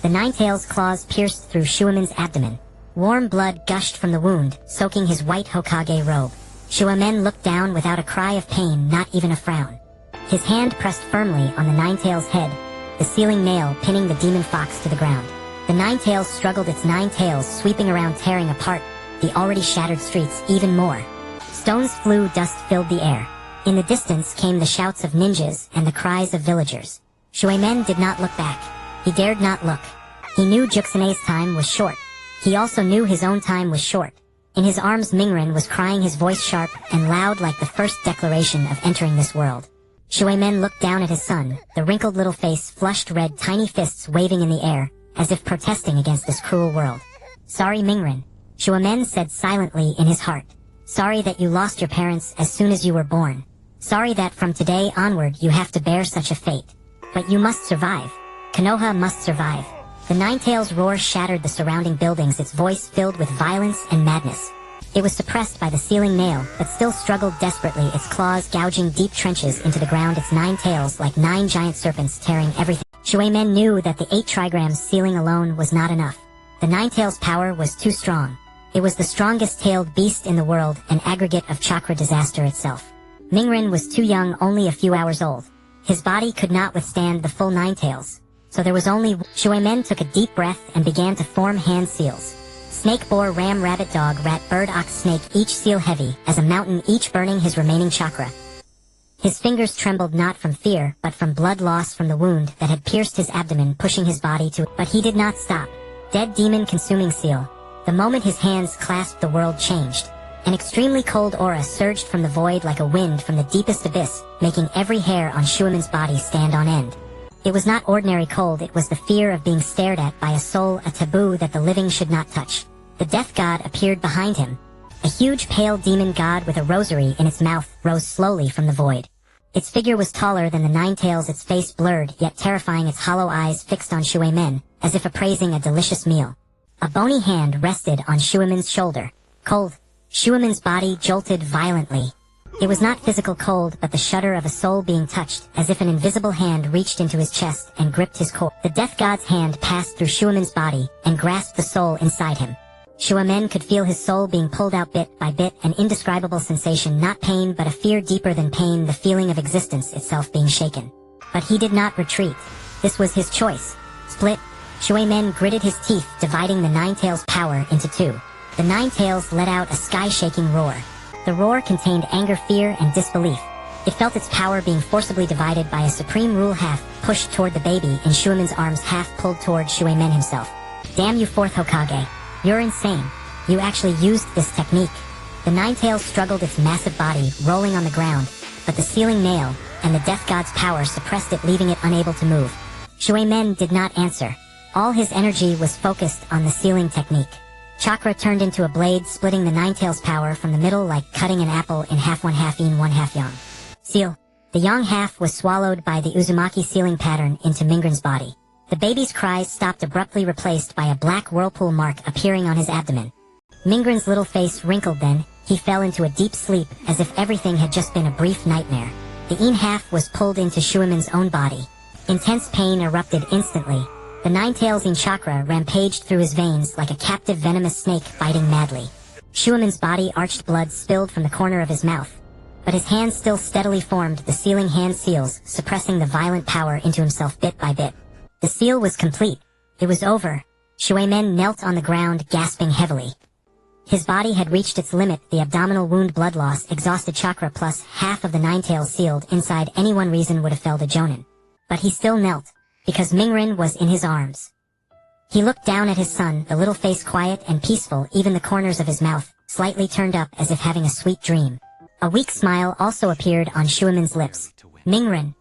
The Ninetales' claws pierced through Shuemen's abdomen. Warm blood gushed from the wound, soaking his white Hokage robe. Shuemen looked down without a cry of pain, not even a frown. His hand pressed firmly on the Ninetales' head, the sealing nail pinning the demon fox to the ground. The Ninetales struggled its 9 tails, sweeping around, tearing apart the already shattered streets even more. Stones flew, dust filled the air. In the distance came the shouts of ninjas and the cries of villagers. Shuemen did not look back. He dared not look. He knew Juxune's time was short. He also knew his own time was short. In his arms Mingren was crying, his voice sharp and loud like the first declaration of entering this world. Shuemen looked down at his son, the wrinkled little face flushed red, tiny fists waving in the air, as if protesting against this cruel world. "Sorry, Mingren," Shuemen said silently in his heart. "Sorry that you lost your parents as soon as you were born. Sorry that from today onward you have to bear such a fate. But you must survive. Konoha must survive." The Ninetales' roar shattered the surrounding buildings, its voice filled with violence and madness. It was suppressed by the sealing nail, but still struggled desperately, its claws gouging deep trenches into the ground, its 9 tails like 9 giant serpents tearing everything. Shuemen knew that the 8 trigrams sealing alone was not enough. The Ninetales' power was too strong. It was the strongest tailed beast in the world, an aggregate of chakra disaster itself. Mingren was too young, only a few hours old. His body could not withstand the full 9 tails. So there was only... Shuemen took a deep breath and began to form hand seals. Snake, boar, ram, rabbit, dog, rat, bird, ox, snake, each seal heavy as a mountain, each burning his remaining chakra. His fingers trembled not from fear, but from blood loss from the wound that had pierced his abdomen, pushing his body to... But he did not stop. Dead demon consuming seal. The moment his hands clasped, the world changed. An extremely cold aura surged from the void like a wind from the deepest abyss, making every hair on Shuemen's body stand on end. It was not ordinary cold, it was the fear of being stared at by a soul, a taboo that the living should not touch. The death god appeared behind him. A huge pale demon god with a rosary in its mouth rose slowly from the void. Its figure was taller than the Ninetales, its face blurred yet terrifying, its hollow eyes fixed on Shuemen, as if appraising a delicious meal. A bony hand rested on Shuemen's shoulder. Cold. Shuemen's body jolted violently. It was not physical cold, but the shudder of a soul being touched, as if an invisible hand reached into his chest and gripped his core. The death god's hand passed through Shuemen's body and grasped the soul inside him. Shuemen could feel his soul being pulled out bit by bit, an indescribable sensation, not pain but a fear deeper than pain, the feeling of existence itself being shaken. But he did not retreat. This was his choice. Split. Shuemen gritted his teeth, dividing the Ninetales' power into 2. The Ninetales let out a sky-shaking roar. The roar contained anger, fear, and disbelief. It felt its power being forcibly divided by a supreme rule, half pushed toward the baby in Shuemen's arms, half pulled toward Shuemen himself. "Damn you, 4th Hokage. You're insane. You actually used this technique." The Ninetales struggled its massive body, rolling on the ground, but the sealing nail and the death god's power suppressed it, leaving it unable to move. Shuemen did not answer. All his energy was focused on the sealing technique. Chakra turned into a blade, splitting the Ninetales' power from the middle like cutting an apple in half, one half yin, one half yang. Seal. The yang half was swallowed by the Uzumaki sealing pattern into Mingren's body. The baby's cries stopped abruptly, replaced by a black whirlpool mark appearing on his abdomen. Mingren's little face wrinkled, then he fell into a deep sleep as if everything had just been a brief nightmare. The yin half was pulled into Shuemen's own body. Intense pain erupted instantly. The Ninetales' yin chakra rampaged through his veins like a captive venomous snake biting madly. Shuemen's body arched, blood spilled from the corner of his mouth. But his hands still steadily formed the sealing hand seals, suppressing the violent power into himself bit by bit. The seal was complete. It was over. Shuemen knelt on the ground, gasping heavily. His body had reached its limit, the abdominal wound, blood loss, exhausted chakra, plus half of the Ninetales sealed inside. Any one reason would have felled a jonin. But he still knelt, because Mingren was in his arms. He looked down at his son, the little face quiet and peaceful, even the corners of his mouth slightly turned up as if having a sweet dream. A weak smile also appeared on Shuemen's lips. "Mingren,"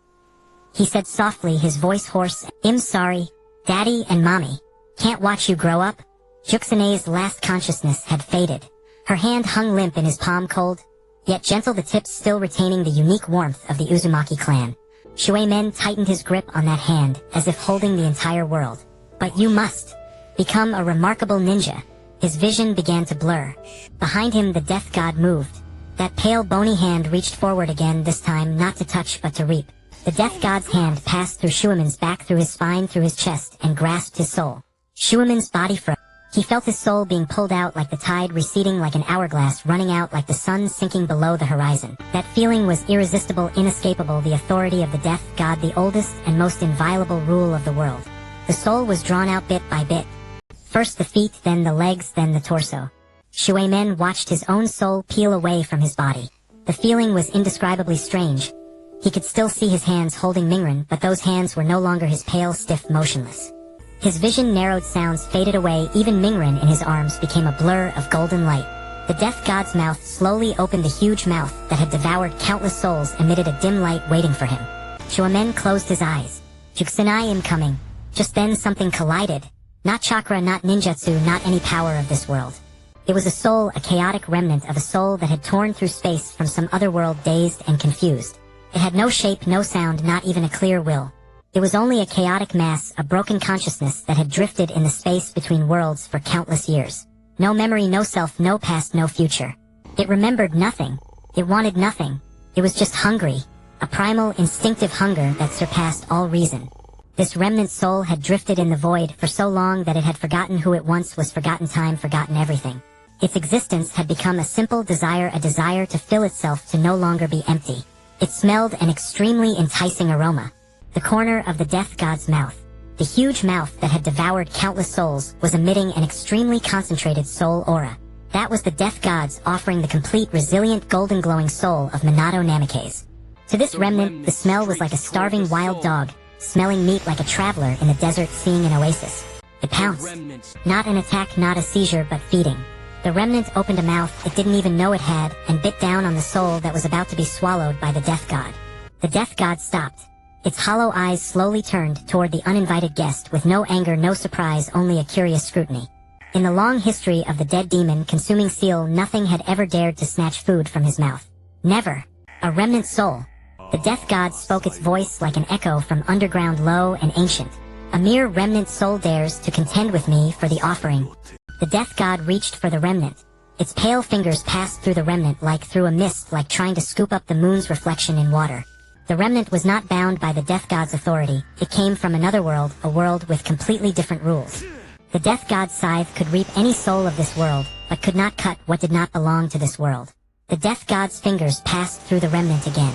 he said softly, his voice hoarse. "I'm sorry, Daddy and Mommy. Can't watch you grow up." Juxune's last consciousness had faded. Her hand hung limp in his palm, cold, yet gentle, the tips still retaining the unique warmth of the Uzumaki clan. Shuemen tightened his grip on that hand, as if holding the entire world. "But you must become a remarkable ninja." His vision began to blur. Behind him the death god moved. That pale bony hand reached forward again, this time not to touch but to reap. The death god's hand passed through Shueman's back, through his spine, through his chest, and grasped his soul. Shueman's body froze. He felt his soul being pulled out like the tide receding, like an hourglass running out, like the sun sinking below the horizon. That feeling was irresistible, inescapable, the authority of the death god, the oldest and most inviolable rule of the world. The soul was drawn out bit by bit. First the feet, then the legs, then the torso. Shueman watched his own soul peel away from his body. The feeling was indescribably strange. He could still see his hands holding Mingren, but those hands were no longer his, pale, stiff, motionless. His vision narrowed, sounds faded away, even Mingren in his arms became a blur of golden light. The death god's mouth slowly opened. The huge mouth that had devoured countless souls emitted a dim light waiting for him. Shueman closed his eyes. Juxinai incoming. Just then something collided. Not chakra, not ninjutsu, not any power of this world. It was a soul, a chaotic remnant of a soul that had torn through space from some other world, dazed and confused. It had no shape, no sound, not even a clear will. It was only a chaotic mass, a broken consciousness that had drifted in the space between worlds for countless years. No memory, no self, no past, no future. It remembered nothing. It wanted nothing. It was just hungry. A primal, instinctive hunger that surpassed all reason. This remnant soul had drifted in the void for so long that it had forgotten who it once was, forgotten time, forgotten everything. Its existence had become a simple desire, a desire to fill itself, to no longer be empty. It smelled an extremely enticing aroma. The corner of the death god's mouth, the huge mouth that had devoured countless souls, was emitting an extremely concentrated soul aura. That was the death god's offering the complete, resilient, golden glowing soul of Minato Namikaze. To this remnant, the smell was like a starving wild dog, smelling meat, like a traveler in the desert seeing an oasis. It pounced. Not an attack, not a seizure, but feeding. The remnant opened a mouth it didn't even know it had, and bit down on the soul that was about to be swallowed by the death god. The death god stopped. Its hollow eyes slowly turned toward the uninvited guest with no anger, no surprise, only a curious scrutiny. In the long history of the dead demon consuming seal, nothing had ever dared to snatch food from his mouth. Never. A remnant soul. The death god spoke, its voice like an echo from underground, low and ancient. A mere remnant soul dares to contend with me for the offering. The death god reached for the remnant. Its pale fingers passed through the remnant like through a mist, like trying to scoop up the moon's reflection in water. The remnant was not bound by the death god's authority. It came from another world, a world with completely different rules. The death god's scythe could reap any soul of this world, but could not cut what did not belong to this world. The death god's fingers passed through the remnant again.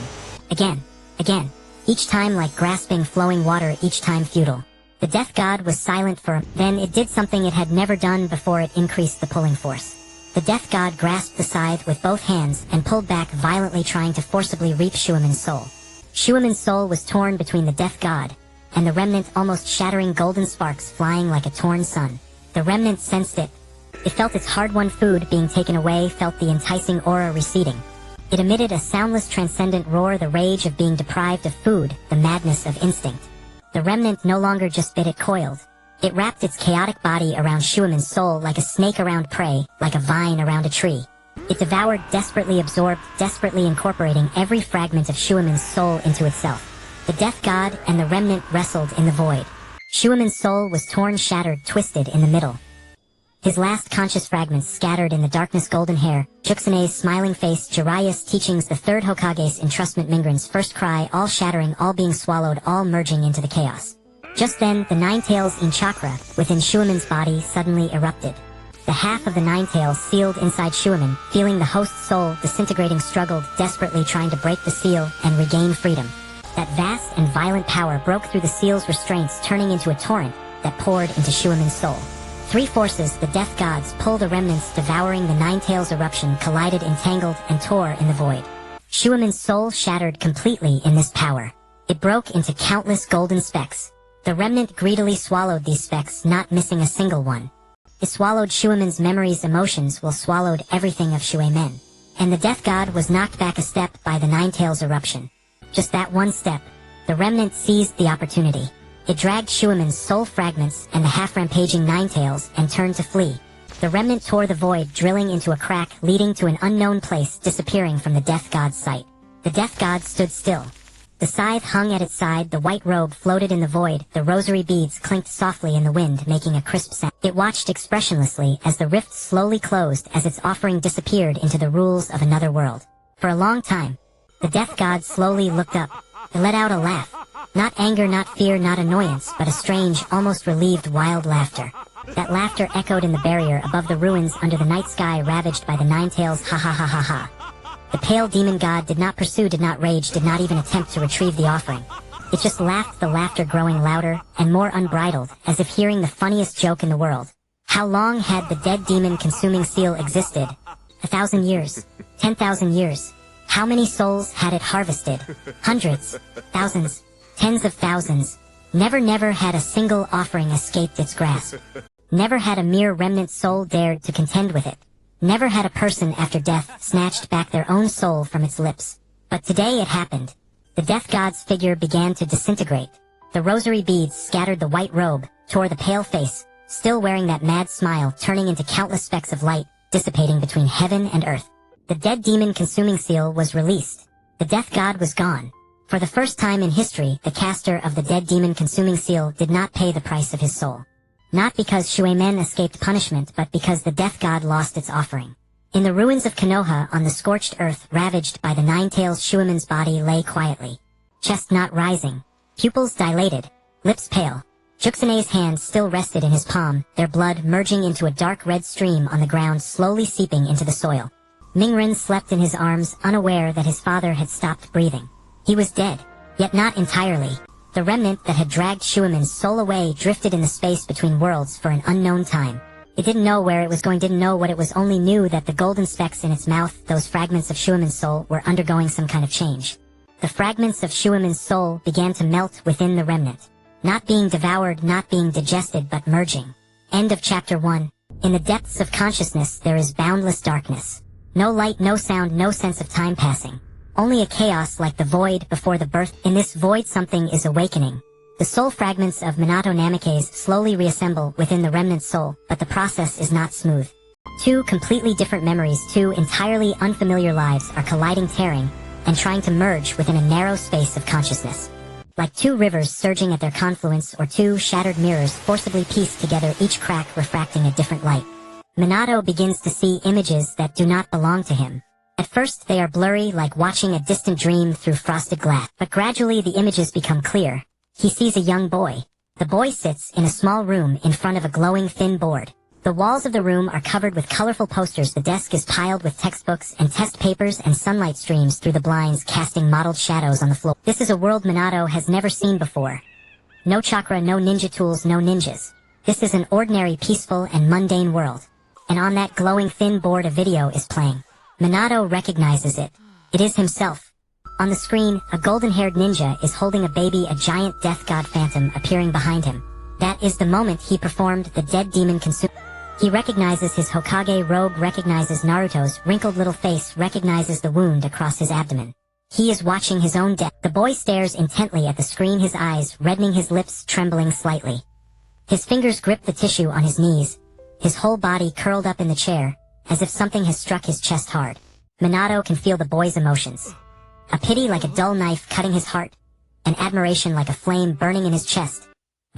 Again. Each time like grasping flowing water, each time futile. The death god was silent for a moment. Then it did something it had never done before. It increased the pulling force. The death god grasped the scythe with both hands and pulled back violently, trying to forcibly reap Shueman's soul. Shueman's soul was torn between the death god and the remnant, almost shattering, golden sparks flying like a torn sun. The remnant sensed it. It felt its hard-won food being taken away, felt the enticing aura receding. It emitted a soundless, transcendent roar, the rage of being deprived of food, the madness of instinct. The remnant no longer just bit, it coiled. It wrapped its chaotic body around Shueman's soul like a snake around prey, like a vine around a tree. It devoured, desperately absorbed, desperately incorporating every fragment of Shueman's soul into itself. The death god and the remnant wrestled in the void. Shueman's soul was torn, shattered, twisted in the middle. His last conscious fragments scattered in the darkness, golden hair, Juxinai's smiling face, Jiraiya's teachings, the third Hokage's entrustment, Mingren's first cry, all shattering, all being swallowed, all merging into the chaos. Just then, the nine tails in chakra within Shueman's body suddenly erupted. The half of the nine tails sealed inside Shueman, feeling the host's soul disintegrating, struggled, desperately trying to break the seal and regain freedom. That vast and violent power broke through the seal's restraints, turning into a torrent that poured into Shueman's soul. Three forces, the death gods, pulled the remnants, devouring the nine tails. Eruption collided, entangled, and tore in the void. Shueman's soul shattered completely in this power. It broke into countless golden specks. The remnant greedily swallowed these specks, not missing a single one. It swallowed Shueman's memories, emotions, while swallowed everything of Shueman. And the death god was knocked back a step by the nine tails eruption. Just that one step. The remnant seized the opportunity. It dragged Shueman's soul fragments and the half-rampaging nine tails and turned to flee. The remnant tore the void, drilling into a crack leading to an unknown place, disappearing from the death god's sight. The death god stood still. The scythe hung at its side, the white robe floated in the void, the rosary beads clinked softly in the wind, making a crisp sound. It watched expressionlessly as the rift slowly closed, as its offering disappeared into the rules of another world. For a long time, the death god slowly looked up. It let out a laugh. Not anger, not fear, not annoyance, but a strange, almost relieved wild laughter. That laughter echoed in the barrier above the ruins under the night sky ravaged by the Nine-Tails ha ha ha ha ha. The pale demon god did not pursue, did not rage, did not even attempt to retrieve the offering. It just laughed, the laughter growing louder and more unbridled, as if hearing the funniest joke in the world. How long had the dead demon consuming seal existed? 1,000 years. 10,000 years. How many souls had it harvested? Hundreds. Thousands. Tens of thousands. Never had a single offering escaped its grasp. Never had a mere remnant soul dared to contend with it. Never had a person after death snatched back their own soul from its lips. But today it happened. The death god's figure began to disintegrate. The rosary beads scattered the white robe, tore the pale face, still wearing that mad smile, turning into countless specks of light, dissipating between heaven and earth. The dead demon consuming seal was released. The death god was gone. For the first time in history, the caster of the dead demon consuming seal did not pay the price of his soul. Not because Shuemen escaped punishment, but because the death god lost its offering. In the ruins of Konoha, on the scorched earth ravaged by the Nine-Tails, Shuemen's body lay quietly. Chest not rising, pupils dilated, lips pale. Juxune's hand still rested in his palm, their blood merging into a dark red stream on the ground, slowly seeping into the soil. Mingren slept in his arms, unaware that his father had stopped breathing. He was dead, yet not entirely. The remnant that had dragged Shuemen's soul away drifted in the space between worlds for an unknown time. It didn't know where it was going, didn't know what it was, only knew that the golden specks in its mouth, those fragments of Shuemen's soul, were undergoing some kind of change. The fragments of Shuemen's soul began to melt within the remnant. Not being devoured, not being digested, but merging. End of chapter 1. In the depths of consciousness there is boundless darkness. No light, no sound, no sense of time passing. Only a chaos like the void before the birth. In this void something is awakening. The soul fragments of Minato Namikaze slowly reassemble within the remnant soul, but the process is not smooth. Two completely different memories, two entirely unfamiliar lives are colliding, tearing, and trying to merge within a narrow space of consciousness. Like two rivers surging at their confluence, or two shattered mirrors forcibly pieced together, each crack refracting a different light. Minato begins to see images that do not belong to him. At first they are blurry, like watching a distant dream through frosted glass, but gradually the images become clear. He sees a young boy. The boy sits in a small room in front of a glowing thin board. The walls of the room are covered with colorful posters. The desk is piled with textbooks and test papers, and sunlight streams through the blinds, casting mottled shadows on the floor. This is a world Minato has never seen before. No chakra, no ninja tools, no ninjas. This is an ordinary, peaceful, and mundane world. And on that glowing thin board a video is playing. Minato recognizes it. It is himself. On the screen, a golden-haired ninja is holding a baby, a giant death god phantom appearing behind him. That is the moment he performed the dead demon consume. He recognizes his Hokage robe, recognizes Naruto's wrinkled little face, recognizes the wound across his abdomen. He is watching his own death. The boy stares intently at the screen, his eyes reddening, his lips trembling slightly. His fingers grip the tissue on his knees, his whole body curled up in the chair, as if something has struck his chest hard. Minato can feel the boy's emotions. A pity like a dull knife cutting his heart, an admiration like a flame burning in his chest,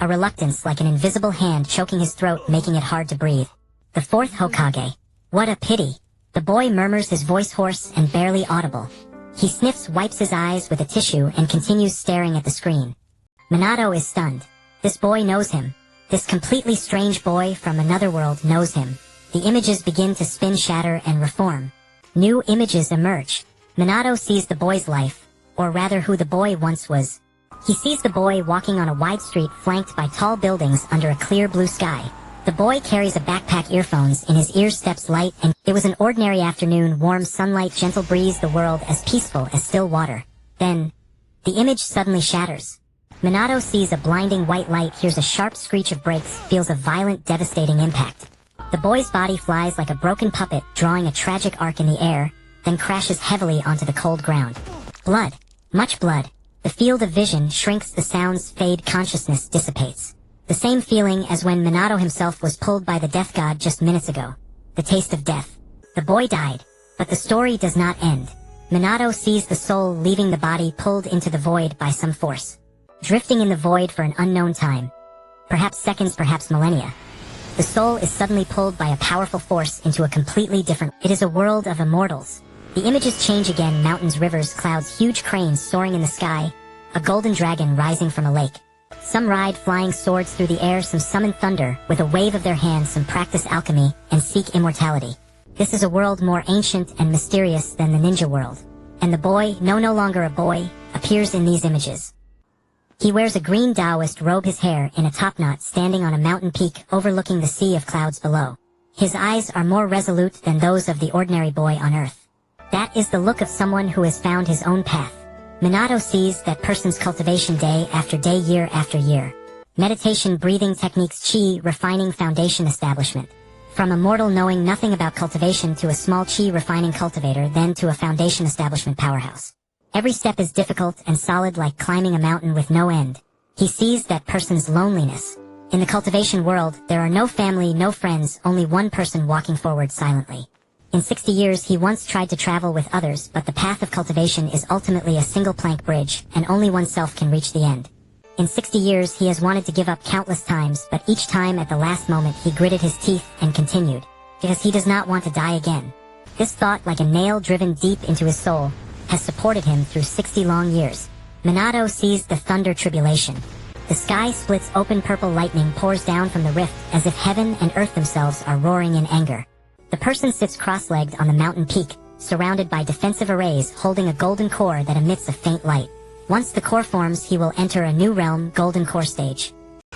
a reluctance like an invisible hand choking his throat, making it hard to breathe. The fourth Hokage. What a pity. The boy murmurs, his voice hoarse and barely audible. He sniffs, wipes his eyes with a tissue, and continues staring at the screen. Minato is stunned. This boy knows him. This completely strange boy from another world knows him. The images begin to spin, shatter, and reform. New images emerge. Minato sees the boy's life, or rather who the boy once was. He sees the boy walking on a wide street flanked by tall buildings under a clear blue sky. The boy carries a backpack, earphones in his ears, steps light, and it was an ordinary afternoon, warm sunlight, gentle breeze, the world as peaceful as still water. Then, the image suddenly shatters. Minato sees a blinding white light, hears a sharp screech of brakes, feels a violent, devastating impact. The boy's body flies like a broken puppet, drawing a tragic arc in the air, then crashes heavily onto the cold ground. Blood. Much blood. The field of vision shrinks, the sounds fade, consciousness dissipates. The same feeling as when Minato himself was pulled by the death god just minutes ago. The taste of death. The boy died, but the story does not end. Minato sees the soul leaving the body, pulled into the void by some force. Drifting in the void for an unknown time. Perhaps seconds, perhaps millennia. The soul is suddenly pulled by a powerful force into a completely different... It is a world of immortals. The images change again, mountains, rivers, clouds, huge cranes soaring in the sky, a golden dragon rising from a lake. Some ride flying swords through the air, some summon thunder, with a wave of their hands some practice alchemy and seek immortality. This is a world more ancient and mysterious than the ninja world. And the boy, no longer a boy, appears in these images. He wears a green Taoist robe, his hair in a topknot, standing on a mountain peak overlooking the sea of clouds below. His eyes are more resolute than those of the ordinary boy on earth. That is the look of someone who has found his own path. Minato sees that person's cultivation day after day, year after year. Meditation, breathing techniques, chi, refining foundation establishment. From a mortal knowing nothing about cultivation to a small chi refining cultivator, then to a foundation establishment powerhouse. Every step is difficult and solid, like climbing a mountain with no end. He sees that person's loneliness. In the cultivation world, there are no family, no friends, only one person walking forward silently. In 60 years he once tried to travel with others, but the path of cultivation is ultimately a single plank bridge, and only oneself can reach the end. In 60 years he has wanted to give up countless times, but each time at the last moment he gritted his teeth and continued, because he does not want to die again. This thought, like a nail driven deep into his soul, has supported him through 60 long years. Minato sees the thunder tribulation. The sky splits open, purple lightning pours down from the rift as if heaven and earth themselves are roaring in anger. The person sits cross-legged on the mountain peak, surrounded by defensive arrays, holding a golden core that emits a faint light. Once the core forms, he will enter a new realm, golden core stage.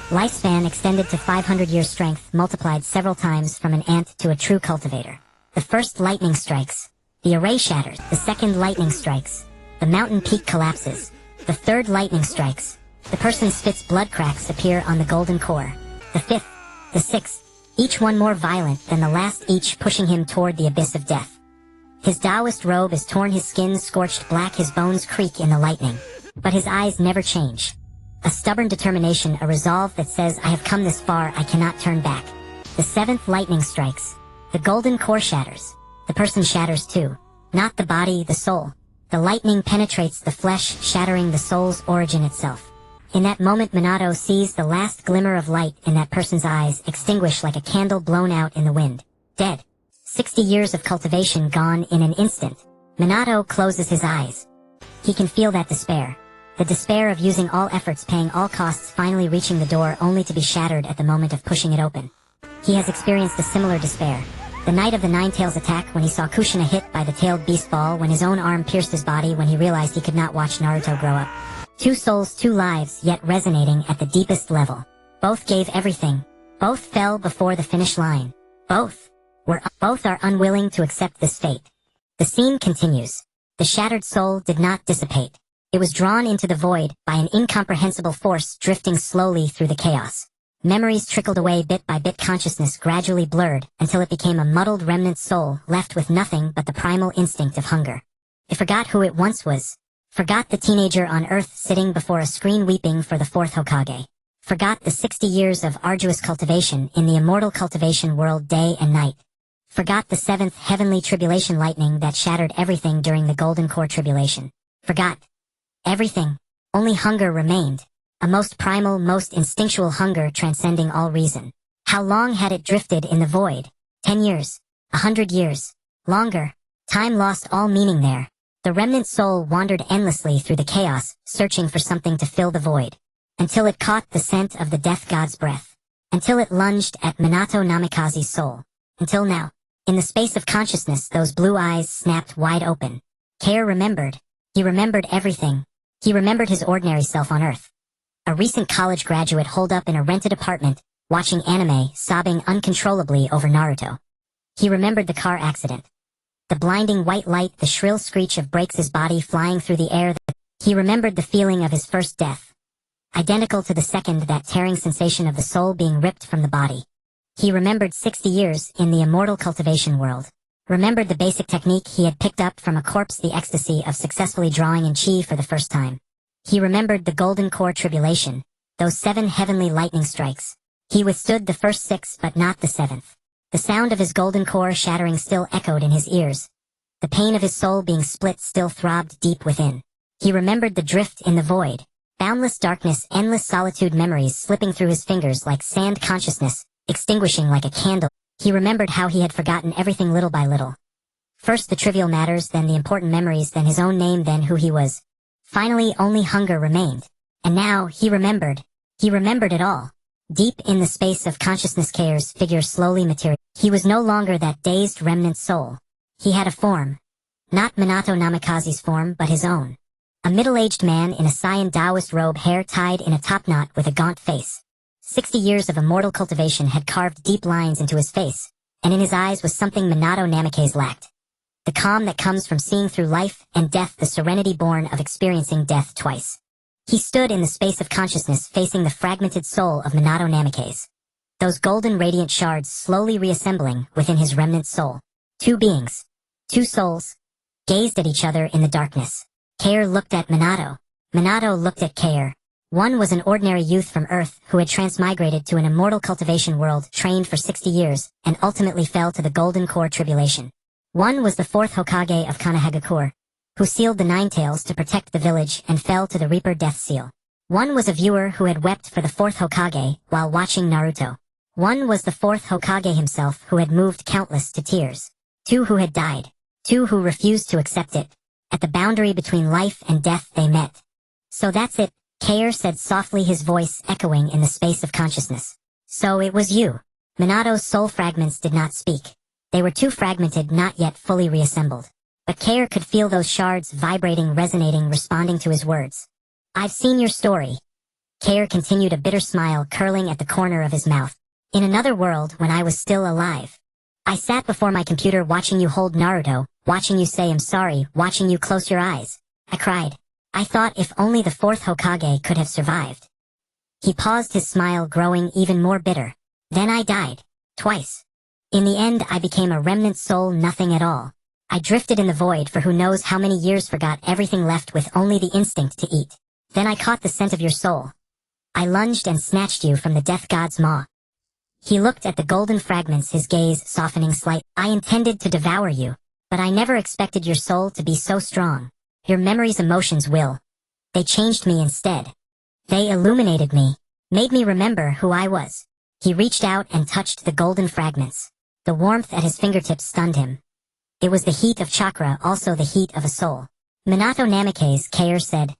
Lifespan extended to 500 years, strength multiplied several times from an ant to a true cultivator. The first lightning strikes. The array shatters. The second lightning strikes. The mountain peak collapses. The third lightning strikes. The person spits, blood cracks appear on the golden core. The fifth. The sixth. Each one more violent than the last, each pushing him toward the abyss of death. His Taoist robe is torn, his skin scorched black, his bones creak in the lightning. But his eyes never change. A stubborn determination, a resolve that says, I have come this far, I cannot turn back. The seventh lightning strikes. The golden core shatters. The person shatters too. Not the body, the soul. The lightning penetrates the flesh, shattering the soul's origin itself. In that moment Minato sees the last glimmer of light in that person's eyes extinguish like a candle blown out in the wind. Dead. 60 years of cultivation gone in an instant. Minato closes his eyes. He can feel that despair. The despair of using all efforts, paying all costs, finally reaching the door only to be shattered at the moment of pushing it open. He has experienced a similar despair. The night of the Nine Tails attack, when he saw Kushina hit by the tailed beast ball, when his own arm pierced his body, when he realized he could not watch Naruto grow up. Two souls, two lives, yet resonating at the deepest level. Both gave everything. Both fell before the finish line. Both are unwilling to accept this fate. The scene continues. The shattered soul did not dissipate. It was drawn into the void by an incomprehensible force drifting slowly through the chaos. Memories trickled away bit by bit, consciousness gradually blurred until it became a muddled remnant soul left with nothing but the primal instinct of hunger. It forgot who it once was. Forgot the teenager on Earth sitting before a screen weeping for the fourth Hokage. Forgot the 60 years of arduous cultivation in the immortal cultivation world, day and night. Forgot the seventh heavenly tribulation lightning that shattered everything during the golden core tribulation. Forgot everything. Only hunger remained. A most primal, most instinctual hunger transcending all reason. How long had it drifted in the void? 10 years. 100 years. Longer. Time lost all meaning there. The remnant soul wandered endlessly through the chaos, searching for something to fill the void. Until it caught the scent of the death god's breath. Until it lunged at Minato Namikaze's soul. Until now. In the space of consciousness, those blue eyes snapped wide open. Care remembered. He remembered everything. He remembered his ordinary self on Earth. A recent college graduate holed up in a rented apartment, watching anime, sobbing uncontrollably over Naruto. He remembered the car accident. The blinding white light, the shrill screech of brakes, his body flying through the air. He remembered the feeling of his first death. Identical to the second, that tearing sensation of the soul being ripped from the body. He remembered 60 years in the immortal cultivation world. Remembered the basic technique he had picked up from a corpse, the ecstasy of successfully drawing in chi for the first time. He remembered the golden core tribulation, those 7 heavenly lightning strikes. He withstood the first 6 but not the 7th. The sound of his golden core shattering still echoed in his ears. The pain of his soul being split still throbbed deep within. He remembered the drift in the void. Boundless darkness, endless solitude, memories slipping through his fingers like sand, consciousness extinguishing like a candle. He remembered how he had forgotten everything little by little. First the trivial matters, then the important memories, then his own name, then who he was. Finally, only hunger remained. And now, he remembered. He remembered it all. Deep in the space of consciousness, Kei's figure slowly materialized. He was no longer that dazed remnant soul. He had a form. Not Minato Namikaze's form, but his own. A middle-aged man in a Saiyan Taoist robe, hair tied in a topknot with a gaunt face. 60 years of immortal cultivation had carved deep lines into his face, and in his eyes was something Minato Namikaze lacked. The calm that comes from seeing through life and death, the serenity born of experiencing death twice. He stood in the space of consciousness facing the fragmented soul of Minato Namikaze. Those golden radiant shards slowly reassembling within his remnant soul. Two beings. Two souls. Gazed at each other in the darkness. Kei looked at Minato. Minato looked at Kei. One was an ordinary youth from Earth who had transmigrated to an immortal cultivation world, trained for 60 years, and ultimately fell to the Golden Core tribulation. One was the fourth Hokage of Konohagakure, who sealed the Nine Tails to protect the village and fell to the Reaper Death Seal. One was a viewer who had wept for the fourth Hokage while watching Naruto. One was the fourth Hokage himself who had moved countless to tears. Two who had died. Two who refused to accept it. At the boundary between life and death they met. So that's it, Kei said softly, his voice echoing in the space of consciousness. So it was you. Minato's soul fragments did not speak. They were too fragmented, not yet fully reassembled. But Kei could feel those shards vibrating, resonating, responding to his words. I've seen your story. Kei continued, a bitter smile curling at the corner of his mouth. In another world, when I was still alive. I sat before my computer watching you hold Naruto, watching you say I'm sorry, watching you close your eyes. I cried. I thought if only the fourth Hokage could have survived. He paused, his smile growing even more bitter. Then I died. Twice. In the end, I became a remnant soul, nothing at all. I drifted in the void for who knows how many years, forgot everything, left with only the instinct to eat. Then I caught the scent of your soul. I lunged and snatched you from the death god's maw. He looked at the golden fragments, his gaze softening slightly. I intended to devour you, but I never expected your soul to be so strong. Your memories, emotions, will. They changed me instead. They illuminated me, made me remember who I was. He reached out and touched the golden fragments. The warmth at his fingertips stunned him. It was the heat of chakra, also the heat of a soul. Minato Namikaze, Kei said.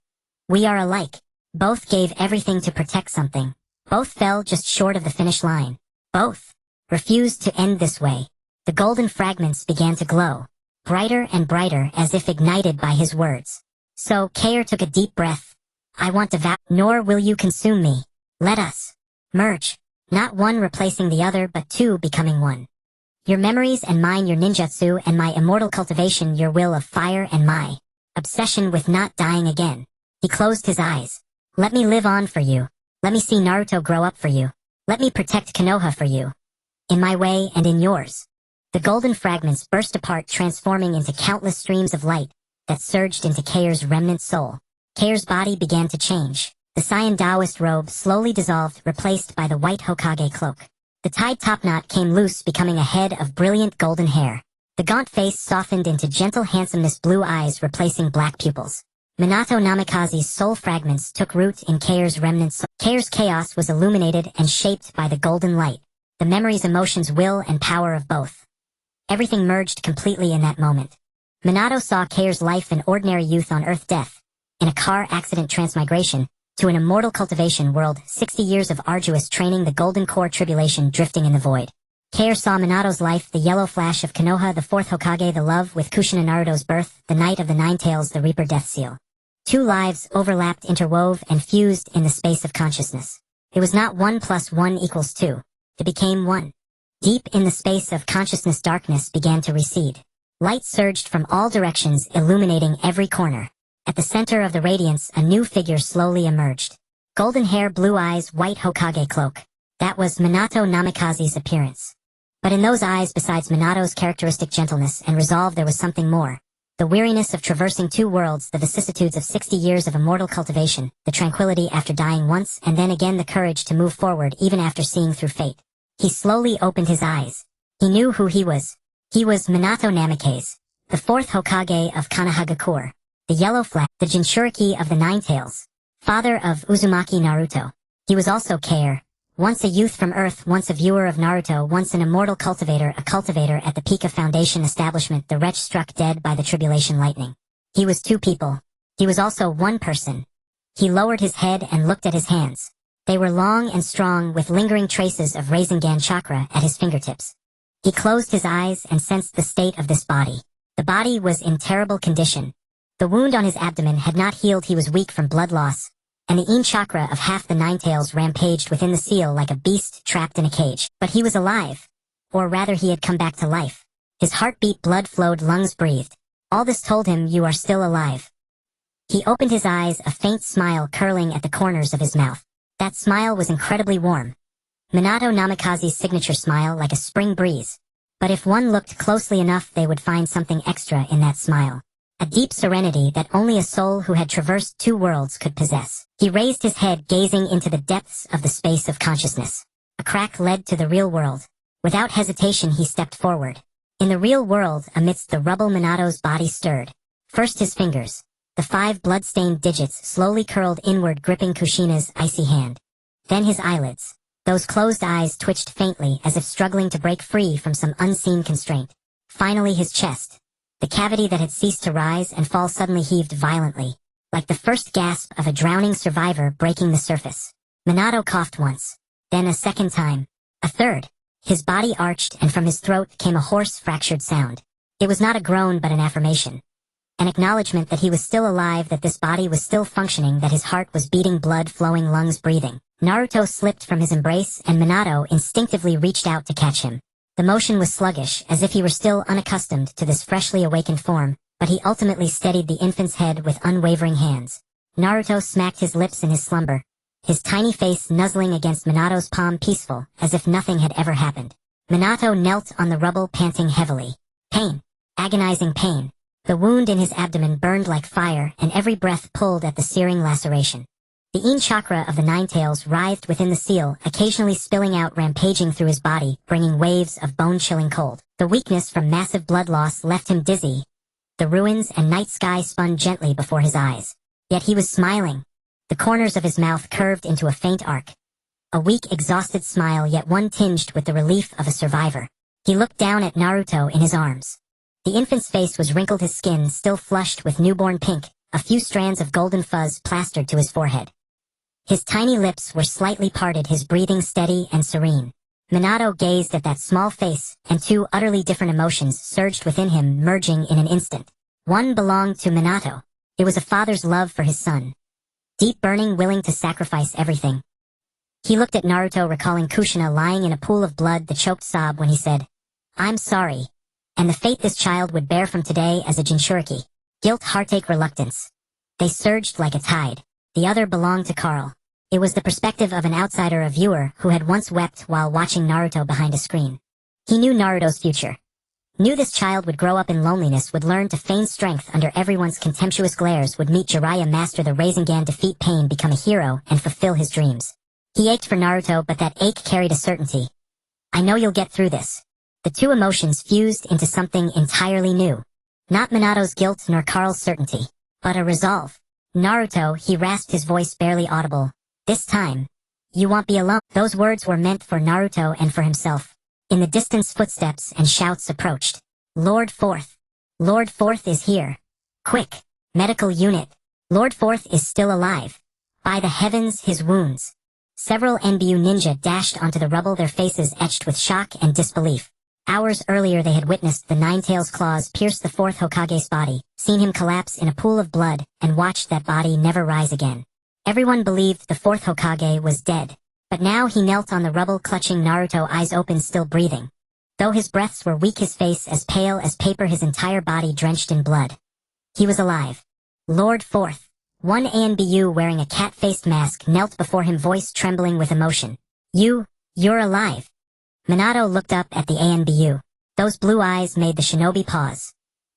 We are alike. Both gave everything to protect something. Both fell just short of the finish line. Both refused to end this way. The golden fragments began to glow, brighter and brighter, as if ignited by his words. So Kei took a deep breath. I want to vow, nor will you consume me. Let us merge, not one replacing the other, but two becoming one. Your memories and mine, your ninjutsu and my immortal cultivation, your will of fire and my obsession with not dying again. He closed his eyes. Let me live on for you. Let me see Naruto grow up for you. Let me protect Konoha for you. In my way and in yours. The golden fragments burst apart, transforming into countless streams of light that surged into Kei's remnant soul. Kei's body began to change. The Saiyan Taoist robe slowly dissolved, replaced by the white Hokage cloak. The tied topknot came loose, becoming a head of brilliant golden hair. The gaunt face softened into gentle handsomeness, blue eyes replacing black pupils. Minato Namikaze's soul fragments took root in Kei's remnant soul. Kei's chaos was illuminated and shaped by the golden light. The memories, emotions, will, and power of both. Everything merged completely in that moment. Minato saw Kei's life, an ordinary youth on Earth, death, in a car accident, transmigration, to an immortal cultivation world, 60 years of arduous training, the Golden Core tribulation, drifting in the void. Kei saw Minato's life, the yellow flash of Konoha, the fourth Hokage, the love with Kushina, Naruto's birth, the night of the Nine Tails, the Reaper Death Seal. Two lives overlapped, interwove, and fused in the space of consciousness. It was not 1 + 1 = 2. It became one. Deep in the space of consciousness, darkness began to recede. Light surged from all directions, illuminating every corner. At the center of the radiance, a new figure slowly emerged. Golden hair, blue eyes, white Hokage cloak. That was Minato Namikaze's appearance. But in those eyes, besides Minato's characteristic gentleness and resolve, there was something more. The weariness of traversing two worlds, the vicissitudes of 60 years of immortal cultivation, the tranquility after dying once and then again, the courage to move forward even after seeing through fate. He slowly opened his eyes. He knew who he was. He was Minato Namikaze, the fourth Hokage of Konohagakure, the Yellow Flag, the Jinchuriki of the Nine Tails, father of Uzumaki Naruto. He was also Kei, once a youth from Earth, once a viewer of Naruto, once an immortal cultivator, a cultivator at the peak of Foundation establishment, the wretch struck dead by the tribulation lightning. He was two people. He was also one person. He lowered his head and looked at his hands. They were long and strong with lingering traces of Rasengan chakra at his fingertips. He closed his eyes and sensed the state of this body. The body was in terrible condition. The wound on his abdomen had not healed. He was weak from blood loss, and the eon chakra of half the Ninetales rampaged within the seal like a beast trapped in a cage. But he was alive. Or rather, he had come back to life. His heart beat, blood flowed, lungs breathed. All this told him, you are still alive. He opened his eyes, a faint smile curling at the corners of his mouth. That smile was incredibly warm. Minato Namikaze's signature smile, like a spring breeze. But if one looked closely enough, they would find something extra in that smile. A deep serenity that only a soul who had traversed two worlds could possess. He raised his head, gazing into the depths of the space of consciousness. A crack led to the real world. Without hesitation, he stepped forward. In the real world, amidst the rubble, Minato's body stirred. First his fingers. The 5 blood-stained digits slowly curled inward, gripping Kushina's icy hand. Then his eyelids. Those closed eyes twitched faintly, as if struggling to break free from some unseen constraint. Finally his chest. The cavity that had ceased to rise and fall suddenly heaved violently, like the first gasp of a drowning survivor breaking the surface. Minato coughed once. Then a second time. A third. His body arched, and from his throat came a hoarse, fractured sound. It was not a groan but an affirmation. An acknowledgement that he was still alive, that this body was still functioning, that his heart was beating, blood flowing, lungs breathing. Naruto slipped from his embrace, and Minato instinctively reached out to catch him. The motion was sluggish, as if he were still unaccustomed to this freshly awakened form, but he ultimately steadied the infant's head with unwavering hands. Naruto smacked his lips in his slumber, his tiny face nuzzling against Minato's palm, peaceful, as if nothing had ever happened. Minato knelt on the rubble, panting heavily. Pain. Agonizing pain. The wound in his abdomen burned like fire, and every breath pulled at the searing laceration. The eon chakra of the Ninetales writhed within the seal, occasionally spilling out, rampaging through his body, bringing waves of bone-chilling cold. The weakness from massive blood loss left him dizzy. The ruins and night sky spun gently before his eyes. Yet he was smiling. The corners of his mouth curved into a faint arc. A weak, exhausted smile, yet one tinged with the relief of a survivor. He looked down at Naruto in his arms. The infant's face was wrinkled, his skin still flushed with newborn pink, a few strands of golden fuzz plastered to his forehead. His tiny lips were slightly parted, his breathing steady and serene. Minato gazed at that small face, and 2 utterly different emotions surged within him, merging in an instant. One belonged to Minato. It was a father's love for his son. Deep, burning, willing to sacrifice everything. He looked at Naruto, recalling Kushina lying in a pool of blood, the choked sob when he said, "I'm sorry," and the fate this child would bear from today as a Jinchuriki. Guilt, heartache, reluctance. They surged like a tide. The other belonged to Carl. It was the perspective of an outsider, a viewer, who had once wept while watching Naruto behind a screen. He knew Naruto's future. Knew this child would grow up in loneliness, would learn to feign strength under everyone's contemptuous glares, would meet Jiraiya, master the Rasengan, defeat pain, become a hero, and fulfill his dreams. He ached for Naruto, but that ache carried a certainty. I know you'll get through this. The 2 emotions fused into something entirely new. Not Minato's guilt nor Carl's certainty, but a resolve. Naruto, he rasped, his voice barely audible. This time, you won't be alone. Those words were meant for Naruto and for himself. In the distance, footsteps and shouts approached. Lord Fourth. Lord Fourth is here. Quick. Medical unit. Lord Fourth is still alive. By the heavens, his wounds. Several NBU ninja dashed onto the rubble, their faces etched with shock and disbelief. Hours earlier they had witnessed the Ninetales' claws pierce the 4th Hokage's body, seen him collapse in a pool of blood, and watched that body never rise again. Everyone believed the 4th Hokage was dead. But now he knelt on the rubble, clutching Naruto, eyes open, still breathing. Though his breaths were weak, his face as pale as paper, his entire body drenched in blood. He was alive. Lord Fourth. One ANBU wearing a cat-faced mask knelt before him, voice trembling with emotion. You're alive. Minato looked up at the ANBU. Those blue eyes made the shinobi pause.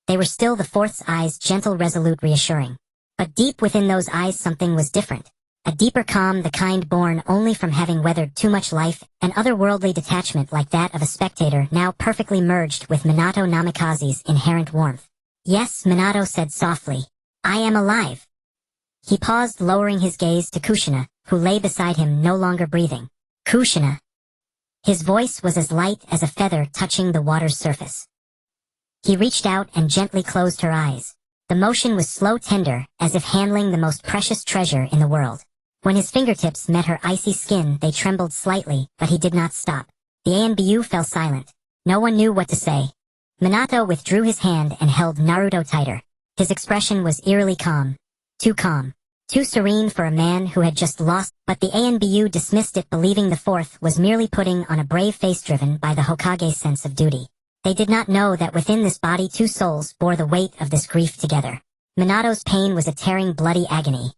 They were still the Fourth's eyes, gentle, resolute, reassuring. But deep within those eyes something was different. A deeper calm, the kind born only from having weathered too much life, an otherworldly detachment like that of a spectator, now perfectly merged with Minato Namikaze's inherent warmth. Yes, Minato said softly. I am alive. He paused, lowering his gaze to Kushina, who lay beside him, no longer breathing. Kushina. His voice was as light as a feather touching the water's surface. He reached out and gently closed her eyes. The motion was slow, tender, as if handling the most precious treasure in the world. When his fingertips met her icy skin, they trembled slightly, but he did not stop. The ANBU fell silent. No one knew what to say. Minato withdrew his hand and held Naruto tighter. His expression was eerily calm. Calm. Too serene for a man who had just lost, but the ANBU dismissed it, believing the fourth was merely putting on a brave face driven by the Hokage's sense of duty. They did not know that within this body two souls bore the weight of this grief together. Minato's pain was a tearing, bloody agony.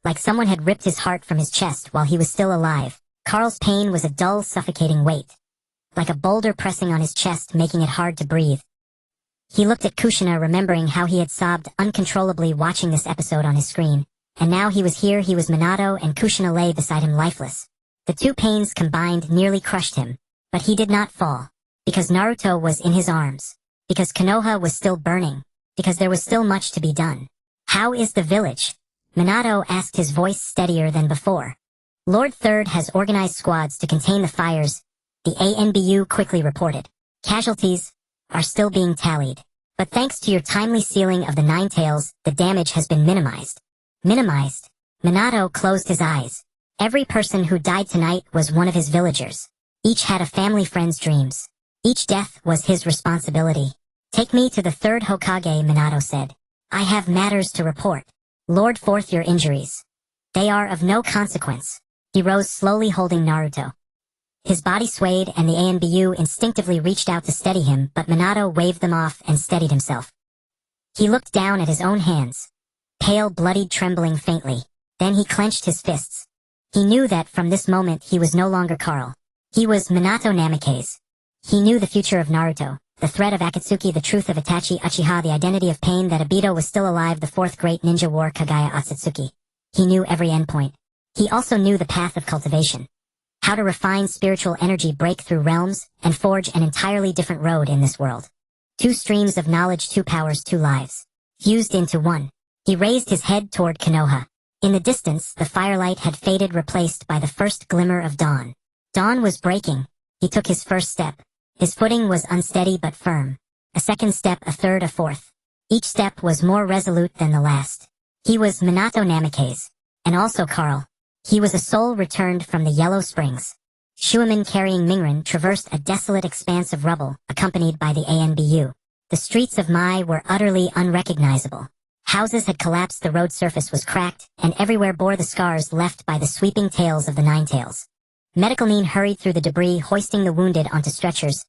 Like someone had ripped his heart from his chest while he was still alive. Carl's pain was a dull, suffocating weight. Like a boulder pressing on his chest, making it hard to breathe. He looked at Kushina, remembering how he had sobbed uncontrollably watching this episode on his screen. And now he was here, he was Minato, and Kushina lay beside him lifeless. The two pains combined nearly crushed him. But he did not fall. Because Naruto was in his arms. Because Konoha was still burning. Because there was still much to be done. How is the village? Minato asked, his voice steadier than before. Lord Third has organized squads to contain the fires, the ANBU quickly reported. Casualties are still being tallied. But thanks to your timely sealing of the Nine Tails, the damage has been minimized. Minimized? Minato closed his eyes. Every person who died tonight was one of his villagers. Each had a family friend's dreams. Each death was his responsibility. Take me to the third Hokage, Minato said. I have matters to report. Lord Fourth, your injuries. They are of no consequence. He rose slowly, holding Naruto. His body swayed and the ANBU instinctively reached out to steady him, but Minato waved them off and steadied himself. He looked down at his own hands. Pale, bloodied, trembling faintly. Then he clenched his fists. He knew that from this moment he was no longer Carl. He was Minato Namikaze. He knew the future of Naruto. The threat of Akatsuki, the truth of Itachi Uchiha, the identity of pain, that Obito was still alive, the fourth great ninja war, Kagaya Otsutsuki. He knew every endpoint. He also knew the path of cultivation. How to refine spiritual energy, break through realms, and forge an entirely different road in this world. Two streams of knowledge, two powers, two lives. Fused into one. He raised his head toward Konoha. In the distance, the firelight had faded, replaced by the first glimmer of dawn. Dawn was breaking. He took his first step. His footing was unsteady but firm. A second step, a third, a fourth. Each step was more resolute than the last. He was Minato Namikaze. And also Carl. He was a soul returned from the Yellow Springs. Shuamen carrying Mingren traversed a desolate expanse of rubble, accompanied by the ANBU. The streets of Mai were utterly unrecognizable. Houses had collapsed, the road surface was cracked, and everywhere bore the scars left by the sweeping tails of the Nine Tails. Medical men hurried through the debris, hoisting the wounded onto stretchers.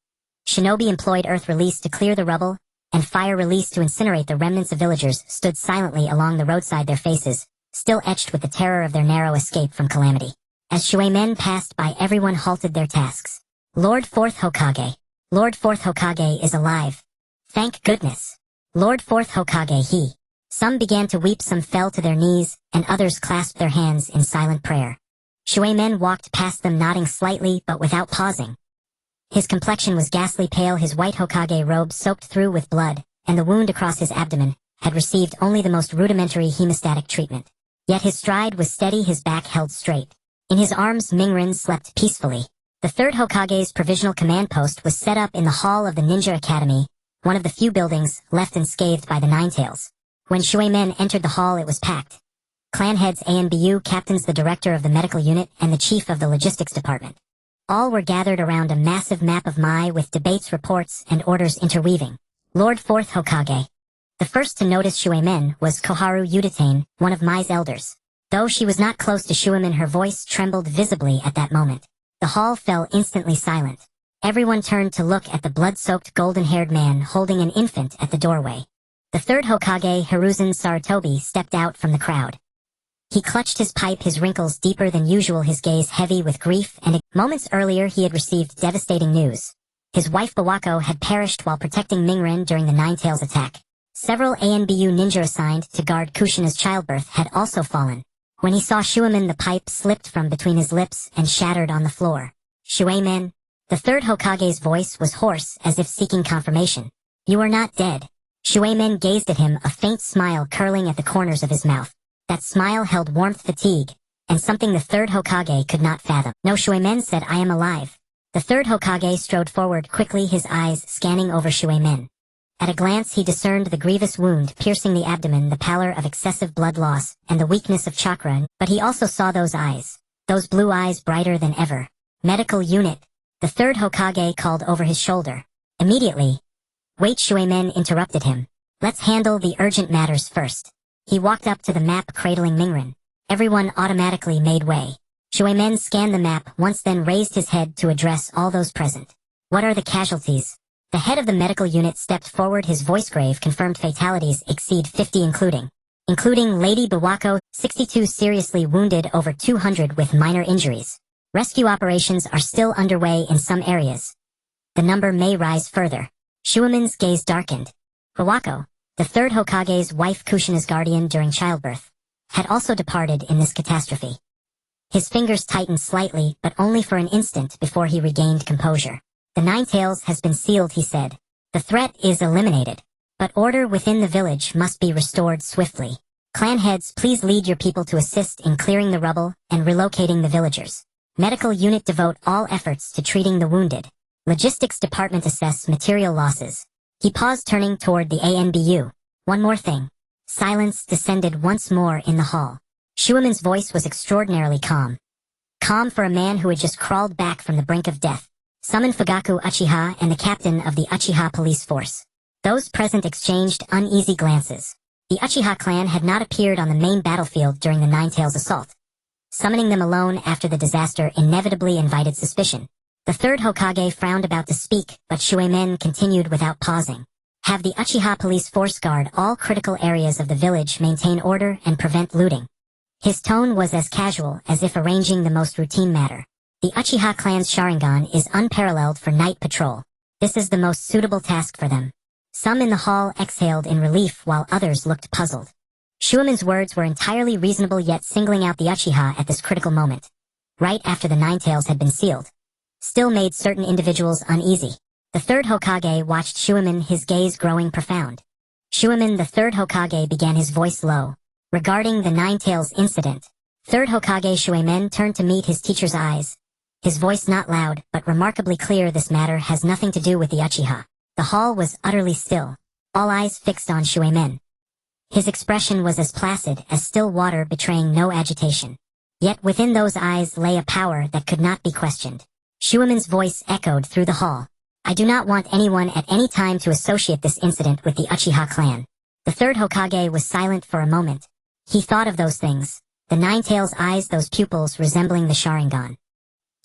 Shinobi employed earth release to clear the rubble, and fire release to incinerate the remnants of villagers stood silently along the roadside, their faces still etched with the terror of their narrow escape from calamity. As Shuemen passed by, everyone halted their tasks. Lord Fourth Hokage. Lord Fourth Hokage is alive. Thank goodness. Lord Fourth Hokage, he. Some began to weep, some fell to their knees, and others clasped their hands in silent prayer. Shuemen walked past them, nodding slightly but without pausing. His complexion was ghastly pale, his white Hokage robe soaked through with blood, and the wound across his abdomen had received only the most rudimentary hemostatic treatment. Yet his stride was steady, his back held straight. In his arms, Mingren slept peacefully. The third Hokage's provisional command post was set up in the hall of the Ninja Academy, one of the few buildings left unscathed by the Nine Tails. When Shuemen entered the hall, it was packed. Clan heads, ANBU captains, the director of the medical unit, and the chief of the logistics department. All were gathered around a massive map of Mai, with debates, reports, and orders interweaving. Lord Fourth Hokage. The first to notice Shuemen was Koharu Yuditane, one of Mai's elders. Though she was not close to Shuemen, her voice trembled visibly at that moment. The hall fell instantly silent. Everyone turned to look at the blood-soaked, golden-haired man holding an infant at the doorway. The third Hokage, Hiruzen Sarutobi, stepped out from the crowd. He clutched his pipe, his wrinkles deeper than usual, his gaze heavy with grief, and moments earlier he had received devastating news. His wife Bawako had perished while protecting Mingren during the Nine Tails attack. Several ANBU ninja assigned to guard Kushina's childbirth had also fallen. When he saw Shuemen, the pipe slipped from between his lips and shattered on the floor. Shuemen? The third Hokage's voice was hoarse, as if seeking confirmation. You are not dead. Shuemen gazed at him, a faint smile curling at the corners of his mouth. That smile held warmth, fatigue, and something the third Hokage could not fathom. No, Shuemen said, I am alive. The third Hokage strode forward quickly, his eyes scanning over Shuemen. At a glance he discerned the grievous wound piercing the abdomen, the pallor of excessive blood loss, and the weakness of chakra, but he also saw those eyes. Those blue eyes brighter than ever. Medical unit. The third Hokage called over his shoulder. Immediately. Wait, Shuemen interrupted him. Let's handle the urgent matters first. He walked up to the map cradling Mingren. Everyone automatically made way. Shuemen scanned the map once, then raised his head to address all those present. What are the casualties? The head of the medical unit stepped forward, his voice grave. Confirmed fatalities exceed 50 including Lady Biwako, 62 seriously wounded, over 200 with minor injuries. Rescue operations are still underway in some areas. The number may rise further. Shuemen's gaze darkened. Biwako, the third Hokage's wife, Kushina's guardian during childbirth, had also departed in this catastrophe. His fingers tightened slightly, but only for an instant before he regained composure. The Nine Tails has been sealed, he said. The threat is eliminated. But order within the village must be restored swiftly. Clan heads, please lead your people to assist in clearing the rubble and relocating the villagers. Medical unit, devote all efforts to treating the wounded. Logistics department, assess material losses. He paused, turning toward the ANBU. One more thing. Silence descended once more in the hall. Shuemen's voice was extraordinarily calm. Calm for a man who had just crawled back from the brink of death. Summon Fugaku Uchiha and the captain of the Uchiha police force. Those present exchanged uneasy glances. The Uchiha clan had not appeared on the main battlefield during the Nine Tails assault. Summoning them alone after the disaster inevitably invited suspicion. The third Hokage frowned, about to speak, but Shuemen continued without pausing. Have the Uchiha police force guard all critical areas of the village, maintain order, and prevent looting. His tone was as casual as if arranging the most routine matter. The Uchiha clan's Sharingan is unparalleled for night patrol. This is the most suitable task for them. Some in the hall exhaled in relief while others looked puzzled. Shuemen's words were entirely reasonable, yet singling out the Uchiha at this critical moment, right after the Nine Tails had been sealed, still made certain individuals uneasy. The third Hokage watched Shuemen, his gaze growing profound. Shuemen, the third Hokage, began, his voice low. Regarding the Nine Tails incident, third Hokage Shuemen turned to meet his teacher's eyes. His voice not loud, but remarkably clear. This matter has nothing to do with the Uchiha. The hall was utterly still, all eyes fixed on Shuemen. His expression was as placid as still water, betraying no agitation. Yet within those eyes lay a power that could not be questioned. Shuemen's voice echoed through the hall. I do not want anyone at any time to associate this incident with the Uchiha clan. The third Hokage was silent for a moment. He thought of those things. The Nine Tails' eyes, those pupils resembling the Sharingan.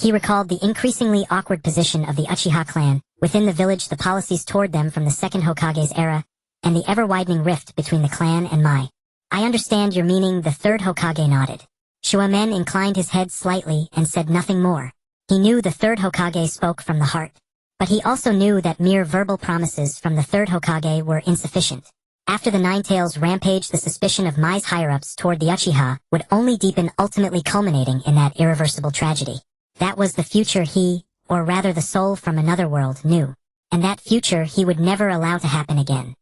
He recalled the increasingly awkward position of the Uchiha clan within the village, the policies toward them from the second Hokage's era, and the ever-widening rift between the clan and Mai. I understand your meaning, the third Hokage nodded. Shuemen inclined his head slightly and said nothing more. He knew the third Hokage spoke from the heart. But he also knew that mere verbal promises from the third Hokage were insufficient. After the Nine Tails rampage, the suspicion of Mai's higher-ups toward the Uchiha would only deepen, ultimately culminating in that irreversible tragedy. That was the future he, or rather the soul from another world, knew. And that future he would never allow to happen again.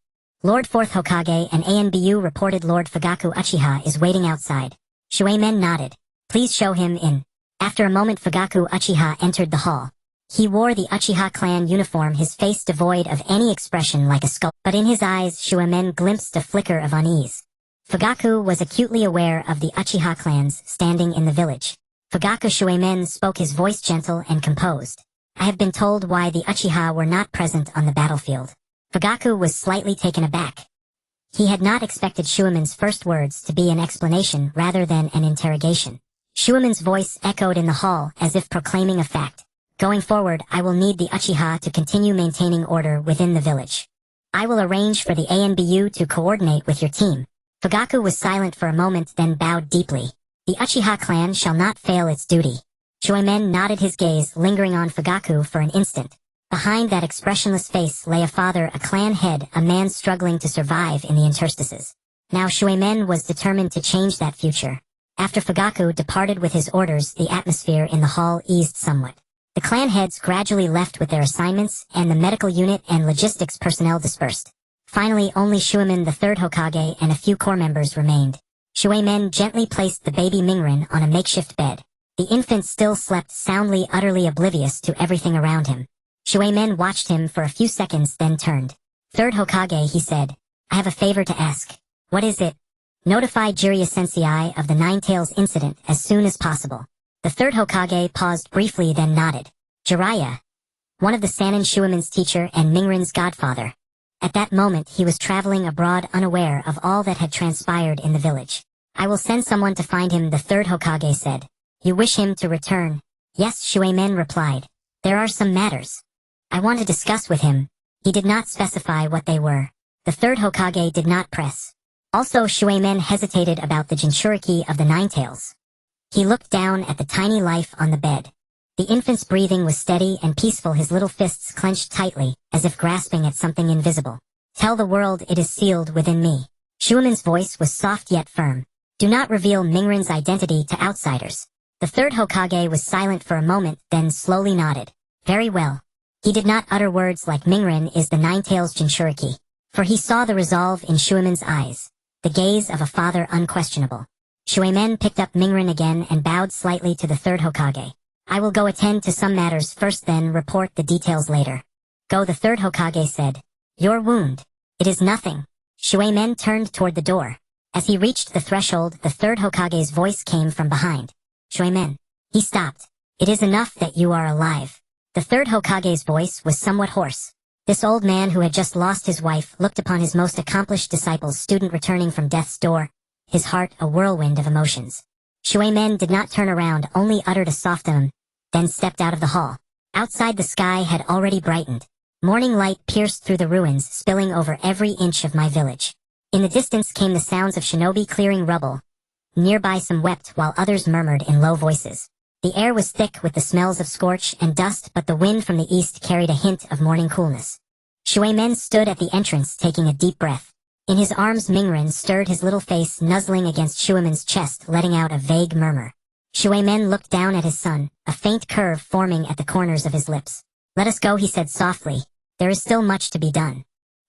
Lord 4th Hokage and ANBU reported Lord Fugaku Uchiha is waiting outside. Shuemen nodded. Please show him in. After a moment, Fugaku Uchiha entered the hall. He wore the Uchiha clan uniform, his face devoid of any expression, like a skull, but in his eyes Shuemen glimpsed a flicker of unease. Fugaku was acutely aware of the Uchiha clans standing in the village. Fugaku Shuemen spoke, his voice gentle and composed. I have been told why the Uchiha were not present on the battlefield. Fugaku was slightly taken aback. He had not expected Shuemen's first words to be an explanation rather than an interrogation. Shuemen's voice echoed in the hall as if proclaiming a fact. Going forward, I will need the Uchiha to continue maintaining order within the village. I will arrange for the ANBU to coordinate with your team. Fugaku was silent for a moment, then bowed deeply. The Uchiha clan shall not fail its duty. Shuemen nodded, his gaze lingering on Fugaku for an instant. Behind that expressionless face lay a father, a clan head, a man struggling to survive in the interstices. Now Shuemen was determined to change that future. After Fugaku departed with his orders, the atmosphere in the hall eased somewhat. The clan heads gradually left with their assignments, and the medical unit and logistics personnel dispersed. Finally, only Shuemen, the third Hokage, and a few core members remained. Shuemen gently placed the baby Mingren on a makeshift bed. The infant still slept soundly, utterly oblivious to everything around him. Shuemen watched him for a few seconds, then turned. Third Hokage, he said. I have a favor to ask. What is it? Notify Jiraiya Sensei of the Nine Tails incident as soon as possible. The third Hokage paused briefly then nodded. Jiraiya, one of the Sannin Shuumen's teacher and Mingren's godfather. At that moment he was traveling abroad unaware of all that had transpired in the village. I will send someone to find him, the third Hokage said. You wish him to return? Yes, Shuemen replied. There are some matters I want to discuss with him. He did not specify what they were. The third Hokage did not press. Also, Shuemen hesitated about the Jinchuriki of the Nine Tails. He looked down at the tiny life on the bed. The infant's breathing was steady and peaceful, his little fists clenched tightly, as if grasping at something invisible. Tell the world it is sealed within me. Shuemen's voice was soft yet firm. Do not reveal Mingren's identity to outsiders. The third Hokage was silent for a moment, then slowly nodded. Very well. He did not utter words like Mingren is the Nine Tails Jinchuriki, for he saw the resolve in Shuemen's eyes, the gaze of a father unquestionable. Shuemen picked up Mingren again and bowed slightly to the third Hokage. I will go attend to some matters first, then report the details later. Go, the third Hokage said. Your wound. It is nothing. Shuemen turned toward the door. As he reached the threshold, the third Hokage's voice came from behind. Shuemen. He stopped. It is enough that you are alive. The third Hokage's voice was somewhat hoarse. This old man who had just lost his wife looked upon his most accomplished disciple's student returning from death's door, his heart a whirlwind of emotions. Shuemen did not turn around, only uttered a soft then stepped out of the hall. Outside, the sky had already brightened. Morning light pierced through the ruins, spilling over every inch of my village. In the distance came the sounds of shinobi clearing rubble. Nearby some wept while others murmured in low voices. The air was thick with the smells of scorch and dust, but the wind from the east carried a hint of morning coolness. Shuemen stood at the entrance taking a deep breath. In his arms Mingren stirred, his little face nuzzling against Shuemen's chest, letting out a vague murmur. Shuemen looked down at his son, a faint curve forming at the corners of his lips. Let us go, he said softly. There is still much to be done.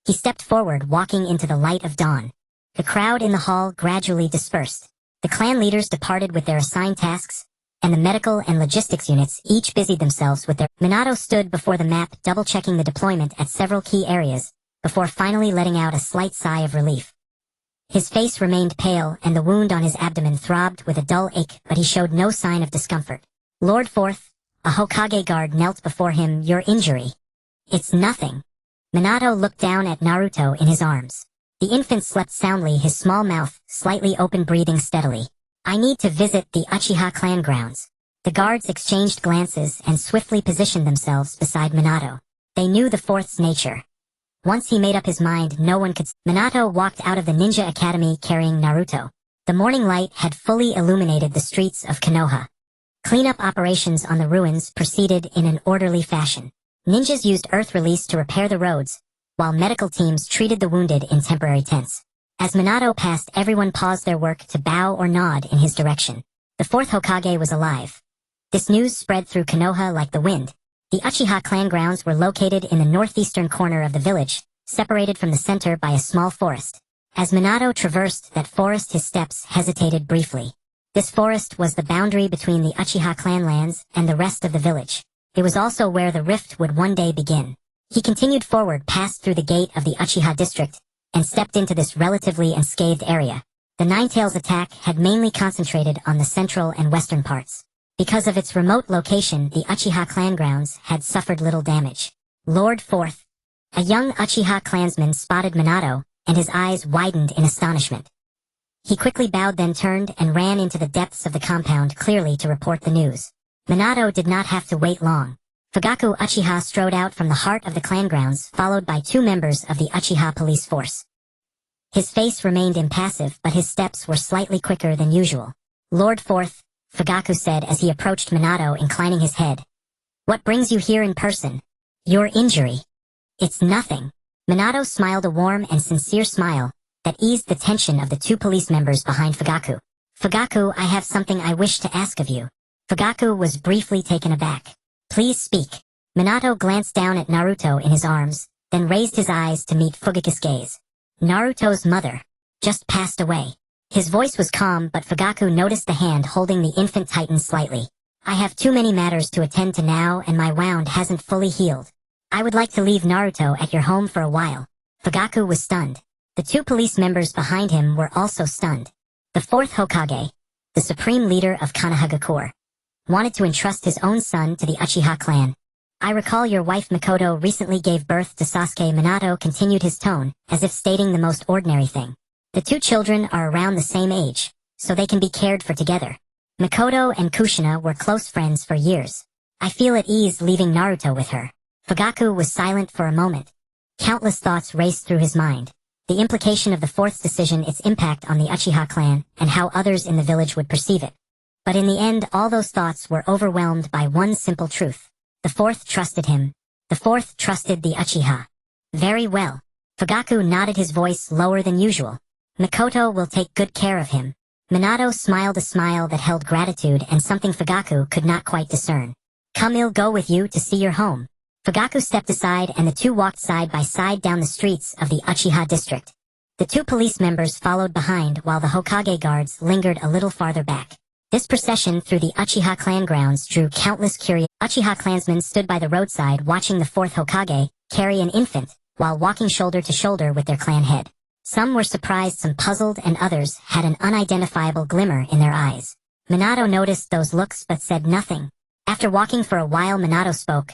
He stepped forward, walking into the light of dawn. The crowd in the hall gradually dispersed. The clan leaders departed with their assigned tasks, and the medical and logistics units each busied themselves with their... Minato stood before the map, double-checking the deployment at several key areas, before finally letting out a slight sigh of relief. His face remained pale, and the wound on his abdomen throbbed with a dull ache, but he showed no sign of discomfort. Lord Fourth, a Hokage guard knelt before him. Your injury. It's nothing. Minato looked down at Naruto in his arms. The infant slept soundly, his small mouth slightly open, breathing steadily. I need to visit the Uchiha clan grounds. The guards exchanged glances and swiftly positioned themselves beside Minato. They knew the Fourth's nature. Once he made up his mind, no one could... Minato walked out of the ninja academy carrying Naruto. The morning light had fully illuminated the streets of Konoha. Cleanup operations on the ruins proceeded in an orderly fashion. Ninjas used earth release to repair the roads, while medical teams treated the wounded in temporary tents. As Minato passed, everyone paused their work to bow or nod in his direction. The fourth Hokage was alive. This news spread through Konoha like the wind. The Uchiha clan grounds were located in the northeastern corner of the village, separated from the center by a small forest. As Minato traversed that forest, his steps hesitated briefly. This forest was the boundary between the Uchiha clan lands and the rest of the village. It was also where the rift would one day begin. He continued forward, passed through the gate of the Uchiha district, and stepped into this relatively unscathed area. The Nine Tails attack had mainly concentrated on the central and western parts. Because of its remote location, the Uchiha clan grounds had suffered little damage. Lord Fourth, a young Uchiha clansman, spotted Minato, and his eyes widened in astonishment. He quickly bowed, then turned and ran into the depths of the compound, clearly to report the news. Minato did not have to wait long. Fugaku Uchiha strode out from the heart of the clan grounds, followed by 2 members of the Uchiha police force. His face remained impassive, but his steps were slightly quicker than usual. Lord Fourth, Fugaku said as he approached Minato, inclining his head. What brings you here in person? Your injury. It's nothing. Minato smiled a warm and sincere smile that eased the tension of the 2 police members behind Fugaku. Fugaku, I have something I wish to ask of you. Fugaku was briefly taken aback. Please speak. Minato glanced down at Naruto in his arms, then raised his eyes to meet Fugaku's gaze. Naruto's mother just passed away. His voice was calm, but Fugaku noticed the hand holding the infant tighten slightly. I have too many matters to attend to now, and my wound hasn't fully healed. I would like to leave Naruto at your home for a while. Fugaku was stunned. The two police members behind him were also stunned. The fourth Hokage, the supreme leader of Konohagakure, wanted to entrust his own son to the Uchiha clan. I recall your wife Mikoto recently gave birth to Sasuke. Minato continued his tone, as if stating the most ordinary thing. The two children are around the same age, so they can be cared for together. Mikoto and Kushina were close friends for years. I feel at ease leaving Naruto with her. Fugaku was silent for a moment. Countless thoughts raced through his mind. The implication of the fourth's decision, its impact on the Uchiha clan, and how others in the village would perceive it. But in the end, all those thoughts were overwhelmed by one simple truth. The fourth trusted him. The fourth trusted the Uchiha. Very well. Fugaku nodded, his voice lower than usual. Mikoto will take good care of him. Minato smiled a smile that held gratitude and something Fugaku could not quite discern. Come, I'll go with you to see your home. Fugaku stepped aside and the two walked side by side down the streets of the Uchiha district. The two police members followed behind while the Hokage guards lingered a little farther back. This procession through the Uchiha clan grounds drew countless curious. Uchiha clansmen stood by the roadside watching the fourth Hokage carry an infant while walking shoulder to shoulder with their clan head. Some were surprised, some puzzled, and others had an unidentifiable glimmer in their eyes. Minato noticed those looks but said nothing. After walking for a while, Minato spoke.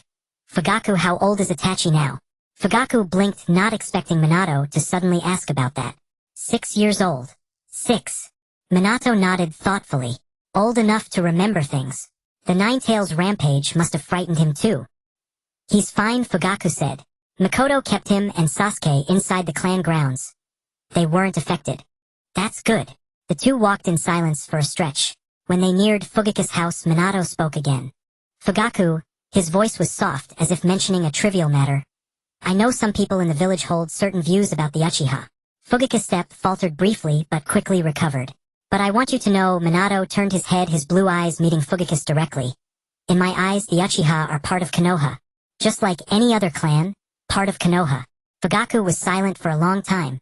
Fugaku, how old is Itachi now? Fugaku blinked, not expecting Minato to suddenly ask about that. 6 years old. 6. Minato nodded thoughtfully. Old enough to remember things. The Nine-Tails rampage must have frightened him too. He's fine, Fugaku said. Mikoto kept him and Sasuke inside the clan grounds. They weren't affected. That's good. The two walked in silence for a stretch. When they neared Fugaku's house, Minato spoke again. Fugaku, his voice was soft as if mentioning a trivial matter. I know some people in the village hold certain views about the Uchiha. Fugaku's step faltered briefly but quickly recovered. But I want you to know, Minato turned his head, his blue eyes meeting Fugaku's directly. In my eyes, the Uchiha are part of Konoha. Just like any other clan, part of Konoha. Fugaku was silent for a long time.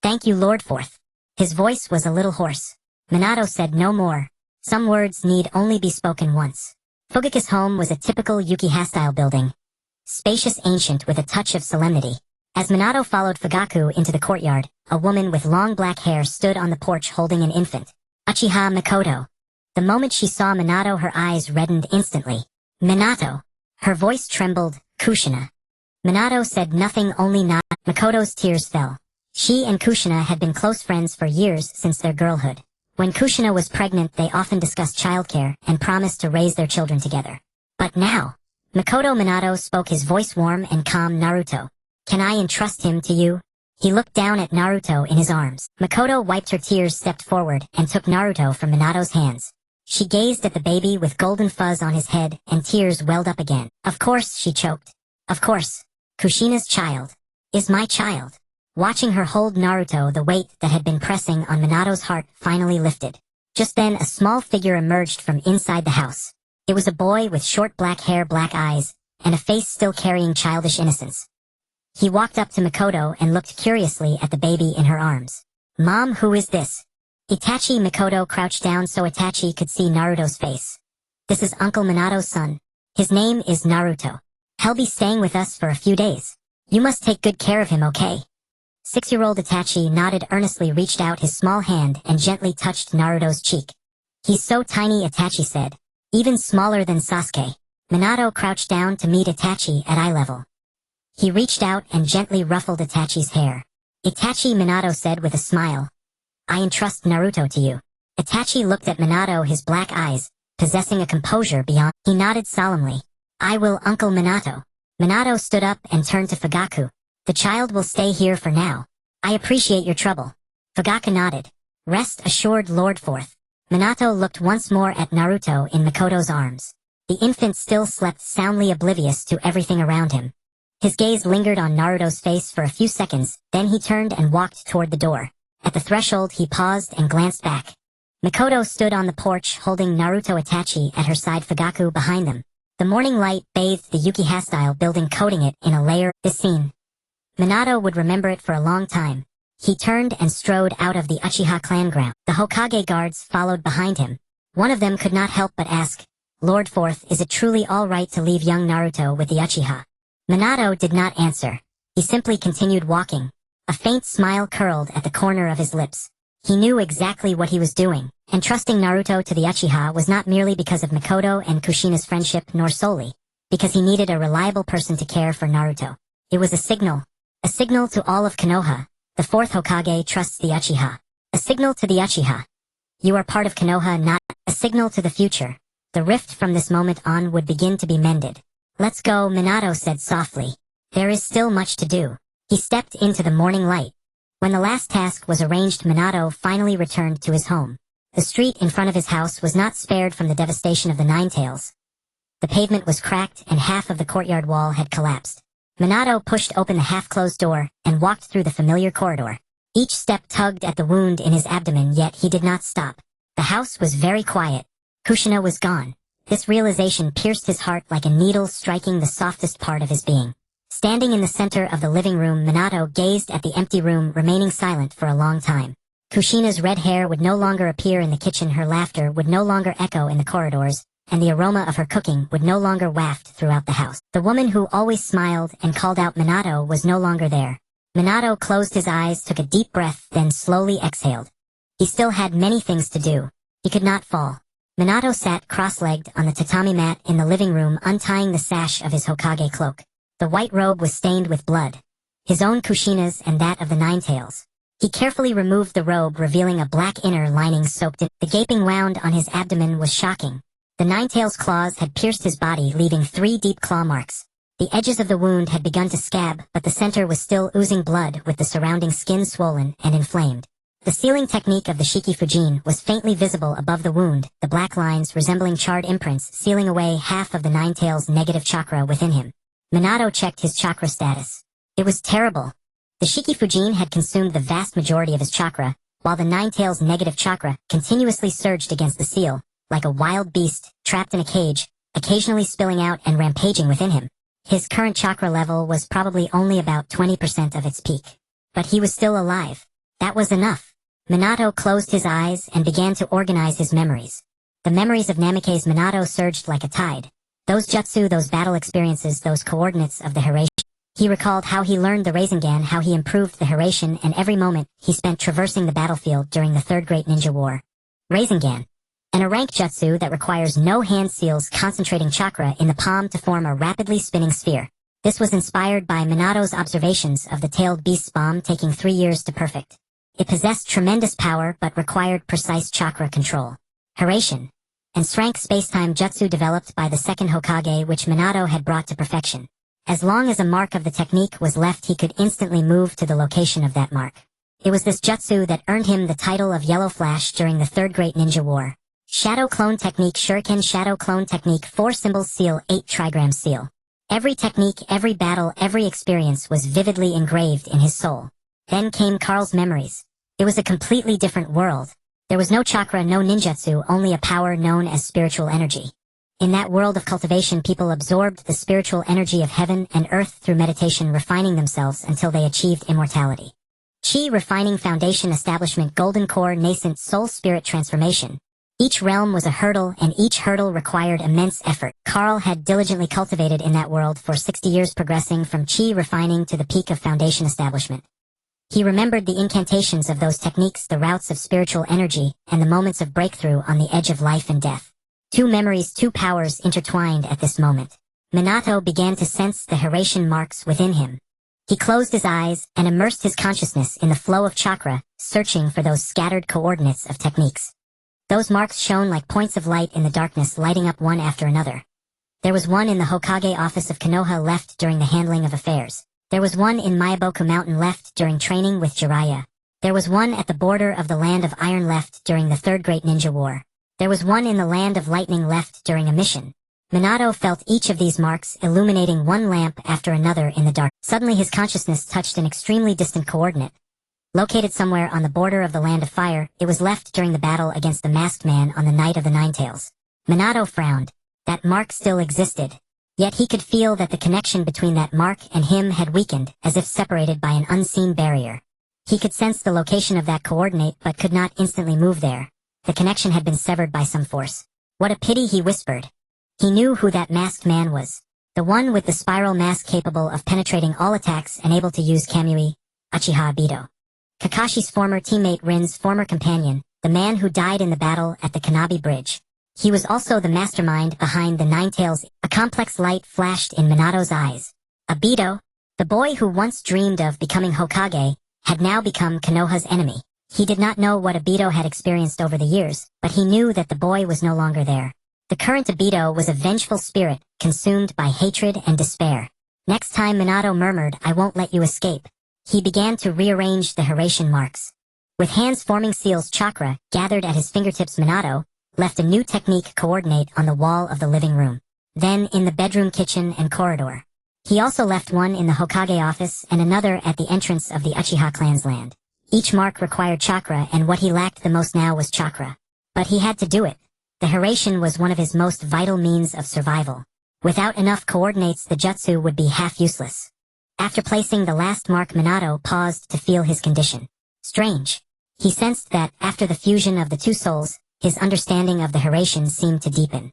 Thank you, Lord Fourth. His voice was a little hoarse. Minato said no more. Some words need only be spoken once. Fugaku's home was a typical Uchiha-style building. Spacious, ancient, with a touch of solemnity. As Minato followed Fugaku into the courtyard, a woman with long black hair stood on the porch holding an infant. Uchiha Mikoto. The moment she saw Minato, her eyes reddened instantly. Minato. Her voice trembled. Kushina. Minato said nothing, only nod. Mikoto's tears fell. She and Kushina had been close friends for years since their girlhood. When Kushina was pregnant, they often discussed childcare and promised to raise their children together. But now, Minato spoke, his voice warm and calm. Naruto. Can I entrust him to you? He looked down at Naruto in his arms. Mikoto wiped her tears, stepped forward, and took Naruto from Minato's hands. She gazed at the baby with golden fuzz on his head, and tears welled up again. Of course, she choked. Of course. Kushina's child is my child. Watching her hold Naruto, the weight that had been pressing on Minato's heart finally lifted. Just then, a small figure emerged from inside the house. It was a boy with short black hair, black eyes, and a face still carrying childish innocence. He walked up to Mikoto and looked curiously at the baby in her arms. Mom, who is this? Itachi. Mikoto crouched down so Itachi could see Naruto's face. This is Uncle Minato's son. His name is Naruto. He'll be staying with us for a few days. You must take good care of him, okay? 6-year-old Itachi nodded earnestly, reached out his small hand and gently touched Naruto's cheek. He's so tiny, Itachi said. Even smaller than Sasuke. Minato crouched down to meet Itachi at eye level. He reached out and gently ruffled Itachi's hair. Itachi, Minato said with a smile. I entrust Naruto to you. Itachi looked at Minato, his black eyes possessing a composure beyond. He nodded solemnly. I will, Uncle Minato. Minato stood up and turned to Fugaku. The child will stay here for now. I appreciate your trouble. Fugaku nodded. Rest assured, Lord Fourth. Minato looked once more at Naruto in Mikoto's arms. The infant still slept soundly, oblivious to everything around him. His gaze lingered on Naruto's face for a few seconds, then he turned and walked toward the door. At the threshold, he paused and glanced back. Mikoto stood on the porch holding Naruto, Itachi at her side, Fugaku behind them. The morning light bathed the Uchiha-style building, coating it in a layer. This scene, Minato would remember it for a long time. He turned and strode out of the Uchiha clan ground. The Hokage guards followed behind him. One of them could not help but ask, Lord Fourth, is it truly all right to leave young Naruto with the Uchiha? Minato did not answer. He simply continued walking. A faint smile curled at the corner of his lips. He knew exactly what he was doing, and trusting Naruto to the Uchiha was not merely because of Mikoto and Kushina's friendship nor solely because he needed a reliable person to care for Naruto. It was a signal to all of Konoha. The fourth Hokage trusts the Uchiha. A signal to the Uchiha. You are part of Konoha, not a signal to the future. The rift from this moment on would begin to be mended. Let's go, Minato said softly. There is still much to do. He stepped into the morning light. When the last task was arranged, Minato finally returned to his home. The street in front of his house was not spared from the devastation of the Ninetales. The pavement was cracked and half of the courtyard wall had collapsed. Minato pushed open the half-closed door and walked through the familiar corridor. Each step tugged at the wound in his abdomen, yet he did not stop. The house was very quiet. Kushina was gone. This realization pierced his heart like a needle striking the softest part of his being. Standing in the center of the living room, Minato gazed at the empty room, remaining silent for a long time. Kushina's red hair would no longer appear in the kitchen, her laughter would no longer echo in the corridors, and the aroma of her cooking would no longer waft throughout the house. The woman who always smiled and called out Minato was no longer there. Minato closed his eyes, took a deep breath, then slowly exhaled. He still had many things to do. He could not fall. Minato sat cross-legged on the tatami mat in the living room, untying the sash of his Hokage cloak. The white robe was stained with blood. His own, Kushina's, and that of the Ninetales. He carefully removed the robe, revealing a black inner lining soaked in. The gaping wound on his abdomen was shocking. The Ninetales' claws had pierced his body, leaving 3 deep claw marks. The edges of the wound had begun to scab, but the center was still oozing blood, with the surrounding skin swollen and inflamed. The sealing technique of the Shiki Fujin was faintly visible above the wound, the black lines resembling charred imprints sealing away half of the Ninetales' negative chakra within him. Minato checked his chakra status. It was terrible. The Shiki Fujin had consumed the vast majority of his chakra, while the Ninetales' negative chakra continuously surged against the seal, like a wild beast trapped in a cage, occasionally spilling out and rampaging within him. His current chakra level was probably only about 20% of its peak. But he was still alive. That was enough. Minato closed his eyes and began to organize his memories. The memories of Namikaze Minato surged like a tide. Those jutsu, those battle experiences, those coordinates of the Hiraishin. He recalled how he learned the Rasengan, how he improved the Hiraishin, and every moment he spent traversing the battlefield during the Third Great Ninja War. Rasengan. A rank jutsu that requires no hand seals, concentrating chakra in the palm to form a rapidly spinning sphere. This was inspired by Minato's observations of the tailed beast's bomb, taking 3 years to perfect. It possessed tremendous power but required precise chakra control. Hiraishin. And rank spacetime jutsu developed by the second Hokage, which Minato had brought to perfection. As long as a mark of the technique was left, he could instantly move to the location of that mark. It was this jutsu that earned him the title of Yellow Flash during the Third Great Ninja War. Shadow Clone Technique, Shuriken Shadow Clone Technique, 4 symbols seal, 8 trigram seal. Every technique, every battle, every experience was vividly engraved in his soul. Then came Carl's memories. It was a completely different world. There was no chakra, no ninjutsu, only a power known as spiritual energy. In that world of cultivation, people absorbed the spiritual energy of heaven and earth through meditation, refining themselves until they achieved immortality. Chi, refining foundation, establishment, golden core, nascent, soul, spirit, transformation. Each realm was a hurdle, and each hurdle required immense effort. Carl had diligently cultivated in that world for 60 years, progressing from chi refining to the peak of foundation establishment. He remembered the incantations of those techniques, the routes of spiritual energy, and the moments of breakthrough on the edge of life and death. 2 memories, 2 powers intertwined at this moment. Minato began to sense the Hiraishin marks within him. He closed his eyes and immersed his consciousness in the flow of chakra, searching for those scattered coordinates of techniques. Those marks shone like points of light in the darkness, lighting up one after another. There was one in the Hokage office of Konoha, left during the handling of affairs. There was one in Myaboku Mountain, left during training with Jiraiya. There was one at the border of the Land of Iron, left during the Third Great Ninja War. There was one in the Land of Lightning, left during a mission. Minato felt each of these marks illuminating one lamp after another in the dark. Suddenly his consciousness touched an extremely distant coordinate. Located somewhere on the border of the Land of Fire, it was left during the battle against the Masked Man on the night of the Ninetales. Minato frowned. That mark still existed. Yet he could feel that the connection between that mark and him had weakened, as if separated by an unseen barrier. He could sense the location of that coordinate but could not instantly move there. The connection had been severed by some force. What a pity, he whispered. He knew who that masked man was. The one with the spiral mask capable of penetrating all attacks and able to use Kamui, Uchiha Ibido. Kakashi's former teammate Rin's former companion, the man who died in the battle at the Kanabi Bridge. He was also the mastermind behind the Nine Tails. A complex light flashed in Minato's eyes. Ibido, the boy who once dreamed of becoming Hokage, had now become Konoha's enemy. He did not know what Ibido had experienced over the years, but he knew that the boy was no longer there. The current Ibido was a vengeful spirit, consumed by hatred and despair. Next time Minato murmured, "I won't let you escape," he began to rearrange the Hiraishin marks. With hands forming seals, chakra, gathered at his fingertips, Minato left a new technique coordinate on the wall of the living room. Then in the bedroom, kitchen, and corridor. He also left one in the Hokage office and another at the entrance of the Uchiha clan's land. Each mark required chakra, and what he lacked the most now was chakra. But he had to do it. The Hiraishin was one of his most vital means of survival. Without enough coordinates, the jutsu would be half useless. After placing the last mark, Minato paused to feel his condition. Strange. He sensed that, after the fusion of the two souls, his understanding of the Hiraishin seemed to deepen.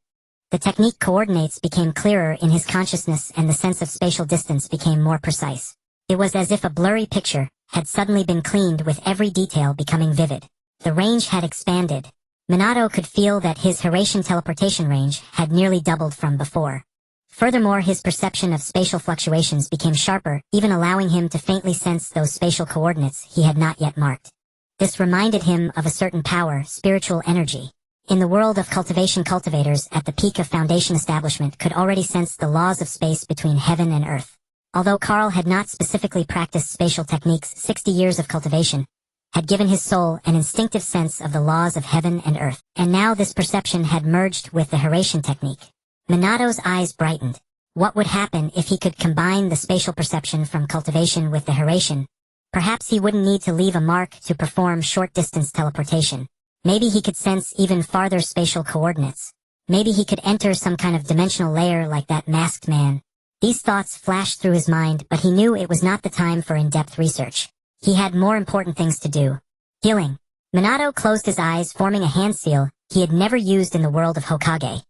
The technique coordinates became clearer in his consciousness, and the sense of spatial distance became more precise. It was as if a blurry picture had suddenly been cleaned, with every detail becoming vivid. The range had expanded. Minato could feel that his Hiraishin teleportation range had nearly doubled from before. Furthermore, his perception of spatial fluctuations became sharper, even allowing him to faintly sense those spatial coordinates he had not yet marked. This reminded him of a certain power, spiritual energy. In the world of cultivation, cultivators at the peak of foundation establishment could already sense the laws of space between heaven and earth. Although Carl had not specifically practiced spatial techniques, 60 years of cultivation had given his soul an instinctive sense of the laws of heaven and earth, and now this perception had merged with the Hiraishin technique. Minato's eyes brightened. What would happen if he could combine the spatial perception from cultivation with the Hiraishin? Perhaps he wouldn't need to leave a mark to perform short-distance teleportation. Maybe he could sense even farther spatial coordinates. Maybe he could enter some kind of dimensional layer like that masked man. These thoughts flashed through his mind, but he knew it was not the time for in-depth research. He had more important things to do. Healing. Minato closed his eyes, forming a hand seal he had never used in the world of Hokage.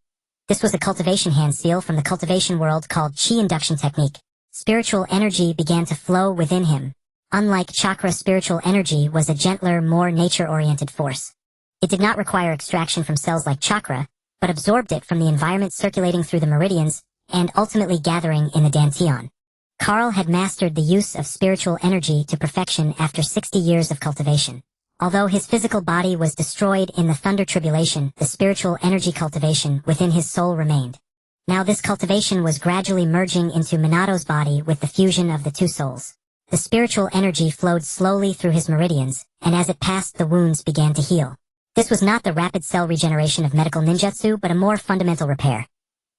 This was a cultivation hand seal from the cultivation world called Chi induction technique. Spiritual energy began to flow within him. Unlike chakra, spiritual energy was a gentler, more nature-oriented force. It did not require extraction from cells like chakra, but absorbed it from the environment, circulating through the meridians, and ultimately gathering in the dantian. Carl had mastered the use of spiritual energy to perfection after 60 years of cultivation. Although his physical body was destroyed in the Thunder Tribulation, the spiritual energy cultivation within his soul remained. Now this cultivation was gradually merging into Minato's body with the fusion of the two souls. The spiritual energy flowed slowly through his meridians, and as it passed, the wounds began to heal. This was not the rapid cell regeneration of medical ninjutsu, but a more fundamental repair.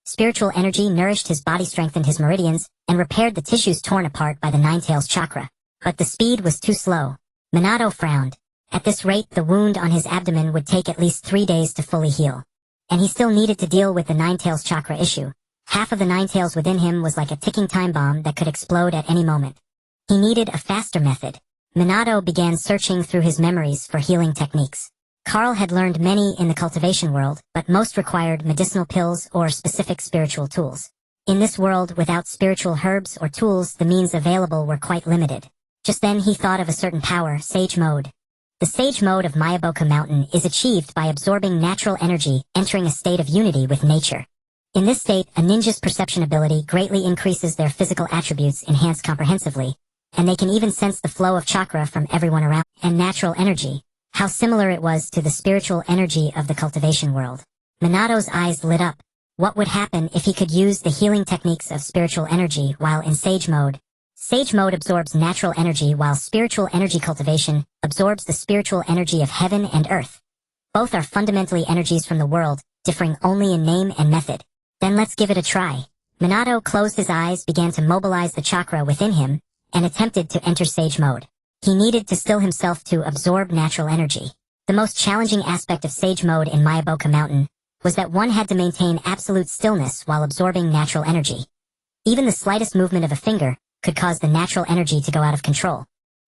Spiritual energy nourished his body, strengthened his meridians, and repaired the tissues torn apart by the Nine Tails chakra. But the speed was too slow. Minato frowned. At this rate, the wound on his abdomen would take at least 3 days to fully heal. And he still needed to deal with the Nine Tails chakra issue. Half of the Nine Tails within him was like a ticking time bomb that could explode at any moment. He needed a faster method. Minato began searching through his memories for healing techniques. Carl had learned many in the cultivation world, but most required medicinal pills or specific spiritual tools. In this world, without spiritual herbs or tools, the means available were quite limited. Just then he thought of a certain power, Sage Mode. The Sage Mode of Mayaboka Mountain is achieved by absorbing natural energy, entering a state of unity with nature. In this state, a ninja's perception ability greatly increases, their physical attributes enhanced comprehensively, and they can even sense the flow of chakra from everyone around, and natural energy. How similar it was to the spiritual energy of the cultivation world. Minato's eyes lit up. What would happen if he could use the healing techniques of spiritual energy while in Sage Mode? Sage Mode absorbs natural energy, while spiritual energy cultivation absorbs the spiritual energy of heaven and earth. Both are fundamentally energies from the world, differing only in name and method. Then let's give it a try. Minato closed his eyes, began to mobilize the chakra within him, and attempted to enter Sage Mode. He needed to still himself to absorb natural energy. The most challenging aspect of Sage Mode in Mayaboka Mountain was that one had to maintain absolute stillness while absorbing natural energy. Even the slightest movement of a finger could cause the natural energy to go out of control.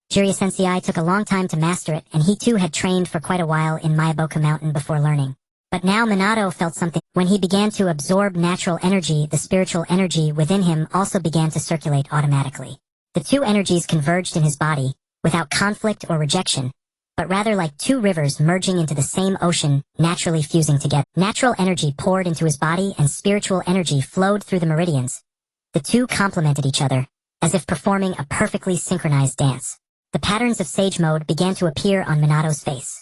Jiraiya Sensei took a long time to master it, and he too had trained for quite a while in Mayaboka Mountain before learning. But now Minato felt something. When he began to absorb natural energy, the spiritual energy within him also began to circulate automatically. The two energies converged in his body, without conflict or rejection, but rather like two rivers merging into the same ocean, naturally fusing together. Natural energy poured into his body and spiritual energy flowed through the meridians. The two complemented each other, as if performing a perfectly synchronized dance. The patterns of Sage Mode began to appear on Minato's face.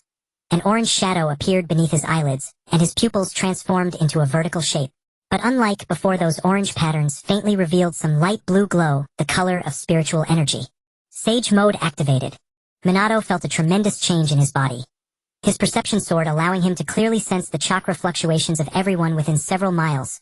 An orange shadow appeared beneath his eyelids, and his pupils transformed into a vertical shape. But unlike before, those orange patterns faintly revealed some light blue glow, the color of spiritual energy. Sage Mode activated. Minato felt a tremendous change in his body. His perception soared, allowing him to clearly sense the chakra fluctuations of everyone within several miles.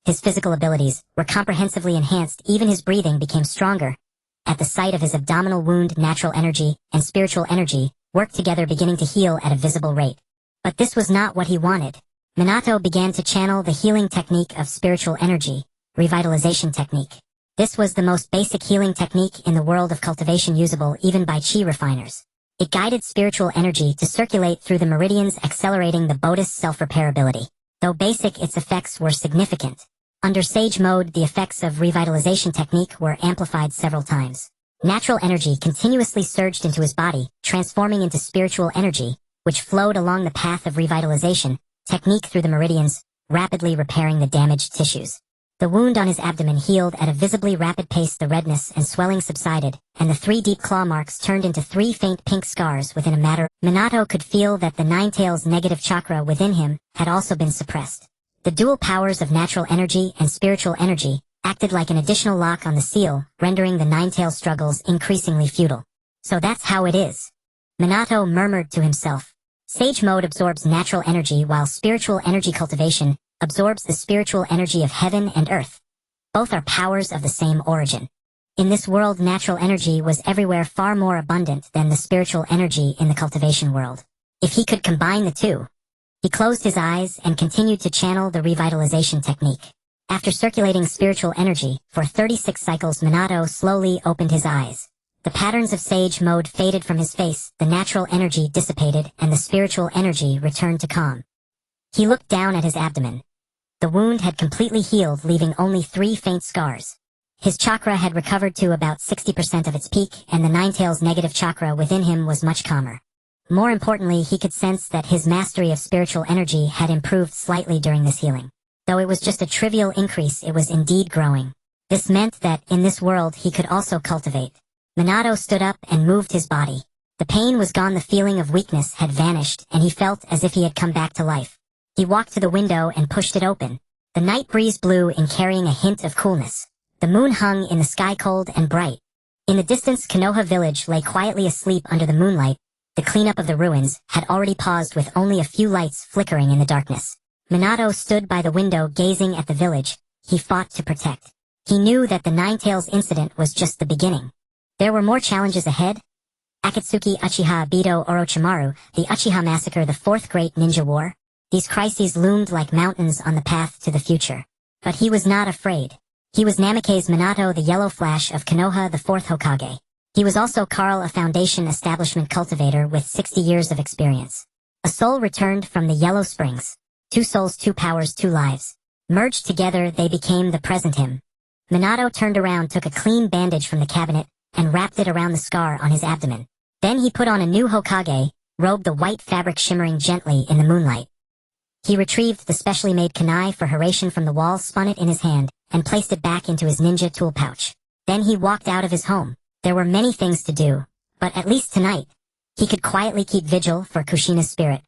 His physical abilities were comprehensively enhanced, even his breathing became stronger. At the sight of his abdominal wound, natural energy and spiritual energy worked together, beginning to heal at a visible rate. But this was not what he wanted. Minato began to channel the healing technique of spiritual energy, revitalization technique. This was the most basic healing technique in the world of cultivation, usable even by chi refiners. It guided spiritual energy to circulate through the meridians, accelerating the Bodhi's self-repair ability. Though basic, its effects were significant. Under Sage Mode, the effects of revitalization technique were amplified several times. Natural energy continuously surged into his body, transforming into spiritual energy, which flowed along the path of revitalization technique through the meridians, rapidly repairing the damaged tissues. The wound on his abdomen healed at a visibly rapid pace. The redness and swelling subsided, and the 3 deep claw marks turned into 3 faint pink scars within a matter. Minato could feel that the Ninetales negative chakra within him had also been suppressed. The dual powers of natural energy and spiritual energy acted like an additional lock on the seal, rendering the Ninetales struggles increasingly futile. So that's how it is. Minato murmured to himself. Sage Mode absorbs natural energy, while spiritual energy cultivation absorbs the spiritual energy of heaven and earth. Both are powers of the same origin. In this world, natural energy was everywhere far more abundant than the spiritual energy in the cultivation world. If he could combine the two. He closed his eyes and continued to channel the revitalization technique. After circulating spiritual energy for 36 cycles, Minato slowly opened his eyes. The patterns of Sage Mode faded from his face, the natural energy dissipated, and the spiritual energy returned to calm. He looked down at his abdomen. The wound had completely healed, leaving only 3 faint scars. His chakra had recovered to about 60% of its peak, and the Ninetales negative chakra within him was much calmer. More importantly, he could sense that his mastery of spiritual energy had improved slightly during this healing. Though it was just a trivial increase, it was indeed growing. This meant that, in this world, he could also cultivate. Minato stood up and moved his body. The pain was gone, the feeling of weakness had vanished, and he felt as if he had come back to life. He walked to the window and pushed it open. The night breeze blew in, carrying a hint of coolness. The moon hung in the sky, cold and bright. In the distance, Konoha village lay quietly asleep under the moonlight. The cleanup of the ruins had already paused, with only a few lights flickering in the darkness. Minato stood by the window, gazing at the village he fought to protect. He knew that the Ninetales incident was just the beginning. There were more challenges ahead. Akatsuki Uchiha Bido Orochimaru, the Uchiha Massacre, the 4th Great Ninja War. These crises loomed like mountains on the path to the future. But he was not afraid. He was Namikaze Minato, the Yellow Flash of Konoha, the 4th Hokage. He was also Carl, a Foundation establishment cultivator with 60 years of experience. A soul returned from the Yellow Springs. 2 souls, 2 powers, 2 lives. Merged together, they became the present him. Minato turned around, took a clean bandage from the cabinet, and wrapped it around the scar on his abdomen. Then he put on a new Hokage robe, the white fabric shimmering gently in the moonlight. He retrieved the specially made kunai for Hiraishin from the wall, spun it in his hand, and placed it back into his ninja tool pouch. Then he walked out of his home. There were many things to do, but at least tonight, he could quietly keep vigil for Kushina's spirit.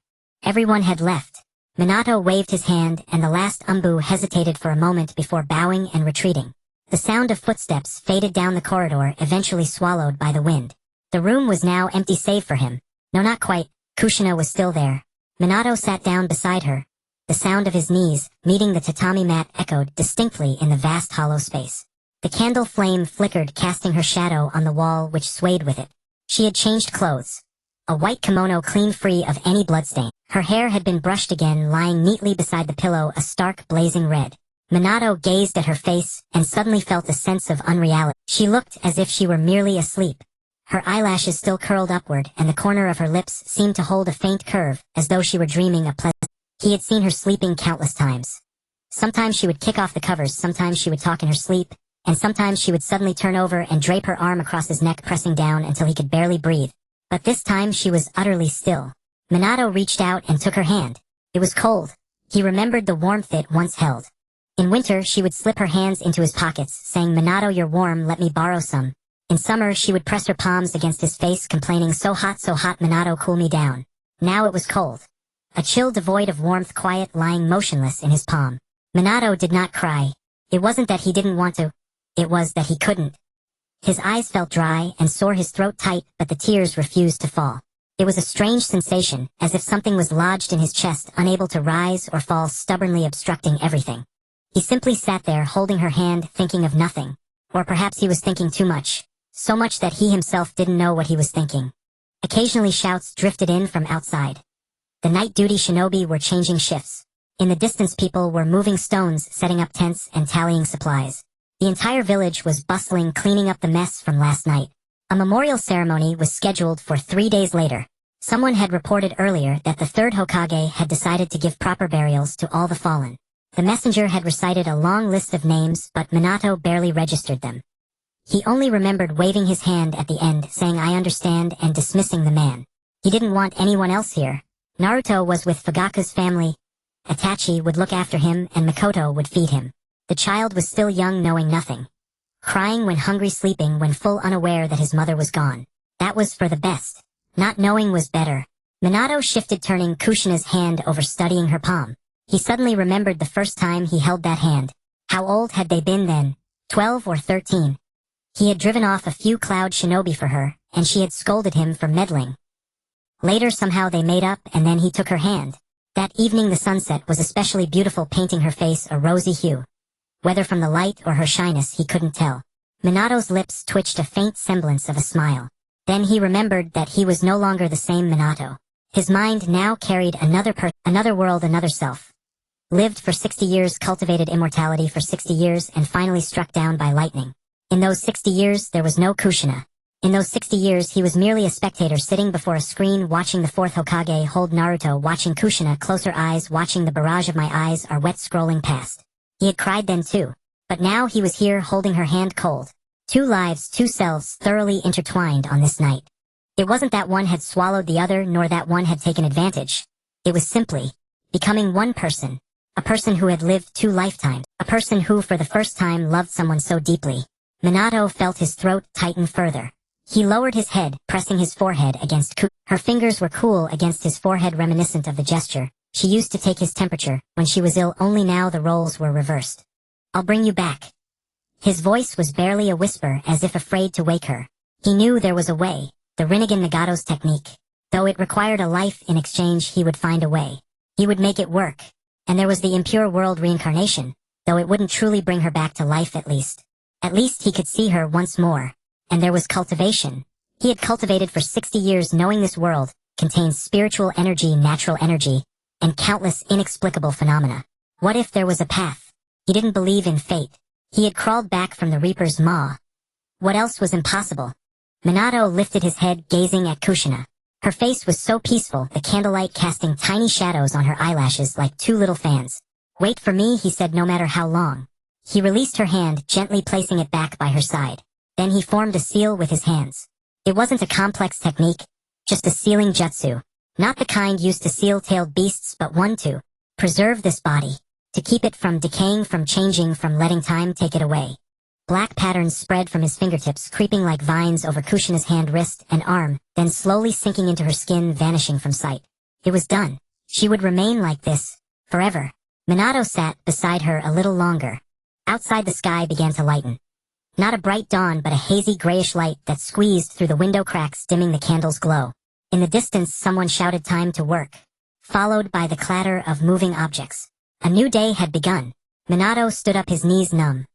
Everyone had left. Minato waved his hand, and the last Umbu hesitated for a moment before bowing and retreating. The sound of footsteps faded down the corridor, eventually swallowed by the wind. The room was now empty save for him. No, not quite. Kushina was still there. Minato sat down beside her. The sound of his knees meeting the tatami mat echoed distinctly in the vast hollow space. The candle flame flickered, casting her shadow on the wall, which swayed with it. She had changed clothes. A white kimono clean free of any bloodstain. Her hair had been brushed again, lying neatly beside the pillow, a stark blazing red. Minato gazed at her face and suddenly felt a sense of unreality. She looked as if she were merely asleep. Her eyelashes still curled upward, and the corner of her lips seemed to hold a faint curve, as though she were dreaming a pleasant. He had seen her sleeping countless times. Sometimes she would kick off the covers, sometimes she would talk in her sleep, and sometimes she would suddenly turn over and drape her arm across his neck, pressing down until he could barely breathe. But this time she was utterly still. Minato reached out and took her hand. It was cold. He remembered the warmth it once held. In winter, she would slip her hands into his pockets, saying, "Minato, you're warm, let me borrow some." In summer, she would press her palms against his face, complaining, so hot, Minato, cool me down." Now it was cold. A chill devoid of warmth, quiet, lying motionless in his palm. Minato did not cry. It wasn't that he didn't want to. It was that he couldn't. His eyes felt dry and sore, his throat tight, but the tears refused to fall. It was a strange sensation, as if something was lodged in his chest, unable to rise or fall, stubbornly obstructing everything. He simply sat there, holding her hand, thinking of nothing. Or perhaps he was thinking too much. So much that he himself didn't know what he was thinking. Occasionally shouts drifted in from outside. The night duty shinobi were changing shifts. In the distance, people were moving stones, setting up tents, and tallying supplies. The entire village was bustling, cleaning up the mess from last night. A memorial ceremony was scheduled for 3 days later. Someone had reported earlier that the third Hokage had decided to give proper burials to all the fallen. The messenger had recited a long list of names, but Minato barely registered them. He only remembered waving his hand at the end, saying, "I understand," and dismissing the man. He didn't want anyone else here. Naruto was with Fugaku's family. Itachi would look after him, and Mikoto would feed him. The child was still young, knowing nothing. Crying when hungry, sleeping when full, unaware that his mother was gone. That was for the best. Not knowing was better. Minato shifted, turning Kushina's hand over, studying her palm. He suddenly remembered the first time he held that hand. How old had they been then? 12 or 13? He had driven off a few cloud shinobi for her, and she had scolded him for meddling. Later somehow they made up, and then he took her hand. That evening the sunset was especially beautiful, painting her face a rosy hue. Whether from the light or her shyness, he couldn't tell. Minato's lips twitched a faint semblance of a smile. Then he remembered that he was no longer the same Minato. His mind now carried another world, another self. Lived for 60 years, cultivated immortality for 60 years, and finally struck down by lightning. In those 60 years, there was no Kushina. In those 60 years, he was merely a spectator sitting before a screen, watching the fourth Hokage hold Naruto, watching Kushina, closer eyes, watching the barrage of my eyes are wet scrolling past. He had cried then too. But now he was here, holding her hand, cold. Two lives, two selves, thoroughly intertwined on this night. It wasn't that one had swallowed the other, nor that one had taken advantage. It was simply becoming one person. A person who had lived 2 lifetimes. A person who, for the first time, loved someone so deeply. Minato felt his throat tighten further. He lowered his head, pressing his forehead against Her fingers were cool against his forehead, reminiscent of the gesture she used to take his temperature when she was ill, only now the roles were reversed. "I'll bring you back." His voice was barely a whisper, as if afraid to wake her. He knew there was a way, the Rinnegan Nagato's technique. Though it required a life in exchange, he would find a way. He would make it work. And there was the impure world reincarnation, though it wouldn't truly bring her back to life at least. At least he could see her once more. And there was cultivation. He had cultivated for 60 years, knowing this world contains spiritual energy, natural energy, and countless inexplicable phenomena. What if there was a path? He didn't believe in fate. He had crawled back from the Reaper's maw. What else was impossible? Minato lifted his head, gazing at Kushina. Her face was so peaceful, the candlelight casting tiny shadows on her eyelashes like 2 little fans. "Wait for me," he said, "no matter how long." He released her hand, gently placing it back by her side. Then he formed a seal with his hands. It wasn't a complex technique, just a sealing jutsu. Not the kind used to seal-tailed beasts, but one to preserve this body, to keep it from decaying, from changing, from letting time take it away. Black patterns spread from his fingertips, creeping like vines over Kushina's hand, wrist, and arm, then slowly sinking into her skin, vanishing from sight. It was done. She would remain like this, forever. Minato sat beside her a little longer. Outside the sky began to lighten. Not a bright dawn, but a hazy grayish light that squeezed through the window cracks, dimming the candle's glow. In the distance, someone shouted time to work, followed by the clatter of moving objects. A new day had begun. Minato stood up, his knees numb.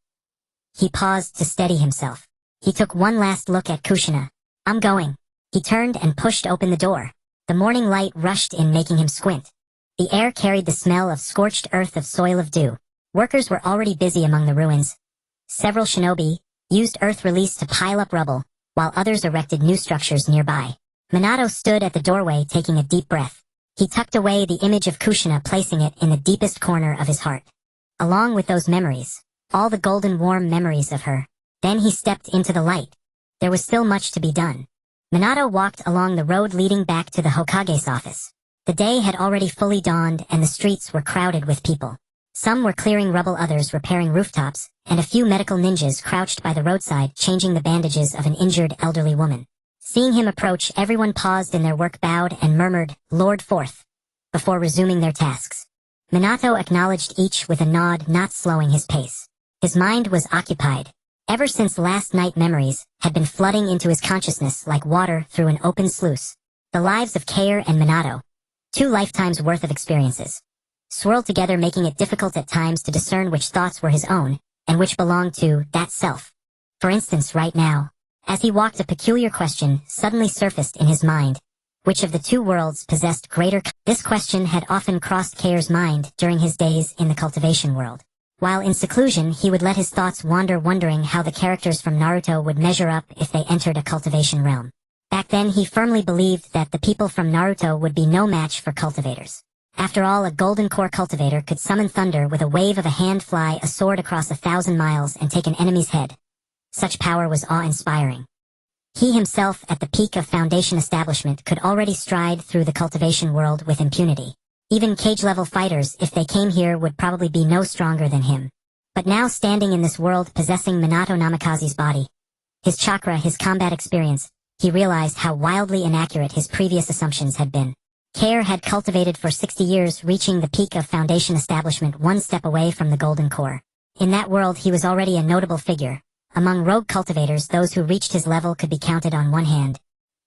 He paused to steady himself. He took one last look at Kushina. "I'm going." He turned and pushed open the door. The morning light rushed in, making him squint. The air carried the smell of scorched earth, of soil, of dew. Workers were already busy among the ruins. Several shinobi used earth release to pile up rubble, while others erected new structures nearby. Minato stood at the doorway, taking a deep breath. He tucked away the image of Kushina, placing it in the deepest corner of his heart. Along with those memories, all the golden warm memories of her. Then he stepped into the light. There was still much to be done. Minato walked along the road leading back to the Hokage's office. The day had already fully dawned and the streets were crowded with people. Some were clearing rubble, others repairing rooftops, and a few medical ninjas crouched by the roadside changing the bandages of an injured elderly woman. Seeing him approach, everyone paused in their work, bowed, and murmured, "Lord Forth," before resuming their tasks. Minato acknowledged each with a nod, not slowing his pace. His mind was occupied. Ever since last night, memories had been flooding into his consciousness like water through an open sluice. The lives of Kair and Minato, 2 lifetimes worth of experiences, swirled together, making it difficult at times to discern which thoughts were his own and which belonged to that self. For instance, right now, as he walked, a peculiar question suddenly surfaced in his mind. Which of the 2 worlds possessed greater? This question had often crossed Kair's mind during his days in the cultivation world. While in seclusion, he would let his thoughts wander, wondering how the characters from Naruto would measure up if they entered a cultivation realm. Back then, he firmly believed that the people from Naruto would be no match for cultivators. After all, a golden core cultivator could summon thunder with a wave of a hand, fly a sword across 1,000 miles, and take an enemy's head. Such power was awe-inspiring. He himself, at the peak of Foundation establishment, could already stride through the cultivation world with impunity. Even cage-level fighters, if they came here, would probably be no stronger than him. But now, standing in this world, possessing Minato Namikaze's body, his chakra, his combat experience, he realized how wildly inaccurate his previous assumptions had been. Kair had cultivated for 60 years, reaching the peak of Foundation establishment 1 step away from the golden core. In that world, he was already a notable figure. Among rogue cultivators, those who reached his level could be counted on one hand.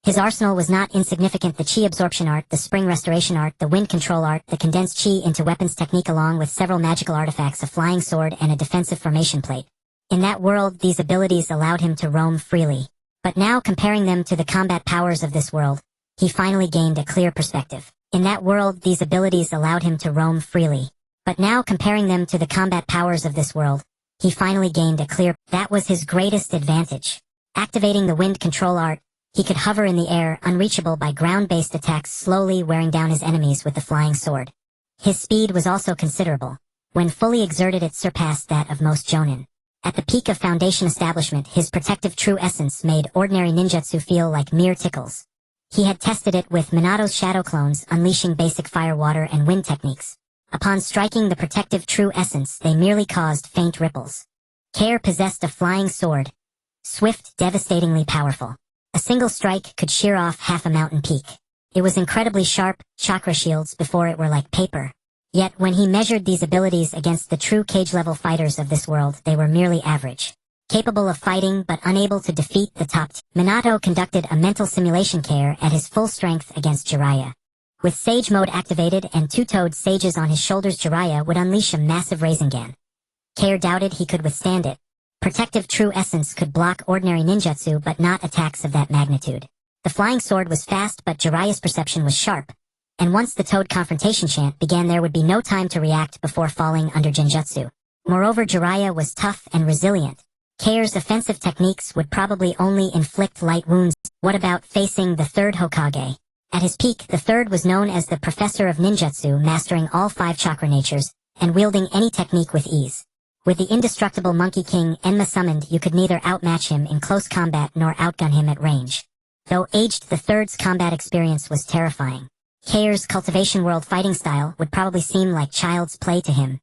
His arsenal was not insignificant: the chi absorption art, the spring restoration art, the wind control art, the condensed chi into weapons technique, along with several magical artifacts, a flying sword, and a defensive formation plate. In that world, these abilities allowed him to roam freely. But now, comparing them to the combat powers of this world, he finally gained a clear perspective. In that world, these abilities allowed him to roam freely. But now, comparing them to the combat powers of this world, he finally gained a clear. That was his greatest advantage. Activating the wind control art, he could hover in the air, unreachable by ground-based attacks, slowly wearing down his enemies with the flying sword. His speed was also considerable. When fully exerted, it surpassed that of most jonin. At the peak of Foundation establishment, his protective true essence made ordinary ninjutsu feel like mere tickles. He had tested it with Minato's shadow clones, unleashing basic fire, water, and wind techniques. Upon striking the protective true essence, they merely caused faint ripples. Kair possessed a flying sword. Swift, devastatingly powerful. A single strike could shear off half a mountain peak. It was incredibly sharp, chakra shields before it were like paper. Yet when he measured these abilities against the true cage-level fighters of this world, they were merely average. Capable of fighting but unable to defeat the top. Minato conducted a mental simulation Kair at his full strength against Jiraiya. With Sage Mode activated and 2-toed sages on his shoulders, Jiraiya would unleash a massive Rasengan. Kair doubted he could withstand it. Protective True Essence could block ordinary ninjutsu but not attacks of that magnitude. The flying sword was fast, but Jiraiya's perception was sharp. And once the Toad confrontation chant began, there would be no time to react before falling under genjutsu. Moreover, Jiraiya was tough and resilient. Kair's offensive techniques would probably only inflict light wounds. What about facing the 3rd Hokage? At his peak, the 3rd was known as the Professor of Ninjutsu, mastering all 5 chakra natures, and wielding any technique with ease. With the indestructible Monkey King Enma summoned, you could neither outmatch him in close combat nor outgun him at range. Though aged, the 3rd's combat experience was terrifying. Kair's cultivation world fighting style would probably seem like child's play to him.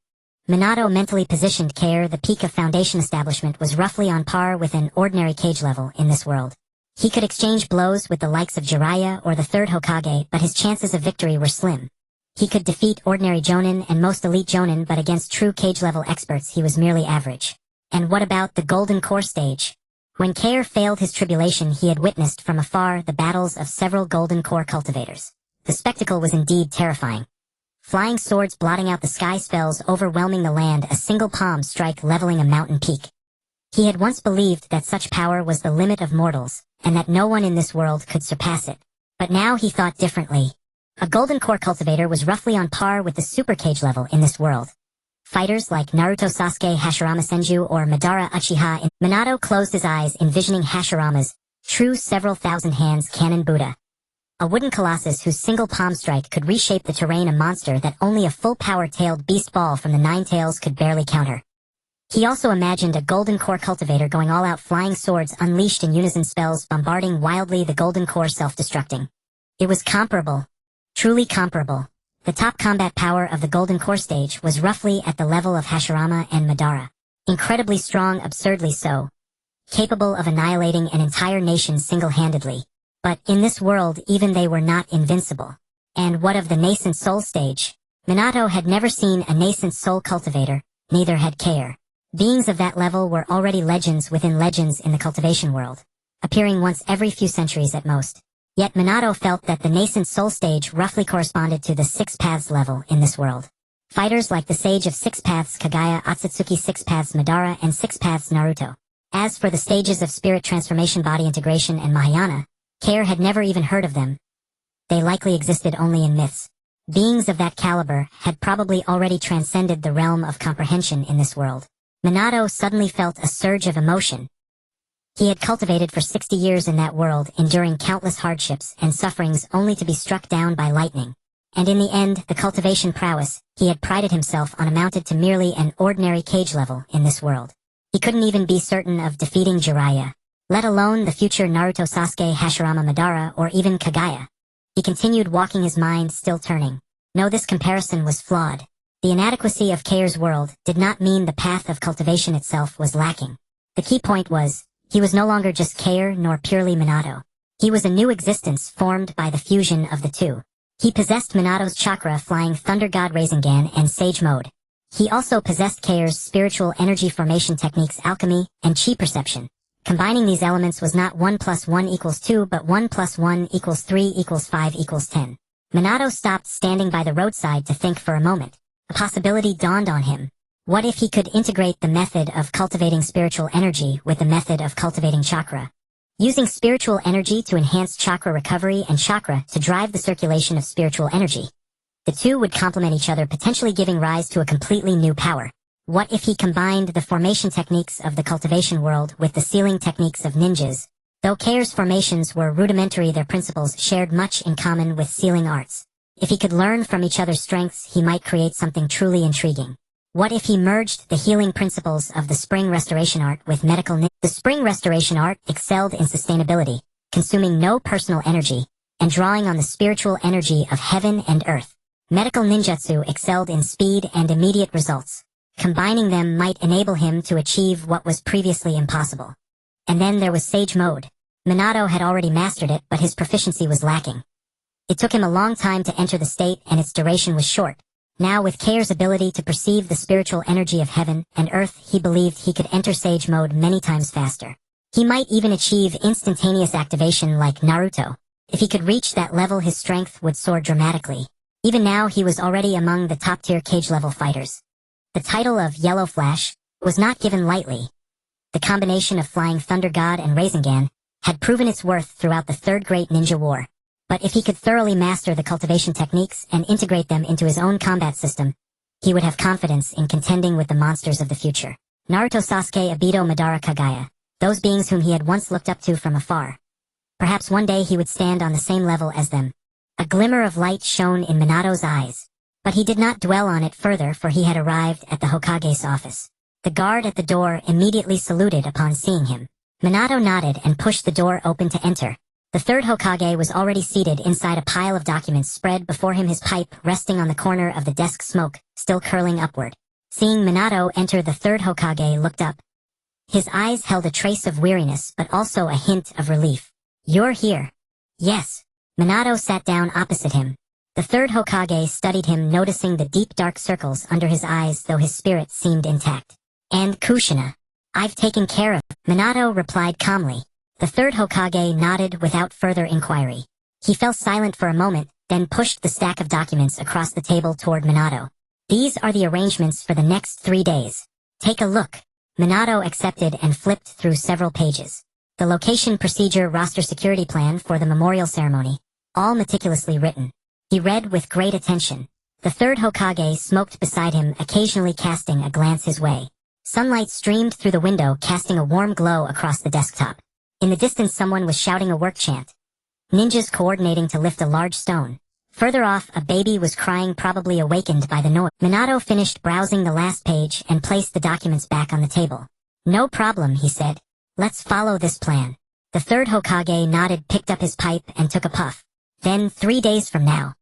Minato mentally positioned Kair. The peak of Foundation establishment was roughly on par with an ordinary cage level in this world. He could exchange blows with the likes of Jiraiya or the 3rd Hokage, but his chances of victory were slim. He could defeat ordinary jonin and most elite jonin, but against true cage-level experts he was merely average. And what about the Golden Core stage? When Kair failed his tribulation, he had witnessed from afar the battles of several Golden Core cultivators. The spectacle was indeed terrifying. Flying swords blotting out the sky, spells overwhelming the land, a single palm strike leveling a mountain peak. He had once believed that such power was the limit of mortals, and that no one in this world could surpass it. But now he thought differently. A Golden Core cultivator was roughly on par with the super cage level in this world. Fighters like Naruto, Sasuke, Hashirama Senju, or Madara Uchiha. Minato closed his eyes, envisioning Hashirama's true several thousand hands cannon Buddha. a wooden colossus whose single palm strike could reshape the terrain, a monster that only a full-power-tailed beast ball from the Nine Tails could barely counter. He also imagined a golden core cultivator going all out, flying swords unleashed in unison, spells bombarding wildly, the golden core self-destructing. It was comparable. Truly comparable. The top combat power of the golden core stage was roughly at the level of Hashirama and Madara. Incredibly strong, absurdly so. Capable of annihilating an entire nation single-handedly. But in this world even they were not invincible. And what of the nascent soul stage? Minato had never seen a nascent soul cultivator, neither had Kair. Beings of that level were already legends within legends in the cultivation world, appearing once every few centuries at most. Yet Minato felt that the nascent soul stage roughly corresponded to the Six Paths level in this world. Fighters like the Sage of Six Paths Kagaya, Otsutsuki Six Paths Madara, and Six Paths Naruto. As for the stages of spirit transformation, body integration, and Mahayana, Kair had never even heard of them. They likely existed only in myths. Beings of that caliber had probably already transcended the realm of comprehension in this world. Minato suddenly felt a surge of emotion. He had cultivated for 60 years in that world, enduring countless hardships and sufferings only to be struck down by lightning. And in the end, the cultivation prowess he had prided himself on amounted to merely an ordinary cage level in this world. He couldn't even be certain of defeating Jiraiya, let alone the future Naruto, Sasuke, Hashirama, Madara, or even Kagaya. He continued walking, his mind still turning. No, this comparison was flawed. The inadequacy of Kair's world did not mean the path of cultivation itself was lacking. The key point was, he was no longer just Kair nor purely Minato. He was a new existence formed by the fusion of the two. He possessed Minato's chakra, flying thunder god Rasengan, and sage mode. He also possessed Kair's spiritual energy formation techniques, alchemy, and chi perception. Combining these elements was not 1 + 1 = 2, but 1 + 1 = 3 = 5 = 10. Minato stopped, standing by the roadside, to think for a moment. A possibility dawned on him. What if he could integrate the method of cultivating spiritual energy with the method of cultivating chakra? Using spiritual energy to enhance chakra recovery and chakra to drive the circulation of spiritual energy. The two would complement each other, potentially giving rise to a completely new power. What if he combined the formation techniques of the cultivation world with the sealing techniques of ninjas? Though Kair's formations were rudimentary, their principles shared much in common with sealing arts. If he could learn from each other's strengths, he might create something truly intriguing. What if he merged the healing principles of the spring restoration art with medical ninja? The spring restoration art excelled in sustainability, consuming no personal energy, and drawing on the spiritual energy of heaven and earth. Medical ninjutsu excelled in speed and immediate results. Combining them might enable him to achieve what was previously impossible. And then there was sage mode. Minato had already mastered it, but his proficiency was lacking. It took him a long time to enter the state, and its duration was short. Now, with Kair's ability to perceive the spiritual energy of heaven and earth, he believed he could enter sage mode many times faster. He might even achieve instantaneous activation like Naruto. If he could reach that level, his strength would soar dramatically. Even now, he was already among the top-tier cage-level fighters. The title of Yellow Flash was not given lightly. The combination of Flying Thunder God and Rasengan had proven its worth throughout the Third Great Ninja War. But if he could thoroughly master the cultivation techniques and integrate them into his own combat system, he would have confidence in contending with the monsters of the future. Naruto, Sasuke, Obito, Madara, Kagaya, those beings whom he had once looked up to from afar. Perhaps one day he would stand on the same level as them. A glimmer of light shone in Minato's eyes. But he did not dwell on it further, for he had arrived at the Hokage's office. The guard at the door immediately saluted upon seeing him. Minato nodded and pushed the door open to enter. The third Hokage was already seated inside a pile of documents spread before him, his pipe resting on the corner of the desk, smoke still curling upward. Seeing Minato enter, the third Hokage looked up. His eyes held a trace of weariness, but also a hint of relief. "You're here." "Yes." Minato sat down opposite him. The third Hokage studied him, noticing the deep dark circles under his eyes, though his spirit seemed intact. "And Kushina, I've taken care of," Minato replied calmly. The third Hokage nodded without further inquiry. He fell silent for a moment, then pushed the stack of documents across the table toward Minato. "These are the arrangements for the next 3 days. Take a look." Minato accepted and flipped through several pages. The location, procedure, roster, security plan for the memorial ceremony, all meticulously written. He read with great attention. The third Hokage smoked beside him, occasionally casting a glance his way. Sunlight streamed through the window, casting a warm glow across the desktop. In the distance, someone was shouting a work chant. ninjas coordinating to lift a large stone. Further off, a baby was crying, probably awakened by the noise. Minato finished browsing the last page and placed the documents back on the table. No problem, he said. Let's follow this plan. The third Hokage nodded, picked up his pipe, and took a puff. Then, 3 days from now.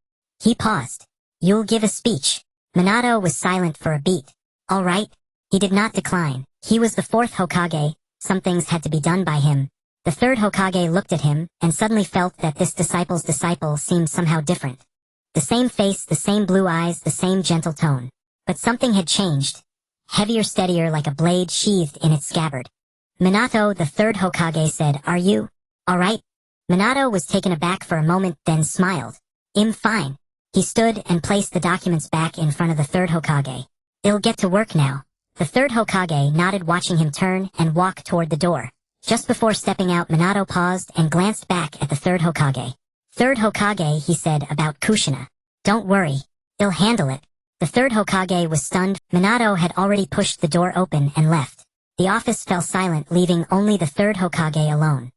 He paused. You'll give a speech. Minato was silent for a beat. All right. He did not decline. He was the fourth Hokage. Some things had to be done by him. The third Hokage looked at him, and suddenly felt that this disciple's disciple seemed somehow different. The same face, the same blue eyes, the same gentle tone. But something had changed. Heavier, steadier, like a blade sheathed in its scabbard. Minato, the third Hokage, said, Are you all right? Minato was taken aback for a moment, then smiled. I'm fine. He stood and placed the documents back in front of the third Hokage. They'll get to work now. The third Hokage nodded, watching him turn and walk toward the door. Just before stepping out, Minato paused and glanced back at the third Hokage. Third Hokage, he said about Kushina. Don't worry. They'll handle it. The third Hokage was stunned. Minato had already pushed the door open and left. The office fell silent, leaving only the third Hokage alone.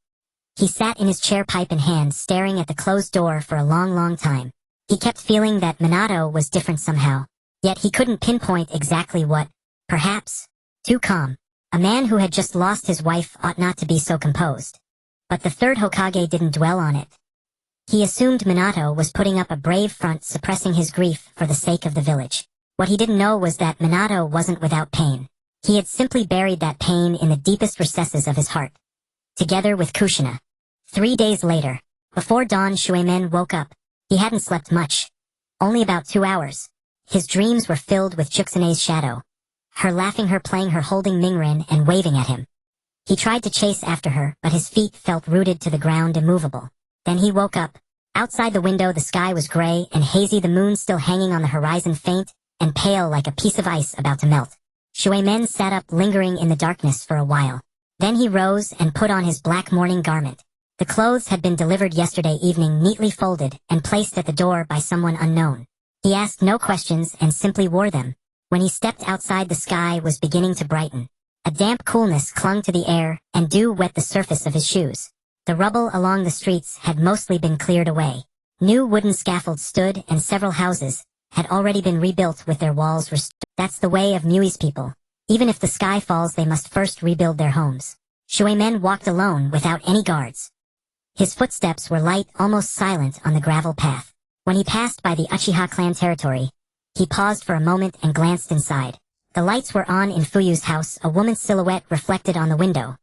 He sat in his chair, pipe in hand, staring at the closed door for a long time. He kept feeling that Minato was different somehow. Yet he couldn't pinpoint exactly what. Perhaps too calm. A man who had just lost his wife ought not to be so composed. But the third Hokage didn't dwell on it. He assumed Minato was putting up a brave front, suppressing his grief for the sake of the village. What he didn't know was that Minato wasn't without pain. He had simply buried that pain in the deepest recesses of his heart. Together with Kushina. 3 days later, before dawn, Shuemen woke up. He hadn't slept much. Only about 2 hours. His dreams were filled with Juxune's shadow. Her laughing, her playing, her holding Mingren and waving at him. He tried to chase after her, but his feet felt rooted to the ground, immovable. Then he woke up. Outside the window, the sky was gray and hazy, the moon still hanging on the horizon, faint and pale like a piece of ice about to melt. Shuemen sat up, lingering in the darkness for a while. Then he rose and put on his black mourning garment. The clothes had been delivered yesterday evening, neatly folded and placed at the door by someone unknown. He asked no questions and simply wore them. When he stepped outside, the sky was beginning to brighten. A damp coolness clung to the air, and dew wet the surface of his shoes. The rubble along the streets had mostly been cleared away. New wooden scaffolds stood, and several houses had already been rebuilt with their walls restored. That's the way of Mui's people. Even if the sky falls, they must first rebuild their homes. Shuemen walked alone without any guards. His footsteps were light, almost silent on the gravel path. When he passed by the Uchiha clan territory, he paused for a moment and glanced inside. The lights were on in Fuyu's house, a woman's silhouette reflected on the window.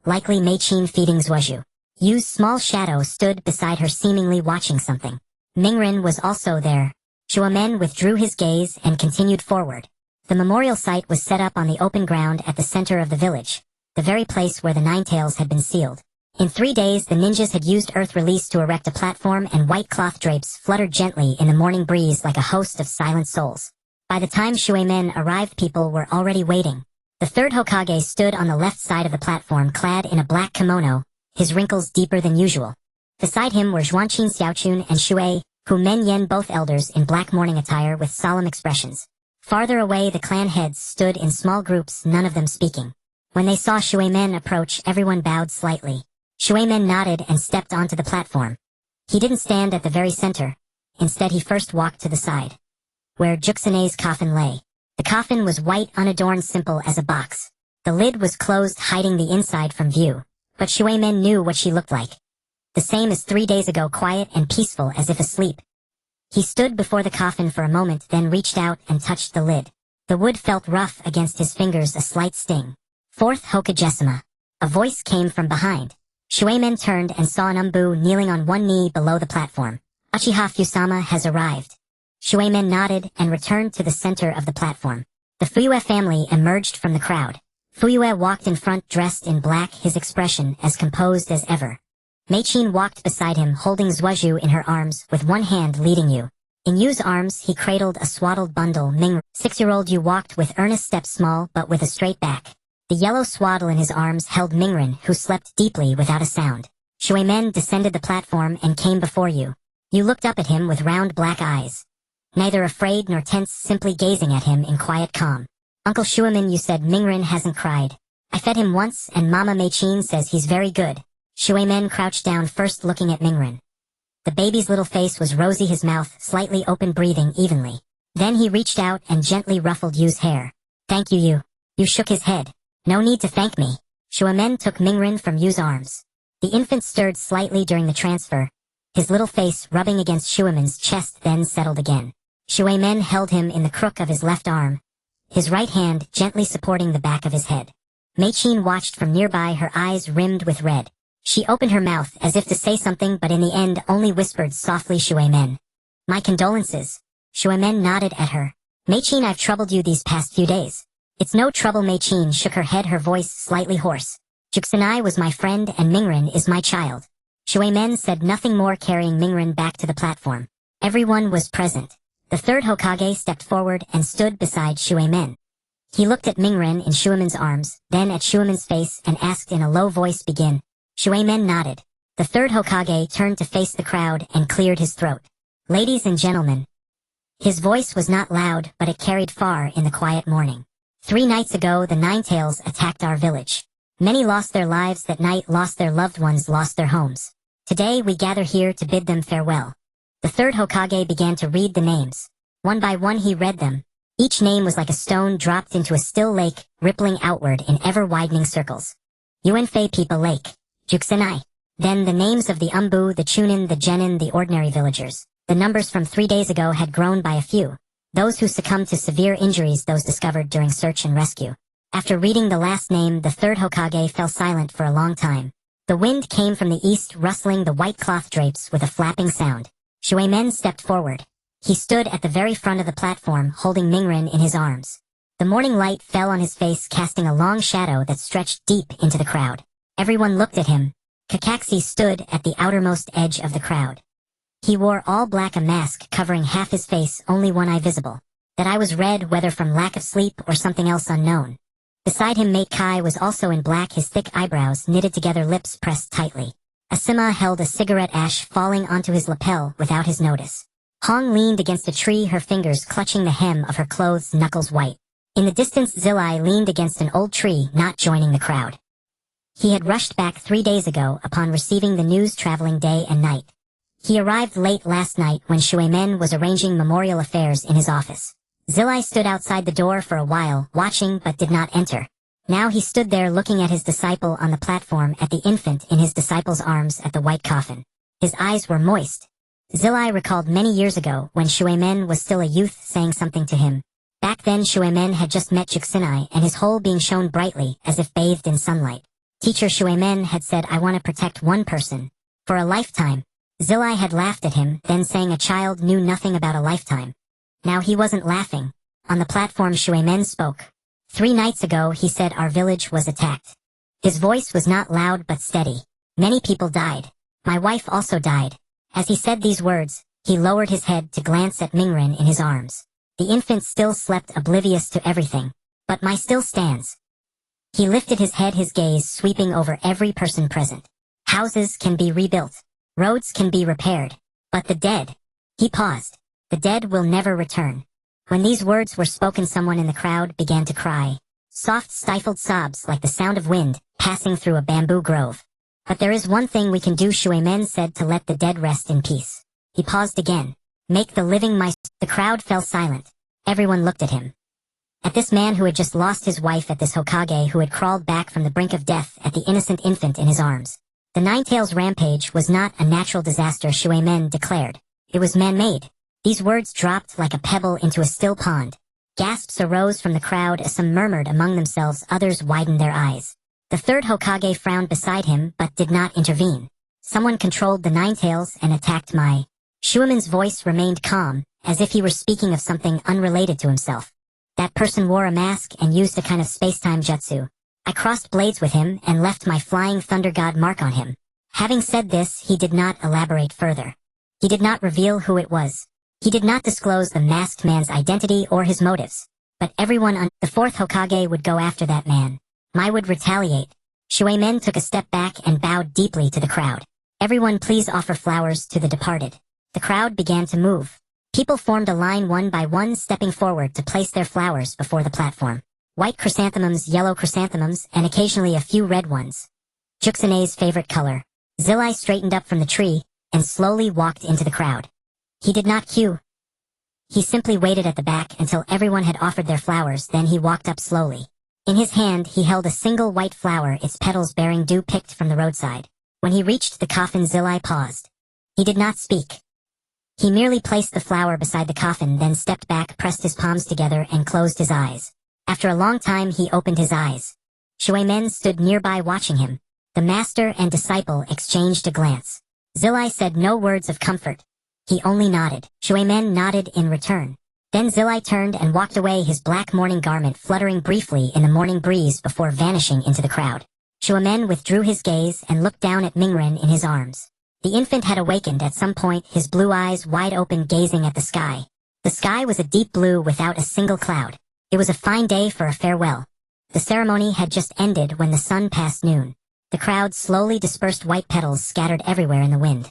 Likely Meichin feeding Zhuozhu. Yu's small shadow stood beside her, seemingly watching something. Mingren was also there. Shuemen withdrew his gaze and continued forward. The memorial site was set up on the open ground at the center of the village, the very place where the Ninetales had been sealed. In 3 days, the ninjas had used earth release to erect a platform, and white cloth drapes fluttered gently in the morning breeze like a host of silent souls. By the time Shuemen arrived, people were already waiting. The third Hokage stood on the left side of the platform, clad in a black kimono, his wrinkles deeper than usual. Beside him were Zhuanqin, Xiaochun, and Xue, Hu Men Yen, both elders in black mourning attire with solemn expressions. Farther away, the clan heads stood in small groups, none of them speaking. When they saw Shuemen approach, everyone bowed slightly. Shuemen nodded and stepped onto the platform. He didn't stand at the very center. Instead, he first walked to the side, where Juxune's coffin lay. The coffin was white, unadorned, simple as a box. The lid was closed, hiding the inside from view. But Shuemen knew what she looked like. The same as 3 days ago, quiet and peaceful, as if asleep. He stood before the coffin for a moment, then reached out and touched the lid. The wood felt rough against his fingers, a slight sting. Fourth Hokage. A voice came from behind. Shuemen turned and saw an Umbu kneeling on one knee below the platform. Uchiha Fusama has arrived. Shuemen nodded and returned to the center of the platform. The Fuyue family emerged from the crowd. Fuyue walked in front, dressed in black, his expression as composed as ever. Meichin walked beside him, holding Zhuozhu in her arms, with one hand leading Yu. In Yu's arms, he cradled a swaddled bundle. 6-year-old Yu walked with earnest steps, small but with a straight back. The yellow swaddle in his arms held Mingren, who slept deeply without a sound. Shuemen descended the platform and came before Yu. Yu looked up at him with round black eyes. Neither afraid nor tense, simply gazing at him in quiet calm. Uncle Shuemen, Yu said, Mingren hasn't cried. I fed him once, and Mama Meichin says he's very good. Shuemen crouched down, first looking at Mingren. The baby's little face was rosy, his mouth slightly open, breathing evenly. Then he reached out and gently ruffled Yu's hair. Thank you, Yu. Yu shook his head. No need to thank me. Shuamen took Mingren from Yu's arms. The infant stirred slightly during the transfer, his little face rubbing against Shuamen's chest, then settled again. Shuamen held him in the crook of his left arm, his right hand gently supporting the back of his head. Meichin watched from nearby, her eyes rimmed with red. She opened her mouth as if to say something, but in the end only whispered softly, Shuamen. My condolences. Shuamen nodded at her. Meichin, I've troubled you these past few days. It's no trouble. Meichin shook her head, her voice slightly hoarse. Juxinai was my friend and Mingren is my child. Shuamen said nothing more, carrying Mingren back to the platform. Everyone was present. The third Hokage stepped forward and stood beside Shuamen. He looked at Mingren in Shuamen's arms, then at Shuamen's face and asked in a low voice, begin. Shuamen nodded. The third Hokage turned to face the crowd and cleared his throat. Ladies and gentlemen. His voice was not loud, but it carried far in the quiet morning. 3 nights ago, the Ninetales attacked our village. Many lost their lives that night, lost their loved ones, lost their homes. Today we gather here to bid them farewell. The third Hokage began to read the names. One by one he read them. Each name was like a stone dropped into a still lake, rippling outward in ever-widening circles. Yuanfei People Lake. Juxinai. Then the names of the Umbu, the Chunin, the Genin, the ordinary villagers. The numbers from 3 days ago had grown by a few. Those who succumbed to severe injuries, those discovered during search and rescue. After reading the last name, the third Hokage fell silent for a long time. The wind came from the east, rustling the white cloth drapes with a flapping sound. Shuamen stepped forward. He stood at the very front of the platform, holding Mingren in his arms. The morning light fell on his face, casting a long shadow that stretched deep into the crowd. Everyone looked at him. Kakashi stood at the outermost edge of the crowd. He wore all black, a mask covering half his face, only one eye visible. That eye was red, whether from lack of sleep or something else unknown. Beside him, Mate Kai was also in black, his thick eyebrows knitted together, lips pressed tightly. Asima held a cigarette ash falling onto his lapel without his notice. Hong leaned against a tree, her fingers clutching the hem of her clothes, knuckles white. In the distance, Zilai leaned against an old tree, not joining the crowd. He had rushed back 3 days ago upon receiving the news, traveling day and night. He arrived late last night when Shuamen was arranging memorial affairs in his office. Zilai stood outside the door for a while, watching but did not enter. Now he stood there looking at his disciple on the platform, at the infant in his disciple's arms, at the white coffin. His eyes were moist. Zilai recalled many years ago when Shuamen was still a youth saying something to him. Back then Shuamen had just met Juxinai and his whole being shone brightly as if bathed in sunlight. Teacher Shuamen had said, I want to protect one person. For a lifetime. Zilai had laughed at him, then saying a child knew nothing about a lifetime. Now he wasn't laughing. On the platform Shuamen spoke. 3 nights ago he said our village was attacked. His voice was not loud but steady. Many people died. My wife also died. As he said these words, he lowered his head to glance at Mingren in his arms. The infant still slept, oblivious to everything. But my still stands. He lifted his head, his gaze sweeping over every person present. Houses can be rebuilt. Roads can be repaired. But the dead. He paused. The dead will never return. When these words were spoken, someone in the crowd began to cry. Soft, stifled sobs like the sound of wind passing through a bamboo grove. But there is one thing we can do, Shuamen said, to let the dead rest in peace. He paused again. Make the living my... The crowd fell silent. Everyone looked at him. At this man who had just lost his wife, at this Hokage who had crawled back from the brink of death, at the innocent infant in his arms. The Ninetales rampage was not a natural disaster, Shuamen declared. It was man-made. These words dropped like a pebble into a still pond. Gasps arose from the crowd as some murmured among themselves, others widened their eyes. The third Hokage frowned beside him but did not intervene. Someone controlled the Ninetales and attacked my... Shuamen's voice remained calm, as if he were speaking of something unrelated to himself. That person wore a mask and used a kind of space-time jutsu. I crossed blades with him and left my flying thunder god mark on him. Having said this, he did not elaborate further. He did not reveal who it was. He did not disclose the masked man's identity or his motives. But everyone on the fourth Hokage would go after that man. Mai would retaliate. Shuamen took a step back and bowed deeply to the crowd. Everyone please offer flowers to the departed. The crowd began to move. People formed a line one by one, stepping forward to place their flowers before the platform. White chrysanthemums, yellow chrysanthemums, and occasionally a few red ones. Juxinai's favorite color. Zilai straightened up from the tree, and slowly walked into the crowd. He did not queue. He simply waited at the back until everyone had offered their flowers, then he walked up slowly. In his hand he held a single white flower, its petals bearing dew picked from the roadside. When he reached the coffin, Zilai paused. He did not speak. He merely placed the flower beside the coffin, then stepped back, pressed his palms together, and closed his eyes. After a long time he opened his eyes. Shuemen stood nearby watching him. The master and disciple exchanged a glance. Zilai said no words of comfort. He only nodded. Shuemen nodded in return. Then Zilai turned and walked away, his black mourning garment fluttering briefly in the morning breeze before vanishing into the crowd. Shuemen withdrew his gaze and looked down at Mingren in his arms. The infant had awakened at some point, his blue eyes wide open, gazing at the sky. The sky was a deep blue without a single cloud. It was a fine day for a farewell. The ceremony had just ended when the sun passed noon. The crowd slowly dispersed, white petals scattered everywhere in the wind,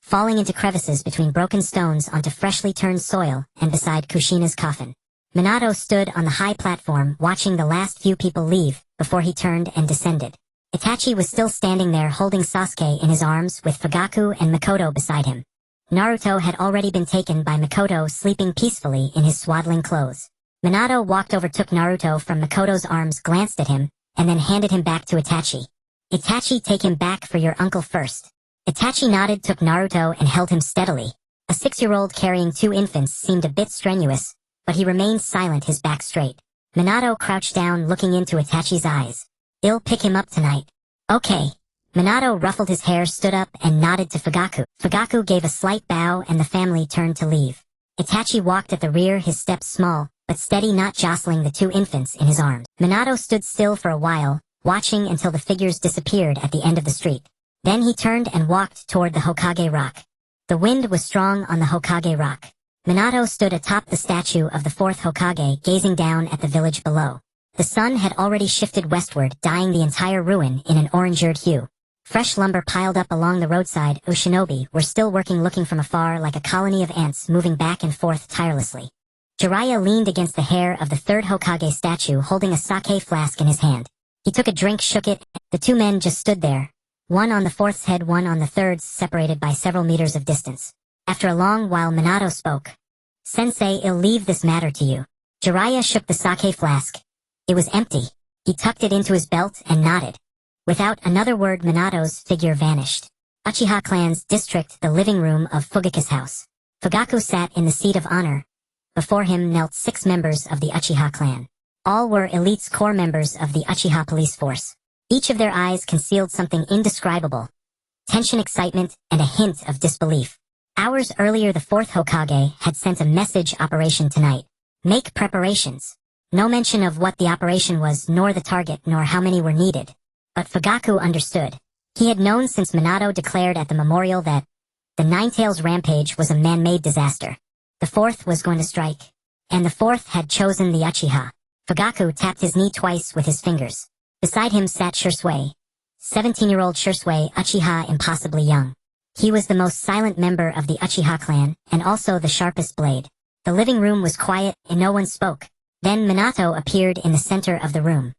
falling into crevices between broken stones onto freshly turned soil and beside Kushina's coffin. Minato stood on the high platform watching the last few people leave before he turned and descended. Itachi was still standing there holding Sasuke in his arms with Fugaku and Mikoto beside him. Naruto had already been taken by Mikoto, sleeping peacefully in his swaddling clothes. Minato walked over, took Naruto from Mikoto's arms, glanced at him, and then handed him back to Itachi. Itachi, take him back for your uncle first. Itachi nodded, took Naruto, and held him steadily. A 6-year-old carrying 2 infants seemed a bit strenuous, but he remained silent, his back straight. Minato crouched down, looking into Itachi's eyes. I'll pick him up tonight. Okay. Minato ruffled his hair, stood up, and nodded to Fugaku. Fugaku gave a slight bow and the family turned to leave. Itachi walked at the rear, his steps small, but steady, not jostling the 2 infants in his arms. Minato stood still for a while, watching until the figures disappeared at the end of the street. Then he turned and walked toward the Hokage rock. The wind was strong on the Hokage rock. Minato stood atop the statue of the 4th Hokage, gazing down at the village below. The sun had already shifted westward, dyeing the entire ruin in an orange-red hue. Fresh lumber piled up along the roadside. Ushinobi were still working, looking from afar like a colony of ants moving back and forth tirelessly. Jiraiya leaned against the hair of the 3rd Hokage statue, holding a sake flask in his hand. He took a drink, shook it. The 2 men just stood there, one on the 4th's head, one on the 3rd's, separated by several meters of distance. After a long while, Minato spoke. Sensei, I'll leave this matter to you. Jiraiya shook the sake flask. It was empty. He tucked it into his belt and nodded. Without another word, Minato's figure vanished. Uchiha clan's district, the living room of Fugaku's house. Fugaku sat in the seat of honor. Before him knelt 6 members of the Uchiha clan. All were elites, core members of the Uchiha police force. Each of their eyes concealed something indescribable. Tension, excitement, and a hint of disbelief. Hours earlier, the 4th Hokage had sent a message: operation tonight. Make preparations. No mention of what the operation was, nor the target, nor how many were needed. But Fugaku understood. He had known since Minato declared at the memorial that the Ninetales rampage was a man-made disaster. The 4th was going to strike. And the 4th had chosen the Uchiha. Fugaku tapped his knee twice with his fingers. Beside him sat Shursui. 17-year-old Shursui, Uchiha, impossibly young. He was the most silent member of the Uchiha clan, and also the sharpest blade. The living room was quiet, and no one spoke. Then Minato appeared in the center of the room.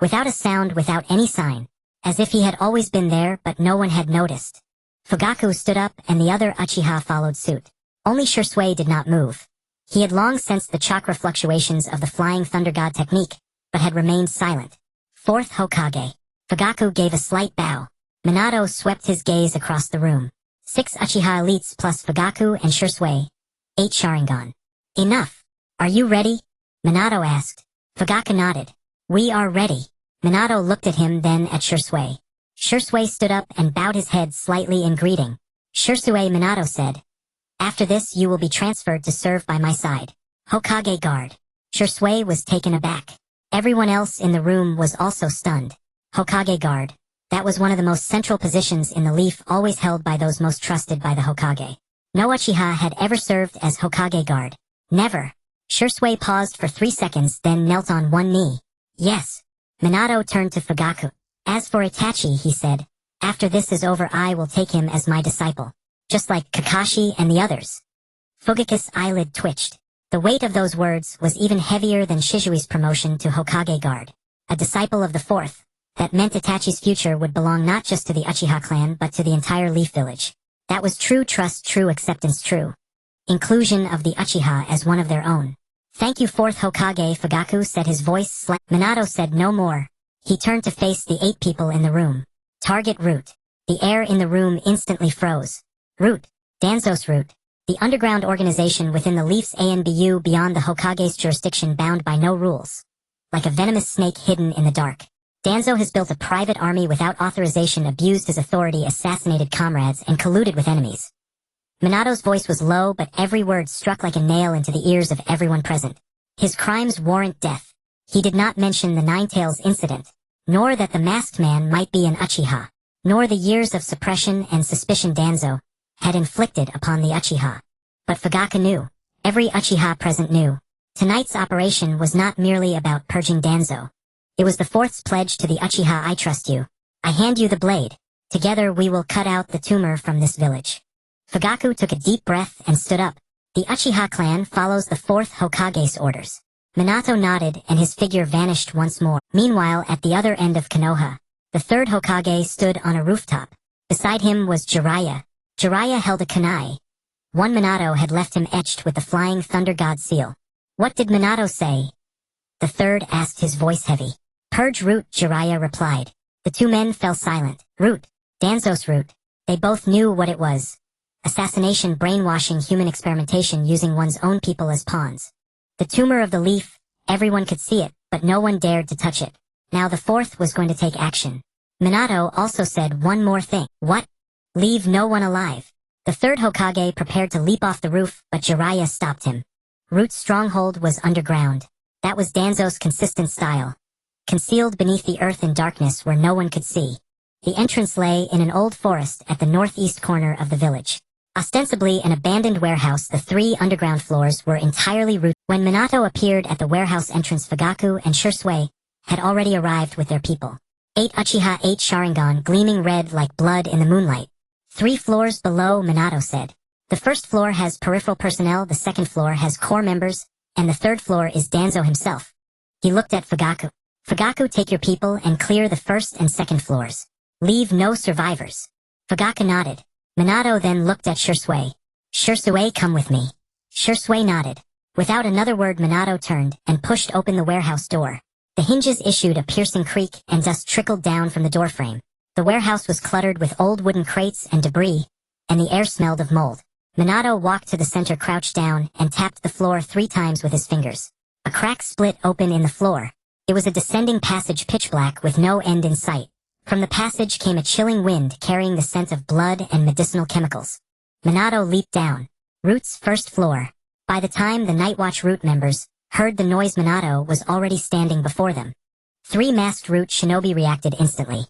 Without a sound, without any sign. As if he had always been there, but no one had noticed. Fugaku stood up, and the other Uchiha followed suit. Only Shursui did not move. He had long sensed the chakra fluctuations of the Flying Thunder God technique, but had remained silent. 4th Hokage. Fugaku gave a slight bow. Minato swept his gaze across the room. 6 Uchiha elites plus Fugaku and Shursui. 8 Sharingan. Enough. Are you ready? Minato asked. Fugaku nodded. We are ready. Minato looked at him, then at Shursui. Shursui stood up and bowed his head slightly in greeting. Shursui, Minato said. After this you will be transferred to serve by my side. Hokage guard. Shursui was taken aback. Everyone else in the room was also stunned. Hokage guard. That was one of the most central positions in the Leaf, always held by those most trusted by the Hokage. No Uchiha had ever served as Hokage guard. Never. Shursui paused for 3 seconds, then knelt on one knee. Yes. Minato turned to Fugaku. As for Itachi, he said, after this is over I will take him as my disciple. Just like Kakashi and the others. Fugaku's eyelid twitched. The weight of those words was even heavier than Shizui's promotion to Hokage guard. A disciple of the 4th. That meant Itachi's future would belong not just to the Uchiha clan but to the entire Leaf village. That was true trust, true acceptance, true inclusion of the Uchiha as one of their own. Thank you, fourth Hokage. Fugaku said, his voice slight. Minato said no more. He turned to face the 8 people in the room. Target Root. The air in the room instantly froze. Root. Danzo's Root. The underground organization within the Leaf's ANBU beyond the Hokage's jurisdiction, bound by no rules. Like a venomous snake hidden in the dark. Danzo has built a private army without authorization, abused his authority, assassinated comrades, and colluded with enemies. Minato's voice was low, but every word struck like a nail into the ears of everyone present. His crimes warrant death. He did not mention the Ninetales incident, nor that the masked man might be an Uchiha, nor the years of suppression and suspicion Danzo had inflicted upon the Uchiha. But Fugaku knew. Every Uchiha present knew. Tonight's operation was not merely about purging Danzo. It was the fourth's pledge to the Uchiha. I trust you. I hand you the blade. Together we will cut out the tumor from this village. Fugaku took a deep breath and stood up. The Uchiha clan follows the fourth Hokage's orders. Minato nodded and his figure vanished once more. Meanwhile, at the other end of Konoha, the third Hokage stood on a rooftop. Beside him was Jiraiya. Jiraiya held a kunai. One Minato had left him etched with the flying thunder god seal. What did Minato say? The third asked, his voice heavy. Purge Root, Jiraiya replied. The 2 men fell silent. Root. Danzo's Root. They both knew what it was. Assassination, brainwashing, human experimentation, using one's own people as pawns. The tumor of the leaf, everyone could see it, but no one dared to touch it. Now the fourth was going to take action. Minato also said one more thing. What? Leave no one alive. The third Hokage prepared to leap off the roof, but Jiraiya stopped him. Root's stronghold was underground. That was Danzo's consistent style. Concealed beneath the earth in darkness where no one could see. The entrance lay in an old forest at the northeast corner of the village. Ostensibly an abandoned warehouse, the 3 underground floors were entirely rooted. When Minato appeared at the warehouse entrance, Fugaku and Shursui had already arrived with their people. 8 Uchiha, 8 Sharingan, gleaming red like blood in the moonlight. 3 floors below, Minato said. The first floor has peripheral personnel, the second floor has core members, and the third floor is Danzo himself. He looked at Fugaku. Fugaku, take your people and clear the first and second floors. Leave no survivors. Fugaku nodded. Minato then looked at Shursui. Shursui, come with me. Shursui nodded. Without another word, Minato turned and pushed open the warehouse door. The hinges issued a piercing creak and dust trickled down from the doorframe. The warehouse was cluttered with old wooden crates and debris, and the air smelled of mold. Minato walked to the center, crouched down, and tapped the floor 3 times with his fingers. A crack split open in the floor. It was a descending passage, pitch black with no end in sight. From the passage came a chilling wind carrying the scent of blood and medicinal chemicals. Minato leaped down. Root's first floor. By the time the Nightwatch Root members heard the noise, Minato was already standing before them. 3 masked Root shinobi reacted instantly.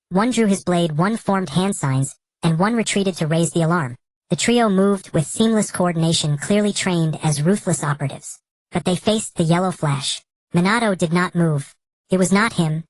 One drew his blade, one formed hand signs, and one retreated to raise the alarm. The trio moved with seamless coordination, clearly trained as ruthless operatives. But they faced the yellow flash. Minato did not move. It was not him.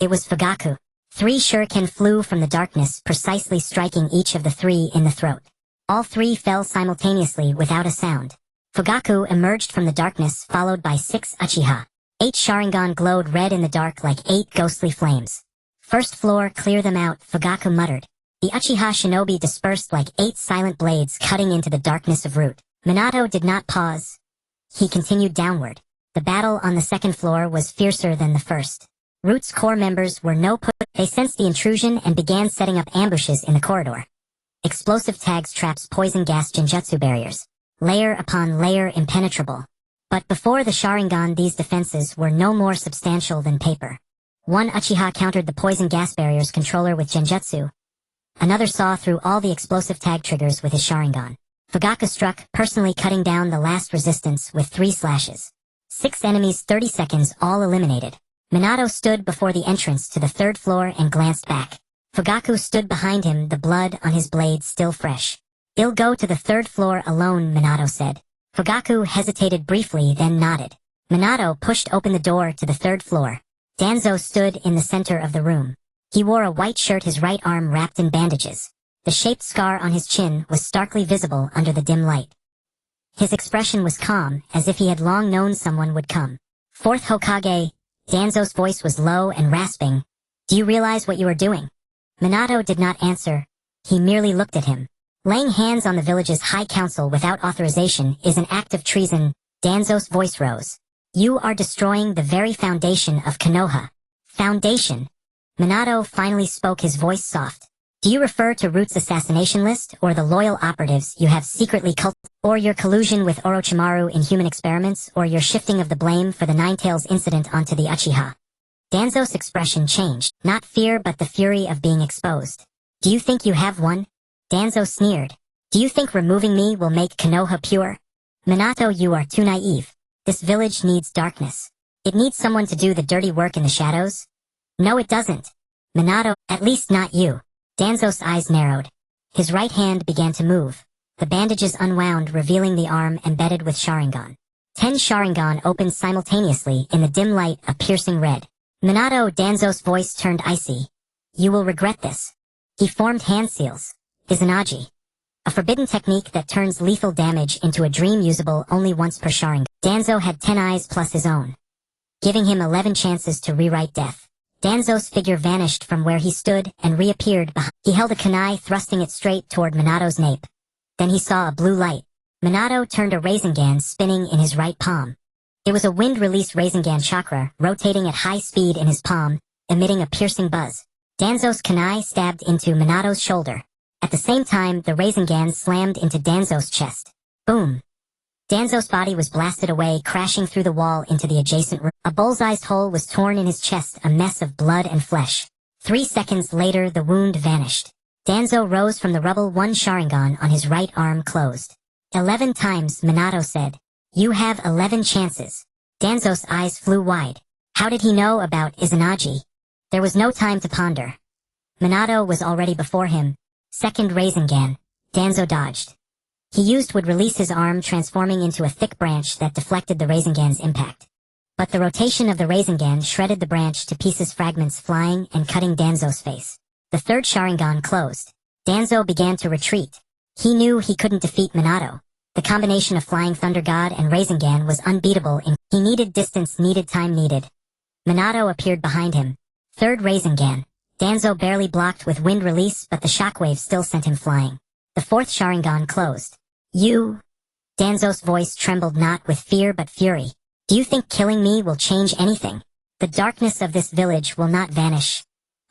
It was Fugaku. 3 shuriken flew from the darkness, precisely striking each of the 3 in the throat. All 3 fell simultaneously without a sound. Fugaku emerged from the darkness, followed by 6 Uchiha. 8 Sharingan glowed red in the dark like 8 ghostly flames. First floor, clear them out, Fugaku muttered. The Uchiha shinobi dispersed like 8 silent blades cutting into the darkness of Root. Minato did not pause. He continued downward. The battle on the second floor was fiercer than the first. Root's core members were they sensed the intrusion and began setting up ambushes in the corridor. Explosive tags, traps, poison gas, genjutsu barriers. Layer upon layer, impenetrable. But before the Sharingan, these defenses were no more substantial than paper. One Uchiha countered the poison gas barrier's controller with genjutsu. Another saw through all the explosive tag triggers with his Sharingan. Fugaku struck, personally cutting down the last resistance with 3 slashes. 6 enemies, 30 seconds, all eliminated. Minato stood before the entrance to the third floor and glanced back. Fugaku stood behind him, the blood on his blade still fresh. "I'll go to the third floor alone," Minato said. Fugaku hesitated briefly, then nodded. Minato pushed open the door to the third floor. Danzo stood in the center of the room. He wore a white shirt, his right arm wrapped in bandages. The shaped scar on his chin was starkly visible under the dim light. His expression was calm, as if he had long known someone would come. "Fourth Hokage," Danzo's voice was low and rasping. "Do you realize what you are doing?" Minato did not answer. He merely looked at him. Laying hands on the village's high council without authorization is an act of treason. Danzo's voice rose. You are destroying the very foundation of Konoha. Foundation? Minato finally spoke, his voice soft. Do you refer to Root's assassination list, or the loyal operatives you have secretly or your collusion with Orochimaru in human experiments, or your shifting of the blame for the Ninetales incident onto the Uchiha? Danzo's expression changed, not fear but the fury of being exposed. Do you think you have one? Danzo sneered. Do you think removing me will make Konoha pure? Minato, you are too naive. This village needs darkness. It needs someone to do the dirty work in the shadows. No, it doesn't. Minato, at least not you. Danzo's eyes narrowed. His right hand began to move. The bandages unwound, revealing the arm embedded with Sharingan. 10 Sharingan opened simultaneously in the dim light, a piercing red. Minato, Danzo's voice turned icy. You will regret this. He formed hand seals. Izanagi. A forbidden technique that turns lethal damage into a dream usable only once per Sharingan. Danzo had 10 eyes plus his own, giving him 11 chances to rewrite death. Danzo's figure vanished from where he stood and reappeared behind. He held a kunai, thrusting it straight toward Minato's nape. Then he saw a blue light. Minato turned a Rasengan spinning in his right palm. It was a wind-released Rasengan chakra, rotating at high speed in his palm, emitting a piercing buzz. Danzo's kunai stabbed into Minato's shoulder. At the same time, the Rasengan slammed into Danzo's chest. Boom. Danzo's body was blasted away, crashing through the wall into the adjacent room. A bullseyed hole was torn in his chest, a mess of blood and flesh. 3 seconds later, the wound vanished. Danzo rose from the rubble, one Sharingan on his right arm closed. 11 times, Minato said. You have 11 chances. Danzo's eyes flew wide. How did he know about Izanagi? There was no time to ponder. Minato was already before him. Second Rasengan. Danzo dodged. He used would release his arm, transforming into a thick branch that deflected the Rasengan's impact. But the rotation of the Rasengan shredded the branch to pieces, fragments flying and cutting Danzo's face. The third Sharingan closed. Danzo began to retreat. He knew he couldn't defeat Minato. The combination of Flying Thunder God and Rasengan was unbeatable. He needed distance, needed time, needed. Minato appeared behind him. Third Rasengan. Danzo barely blocked with wind release, but the shockwave still sent him flying. The fourth Sharingan closed. You? Danzo's voice trembled, not with fear but fury. Do you think killing me will change anything? The darkness of this village will not vanish.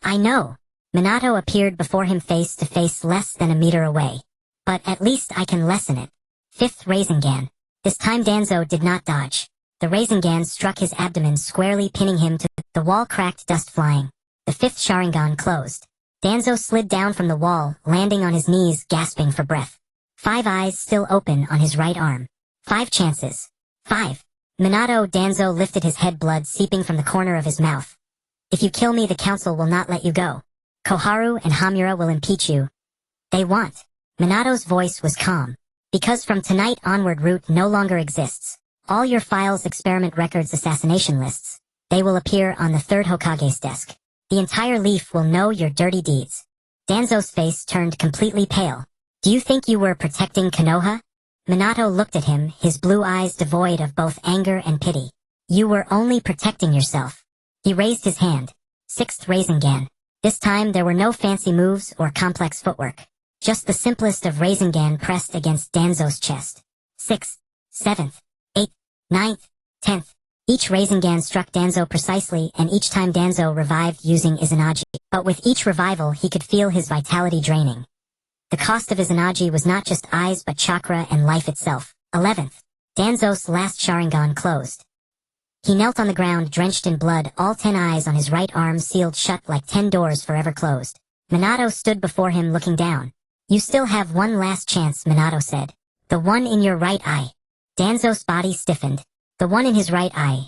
I know. Minato appeared before him, face to face, less than a meter away. But at least I can lessen it. Fifth Rasengan. This time Danzo did not dodge. The Rasengan struck his abdomen squarely, pinning him to the wall, cracked, dust flying. The fifth Sharingan closed. Danzo slid down from the wall, landing on his knees, gasping for breath. 5 eyes still open on his right arm. 5 chances. 5. Minato. Danzo lifted his head, blood seeping from the corner of his mouth. If you kill me, the council will not let you go. Koharu and Hamura will impeach you. They want. Minato's voice was calm. Because from tonight onward, Root no longer exists. All your files, experiment records, assassination lists. They will appear on the third Hokage's desk. The entire leaf will know your dirty deeds. Danzo's face turned completely pale. Do you think you were protecting Konoha? Minato looked at him, his blue eyes devoid of both anger and pity. You were only protecting yourself. He raised his hand. Sixth Rasengan. This time there were no fancy moves or complex footwork. Just the simplest of Rasengan pressed against Danzo's chest. 6th, 7th, 8th, 9th, 10th. Each Rasengan struck Danzo precisely, and each time Danzo revived using Izanagi. But with each revival he could feel his vitality draining. The cost of Izanagi was not just eyes but chakra and life itself. 11th. Danzo's last Sharingan closed. He knelt on the ground, drenched in blood, all 10 eyes on his right arm sealed shut like 10 doors forever closed. Minato stood before him, looking down. You still have one last chance, Minato said. The one in your right eye. Danzo's body stiffened. The one in his right eye.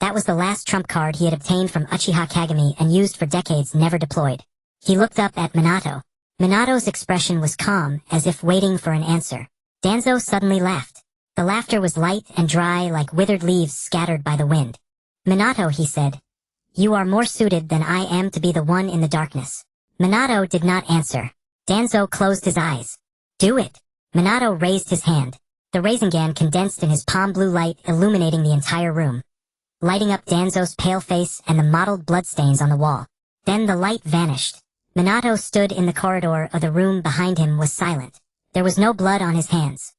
That was the last trump card he had obtained from Uchiha Kagami and used for decades, never deployed. He looked up at Minato. Minato's expression was calm, as if waiting for an answer. Danzo suddenly laughed. The laughter was light and dry, like withered leaves scattered by the wind. Minato, he said. You are more suited than I am to be the one in the darkness. Minato did not answer. Danzo closed his eyes. Do it. Minato raised his hand. The Rasengan condensed in his palm, blue light illuminating the entire room, lighting up Danzo's pale face and the mottled bloodstains on the wall. Then the light vanished. Minato stood in the corridor of the room. Behind him was silent. There was no blood on his hands.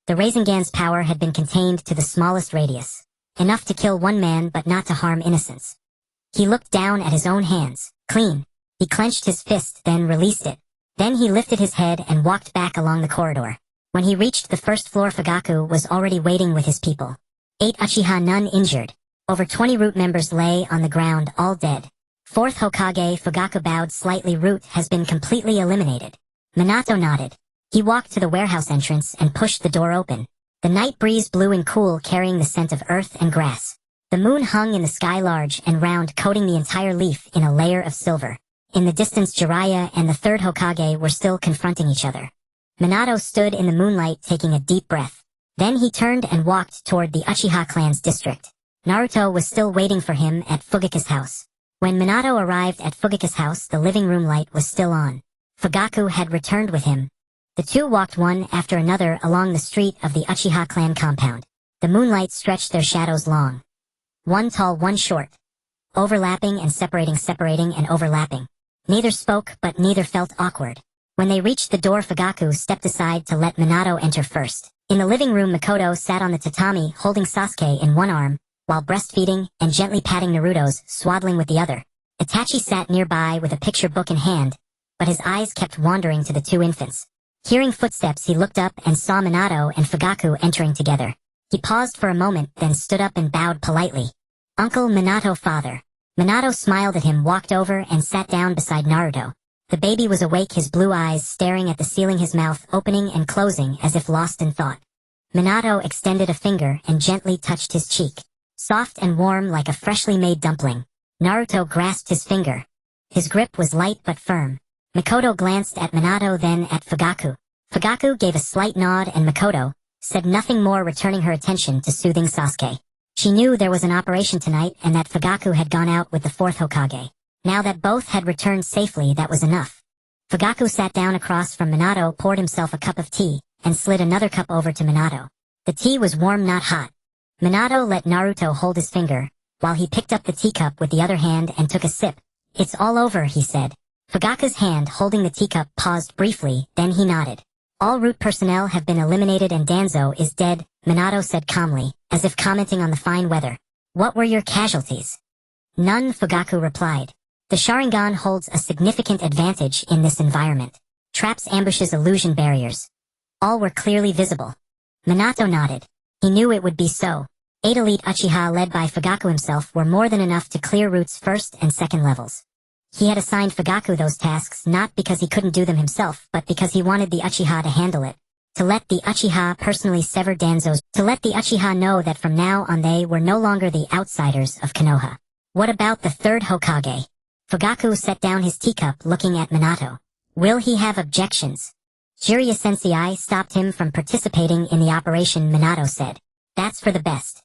The Rasengan's power had been contained to the smallest radius, enough to kill one man but not to harm innocents. He looked down at his own hands, clean. He clenched his fist, then released it. Then he lifted his head and walked back along the corridor. When he reached the first floor, Fugaku was already waiting with his people. 8 Uchiha, none injured. Over 20 root members lay on the ground, all dead. 4th Hokage Fugaku bowed slightly. Root has been completely eliminated. Minato nodded. He walked to the warehouse entrance and pushed the door open. The night breeze blew in cool, carrying the scent of earth and grass. The moon hung in the sky large and round, coating the entire leaf in a layer of silver. In the distance, Jiraiya and the 3rd Hokage were still confronting each other. Minato stood in the moonlight taking a deep breath. Then he turned and walked toward the Uchiha clan's district. Naruto was still waiting for him at Fugaku's house. When Minato arrived at Fugaku's house, the living room light was still on. Fugaku had returned with him. The two walked one after another along the street of the Uchiha clan compound. The moonlight stretched their shadows long. One tall, one short. Overlapping and separating and overlapping. Neither spoke, but neither felt awkward. When they reached the door, Fugaku stepped aside to let Minato enter first. In the living room, Makoto sat on the tatami holding Sasuke in one arm, while breastfeeding and gently patting Naruto's swaddling with the other. Itachi sat nearby with a picture book in hand, but his eyes kept wandering to the two infants. Hearing footsteps, he looked up and saw Minato and Fugaku entering together. He paused for a moment, then stood up and bowed politely. "Uncle Minato, father." Minato smiled at him, walked over, and sat down beside Naruto. The baby was awake, his blue eyes staring at the ceiling, his mouth opening and closing as if lost in thought. Minato extended a finger and gently touched his cheek. Soft and warm like a freshly made dumpling. Naruto grasped his finger. His grip was light but firm. Makoto glanced at Minato, then at Fugaku. Fugaku gave a slight nod and Makoto said nothing more, returning her attention to soothing Sasuke. She knew there was an operation tonight and that Fugaku had gone out with the 4th Hokage. Now that both had returned safely, that was enough. Fugaku sat down across from Minato, poured himself a cup of tea, and slid another cup over to Minato. The tea was warm, not hot. Minato let Naruto hold his finger, while he picked up the teacup with the other hand and took a sip. "It's all over," he said. Fugaku's hand holding the teacup paused briefly, then he nodded. "All root personnel have been eliminated and Danzo is dead," Minato said calmly, as if commenting on the fine weather. "What were your casualties?" "None," Fugaku replied. "The Sharingan holds a significant advantage in this environment. Traps, ambushes, illusion barriers. All were clearly visible." Minato nodded. He knew it would be so. 8 elite Uchiha led by Fugaku himself were more than enough to clear Root's 1st and 2nd levels. He had assigned Fugaku those tasks not because he couldn't do them himself, but because he wanted the Uchiha to handle it. To let the Uchiha personally sever Danzo's, to let the Uchiha know that from now on they were no longer the outsiders of Konoha. "What about the 3rd Hokage?" Fugaku set down his teacup, looking at Minato. "Will he have objections?" "Jiraiya Sensei stopped him from participating in the operation," Minato said. "That's for the best.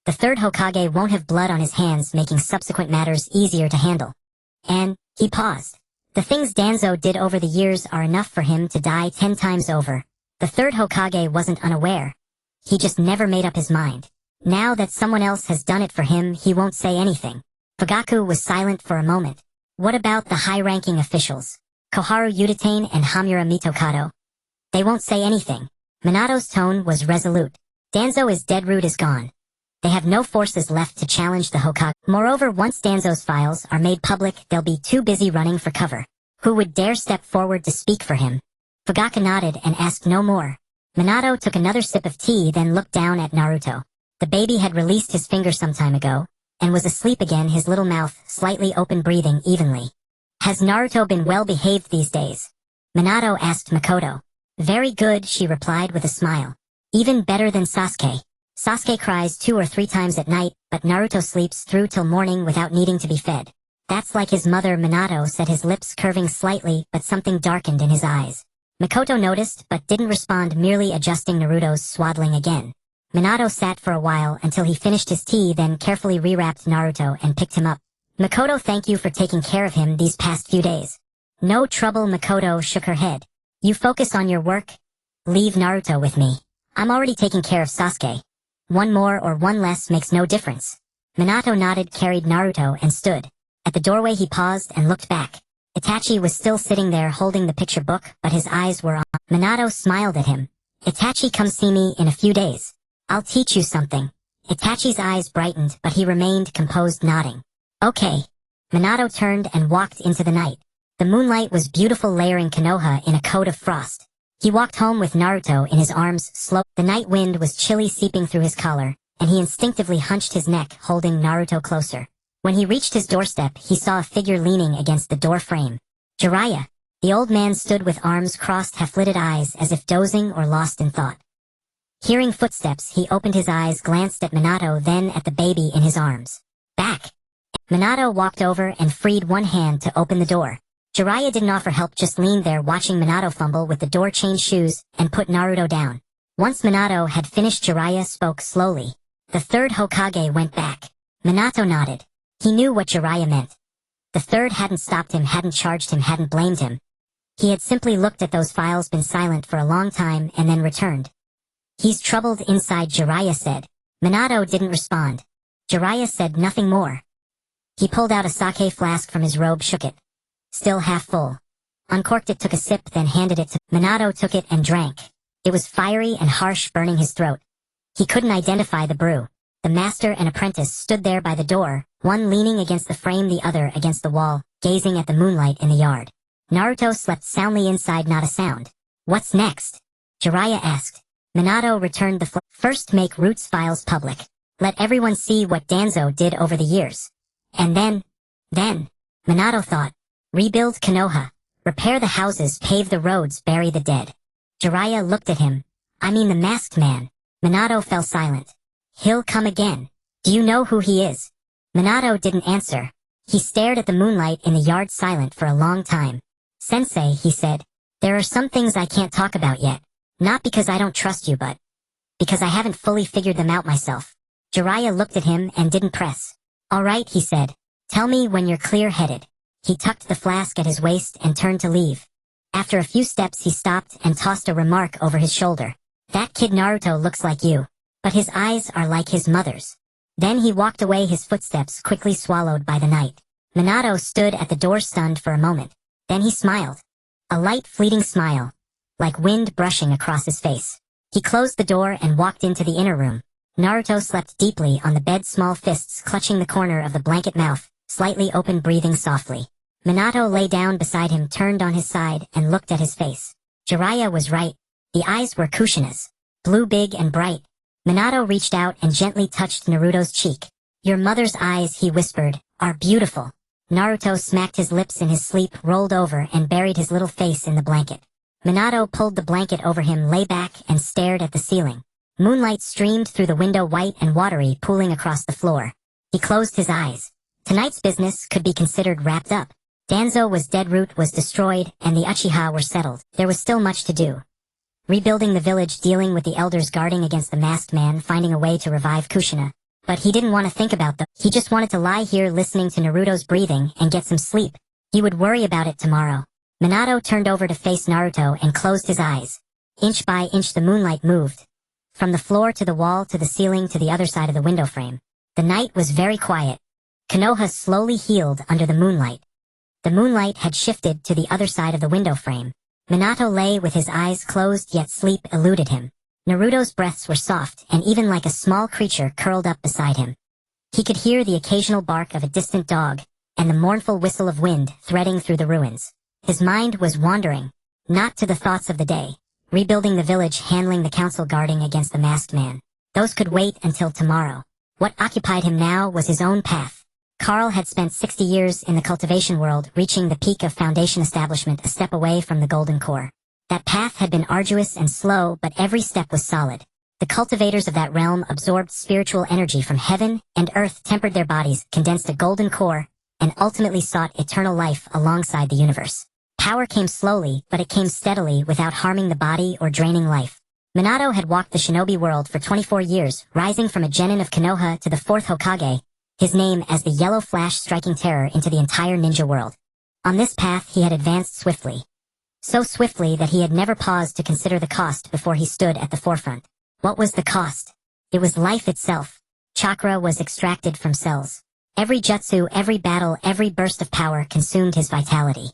The 3rd Hokage won't have blood on his hands, making subsequent matters easier to handle. And," he paused, "the things Danzo did over the years are enough for him to die 10 times over. The 3rd Hokage wasn't unaware. He just never made up his mind. Now that someone else has done it for him, he won't say anything." Fugaku was silent for a moment. "What about the high-ranking officials? Koharu Udatane and Hamura Mitokado?" "They won't say anything." Minato's tone was resolute. "Danzo is dead, Root is gone. They have no forces left to challenge the Hokage. Moreover, once Danzo's files are made public, they'll be too busy running for cover. Who would dare step forward to speak for him?" Fugaku nodded and asked no more. Minato took another sip of tea, then looked down at Naruto. The baby had released his finger some time ago, and was asleep again, his little mouth slightly open, breathing evenly. "Has Naruto been well behaved these days?" Minato asked Makoto. "Very good," she replied with a smile. "Even better than Sasuke. Sasuke cries 2 or 3 times at night, but Naruto sleeps through till morning without needing to be fed. That's like his mother." Minato said, his lips curving slightly, but something darkened in his eyes. Makoto noticed, but didn't respond, merely adjusting Naruto's swaddling again. Minato sat for a while until he finished his tea, then carefully rewrapped Naruto and picked him up. "Makoto, thank you for taking care of him these past few days." "No trouble." Makoto shook her head. "You focus on your work. Leave Naruto with me. I'm already taking care of Sasuke. One more or one less makes no difference." Minato nodded, carried Naruto, and stood. At the doorway he paused and looked back. Itachi was still sitting there holding the picture book, but his eyes were on. Minato smiled at him. Itachi, come see me in a few days. I'll teach you something. Itachi's eyes brightened, but he remained composed, nodding. Okay. Minato turned and walked into the night. The moonlight was beautiful, layering Konoha in a coat of frost. He walked home with Naruto in his arms, slow. The night wind was chilly, seeping through his collar, and he instinctively hunched his neck, holding Naruto closer. When he reached his doorstep, he saw a figure leaning against the door frame. Jiraiya. The old man stood with arms crossed, half-lidded eyes, as if dozing or lost in thought. Hearing footsteps, he opened his eyes, glanced at Minato, then at the baby in his arms. Back! Minato walked over and freed one hand to open the door. Jiraiya didn't offer help, just leaned there watching Minato fumble with the door, change shoes, and put Naruto down. Once Minato had finished, Jiraiya spoke slowly. The third Hokage went back. Minato nodded. He knew what Jiraiya meant. The third hadn't stopped him, hadn't charged him, hadn't blamed him. He had simply looked at those files, been silent for a long time, and then returned. He's troubled inside, Jiraiya said. Minato didn't respond. Jiraiya said nothing more. He pulled out a sake flask from his robe, shook it. Still half full. Uncorked it, took a sip, then handed it to Minato. Took it and drank. It was fiery and harsh, burning his throat. He couldn't identify the brew. The master and apprentice stood there by the door, one leaning against the frame, the other against the wall, gazing at the moonlight in the yard. Naruto slept soundly inside, not a sound. What's next? Jiraiya asked. Minato returned the first, make Roots files public. Let everyone see what Danzo did over the years. And then, Minato thought. Rebuild Konoha. Repair the houses, pave the roads, bury the dead. Jiraiya looked at him. I mean the masked man. Minato fell silent. He'll come again. Do you know who he is? Minato didn't answer. He stared at the moonlight in the yard, silent for a long time. Sensei, he said, there are some things I can't talk about yet. Not because I don't trust you, but because I haven't fully figured them out myself. Jiraiya looked at him and didn't press. All right, he said. Tell me when you're clear-headed. He tucked the flask at his waist and turned to leave. After a few steps, he stopped and tossed a remark over his shoulder. That kid Naruto looks like you, but his eyes are like his mother's. Then he walked away, his footsteps quickly swallowed by the night. Minato stood at the door, stunned for a moment. Then he smiled. A light, fleeting smile, like wind brushing across his face. He closed the door and walked into the inner room. Naruto slept deeply on the bed, small fists clutching the corner of the blanket, mouth slightly open, breathing softly. Minato lay down beside him, turned on his side, and looked at his face. Jiraiya was right. The eyes were Kushina's. Blue, big and bright. Minato reached out and gently touched Naruto's cheek. Your mother's eyes, he whispered, are beautiful. Naruto smacked his lips in his sleep, rolled over, and buried his little face in the blanket. Minato pulled the blanket over him, lay back, and stared at the ceiling. Moonlight streamed through the window, white and watery, pooling across the floor. He closed his eyes. Tonight's business could be considered wrapped up. Danzo was dead, Root was destroyed, and the Uchiha were settled. There was still much to do. Rebuilding the village, dealing with the elders, guarding against the masked man, finding a way to revive Kushina. But he didn't want to think about he just wanted to lie here listening to Naruto's breathing and get some sleep. He would worry about it tomorrow. Minato turned over to face Naruto and closed his eyes. Inch by inch the moonlight moved. From the floor to the wall to the ceiling to the other side of the window frame. The night was very quiet. Konoha slowly healed under the moonlight. The moonlight had shifted to the other side of the window frame. Minato lay with his eyes closed, yet sleep eluded him. Naruto's breaths were soft and even like a small creature curled up beside him. He could hear the occasional bark of a distant dog and the mournful whistle of wind threading through the ruins. His mind was wandering, not to the thoughts of the day. Rebuilding the village, handling the council, guarding against the masked man. Those could wait until tomorrow. What occupied him now was his own path. Carl had spent 60 years in the cultivation world, reaching the peak of foundation establishment, a step away from the golden core. That path had been arduous and slow, but every step was solid. The cultivators of that realm absorbed spiritual energy from heaven and earth, tempered their bodies, condensed a golden core, and ultimately sought eternal life alongside the universe. Power came slowly, but it came steadily without harming the body or draining life. Minato had walked the shinobi world for 24 years, rising from a genin of Konoha to the 4th Hokage, his name as the yellow flash striking terror into the entire ninja world. On this path he had advanced swiftly. So swiftly that he had never paused to consider the cost before he stood at the forefront. What was the cost? It was life itself. Chakra was extracted from cells. Every jutsu, every battle, every burst of power consumed his vitality.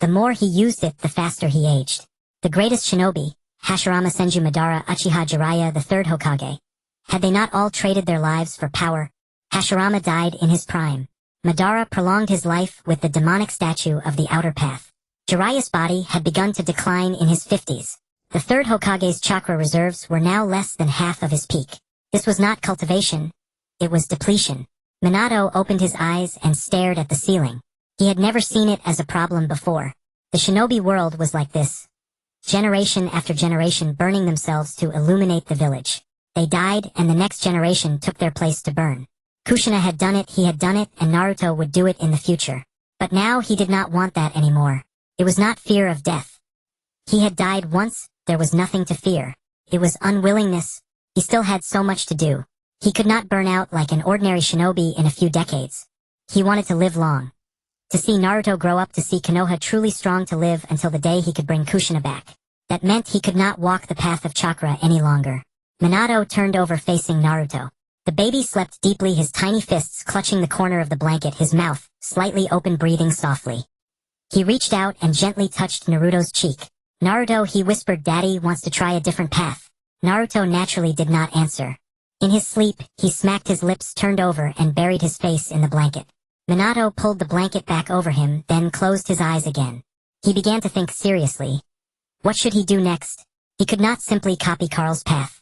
The more he used it, the faster he aged. The greatest shinobi, Hashirama Senju Madara Uchiha Jiraiya, the third Hokage. Had they not all traded their lives for power? Hashirama died in his prime. Madara prolonged his life with the demonic statue of the outer path. Jiraiya's body had begun to decline in his 50s. The third Hokage's chakra reserves were now less than half of his peak. This was not cultivation. It was depletion. Minato opened his eyes and stared at the ceiling. He had never seen it as a problem before. The shinobi world was like this. Generation after generation burning themselves to illuminate the village. They died, and the next generation took their place to burn. Kushina had done it, he had done it, and Naruto would do it in the future. But now he did not want that anymore. It was not fear of death. He had died once, there was nothing to fear. It was unwillingness. He still had so much to do. He could not burn out like an ordinary shinobi in a few decades. He wanted to live long. To see Naruto grow up, to see Konoha truly strong, to live until the day he could bring Kushina back. That meant he could not walk the path of chakra any longer. Minato turned over facing Naruto. The baby slept deeply, his tiny fists clutching the corner of the blanket, his mouth slightly open, breathing softly. He reached out and gently touched Naruto's cheek. Naruto, he whispered, Daddy wants to try a different path. Naruto naturally did not answer. In his sleep, he smacked his lips, turned over, and buried his face in the blanket. Minato pulled the blanket back over him, then closed his eyes again. He began to think seriously. What should he do next? He could not simply copy Carl's path.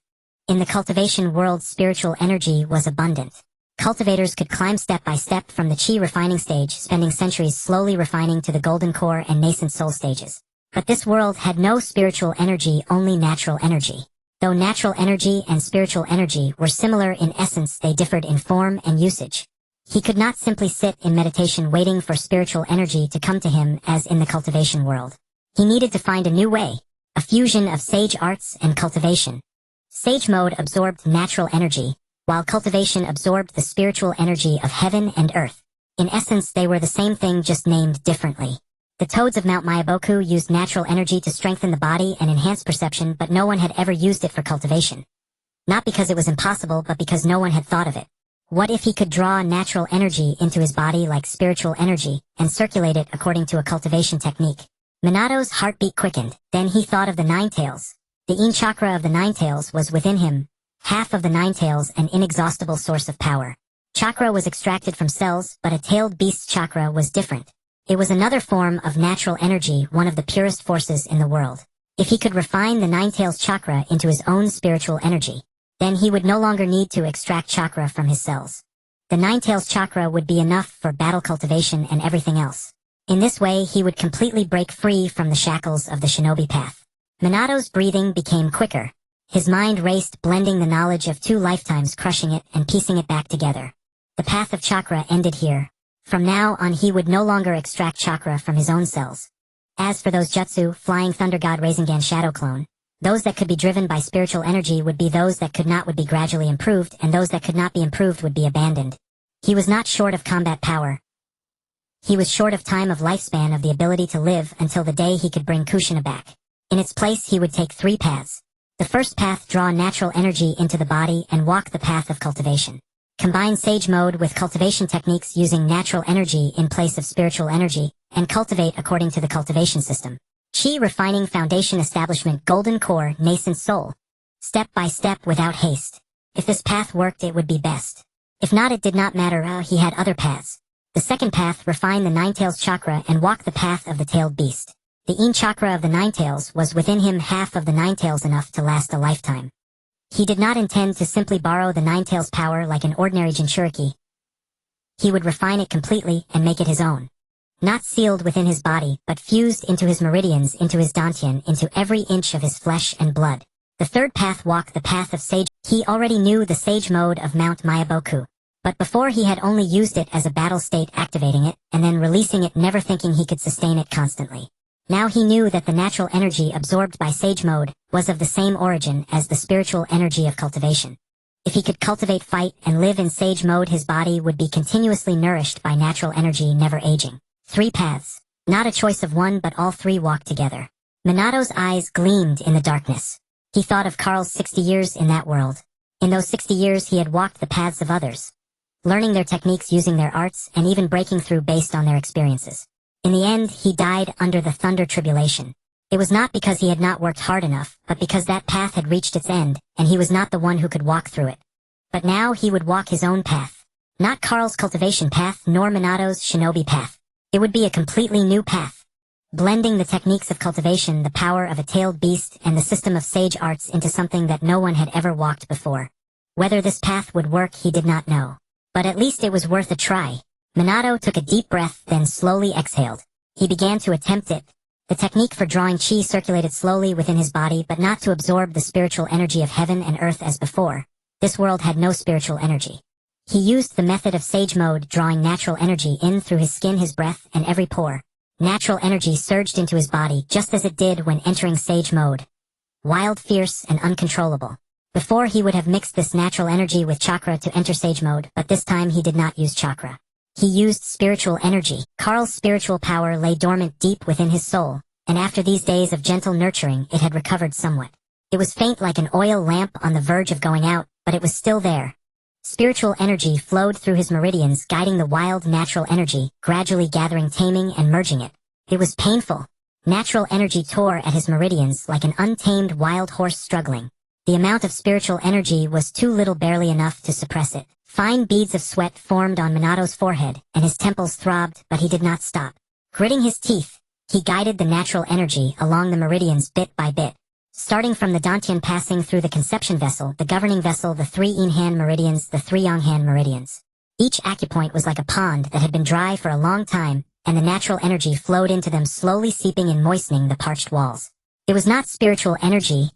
In the cultivation world, spiritual energy was abundant. Cultivators could climb step by step from the chi refining stage, spending centuries slowly refining to the golden core and nascent soul stages. But this world had no spiritual energy, only natural energy. Though natural energy and spiritual energy were similar in essence, they differed in form and usage. He could not simply sit in meditation waiting for spiritual energy to come to him as in the cultivation world. He needed to find a new way, a fusion of sage arts and cultivation. Sage mode absorbed natural energy, while cultivation absorbed the spiritual energy of heaven and earth. In essence, they were the same thing, just named differently. The toads of Mount Myaboku used natural energy to strengthen the body and enhance perception, but no one had ever used it for cultivation. Not because it was impossible, but because no one had thought of it. What if he could draw natural energy into his body like spiritual energy, and circulate it according to a cultivation technique? Minato's heartbeat quickened. Then he thought of the Nine Tails. The Yin chakra of the Nine Tails was within him. Half of the Nine Tails, an inexhaustible source of power. Chakra was extracted from cells, but a tailed beast's chakra was different. It was another form of natural energy, one of the purest forces in the world. If he could refine the Nine Tails chakra into his own spiritual energy, then he would no longer need to extract chakra from his cells. The Nine Tails chakra would be enough for battle cultivation and everything else. In this way, he would completely break free from the shackles of the shinobi path. Minato's breathing became quicker. His mind raced, blending the knowledge of 2 lifetimes, crushing it and piecing it back together. The path of chakra ended here. From now on, he would no longer extract chakra from his own cells. As for those jutsu, Flying Thunder God Rasengan Shadow Clone, those that could be driven by spiritual energy would be, those that could not would be gradually improved, and those that could not be improved would be abandoned. He was not short of combat power. He was short of time, of lifespan, of the ability to live until the day he could bring Kushina back. In its place, he would take 3 paths. The first path, draw natural energy into the body and walk the path of cultivation. Combine sage mode with cultivation techniques using natural energy in place of spiritual energy, and cultivate according to the cultivation system. Chi refining foundation establishment, golden core, nascent soul. Step by step without haste. If this path worked, it would be best. If not, it did not matter. He had other paths. The second path, refine the Nine Tails chakra and walk the path of the tailed beast. The Yin chakra of the Nine Tails was within him, half of the Nine Tails, enough to last a lifetime. He did not intend to simply borrow the Nine Tails power like an ordinary Jinchuriki. He would refine it completely and make it his own. Not sealed within his body, but fused into his meridians, into his dantian, into every inch of his flesh and blood. The third path, walk the path of sage. He already knew the sage mode of Mount Myaboku. But before, he had only used it as a battle state, activating it, and then releasing it, never thinking he could sustain it constantly. Now he knew that the natural energy absorbed by sage mode was of the same origin as the spiritual energy of cultivation. If he could cultivate, fight, and live in sage mode, his body would be continuously nourished by natural energy, never aging. 3 paths. Not a choice of one, but all 3 walked together. Minato's eyes gleamed in the darkness. He thought of Carl's 60 years in that world. In those 60 years, he had walked the paths of others, learning their techniques, using their arts, and even breaking through based on their experiences. In the end, he died under the thunder tribulation. It was not because he had not worked hard enough, but because that path had reached its end, and he was not the one who could walk through it. But now he would walk his own path. Not Carl's cultivation path, nor Minato's shinobi path. It would be a completely new path. Blending the techniques of cultivation, the power of a tailed beast, and the system of sage arts into something that no one had ever walked before. Whether this path would work, he did not know. But at least it was worth a try. Minato took a deep breath, then slowly exhaled. He began to attempt it. The technique for drawing chi circulated slowly within his body, but not to absorb the spiritual energy of heaven and earth as before. This world had no spiritual energy. He used the method of sage mode, drawing natural energy in through his skin, his breath, and every pore. Natural energy surged into his body just as it did when entering sage mode. Wild, fierce, and uncontrollable. Before, he would have mixed this natural energy with chakra to enter sage mode, but this time he did not use chakra. He used spiritual energy. Carl's spiritual power lay dormant deep within his soul, and after these days of gentle nurturing, it had recovered somewhat. It was faint like an oil lamp on the verge of going out, but it was still there. Spiritual energy flowed through his meridians, guiding the wild natural energy, gradually gathering, taming, and merging it. It was painful. Natural energy tore at his meridians like an untamed wild horse struggling. The amount of spiritual energy was too little, barely enough to suppress it. Fine beads of sweat formed on Minato's forehead, and his temples throbbed, but he did not stop. Gritting his teeth, he guided the natural energy along the meridians bit by bit. Starting from the Dantian, passing through the conception vessel, the governing vessel, the 3 Inhan meridians, the 3 Yonghan meridians. Each acupoint was like a pond that had been dry for a long time, and the natural energy flowed into them, slowly seeping and moistening the parched walls. It was not spiritual energy.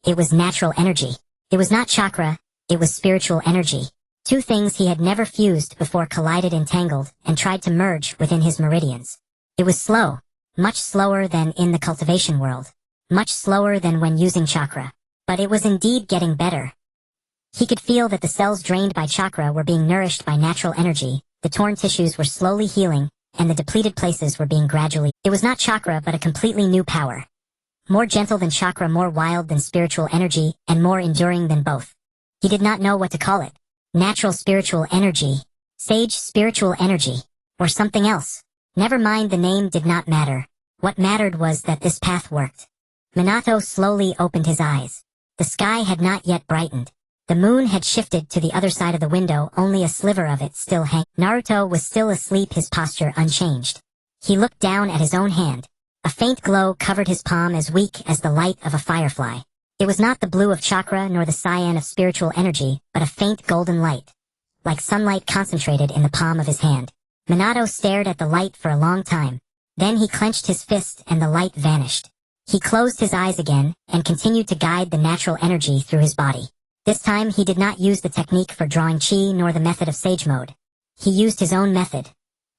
It was natural energy. It was not chakra. It was spiritual energy. Two things he had never fused before collided, entangled, and tried to merge within his meridians. It was slow. Much slower than in the cultivation world. Much slower than when using chakra. But it was indeed getting better. He could feel that the cells drained by chakra were being nourished by natural energy, the torn tissues were slowly healing, and the depleted places were being gradually... It was not chakra, but a completely new power. More gentle than chakra, more wild than spiritual energy, and more enduring than both. He did not know what to call it. Natural spiritual energy. Sage spiritual energy. Or something else. Never mind, the name did not matter. What mattered was that this path worked. Minato slowly opened his eyes. The sky had not yet brightened. The moon had shifted to the other side of the window, only a sliver of it still hang. Naruto was still asleep, his posture unchanged. He looked down at his own hand. A faint glow covered his palm, as weak as the light of a firefly. It was not the blue of chakra nor the cyan of spiritual energy, but a faint golden light. Like sunlight concentrated in the palm of his hand. Minato stared at the light for a long time. Then he clenched his fist and the light vanished. He closed his eyes again, and continued to guide the natural energy through his body. This time he did not use the technique for drawing chi nor the method of sage mode. He used his own method.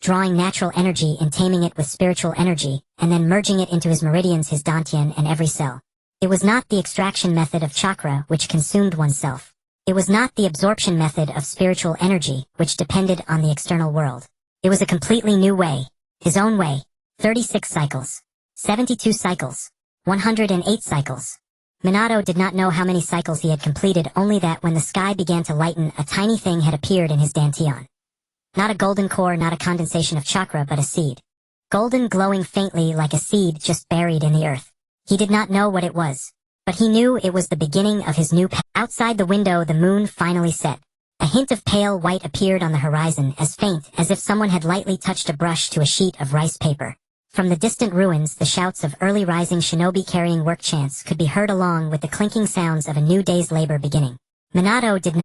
Drawing natural energy and taming it with spiritual energy, and then merging it into his meridians, his dantian, and every cell. It was not the extraction method of chakra, which consumed oneself. It was not the absorption method of spiritual energy, which depended on the external world. It was a completely new way. His own way. 36 cycles. 72 cycles. 108 cycles. Minato did not know how many cycles he had completed, only that when the sky began to lighten, a tiny thing had appeared in his dantian. Not a golden core, not a condensation of chakra, but a seed. Golden, glowing faintly like a seed just buried in the earth. He did not know what it was, but he knew it was the beginning of his new path. Outside the window, the moon finally set. A hint of pale white appeared on the horizon, as faint as if someone had lightly touched a brush to a sheet of rice paper. From the distant ruins, the shouts of early rising shinobi carrying work chants could be heard, along with the clinking sounds of a new day's labor beginning. Minato did not.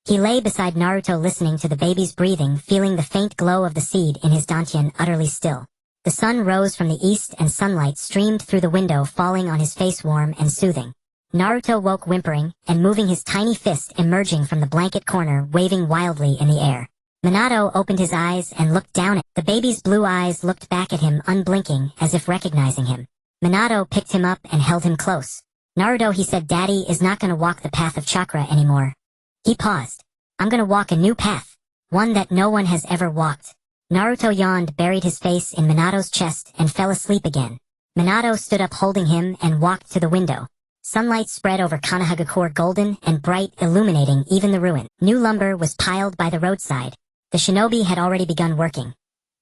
He lay beside Naruto, listening to the baby's breathing, feeling the faint glow of the seed in his dantian, utterly still. The sun rose from the east and sunlight streamed through the window, falling on his face, warm and soothing. Naruto woke, whimpering, and moving his tiny fist, emerging from the blanket corner, waving wildly in the air. Minato opened his eyes and looked down at the baby's blue eyes, looked back at him, unblinking, as if recognizing him. Minato picked him up and held him close. Naruto, he said, Daddy is not gonna walk the path of chakra anymore. He paused. I'm gonna walk a new path. One that no one has ever walked. Naruto yawned, buried his face in Minato's chest, and fell asleep again. Minato stood up, holding him, and walked to the window. Sunlight spread over Konohagakure, golden and bright, illuminating even the ruin. New lumber was piled by the roadside. The shinobi had already begun working.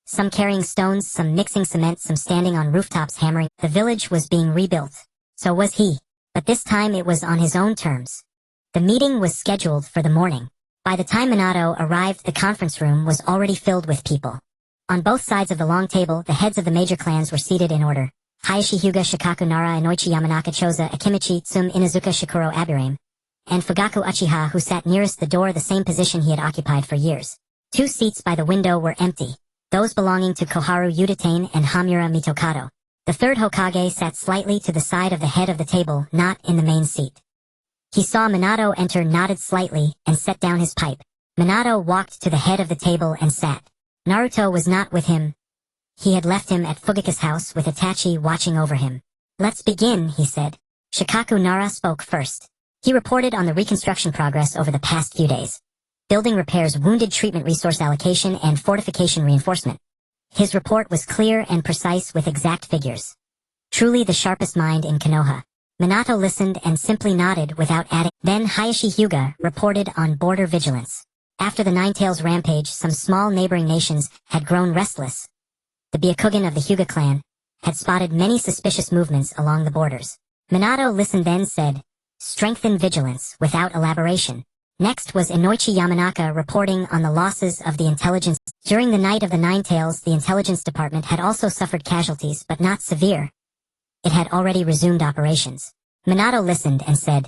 Some carrying stones, some mixing cement, some standing on rooftops hammering. The village was being rebuilt. So was he. But this time it was on his own terms. The meeting was scheduled for the morning. By the time Minato arrived, the conference room was already filled with people. On both sides of the long table, the heads of the major clans were seated in order. Hayashi Hyuga Shikaku Nara Inoichi Yamanaka Choza Akimichi Tsum Inazuka Shikuro Aburame, and Fugaku Uchiha, who sat nearest the door, the same position he had occupied for years. 2 seats by the window were empty, those belonging to Koharu Uchiha and Hamura Mitokado. The third Hokage sat slightly to the side of the head of the table, not in the main seat. He saw Minato enter, nodded slightly, and set down his pipe. Minato walked to the head of the table and sat. Naruto was not with him. He had left him at Fugaku's house with Itachi watching over him. "Let's begin," he said. Shikaku Nara spoke first. He reported on the reconstruction progress over the past few days. Building repairs, wounded treatment, resource allocation, and fortification reinforcement. His report was clear and precise with exact figures. Truly the sharpest mind in Konoha. Minato listened and simply nodded without adding. Then Hayashi Hyuga reported on border vigilance. After the Ninetales rampage, some small neighboring nations had grown restless. The Byakugan of the Hyuga clan had spotted many suspicious movements along the borders. Minato listened, then said, "Strengthen vigilance," without elaboration. Next was Inoichi Yamanaka reporting on the losses of the intelligence. During the night of the Ninetales, the intelligence department had also suffered casualties, but not severe. It had already resumed operations. Minato listened and said,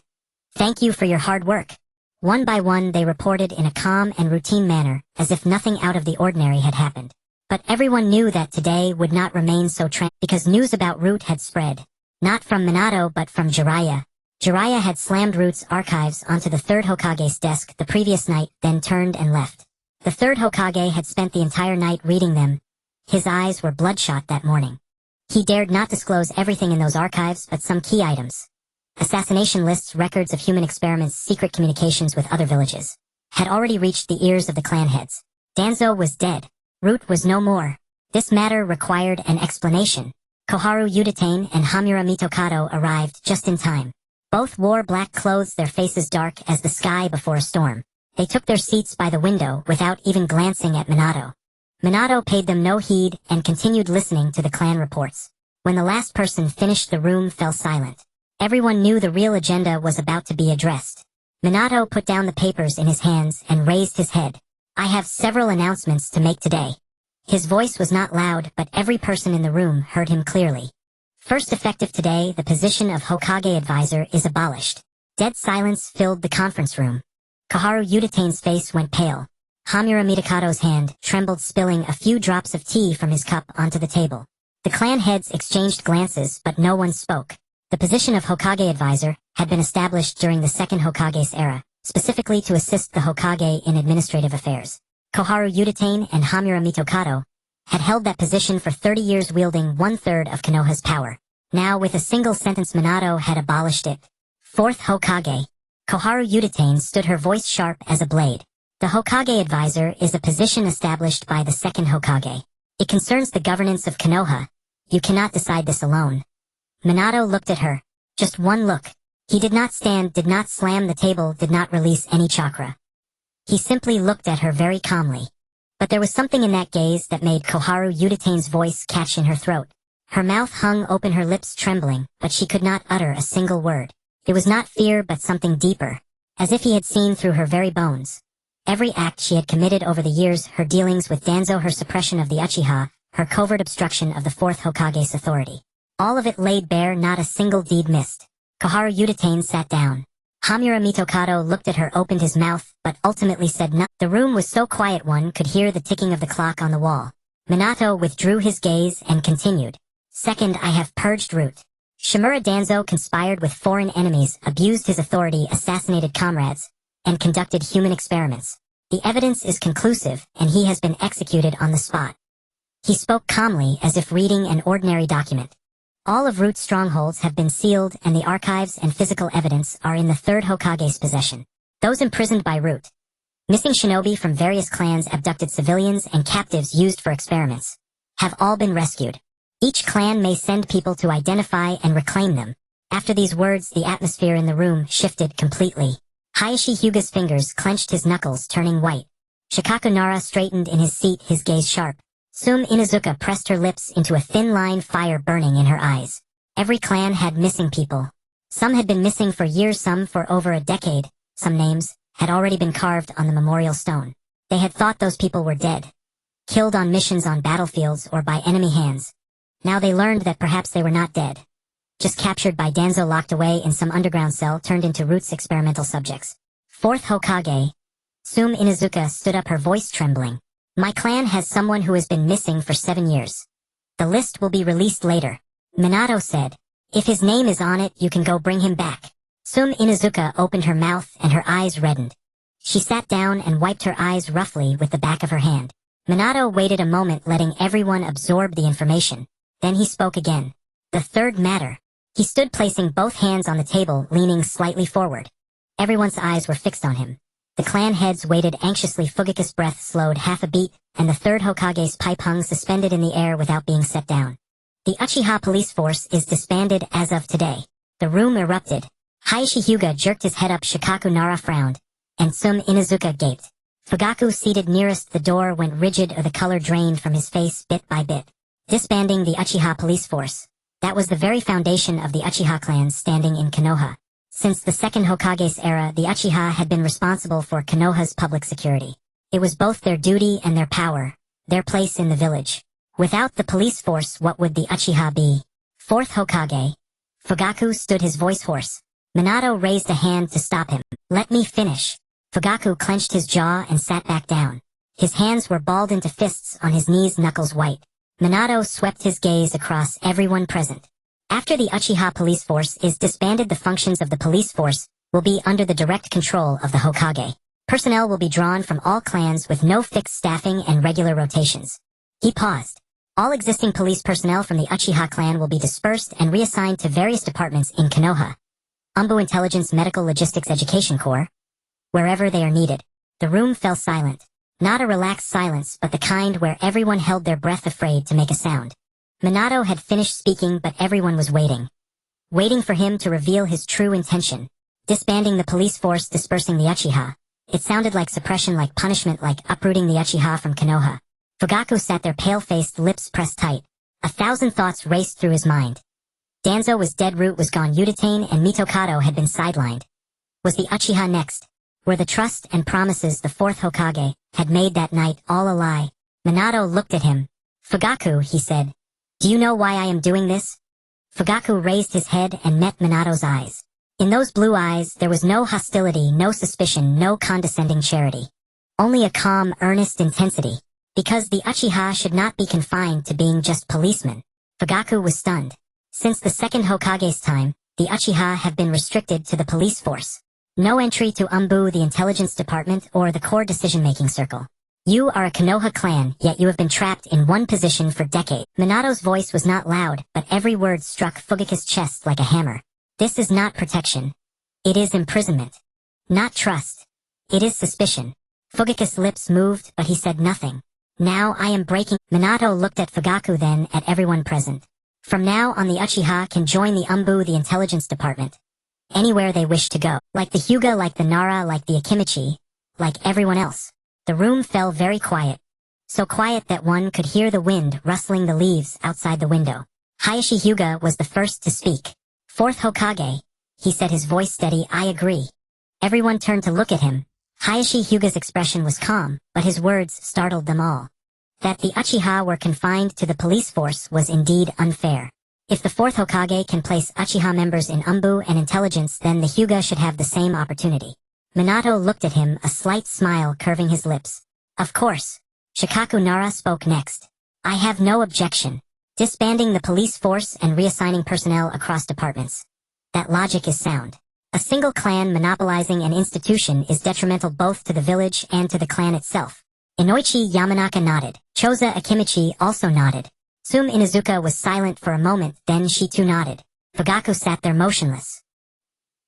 "Thank you for your hard work." One by one they reported in a calm and routine manner, as if nothing out of the ordinary had happened. But everyone knew that today would not remain so because news about Root had spread. Not from Minato but from Jiraiya. Jiraiya had slammed Root's archives onto the third Hokage's desk the previous night, then turned and left. The third Hokage had spent the entire night reading them. His eyes were bloodshot that morning. He dared not disclose everything in those archives, but some key items. Assassination lists, records of human experiments, secret communications with other villages, had already reached the ears of the clan heads. Danzo was dead. Root was no more. This matter required an explanation. Koharu Uchiha and Hamura Mitokado arrived just in time. Both wore black clothes, their faces dark as the sky before a storm. They took their seats by the window without even glancing at Minato. Minato paid them no heed and continued listening to the clan reports. When the last person finished, the room fell silent. Everyone knew the real agenda was about to be addressed. Minato put down the papers in his hands and raised his head. "I have several announcements to make today." His voice was not loud, but every person in the room heard him clearly. First, effective today, the position of Hokage advisor is abolished. Dead silence filled the conference room. Koharu Uchiha's face went pale. Hamura Mitokado's hand trembled, spilling a few drops of tea from his cup onto the table. The clan heads exchanged glances, but no one spoke. The position of Hokage advisor had been established during the second Hokage's era, specifically to assist the Hokage in administrative affairs. Koharu Uchiha and Hamura Mitokado had held that position for 30 years, wielding 1/3 of Konoha's power. Now, with a single sentence, Minato had abolished it. Fourth Hokage. Koharu Uchiha stood, her voice sharp as a blade. The Hokage advisor is a position established by the second Hokage. It concerns the governance of Konoha. You cannot decide this alone. Minato looked at her. Just one look. He did not stand, did not slam the table, did not release any chakra. He simply looked at her very calmly. But there was something in that gaze that made Koharu Uchiha's voice catch in her throat. Her mouth hung open, her lips trembling, but she could not utter a single word. It was not fear, but something deeper, as if he had seen through her very bones. Every act she had committed over the years, her dealings with Danzo, her suppression of the Uchiha, her covert obstruction of the fourth Hokage's authority. All of it laid bare, not a single deed missed. Koharu Uchiha sat down. Hamura Mitokado looked at her, opened his mouth, but ultimately said nothing. The room was so quiet one could hear the ticking of the clock on the wall. Minato withdrew his gaze and continued. Second, I have purged Root. Shimura Danzo conspired with foreign enemies, abused his authority, assassinated comrades, and conducted human experiments. The evidence is conclusive, and he has been executed on the spot. He spoke calmly, as if reading an ordinary document. All of Root's strongholds have been sealed, and the archives and physical evidence are in the third Hokage's possession. Those imprisoned by Root, missing shinobi from various clans, abducted civilians, and captives used for experiments, have all been rescued. Each clan may send people to identify and reclaim them. After these words, the atmosphere in the room shifted completely. Hayashi Hyuga's fingers clenched, his knuckles turning white. Shikaku Nara straightened in his seat, his gaze sharp. Sum Inuzuka pressed her lips into a thin line, fire burning in her eyes. Every clan had missing people. Some had been missing for years, some for over a decade. Some names had already been carved on the memorial stone. They had thought those people were dead, killed on missions on battlefields or by enemy hands. Now they learned that perhaps they were not dead, just captured by Danzo, locked away in some underground cell, turned into Root's experimental subjects. Fourth Hokage. Sum Inuzuka stood up, her voice trembling. My clan has someone who has been missing for 7 years. The list will be released later. Minato said. If his name is on it, you can go bring him back. Sum Inuzuka opened her mouth and her eyes reddened. She sat down and wiped her eyes roughly with the back of her hand. Minato waited a moment, letting everyone absorb the information. Then he spoke again. The third matter. He stood, placing both hands on the table, leaning slightly forward. Everyone's eyes were fixed on him. The clan heads waited anxiously. Fugaku's breath slowed half a beat, and the third Hokage's pipe hung suspended in the air without being set down. The Uchiha police force is disbanded as of today. The room erupted. Hayashi Hyuga jerked his head up, Shikaku Nara frowned, and Sum Inuzuka gaped. Fugaku, seated nearest the door, went rigid, or the color drained from his face bit by bit. Disbanding the Uchiha police force. That was the very foundation of the Uchiha clans standing in Konoha. Since the second Hokage's era, the Uchiha had been responsible for Konoha's public security. It was both their duty and their power, their place in the village. Without the police force, what would the Uchiha be? Fourth Hokage. Fugaku stood, his voice hoarse. Minato raised a hand to stop him. Let me finish. Fugaku clenched his jaw and sat back down. His hands were balled into fists on his knees, knuckles white. Minato swept his gaze across everyone present. After the Uchiha police force is disbanded, the functions of the police force will be under the direct control of the Hokage. Personnel will be drawn from all clans with no fixed staffing and regular rotations. He paused. All existing police personnel from the Uchiha clan will be dispersed and reassigned to various departments in Konoha. Umbu Intelligence, Medical, Logistics, Education Corps. Wherever they are needed. The room fell silent. Not a relaxed silence, but the kind where everyone held their breath, afraid to make a sound. Minato had finished speaking, but everyone was waiting. Waiting for him to reveal his true intention. Disbanding the police force, dispersing the Uchiha. It sounded like suppression, like punishment, like uprooting the Uchiha from Konoha. Fugaku sat there, pale-faced, lips pressed tight. 1,000 thoughts raced through his mind. Danzo was dead, Root was gone, Utatane and Mitokado had been sidelined. Was the Uchiha next? Were the trust and promises the fourth Hokage had made that night all a lie? Minato looked at him. Fugaku, he said. Do you know why I am doing this? Fugaku raised his head and met Minato's eyes. In those blue eyes there was no hostility, no suspicion, no condescending charity. Only a calm, earnest intensity. Because the Uchiha should not be confined to being just policemen. Fugaku was stunned. Since the second Hokage's time, the Uchiha have been restricted to the police force. No entry to Umbu, the intelligence department, or the core decision-making circle. You are a Konoha clan, yet you have been trapped in one position for decades. Minato's voice was not loud, but every word struck Fugaku's chest like a hammer. This is not protection. It is imprisonment. Not trust. It is suspicion. Fugaku's lips moved, but he said nothing. Now I am breaking. Minato looked at Fugaku, then at everyone present. From now on, the Uchiha can join the Umbu, the intelligence department. Anywhere they wish to go. Like the Hyuga, like the Nara, like the Akimichi, like everyone else. The room fell very quiet. So quiet that one could hear the wind rustling the leaves outside the window. Hayashi Hyuga was the first to speak. Fourth Hokage, he said, his voice steady. I agree. Everyone turned to look at him. Hayashi Hyuga's expression was calm, but his words startled them all. That the Uchiha were confined to the police force was indeed unfair. If the fourth Hokage can place Uchiha members in Umbu and intelligence, then the Hyuga should have the same opportunity. Minato looked at him, a slight smile curving his lips. Of course. Shikaku Nara spoke next. I have no objection. Disbanding the police force and reassigning personnel across departments. That logic is sound. A single clan monopolizing an institution is detrimental both to the village and to the clan itself. Inoichi Yamanaka nodded. Choza Akimichi also nodded. Sum Inuzuka was silent for a moment, then she too nodded. Fugaku sat there motionless.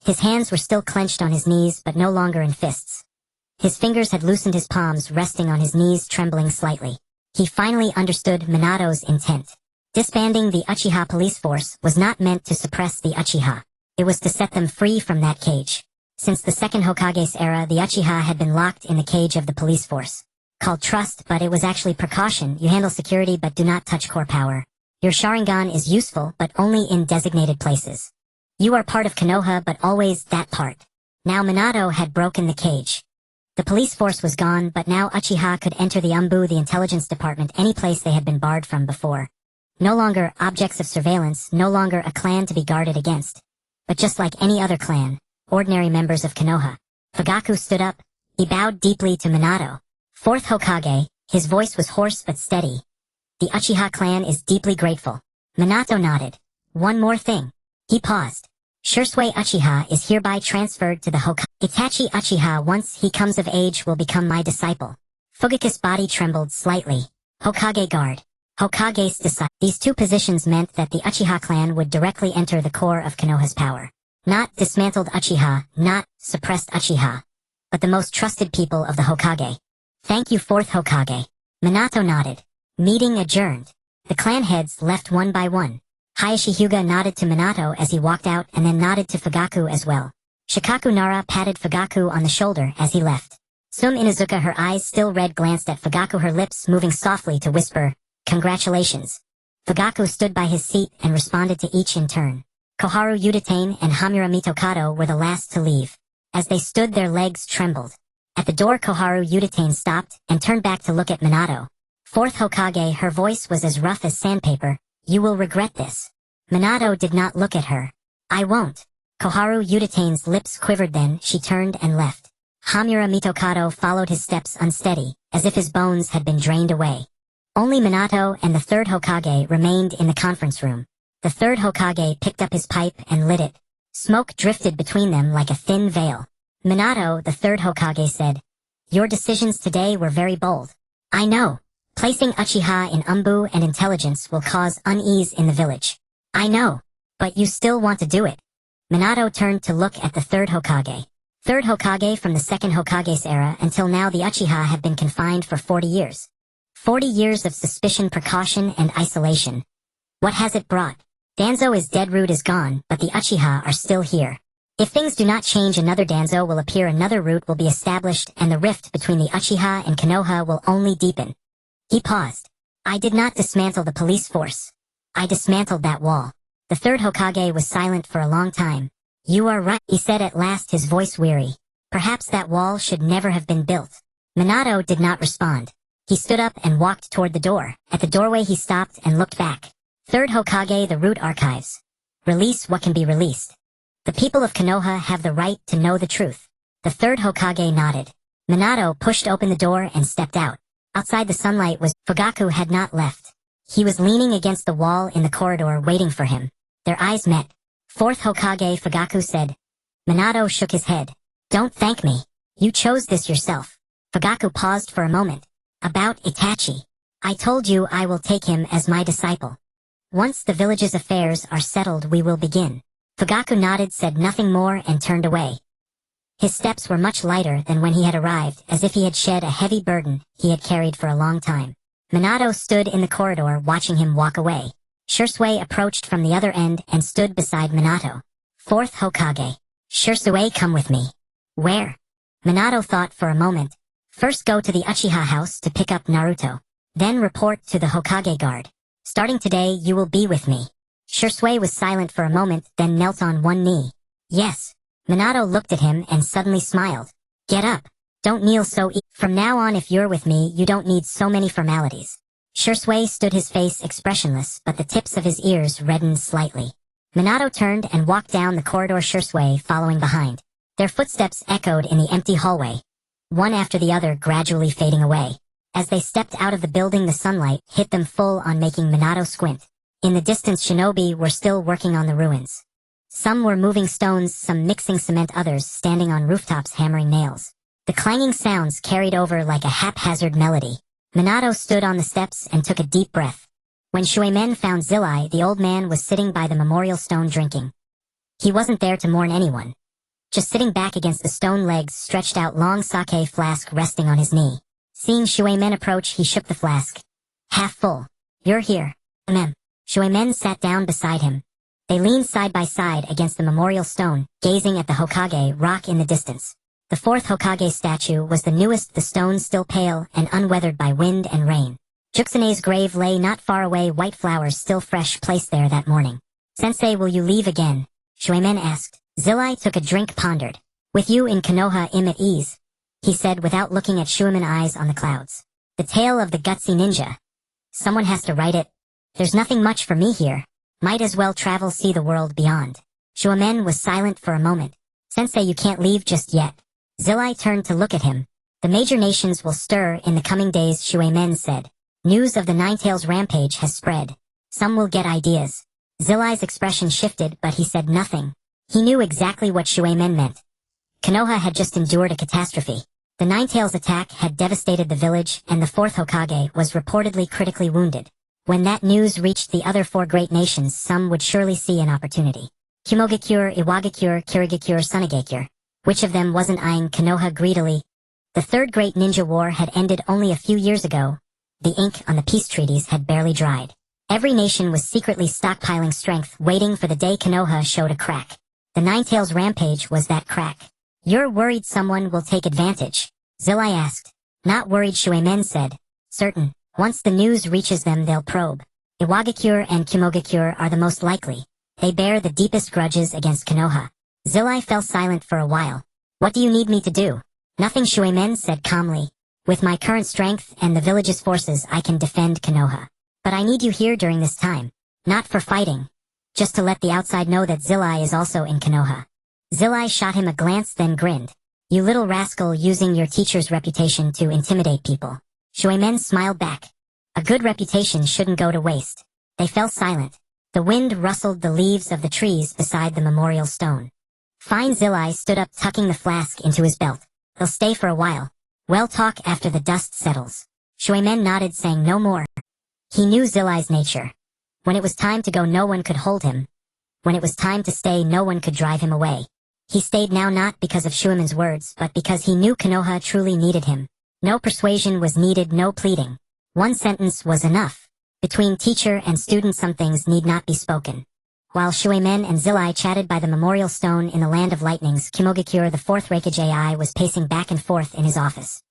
His hands were still clenched on his knees, but no longer in fists. His fingers had loosened, his palms resting on his knees, trembling slightly. He finally understood Minato's intent. Disbanding the Uchiha police force was not meant to suppress the Uchiha. It was to set them free from that cage. Since the second Hokage's era, the Uchiha had been locked in the cage of the police force. called trust, but it was actually precaution. You handle security but do not touch core power. Your Sharingan is useful, but only in designated places. You are part of Konoha, but always that part. Now Minato had broken the cage. The police force was gone, but now Uchiha could enter the the intelligence department, any place they had been barred from before. No longer objects of surveillance, no longer a clan to be guarded against. But just like any other clan, ordinary members of Konoha. Fugaku stood up. He bowed deeply to Minato. Fourth Hokage, his voice was hoarse but steady. The Uchiha clan is deeply grateful. Minato nodded. One more thing. He paused. Shursui Uchiha is hereby transferred to the Hokage. Itachi Uchiha, once he comes of age, will become my disciple. Fugaku's body trembled slightly. Hokage guard. Hokage's disciple. These two positions meant that the Uchiha clan would directly enter the core of Konoha's power. Not dismantled Uchiha, not suppressed Uchiha, but the most trusted people of the Hokage. Thank you, fourth Hokage. Minato nodded. Meeting adjourned. The clan heads left one by one. Hayashi Hyuga nodded to Minato as he walked out and then nodded to Fugaku as well. Shikaku Nara patted Fugaku on the shoulder as he left. Sum Inuzuka, her eyes still red, glanced at Fugaku, her lips moving softly to whisper, "Congratulations." Fugaku stood by his seat and responded to each in turn. Koharu Udatane and Hamura Mitokado were the last to leave. As they stood, their legs trembled. At the door, Koharu Udatane stopped and turned back to look at Minato. Fourth Hokage, her voice was as rough as sandpaper. You will regret this. Minato did not look at her. I won't. Koharu Udatane's lips quivered, then she turned and left. Hamura Mitokado followed his steps, unsteady, as if his bones had been drained away. Only Minato and the third Hokage remained in the conference room. The third Hokage picked up his pipe and lit it. Smoke drifted between them like a thin veil. Minato, the third Hokage, said, "Your decisions today were very bold. I know. Placing Uchiha in Umbu and intelligence will cause unease in the village. I know. But you still want to do it." Minato turned to look at the third Hokage. Third Hokage, from the second Hokage's era until now, the Uchiha have been confined for 40 years. 40 years of suspicion, precaution, and isolation. What has it brought? Danzo is dead, root is gone, but the Uchiha are still here. If things do not change, another Danzo will appear, another root will be established, and the rift between the Uchiha and Konoha will only deepen. He paused. I did not dismantle the police force. I dismantled that wall. The third Hokage was silent for a long time. You are right, he said at last, his voice weary. Perhaps that wall should never have been built. Minato did not respond. He stood up and walked toward the door. At the doorway he stopped and looked back. Third Hokage, the root archives. Release what can be released. The people of Konoha have the right to know the truth. The third Hokage nodded. Minato pushed open the door and stepped out. Outside, the sunlight was... Fugaku had not left. He was leaning against the wall in the corridor waiting for him. Their eyes met. Fourth Hokage, Fugaku said. Minato shook his head. Don't thank me. You chose this yourself. Fugaku paused for a moment. About Itachi. I told you I will take him as my disciple. Once the village's affairs are settled, we will begin. Fugaku nodded, said nothing more, and turned away. His steps were much lighter than when he had arrived, as if he had shed a heavy burden he had carried for a long time. Minato stood in the corridor watching him walk away. Shursui approached from the other end and stood beside Minato. Fourth Hokage. Shursui, come with me. Where? Minato thought for a moment. First go to the Uchiha house to pick up Naruto. Then report to the Hokage guard. Starting today, you will be with me. Shursui was silent for a moment, then knelt on one knee. Yes. Minato looked at him and suddenly smiled. Get up. Don't kneel so From now on, if you're with me, you don't need so many formalities. Shursui stood, his face expressionless, but the tips of his ears reddened slightly. Minato turned and walked down the corridor, Shursui following behind. Their footsteps echoed in the empty hallway, one after the other gradually fading away. As they stepped out of the building, the sunlight hit them full on, making Minato squint. In the distance, shinobi were still working on the ruins. Some were moving stones, some mixing cement, others standing on rooftops hammering nails. The clanging sounds carried over like a haphazard melody. Minato stood on the steps and took a deep breath. When Shuemen found Zilai, the old man was sitting by the memorial stone drinking. He wasn't there to mourn anyone. Just sitting back against the stone, legs stretched out, long sake flask resting on his knee. Seeing Shuemen approach, he shook the flask. Half full. You're here. Shuemen sat down beside him. They leaned side by side against the memorial stone, gazing at the Hokage rock in the distance. The fourth Hokage statue was the newest, the stone still pale and unweathered by wind and rain. Juxune's grave lay not far away, white flowers still fresh placed there that morning. Sensei, will you leave again? Shuemen asked. Zilai took a drink, pondered. With you in Konoha, I'm at ease, he said without looking at Shuemen's eyes on the clouds. The tale of the gutsy ninja. Someone has to write it. There's nothing much for me here. Might as well travel, see the world beyond. Shuemen was silent for a moment. Sensei, you can't leave just yet. Zilai turned to look at him. The major nations will stir in the coming days, Shuemen said. News of the Ninetales rampage has spread. Some will get ideas. Zilai's expression shifted, but he said nothing. He knew exactly what Shuemen meant. Konoha had just endured a catastrophe. The Ninetales attack had devastated the village, and the fourth Hokage was reportedly critically wounded. When that news reached the other four great nations, some would surely see an opportunity. Kumogakure, Iwagakure, Kirigakure, Sunagakure. Which of them wasn't eyeing Konoha greedily? The third great ninja war had ended only a few years ago. The ink on the peace treaties had barely dried. Every nation was secretly stockpiling strength, waiting for the day Konoha showed a crack. The Ninetales rampage was that crack. You're worried someone will take advantage? Zilai asked. Not worried, Shuemen said. Certain. Once the news reaches them, they'll probe. Iwagakure and Kumogakure are the most likely. They bear the deepest grudges against Konoha. Zilai fell silent for a while. What do you need me to do? Nothing, Shuemen said calmly. With my current strength and the village's forces, I can defend Konoha. But I need you here during this time. Not for fighting. Just to let the outside know that Zilai is also in Konoha. Zilai shot him a glance, then grinned. You little rascal, using your teacher's reputation to intimidate people. Shuemen smiled back. A good reputation shouldn't go to waste. They fell silent. The wind rustled the leaves of the trees beside the memorial stone. Fine. Zilai stood up, tucking the flask into his belt. They'll stay for a while. We'll talk after the dust settles. Shuemen nodded, saying no more. He knew Zilai's nature. When it was time to go, no one could hold him. When it was time to stay, no one could drive him away. He stayed now, not because of Shuemen's words, but because he knew Konoha truly needed him. No persuasion was needed, no pleading. One sentence was enough. Between teacher and student, some things need not be spoken. While Shuemen and Zilai chatted by the memorial stone in the land of lightnings, Kumogakure, the fourth Raikage AI, was pacing back and forth in his office.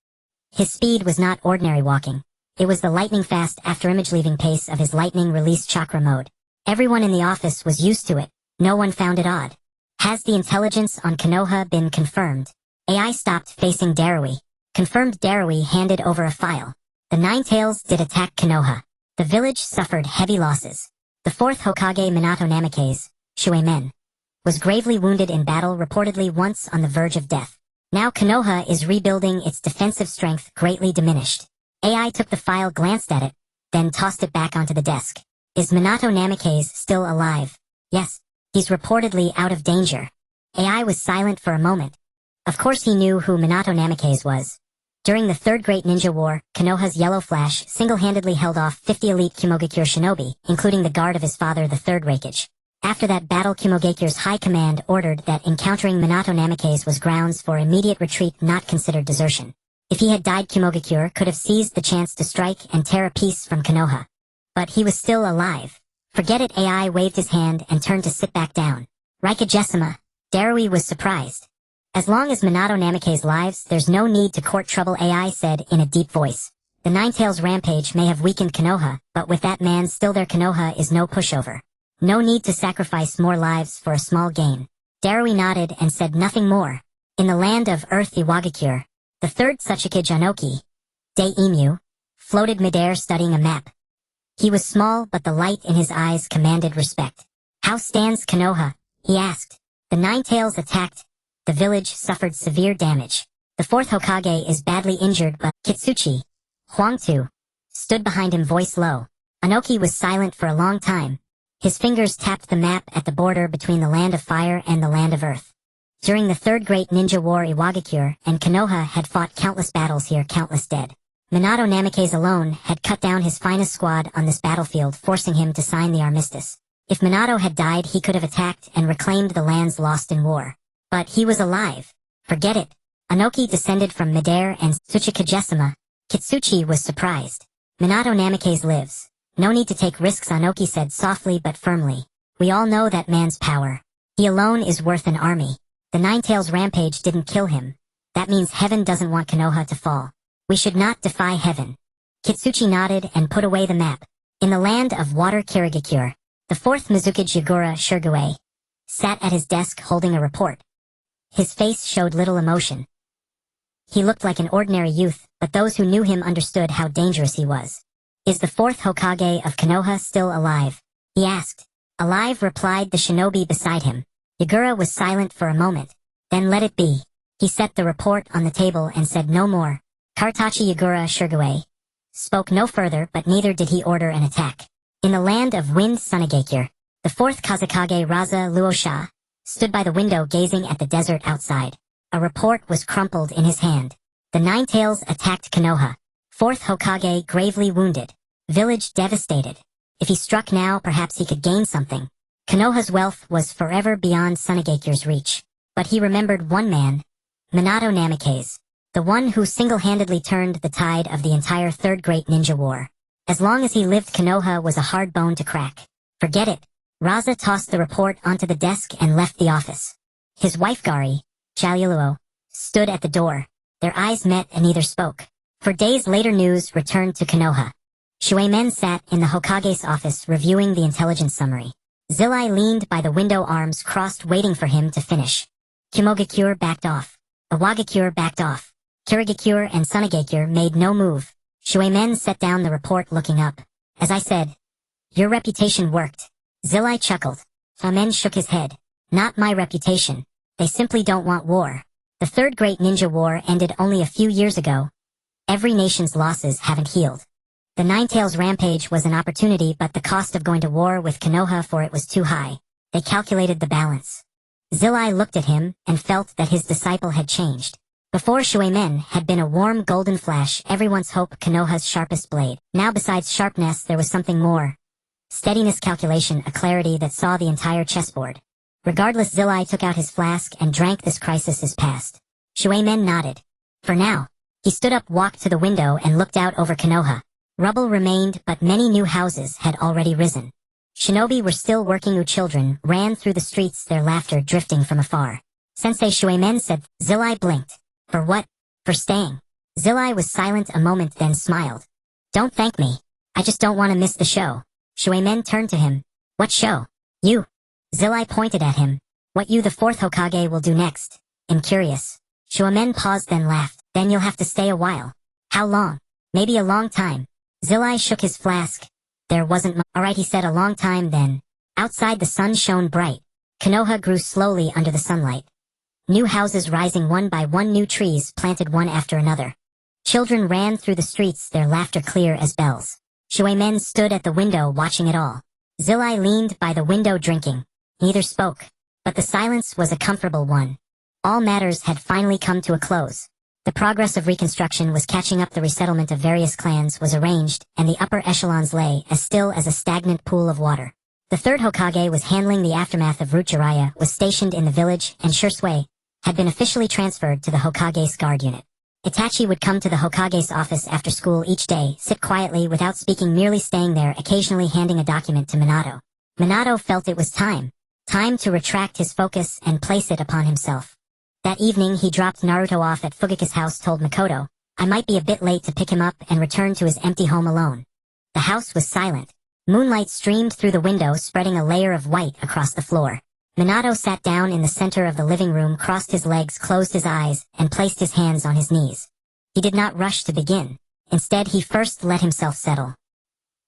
His speed was not ordinary walking. It was the lightning-fast after-image leaving pace of his lightning-release chakra mode. Everyone in the office was used to it. No one found it odd. Has the intelligence on Konoha been confirmed? AI stopped, facing Darui. Confirmed. Darui handed over a file. The Ninetales did attack Konoha. The village suffered heavy losses. The fourth Hokage, Minato Namikaze, Shuemen, was gravely wounded in battle, reportedly once on the verge of death. Now Konoha is rebuilding, its defensive strength greatly diminished. AI took the file, glanced at it, then tossed it back onto the desk. Is Minato Namikaze still alive? Yes. He's reportedly out of danger. AI was silent for a moment. Of course he knew who Minato Namikaze was. During the Third Great Ninja War, Konoha's Yellow Flash single-handedly held off 50 elite Kumogakure shinobi, including the guard of his father, the Third Raikage. After that battle, Kumogakure's high command ordered that encountering Minato Namikaze was grounds for immediate retreat, not considered desertion. If he had died, Kumogakure could have seized the chance to strike and tear a piece from Konoha. But he was still alive. Forget it. AI waved his hand and turned to sit back down. Raikage-sama. Darui was surprised. As long as Minato Namikaze lives, there's no need to court trouble, AI said in a deep voice. The Ninetales rampage may have weakened Konoha, but with that man still there, Konoha is no pushover. No need to sacrifice more lives for a small gain. Darui nodded and said nothing more. In the land of Earth, Iwagakure, the third Tsuchikage Anoki, Daimyo, floated midair studying a map. He was small, but the light in his eyes commanded respect. How stands Konoha? He asked. The Ninetales attacked. The village suffered severe damage. The fourth Hokage is badly injured, but Kitsuchi, Huangtu, stood behind him, voice low. Anoki was silent for a long time. His fingers tapped the map at the border between the land of fire and the land of earth. During the Third Great Ninja War, Iwagakure and Konoha had fought countless battles here, countless dead. Minato Namikaze alone had cut down his finest squad on this battlefield, forcing him to sign the armistice. If Minato had died, he could have attacked and reclaimed the lands lost in war. But he was alive. Forget it. Anoki descended from midair and Tsuchikage-sama. Kitsuchi was surprised. Minato Namikaze lives. No need to take risks, Anoki said softly but firmly. We all know that man's power. He alone is worth an army. The Ninetales rampage didn't kill him. That means heaven doesn't want Konoha to fall. We should not defy heaven. Kitsuchi nodded and put away the map. In the land of water Kirigakure, the fourth Mizukage Yagura Shirgue sat at his desk holding a report. His face showed little emotion. He looked like an ordinary youth, but those who knew him understood how dangerous he was. Is the fourth Hokage of Konoha still alive? He asked. Alive, replied the shinobi beside him. Yagura was silent for a moment. Then let it be. He set the report on the table and said no more. Kartachi Yagura Shirgue spoke no further, but neither did he order an attack. In the land of Wind Sunagakure, the fourth Kazekage Raza Luosha stood by the window gazing at the desert outside. A report was crumpled in his hand. The Nine Tails attacked Konoha. Fourth Hokage gravely wounded. Village devastated. If he struck now, perhaps he could gain something. Konoha's wealth was forever beyond Sunagakure's reach. But he remembered one man, Minato Namikaze, the one who single-handedly turned the tide of the entire Third Great Ninja War. As long as he lived, Konoha was a hard bone to crack. Forget it. Raza tossed the report onto the desk and left the office. His wife Gari, Jaluluo, stood at the door. Their eyes met and neither spoke. For days later, news returned to Konoha. Shuemen sat in the Hokage's office reviewing the intelligence summary. Zillai leaned by the window, arms crossed, waiting for him to finish. Kimogakure backed off. Awagakure backed off. Kirigakure and Sunagakure made no move. Shuemen set down the report, looking up. As I said, your reputation worked. Zillai chuckled. Famen shook his head. Not my reputation. They simply don't want war. The Third Great Ninja War ended only a few years ago. Every nation's losses haven't healed. The Nine Tails rampage was an opportunity, but the cost of going to war with Konoha for it was too high. They calculated the balance. Zillai looked at him and felt that his disciple had changed. Before, Shuemen had been a warm golden flash, everyone's hope, Konoha's sharpest blade. Now, besides sharpness, there was something more. Steadiness, calculation, a clarity that saw the entire chessboard. Regardless, Zillai took out his flask and drank. This crisis is past. Shuemen nodded. For now. He stood up, walked to the window, and looked out over Konoha. Rubble remained, but many new houses had already risen. Shinobi were still working. Children ran through the streets, their laughter drifting from afar. Sensei, Shuemen said. Zillai blinked. For what? For staying. Zillai was silent a moment, then smiled. Don't thank me. I just don't want to miss the show. Shuemen turned to him. What show? You. Zillai pointed at him. What you, the fourth Hokage, will do next? I'm curious. Shuemen paused, then laughed. Then you'll have to stay a while. How long? Maybe a long time. Zillai shook his flask. There wasn't Alright, he said, a long time then. Outside, the sun shone bright. Konoha grew slowly under the sunlight. New houses rising one by one, new trees planted one after another. Children ran through the streets, their laughter clear as bells. Shuemen stood at the window watching it all. Zillai leaned by the window drinking. Neither spoke, but the silence was a comfortable one. All matters had finally come to a close. The progress of reconstruction was catching up. The resettlement of various clans was arranged, and the upper echelons lay as still as a stagnant pool of water. The third Hokage was handling the aftermath of Root Jiraiya, was stationed in the village, and Shursui had been officially transferred to the Hokage's guard unit. Itachi would come to the Hokage's office after school each day, sit quietly without speaking, merely staying there, occasionally handing a document to Minato. Minato felt it was time to retract his focus and place it upon himself. That evening he dropped Naruto off at Fugaku's house, told Makoto, I might be a bit late to pick him up, and returned to his empty home alone. The house was silent. Moonlight streamed through the window, spreading a layer of white across the floor. Minato sat down in the center of the living room, crossed his legs, closed his eyes, and placed his hands on his knees. He did not rush to begin. Instead, he first let himself settle.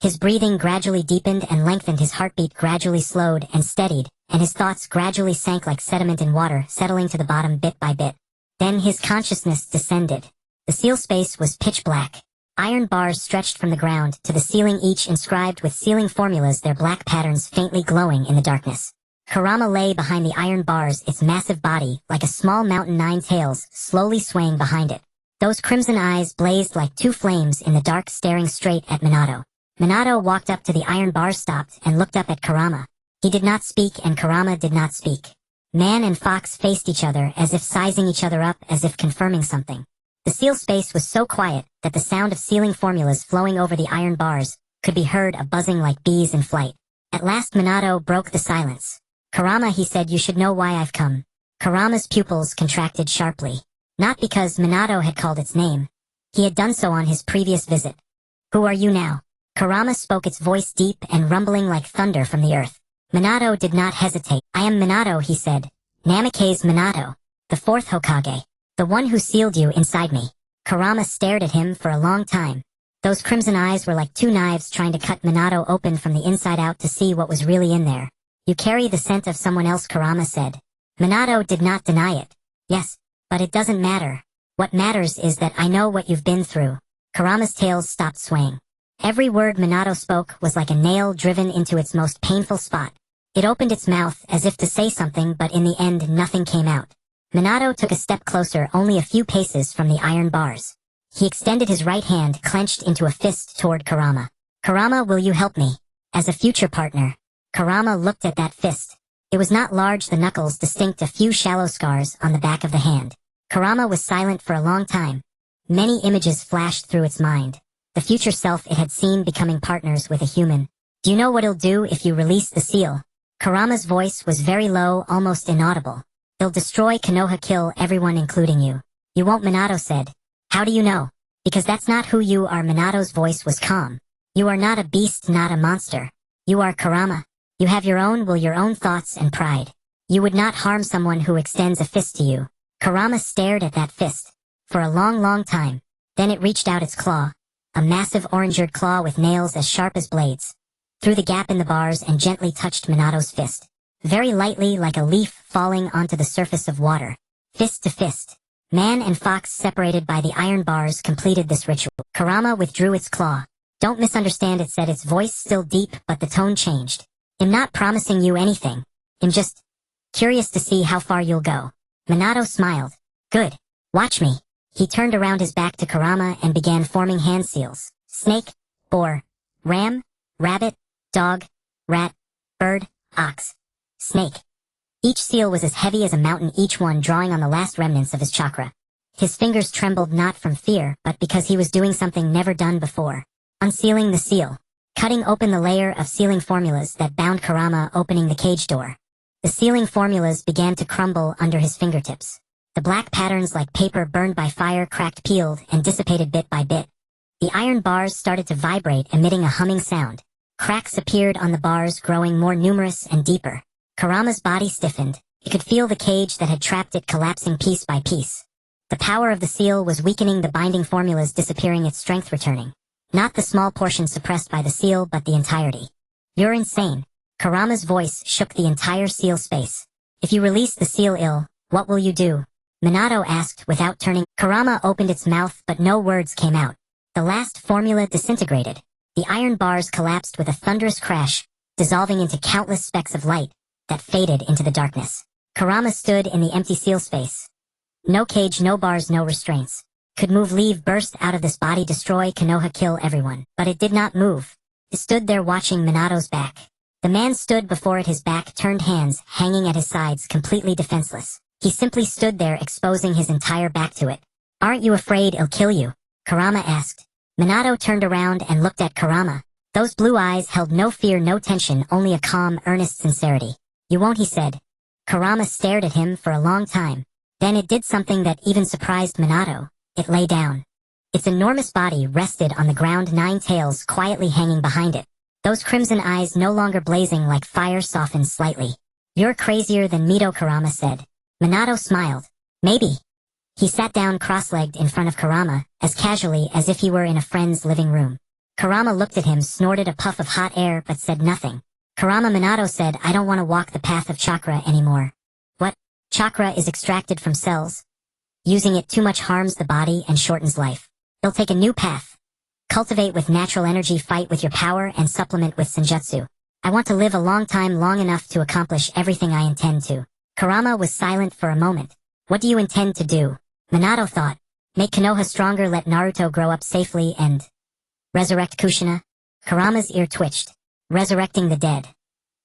His breathing gradually deepened and lengthened, his heartbeat gradually slowed and steadied, and his thoughts gradually sank like sediment in water, settling to the bottom bit by bit. Then his consciousness descended. The seal space was pitch black. Iron bars stretched from the ground to the ceiling, each inscribed with sealing formulas, their black patterns faintly glowing in the darkness. Kurama lay behind the iron bars, its massive body, like a small mountain, nine tails, slowly swaying behind it. Those crimson eyes blazed like two flames in the dark, staring straight at Minato. Minato walked up to the iron bars, stopped, and looked up at Kurama. He did not speak, and Kurama did not speak. Man and fox faced each other, as if sizing each other up, as if confirming something. The seal space was so quiet that the sound of sealing formulas flowing over the iron bars could be heard, a buzzing like bees in flight. At last Minato broke the silence. Kurama, he said, you should know why I've come. Kurama's pupils contracted sharply. Not because Minato had called its name. He had done so on his previous visit. Who are you now? Kurama spoke, its voice deep and rumbling like thunder from the earth. Minato did not hesitate. I am Minato, he said. Namikaze Minato, the fourth Hokage. The one who sealed you inside me. Kurama stared at him for a long time. Those crimson eyes were like two knives trying to cut Minato open from the inside out to see what was really in there. You carry the scent of someone else, Kurama said. Minato did not deny it. Yes, but it doesn't matter. What matters is that I know what you've been through. Kurama's tails stopped swaying. Every word Minato spoke was like a nail driven into its most painful spot. It opened its mouth as if to say something, but in the end nothing came out. Minato took a step closer, only a few paces from the iron bars. He extended his right hand, clenched into a fist toward Kurama. Kurama, will you help me? As a future partner. Kurama looked at that fist. It was not large, the knuckles distinct, a few shallow scars on the back of the hand. Kurama was silent for a long time. Many images flashed through its mind. The future self it had seen becoming partners with a human. Do you know what it'll do if you release the seal? Kurama's voice was very low, almost inaudible. It'll destroy Konoha, kill everyone including you. You won't, Minato said. How do you know? Because that's not who you are. Minato's voice was calm. You are not a beast, not a monster. You are Kurama. You have your own will, your own thoughts and pride. You would not harm someone who extends a fist to you. Kurama stared at that fist for a long, long time. Then it reached out its claw, a massive orange-eared claw with nails as sharp as blades, through the gap in the bars and gently touched Minato's fist. Very lightly, like a leaf falling onto the surface of water. Fist to fist. Man and fox, separated by the iron bars, completed this ritual. Kurama withdrew its claw. Don't misunderstand, it said, its voice still deep, but the tone changed. I'm not promising you anything. I'm just curious to see how far you'll go. Minato smiled. Good. Watch me. He turned around his back to Kurama and began forming hand seals. Snake, boar, ram, rabbit, dog, rat, bird, ox, snake. Each seal was as heavy as a mountain, each one drawing on the last remnants of his chakra. His fingers trembled not from fear, but because he was doing something never done before. Unsealing the seal. Cutting open the layer of sealing formulas that bound Kurama, opening the cage door. The sealing formulas began to crumble under his fingertips. The black patterns, like paper burned by fire, cracked, peeled, and dissipated bit by bit. The iron bars started to vibrate, emitting a humming sound. Cracks appeared on the bars, growing more numerous and deeper. Kurama's body stiffened. He could feel the cage that had trapped it collapsing piece by piece. The power of the seal was weakening, the binding formulas disappearing, its strength returning. Not the small portion suppressed by the seal, but the entirety. You're insane. Kurama's voice shook the entire seal space. If you release the seal, what will you do? Minato asked without turning. Kurama opened its mouth, but no words came out. The last formula disintegrated. The iron bars collapsed with a thunderous crash, dissolving into countless specks of light that faded into the darkness. Kurama stood in the empty seal space. No cage, no bars, no restraints. Could move, leave, burst out of this body, destroy Konoha, kill everyone. But it did not move. It stood there watching Minato's back. The man stood before it, his back turned, hands hanging at his sides, completely defenseless. He simply stood there, exposing his entire back to it. Aren't you afraid it'll kill you? Kurama asked. Minato turned around and looked at Kurama. Those blue eyes held no fear, no tension, only a calm, earnest sincerity. You won't, he said. Kurama stared at him for a long time. Then it did something that even surprised Minato. It lay down. Its enormous body rested on the ground, 9 tails quietly hanging behind it. Those crimson eyes, no longer blazing like fire, softened slightly. You're crazier than Mito, Kurama said. Minato smiled. Maybe. He sat down cross-legged in front of Kurama, as casually as if he were in a friend's living room. Kurama looked at him, snorted a puff of hot air, but said nothing. Kurama, Minato said, I don't want to walk the path of chakra anymore. What? Chakra is extracted from cells. Using it too much harms the body and shortens life. They'll take a new path. Cultivate with natural energy, fight with your power, and supplement with senjutsu. I want to live a long time, long enough to accomplish everything I intend to. Kurama was silent for a moment. What do you intend to do? Minato thought. Make Konoha stronger, let Naruto grow up safely, and resurrect Kushina? Kurama's ear twitched. Resurrecting the dead.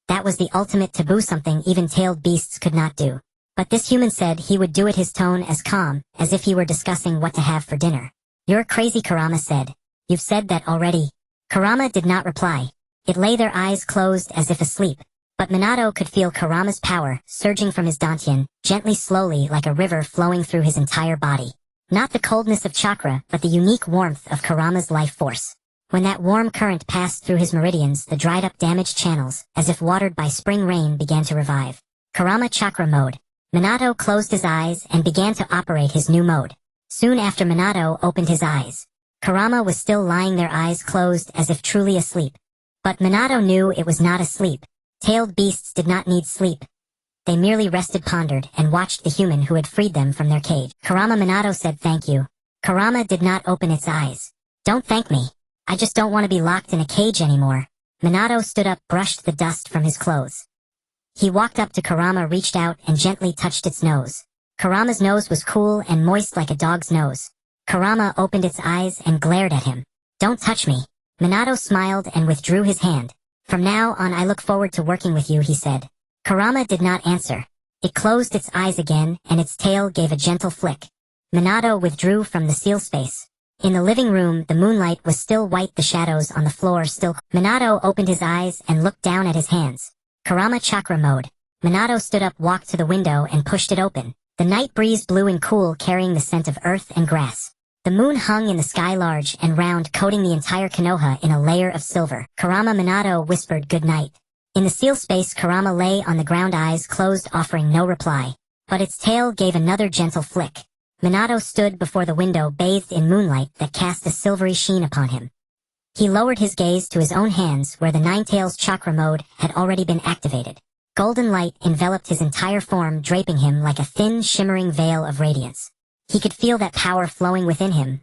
That was the ultimate taboo, something even tailed beasts could not do. But this human said he would do it, his tone as calm, as if he were discussing what to have for dinner. You're crazy, Kurama said. You've said that already. Kurama did not reply. It lay there, eyes closed as if asleep. But Minato could feel Kurama's power surging from his dantian, gently slowly like a river flowing through his entire body. Not the coldness of chakra, but the unique warmth of Kurama's life force. When that warm current passed through his meridians, the dried-up damaged channels, as if watered by spring rain, began to revive. Kurama chakra mode. Minato closed his eyes and began to operate his new mode. Soon after Minato opened his eyes, Kurama was still lying there, eyes closed as if truly asleep. But Minato knew it was not asleep. Tailed beasts did not need sleep. They merely rested, pondered, and watched the human who had freed them from their cage. Kurama. Minato said thank you. Kurama did not open its eyes. Don't thank me. I just don't want to be locked in a cage anymore. Minato stood up, brushed the dust from his clothes. He walked up to Kurama, reached out, and gently touched its nose. Kurama's nose was cool and moist like a dog's nose. Kurama opened its eyes and glared at him. Don't touch me. Minato smiled and withdrew his hand. From now on I look forward to working with you, he said. Kurama did not answer. It closed its eyes again, and its tail gave a gentle flick. Minato withdrew from the seal space. In the living room, the moonlight was still white, the shadows on the floor still. Minato opened his eyes and looked down at his hands. Kurama chakra mode. Minato stood up, walked to the window, and pushed it open. The night breeze blew in cool, carrying the scent of earth and grass. The moon hung in the sky, large and round, coating the entire Konoha in a layer of silver. Kurama. Minato whispered good night. In the seal space, Kurama lay on the ground, eyes closed, offering no reply. But its tail gave another gentle flick. Minato stood before the window, bathed in moonlight that cast a silvery sheen upon him. He lowered his gaze to his own hands, where the Ninetales chakra mode had already been activated. Golden light enveloped his entire form, draping him like a thin, shimmering veil of radiance. He could feel that power flowing within him.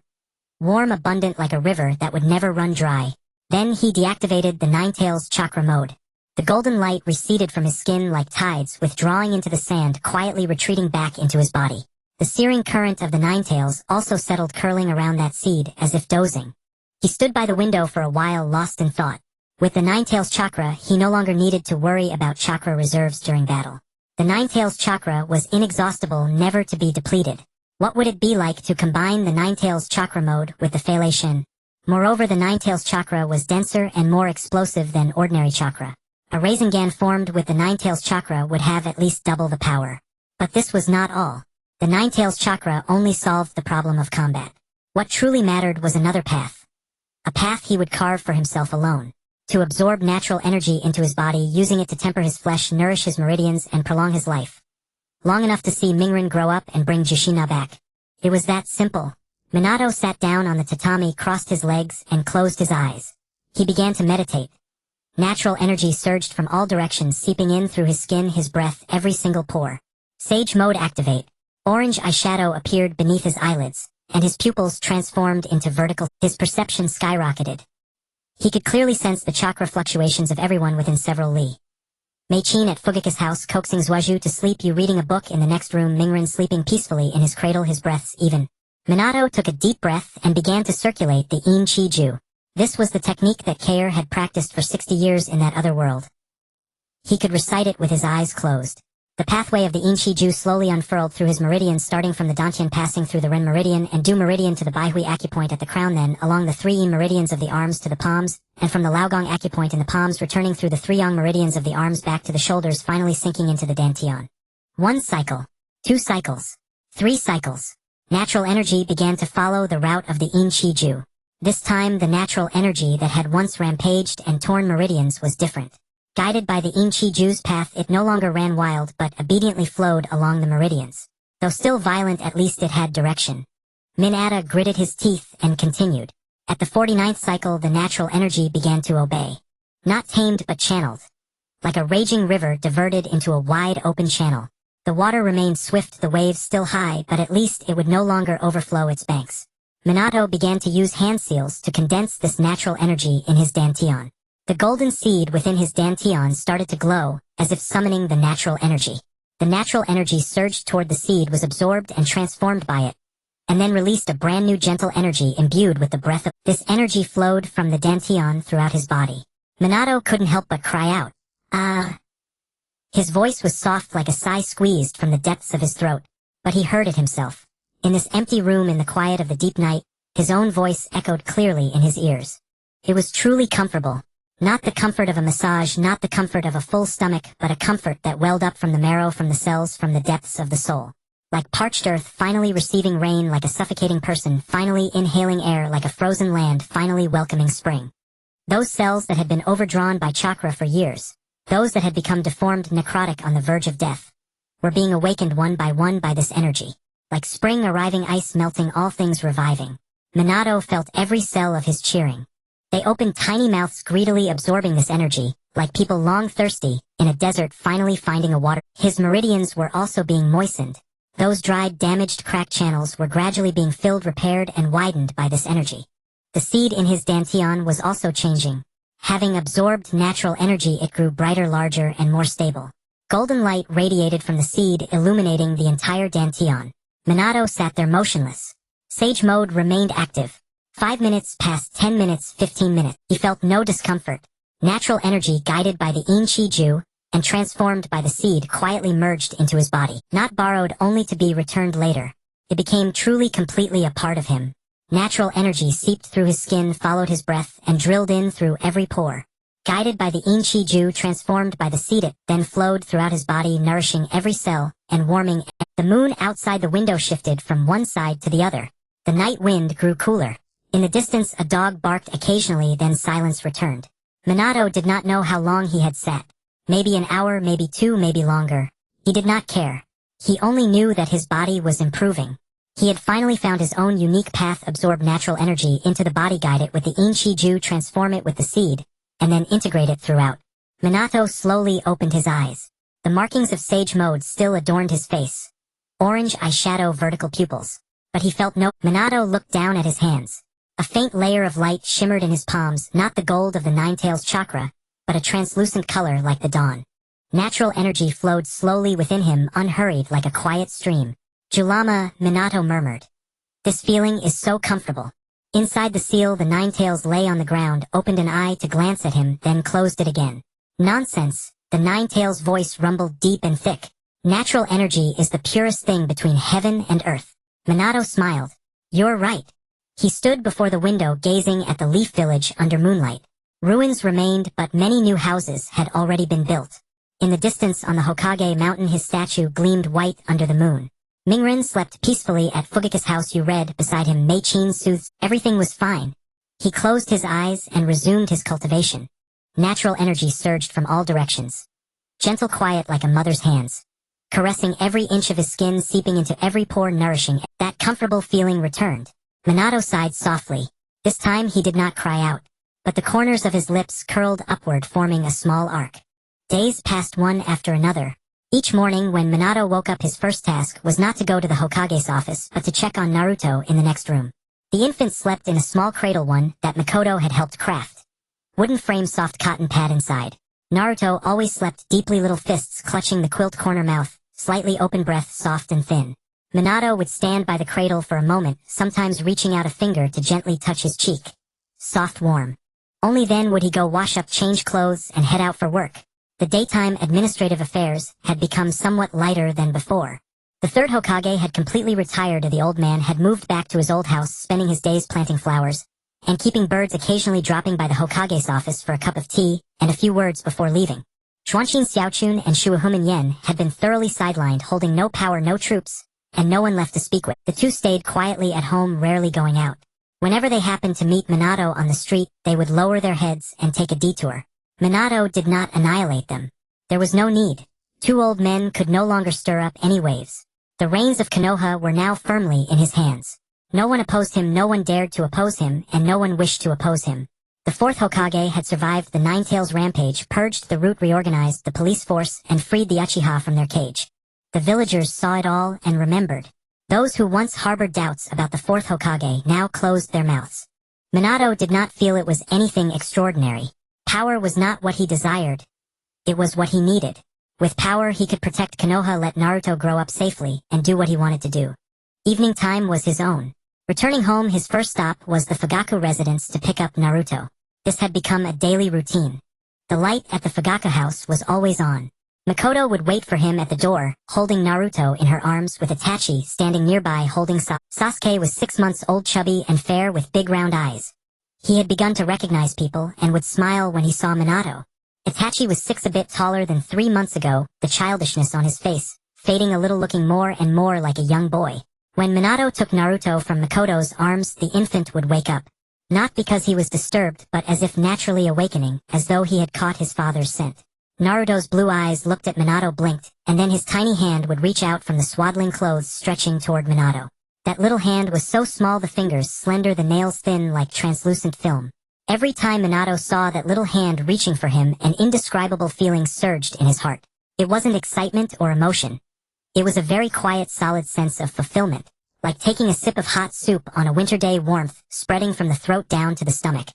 Warm, abundant like a river that would never run dry. Then he deactivated the Ninetales chakra mode. The golden light receded from his skin like tides, withdrawing into the sand, quietly retreating back into his body. The searing current of the Ninetales also settled, curling around that seed, as if dozing. He stood by the window for a while, lost in thought. With the Ninetales chakra, he no longer needed to worry about chakra reserves during battle. The Ninetales chakra was inexhaustible, never to be depleted. What would it be like to combine the Ninetales chakra mode with the Phalation? Moreover, the Ninetales chakra was denser and more explosive than ordinary chakra. A Rasengan formed with the Ninetales chakra would have at least double the power. But this was not all. The Ninetales chakra only solved the problem of combat. What truly mattered was another path. A path he would carve for himself alone. To absorb natural energy into his body, using it to temper his flesh, nourish his meridians, and prolong his life. Long enough to see Mingren grow up and bring Jushina back. It was that simple. Minato sat down on the tatami, crossed his legs, and closed his eyes. He began to meditate. Natural energy surged from all directions, seeping in through his skin, his breath, every single pore. Sage mode activate. Orange eyeshadow appeared beneath his eyelids, and his pupils transformed into vertical. His perception skyrocketed. He could clearly sense the chakra fluctuations of everyone within several li. Mei-chin at Fugika's house, coaxing Zuaju to sleep, you reading a book in the next room, Mingren sleeping peacefully in his cradle, his breaths even. Minato took a deep breath and began to circulate the In-Chi-Ju. This was the technique that Kair had practiced for 60 years in that other world. He could recite it with his eyes closed. The pathway of the In-Chi-Ju slowly unfurled through his meridians, starting from the Dantian, passing through the Ren meridian and Du meridian to the Baihui acupoint at the crown, then along the 3 Yin meridians of the arms to the palms, and from the Laogong acupoint in the palms, returning through the 3 Yang meridians of the arms back to the shoulders, finally sinking into the Dantian. 1 cycle. 2 cycles. 3 cycles. Natural energy began to follow the route of the In-Chi-Ju. This time, the natural energy that had once rampaged and torn meridians was different. Guided by the In-Chi-Ju's path, it no longer ran wild but obediently flowed along the meridians. Though still violent, at least it had direction. Minato gritted his teeth and continued. At the 49th cycle, the natural energy began to obey. Not tamed but channeled. Like a raging river diverted into a wide open channel. The water remained swift, the waves still high, but at least it would no longer overflow its banks. Minato began to use hand seals to condense this natural energy in his dantian. The golden seed within his dantian started to glow, as if summoning the natural energy. The natural energy surged toward the seed, was absorbed and transformed by it, and then released a brand new gentle energy imbued with the breath of... This energy flowed from the dantian throughout his body. Minato couldn't help but cry out, "Ah!" His voice was soft like a sigh squeezed from the depths of his throat, but he heard it himself. In this empty room, in the quiet of the deep night, his own voice echoed clearly in his ears. It was truly comfortable. Not the comfort of a massage, not the comfort of a full stomach, but a comfort that welled up from the marrow, from the cells, from the depths of the soul. Like parched earth finally receiving rain, like a suffocating person finally inhaling air, like a frozen land finally welcoming spring. Those cells that had been overdrawn by chakra for years, those that had become deformed, necrotic, on the verge of death, were being awakened one by this energy. Like spring arriving, ice melting, all things reviving. Minato felt every cell of his cheering. They opened tiny mouths, greedily absorbing this energy, like people long thirsty, in a desert finally finding a water. His meridians were also being moistened. Those dried, damaged, cracked channels were gradually being filled, repaired, and widened by this energy. The seed in his dantian was also changing. Having absorbed natural energy, it grew brighter, larger, and more stable. Golden light radiated from the seed, illuminating the entire dantian. Minato sat there motionless. Sage mode remained active. 5 minutes passed, 10 minutes, 15 minutes. He felt no discomfort. Natural energy, guided by the Inchi-ju, and transformed by the seed, quietly merged into his body. Not borrowed only to be returned later. It became truly, completely a part of him. Natural energy seeped through his skin, followed his breath, and drilled in through every pore. Guided by the Inchi-ju, transformed by the seed, it then flowed throughout his body, nourishing every cell, and warming. The moon outside the window shifted from one side to the other. The night wind grew cooler. In the distance, a dog barked occasionally, then silence returned. Minato did not know how long he had sat. Maybe an hour, maybe 2, maybe longer. He did not care. He only knew that his body was improving. He had finally found his own unique path, absorb natural energy into the body, guide it with the Inchi-ju, transform it with the seed, and then integrate it throughout. Minato slowly opened his eyes. The markings of sage mode still adorned his face. Orange eyeshadow, vertical pupils. But he felt no. Minato looked down at his hands. A faint layer of light shimmered in his palms, not the gold of the Nine-Tails chakra, but a translucent color like the dawn. Natural energy flowed slowly within him, unhurried, like a quiet stream. Julama, Minato murmured. This feeling is so comfortable. Inside the seal, the Nine-Tails lay on the ground, opened an eye to glance at him, then closed it again. Nonsense, the Nine-Tails' voice rumbled deep and thick. Natural energy is the purest thing between heaven and earth. Minato smiled. You're right. He stood before the window, gazing at the leaf village under moonlight. Ruins remained, but many new houses had already been built. In the distance on the Hokage mountain, his statue gleamed white under the moon. Mingren slept peacefully at Fugaku's house. You read beside him. Meichin soothed. Everything was fine. He closed his eyes and resumed his cultivation. Natural energy surged from all directions. Gentle quiet like a mother's hands. Caressing every inch of his skin, seeping into every pore, nourishing. That comfortable feeling returned. Minato sighed softly. This time he did not cry out, but the corners of his lips curled upward, forming a small arc. Days passed one after another. Each morning when Minato woke up, his first task was not to go to the Hokage's office, but to check on Naruto in the next room. The infant slept in a small cradle, one that Mikoto had helped craft. Wooden frame, soft cotton pad inside. Naruto always slept deeply, little fists clutching the quilt, corner mouth, slightly open, breath soft and thin. Minato would stand by the cradle for a moment, sometimes reaching out a finger to gently touch his cheek. Soft, warm. Only then would he go wash up, change clothes, and head out for work. The daytime administrative affairs had become somewhat lighter than before. The third Hokage had completely retired. The old man had moved back to his old house, spending his days planting flowers, and keeping birds, occasionally dropping by the Hokage's office for a cup of tea and a few words before leaving. Xuanqin Xiaochun and Shuahuman Yen had been thoroughly sidelined, holding no power, no troops, and no one left to speak with. The two stayed quietly at home, rarely going out. Whenever they happened to meet Minato on the street, they would lower their heads and take a detour. Minato did not annihilate them. There was no need. Two old men could no longer stir up any waves. The reins of Konoha were now firmly in his hands. No one opposed him, no one dared to oppose him, and no one wished to oppose him. The fourth Hokage had survived the Nine-Tails rampage, purged the root, reorganized the police force, and freed the Uchiha from their cage. The villagers saw it all and remembered. Those who once harbored doubts about the fourth Hokage now closed their mouths. Minato did not feel it was anything extraordinary. Power was not what he desired. It was what he needed. With power he could protect Konoha, let Naruto grow up safely, and do what he wanted to do. Evening time was his own. Returning home, his first stop was the Fugaku residence to pick up Naruto. This had become a daily routine. The light at the Fugaku house was always on. Mikoto would wait for him at the door, holding Naruto in her arms, with Itachi standing nearby holding Sasuke was 6 months old, chubby and fair with big round eyes. He had begun to recognize people and would smile when he saw Minato. Itachi was 6 a bit taller than 3 months ago, the childishness on his face, fading a little, looking more and more like a young boy. When Minato took Naruto from Makoto's arms, the infant would wake up. Not because he was disturbed, but as if naturally awakening, as though he had caught his father's scent. Naruto's blue eyes looked at Minato, blinked, and then his tiny hand would reach out from the swaddling clothes stretching toward Minato. That little hand was so small, the fingers slender, the nails thin like translucent film. Every time Minato saw that little hand reaching for him, an indescribable feeling surged in his heart. It wasn't excitement or emotion. It was a very quiet, solid sense of fulfillment, like taking a sip of hot soup on a winter day, warmth spreading from the throat down to the stomach.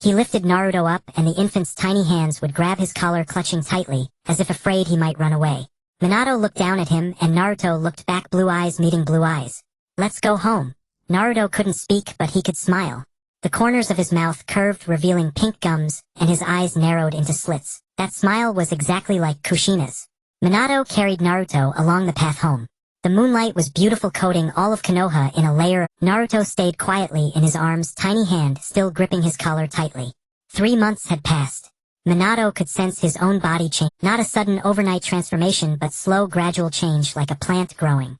He lifted Naruto up, and the infant's tiny hands would grab his collar, clutching tightly, as if afraid he might run away. Minato looked down at him, and Naruto looked back, blue eyes meeting blue eyes. "Let's go home." Naruto couldn't speak, but he could smile. The corners of his mouth curved, revealing pink gums, and his eyes narrowed into slits. That smile was exactly like Kushina's. Minato carried Naruto along the path home. The moonlight was beautiful, coating all of Konoha in a layer. Naruto stayed quietly in his arms, tiny hand still gripping his collar tightly. 3 months had passed. Minato could sense his own body change, not a sudden overnight transformation, but slow, gradual change, like a plant growing.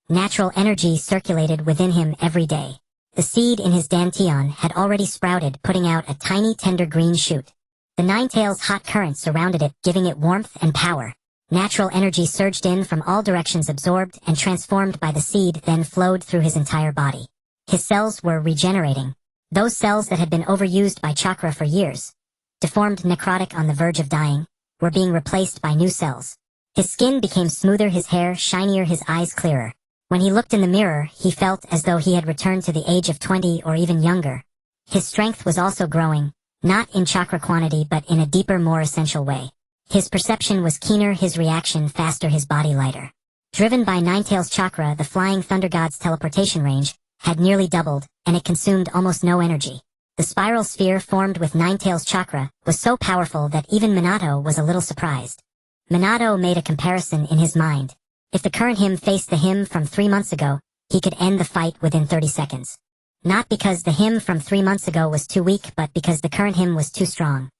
Natural energy circulated within him every day. The seed in his dantian had already sprouted, putting out a tiny, tender green shoot. The Ninetales' hot current surrounded it, giving it warmth and power. Natural energy surged in from all directions, absorbed and transformed by the seed, then flowed through his entire body. His cells were regenerating. Those cells that had been overused by chakra for years, deformed, necrotic, on the verge of dying, were being replaced by new cells. His skin became smoother, his hair shinier, his eyes clearer. When he looked in the mirror, he felt as though he had returned to the age of 20 or even younger. His strength was also growing, not in chakra quantity but in a deeper, more essential way. His perception was keener, his reaction faster, his body lighter. Driven by Ninetales chakra, the Flying Thunder God's teleportation range had nearly doubled, and it consumed almost no energy. The spiral sphere formed with Ninetales chakra was so powerful that even Minato was a little surprised. Minato made a comparison in his mind. If the current him faced the him from 3 months ago, he could end the fight within 30 seconds. Not because the him from 3 months ago was too weak, but because the current him was too strong.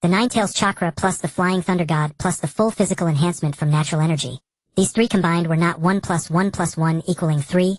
The Ninetales chakra plus the Flying Thunder God plus the full physical enhancement from natural energy. These three combined were not 1 + 1 + 1 equaling 3.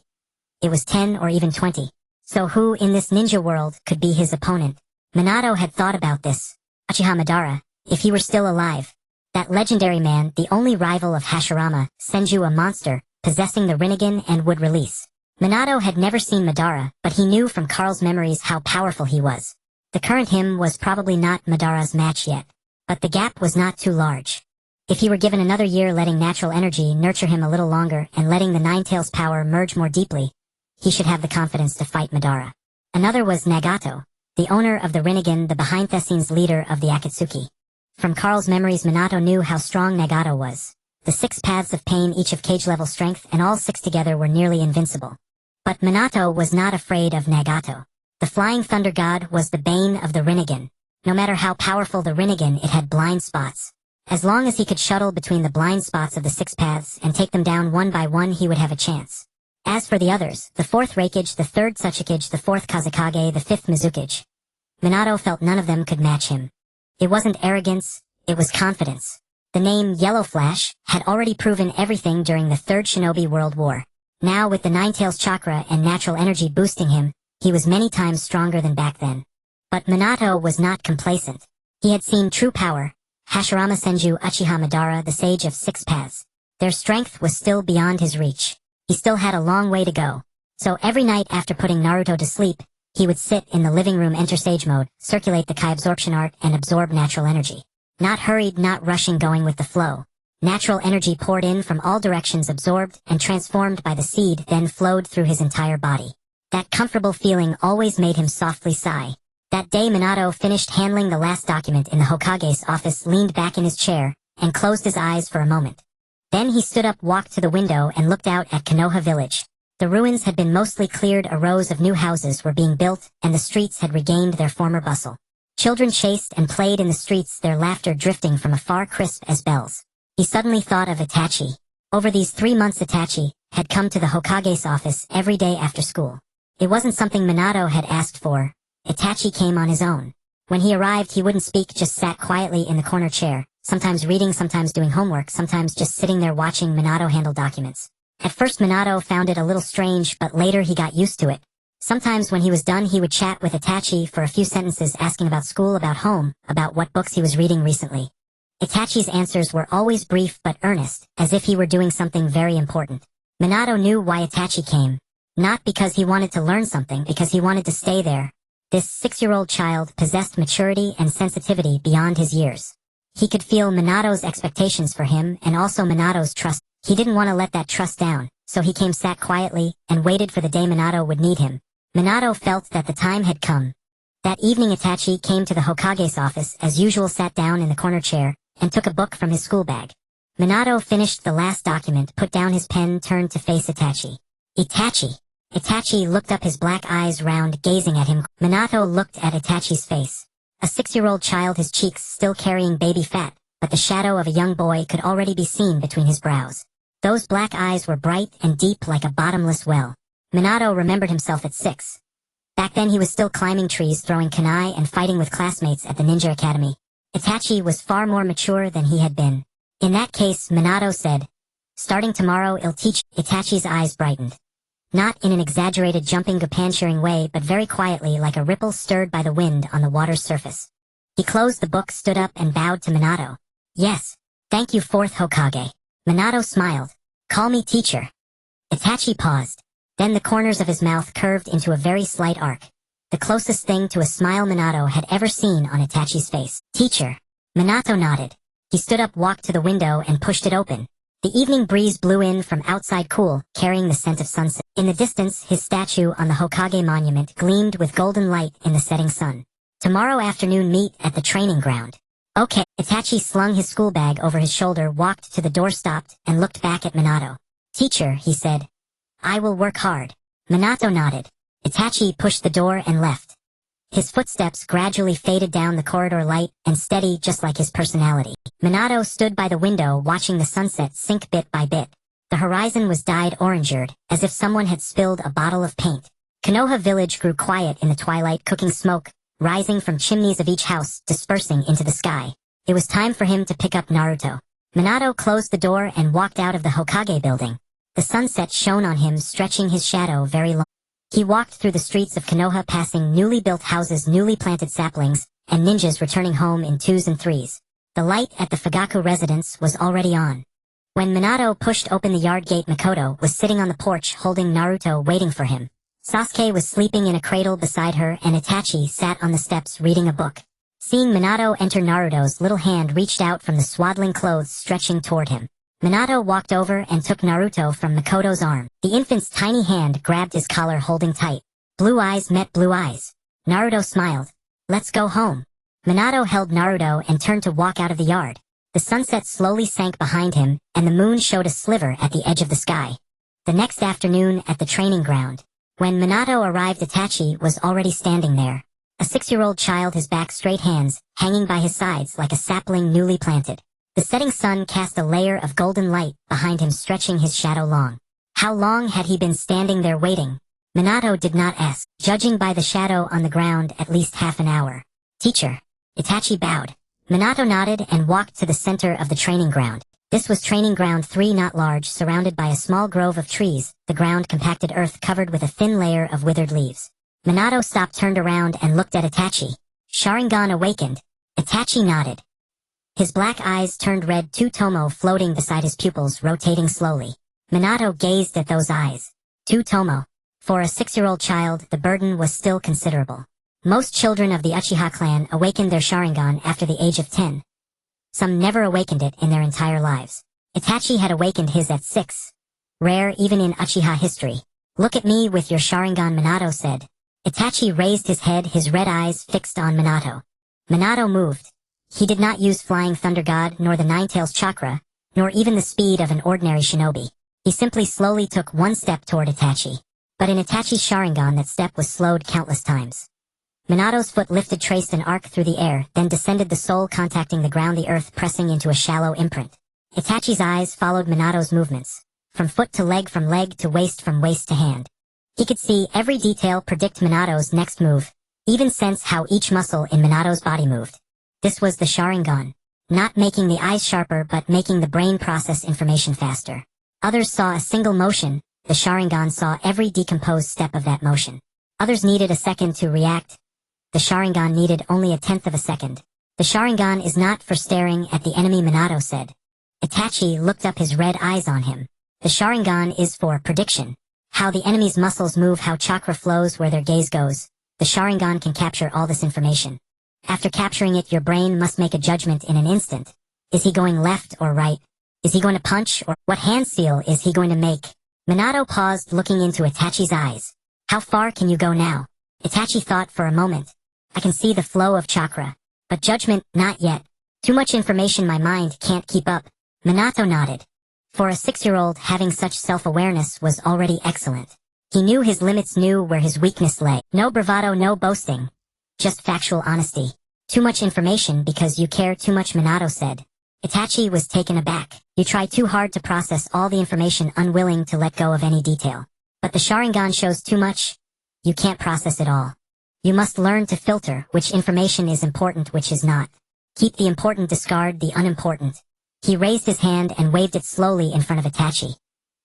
It was 10 or even 20. So who in this ninja world could be his opponent? Minato had thought about this. Uchiha Madara, if he were still alive. That legendary man, the only rival of Hashirama, Senju, a monster, possessing the Rinnegan and would release. Minato had never seen Madara, but he knew from Carl's memories how powerful he was. The current him was probably not Madara's match yet, but the gap was not too large. If he were given another year, letting natural energy nurture him a little longer and letting the Ninetales power merge more deeply, he should have the confidence to fight Madara. Another was Nagato, the owner of the Rinnegan, the behind-the-scenes leader of the Akatsuki. From Carl's memories, Minato knew how strong Nagato was. The 6 paths of pain, each of cage-level strength, and all 6 together were nearly invincible. But Minato was not afraid of Nagato. The Flying Thunder God was the bane of the Rinnegan. No matter how powerful the Rinnegan, it had blind spots. As long as he could shuttle between the blind spots of the 6 paths and take them down one by one, he would have a chance. As for the others, the 4th Reikage, the 3rd Tsuchikage, the 4th Kazekage, the 5th Mizukage, Minato felt none of them could match him. It wasn't arrogance, it was confidence. The name Yellow Flash had already proven everything during the 3rd Shinobi World War. Now, with the Ninetales chakra and natural energy boosting him, he was many times stronger than back then. But Minato was not complacent. He had seen true power. Hashirama, Senju, Uchiha Madara, the sage of 6 paths. Their strength was still beyond his reach. He still had a long way to go. So every night after putting Naruto to sleep, he would sit in the living room, enter sage mode, circulate the Kai absorption art, and absorb natural energy. Not hurried, not rushing, going with the flow. Natural energy poured in from all directions, absorbed and transformed by the seed, then flowed through his entire body. That comfortable feeling always made him softly sigh. That day Minato finished handling the last document in the Hokage's office, leaned back in his chair, and closed his eyes for a moment. Then he stood up, walked to the window, and looked out at Konoha village. The ruins had been mostly cleared, a rows of new houses were being built, and the streets had regained their former bustle. Children chased and played in the streets, their laughter drifting from afar, crisp as bells. He suddenly thought of Itachi. Over these 3 months, Itachi had come to the Hokage's office every day after school. It wasn't something Minato had asked for. Itachi came on his own. When he arrived, he wouldn't speak, just sat quietly in the corner chair, sometimes reading, sometimes doing homework, sometimes just sitting there watching Minato handle documents. At first Minato found it a little strange, but later he got used to it. Sometimes when he was done, he would chat with Itachi for a few sentences, asking about school, about home, about what books he was reading recently. Itachi's answers were always brief but earnest, as if he were doing something very important. Minato knew why Itachi came. Not because he wanted to learn something, because he wanted to stay there. This 6-year-old child possessed maturity and sensitivity beyond his years. He could feel Minato's expectations for him and also Minato's trust. He didn't want to let that trust down, so he came, sat quietly, and waited for the day Minato would need him. Minato felt that the time had come. That evening Itachi came to the Hokage's office, as usual, sat down in the corner chair, and took a book from his school bag. Minato finished the last document, put down his pen, turned to face Itachi. Itachi! Itachi looked up, his black eyes round, gazing at him. Minato looked at Itachi's face. A 6-year-old child, his cheeks still carrying baby fat, but the shadow of a young boy could already be seen between his brows. Those black eyes were bright and deep like a bottomless well. Minato remembered himself at 6. Back then he was still climbing trees, throwing kunai, and fighting with classmates at the ninja academy. Itachi was far more mature than he had been. In that case, Minato said, "Starting tomorrow, I'll teach." Itachi's eyes brightened. Not in an exaggerated jumping Gapansharing way, but very quietly, like a ripple stirred by the wind on the water's surface. He closed the book, stood up, and bowed to Minato. "Yes. Thank you, 4th Hokage." Minato smiled. "Call me teacher." Itachi paused. Then the corners of his mouth curved into a very slight arc. The closest thing to a smile Minato had ever seen on Itachi's face. "Teacher." Minato nodded. He stood up, walked to the window, and pushed it open. The evening breeze blew in from outside, cool, carrying the scent of sunset. In the distance, his statue on the Hokage monument gleamed with golden light in the setting sun. "Tomorrow afternoon, meet at the training ground." "Okay." Itachi slung his school bag over his shoulder, walked to the door, stopped, and looked back at Minato. "Teacher," he said, "I will work hard." Minato nodded. Itachi pushed the door and left. His footsteps gradually faded down the corridor, light and steady, just like his personality. Minato stood by the window, watching the sunset sink bit by bit. The horizon was dyed orange-hued, as if someone had spilled a bottle of paint. Konoha village grew quiet in the twilight, cooking smoke, rising from chimneys of each house, dispersing into the sky. It was time for him to pick up Naruto. Minato closed the door and walked out of the Hokage building. The sunset shone on him, stretching his shadow very long. He walked through the streets of Konoha, passing newly built houses, newly planted saplings, and ninjas returning home in 2s and 3s. The light at the Fugaku residence was already on. When Minato pushed open the yard gate, Makoto was sitting on the porch holding Naruto, waiting for him. Sasuke was sleeping in a cradle beside her, and Itachi sat on the steps reading a book. Seeing Minato enter, Naruto's little hand reached out from the swaddling clothes stretching toward him. Minato walked over and took Naruto from Makoto's arm. The infant's tiny hand grabbed his collar, holding tight. Blue eyes met blue eyes. Naruto smiled. "Let's go home." Minato held Naruto and turned to walk out of the yard. The sunset slowly sank behind him, and the moon showed a sliver at the edge of the sky. The next afternoon at the training ground. When Minato arrived, Itachi was already standing there. A 6-year-old child, his back straight, hands hanging by his sides like a sapling newly planted. The setting sun cast a layer of golden light behind him, stretching his shadow long. How long had he been standing there waiting? Minato did not ask. Judging by the shadow on the ground, at least half an hour. "Teacher." Itachi bowed. Minato nodded and walked to the center of the training ground. This was training ground 3, not large, surrounded by a small grove of trees, the ground compacted earth covered with a thin layer of withered leaves. Minato stopped, turned around, and looked at Itachi. "Sharingan awakened." Itachi nodded. His black eyes turned red, 2 tomo floating beside his pupils, rotating slowly. Minato gazed at those eyes. 2 tomo. For a 6-year-old child, the burden was still considerable. Most children of the Uchiha clan awakened their Sharingan after the age of 10. Some never awakened it in their entire lives. Itachi had awakened his at 6. Rare even in Uchiha history. "Look at me with your Sharingan," Minato said. Itachi raised his head, his red eyes fixed on Minato. Minato moved. He did not use Flying Thunder God, nor the Nine-Tails Chakra, nor even the speed of an ordinary shinobi. He simply slowly took one step toward Itachi. But in Itachi's Sharingan, that step was slowed countless times. Minato's foot lifted, traced an arc through the air, then descended, the sole contacting the ground, the earth pressing into a shallow imprint. Itachi's eyes followed Minato's movements, from foot to leg, from leg to waist, from waist to hand. He could see every detail, predict Minato's next move. even sense how each muscle in Minato's body moved. This was the Sharingan. Not making the eyes sharper but making the brain process information faster. Others saw a single motion, the Sharingan saw every decomposed step of that motion. Others needed a second to react. The Sharingan needed only a tenth of a second. The Sharingan is not for staring at the enemy, Minato said. Itachi looked up, his red eyes on him. The Sharingan is for prediction. How the enemy's muscles move, how chakra flows, where their gaze goes. The Sharingan can capture all this information. After capturing it, your brain must make a judgment in an instant. Is he going left or right? Is he going to punch, or what hand seal is he going to make? Minato paused, looking into Itachi's eyes. How far can you go now? Itachi thought for a moment. I can see the flow of chakra. But judgment, not yet. Too much information, my mind can't keep up. Minato nodded. For a 6-year-old, having such self-awareness was already excellent. He knew his limits, knew where his weakness lay. No bravado, no boasting. Just factual honesty. Too much information because you care too much, Minato said. Itachi was taken aback. You try too hard to process all the information, unwilling to let go of any detail. But the Sharingan shows too much. You can't process it all. You must learn to filter which information is important, which is not. Keep the important, discard the unimportant. He raised his hand and waved it slowly in front of Itachi.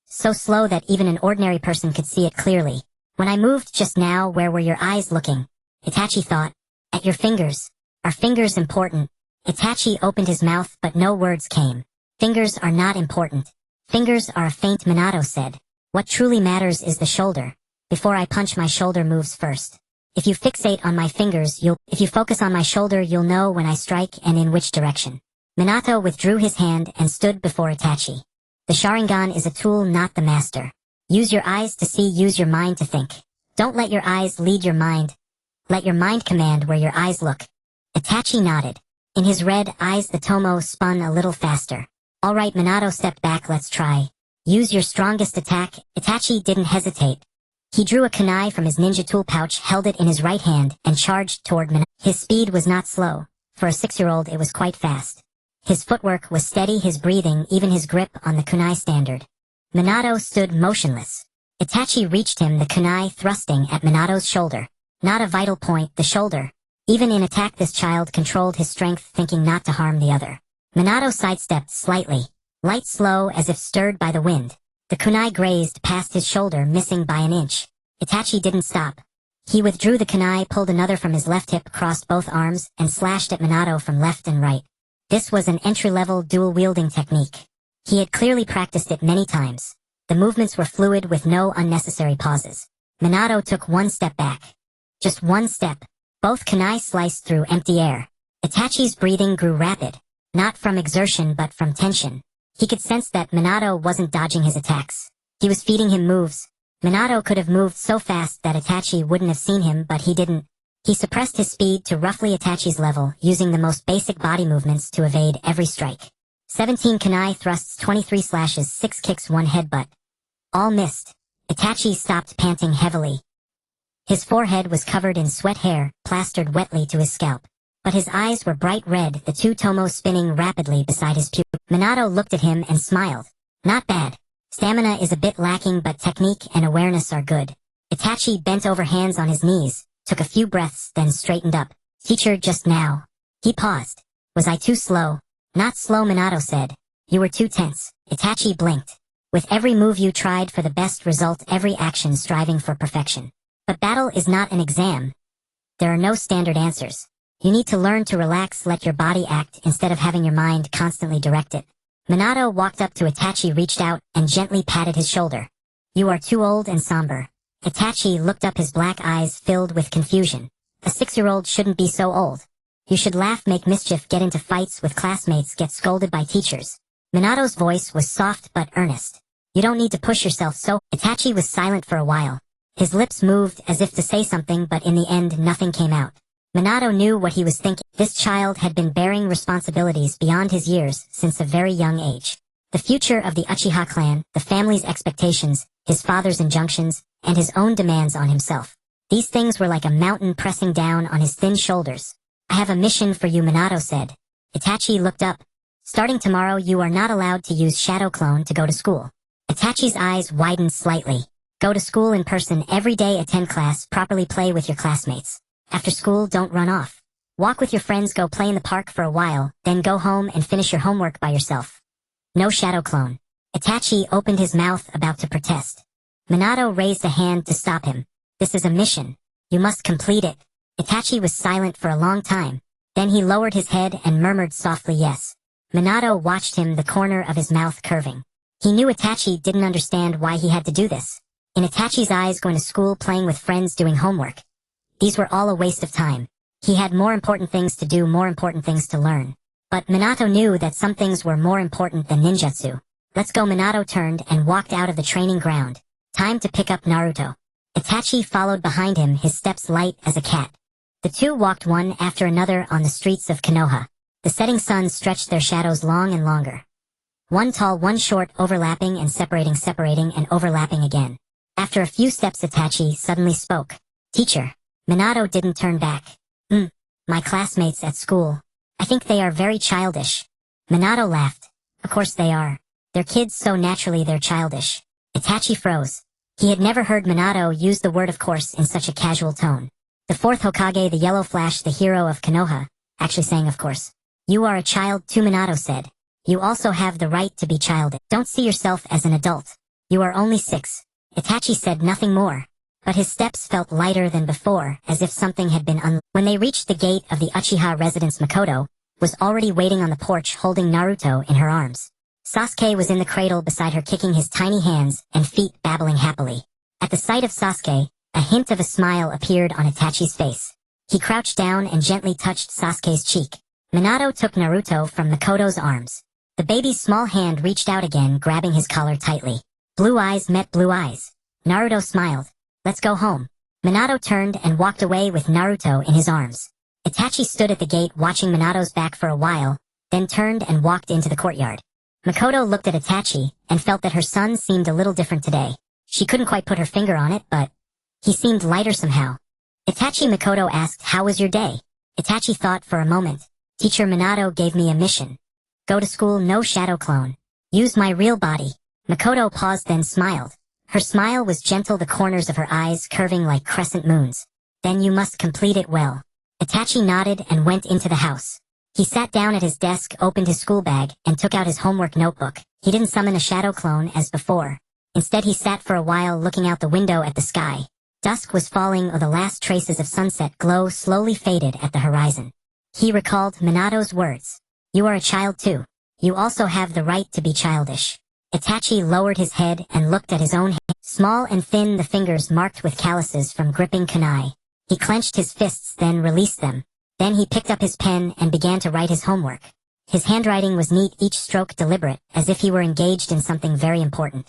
So slow that even an ordinary person could see it clearly. When I moved just now, where were your eyes looking? Itachi thought. At your fingers. Are fingers important? Itachi opened his mouth but no words came. Fingers are not important. Fingers are a feint, Minato said. What truly matters is the shoulder. Before I punch, my shoulder moves first. If you fixate on my fingers, if you focus on my shoulder, you'll know when I strike and in which direction. Minato withdrew his hand and stood before Itachi. The Sharingan is a tool, not the master. Use your eyes to see, use your mind to think. Don't let your eyes lead your mind. Let your mind command where your eyes look. Itachi nodded. In his red eyes the tomo spun a little faster. All right, Minato stepped back, let's try. Use your strongest attack. Itachi didn't hesitate. He drew a kunai from his ninja tool pouch, held it in his right hand, and charged toward Minato. His speed was not slow. For a 6-year-old it was quite fast. His footwork was steady, his breathing, even his grip on the kunai standard. Minato stood motionless. Itachi reached him, the kunai thrusting at Minato's shoulder. Not a vital point, the shoulder. Even in attack this child controlled his strength, thinking not to harm the other. Minato sidestepped slightly. Light, slow, as if stirred by the wind. The kunai grazed past his shoulder, missing by an inch. Itachi didn't stop. He withdrew the kunai, pulled another from his left hip, crossed both arms, and slashed at Minato from left and right. This was an entry-level dual-wielding technique. He had clearly practiced it many times. The movements were fluid with no unnecessary pauses. Minato took one step back. Just one step. Both kunai sliced through empty air. Itachi's breathing grew rapid. Not from exertion but from tension. He could sense that Minato wasn't dodging his attacks. He was feeding him moves. Minato could have moved so fast that Itachi wouldn't have seen him, but he didn't. He suppressed his speed to roughly Itachi's level, using the most basic body movements to evade every strike. 17 kunai thrusts, 23 slashes, 6 kicks, 1 headbutt. All missed. Itachi stopped, panting heavily. His forehead was covered in sweat, hair plastered wetly to his scalp. But his eyes were bright red, the two tomos spinning rapidly beside his pupil. Minato looked at him and smiled. Not bad. Stamina is a bit lacking, but technique and awareness are good. Itachi bent over, hands on his knees, took a few breaths, then straightened up. Teacher, just now. He paused. Was I too slow? Not slow, Minato said. You were too tense. Itachi blinked. With every move you tried for the best result, every action striving for perfection. But battle is not an exam. There are no standard answers. You need to learn to relax, let your body act instead of having your mind constantly direct it. Minato walked up to Itachi, reached out, and gently patted his shoulder. You are too old and somber. Itachi looked up, his black eyes filled with confusion. A 6-year-old shouldn't be so old. You should laugh, make mischief, get into fights with classmates, get scolded by teachers. Minato's voice was soft but earnest. You don't need to push yourself so. Itachi was silent for a while. His lips moved as if to say something, but in the end nothing came out. Minato knew what he was thinking. This child had been bearing responsibilities beyond his years since a very young age. The future of the Uchiha clan, the family's expectations, his father's injunctions, and his own demands on himself. These things were like a mountain pressing down on his thin shoulders. I have a mission for you, Minato said. Itachi looked up. Starting tomorrow, you are not allowed to use Shadow Clone to go to school. Itachi's eyes widened slightly. Go to school in person every day, attend class, properly play with your classmates. After school, don't run off. Walk with your friends, go play in the park for a while, then go home and finish your homework by yourself. No shadow clone. Itachi opened his mouth about to protest. Minato raised a hand to stop him. This is a mission. You must complete it. Itachi was silent for a long time. Then he lowered his head and murmured softly yes. Minato watched him, the corner of his mouth curving. He knew Itachi didn't understand why he had to do this. In Itachi's eyes, going to school, playing with friends, doing homework, these were all a waste of time. He had more important things to do, more important things to learn. But Minato knew that some things were more important than ninjutsu. Let's go. Minato turned and walked out of the training ground. Time to pick up Naruto. Itachi followed behind him, his steps light as a cat. The two walked one after another on the streets of Konoha. The setting sun stretched their shadows long and longer. One tall, one short, overlapping and separating and overlapping again. After a few steps, Itachi suddenly spoke. Teacher. Minato didn't turn back. My classmates at school. I think they are very childish. Minato laughed. Of course they are. They're kids, so naturally they're childish. Itachi froze. He had never heard Minato use the word of course in such a casual tone. The fourth Hokage, the Yellow Flash, the hero of Konoha, actually saying of course. You are a child too, Minato said. You also have the right to be childish. Don't see yourself as an adult. You are only 6. Itachi said nothing more. But his steps felt lighter than before, as if something had been When they reached the gate of the Uchiha residence, Makoto was already waiting on the porch, holding Naruto in her arms. Sasuke was in the cradle beside her, kicking his tiny hands and feet, babbling happily. At the sight of Sasuke, a hint of a smile appeared on Itachi's face. He crouched down and gently touched Sasuke's cheek. Minato took Naruto from Makoto's arms. The baby's small hand reached out again, grabbing his collar tightly. Blue eyes met blue eyes. Naruto smiled. Let's go home. Minato turned and walked away with Naruto in his arms. Itachi stood at the gate watching Minato's back for a while, then turned and walked into the courtyard. Makoto looked at Itachi and felt that her son seemed a little different today. She couldn't quite put her finger on it, but he seemed lighter somehow. Itachi, Makoto asked, how was your day? Itachi thought for a moment. Teacher, Minato gave me a mission. Go to school, no shadow clone. Use my real body. Makoto paused, then smiled. Her smile was gentle, the corners of her eyes curving like crescent moons. Then you must complete it well. Itachi nodded and went into the house. He sat down at his desk, opened his school bag, and took out his homework notebook. He didn't summon a shadow clone as before. Instead, he sat for a while looking out the window at the sky. Dusk was falling, or the last traces of sunset glow slowly faded at the horizon. He recalled Minato's words. You are a child too. You also have the right to be childish. Itachi lowered his head and looked at his own hand. Small and thin, the fingers marked with calluses from gripping kunai. He clenched his fists, then released them. Then he picked up his pen and began to write his homework. His handwriting was neat, each stroke deliberate, as if he were engaged in something very important.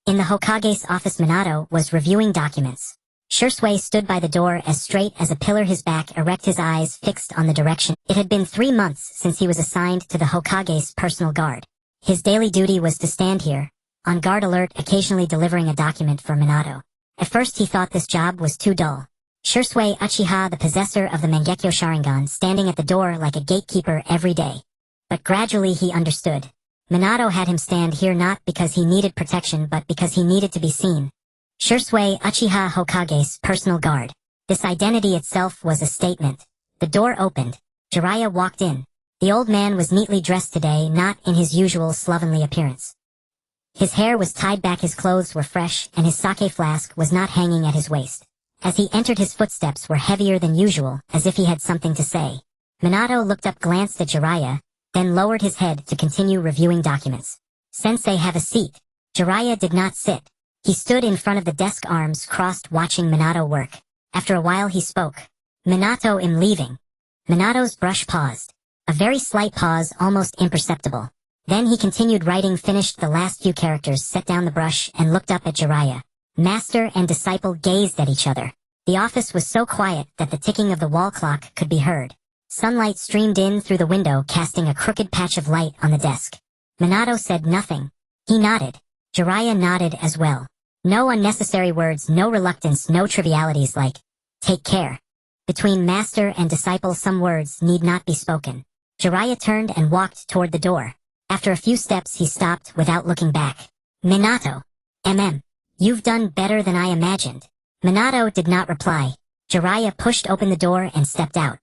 In the Hokage's office, Minato was reviewing documents. Shursui stood by the door, as straight as a pillar, his back erect, his eyes fixed on the direction. It had been 3 months since he was assigned to the Hokage's personal guard. His daily duty was to stand here, on guard alert, occasionally delivering a document for Minato. At first he thought this job was too dull. Shursui Uchiha, the possessor of the Mangekyo Sharingan, standing at the door like a gatekeeper every day. But gradually he understood. Minato had him stand here not because he needed protection, but because he needed to be seen. Shursui Uchiha, Hokage's personal guard. This identity itself was a statement. The door opened. Jiraiya walked in. The old man was neatly dressed today, not in his usual slovenly appearance. His hair was tied back, his clothes were fresh, and his sake flask was not hanging at his waist. As he entered, his footsteps were heavier than usual, as if he had something to say. Minato looked up, glanced at Jiraiya, then lowered his head to continue reviewing documents. Sensei, have a seat. Jiraiya did not sit. He stood in front of the desk, arms crossed, watching Minato work. After a while he spoke. Minato, I'm leaving. Minato's brush paused. A very slight pause, almost imperceptible. Then he continued writing, finished the last few characters, set down the brush, and looked up at Jiraiya. Master and disciple gazed at each other. The office was so quiet that the ticking of the wall clock could be heard. Sunlight streamed in through the window, casting a crooked patch of light on the desk. Minato said nothing. He nodded. Jiraiya nodded as well. No unnecessary words, no reluctance, no trivialities like, take care. Between master and disciple, some words need not be spoken. Jiraiya turned and walked toward the door. After a few steps he stopped without looking back. Minato. You've done better than I imagined. Minato did not reply. Jiraiya pushed open the door and stepped out.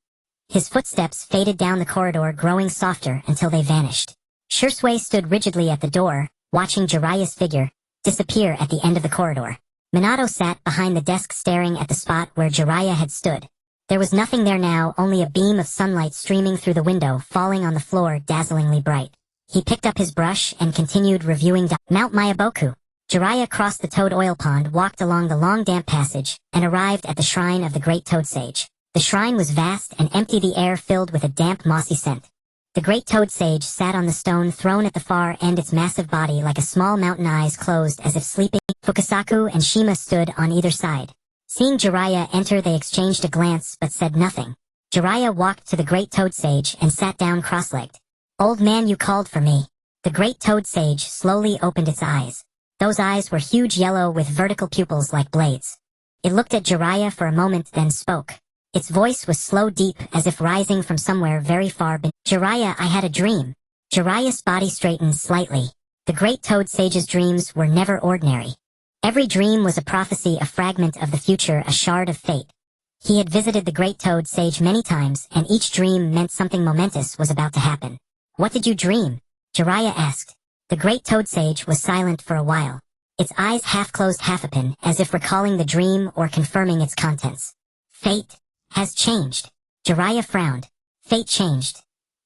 His footsteps faded down the corridor, growing softer until they vanished. Shursui stood rigidly at the door, watching Jiraiya's figure disappear at the end of the corridor. Minato sat behind the desk staring at the spot where Jiraiya had stood. There was nothing there now, only a beam of sunlight streaming through the window, falling on the floor dazzlingly bright. He picked up his brush and continued reviewing Mount Mayaboku. Jiraiya crossed the Toad Oil Pond, walked along the long damp passage, and arrived at the shrine of the Great Toad Sage. The shrine was vast and empty, the air filled with a damp, mossy scent. The Great Toad Sage sat on the stone throne at the far end, its massive body like a small mountain, eyes closed as if sleeping. Fukasaku and Shima stood on either side. Seeing Jiraiya enter, they exchanged a glance but said nothing. Jiraiya walked to the Great Toad Sage and sat down cross-legged. "Old man, you called for me." The Great Toad Sage slowly opened its eyes. Those eyes were huge, yellow with vertical pupils like blades. It looked at Jiraiya for a moment, then spoke. Its voice was slow, deep, as if rising from somewhere very far beneath. "Jiraiya, I had a dream." Jiraiya's body straightened slightly. The Great Toad Sage's dreams were never ordinary. Every dream was a prophecy, a fragment of the future, a shard of fate. He had visited the Great Toad Sage many times, and each dream meant something momentous was about to happen. "What did you dream?" Jiraiya asked. The Great Toad Sage was silent for a while. Its eyes half closed, half open, as if recalling the dream or confirming its contents. "Fate has changed." Jiraiya frowned. Fate changed.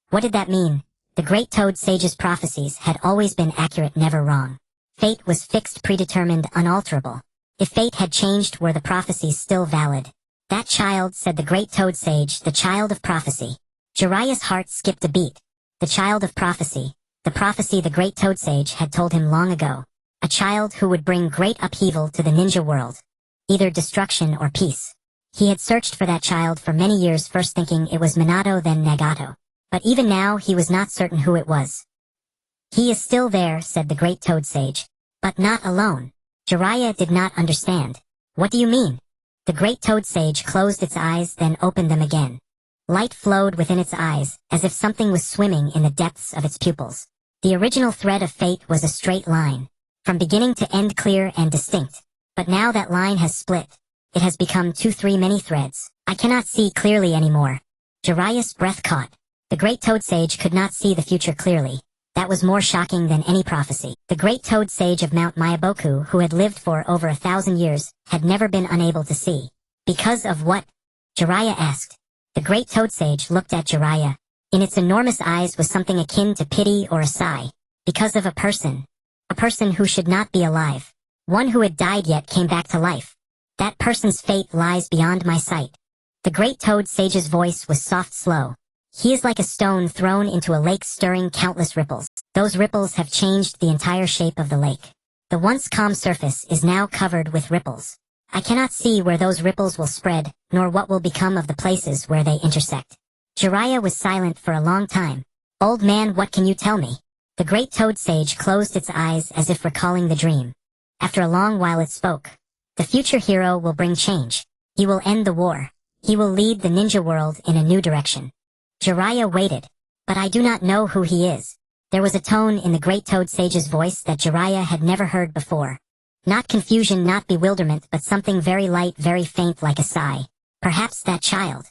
What did that mean? The Great Toad Sage's prophecies had always been accurate, never wrong. Fate was fixed, predetermined, unalterable. If fate had changed, were the prophecies still valid? "That child," said the Great Toad Sage, "the child of prophecy." Jiraiya's heart skipped a beat. The child of prophecy. The prophecy the Great Toad Sage had told him long ago. A child who would bring great upheaval to the ninja world. Either destruction or peace. He had searched for that child for many years, first thinking it was Minato, then Nagato. But even now he was not certain who it was. "He is still there," said the Great Toad Sage. "But not alone." Jiraiya did not understand. "What do you mean?" The Great Toad Sage closed its eyes, then opened them again. Light flowed within its eyes, as if something was swimming in the depths of its pupils. The original thread of fate was a straight line, from beginning to end, clear and distinct. But now that line has split. It has become many threads. "I cannot see clearly anymore." Jiraiya's breath caught. The Great Toad Sage could not see the future clearly. That was more shocking than any prophecy. The Great Toad Sage of Mount Mayaboku, who had lived for over 1,000 years, had never been unable to see. "Because of what?" Jiraiya asked. The Great Toad Sage looked at Jiraiya. In its enormous eyes was something akin to pity or a sigh. "Because of a person. A person who should not be alive. One who had died yet came back to life. That person's fate lies beyond my sight." The Great Toad Sage's voice was soft, slow. "He is like a stone thrown into a lake, stirring countless ripples. Those ripples have changed the entire shape of the lake. The once calm surface is now covered with ripples. I cannot see where those ripples will spread, nor what will become of the places where they intersect." Jiraiya was silent for a long time. "Old man, what can you tell me?" The Great Toad Sage closed its eyes as if recalling the dream. After a long while it spoke. "The future hero will bring change. He will end the war. He will lead the ninja world in a new direction." Jiraiya waited. "But I do not know who he is." There was a tone in the Great Toad Sage's voice that Jiraiya had never heard before. Not confusion, not bewilderment, but something very light, very faint, like a sigh. "Perhaps that child.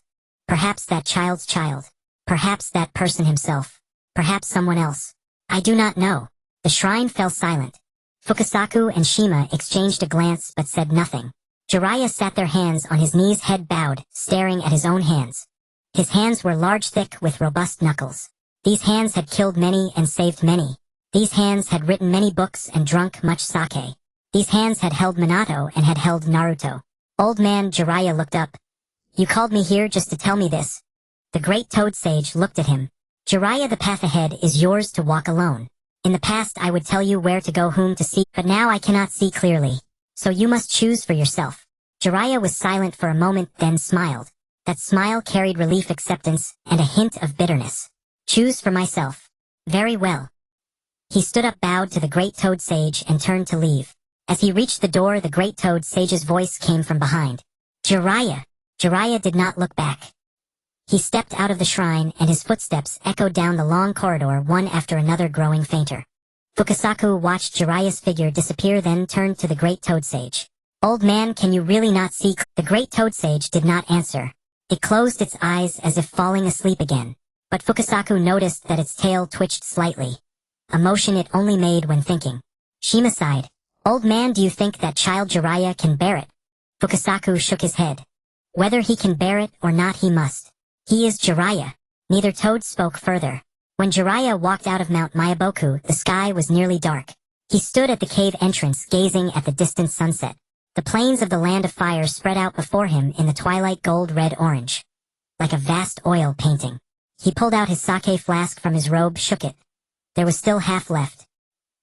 Perhaps that child's child. Perhaps that person himself. Perhaps someone else. I do not know." The shrine fell silent. Fukasaku and Shima exchanged a glance but said nothing. Jiraiya sat their hands on his knees, head bowed, staring at his own hands. His hands were large, thick, with robust knuckles. These hands had killed many and saved many. These hands had written many books and drunk much sake. These hands had held Minato and had held Naruto. "Old man," Jiraiya looked up. "You called me here just to tell me this?" The Great Toad Sage looked at him. "Jiraiya, the path ahead is yours to walk alone. In the past I would tell you where to go, whom to seek, but now I cannot see clearly. So you must choose for yourself." Jiraiya was silent for a moment, then smiled. That smile carried relief, acceptance, and a hint of bitterness. "Choose for myself." "Very well." He stood up, bowed to the Great Toad Sage, and turned to leave. As he reached the door, the Great Toad Sage's voice came from behind. "Jiraiya!" Jiraiya did not look back. He stepped out of the shrine, and his footsteps echoed down the long corridor, one after another, growing fainter. Fukasaku watched Jiraiya's figure disappear, then turned to the Great Toad Sage. Old man, can you really not see? The great toad sage did not answer. It closed its eyes as if falling asleep again. But Fukasaku noticed that its tail twitched slightly, a motion it only made when thinking. Shima sighed. Old man, do you think that child Jiraiya can bear it? Fukasaku shook his head. Whether he can bear it or not, he must. He is Jiraiya. Neither toad spoke further. When Jiraiya walked out of Mount Mayaboku, the sky was nearly dark. He stood at the cave entrance gazing at the distant sunset. The plains of the land of fire spread out before him in the twilight gold-red-orange, like a vast oil painting. He pulled out his sake flask from his robe, shook it. There was still half left.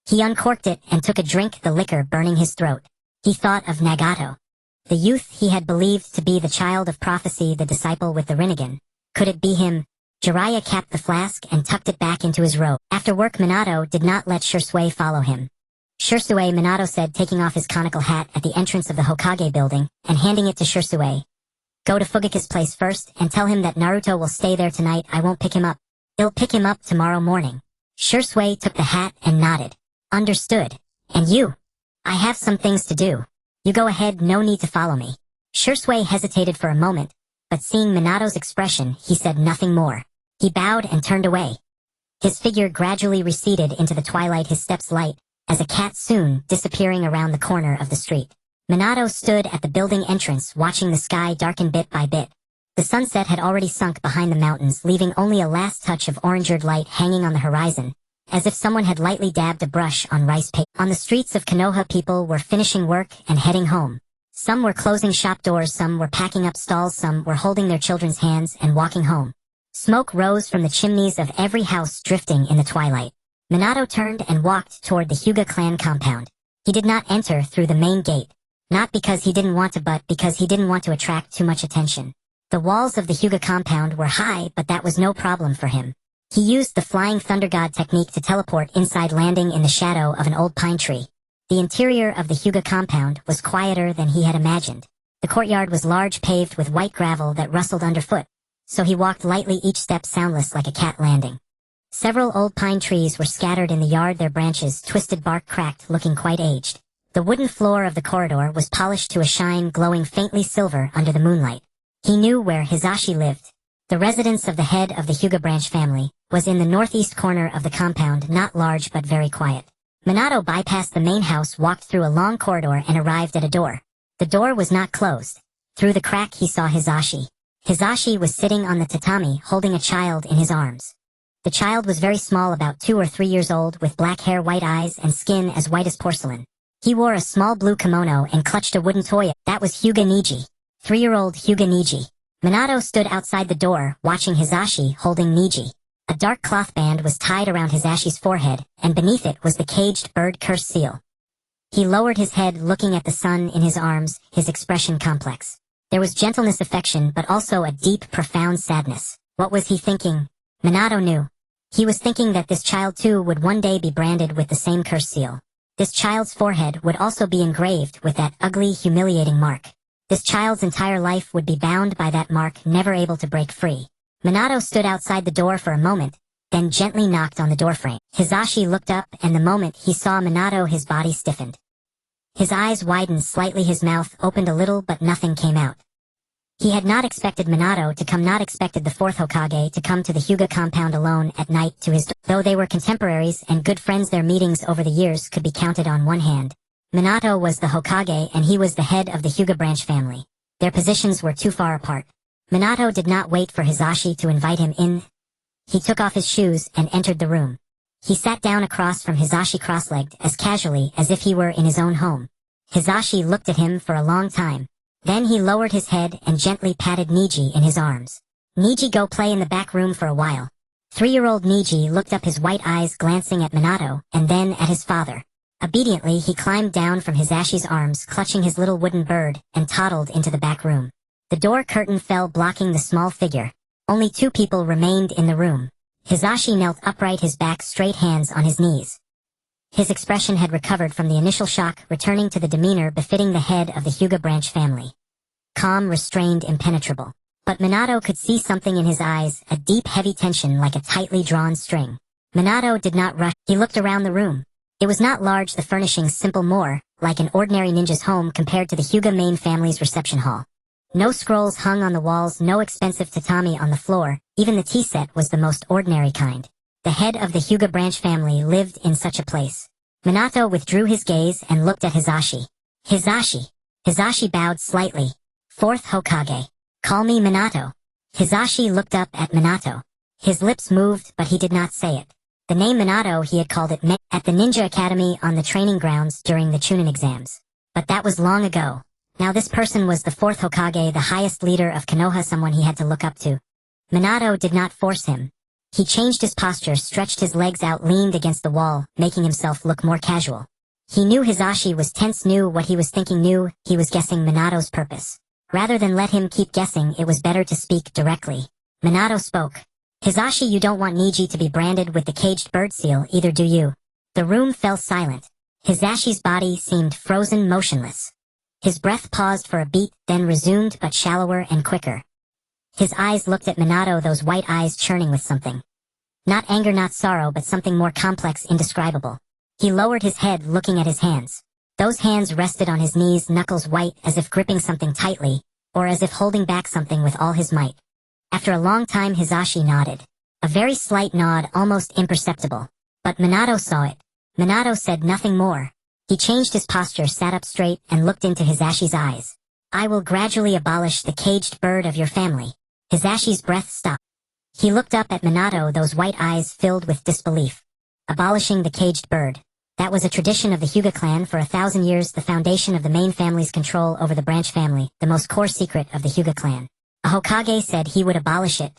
He uncorked it and took a drink, the liquor burning his throat. He thought of Nagato, the youth he had believed to be the child of prophecy, the disciple with the Rinnegan. Could it be him? Jiraiya capped the flask and tucked it back into his robe. After work, Minato did not let Shursui follow him. Shursui, Minato said, taking off his conical hat at the entrance of the Hokage building and handing it to Shursui. Go to Fugaku's place first and tell him that Naruto will stay there tonight. I won't pick him up. He'll pick him up tomorrow morning. Shursui took the hat and nodded. Understood. And you? I have some things to do. You go ahead, no need to follow me. Shursui hesitated for a moment, but seeing Minato's expression, he said nothing more. He bowed and turned away. His figure gradually receded into the twilight, his steps light, as a cat soon disappearing around the corner of the street. Minato stood at the building entrance watching the sky darken bit by bit. The sunset had already sunk behind the mountains, leaving only a last touch of orangered light hanging on the horizon, as if someone had lightly dabbed a brush on rice paper. On the streets of Konoha, people were finishing work and heading home. Some were closing shop doors, some were packing up stalls, some were holding their children's hands and walking home. Smoke rose from the chimneys of every house, drifting in the twilight. Minato turned and walked toward the Hyuga clan compound. He did not enter through the main gate, not because he didn't want to, but because he didn't want to attract too much attention. The walls of the Hyuga compound were high, but that was no problem for him. He used the Flying Thunder God technique to teleport inside, landing in the shadow of an old pine tree. The interior of the Hyuga compound was quieter than he had imagined. The courtyard was large, paved with white gravel that rustled underfoot, so he walked lightly, each step soundless like a cat landing. Several old pine trees were scattered in the yard, their branches, twisted bark cracked, looking quite aged. The wooden floor of the corridor was polished to a shine, glowing faintly silver under the moonlight. He knew where Hizashi lived. The residence of the head of the Hyuga branch family was in the northeast corner of the compound, not large but very quiet. Minato bypassed the main house, walked through a long corridor and arrived at a door. The door was not closed. Through the crack he saw Hizashi. Hizashi was sitting on the tatami, holding a child in his arms. The child was very small, about 2 or 3 years old, with black hair, white eyes, and skin as white as porcelain. He wore a small blue kimono and clutched a wooden toy. That was Hyuga Niji. 3-year-old Hyuga Niji. Minato stood outside the door, watching Hizashi holding Niji. A dark cloth band was tied around Hizashi's forehead, and beneath it was the caged bird curse seal. He lowered his head, looking at the son in his arms, his expression complex. There was gentleness, affection, but also a deep, profound sadness. What was he thinking? Minato knew. He was thinking that this child too would one day be branded with the same curse seal. This child's forehead would also be engraved with that ugly, humiliating mark. This child's entire life would be bound by that mark, never able to break free. Minato stood outside the door for a moment, then gently knocked on the doorframe. Hizashi looked up, and the moment he saw Minato, his body stiffened. His eyes widened slightly, his mouth opened a little, but nothing came out. He had not expected Minato to come, not expected the fourth Hokage to come to the Hyuga compound alone at night to his though they were contemporaries and good friends, their meetings over the years could be counted on one hand. Minato was the Hokage and he was the head of the Hyuga branch family. Their positions were too far apart. Minato did not wait for Hizashi to invite him in. He took off his shoes and entered the room. He sat down across from Hizashi, cross-legged, as casually as if he were in his own home. Hizashi looked at him for a long time. Then he lowered his head and gently patted Niji in his arms. Niji, go play in the back room for a while. 3-year-old Niji looked up, his white eyes glancing at Minato and then at his father. Obediently, he climbed down from Hizashi's arms, clutching his little wooden bird, and toddled into the back room. The door curtain fell, blocking the small figure. Only 2 people remained in the room. Hizashi knelt upright, his back straight, hands on his knees. His expression had recovered from the initial shock, returning to the demeanor befitting the head of the Hyuga branch family. Calm, restrained, impenetrable. But Minato could see something in his eyes, a deep, heavy tension like a tightly drawn string. Minato did not rush. He looked around the room. It was not large, the furnishings simple, more like an ordinary ninja's home compared to the Hyuga main family's reception hall. No scrolls hung on the walls, no expensive tatami on the floor, even the tea set was the most ordinary kind. The head of the Hyuga branch family lived in such a place. Minato withdrew his gaze and looked at Hizashi. Hizashi. Hizashi bowed slightly. Fourth Hokage. Call me Minato. Hizashi looked up at Minato. His lips moved, but he did not say it. The name Minato, he had called it at the Ninja Academy on the training grounds during the Chunin exams. But that was long ago. Now this person was the fourth Hokage, the highest leader of Konoha, someone he had to look up to. Minato did not force him. He changed his posture, stretched his legs out, leaned against the wall, making himself look more casual. He knew Hizashi was tense, knew what he was thinking, knew he was guessing Minato's purpose. Rather than let him keep guessing, it was better to speak directly. Minato spoke. Hizashi, you don't want Niji to be branded with the caged bird seal, either do you? The room fell silent. Hizashi's body seemed frozen, motionless. His breath paused for a beat, then resumed, but shallower and quicker. His eyes looked at Minato, those white eyes churning with something. Not anger, not sorrow, but something more complex, indescribable. He lowered his head, looking at his hands. Those hands rested on his knees, knuckles white, as if gripping something tightly, or as if holding back something with all his might. After a long time, Hizashi nodded. A very slight nod, almost imperceptible. But Minato saw it. Minato said nothing more. He changed his posture, sat up straight, and looked into Hizashi's eyes. I will gradually abolish the caged bird of your family. Hizashi's breath stopped. He looked up at Minato, those white eyes filled with disbelief. Abolishing the caged bird. That was a tradition of the Hyuga clan for 1,000 years, the foundation of the main family's control over the branch family, the most core secret of the Hyuga clan. A Hokage said he would abolish it.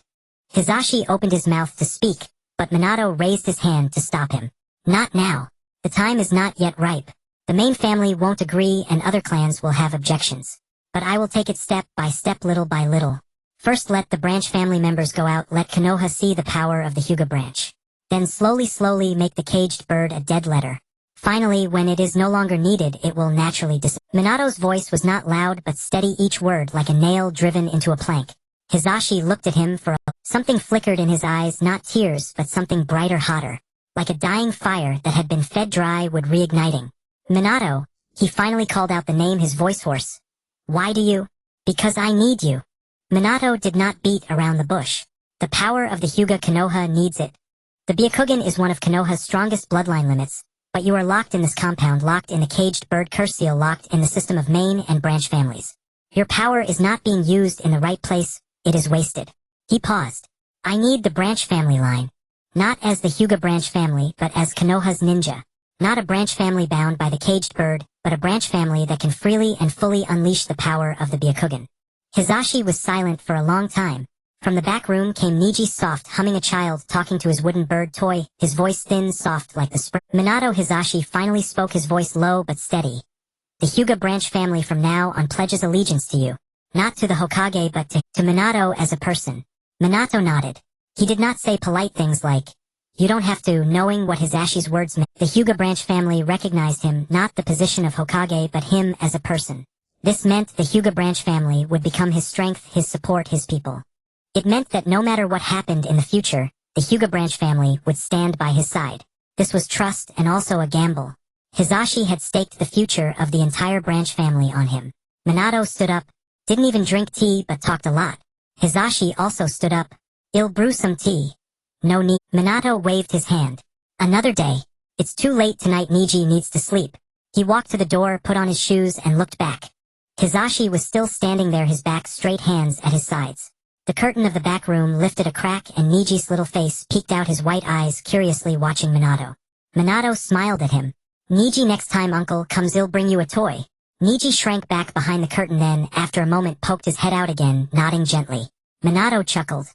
Hizashi opened his mouth to speak, but Minato raised his hand to stop him. Not now. The time is not yet ripe. The main family won't agree and other clans will have objections. But I will take it step by step, little by little. First let the branch family members go out, let Konoha see the power of the Hyuga branch. Then slowly make the caged bird a dead letter. Finally, when it is no longer needed, it will naturally disappear. Minato's voice was not loud but steady, each word like a nail driven into a plank. Hizashi looked at him for something flickered in his eyes, not tears, but something brighter, hotter. Like a dying fire that had been fed dry would reigniting. Minato, he finally called out the name, his voice hoarse. Why do you? Because I need you. Minato did not beat around the bush. The power of the Hyuga Konoha needs it. The Byakugan is one of Konoha's strongest bloodline limits, but you are locked in this compound, locked in the caged bird curse seal, locked in the system of main and branch families. Your power is not being used in the right place, it is wasted. He paused. I need the branch family line. Not as the Hyuga branch family, but as Konoha's ninja. Not a branch family bound by the caged bird, but a branch family that can freely and fully unleash the power of the Byakugan. Hizashi was silent for a long time. From the back room came Niji's soft humming, a child talking to his wooden bird toy, his voice thin, soft like the spring. Minato Hizashi finally spoke, his voice low but steady. The Hyuga branch family from now on pledges allegiance to you. Not to the Hokage but to Minato as a person. Minato nodded. He did not say polite things like, you don't have to, knowing what Hizashi's words meant. The Hyuga branch family recognized him, not the position of Hokage but him as a person. This meant the Hyuga branch family would become his strength, his support, his people. It meant that no matter what happened in the future, the Hyuga branch family would stand by his side. This was trust and also a gamble. Hizashi had staked the future of the entire branch family on him. Minato stood up, didn't even drink tea but talked a lot. Hizashi also stood up. I'll brew some tea. No need. Minato waved his hand. Another day. It's too late tonight, Niji needs to sleep. He walked to the door, put on his shoes, and looked back. Hizashi was still standing there, his back straight, hands at his sides. The curtain of the back room lifted a crack and Niji's little face peeked out, his white eyes curiously watching Minato. Minato smiled at him. Niji, next time uncle comes I'll bring you a toy. Niji shrank back behind the curtain, then, after a moment, poked his head out again, nodding gently. Minato chuckled.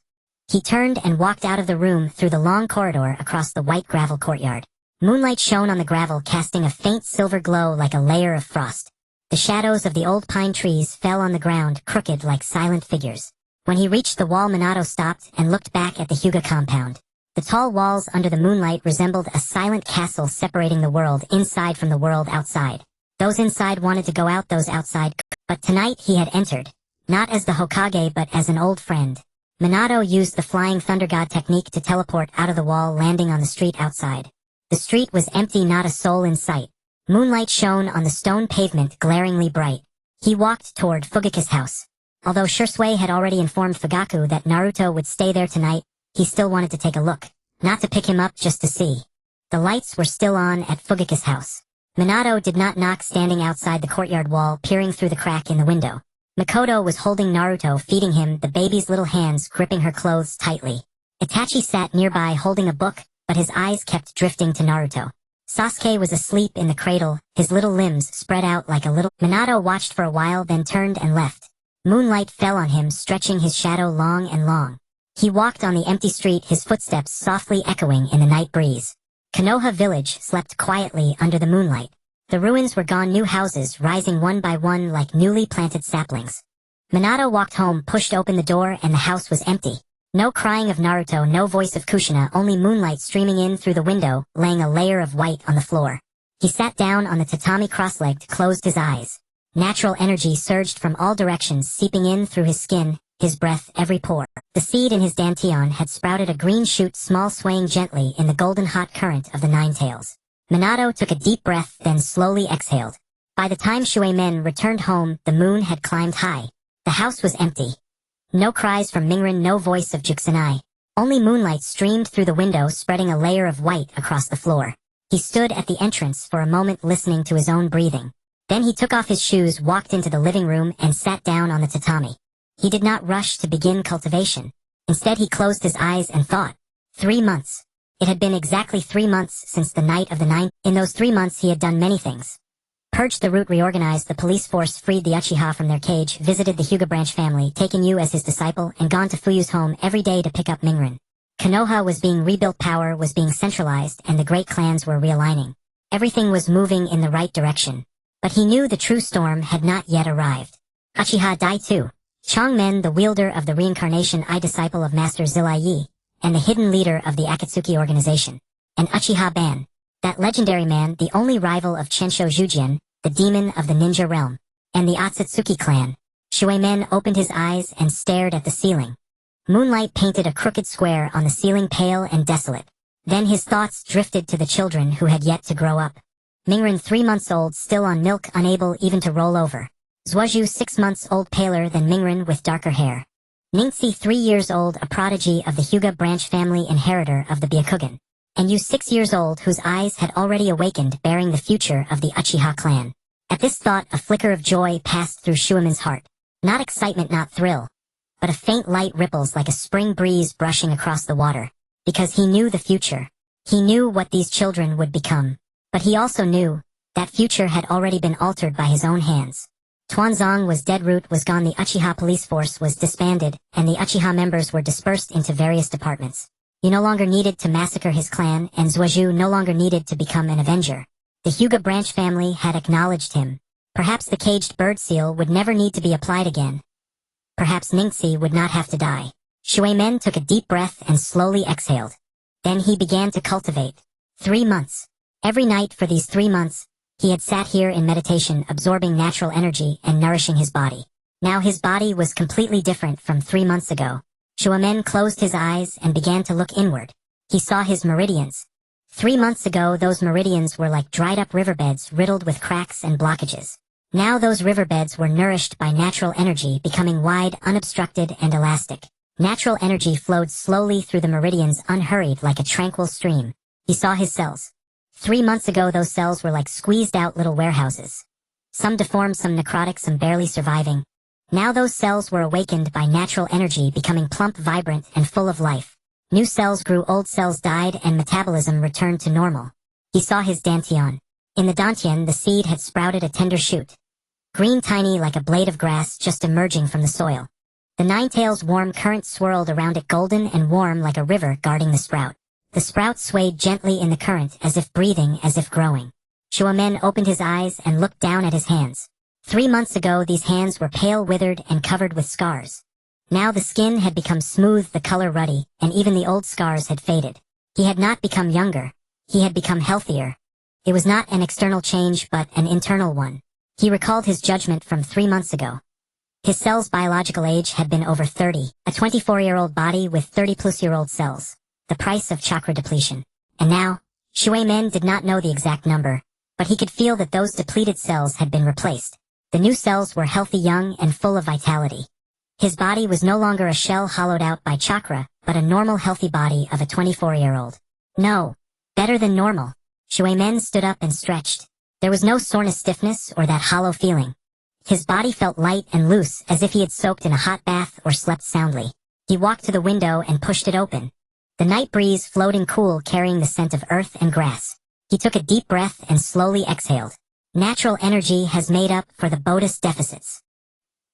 He turned and walked out of the room through the long corridor across the white gravel courtyard. Moonlight shone on the gravel, casting a faint silver glow like a layer of frost. The shadows of the old pine trees fell on the ground, crooked like silent figures. When he reached the wall, Minato stopped and looked back at the Hyuga compound. The tall walls under the moonlight resembled a silent castle separating the world inside from the world outside. Those inside wanted to go out, those outside. But tonight he had entered. Not as the Hokage but as an old friend. Minato used the flying thunder god technique to teleport out of the wall, landing on the street outside. The street was empty, not a soul in sight. Moonlight shone on the stone pavement glaringly bright. He walked toward Fugaku's house. Although Shursui had already informed Fugaku that Naruto would stay there tonight, he still wanted to take a look. Not to pick him up, just to see. The lights were still on at Fugaku's house. Minato did not knock, standing outside the courtyard wall, peering through the crack in the window. Makoto was holding Naruto, feeding him, the baby's little hands gripping her clothes tightly. Itachi sat nearby holding a book, but his eyes kept drifting to Naruto. Sasuke was asleep in the cradle, his little limbs spread out like a little... Minato watched for a while, then turned and left. Moonlight fell on him, stretching his shadow long and long. He walked on the empty street, his footsteps softly echoing in the night breeze. Konoha village slept quietly under the moonlight. The ruins were gone, new houses rising one by one like newly planted saplings. Minato walked home, pushed open the door, and the house was empty. No crying of Naruto, no voice of Kushina, only moonlight streaming in through the window, laying a layer of white on the floor. He sat down on the tatami cross-legged, closed his eyes. Natural energy surged from all directions, seeping in through his skin, his breath, every pore. The seed in his dantian had sprouted a green shoot, small, swaying gently in the golden hot current of the Nine Tails. Minato took a deep breath, then slowly exhaled. By the time Shuemen returned home, the moon had climbed high. The house was empty. No cries from Mingren, no voice of Jukusanai. Only moonlight streamed through the window, spreading a layer of white across the floor. He stood at the entrance for a moment, listening to his own breathing. Then he took off his shoes, walked into the living room, and sat down on the tatami. He did not rush to begin cultivation. Instead, he closed his eyes and thought. 3 months. It had been exactly 3 months since the night of the 9th. In those 3 months he had done many things. Purged the root, reorganized the police force, freed the Uchiha from their cage, visited the Hyuga branch family, taken Yu as his disciple, and gone to Fuyu's home every day to pick up Mingren. Konoha was being rebuilt, power was being centralized, and the great clans were realigning. Everything was moving in the right direction. But he knew the true storm had not yet arrived. Uchiha Dai too. Changmen, the wielder of the reincarnation eye, disciple of Master Zilayi, and the hidden leader of the Akatsuki organization. And Uchiha Ban, that legendary man, the only rival of Chensho Jujin, the demon of the ninja realm, and the Otsutsuki clan. Shuemen opened his eyes and stared at the ceiling. Moonlight painted a crooked square on the ceiling, pale and desolate. Then his thoughts drifted to the children who had yet to grow up. Mingren, 3 months old, still on milk, unable even to roll over. Zuoju, 6 months old, paler than Mingren with darker hair. Ningxi, 3 years old, a prodigy of the Hyuga branch family, inheritor of the Byakugan. And Yu, 6 years old, whose eyes had already awakened, bearing the future of the Uchiha clan. At this thought, a flicker of joy passed through Shuemen's heart. Not excitement, not thrill, but a faint light ripples like a spring breeze brushing across the water. Because he knew the future. He knew what these children would become. But he also knew that future had already been altered by his own hands. Tuanzong was dead, Root was gone, the Uchiha police force was disbanded, and the Uchiha members were dispersed into various departments. Yu no longer needed to massacre his clan, and Zuoju no longer needed to become an avenger. The Hyuga branch family had acknowledged him. Perhaps the caged bird seal would never need to be applied again. Perhaps Ningxi would not have to die. Shuemen took a deep breath and slowly exhaled. Then he began to cultivate. 3 months. Every night for these 3 months, he had sat here in meditation, absorbing natural energy and nourishing his body. Now his body was completely different from 3 months ago. Shuemen closed his eyes and began to look inward. He saw his meridians. 3 months ago, those meridians were like dried-up riverbeds riddled with cracks and blockages. Now those riverbeds were nourished by natural energy, becoming wide, unobstructed, and elastic. Natural energy flowed slowly through the meridians, unhurried, like a tranquil stream. He saw his cells. 3 months ago, those cells were like squeezed-out little warehouses. Some deformed, some necrotic, some barely surviving. Now those cells were awakened by natural energy, becoming plump, vibrant, and full of life. New cells grew, old cells died, and metabolism returned to normal. He saw his dantian. In the dantian, the seed had sprouted a tender shoot. Green, tiny, like a blade of grass just emerging from the soil. The Nine Tails' warm current swirled around it, golden and warm like a river guarding the sprout. The sprout swayed gently in the current, as if breathing, as if growing. Shuemen opened his eyes and looked down at his hands. 3 months ago, these hands were pale, withered, and covered with scars. Now the skin had become smooth, the color ruddy, and even the old scars had faded. He had not become younger. He had become healthier. It was not an external change, but an internal one. He recalled his judgment from 3 months ago. His cell's biological age had been over 30, a 24-year-old body with 30-plus-year-old cells. The price of chakra depletion. And now, Shuemen did not know the exact number, but he could feel that those depleted cells had been replaced. The new cells were healthy, young, and full of vitality. His body was no longer a shell hollowed out by chakra, but a normal, healthy body of a 24-year-old. No. Better than normal. Shuemen stood up and stretched. There was no soreness, stiffness, or that hollow feeling. His body felt light and loose, as if he had soaked in a hot bath or slept soundly. He walked to the window and pushed it open. The night breeze flowed in cool, carrying the scent of earth and grass. He took a deep breath and slowly exhaled. Natural energy has made up for the bodhi's deficits.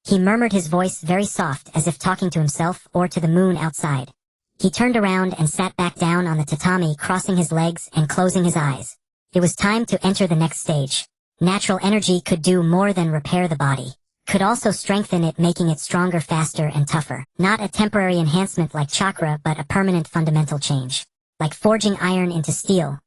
He murmured, his voice very soft, as if talking to himself or to the moon outside. He turned around and sat back down on the tatami, crossing his legs and closing his eyes. It was time to enter the next stage. Natural energy could do more than repair the body. Could also strengthen it, making it stronger, faster, and tougher. Not a temporary enhancement like chakra, but a permanent fundamental change. Like forging iron into steel.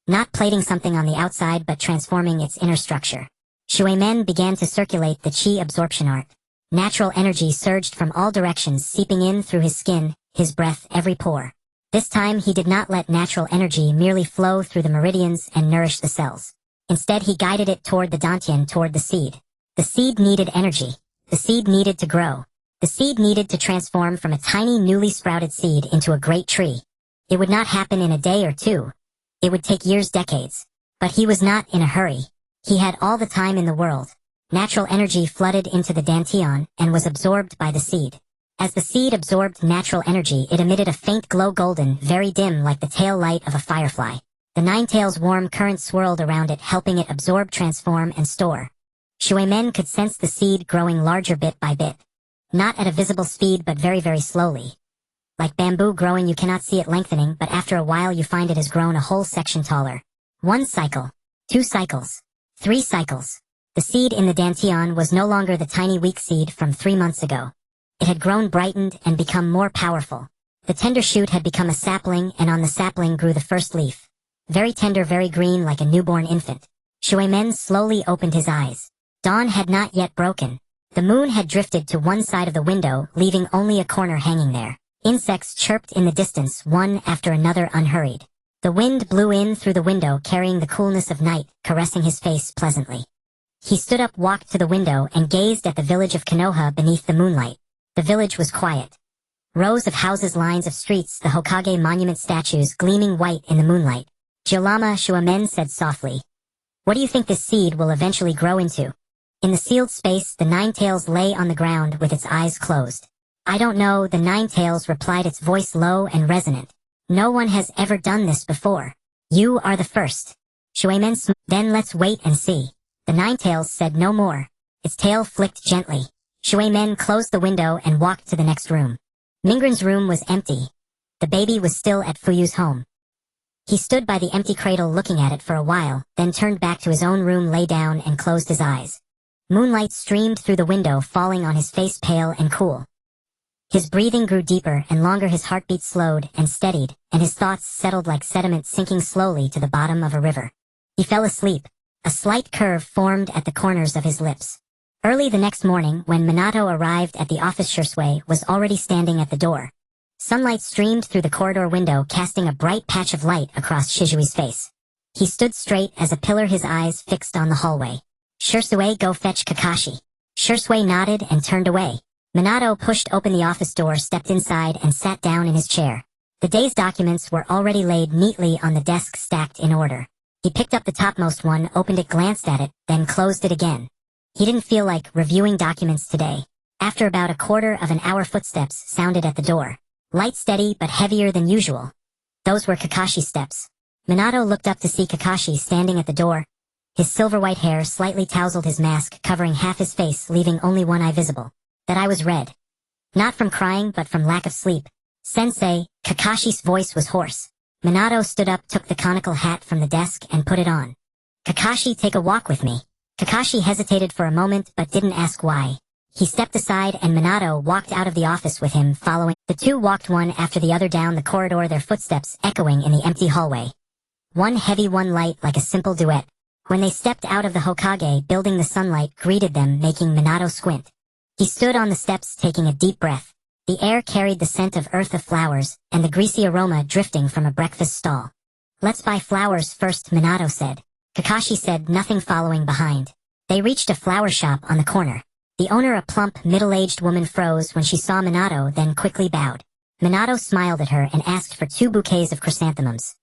Not plating something on the outside, but transforming its inner structure. Shuemen began to circulate the chi absorption art. Natural energy surged from all directions, seeping in through his skin, his breath, every pore. This time he did not let natural energy merely flow through the meridians and nourish the cells. Instead he guided it toward the dantian, toward the seed. The seed needed energy. The seed needed to grow. The seed needed to transform from a tiny, newly sprouted seed into a great tree. It would not happen in a day or two. It would take years, decades. But he was not in a hurry. He had all the time in the world. Natural energy flooded into the dantian and was absorbed by the seed. As the seed absorbed natural energy, it emitted a faint glow, golden, very dim, like the tail light of a firefly. The nine tails' warm current swirled around it, helping it absorb, transform, and store. Shuemen could sense the seed growing larger bit by bit. Not at a visible speed, but very, very slowly. Like bamboo growing, you cannot see it lengthening, but after a while you find it has grown a whole section taller. 1 cycle. 2 cycles. 3 cycles. The seed in the dantian was no longer the tiny weak seed from 3 months ago. It had grown, brightened, and become more powerful. The tender shoot had become a sapling, and on the sapling grew the first leaf. Very tender, very green, like a newborn infant. Shuemen slowly opened his eyes. Dawn had not yet broken. The moon had drifted to one side of the window, leaving only a corner hanging there. Insects chirped in the distance, one after another, unhurried. The wind blew in through the window, carrying the coolness of night, caressing his face pleasantly. He stood up, walked to the window, and gazed at the village of Konoha beneath the moonlight. The village was quiet. Rows of houses, lines of streets, the Hokage monument statues gleaming white in the moonlight. Jiolama, Shuemen said softly. What do you think this seed will eventually grow into? In the sealed space, the nine tails lay on the ground with its eyes closed. I don't know, the nine tails replied, its voice low and resonant. No one has ever done this before. You are the first. Shuemen Then let's wait and see. The nine tails said no more. Its tail flicked gently. Shuemen closed the window and walked to the next room. Mingren's room was empty. The baby was still at Fuyu's home. He stood by the empty cradle looking at it for a while, then turned back to his own room, lay down and closed his eyes. Moonlight streamed through the window, falling on his face, pale and cool. His breathing grew deeper and longer, his heartbeat slowed and steadied, and his thoughts settled like sediment sinking slowly to the bottom of a river. He fell asleep. A slight curve formed at the corners of his lips. Early the next morning, when Minato arrived at the office, Shursui was already standing at the door. Sunlight streamed through the corridor window, casting a bright patch of light across Shizui's face. He stood straight as a pillar, his eyes fixed on the hallway. Shursui, go fetch Kakashi. Shursui nodded and turned away. Minato pushed open the office door, stepped inside, and sat down in his chair. The day's documents were already laid neatly on the desk, stacked in order. He picked up the topmost one, opened it, glanced at it, then closed it again. He didn't feel like reviewing documents today. After about a quarter of an hour, footsteps sounded at the door. Light, steady, but heavier than usual. Those were Kakashi's steps. Minato looked up to see Kakashi standing at the door. His silver-white hair slightly tousled, his mask covering half his face, leaving only one eye visible. That eye was red. Not from crying, but from lack of sleep. Sensei, Kakashi's voice was hoarse. Minato stood up, took the conical hat from the desk, and put it on. Kakashi, take a walk with me. Kakashi hesitated for a moment, but didn't ask why. He stepped aside and Minato walked out of the office with him, following. The two walked one after the other down the corridor, their footsteps echoing in the empty hallway. One heavy, one light, like a simple duet. When they stepped out of the Hokage building, the sunlight greeted them, making Minato squint. He stood on the steps, taking a deep breath. The air carried the scent of earth, of flowers, and the greasy aroma drifting from a breakfast stall. Let's buy flowers first, Minato said. Kakashi said nothing, following behind. They reached a flower shop on the corner. The owner, a plump, middle-aged woman, froze when she saw Minato, then quickly bowed. Minato smiled at her and asked for 2 bouquets of chrysanthemums.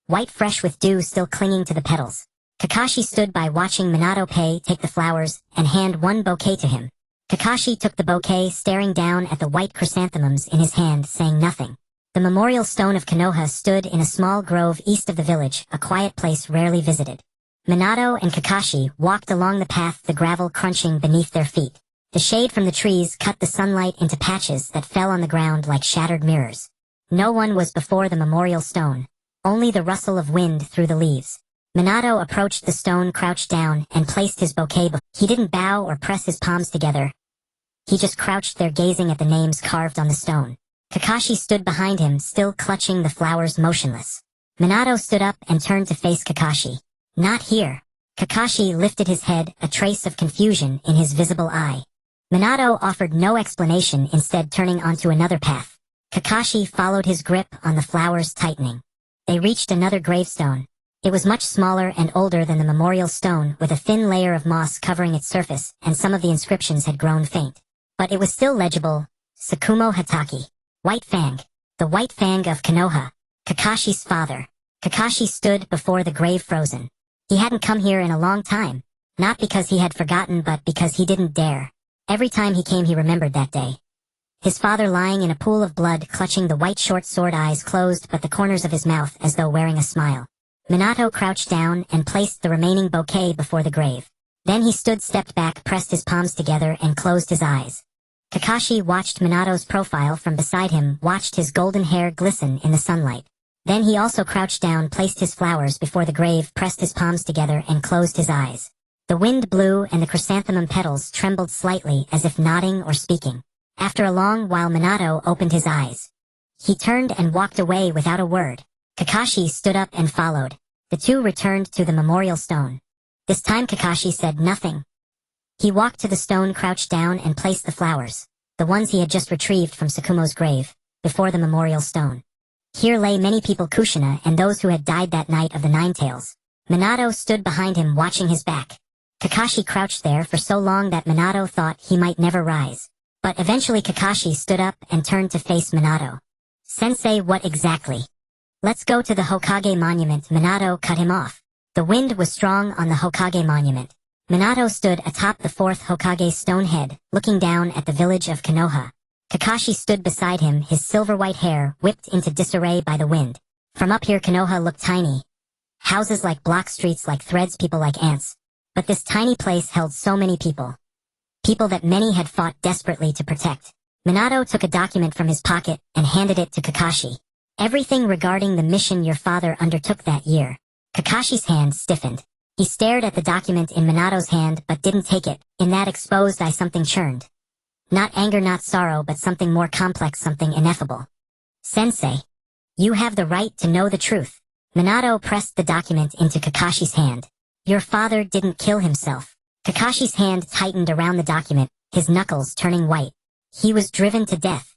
White, fresh, with dew still clinging to the petals. Kakashi stood by, watching Minato take the flowers and hand 1 bouquet to him. Kakashi took the bouquet, staring down at the white chrysanthemums in his hand, saying nothing. The memorial stone of Konoha stood in a small grove east of the village, a quiet place rarely visited. Minato and Kakashi walked along the path, the gravel crunching beneath their feet. The shade from the trees cut the sunlight into patches that fell on the ground like shattered mirrors. No one was before the memorial stone, only the rustle of wind through the leaves. Minato approached the stone, crouched down, and placed his bouquet. He didn't bow or press his palms together. He just crouched there, gazing at the names carved on the stone. Kakashi stood behind him, still clutching the flowers, motionless. Minato stood up and turned to face Kakashi. Not here. Kakashi lifted his head, a trace of confusion in his visible eye. Minato offered no explanation, instead turning onto another path. Kakashi followed his grip on the flowers, tightening. They reached another gravestone. It was much smaller and older than the memorial stone, with a thin layer of moss covering its surface, and some of the inscriptions had grown faint. But it was still legible. Tsukumo Hatake. White Fang. The White Fang of Konoha. Kakashi's father. Kakashi stood before the grave, frozen. He hadn't come here in a long time. Not because he had forgotten, but because he didn't dare. Every time he came, he remembered that day. His father lying in a pool of blood, clutching the white short sword, eyes closed but the corners of his mouth as though wearing a smile. Minato crouched down and placed the remaining bouquet before the grave. Then he stood, stepped back, pressed his palms together, and closed his eyes. Kakashi watched Minato's profile from beside him, watched his golden hair glisten in the sunlight. Then he also crouched down, placed his flowers before the grave, pressed his palms together, and closed his eyes. The wind blew and the chrysanthemum petals trembled slightly, as if nodding or speaking. After a long while, Minato opened his eyes. He turned and walked away without a word. Kakashi stood up and followed. The 2 returned to the memorial stone. This time Kakashi said nothing. He walked to the stone, crouched down, and placed the flowers, the ones he had just retrieved from Tsukumo's grave, before the memorial stone. Here lay many people, Kushina and those who had died that night of the Nine Tails. Minato stood behind him, watching his back. Kakashi crouched there for so long that Minato thought he might never rise. But eventually Kakashi stood up and turned to face Minato. Sensei, what exactly? Let's go to the Hokage monument. Minato cut him off. The wind was strong on the Hokage monument. Minato stood atop the 4th Hokage's stone head, looking down at the village of Konoha. Kakashi stood beside him, his silver-white hair whipped into disarray by the wind. From up here, Konoha looked tiny. Houses like block, streets like threads, people like ants. But this tiny place held so many people. People that many had fought desperately to protect. Minato took a document from his pocket and handed it to Kakashi. Everything regarding the mission your father undertook that year. Kakashi's hand stiffened. He stared at the document in Minato's hand but didn't take it. In that exposed eye something churned. Not anger, not sorrow, but something more complex, something ineffable. Sensei, you have the right to know the truth. Minato pressed the document into Kakashi's hand. Your father didn't kill himself. Kakashi's hand tightened around the document, his knuckles turning white. He was driven to death.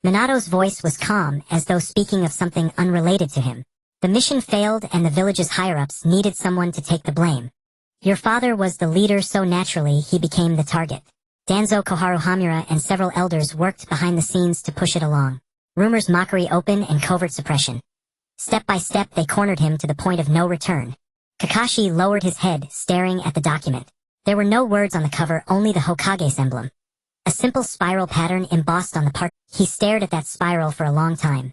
Minato's voice was calm, as though speaking of something unrelated to him. The mission failed and the village's higher-ups needed someone to take the blame. Your father was the leader, so naturally he became the target. Danzo, Koharu Hamura, and several elders worked behind the scenes to push it along. Rumors, mockery, open and covert suppression. Step by step they cornered him to the point of no return. Kakashi lowered his head, staring at the document. There were no words on the cover, only the Hokage's emblem. A simple spiral pattern embossed on the part. He stared at that spiral for a long time.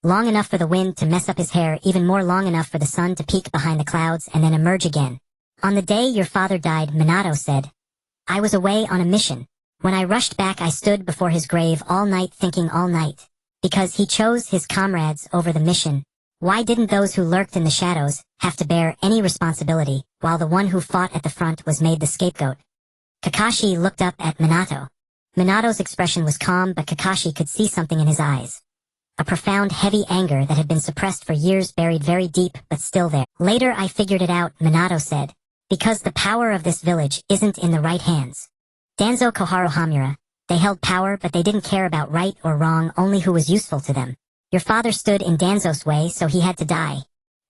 Long enough for the wind to mess up his hair, even more long enough for the sun to peek behind the clouds and then emerge again. On the day your father died, Minato said, I was away on a mission. When I rushed back, I stood before his grave all night, thinking all night. Because he chose his comrades over the mission. Why didn't those who lurked in the shadows have to bear any responsibility, while the one who fought at the front was made the scapegoat? Kakashi looked up at Minato. Minato's expression was calm, but Kakashi could see something in his eyes. A profound, heavy anger that had been suppressed for years, buried very deep, but still there. Later I figured it out, Minato said. Because the power of this village isn't in the right hands. Danzo, Koharu Hamura, they held power, but they didn't care about right or wrong, only who was useful to them. Your father stood in Danzo's way, so he had to die.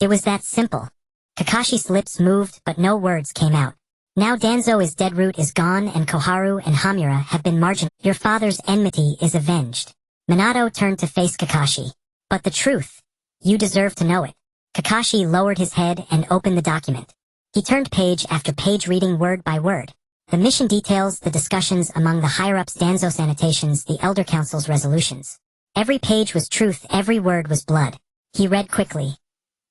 It was that simple. Kakashi's lips moved, but no words came out. Now Danzo is dead, Root is gone, and Koharu and Hamura have been marginalized. Your father's enmity is avenged. Minato turned to face Kakashi. But the truth. You deserve to know it. Kakashi lowered his head and opened the document. He turned page after page, reading word by word. The mission details, the discussions among the higher-ups, Danzo's annotations, the Elder Council's resolutions. Every page was truth, every word was blood. He read quickly.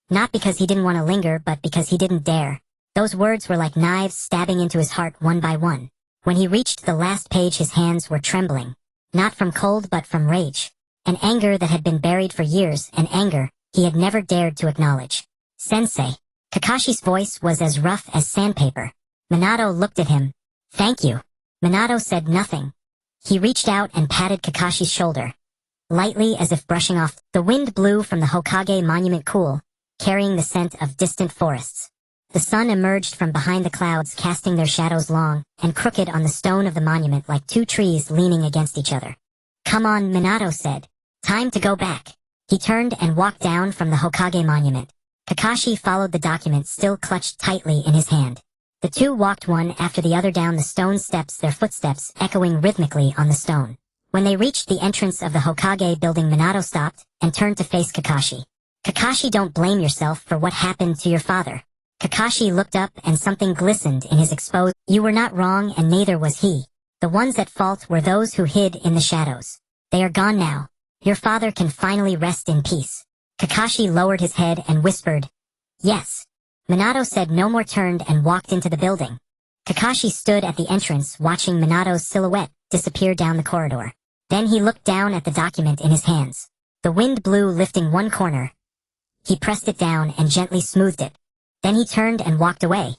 Not because he didn't want to linger, but because he didn't dare. Those words were like knives stabbing into his heart one by one. When he reached the last page, his hands were trembling. Not from cold, but from rage. An anger that had been buried for years, an anger he had never dared to acknowledge. Sensei. Kakashi's voice was as rough as sandpaper. Minato looked at him. Thank you. Minato said nothing. He reached out and patted Kakashi's shoulder. Lightly, as if brushing off. The wind blew from the Hokage monument, cool, carrying the scent of distant forests. The sun emerged from behind the clouds, casting their shadows long and crooked on the stone of the monument like two trees leaning against each other. Come on, Minato said. Time to go back. He turned and walked down from the Hokage monument. Kakashi followed the document, still clutched tightly in his hand. The two walked one after the other down the stone steps, their footsteps echoing rhythmically on the stone. When they reached the entrance of the Hokage building, Minato stopped and turned to face Kakashi. Kakashi, don't blame yourself for what happened to your father. Kakashi looked up and something glistened in his exposed. You were not wrong, and neither was he. The ones at fault were those who hid in the shadows. They are gone now. Your father can finally rest in peace. Kakashi lowered his head and whispered, yes. Minato said no more, turned and walked into the building. Kakashi stood at the entrance watching Minato's silhouette disappear down the corridor. Then he looked down at the document in his hands. The wind blew, lifting one corner. He pressed it down and gently smoothed it. Then he turned and walked away.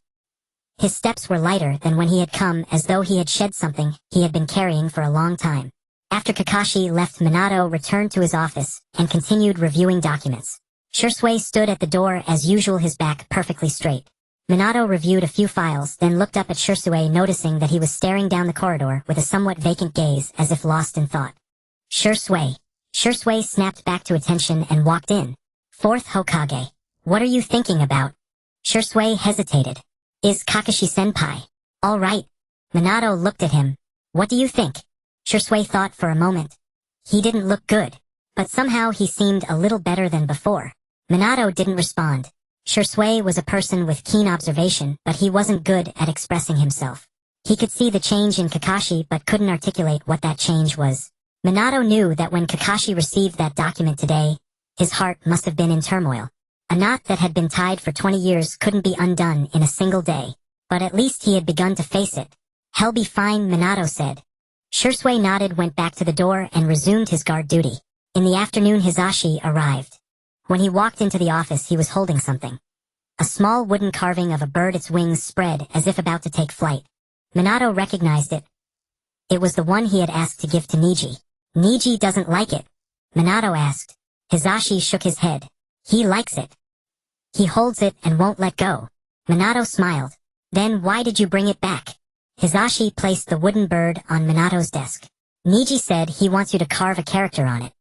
His steps were lighter than when he had come, as though he had shed something he had been carrying for a long time. After Kakashi left, Minato returned to his office and continued reviewing documents. Shisui stood at the door as usual, his back perfectly straight. Minato reviewed a few files, then looked up at Shisui, noticing that he was staring down the corridor with a somewhat vacant gaze, as if lost in thought. Shisui. Shisui snapped back to attention and walked in. Fourth Hokage. What are you thinking about? Shisui hesitated. Is Kakashi-senpai all right? Minato looked at him. What do you think? Shisui thought for a moment. He didn't look good, but somehow he seemed a little better than before. Minato didn't respond. Shisui was a person with keen observation, but he wasn't good at expressing himself. He could see the change in Kakashi but couldn't articulate what that change was. Minato knew that when Kakashi received that document today, his heart must have been in turmoil. A knot that had been tied for 20 years couldn't be undone in a single day. But at least he had begun to face it. He'll be fine, Minato said. Shisui nodded, went back to the door, and resumed his guard duty. In the afternoon, Hisashi arrived. When he walked into the office, he was holding something. A small wooden carving of a bird, its wings spread as if about to take flight. Minato recognized it. It was the one he had asked to give to Niji. Niji doesn't like it, Minato asked. Hisashi shook his head. He likes it. He holds it and won't let go. Minato smiled. Then why did you bring it back? Hisashi placed the wooden bird on Minato's desk. Niji said he wants you to carve a character on it.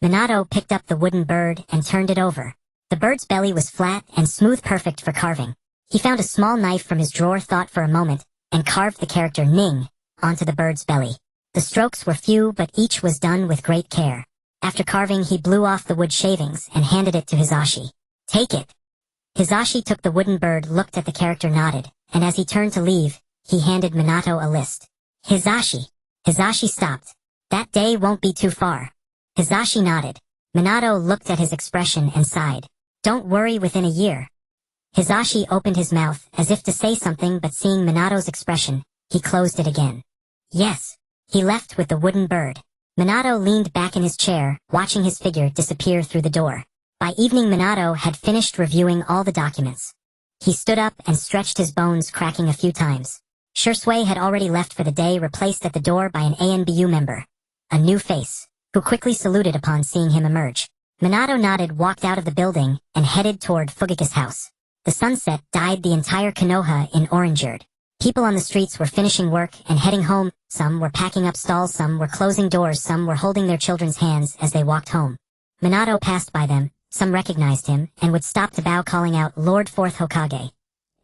Minato picked up the wooden bird and turned it over. The bird's belly was flat and smooth, perfect for carving. He found a small knife from his drawer, thought for a moment, and carved the character Ning onto the bird's belly. The strokes were few, but each was done with great care. After carving, he blew off the wood shavings and handed it to Hisashi. Take it. Hisashi took the wooden bird, looked at the character, nodded, and as he turned to leave, he handed Minato a list. Hisashi. Hisashi stopped. That day won't be too far. Hisashi nodded. Minato looked at his expression and sighed. Don't worry, within a year. Hisashi opened his mouth as if to say something, but seeing Minato's expression, he closed it again. Yes. He left with the wooden bird. Minato leaned back in his chair, watching his figure disappear through the door. By evening, Minato had finished reviewing all the documents. He stood up and stretched his bones, cracking a few times. Shisui had already left for the day, replaced at the door by an ANBU member. A new face, who quickly saluted upon seeing him emerge. Minato nodded, walked out of the building, and headed toward Fugika's house. The sunset dyed the entire Konoha in orange-red. People on the streets were finishing work and heading home. Some were packing up stalls, some were closing doors, some were holding their children's hands as they walked home. Minato passed by them, Some recognized him, and would stop to bow calling out Lord Fourth Hokage.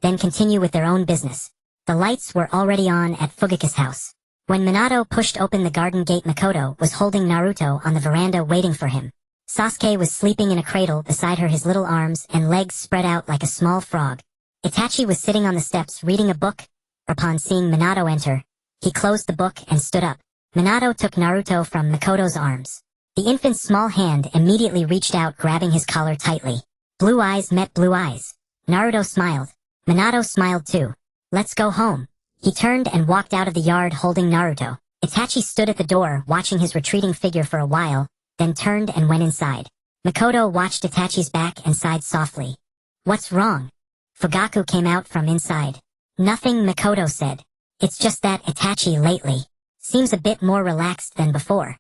Then continue with their own business. The lights were already on at Fugaku's house. When Minato pushed open the garden gate, Makoto was holding Naruto on the veranda waiting for him. Sasuke was sleeping in a cradle beside her, his little arms and legs spread out like a small frog. Itachi was sitting on the steps reading a book. Upon seeing Minato enter, he closed the book and stood up. Minato took Naruto from Makoto's arms. The infant's small hand immediately reached out, grabbing his collar tightly. Blue eyes met blue eyes. Naruto smiled. Minato smiled too. Let's go home. He turned and walked out of the yard holding Naruto. Itachi stood at the door watching his retreating figure for a while, then turned and went inside. Makoto watched Itachi's back and sighed softly. What's wrong? Fugaku came out from inside. Nothing, Makoto said. It's just that Itachi lately seems a bit more relaxed than before.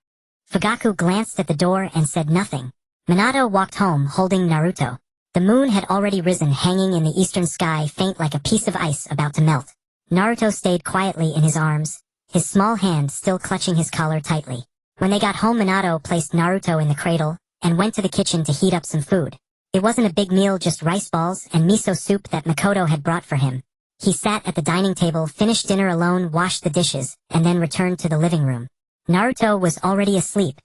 Fugaku glanced at the door and said nothing. Minato walked home holding Naruto. The moon had already risen, hanging in the eastern sky, faint like a piece of ice about to melt. Naruto stayed quietly in his arms, his small hand still clutching his collar tightly. When they got home, Minato placed Naruto in the cradle and went to the kitchen to heat up some food. It wasn't a big meal, just rice balls and miso soup that Makoto had brought for him. He sat at the dining table, finished dinner alone, washed the dishes, and then returned to the living room. Naruto was already asleep.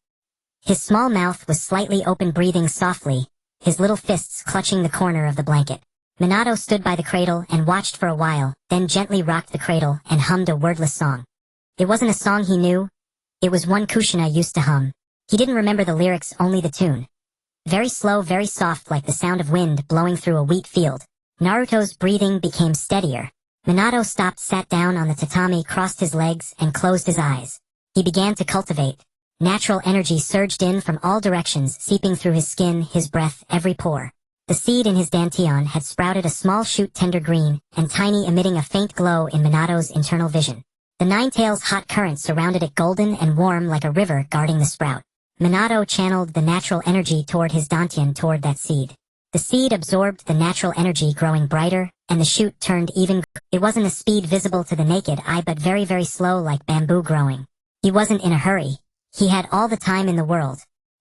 His small mouth was slightly open, breathing softly, his little fists clutching the corner of the blanket. Minato stood by the cradle and watched for a while, then gently rocked the cradle and hummed a wordless song. It wasn't a song he knew. It was one Kushina used to hum. He didn't remember the lyrics, only the tune. Very slow, very soft, like the sound of wind blowing through a wheat field. Naruto's breathing became steadier. Minato stopped, sat down on the tatami, crossed his legs, and closed his eyes. He began to cultivate. Natural energy surged in from all directions, seeping through his skin, his breath, every pore. The seed in his dantian had sprouted a small shoot, tender green, and tiny, emitting a faint glow in Minato's internal vision. The nine-tails hot current surrounded it, golden and warm like a river guarding the sprout. Minato channeled the natural energy toward his dantian, toward that seed. The seed absorbed the natural energy, growing brighter, and the shoot turned even. It wasn't a speed visible to the naked eye, but very, very slow, like bamboo growing. He wasn't in a hurry. He had all the time in the world.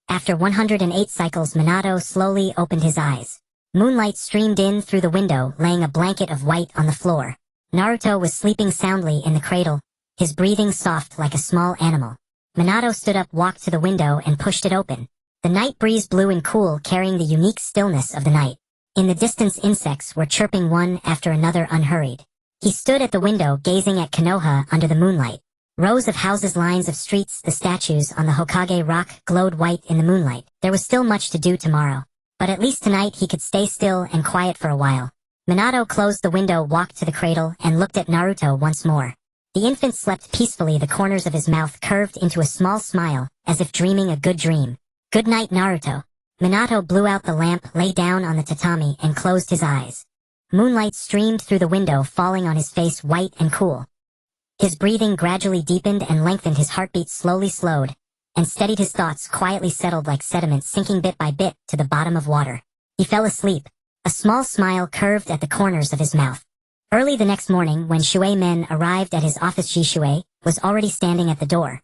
After 108 cycles, Minato slowly opened his eyes. Moonlight streamed in through the window, laying a blanket of white on the floor. Naruto was sleeping soundly in the cradle, his breathing soft like a small animal. Minato stood up, walked to the window, and pushed it open. The night breeze blew and cool, carrying the unique stillness of the night. In the distance, insects were chirping one after another, unhurried. He stood at the window, gazing at Konoha under the moonlight. Rows of houses, lines of streets, the statues on the Hokage rock glowed white in the moonlight. There was still much to do tomorrow, but at least tonight he could stay still and quiet for a while. Minato closed the window, walked to the cradle, and looked at Naruto once more. The infant slept peacefully, the corners of his mouth curved into a small smile, as if dreaming a good dream. Good night, Naruto. Minato blew out the lamp, lay down on the tatami, and closed his eyes. Moonlight streamed through the window, falling on his face, white and cool. His breathing gradually deepened and lengthened, his heartbeat slowly slowed, and steadied. His thoughts quietly settled like sediment, sinking bit by bit to the bottom of water. He fell asleep. A small smile curved at the corners of his mouth. Early the next morning, when Shuei Men arrived at his office, Shuei was already standing at the door.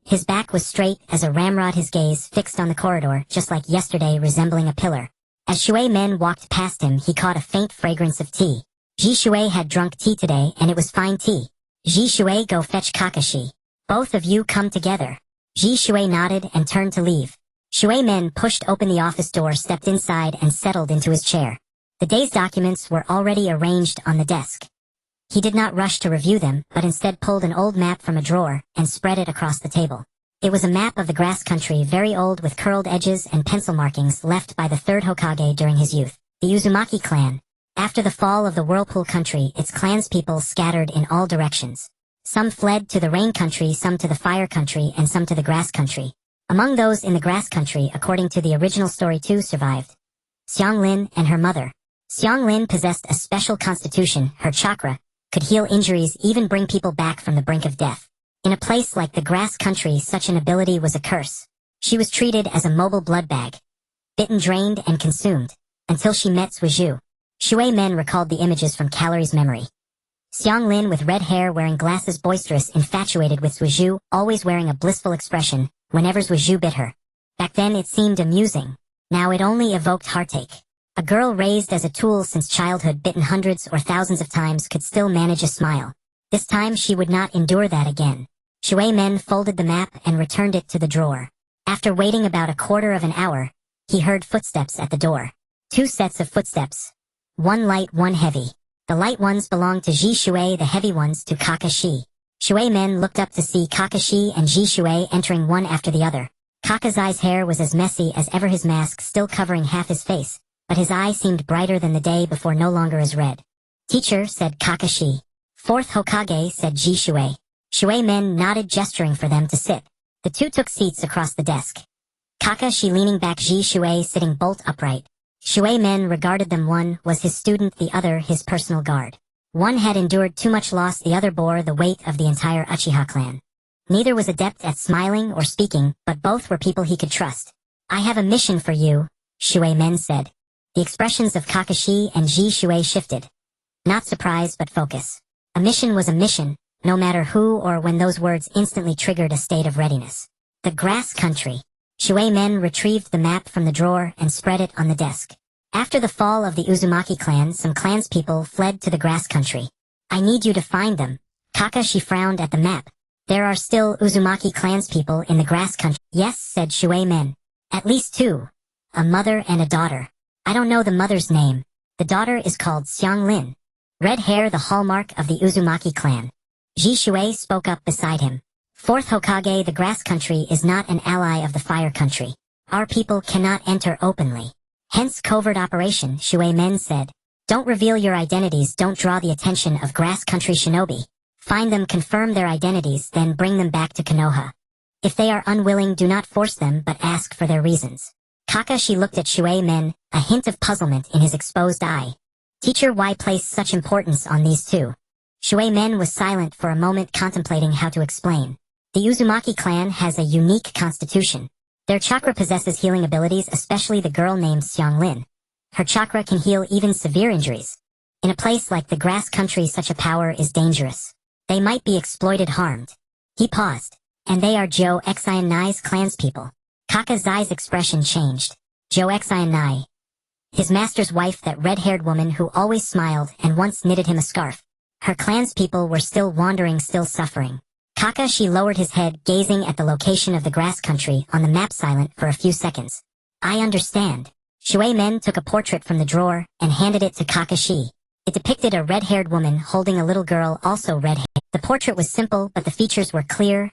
His back was straight as a ramrod, his gaze fixed on the corridor, just like yesterday, resembling a pillar. As Shuei Men walked past him, he caught a faint fragrance of tea. Shuei had drunk tea today, and it was fine tea. Shuei, go fetch Kakashi. Both of you come together. Shuei nodded and turned to leave. Shuei Men pushed open the office door, stepped inside, and settled into his chair. The day's documents were already arranged on the desk. He did not rush to review them, but instead pulled an old map from a drawer and spread it across the table. It was a map of the grass country, very old, with curled edges and pencil markings left by the third Hokage during his youth, the Uzumaki clan. After the fall of the Whirlpool country, its clanspeople scattered in all directions. Some fled to the rain country, some to the fire country, and some to the grass country. Among those in the grass country, according to the original story, two survived: Xianglin and her mother. Xianglin possessed a special constitution. Her chakra could heal injuries, even bring people back from the brink of death. In a place like the grass country, such an ability was a curse. She was treated as a mobile blood bag, bitten, drained, and consumed, until she met Suiju. Shuei Men recalled the images from Calorie's memory. Xianglin with red hair, wearing glasses, boisterous, infatuated with Suiju, always wearing a blissful expression whenever Suiju bit her. Back then it seemed amusing. Now it only evoked heartache. A girl raised as a tool since childhood, bitten hundreds or thousands of times, could still manage a smile. This time she would not endure that again. Shui Men folded the map and returned it to the drawer. After waiting about a quarter of an hour, he heard footsteps at the door. 2 sets of footsteps. One light, one heavy. The light ones belonged to Ji Shui, the heavy ones to Kakashi. Shui Men looked up to see Kakashi and Ji Shui entering one after the other. Kakashi's hair was as messy as ever, his mask still covering half his face, but his eye seemed brighter than the day before, no longer as red. "Teacher," said Kakashi. "Fourth Hokage," said Ji Shui. Shui Men nodded, gesturing for them to sit. The two took seats across the desk. Kakashi leaning back, Ji Shui sitting bolt upright. Shui Men regarded them. One was his student, the other his personal guard. One had endured too much loss, the other bore the weight of the entire Uchiha clan. Neither was adept at smiling or speaking, but both were people he could trust. "I have a mission for you," Shui Men said. The expressions of Kakashi and Ji Shui shifted. Not surprise, but focus. A mission was a mission, no matter who or when. Those words instantly triggered a state of readiness. The grass country. Shui Men retrieved the map from the drawer and spread it on the desk. After the fall of the Uzumaki clan, some clanspeople fled to the grass country. "I need you to find them." Kakashi frowned at the map. "There are still Uzumaki clanspeople in the grass country." "Yes," said Shui Men. "At least 2. A mother and a daughter. I don't know the mother's name. The daughter is called Xianglin. Red hair, the hallmark of the Uzumaki clan." Ji Shui spoke up beside him. "Fourth Hokage, the grass country is not an ally of the fire country. Our people cannot enter openly. Hence covert operation," Shui Men said. "Don't reveal your identities, don't draw the attention of grass country shinobi. Find them, confirm their identities, then bring them back to Konoha. If they are unwilling, do not force them, but ask for their reasons." Kakashi looked at Shui Men, a hint of puzzlement in his exposed eye. "Teacher, why place such importance on these 2? Shui Men was silent for a moment, contemplating how to explain. The Uzumaki clan has a unique constitution. Their chakra possesses healing abilities, especially the girl named Xianglin. Her chakra can heal even severe injuries. In a place like the grass country, such a power is dangerous. They might be exploited, harmed." He paused. "And they are Joe Xianai's clanspeople." Kakashi's expression changed. Joe Xianai. His master's wife, that red-haired woman who always smiled and once knitted him a scarf. Her clanspeople were still wandering, still suffering. Kakashi lowered his head, gazing at the location of the grass country on the map, silent for a few seconds. "I understand." Shui Men took a portrait from the drawer and handed it to Kakashi. It depicted a red-haired woman holding a little girl, also red-haired. The portrait was simple, but the features were clear.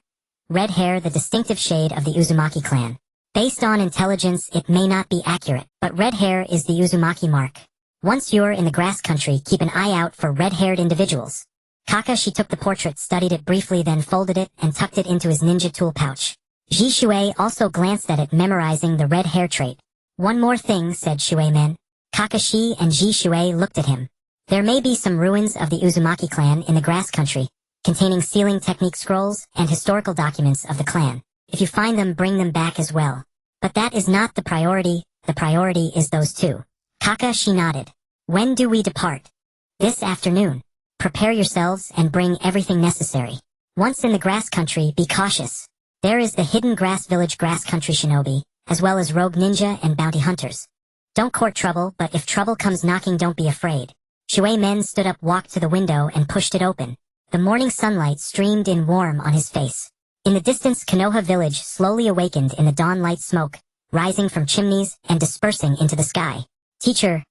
Red hair, the distinctive shade of the Uzumaki clan. Based on intelligence, it may not be accurate, but red hair is the Uzumaki mark. Once you're in the grass country, keep an eye out for red-haired individuals. Kakashi took the portrait, studied it briefly, then folded it and tucked it into his ninja tool pouch. Ji Shui also glanced at it, memorizing the red hair trait. "One more thing," said Shui Men. Kakashi and Ji Shui looked at him. "There may be some ruins of the Uzumaki clan in the grass country, containing sealing technique scrolls and historical documents of the clan. If you find them, bring them back as well. But that is not the priority is those 2. Kakashi nodded. "When do we depart?" "This afternoon. Prepare yourselves and bring everything necessary. Once in the grass country, be cautious. There is the hidden grass village, grass country shinobi, as well as rogue ninja and bounty hunters. Don't court trouble, but if trouble comes knocking, don't be afraid." Shui Men stood up, walked to the window and pushed it open. The morning sunlight streamed in warm on his face. In the distance, Konoha village slowly awakened in the dawn-light smoke, rising from chimneys and dispersing into the sky. "Teacher."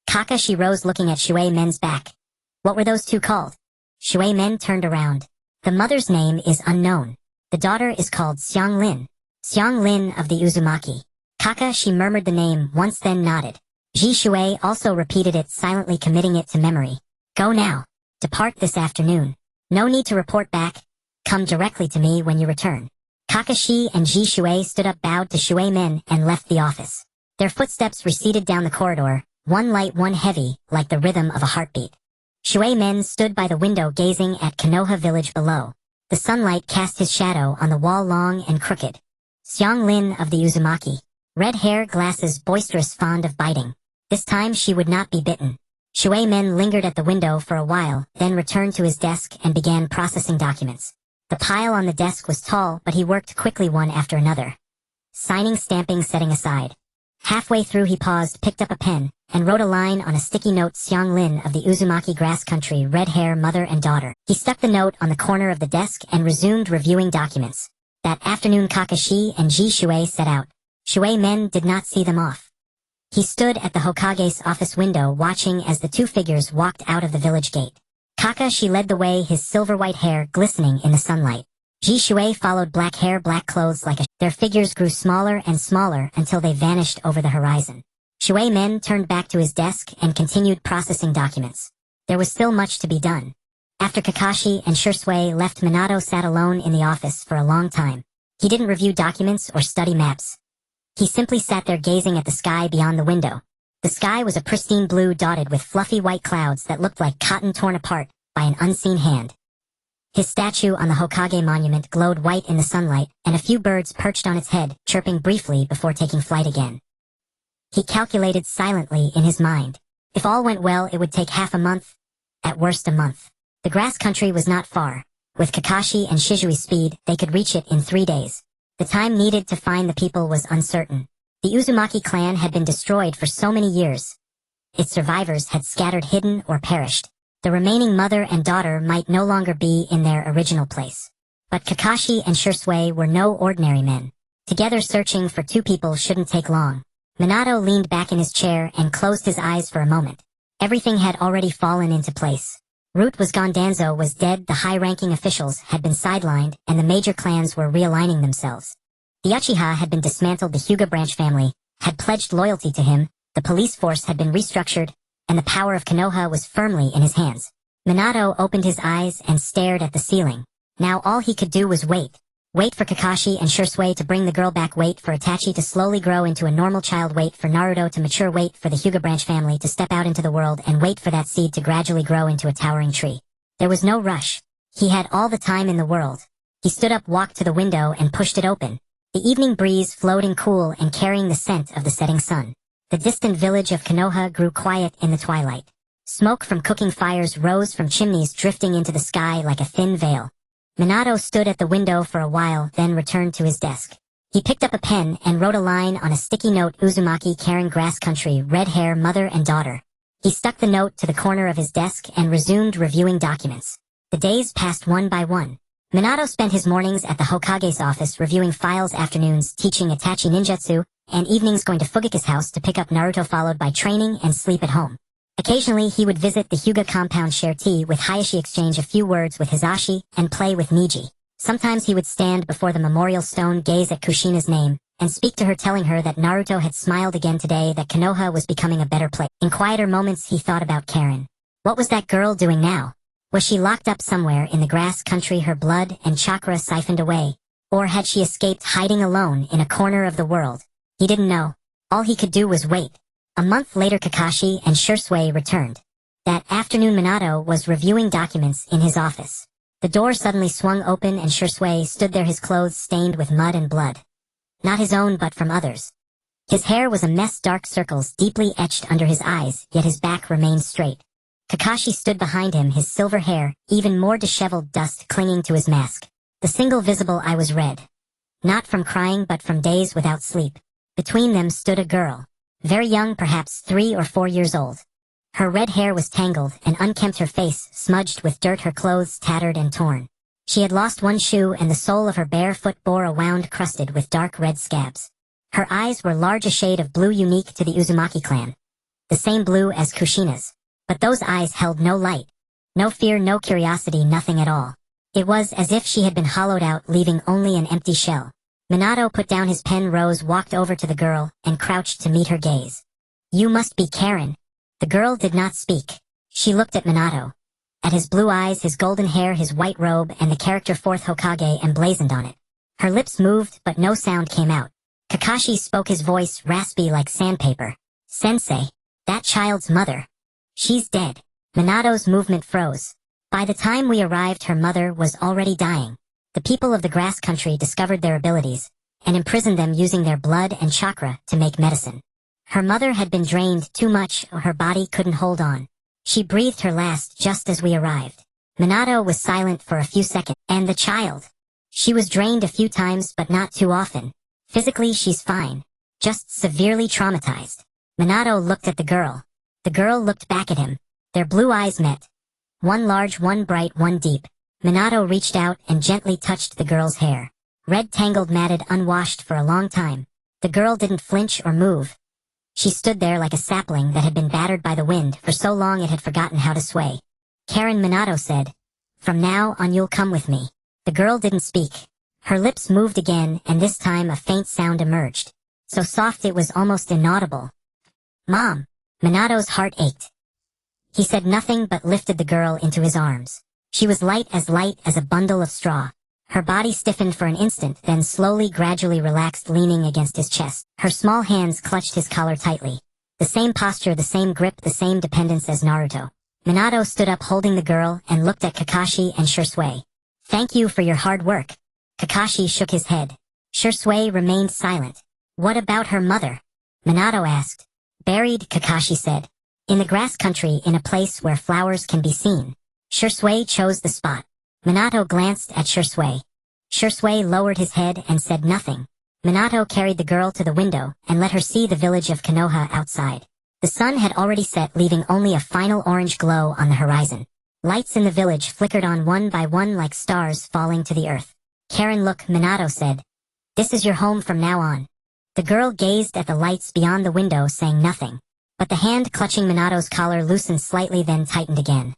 Kakashi rose, looking at Shui Men's back. "What were those 2 called?" Shui Men turned around. "The mother's name is unknown. The daughter is called Xianglin. Xianglin of the Uzumaki." Kakashi murmured the name once, then nodded. Ji Shui also repeated it, silently committing it to memory. "Go now. Depart this afternoon. No need to report back. Come directly to me when you return." Kakashi and Ji Shui stood up, bowed to Shui Men, and left the office. Their footsteps receded down the corridor, one light, one heavy, like the rhythm of a heartbeat. Shui Men stood by the window, gazing at Konoha village below. The sunlight cast his shadow on the wall, long and crooked. Xianglin of the Uzumaki. Red hair, glasses, boisterous, fond of biting. This time she would not be bitten. Shui Men lingered at the window for a while, then returned to his desk and began processing documents. The pile on the desk was tall, but he worked quickly, one after another. Signing, stamping, setting aside. Halfway through he paused, picked up a pen, and wrote a line on a sticky note. Xianglin of the Uzumaki grass country, red hair, mother and daughter. He stuck the note on the corner of the desk and resumed reviewing documents. That afternoon Kakashi and Ji Shuei set out. Shuei men did not see them off. He stood at the Hokage's office window watching as the two figures walked out of the village gate. Kakashi led the way, his silver-white hair glistening in the sunlight. Ji Shuei followed, black hair, black clothes like a... Their figures grew smaller and smaller until they vanished over the horizon. Shuei men turned back to his desk and continued processing documents. There was still much to be done. After Kakashi and Shursui left, Minato sat alone in the office for a long time. He didn't review documents or study maps. He simply sat there gazing at the sky beyond the window. The sky was a pristine blue dotted with fluffy white clouds that looked like cotton torn apart by an unseen hand. His statue on the Hokage monument glowed white in the sunlight, and a few birds perched on its head, chirping briefly before taking flight again. He calculated silently in his mind. If all went well, it would take half a month, at worst a month. The grass country was not far. With Kakashi and Shizui's speed, they could reach it in 3 days. The time needed to find the people was uncertain. The Uzumaki clan had been destroyed for so many years. Its survivors had scattered, hidden, or perished. The remaining mother and daughter might no longer be in their original place. But Kakashi and Shursui were no ordinary men. Together searching for two people shouldn't take long. Minato leaned back in his chair and closed his eyes for a moment. Everything had already fallen into place. Root was gone, Danzo was dead, the high-ranking officials had been sidelined, and the major clans were realigning themselves. The Uchiha had been dismantled, the Hyuga branch family had pledged loyalty to him, the police force had been restructured, and the power of Konoha was firmly in his hands. Minato opened his eyes and stared at the ceiling. Now all he could do was wait. Wait for Kakashi and Shursui to bring the girl back, wait for Itachi to slowly grow into a normal child, wait for Naruto to mature, wait for the Hyuga branch family to step out into the world, and wait for that seed to gradually grow into a towering tree. There was no rush. He had all the time in the world. He stood up, walked to the window, and pushed it open. The evening breeze floating cool and carrying the scent of the setting sun. The distant village of Konoha grew quiet in the twilight. Smoke from cooking fires rose from chimneys, drifting into the sky like a thin veil. Minato stood at the window for a while, then returned to his desk. He picked up a pen and wrote a line on a sticky note. Uzumaki Karen grass country, red hair, mother and daughter. He stuck the note to the corner of his desk and resumed reviewing documents. The days passed one by one. Minato spent his mornings at the Hokage's office reviewing files, afternoons teaching Itachi ninjutsu, and evenings going to Fugaku's house to pick up Naruto, followed by training and sleep at home. Occasionally he would visit the Hyuga compound, share tea with Hayashi, exchange a few words with Hizashi, and play with Miji. Sometimes he would stand before the memorial stone, gaze at Kushina's name, and speak to her, telling her that Naruto had smiled again today, that Konoha was becoming a better place. In quieter moments he thought about Karen. What was that girl doing now? Was she locked up somewhere in the grass country, her blood and chakra siphoned away? Or had she escaped, hiding alone in a corner of the world? He didn't know. All he could do was wait. A month later Kakashi and Shursui returned. That afternoon Minato was reviewing documents in his office. The door suddenly swung open and Shursui stood there, his clothes stained with mud and blood. Not his own but from others. His hair was a mess, dark circles deeply etched under his eyes, yet his back remained straight. Kakashi stood behind him, his silver hair, even more disheveled, dust clinging to his mask. The single visible eye was red. Not from crying but from days without sleep. Between them stood a girl. Very young, perhaps 3 or 4 years old. Her red hair was tangled and unkempt, her face smudged with dirt, her clothes tattered and torn. She had lost one shoe and the sole of her bare foot bore a wound crusted with dark red scabs. Her eyes were large, a shade of blue unique to the Uzumaki clan. The same blue as Kushina's. But those eyes held no light. No fear, no curiosity, nothing at all. It was as if she had been hollowed out, leaving only an empty shell. Minato put down his pen, rose, walked over to the girl, and crouched to meet her gaze. You must be Karen. The girl did not speak. She looked at Minato. At his blue eyes, his golden hair, his white robe, and the character 4th Hokage emblazoned on it. Her lips moved, but no sound came out. Kakashi spoke, his voice raspy like sandpaper. Sensei, that child's mother. She's dead. Minato's movement froze. By the time we arrived, her mother was already dying. The people of the grass country discovered their abilities, and imprisoned them using their blood and chakra to make medicine. Her mother had been drained too much, or her body couldn't hold on. She breathed her last just as we arrived. Minato was silent for a few seconds. And the child? She was drained a few times, but not too often. Physically she's fine. just severely traumatized. Minato looked at the girl. The girl looked back at him. Their blue eyes met. One large, one bright, one deep. Minato reached out and gently touched the girl's hair. Red tangled matted unwashed for a long time. The girl didn't flinch or move. She stood there like a sapling that had been battered by the wind for so long it had forgotten how to sway. Karen, Minato said, "From now on you'll come with me." The girl didn't speak. Her lips moved again, and this time a faint sound emerged. So soft it was almost inaudible. "Mom." Minato's heart ached. He said nothing but lifted the girl into his arms. She was light as a bundle of straw. Her body stiffened for an instant, then slowly, gradually relaxed, leaning against his chest. Her small hands clutched his collar tightly. The same posture, the same grip, the same dependence as Naruto. Minato stood up holding the girl and looked at Kakashi and Shisui. "Thank you for your hard work." Kakashi shook his head. Shisui remained silent. "What about her mother?" Minato asked. "Buried," Kakashi said. "In the grass country, in a place where flowers can be seen." Shisui chose the spot. Minato glanced at Shisui. Shisui lowered his head and said nothing. Minato carried the girl to the window and let her see the village of Konoha outside. The sun had already set, leaving only a final orange glow on the horizon. Lights in the village flickered on one by one like stars falling to the earth. "Karen, look," Minato said. "This is your home from now on." The girl gazed at the lights beyond the window, saying nothing. But the hand clutching Minato's collar loosened slightly, then tightened again.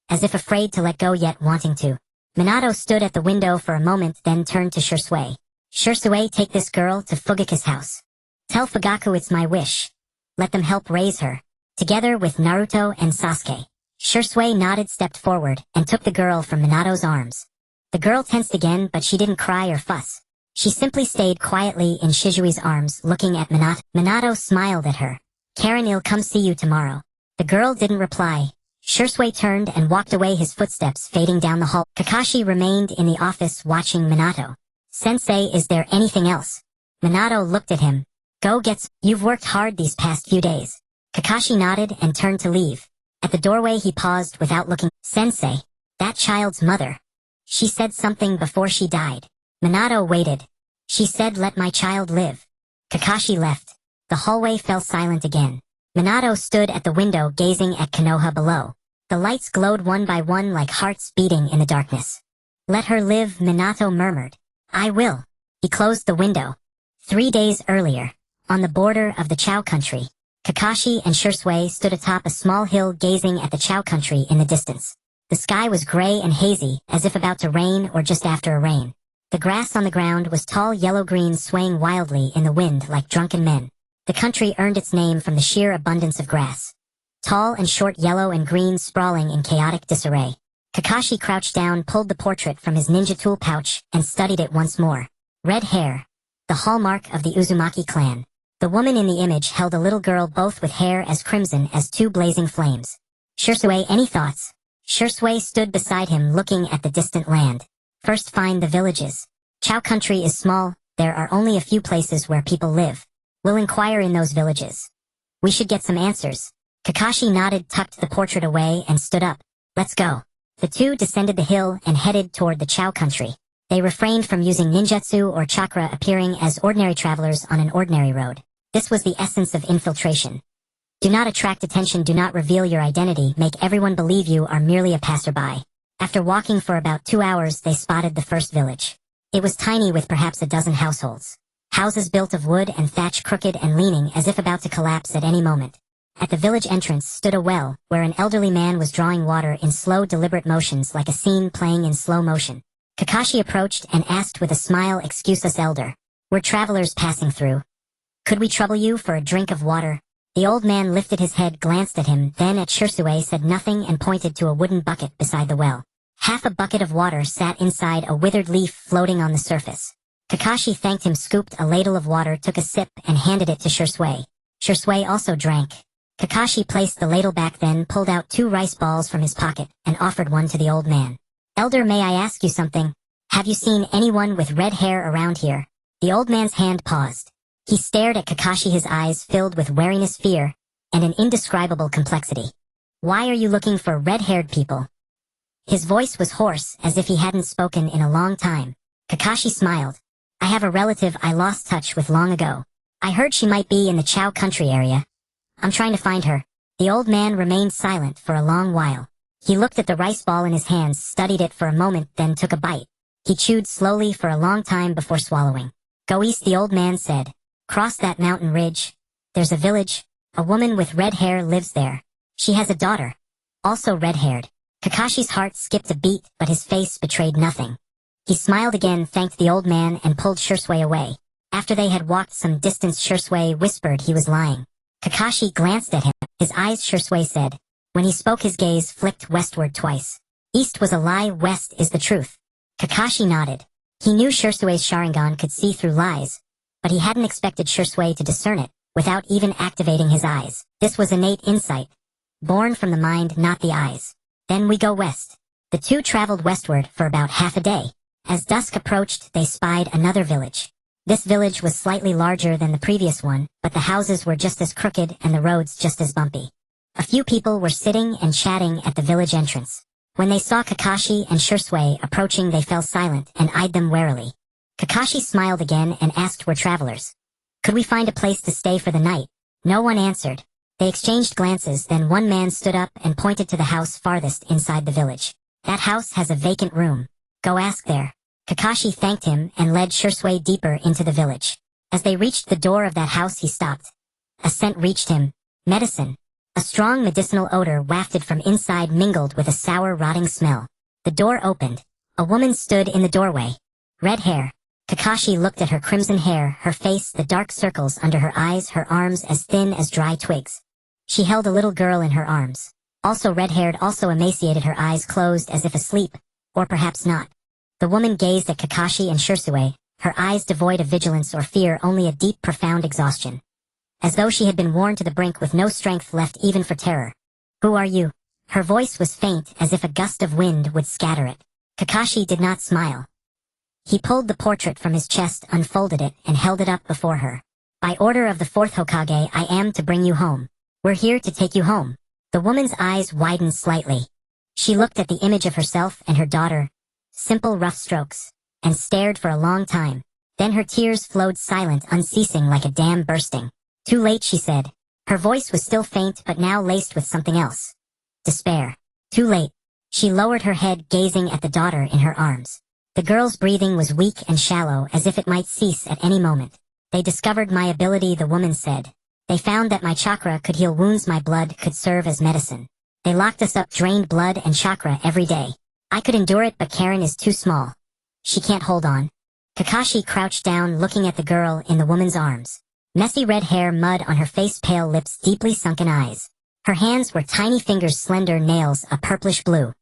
As if afraid to let go yet wanting to. Minato stood at the window for a moment, then turned to Shisui. "Shisui, take this girl to Fugaku's house. Tell Fugaku it's my wish. Let them help raise her, together with Naruto and Sasuke." Shisui nodded, stepped forward, and took the girl from Minato's arms. The girl tensed again, but she didn't cry or fuss. She simply stayed quietly in Shizui's arms, looking at Minato. Minato smiled at her. "Karen, I'll come see you tomorrow." The girl didn't reply. Shisui turned and walked away, his footsteps fading down the hall. Kakashi remained in the office watching Minato. "Sensei, is there anything else?" Minato looked at him. "Go get You've worked hard these past few days." Kakashi nodded and turned to leave. At the doorway he paused without looking. "Sensei, that child's mother. She said something before she died." Minato waited. "She said let my child live." Kakashi left. The hallway fell silent again. Minato stood at the window gazing at Konoha below. The lights glowed one by one like hearts beating in the darkness. "Let her live," Minato murmured. "I will." He closed the window. 3 days earlier, on the border of the Chao country, Kakashi and Shisui stood atop a small hill gazing at the Chao country in the distance. The sky was gray and hazy, as if about to rain or just after a rain. The grass on the ground was tall yellow-green, swaying wildly in the wind like drunken men. The country earned its name from the sheer abundance of grass. Tall and short, yellow and green, sprawling in chaotic disarray. Kakashi crouched down, pulled the portrait from his ninja tool pouch, and studied it once more. Red hair. The hallmark of the Uzumaki clan. The woman in the image held a little girl, both with hair as crimson as two blazing flames. "Shisui, any thoughts?" Shisui stood beside him, looking at the distant land. "First find the villages. Chao country is small, there are only a few places where people live. We'll inquire in those villages. We should get some answers." Kakashi nodded, tucked the portrait away, and stood up. "Let's go." The two descended the hill and headed toward the Chao country. They refrained from using ninjutsu or chakra, appearing as ordinary travelers on an ordinary road. This was the essence of infiltration. Do not attract attention, do not reveal your identity, make everyone believe you are merely a passerby. After walking for about 2 hours, they spotted the first village. It was tiny, with perhaps a dozen households. Houses built of wood and thatch, crooked and leaning as if about to collapse at any moment. At the village entrance stood a well, where an elderly man was drawing water in slow, deliberate motions like a scene playing in slow motion. Kakashi approached and asked with a smile, "Excuse us, elder. We're travelers passing through. Could we trouble you for a drink of water?" The old man lifted his head, glanced at him, then at Shisui, said nothing, and pointed to a wooden bucket beside the well. Half a bucket of water sat inside a withered leaf floating on the surface. Kakashi thanked him, scooped a ladle of water, took a sip, and handed it to Shisui. Shisui also drank. Kakashi placed the ladle back, then pulled out 2 rice balls from his pocket and offered one to the old man. "Elder, may I ask you something? Have you seen anyone with red hair around here?" The old man's hand paused. He stared at Kakashi, his eyes filled with wariness, fear, and an indescribable complexity. "Why are you looking for red-haired people?" His voice was hoarse, as if he hadn't spoken in a long time. Kakashi smiled. "I have a relative I lost touch with long ago. I heard she might be in the Chow country area. I'm trying to find her. The old man remained silent for a long while. He looked at the rice ball in his hands, studied it for a moment, then took a bite. He chewed slowly for a long time before swallowing. Go east, the old man said. Cross that mountain ridge. There's a village. A woman with red hair lives there. She has a daughter, also red-haired. Kakashi's heart skipped a beat, but his face betrayed nothing. He smiled again, thanked the old man, and pulled Shursui away. After they had walked some distance, Shursui whispered he was lying. Kakashi glanced at him. His eyes, Shursui said. When he spoke, his gaze flicked westward twice. East was a lie, west is the truth. Kakashi nodded. He knew Shursui's Sharingan could see through lies, but he hadn't expected Shursui to discern it, without even activating his eyes. This was innate insight, born from the mind, not the eyes. Then we go west. The two traveled westward for about half a day. As dusk approached, they spied another village. This village was slightly larger than the previous one, but the houses were just as crooked and the roads just as bumpy. A few people were sitting and chatting at the village entrance. When they saw Kakashi and Shursui approaching, they fell silent and eyed them warily. Kakashi smiled again and asked, "We're travelers. Could we find a place to stay for the night?" No one answered. They exchanged glances, then one man stood up and pointed to the house farthest inside the village. "That house has a vacant room. Go ask there." Kakashi thanked him and led Shursui deeper into the village. As they reached the door of that house, he stopped. A scent reached him. Medicine. A strong medicinal odor wafted from inside, mingled with a sour, rotting smell. The door opened. A woman stood in the doorway. Red hair. Kakashi looked at her crimson hair, her face, the dark circles under her eyes, her arms as thin as dry twigs. She held a little girl in her arms. Also red-haired, also emaciated, her eyes closed as if asleep, or perhaps not. The woman gazed at Kakashi and Shursui, her eyes devoid of vigilance or fear, only a deep, profound exhaustion. As though she had been worn to the brink with no strength left even for terror. "Who are you?" Her voice was faint, as if a gust of wind would scatter it. Kakashi did not smile. He pulled the portrait from his chest, unfolded it, and held it up before her. "By order of the fourth Hokage, I am to bring you home. We're here to take you home." The woman's eyes widened slightly. She looked at the image of herself and her daughter, simple rough strokes, and stared for a long time. Then her tears flowed silent, unceasing, like a dam bursting. "Too late," she said. Her voice was still faint, but now laced with something else. Despair. "Too late." She lowered her head, gazing at the daughter in her arms. The girl's breathing was weak and shallow, as if it might cease at any moment. "They discovered my ability," the woman said. "They found that my chakra could heal wounds, my blood could serve as medicine. They locked us up, drained blood and chakra every day. I could endure it, but Karen is too small. She can't hold on." Kakashi crouched down, looking at the girl in the woman's arms. Messy red hair, mud on her face, pale lips, deeply sunken eyes. Her hands were tiny fingers, slender nails, a purplish blue.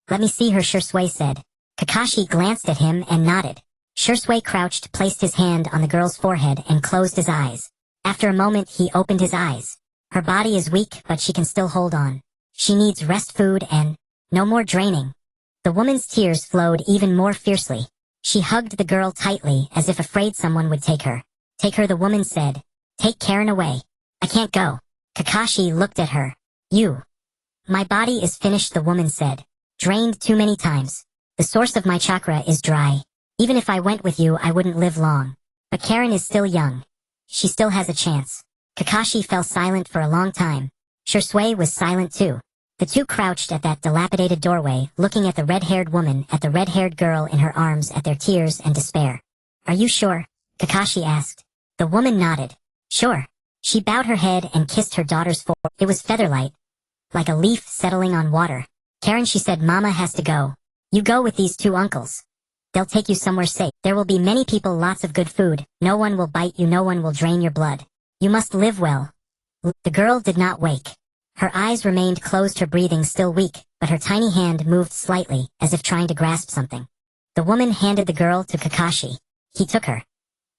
"Let me see her," Shursui said. Kakashi glanced at him and nodded. Shursui crouched, placed his hand on the girl's forehead, and closed his eyes. After a moment, he opened his eyes. "Her body is weak, but she can still hold on. She needs rest, food, and no more draining." The woman's tears flowed even more fiercely. She hugged the girl tightly, as if afraid someone would take her. "Take her," the woman said. "Take Karen away." "I can't go." Kakashi looked at her. "You." "My body is finished," the woman said. "Drained too many times. The source of my chakra is dry. Even if I went with you, I wouldn't live long. But Karen is still young. She still has a chance." Kakashi fell silent for a long time. Shursui was silent too. The two crouched at that dilapidated doorway, looking at the red-haired woman, at the red-haired girl in her arms, at their tears and despair. "Are you sure?" Kakashi asked. The woman nodded. "Sure." She bowed her head and kissed her daughter's forehead. It was featherlight, like a leaf settling on water. "Karen," she said, "Mama has to go. You go with these two uncles. They'll take you somewhere safe. There will be many people, lots of good food. No one will bite you, no one will drain your blood. You must live well." The girl did not wake. Her eyes remained closed, her breathing still weak, but her tiny hand moved slightly, as if trying to grasp something. The woman handed the girl to Kakashi. He took her.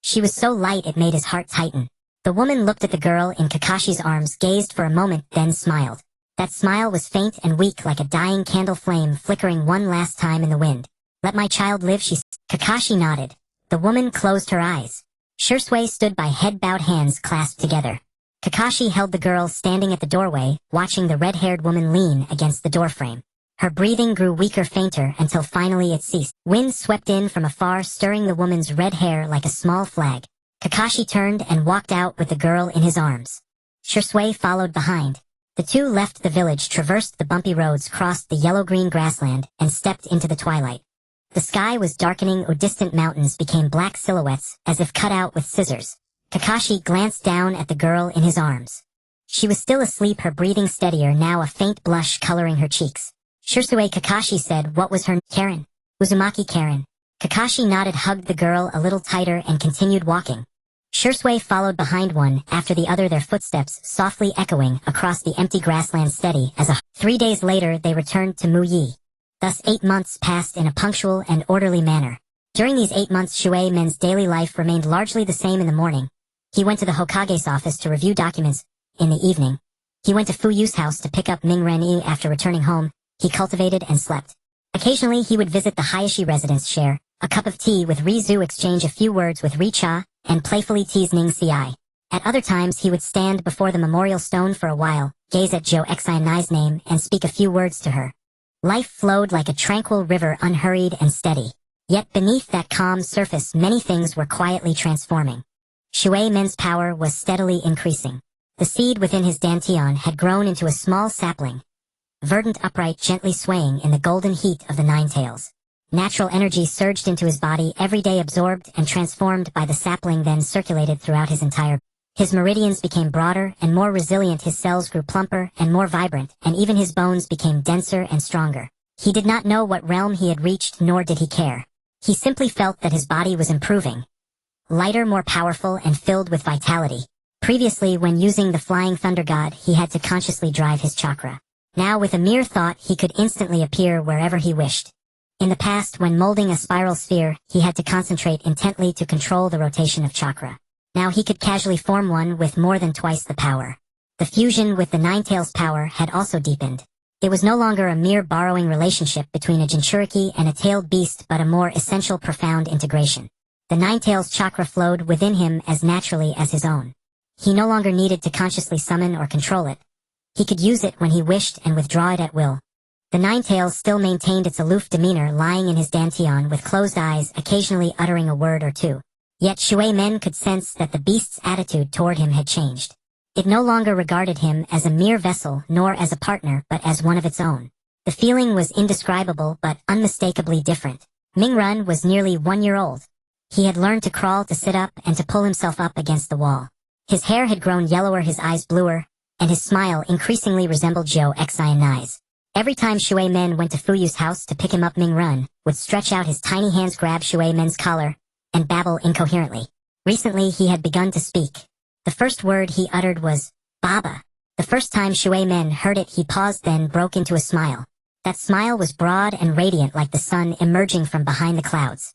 She was so light it made his heart tighten. The woman looked at the girl in Kakashi's arms, gazed for a moment, then smiled. That smile was faint and weak, like a dying candle flame flickering one last time in the wind. "Let my child live," she said. Kakashi nodded. The woman closed her eyes. Shursui stood by, head bowed, hands clasped together. Kakashi held the girl standing at the doorway, watching the red-haired woman lean against the doorframe. Her breathing grew weaker, fainter, until finally it ceased. Wind swept in from afar, stirring the woman's red hair like a small flag. Kakashi turned and walked out with the girl in his arms. Shisui followed behind. The two left the village, traversed the bumpy roads, crossed the yellow-green grassland, and stepped into the twilight. The sky was darkening, distant mountains became black silhouettes, as if cut out with scissors. Kakashi glanced down at the girl in his arms. She was still asleep, her breathing steadier, now a faint blush coloring her cheeks. Shisui, Kakashi said. What was her name? Karen. Uzumaki Karen. Kakashi nodded, hugged the girl a little tighter, and continued walking. Shisui followed behind, one after the other, their footsteps softly echoing across the empty grassland, steady as a... 3 days later they returned to Muyi. Thus 8 months passed in a punctual and orderly manner. During these 8 months, Shui Men's daily life remained largely the same. In the morning, he went to the Hokage's office to review documents. In the evening, he went to Fuyu's house to pick up Mingren. After returning home, he cultivated and slept. Occasionally he would visit the Hayashi residence, share a cup of tea with Rizu, exchange a few words with Richa, and playfully tease Ning Ci. At other times he would stand before the memorial stone for a while, gaze at Jo Xinai's name, and speak a few words to her. Life flowed like a tranquil river, unhurried and steady. Yet beneath that calm surface many things were quietly transforming. Shui Men's power was steadily increasing. The seed within his dantian had grown into a small sapling, verdant, upright, gently swaying in the golden heat of the nine tails. Natural energy surged into his body, every day absorbed and transformed by the sapling, then circulated throughout his entire. His meridians became broader and more resilient, his cells grew plumper and more vibrant, and even his bones became denser and stronger. He did not know what realm he had reached, nor did he care. He simply felt that his body was improving. Lighter, more powerful, and filled with vitality. Previously, when using the Flying Thunder God, he had to consciously drive his chakra. Now, with a mere thought, he could instantly appear wherever he wished. In the past, when molding a spiral sphere, he had to concentrate intently to control the rotation of chakra. Now he could casually form one with more than twice the power. The fusion with the Ninetales' power had also deepened. It was no longer a mere borrowing relationship between a Jinchuriki and a tailed beast, but a more essential, profound integration. The Ninetales' chakra flowed within him as naturally as his own. He no longer needed to consciously summon or control it. He could use it when he wished and withdraw it at will. The Ninetales still maintained its aloof demeanor, lying in his dantian with closed eyes, occasionally uttering a word or two. Yet Shui Men could sense that the beast's attitude toward him had changed. It no longer regarded him as a mere vessel, nor as a partner, but as one of its own. The feeling was indescribable, but unmistakably different. Mingrun was nearly 1 year old. He had learned to crawl, to sit up, and to pull himself up against the wall. His hair had grown yellower, his eyes bluer, and his smile increasingly resembled Jo Xinai's. Every time Shui Men went to Fuyu's house to pick him up, Mingrun would stretch out his tiny hands, grab Shui Men's collar, and babble incoherently. Recently he had begun to speak. The first word he uttered was, Baba. The first time Shui Men heard it, he paused, then broke into a smile. That smile was broad and radiant like the sun emerging from behind the clouds.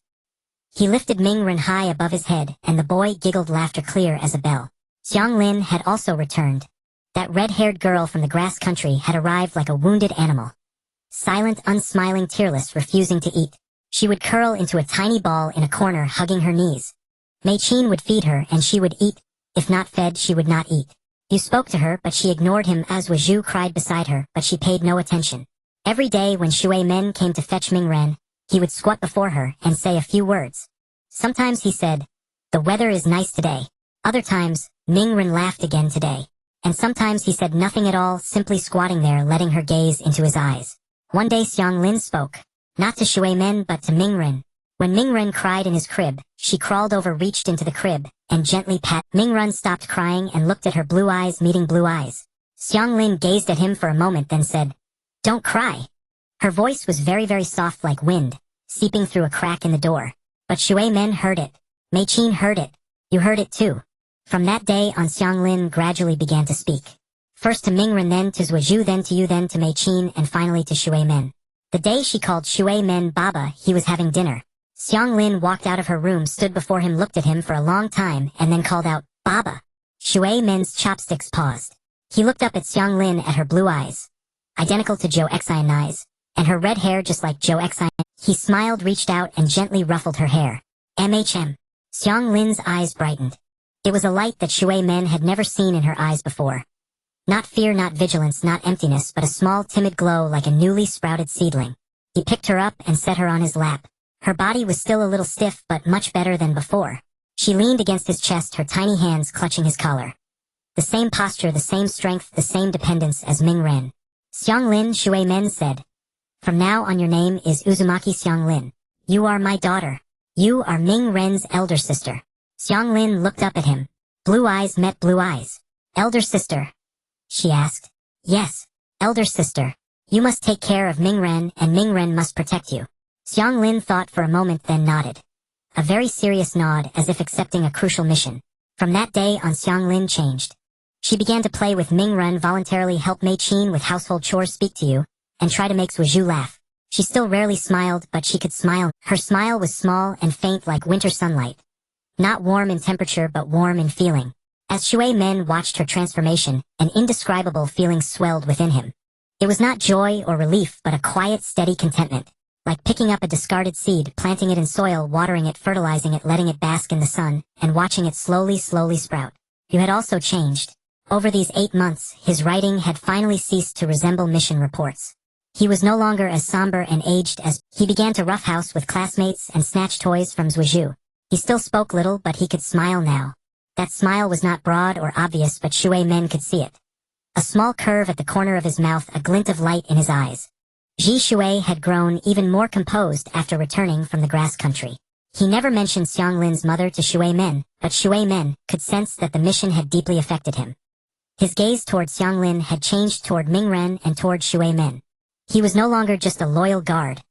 He lifted Mingrun high above his head, and the boy giggled, laughter clear as a bell. Xianglin had also returned. That red-haired girl from the grass country had arrived like a wounded animal. Silent, unsmiling, tearless, refusing to eat. She would curl into a tiny ball in a corner, hugging her knees. Mei Qin would feed her, and she would eat. If not fed, she would not eat. You spoke to her, but she ignored him. As Wazhu cried beside her, but she paid no attention. Every day when Shui Men came to fetch Mingren, he would squat before her and say a few words. Sometimes he said, "The weather is nice today." Other times, Mingren laughed again, "Today." And sometimes he said nothing at all, simply squatting there, letting her gaze into his eyes. One day Xianglin spoke, not to Shui Men but to Mingren. When Mingren cried in his crib, she crawled over, reached into the crib, and gently pat. Mingren stopped crying and looked at her, blue eyes meeting blue eyes. Xianglin gazed at him for a moment, then said, "Don't cry." Her voice was very, very soft like wind, seeping through a crack in the door. But Shui Men heard it. Mei Qin heard it. You heard it too. From that day on, Xianglin gradually began to speak. First to Mingren, then to Zhuozhu, then to you, then to Mei Qin, and finally to Shui Men. The day she called Shui Men Baba, he was having dinner. Xianglin walked out of her room, stood before him, looked at him for a long time, and then called out, "Baba." Shui Men's chopsticks paused. He looked up at Xianglin, at her blue eyes, identical to Jo Xinai's, and her red hair just like Jo Xinai. He smiled, reached out, and gently ruffled her hair. "MHM." Xianglin's eyes brightened. It was a light that Shui Men had never seen in her eyes before. Not fear, not vigilance, not emptiness, but a small, timid glow like a newly sprouted seedling. He picked her up and set her on his lap. Her body was still a little stiff, but much better than before. She leaned against his chest, her tiny hands clutching his collar. The same posture, the same strength, the same dependence as Ming Ren. Xianglin, Shui Men said. From now on your name is Uzumaki Xianglin. You are my daughter. You are Ming Ren's elder sister. Xianglin looked up at him. Blue eyes met blue eyes. Elder sister? She asked. Yes, elder sister. You must take care of Ming Ren and Ming Ren must protect you. Xianglin thought for a moment then nodded. A very serious nod as if accepting a crucial mission. From that day on Xianglin changed. She began to play with Ming Ren, voluntarily help Mei Qin with household chores, speak to you, and try to make Suizhu laugh. She still rarely smiled, but she could smile. Her smile was small and faint like winter sunlight. Not warm in temperature but warm in feeling. As Shui Men watched her transformation, an indescribable feeling swelled within him. It was not joy or relief but a quiet, steady contentment. Like picking up a discarded seed, planting it in soil, watering it, fertilizing it, letting it bask in the sun, and watching it slowly sprout. You had also changed. Over these 8 months, his writing had finally ceased to resemble mission reports. He was no longer as somber and aged as he began to roughhouse with classmates and snatch toys from Suizhu. He still spoke little, but he could smile now. That smile was not broad or obvious, but Shui Men could see it. A small curve at the corner of his mouth, a glint of light in his eyes. Ji Shui had grown even more composed after returning from the grass country. He never mentioned Xianglin's mother to Shui Men, but Shui Men could sense that the mission had deeply affected him. His gaze toward Xianglin had changed toward Ming Ren and toward Shui Men. He was no longer just a loyal guard.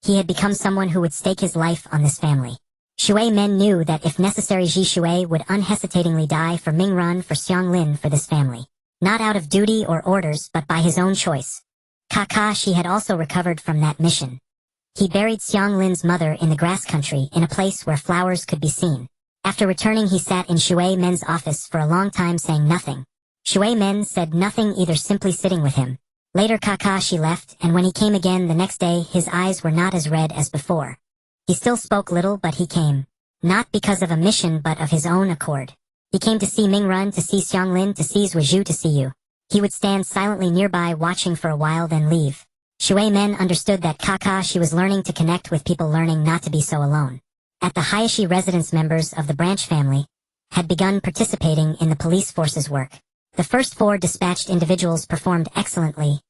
He had become someone who would stake his life on this family. Shui Men knew that if necessary Ji Shui would unhesitatingly die for Ming Ren, for Xianglin, for this family. Not out of duty or orders but by his own choice. Kakashi had also recovered from that mission. He buried Xianglin's mother in the grass country in a place where flowers could be seen. After returning he sat in Shui Men's office for a long time saying nothing. Shui Men said nothing either, simply sitting with him. Later Kakashi left, and when he came again the next day his eyes were not as red as before. He still spoke little, but he came. Not because of a mission but of his own accord. He came to see Ming Ren, to see Xianglin, to see Suizhu, to see you. He would stand silently nearby watching for a while then leave. Shui Men understood that Kakashi was learning to connect with people, learning not to be so alone. At the Hayashi residence, members of the branch family had begun participating in the police force's work. The first 4 dispatched individuals performed excellently.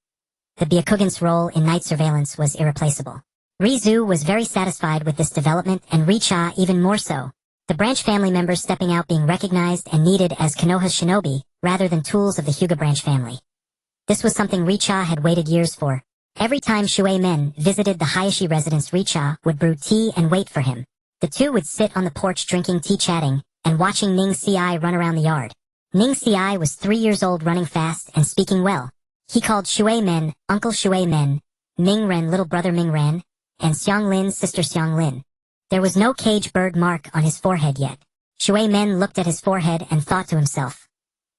The Byakugan's role in night surveillance was irreplaceable. Rizu was very satisfied with this development, and Richa even more so. The branch family members stepping out, being recognized and needed as Konoha's shinobi, rather than tools of the Hyuga branch family. This was something Richa had waited years for. Every time Shui Men visited the Hayashi residence, Richa would brew tea and wait for him. The two would sit on the porch drinking tea, chatting, and watching Ning Si run around the yard. Ning Si was 3 years old, running fast and speaking well. He called Shui Men Uncle Shui Men, Ming Ren little brother Ming Ren, and Xianglin sister Xianglin. There was no cage bird mark on his forehead yet. Shui Men looked at his forehead and thought to himself.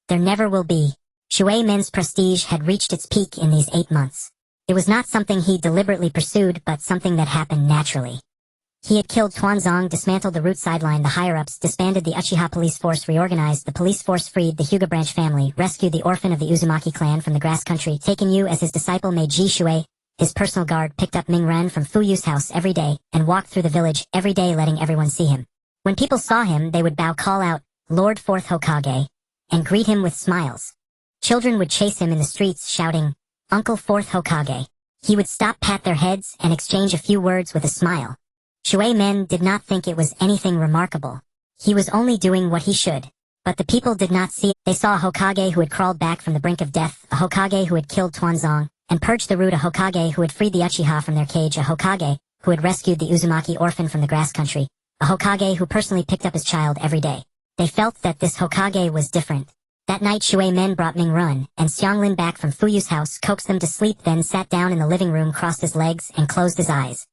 There never will be. Shui Men's prestige had reached its peak in these 8 months. It was not something he deliberately pursued but something that happened naturally. He had killed Tuanzong, dismantled the root sideline, the higher-ups, disbanded the Uchiha police force, reorganized the police force, freed the Hyuga branch family, rescued the orphan of the Uzumaki clan from the grass country, taken you as his disciple, made Ji Shui his personal guard, picked up Ming Ren from Fuyu's house every day, and walked through the village every day letting everyone see him. When people saw him they would bow, call out, Lord 4th Hokage, and greet him with smiles. Children would chase him in the streets shouting, Uncle 4th Hokage. He would stop, pat their heads, and exchange a few words with a smile. Shui Men did not think it was anything remarkable. He was only doing what he should. But the people did not see it. They saw a Hokage who had crawled back from the brink of death, a Hokage who had killed Tuanzong and purged the root, a Hokage who had freed the Uchiha from their cage, a Hokage who had rescued the Uzumaki orphan from the grass country, a Hokage who personally picked up his child every day. They felt that this Hokage was different. That night Shui Men brought Ming Ren and Xianglin back from Fuyu's house, coaxed them to sleep, then sat down in the living room, crossed his legs, and closed his eyes.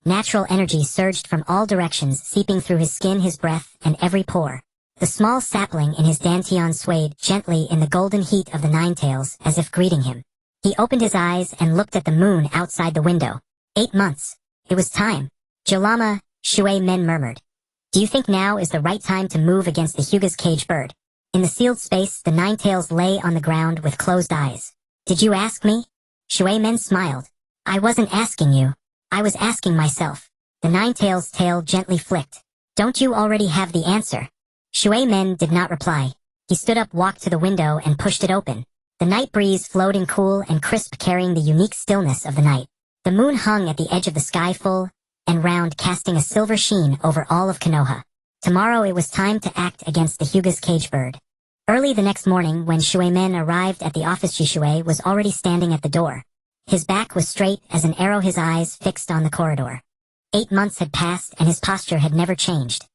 Natural energy surged from all directions, seeping through his skin, his breath, and every pore. The small sapling in his dantian swayed gently in the golden heat of the Ninetales, as if greeting him. He opened his eyes and looked at the moon outside the window. 8 months. It was time. Jalama, Shui Men murmured. Do you think now is the right time to move against the Hyuga's cage bird? In the sealed space, the Ninetales lay on the ground with closed eyes. Did you ask me? Shui Men smiled. I wasn't asking you. I was asking myself. The Ninetales' tail gently flicked. Don't you already have the answer? Shuemen did not reply. He stood up, walked to the window, and pushed it open. The night breeze flowed in cool and crisp, carrying the unique stillness of the night. The moon hung at the edge of the sky, full and round, casting a silver sheen over all of Konoha. Tomorrow it was time to act against the Hyuga's caged bird. Early the next morning, when Shuemen arrived at the office, Jishue was already standing at the door. His back was straight as an arrow, his eyes fixed on the corridor. 8 months had passed, and his posture had never changed.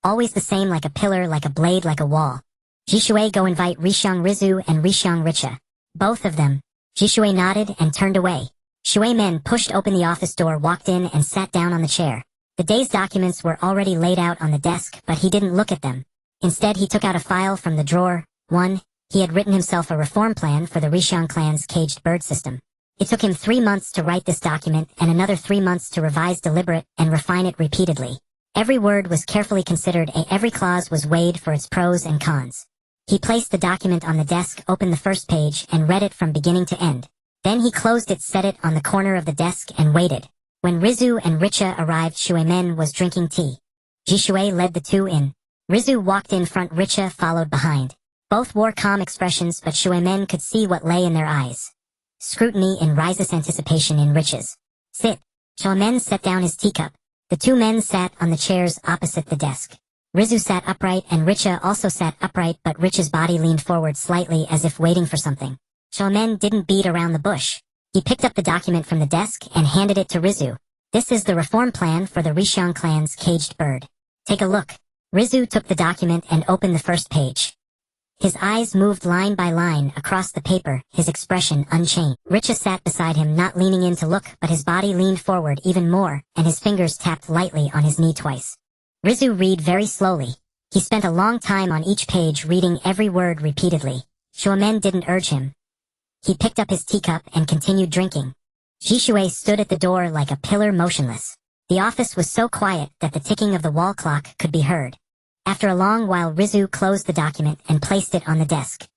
Always the same, like a pillar, like a blade, like a wall. Jishue, go invite Rishang Rizu and Rishang Richa. Both of them. Jishue nodded and turned away. Shuemen pushed open the office door, walked in, and sat down on the chair. The day's documents were already laid out on the desk, but he didn't look at them. Instead, he took out a file from the drawer. He had written himself a reform plan for the Rishang clan's caged bird system. It took him 3 months to write this document and another 3 months to revise, deliberate, and refine it repeatedly. Every word was carefully considered, every clause was weighed for its pros and cons. He placed the document on the desk, opened the first page, and read it from beginning to end. Then he closed it, set it on the corner of the desk, and waited. When Rizu and Richa arrived, Shuemen was drinking tea. Jishue led the two in. Rizu walked in front, Richa followed behind. Both wore calm expressions, but Shuemen could see what lay in their eyes. Scrutiny and rises anticipation in Richa's. Sit. Shuemen set down his teacup. The two men sat on the chairs opposite the desk. Rizu sat upright and Richa also sat upright, but Richa's body leaned forward slightly as if waiting for something. Shuemen didn't beat around the bush. He picked up the document from the desk and handed it to Rizu. This is the reform plan for the Rishang clan's caged bird. Take a look. Rizu took the document and opened the first page. His eyes moved line by line across the paper, his expression unchanged. Richa sat beside him, not leaning in to look, but his body leaned forward even more, and his fingers tapped lightly on his knee twice. Rizu read very slowly. He spent a long time on each page, reading every word repeatedly. Shuemen didn't urge him. He picked up his teacup and continued drinking. Jishue stood at the door like a pillar, motionless. The office was so quiet that the ticking of the wall clock could be heard. After a long while, Rizu closed the document and placed it on the desk.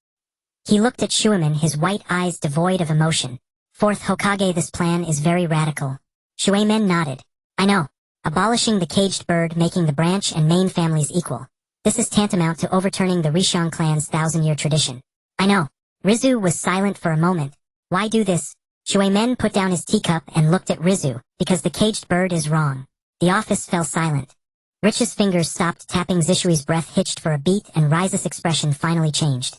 He looked at Shuemen, his white eyes devoid of emotion. Fourth Hokage, this plan is very radical. Shuemen nodded. I know. Abolishing the caged bird, making the branch and main families equal. This is tantamount to overturning the Rishang clan's 1,000-year tradition. I know. Rizu was silent for a moment. Why do this? Shuemen put down his teacup and looked at Rizu. Because the caged bird is wrong. The office fell silent. Rich's fingers stopped tapping. Zishui's breath hitched for a beat, and Rise's expression finally changed.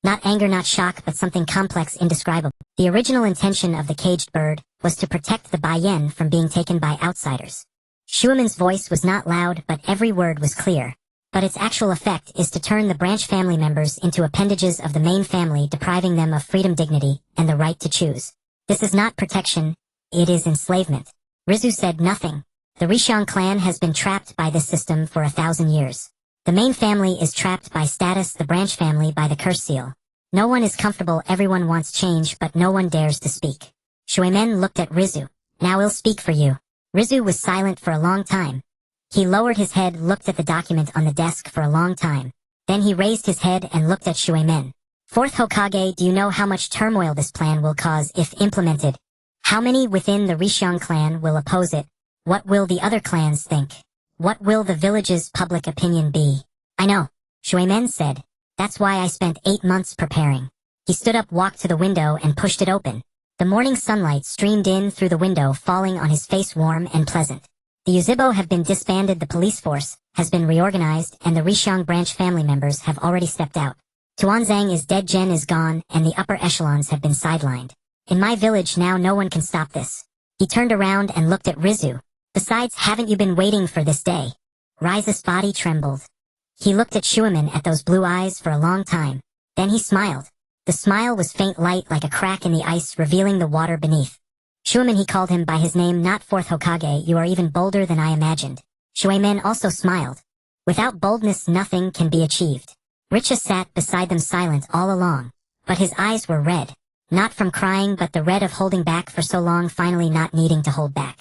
Not anger, not shock, but something complex, indescribable. The original intention of the caged bird was to protect the Baiyen from being taken by outsiders. Shuemen's voice was not loud, but every word was clear. But its actual effect is to turn the branch family members into appendages of the main family, depriving them of freedom, dignity, and the right to choose. This is not protection, it is enslavement. Rizu said nothing. The Rishang clan has been trapped by this system for 1,000 years. The main family is trapped by status, the branch family by the curse seal. No one is comfortable, everyone wants change, but no one dares to speak. Shuemen looked at Rizu. Now I'll speak for you. Rizu was silent for a long time. He lowered his head, looked at the document on the desk for a long time. Then he raised his head and looked at Shuemen. Fourth Hokage, do you know how much turmoil this plan will cause if implemented? How many within the Rishang clan will oppose it? What will the other clans think? What will the village's public opinion be? I know, Shuemen said. That's why I spent 8 months preparing. He stood up, walked to the window, and pushed it open. The morning sunlight streamed in through the window, falling on his face, warm and pleasant. The Uzibo have been disbanded, the police force has been reorganized, and the Rishang branch family members have already stepped out. Tuanzang is dead, Gen is gone, and the upper echelons have been sidelined. In my village now no one can stop this. He turned around and looked at Rizu. Besides, haven't you been waiting for this day? Rise's body trembled. He looked at Shuemen, at those blue eyes, for a long time. Then he smiled. The smile was faint, light, like a crack in the ice, revealing the water beneath. Shuemen, he called him by his name, not Fourth Hokage, you are even bolder than I imagined. Shuemen also smiled. Without boldness nothing can be achieved. Richa sat beside them, silent all along. But his eyes were red. Not from crying, but the red of holding back for so long, finally not needing to hold back.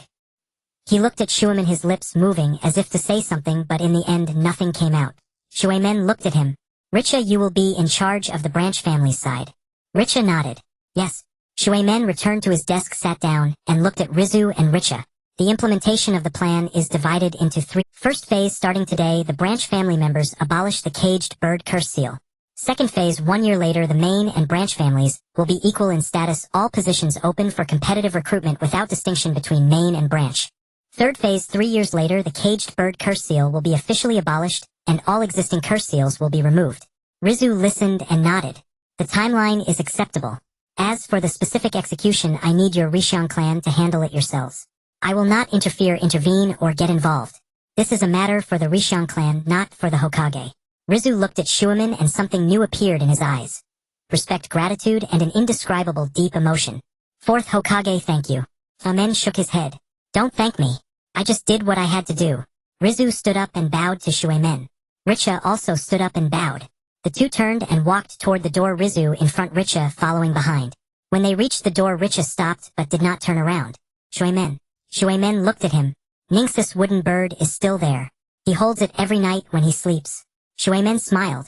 He looked at Shuemen, his lips moving as if to say something, but in the end nothing came out. Shuemen looked at him. Richa, you will be in charge of the branch family's side. Richa nodded. Yes. Shuemen returned to his desk, sat down, and looked at Rizu and Richa. The implementation of the plan is divided into three. First phase starting today, the branch family members abolish the caged bird curse seal. Second phase 1 year later, the main and branch families will be equal in status, all positions open for competitive recruitment without distinction between main and branch. Third phase 3 years later, the caged bird curse seal will be officially abolished and all existing curse seals will be removed. Rizu listened and nodded. The timeline is acceptable. As for the specific execution, I need your Rishion clan to handle it yourselves. I will not intervene, or get involved. This is a matter for the Rishion clan, not for the Hokage. Rizu looked at Shuamen and something new appeared in his eyes. Respect, gratitude, and an indescribable deep emotion. Fourth Hokage, thank you. Shuamen shook his head. Don't thank me. I just did what I had to do. Rizu stood up and bowed to Shuamen. Richa also stood up and bowed. The two turned and walked toward the door, Rizu in front, Richa following behind. When they reached the door, Richa stopped but did not turn around. Shuamen looked at him. Ningx's wooden bird is still there. He holds it every night when he sleeps. Shuamen smiled.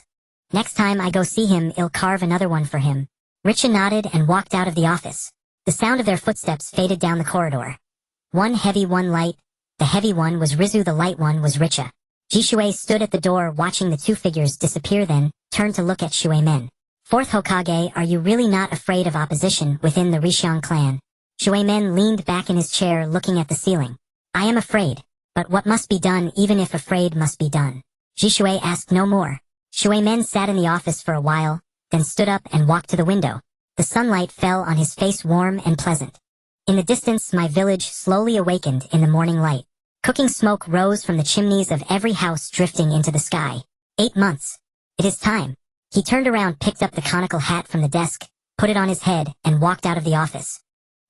Next time I go see him, I'll carve another one for him. Richa nodded and walked out of the office. The sound of their footsteps faded down the corridor. One heavy, one light. The heavy one was Rizu, the light one was Richa. Jishui stood at the door watching the two figures disappear, then turned to look at Shuamen. Fourth Hokage, are you really not afraid of opposition within the Rishion clan? Shuamen leaned back in his chair looking at the ceiling. I am afraid, but what must be done even if afraid must be done? Jishui asked no more. Shuamen sat in the office for a while, then stood up and walked to the window. The sunlight fell on his face, warm and pleasant. In the distance, my village slowly awakened in the morning light. Cooking smoke rose from the chimneys of every house, drifting into the sky. 8 months. It is time. He turned around, picked up the conical hat from the desk, put it on his head, and walked out of the office.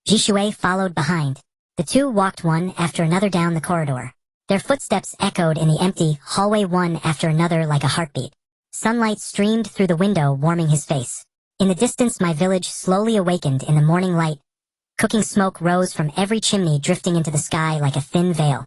Jishui followed behind. The two walked one after another down the corridor. Their footsteps echoed in the empty hallway, one after another like a heartbeat. Sunlight streamed through the window, warming his face. In the distance, my village slowly awakened in the morning light. Cooking smoke rose from every chimney, drifting into the sky like a thin veil.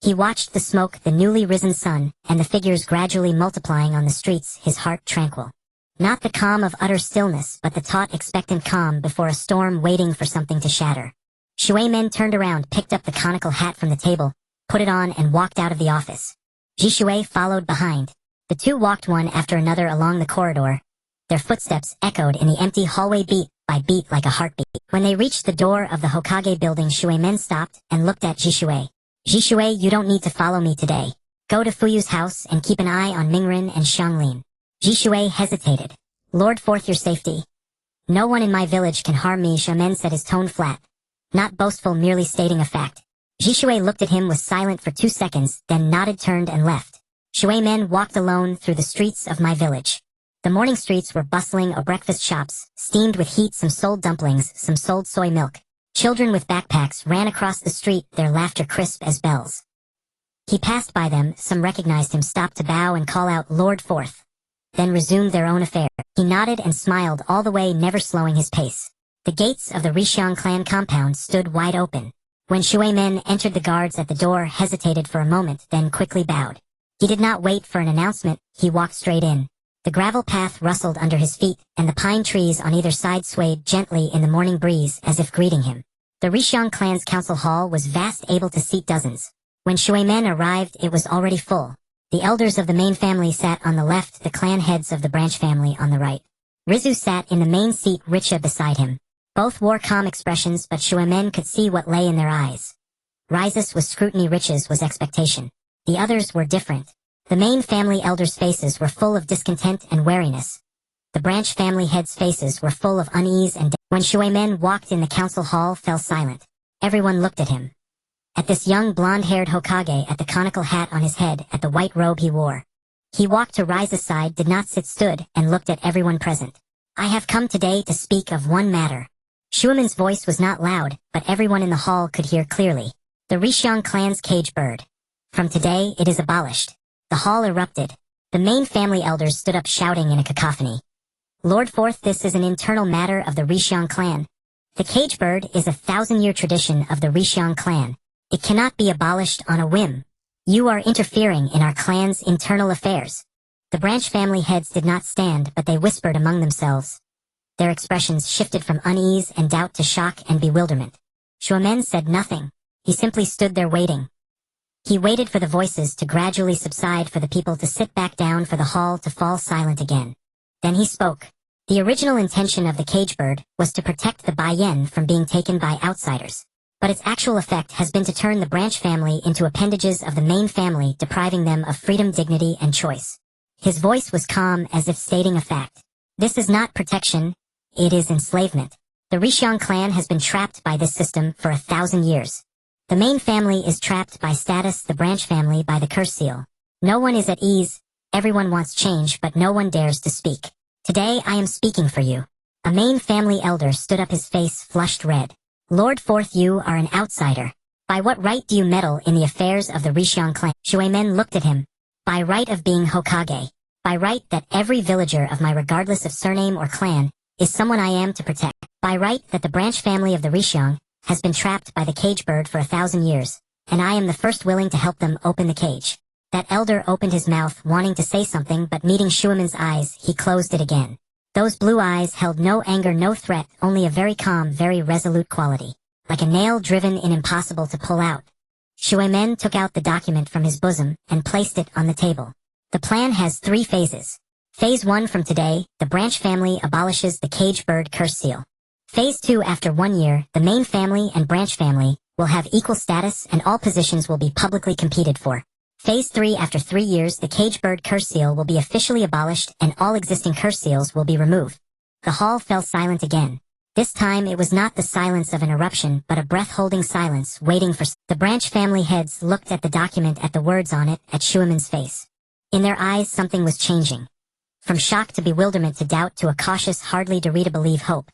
He watched the smoke, the newly risen sun, and the figures gradually multiplying on the streets, his heart tranquil. Not the calm of utter stillness, but the taut, expectant calm before a storm, waiting for something to shatter. Shuamen turned around, picked up the conical hat from the table, put it on, and walked out of the office. Jishui followed behind. The two walked one after another along the corridor. Their footsteps echoed in the empty hallway, beat by beat like a heartbeat. When they reached the door of the Hokage building, Shuamen stopped and looked at Jishui. Jishui, you don't need to follow me today. Go to Fuyu's house and keep an eye on Mingren and Xianglin. Jishui hesitated. Lord, for your safety. No one in my village can harm me, Shuamen said, his tone flat. Not boastful, merely stating a fact. Jishui looked at him, was silent for 2 seconds, then nodded, turned and left. Shuamen walked alone through the streets of my village. The morning streets were bustling of breakfast shops, steamed with heat. Some sold dumplings, some sold soy milk. Children with backpacks ran across the street, their laughter crisp as bells. He passed by them, some recognized him, stopped to bow and call out, Lord Forth. Then resumed their own affair. He nodded and smiled all the way, never slowing his pace. The gates of the Rishion clan compound stood wide open. When Shuamen entered, the guards at the door hesitated for a moment, then quickly bowed. He did not wait for an announcement, he walked straight in. The gravel path rustled under his feet, and the pine trees on either side swayed gently in the morning breeze as if greeting him. The Rishion clan's council hall was vast, able to seat dozens. When Shuamen arrived, it was already full. The elders of the main family sat on the left, the clan heads of the branch family on the right. Rizu sat in the main seat, Richa beside him. Both wore calm expressions, but Shuamen could see what lay in their eyes. Rizus was scrutiny, Richa's was expectation. The others were different. The main family elders' faces were full of discontent and wariness. The branch family heads' faces were full of unease and when Shuamen walked in, the council hall fell silent. Everyone looked at him. At this young blonde-haired Hokage, at the conical hat on his head, at the white robe he wore. He walked to Riza's side, did not sit, stood, and looked at everyone present. I have come today to speak of one matter. Shuamen's voice was not loud, but everyone in the hall could hear clearly. The Rishion clan's cage bird. From today, it is abolished. The hall erupted. The main family elders stood up, shouting in a cacophony. Lord Forth, this is an internal matter of the Rishion clan. The cage bird is a 1,000-year tradition of the Rishion clan. It cannot be abolished on a whim. You are interfering in our clan's internal affairs. The branch family heads did not stand, but they whispered among themselves. Their expressions shifted from unease and doubt to shock and bewilderment. Shuamen said nothing. He simply stood there waiting. He waited for the voices to gradually subside, for the people to sit back down, for the hall to fall silent again. Then he spoke. The original intention of the cage bird was to protect the Baiyan from being taken by outsiders. But its actual effect has been to turn the branch family into appendages of the main family, depriving them of freedom, dignity, and choice. His voice was calm, as if stating a fact. This is not protection, it is enslavement. The Rishiang clan has been trapped by this system for 1,000 years. The main family is trapped by status, the branch family by the curse seal. No one is at ease, everyone wants change, but no one dares to speak. Today I am speaking for you. A main family elder stood up, his face flushed red. Lord Fourth, you are an outsider. By what right do you meddle in the affairs of the Rishiang clan? Shuemen looked at him. By right of being Hokage. By right that every villager of my, regardless of surname or clan, is someone I am to protect. By right that the branch family of the Rishiang has been trapped by the cage bird for 1,000 years, and I am the first willing to help them open the cage. That elder opened his mouth, wanting to say something, but meeting Shuemen's eyes, he closed it again. Those blue eyes held no anger, no threat, only a very calm, very resolute quality. Like a nail driven in, impossible to pull out. Shuemen took out the document from his bosom and placed it on the table. The plan has 3 phases. Phase 1, from today, the branch family abolishes the cage bird curse seal. Phase 2, after 1 year, the main family and branch family will have equal status and all positions will be publicly competed for. Phase 3, after 3 years, the cage bird curse seal will be officially abolished and all existing curse seals will be removed. The hall fell silent again. This time it was not the silence of an eruption, but a breath-holding silence, waiting for... The branch family heads looked at the document, at the words on it, at Shuemen's face. In their eyes something was changing. From shock to bewilderment to doubt to a cautious, hardly to read, to believe, hope.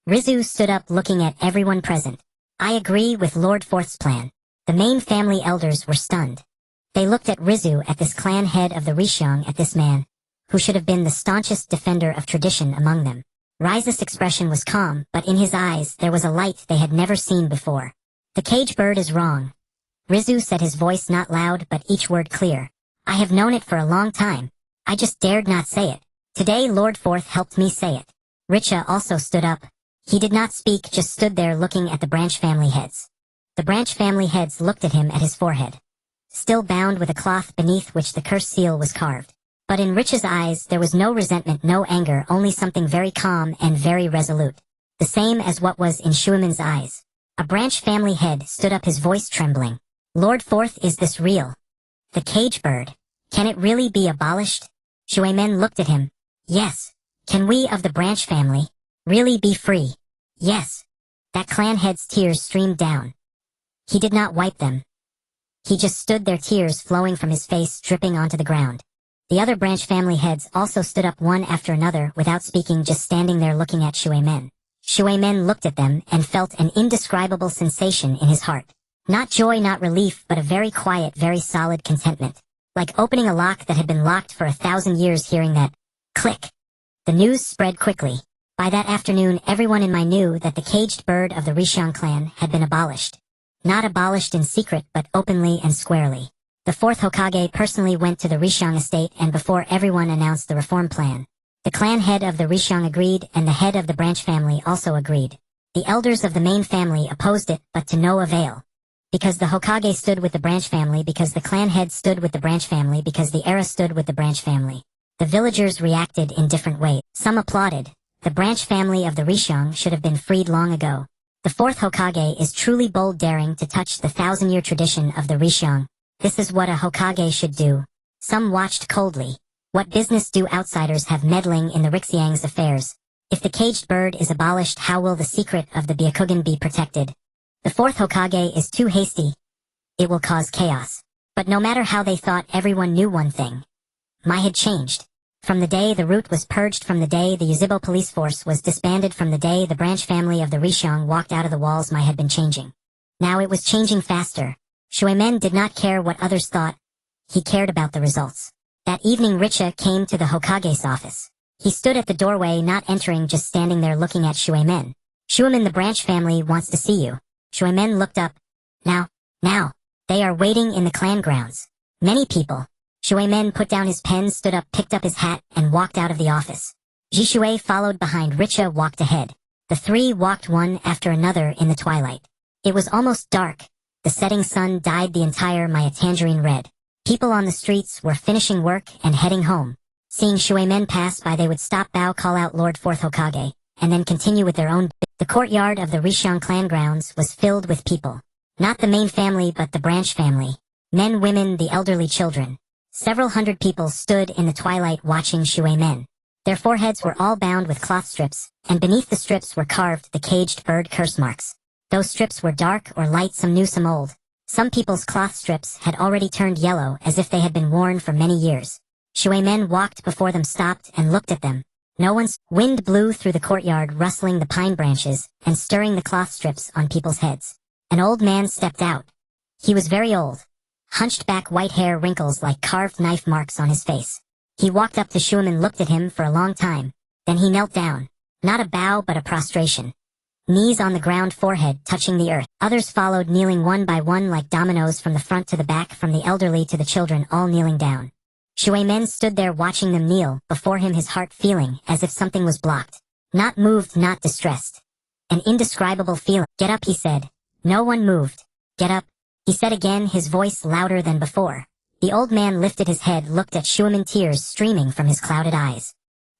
Rizu stood up, looking at everyone present. I agree with Lord Fourth's plan. The main family elders were stunned. They looked at Rizu, at this clan head of the Rishiang, at this man, who should have been the staunchest defender of tradition among them. Rize's expression was calm, but in his eyes there was a light they had never seen before. The cage bird is wrong. Rizu said, his voice not loud but each word clear. I have known it for a long time. I just dared not say it. Today Lord Fourth helped me say it. Richa also stood up. He did not speak, just stood there looking at the branch family heads. The branch family heads looked at him, at his forehead, still bound with a cloth beneath which the curse seal was carved. But in Richa's eyes there was no resentment, no anger, only something very calm and very resolute. The same as what was in Shuemen's eyes. A branch family head stood up, his voice trembling. Lord Fourth, is this real? The cage bird. Can it really be abolished? Shuemen looked at him. Yes. Can we of the branch family really be free? Yes. That clan head's tears streamed down. He did not wipe them. He just stood there, tears flowing from his face, dripping onto the ground. The other branch family heads also stood up, one after another, without speaking, just standing there looking at Shuemen. Shuemen looked at them and felt an indescribable sensation in his heart. Not joy, not relief, but a very quiet, very solid contentment. Like opening a lock that had been locked for 1,000 years, hearing that click. The news spread quickly. By that afternoon everyone in Mai knew that the caged bird of the Rishiang clan had been abolished. Not abolished in secret, but openly and squarely. The 4th Hokage personally went to the Rishiang estate and before everyone announced the reform plan. The clan head of the Rishiang agreed and the head of the branch family also agreed. The elders of the main family opposed it, but to no avail. Because the Hokage stood with the branch family, because the clan head stood with the branch family, because the era stood with the branch family. The villagers reacted in different ways. Some applauded. The branch family of the Rishiang should have been freed long ago. The 4th Hokage is truly bold, daring to touch the 1,000-year tradition of the Rishiang. This is what a Hokage should do. Some watched coldly. What business do outsiders have meddling in the Rixiang's affairs? If the caged bird is abolished, how will the secret of the Byakugan be protected? The 4th Hokage is too hasty. It will cause chaos. But no matter how they thought, everyone knew one thing. Mai had changed. From the day the route was purged, from the day the Yuzhibo police force was disbanded, from the day the branch family of the Rishiang walked out of the walls, Mai had been changing. Now it was changing faster. Shuemen did not care what others thought. He cared about the results. That evening Richa came to the Hokage's office. He stood at the doorway, not entering, just standing there looking at Shuemen. Shuemen, the branch family wants to see you. Shuemen looked up. Now. They are waiting in the clan grounds. Many people. Shuemen put down his pen, stood up, picked up his hat, and walked out of the office. Jishue followed behind. Richa walked ahead. The 3 walked one after another in the twilight. It was almost dark. The setting sun dyed the entire Maya tangerine red. People on the streets were finishing work and heading home. Seeing Shuemen pass by, they would stop, bow, call out Lord Fourth Hokage, and then continue with their own. The courtyard of the Rishan clan grounds was filled with people. Not the main family but the branch family. Men, women, the elderly, children. Several hundred people stood in the twilight watching Shuemen. Their foreheads were all bound with cloth strips, and beneath the strips were carved the caged bird curse marks. Those strips were dark or light, some new, some old. Some people's cloth strips had already turned yellow, as if they had been worn for many years. Shuemen walked before them, stopped, and looked at them. No one's. Wind blew through the courtyard, rustling the pine branches, and stirring the cloth strips on people's heads. An old man stepped out. He was very old. Hunched back, white hair, wrinkles like carved knife marks on his face. He walked up to Shuemen, looked at him for a long time. Then he knelt down. Not a bow but a prostration. Knees on the ground, forehead touching the earth. Others followed, kneeling one by one like dominoes, from the front to the back, from the elderly to the children, all kneeling down. Shuemen stood there watching them kneel before him, his heart feeling as if something was blocked. Not moved, not distressed. An indescribable feeling. Get up, he said. No one moved. Get up, he said again, his voice louder than before. The old man lifted his head, looked at Shuemen, tears streaming from his clouded eyes.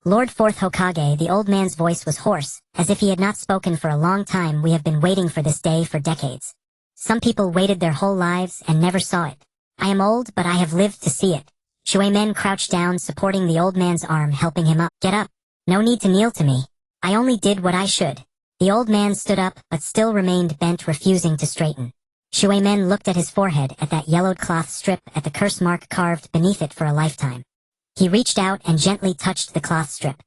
Lord Fourth Hokage, the old man's voice was hoarse, as if he had not spoken for a long time. We have been waiting for this day for decades. Some people waited their whole lives and never saw it. I am old, but I have lived to see it. Shuemen crouched down, supporting the old man's arm, helping him up. Get up. No need to kneel to me. I only did what I should. The old man stood up, but still remained bent, refusing to straighten. Shuemen looked at his forehead, at that yellowed cloth strip, at the curse mark carved beneath it for a lifetime. He reached out and gently touched the cloth strip.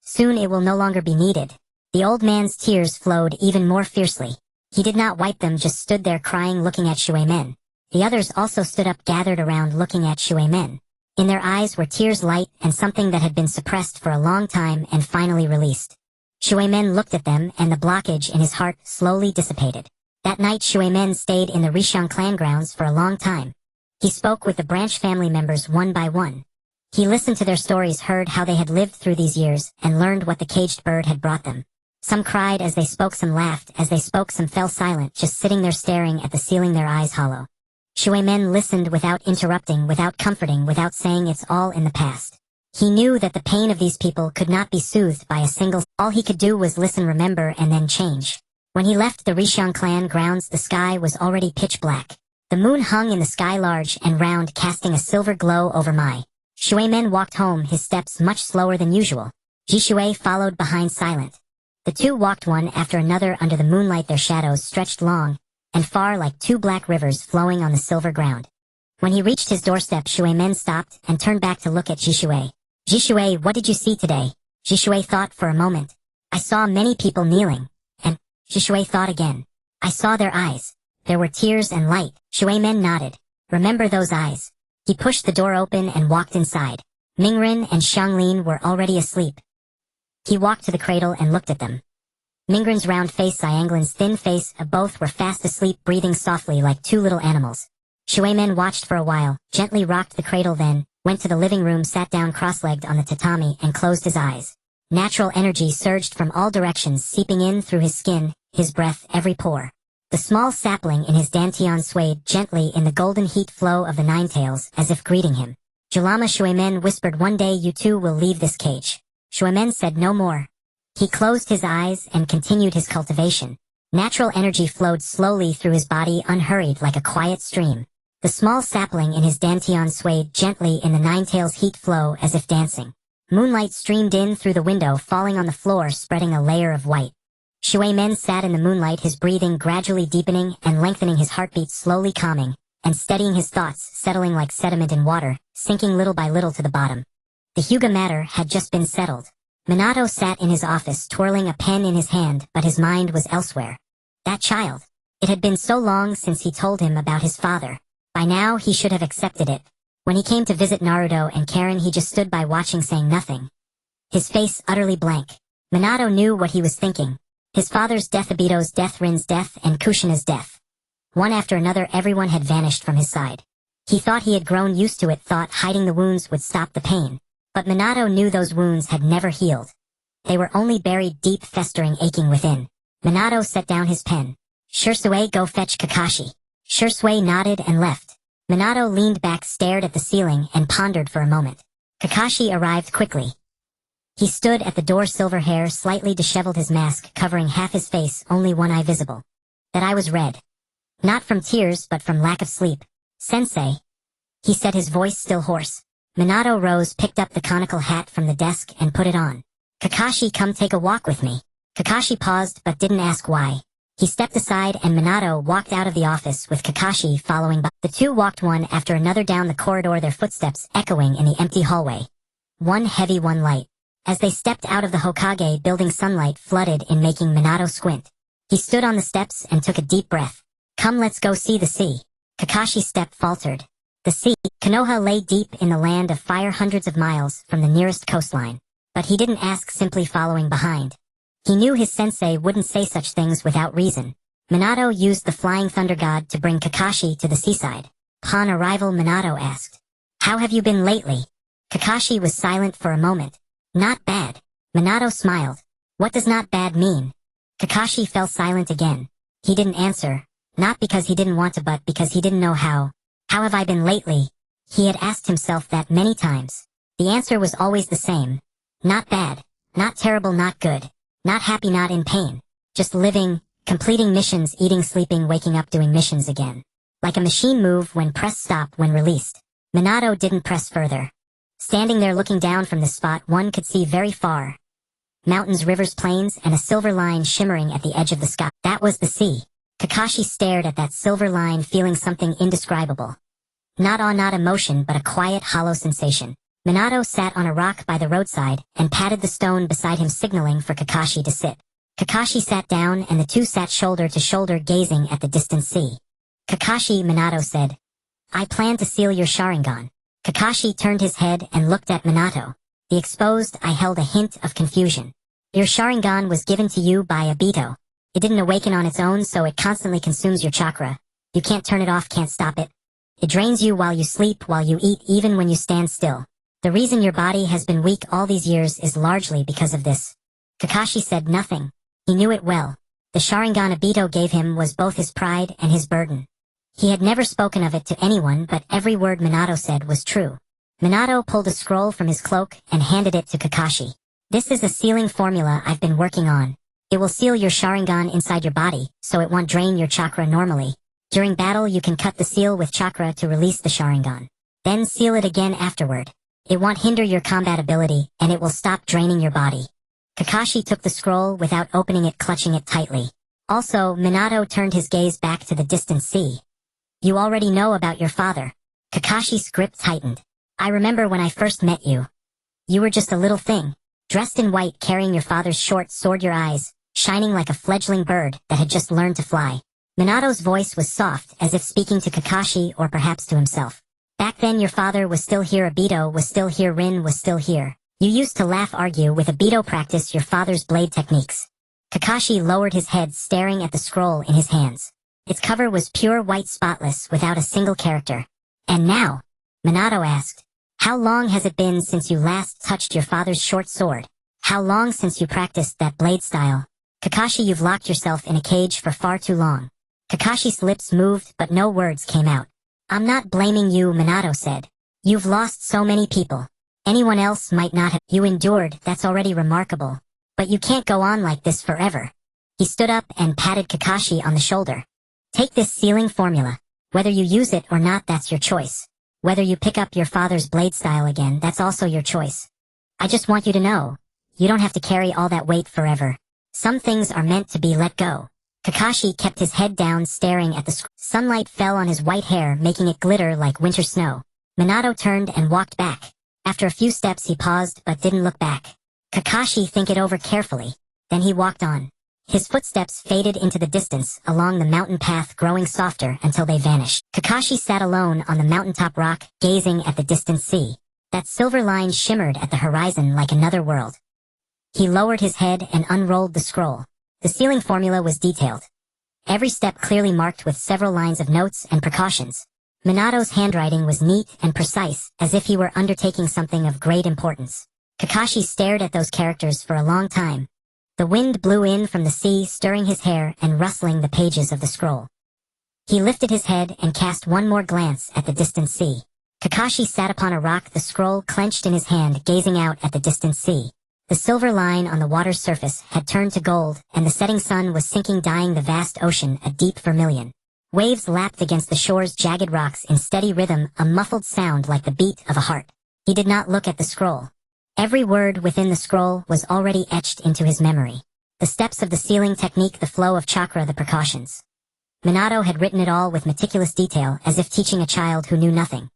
Soon it will no longer be needed. The old man's tears flowed even more fiercely. He did not wipe them, just stood there crying, looking at Shuemen. The others also stood up, gathered around, looking at Shuemen. In their eyes were tears, light, and something that had been suppressed for a long time and finally released. Shuemen looked at them, and the blockage in his heart slowly dissipated. That night Shuemen stayed in the Rishan clan grounds for a long time. He spoke with the branch family members one by one. He listened to their stories, heard how they had lived through these years, and learned what the caged bird had brought them. Some cried as they spoke, some laughed as they spoke, some fell silent, just sitting there staring at the ceiling, their eyes hollow. Shuemen listened without interrupting, without comforting, without saying it's all in the past. He knew that the pain of these people could not be soothed by a single. All he could do was listen, remember, and then change. When he left the Rishan clan grounds, the sky was already pitch black. The moon hung in the sky, large and round, casting a silver glow over Mai. Shuemen walked home, his steps much slower than usual. Jishue followed behind, silent. The two walked one after another under the moonlight, their shadows stretched long and far like two black rivers flowing on the silver ground. When he reached his doorstep, Shuemen stopped and turned back to look at Jishue. Jishue, what did you see today? Jishue thought for a moment. I saw many people kneeling. And Jishue thought again. I saw their eyes. There were tears and light. Shuemen nodded. Remember those eyes? He pushed the door open and walked inside. Mingren and Xianglin were already asleep. He walked to the cradle and looked at them. Mingren's round face, Xianglin's thin face, both were fast asleep, breathing softly like two little animals. Shuemen watched for a while, gently rocked the cradle, then went to the living room, sat down cross-legged on the tatami, and closed his eyes. Natural energy surged from all directions, seeping in through his skin, his breath, every pore. The small sapling in his dantian swayed gently in the golden heat flow of the ninetails, as if greeting him. Jalama, Shuemen whispered, one day you too will leave this cage. Shuemen said no more. He closed his eyes and continued his cultivation. Natural energy flowed slowly through his body, unhurried like a quiet stream. The small sapling in his dantian swayed gently in the ninetails' heat flow, as if dancing. Moonlight streamed in through the window, falling on the floor, spreading a layer of white. Shuemen sat in the moonlight, his breathing gradually deepening and lengthening, his heartbeat slowly calming, and steadying, his thoughts settling like sediment in water, sinking little by little to the bottom. The Hyuga matter had just been settled. Minato sat in his office, twirling a pen in his hand, but his mind was elsewhere. That child. It had been so long since he told him about his father. By now he should have accepted it. When he came to visit Naruto and Karen, he just stood by watching, saying nothing. His face utterly blank. Minato knew what he was thinking. His father's death, Obito's death, Rin's death, and Kushina's death. One after another, everyone had vanished from his side. He thought he had grown used to it, thought hiding the wounds would stop the pain. But Minato knew those wounds had never healed. They were only buried deep, festering, aching within. Minato set down his pen. Shursui, go fetch Kakashi. Shursui nodded and left. Minato leaned back, stared at the ceiling, and pondered for a moment. Kakashi arrived quickly. He stood at the door, silver hair slightly disheveled, his mask covering half his face, only one eye visible. That eye was red. Not from tears, but from lack of sleep. Sensei, he said, his voice still hoarse. Minato rose, picked up the conical hat from the desk, and put it on. Kakashi, come take a walk with me. Kakashi paused, but didn't ask why. He stepped aside and Minato walked out of the office with Kakashi following by. The two walked one after another down the corridor, their footsteps echoing in the empty hallway. One heavy, one light. As they stepped out of the Hokage building, sunlight flooded in, making Minato squint. He stood on the steps and took a deep breath. Come, let's go see the sea. Kakashi's step faltered. The sea, Konoha, lay deep in the land of fire, hundreds of miles from the nearest coastline. But he didn't ask, simply following behind. He knew his sensei wouldn't say such things without reason. Minato used the flying thunder god to bring Kakashi to the seaside. Upon arrival, Minato asked, "How have you been lately?" Kakashi was silent for a moment. "Not bad." Minato smiled. "What does not bad mean?" Kakashi fell silent again. He didn't answer, not because he didn't want to, but because he didn't know how. How have I been lately? He had asked himself that many times. The answer was always the same. Not bad, not terrible, not good, not happy, not in pain. Just living, completing missions, eating, sleeping, waking up, doing missions again. Like a machine move when pressed, stop when released. Minato didn't press further. Standing there looking down from the spot one could see very far. Mountains, rivers, plains, and a silver line shimmering at the edge of the sky. That was the sea. Kakashi stared at that silver line, feeling something indescribable. Not awe, not emotion, but a quiet, hollow sensation. Minato sat on a rock by the roadside and patted the stone beside him, signaling for Kakashi to sit. Kakashi sat down and the two sat shoulder to shoulder, gazing at the distant sea. "Kakashi," Minato said, "I plan to seal your Sharingan." Kakashi turned his head and looked at Minato. The exposed eye held a hint of confusion. "Your Sharingan was given to you by Obito. It didn't awaken on its own, so it constantly consumes your chakra. You can't turn it off, can't stop it. It drains you while you sleep, while you eat, even when you stand still. The reason your body has been weak all these years is largely because of this." Kakashi said nothing. He knew it well. The Sharingan Obito gave him was both his pride and his burden. He had never spoken of it to anyone, but every word Minato said was true. Minato pulled a scroll from his cloak and handed it to Kakashi. "This is a sealing formula I've been working on. It will seal your Sharingan inside your body, so it won't drain your chakra normally. During battle you can cut the seal with chakra to release the Sharingan. Then seal it again afterward. It won't hinder your combat ability, and it will stop draining your body." Kakashi took the scroll without opening it, clutching it tightly. Also, Minato turned his gaze back to the distant sea. "You already know about your father." Kakashi's grip tightened. "I remember when I first met you. You were just a little thing, dressed in white, carrying your father's short sword, your eyes shining like a fledgling bird that had just learned to fly." Minato's voice was soft, as if speaking to Kakashi or perhaps to himself. "Back then your father was still here, Obito was still here, Rin was still here. You used to laugh, argue with Obito, practice your father's blade techniques." Kakashi lowered his head, staring at the scroll in his hands. Its cover was pure white, spotless, without a single character. "And now?" Minato asked. "How long has it been since you last touched your father's short sword? How long since you practiced that blade style?" "Kakashi, you've locked yourself in a cage for far too long." Kakashi's lips moved, but no words came out. "I'm not blaming you," Minato said. "You've lost so many people. Anyone else might not have. You endured, that's already remarkable. But you can't go on like this forever." He stood up and patted Kakashi on the shoulder. "Take this sealing formula. Whether you use it or not, that's your choice. Whether you pick up your father's blade style again, that's also your choice. I just want you to know, you don't have to carry all that weight forever. Some things are meant to be let go." Kakashi kept his head down, staring at the screen. Sunlight fell on his white hair, making it glitter like winter snow. Minato turned and walked back. After a few steps he paused but didn't look back. Kakashi think it over carefully. Then he walked on. His footsteps faded into the distance, along the mountain path, growing softer until they vanished. Kakashi sat alone on the mountaintop rock, gazing at the distant sea. That silver line shimmered at the horizon like another world. He lowered his head and unrolled the scroll. The sealing formula was detailed. Every step clearly marked with several lines of notes and precautions. Minato's handwriting was neat and precise, as if he were undertaking something of great importance. Kakashi stared at those characters for a long time. The wind blew in from the sea, stirring his hair and rustling the pages of the scroll. He lifted his head and cast one more glance at the distant sea. Kakashi sat upon a rock, the scroll clenched in his hand, gazing out at the distant sea. The silver line on the water's surface had turned to gold, and the setting sun was sinking, dyeing the vast ocean a deep vermilion. Waves lapped against the shore's jagged rocks in steady rhythm, a muffled sound like the beat of a heart. He did not look at the scroll. Every word within the scroll was already etched into his memory. The steps of the sealing technique, the flow of chakra, the precautions. Minato had written it all with meticulous detail, as if teaching a child who knew nothing.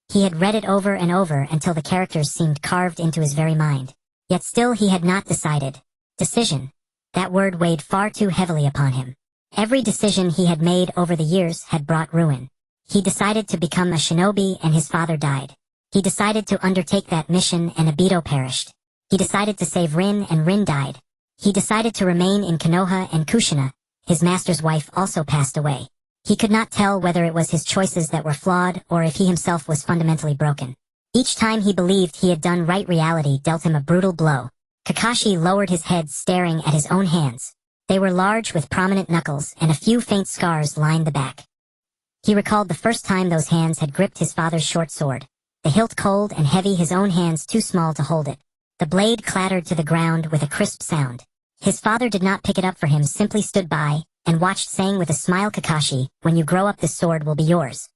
He had read it over and over until the characters seemed carved into his very mind. Yet still he had not decided. Decision. That word weighed far too heavily upon him. Every decision he had made over the years had brought ruin. He decided to become a shinobi and his father died. He decided to undertake that mission and Obito perished. He decided to save Rin and Rin died. He decided to remain in Konoha and Kushina. His master's wife also passed away. He could not tell whether it was his choices that were flawed or if he himself was fundamentally broken. Each time he believed he had done right, reality dealt him a brutal blow. Kakashi lowered his head, staring at his own hands. They were large with prominent knuckles, and a few faint scars lined the back. He recalled the first time those hands had gripped his father's short sword. The hilt cold and heavy, his own hands too small to hold it. The blade clattered to the ground with a crisp sound. His father did not pick it up for him, simply stood by and watched, saying with a smile, "Kakashi, when you grow up this sword will be yours."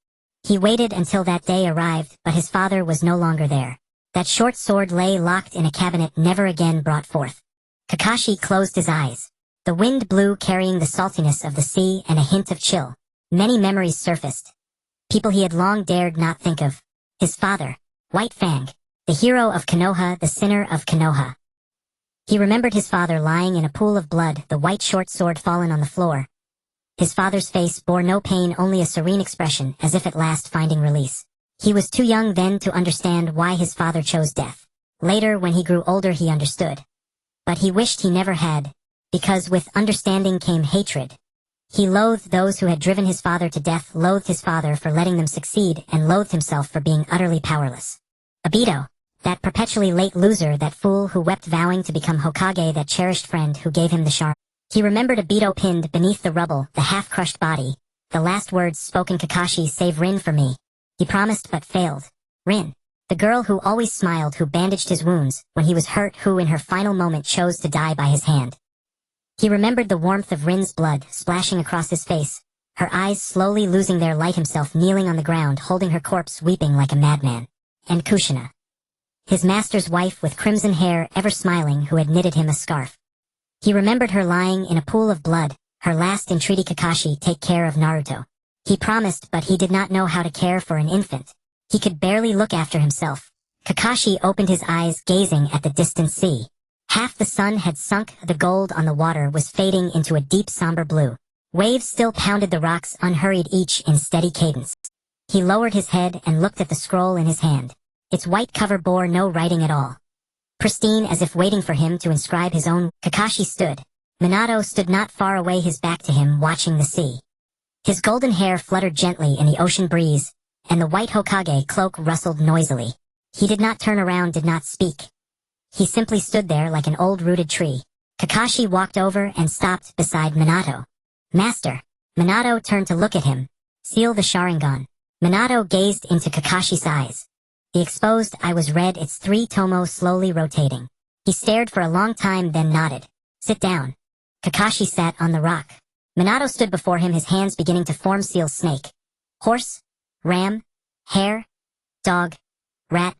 He waited until that day arrived, but his father was no longer there. That short sword lay locked in a cabinet, never again brought forth. Kakashi closed his eyes. The wind blew, carrying the saltiness of the sea and a hint of chill. Many memories surfaced. People he had long dared not think of. His father, White Fang, the hero of Konoha, the sinner of Konoha. He remembered his father lying in a pool of blood, the white short sword fallen on the floor. His father's face bore no pain, only a serene expression, as if at last finding release. He was too young then to understand why his father chose death. Later, when he grew older, he understood. But he wished he never had, because with understanding came hatred. He loathed those who had driven his father to death, loathed his father for letting them succeed, and loathed himself for being utterly powerless. Obito, that perpetually late loser, that fool who wept vowing to become Hokage, that cherished friend who gave him the Sharingan. He remembered Obito pinned beneath the rubble, the half-crushed body. The last words spoken, "Kakashi, save Rin for me." He promised but failed. Rin, the girl who always smiled, who bandaged his wounds when he was hurt, who in her final moment chose to die by his hand. He remembered the warmth of Rin's blood splashing across his face, her eyes slowly losing their light, himself kneeling on the ground, holding her corpse, weeping like a madman. And Kushina, his master's wife with crimson hair, ever smiling, who had knitted him a scarf. He remembered her lying in a pool of blood, her last entreaty, "Kakashi, take care of Naruto." He promised, but he did not know how to care for an infant. He could barely look after himself. Kakashi opened his eyes, gazing at the distant sea. Half the sun had sunk, the gold on the water was fading into a deep somber blue. Waves still pounded the rocks, unhurried, each in steady cadence. He lowered his head and looked at the scroll in his hand. Its white cover bore no writing at all. Pristine, as if waiting for him to inscribe his own. Kakashi stood. Minato stood not far away, his back to him, watching the sea. His golden hair fluttered gently in the ocean breeze, and the white Hokage cloak rustled noisily. He did not turn around, did not speak. He simply stood there like an old rooted tree. Kakashi walked over and stopped beside Minato. "Master." Minato turned to look at him. "Seal the Sharingan." Minato gazed into Kakashi's eyes. The exposed eye was red, its three tomo slowly rotating. He stared for a long time, then nodded. "Sit down." Kakashi sat on the rock. Minato stood before him, his hands beginning to form seals: snake, horse, ram, hare, dog, rat,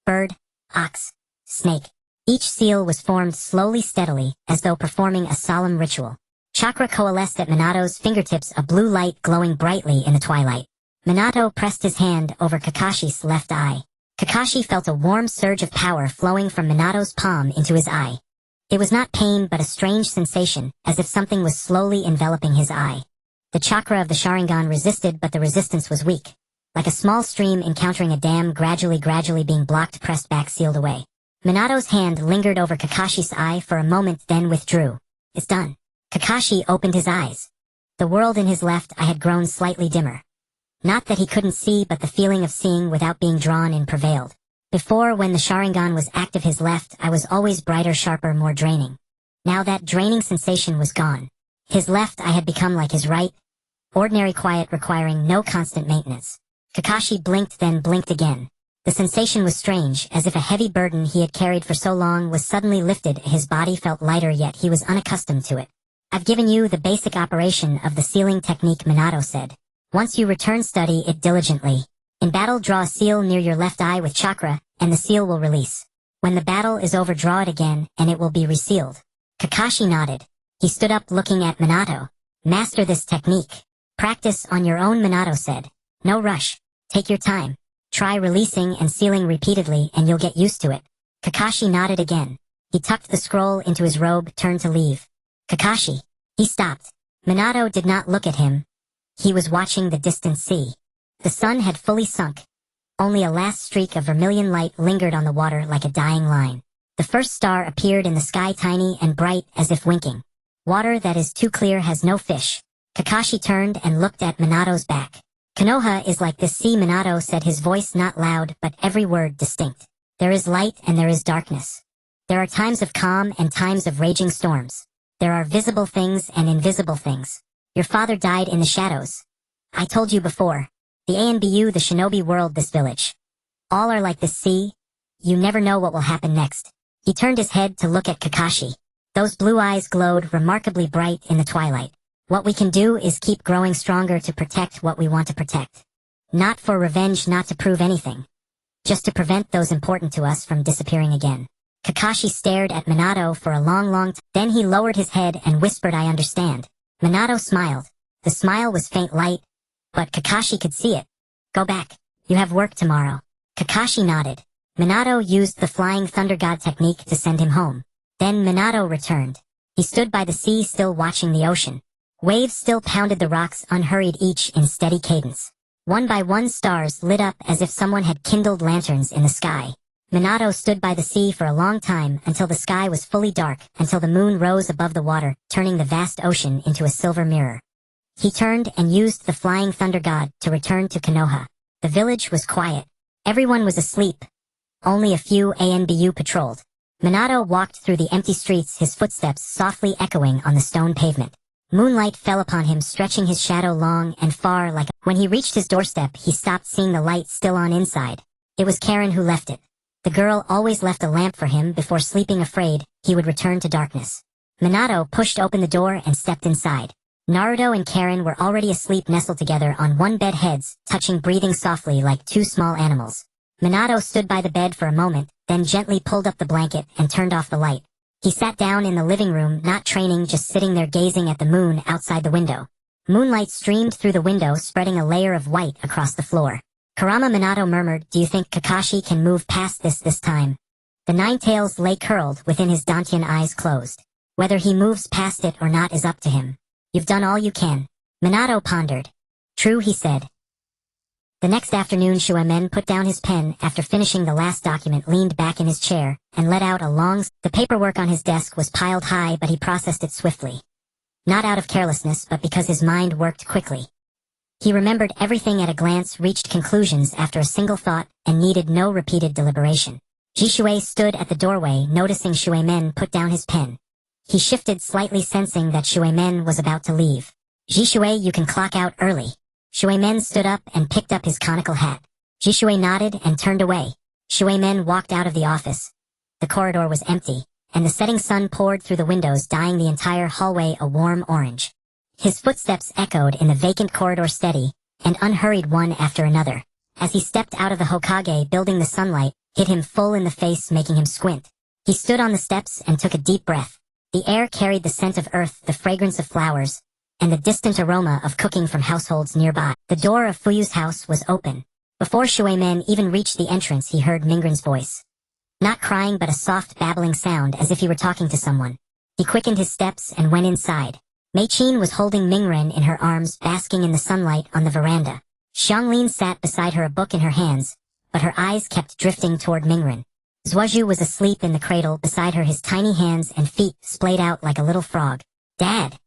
bird, ox, snake. Each seal was formed slowly, steadily, as though performing a solemn ritual. Chakra coalesced at Minato's fingertips, a blue light glowing brightly in the twilight. Minato pressed his hand over Kakashi's left eye. Kakashi felt a warm surge of power flowing from Minato's palm into his eye. It was not pain, but a strange sensation, as if something was slowly enveloping his eye. The chakra of the Sharingan resisted, but the resistance was weak. Like a small stream encountering a dam, gradually being blocked, pressed back, sealed away. Minato's hand lingered over Kakashi's eye for a moment, then withdrew. "It's done." Kakashi opened his eyes. The world in his left eye had grown slightly dimmer. Not that he couldn't see, but the feeling of seeing without being drawn in prevailed. Before, when the Sharingan was active, his left eye was always brighter, sharper, more draining. Now that draining sensation was gone. His left eye had become like his right, ordinary quiet requiring no constant maintenance. Kakashi blinked then blinked again. The sensation was strange, as if a heavy burden he had carried for so long was suddenly lifted. His body felt lighter, yet he was unaccustomed to it. I've given you the basic operation of the sealing technique, Minato said. Once you return, study it diligently. In battle, draw a seal near your left eye with chakra, and the seal will release. When the battle is over, draw it again, and it will be resealed. Kakashi nodded. He stood up looking at Minato. Master this technique. Practice on your own, Minato said. No rush. Take your time. Try releasing and sealing repeatedly and you'll get used to it. Kakashi nodded again. He tucked the scroll into his robe, turned to leave. Kakashi. He stopped. Minato did not look at him. He was watching the distant sea. The sun had fully sunk. Only a last streak of vermilion light lingered on the water like a dying line. The first star appeared in the sky, tiny and bright as if winking. Water that is too clear has no fish. Kakashi turned and looked at Minato's back. Konoha is like this sea, Minato said, his voice not loud but every word distinct. There is light and there is darkness. There are times of calm and times of raging storms. There are visible things and invisible things. Your father died in the shadows. I told you before. The ANBU, the shinobi world, this village. All are like this sea. You never know what will happen next. He turned his head to look at Kakashi. Those blue eyes glowed remarkably bright in the twilight. What we can do is keep growing stronger to protect what we want to protect. Not for revenge, not to prove anything. Just to prevent those important to us from disappearing again. Kakashi stared at Minato for a long time. Then he lowered his head and whispered, I understand. Minato smiled. The smile was faint light, but Kakashi could see it. Go back. You have work tomorrow. Kakashi nodded. Minato used the flying thunder god technique to send him home. Then Minato returned. He stood by the sea, still watching the ocean. Waves still pounded the rocks, unhurried, each in steady cadence. One by one, stars lit up as if someone had kindled lanterns in the sky. Minato stood by the sea for a long time, until the sky was fully dark, until the moon rose above the water, turning the vast ocean into a silver mirror. He turned and used the flying thunder god to return to Konoha. The village was quiet. Everyone was asleep. Only a few ANBU patrolled. Minato walked through the empty streets, his footsteps softly echoing on the stone pavement. Moonlight fell upon him, stretching his shadow long and far like when he reached his doorstep, he stopped, seeing the light still on inside. It was Karen who left it. The girl always left a lamp for him before sleeping, afraid he would return to darkness. Minato pushed open the door and stepped inside. Naruto and Karen were already asleep, nestled together on one bed, heads touching, breathing softly like two small animals. Minato stood by the bed for a moment, then gently pulled up the blanket and turned off the light. He sat down in the living room, not training, just sitting there gazing at the moon outside the window. Moonlight streamed through the window, spreading a layer of white across the floor. Kurama, Minato murmured, do you think Kakashi can move past this time? The nine tails lay curled within his Dantian, eyes closed. Whether he moves past it or not is up to him. You've done all you can. Minato pondered. True, he said. The next afternoon, Shuemen put down his pen after finishing the last document, leaned back in his chair, and let out a long... The paperwork on his desk was piled high, but he processed it swiftly. Not out of carelessness, but because his mind worked quickly. He remembered everything at a glance, reached conclusions after a single thought, and needed no repeated deliberation. Jishue stood at the doorway, noticing Shuemen put down his pen. He shifted slightly, sensing that Shuemen was about to leave. Jishue, you can clock out early. Shuemen stood up and picked up his conical hat. Jishue nodded and turned away. Shuemen walked out of the office. The corridor was empty, and the setting sun poured through the windows, dyeing the entire hallway a warm orange. His footsteps echoed in the vacant corridor, steady and unhurried, one after another. As he stepped out of the Hokage building, the sunlight hit him full in the face, making him squint. He stood on the steps and took a deep breath. The air carried the scent of earth, the fragrance of flowers, and the distant aroma of cooking from households nearby. The door of Fuyu's house was open. Before Shuemen even reached the entrance, he heard Mingren's voice. Not crying, but a soft babbling sound, as if he were talking to someone. He quickened his steps and went inside. Mei-chin was holding Mingren in her arms, basking in the sunlight on the veranda. Xianglin sat beside her, a book in her hands, but her eyes kept drifting toward Mingren. Zuozhu was asleep in the cradle beside her, his tiny hands and feet splayed out like a little frog. Dad!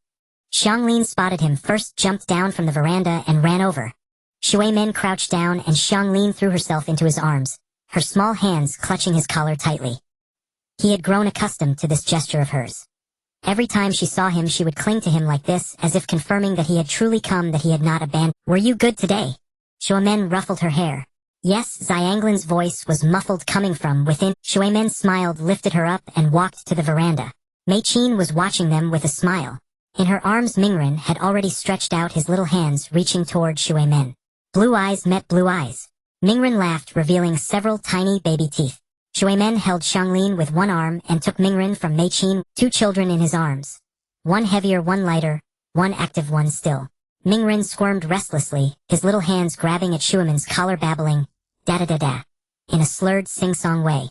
Xianglin spotted him first, jumped down from the veranda and ran over. Shuemen crouched down and Xianglin threw herself into his arms, her small hands clutching his collar tightly. He had grown accustomed to this gesture of hers. Every time she saw him she would cling to him like this, as if confirming that he had truly come, that he had not abandoned. "Were you good today?" Shuemen ruffled her hair. Yes, Xianglin's voice was muffled coming from within. Shuemen smiled, lifted her up, and walked to the veranda. Mei Qin was watching them with a smile. In her arms Mingren had already stretched out his little hands, reaching toward Shuemen. Blue eyes met blue eyes. Mingren laughed, revealing several tiny baby teeth. Shuemen held Xianglin with one arm and took Mingren from Mei Qin, two children in his arms. One heavier, one lighter, one active, one still. Mingren squirmed restlessly, his little hands grabbing at Shuemen's collar, babbling, "Da-da-da-da," in a slurred sing-song way.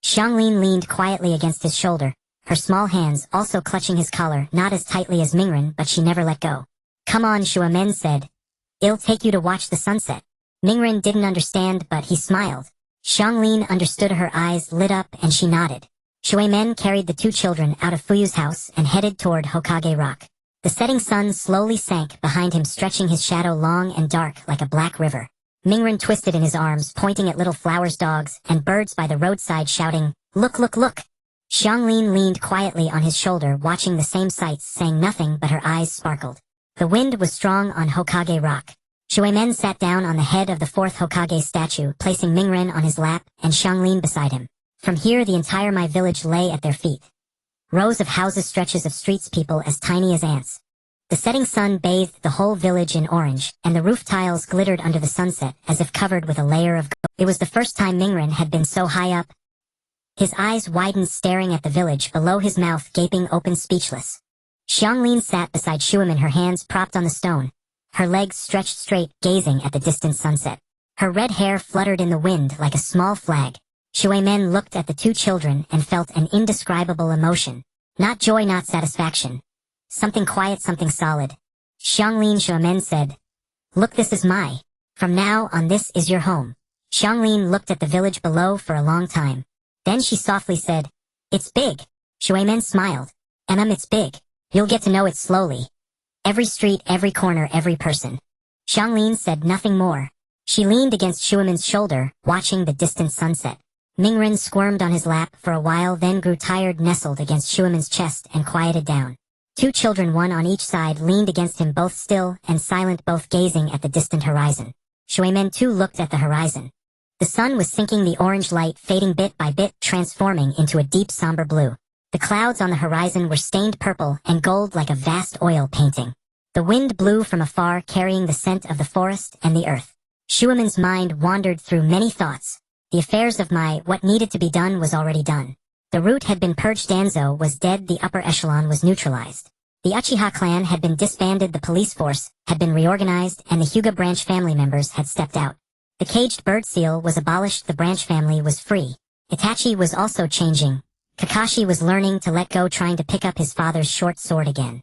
Xianglin leaned quietly against his shoulder, her small hands also clutching his collar, not as tightly as Mingren, but she never let go. "Come on," Shuemen said. "I'll take you to watch the sunset." Mingren didn't understand, but he smiled. Xianglin understood, her eyes lit up, and she nodded. Shuemen carried the two children out of Fuyu's house and headed toward Hokage Rock. The setting sun slowly sank behind him, stretching his shadow long and dark like a black river. Mingren twisted in his arms, pointing at little flowers, dogs, and birds by the roadside, shouting, "Look, look, look!" Xianglin leaned quietly on his shoulder, watching the same sights, saying nothing, but her eyes sparkled. The wind was strong on Hokage Rock. Shuemen sat down on the head of the fourth Hokage statue, placing Mingren on his lap and Xianglin beside him. From here the entire my village lay at their feet. Rows of houses, stretches of streets, people as tiny as ants. The setting sun bathed the whole village in orange, and the roof tiles glittered under the sunset, as if covered with a layer of gold. It was the first time Mingren had been so high up. His eyes widened, staring at the village below, his mouth gaping open, speechless. Xianglin sat beside Shuemen, her hands propped on the stone, her legs stretched straight, gazing at the distant sunset. Her red hair fluttered in the wind like a small flag. Shuemen looked at the two children and felt an indescribable emotion. Not joy, not satisfaction. Something quiet, something solid. "Xianglin," Shuemen said. "Look, this is from now on this is your home." Xianglin looked at the village below for a long time. Then she softly said, "It's big." Shuemen smiled. It's big. You'll get to know it slowly. Every street, every corner, every person." Xianglin said nothing more. She leaned against Shuemen's shoulder, watching the distant sunset. Mingren squirmed on his lap for a while, then grew tired, nestled against Shuemen's chest, and quieted down. Two children, one on each side, leaned against him, both still and silent, both gazing at the distant horizon. Shuemen too looked at the horizon. The sun was sinking, the orange light fading bit by bit, transforming into a deep somber blue. The clouds on the horizon were stained purple and gold like a vast oil painting. The wind blew from afar, carrying the scent of the forest and the earth. Shuemen's mind wandered through many thoughts. The affairs of what needed to be done was already done. The root had been purged, Danzo was dead, the upper echelon was neutralized. The Uchiha clan had been disbanded, the police force had been reorganized, and the Hyuga branch family members had stepped out. The caged bird seal was abolished, the branch family was free. Itachi was also changing. Kakashi was learning to let go, trying to pick up his father's short sword again.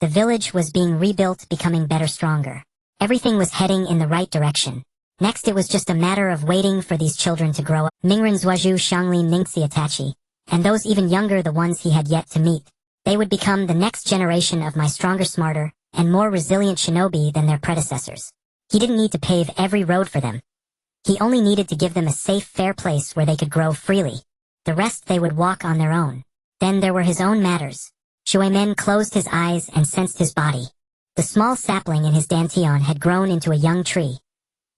The village was being rebuilt, becoming better, stronger. Everything was heading in the right direction. Next it was just a matter of waiting for these children to grow up. Mingren, Zuozhu, Xianglin, Ningxi, Itachi, and those even younger, the ones he had yet to meet. They would become the next generation of my stronger, smarter, and more resilient shinobi than their predecessors. He didn't need to pave every road for them. He only needed to give them a safe, fair place where they could grow freely. The rest they would walk on their own. Then there were his own matters. Shuemen closed his eyes and sensed his body. The small sapling in his dantian had grown into a young tree.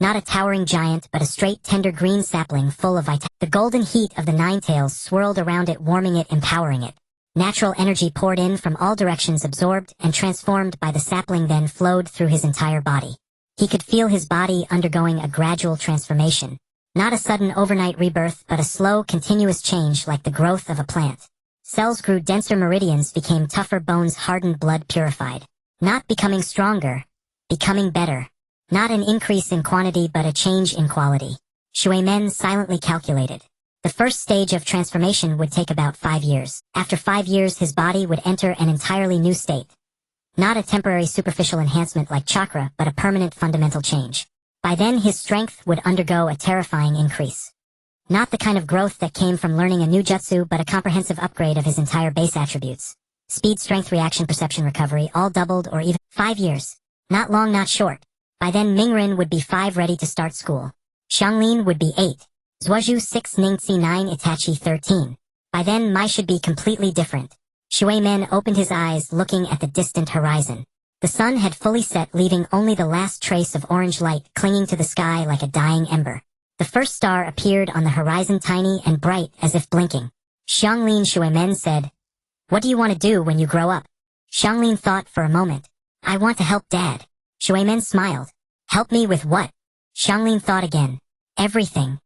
Not a towering giant, but a straight, tender green sapling full of vitality. The golden heat of the nine tails swirled around it, warming it, empowering it. Natural energy poured in from all directions, absorbed and transformed by the sapling, then flowed through his entire body. He could feel his body undergoing a gradual transformation. Not a sudden overnight rebirth, but a slow, continuous change like the growth of a plant. Cells grew denser, meridians became tougher, bones hardened, blood purified. Not becoming stronger, becoming better. Not an increase in quantity, but a change in quality. Shuemen silently calculated. The first stage of transformation would take about 5 years. After 5 years, his body would enter an entirely new state. Not a temporary superficial enhancement like chakra, but a permanent fundamental change. By then his strength would undergo a terrifying increase. Not the kind of growth that came from learning a new jutsu, but a comprehensive upgrade of his entire base attributes. Speed, strength, reaction, perception, recovery, all doubled, or even 5 years. Not long, not short. By then Mingren would be 5, ready to start school. Xianglin would be 8. Zuozhu 6, Ningxi 9, Itachi 13. By then Mai should be completely different. Shuemen opened his eyes, looking at the distant horizon. The sun had fully set, leaving only the last trace of orange light clinging to the sky like a dying ember. The first star appeared on the horizon, tiny and bright as if blinking. Xianglin. Shuemen said, "What do you want to do when you grow up?" Xianglin thought for a moment. "I want to help Dad." Shuemen smiled. "Help me with what?" Xianglin thought again. "Everything."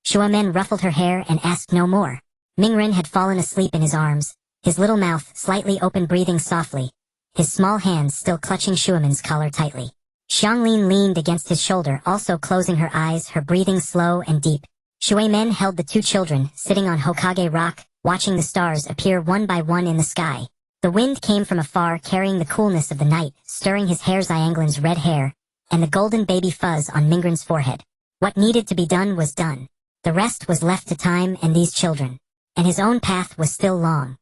Shuemen ruffled her hair and asked no more. Mingren had fallen asleep in his arms, his little mouth slightly open, breathing softly, his small hands still clutching Shuemen's collar tightly. Xianglin leaned against his shoulder, also closing her eyes, her breathing slow and deep. Shuemen held the two children, sitting on Hokage Rock, watching the stars appear one by one in the sky. The wind came from afar, carrying the coolness of the night, stirring his hair, Xianglin's red hair, and the golden baby fuzz on Mingren's forehead. What needed to be done was done. The rest was left to time and these children. And his own path was still long.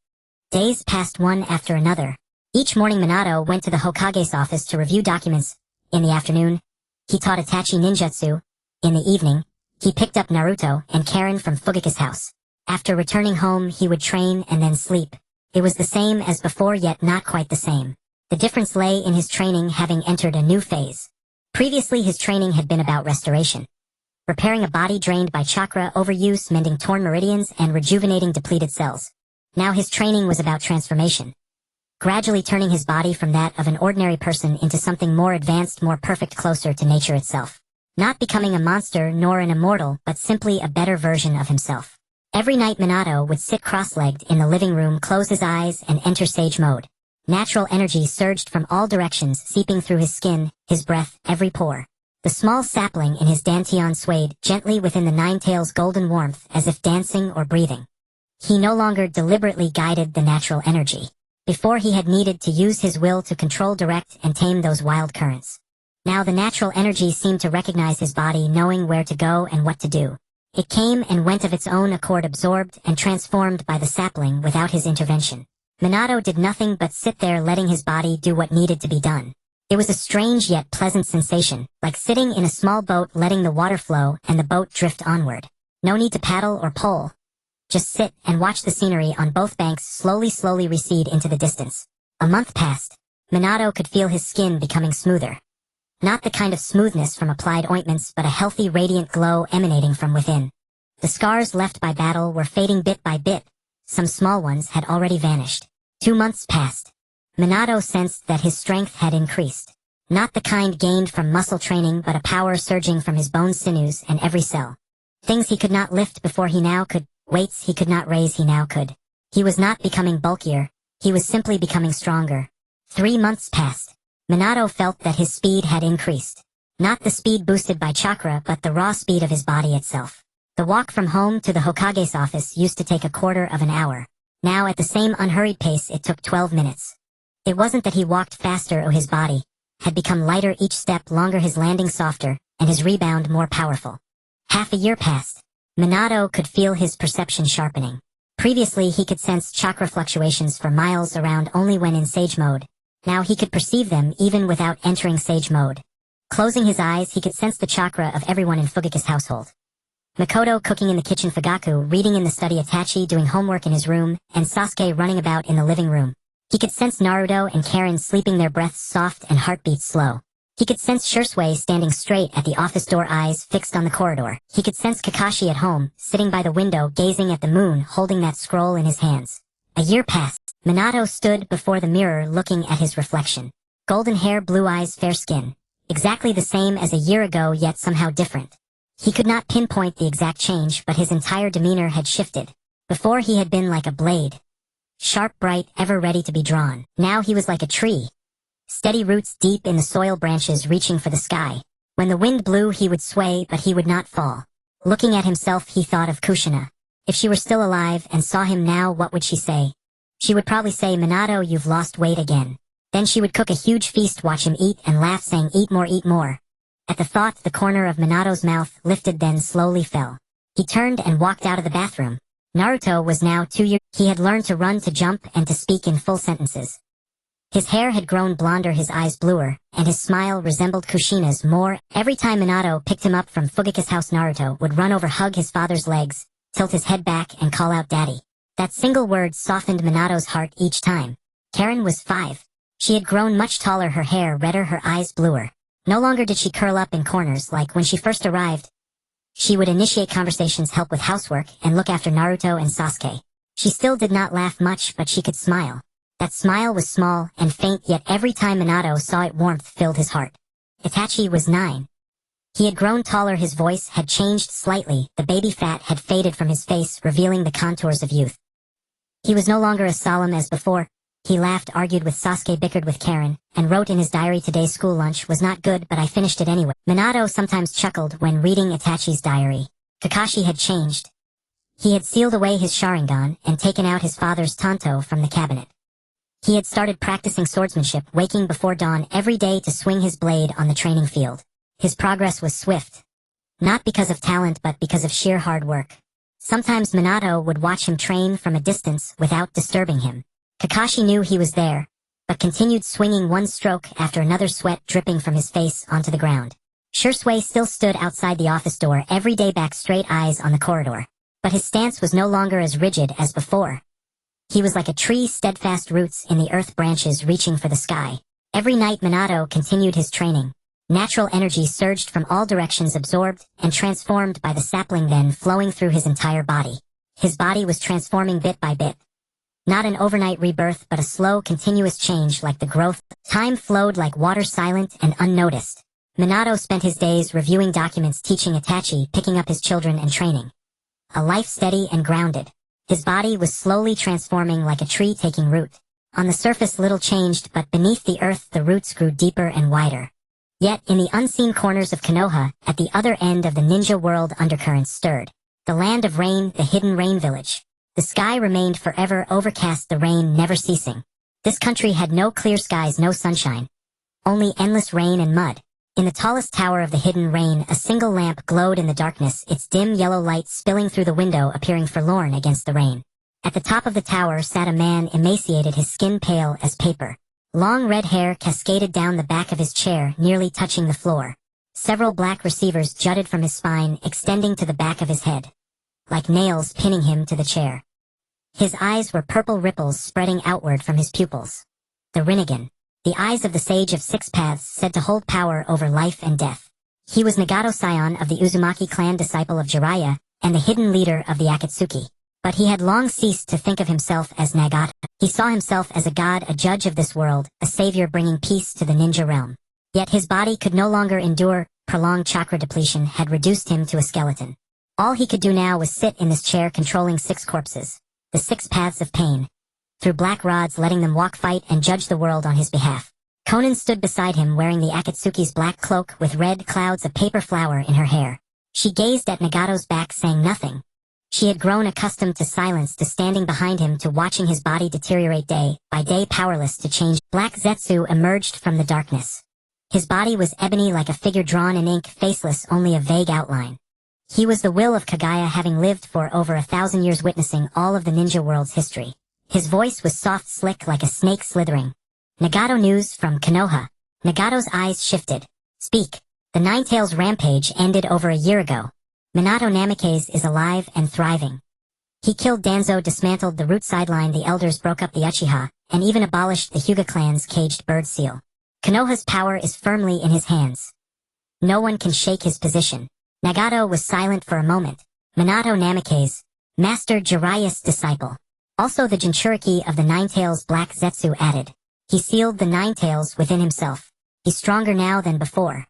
Days passed one after another. Each morning Minato went to the Hokage's office to review documents. In the afternoon, he taught Itachi ninjutsu. In the evening, he picked up Naruto and Karen from Fugaku's house. After returning home, he would train and then sleep. It was the same as before, yet not quite the same. The difference lay in his training having entered a new phase. Previously, his training had been about restoration. Repairing a body drained by chakra overuse, mending torn meridians, and rejuvenating depleted cells. Now his training was about transformation. Gradually turning his body from that of an ordinary person into something more advanced, more perfect, closer to nature itself. Not becoming a monster nor an immortal, but simply a better version of himself. Every night Minato would sit cross-legged in the living room, close his eyes, and enter sage mode. Natural energy surged from all directions, seeping through his skin, his breath, every pore. The small sapling in his dantian swayed gently within the Nine-Tails' golden warmth, as if dancing or breathing. He no longer deliberately guided the natural energy. Before, he had needed to use his will to control, direct, and tame those wild currents. Now the natural energy seemed to recognize his body, knowing where to go and what to do. It came and went of its own accord, absorbed and transformed by the sapling without his intervention. Minato did nothing but sit there, letting his body do what needed to be done. It was a strange yet pleasant sensation, like sitting in a small boat, letting the water flow and the boat drift onward. No need to paddle or pole. Just sit and watch the scenery on both banks slowly recede into the distance. A month passed. Minato could feel his skin becoming smoother. Not the kind of smoothness from applied ointments, but a healthy, radiant glow emanating from within. The scars left by battle were fading bit by bit. Some small ones had already vanished. 2 months passed. Minato sensed that his strength had increased. Not the kind gained from muscle training, but a power surging from his bones, sinews, and every cell. Things he could not lift before he now could. Weights he could not raise he now could. He was not becoming bulkier. He was simply becoming stronger. 3 months passed. Minato felt that his speed had increased. Not the speed boosted by chakra, but the raw speed of his body itself. The walk from home to the Hokage's office used to take a quarter of an hour. Now at the same unhurried pace it took 12 minutes. It wasn't that he walked faster, or his body had become lighter each step, longer, his landing softer, and his rebound more powerful. Half a year passed. Minato could feel his perception sharpening. Previously he could sense chakra fluctuations for miles around only when in sage mode. Now he could perceive them even without entering sage mode. Closing his eyes, he could sense the chakra of everyone in Fugaku's household. Makoto cooking in the kitchen, Fugaku reading in the study, Itachi doing homework in his room, and Sasuke running about in the living room. He could sense Naruto and Karen sleeping, their breaths soft and heartbeats slow. He could sense Shursui standing straight at the office door, eyes fixed on the corridor. He could sense Kakashi at home, sitting by the window gazing at the moon, holding that scroll in his hands. A year passed. Minato stood before the mirror looking at his reflection. Golden hair, blue eyes, fair skin. Exactly the same as a year ago, yet somehow different. He could not pinpoint the exact change, but his entire demeanor had shifted. Before he had been like a blade. Sharp, bright, ever ready to be drawn. Now he was like a tree. Steady roots deep in the soil, branches reaching for the sky. When the wind blew he would sway, but he would not fall. Looking at himself he thought of Kushina. If she were still alive and saw him now, what would she say? She would probably say, "Minato, you've lost weight again." Then she would cook a huge feast, watch him eat, and laugh, saying, "Eat more, eat more." At the thought, the corner of Minato's mouth lifted, then slowly fell. He turned and walked out of the bathroom. Naruto was now 2 years. He had learned to run, to jump, and to speak in full sentences. His hair had grown blonder, his eyes bluer, and his smile resembled Kushina's more. Every time Minato picked him up from Fugaku's house, Naruto would run over, hug his father's legs, tilt his head back, and call out, "Daddy." That single word softened Minato's heart each time. Karen was 5. She had grown much taller, her hair redder, her eyes bluer. No longer did she curl up in corners like when she first arrived. She would initiate conversations, help with housework, and look after Naruto and Sasuke. She still did not laugh much, but she could smile. That smile was small and faint, yet every time Minato saw it, warmth filled his heart. Itachi was 9. He had grown taller, his voice had changed slightly, the baby fat had faded from his face, revealing the contours of youth. He was no longer as solemn as before. He laughed, argued with Sasuke, bickered with Karen, and wrote in his diary, "Today's school lunch was not good, but I finished it anyway." Minato sometimes chuckled when reading Itachi's diary. Kakashi had changed. He had sealed away his Sharingan and taken out his father's Tanto from the cabinet. He had started practicing swordsmanship, waking before dawn every day to swing his blade on the training field. His progress was swift. Not because of talent, but because of sheer hard work. Sometimes Minato would watch him train from a distance without disturbing him. Kakashi knew he was there, but continued swinging one stroke after another, sweat dripping from his face onto the ground. Shursui still stood outside the office door every day, back straight, eyes on the corridor. But his stance was no longer as rigid as before. He was like a tree, steadfast roots in the earth, branches reaching for the sky. Every night Minato continued his training. Natural energy surged from all directions, absorbed and transformed by the sapling, then flowing through his entire body. His body was transforming bit by bit. Not an overnight rebirth, but a slow, continuous change, like the growth. Time flowed like water, silent and unnoticed. Minato spent his days reviewing documents, teaching Itachi, picking up his children, and training. A life steady and grounded. His body was slowly transforming like a tree taking root. On the surface little changed, but beneath the earth the roots grew deeper and wider. Yet, in the unseen corners of Konoha, at the other end of the ninja world, undercurrents stirred. The land of rain, the hidden rain village. The sky remained forever overcast, the rain never ceasing. This country had no clear skies, no sunshine. Only endless rain and mud. In the tallest tower of the hidden rain, a single lamp glowed in the darkness, its dim yellow light spilling through the window, appearing forlorn against the rain. At the top of the tower sat a man, emaciated, his skin pale as paper. Long red hair cascaded down the back of his chair, nearly touching the floor. Several black receivers jutted from his spine, extending to the back of his head, like nails pinning him to the chair. His eyes were purple ripples spreading outward from his pupils. The Rinnegan, the eyes of the Sage of Six Paths, said to hold power over life and death. He was Nagato, scion of the Uzumaki clan, disciple of Jiraiya, and the hidden leader of the Akatsuki. But he had long ceased to think of himself as Nagato. He saw himself as a god, a judge of this world, a savior bringing peace to the ninja realm. Yet his body could no longer endure. Prolonged chakra depletion had reduced him to a skeleton. All he could do now was sit in this chair, controlling 6 corpses. The 6 paths of pain. Through black rods, letting them walk, fight, and judge the world on his behalf. Konan stood beside him, wearing the Akatsuki's black cloak with red clouds of paper flower in her hair. She gazed at Nagato's back, saying nothing. She had grown accustomed to silence, to standing behind him, to watching his body deteriorate day by day, powerless to change. Black Zetsu emerged from the darkness. His body was ebony, like a figure drawn in ink, faceless, only a vague outline. He was the will of Kagaya, having lived for over 1,000 years, witnessing all of the ninja world's history. His voice was soft, slick, like a snake slithering. Nagato, news from Konoha. Nagato's eyes shifted. Speak. The Ninetales rampage ended over a year ago. Minato Namikaze is alive and thriving. He killed Danzo, dismantled the root sideline, the elders broke up the Uchiha, and even abolished the Hyuga clan's caged bird seal. Konoha's power is firmly in his hands. No one can shake his position. Nagato was silent for a moment. Minato Namikaze, Master Jiraiya's disciple. Also the Jinchuriki of the Ninetales, Black Zetsu added. He sealed the Ninetales within himself. He's stronger now than before.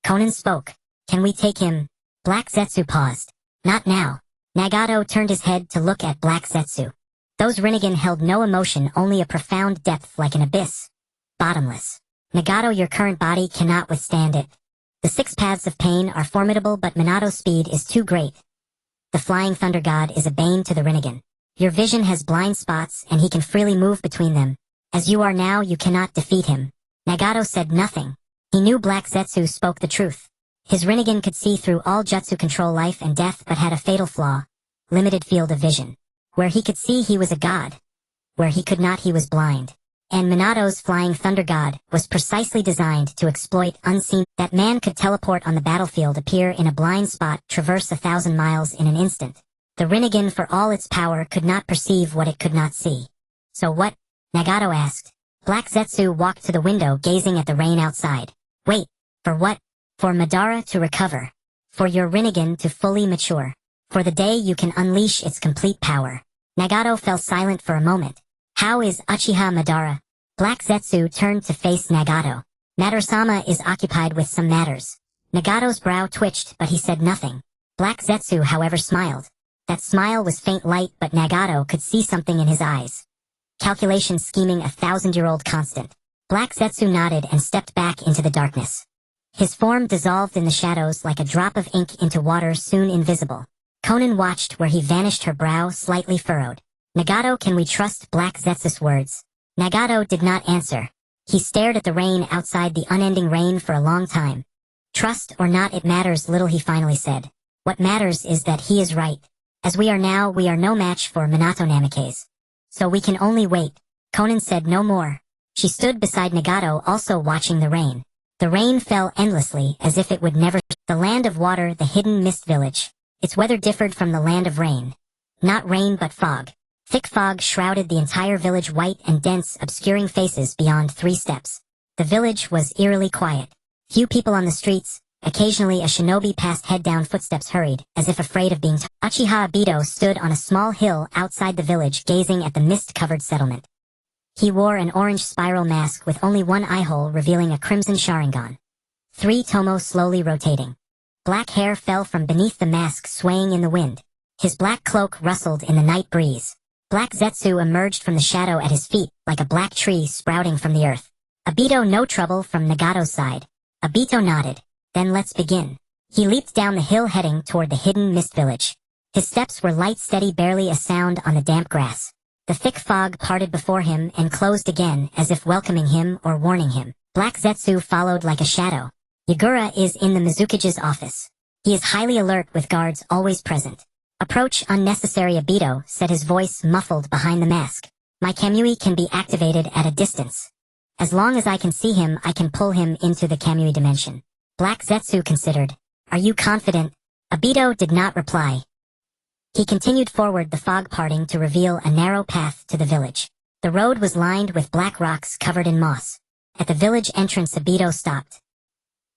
Konan spoke. Can we take him? Black Zetsu paused. Not now. Nagato turned his head to look at Black Zetsu. Those Rinnegan held no emotion, only a profound depth, like an abyss. Bottomless. Nagato, your current body cannot withstand it. The 6 paths of pain are formidable, but Minato's speed is too great. The flying thunder god is a bane to the Rinnegan. Your vision has blind spots, and he can freely move between them. As you are now, you cannot defeat him. Nagato said nothing. He knew Black Zetsu spoke the truth. His Rinnegan could see through all jutsu, control life and death, but had a fatal flaw. Limited field of vision. Where he could see, he was a god. Where he could not, he was blind. And Minato's flying thunder god was precisely designed to exploit unseen. That man could teleport on the battlefield, appear in a blind spot, traverse 1,000 miles in an instant. The Rinnegan, for all its power, could not perceive what it could not see. So what? Nagato asked. Black Zetsu walked to the window, gazing at the rain outside. Wait, for what? For Madara to recover. For your Rinnegan to fully mature. For the day you can unleash its complete power. Nagato fell silent for a moment. How is Uchiha Madara? Black Zetsu turned to face Nagato. Madara-sama is occupied with some matters. Nagato's brow twitched, but he said nothing. Black Zetsu, however, smiled. That smile was faint light, but Nagato could see something in his eyes. Calculation scheming, a 1,000-year-old constant. Black Zetsu nodded and stepped back into the darkness. His form dissolved in the shadows like a drop of ink into water soon invisible. Konan watched where he vanished, her brow slightly furrowed. Nagato, can we trust Black Zetsu's words? Nagato did not answer. He stared at the rain outside, the unending rain, for a long time. Trust or not, it matters little, he finally said. What matters is that he is right. As we are now, we are no match for Minato Namikaze. So we can only wait. Konan said no more. She stood beside Nagato, also watching the rain. The rain fell endlessly, as if it would never. The land of water, the hidden mist village. Its weather differed from the land of rain. Not rain but fog. Thick fog shrouded the entire village, white and dense, obscuring faces beyond 3 steps. The village was eerily quiet. Few people on the streets. Occasionally a shinobi passed, head-down footsteps hurried, as if afraid of being Uchiha Obito stood on a small hill outside the village, gazing at the mist-covered settlement. He wore an orange spiral mask with only one eye-hole, revealing a crimson Sharingan. 3 tomo slowly rotating. Black hair fell from beneath the mask, swaying in the wind. His black cloak rustled in the night breeze. Black Zetsu emerged from the shadow at his feet, like a black tree sprouting from the earth. Obito, no trouble from Nagato's side. Obito nodded. Then let's begin. He leaped down the hill, heading toward the hidden mist village. His steps were light, steady, barely a sound on the damp grass. The thick fog parted before him and closed again, as if welcoming him or warning him. Black Zetsu followed like a shadow. Yagura is in the Mizukage's office. He is highly alert, with guards always present. Approach unnecessary, Obito said, his voice muffled behind the mask. My Kamui can be activated at a distance. As long as I can see him, I can pull him into the Kamui dimension. Black Zetsu considered. Are you confident? Obito did not reply. He continued forward, the fog parting to reveal a narrow path to the village. The road was lined with black rocks covered in moss. At the village entrance, Obito stopped.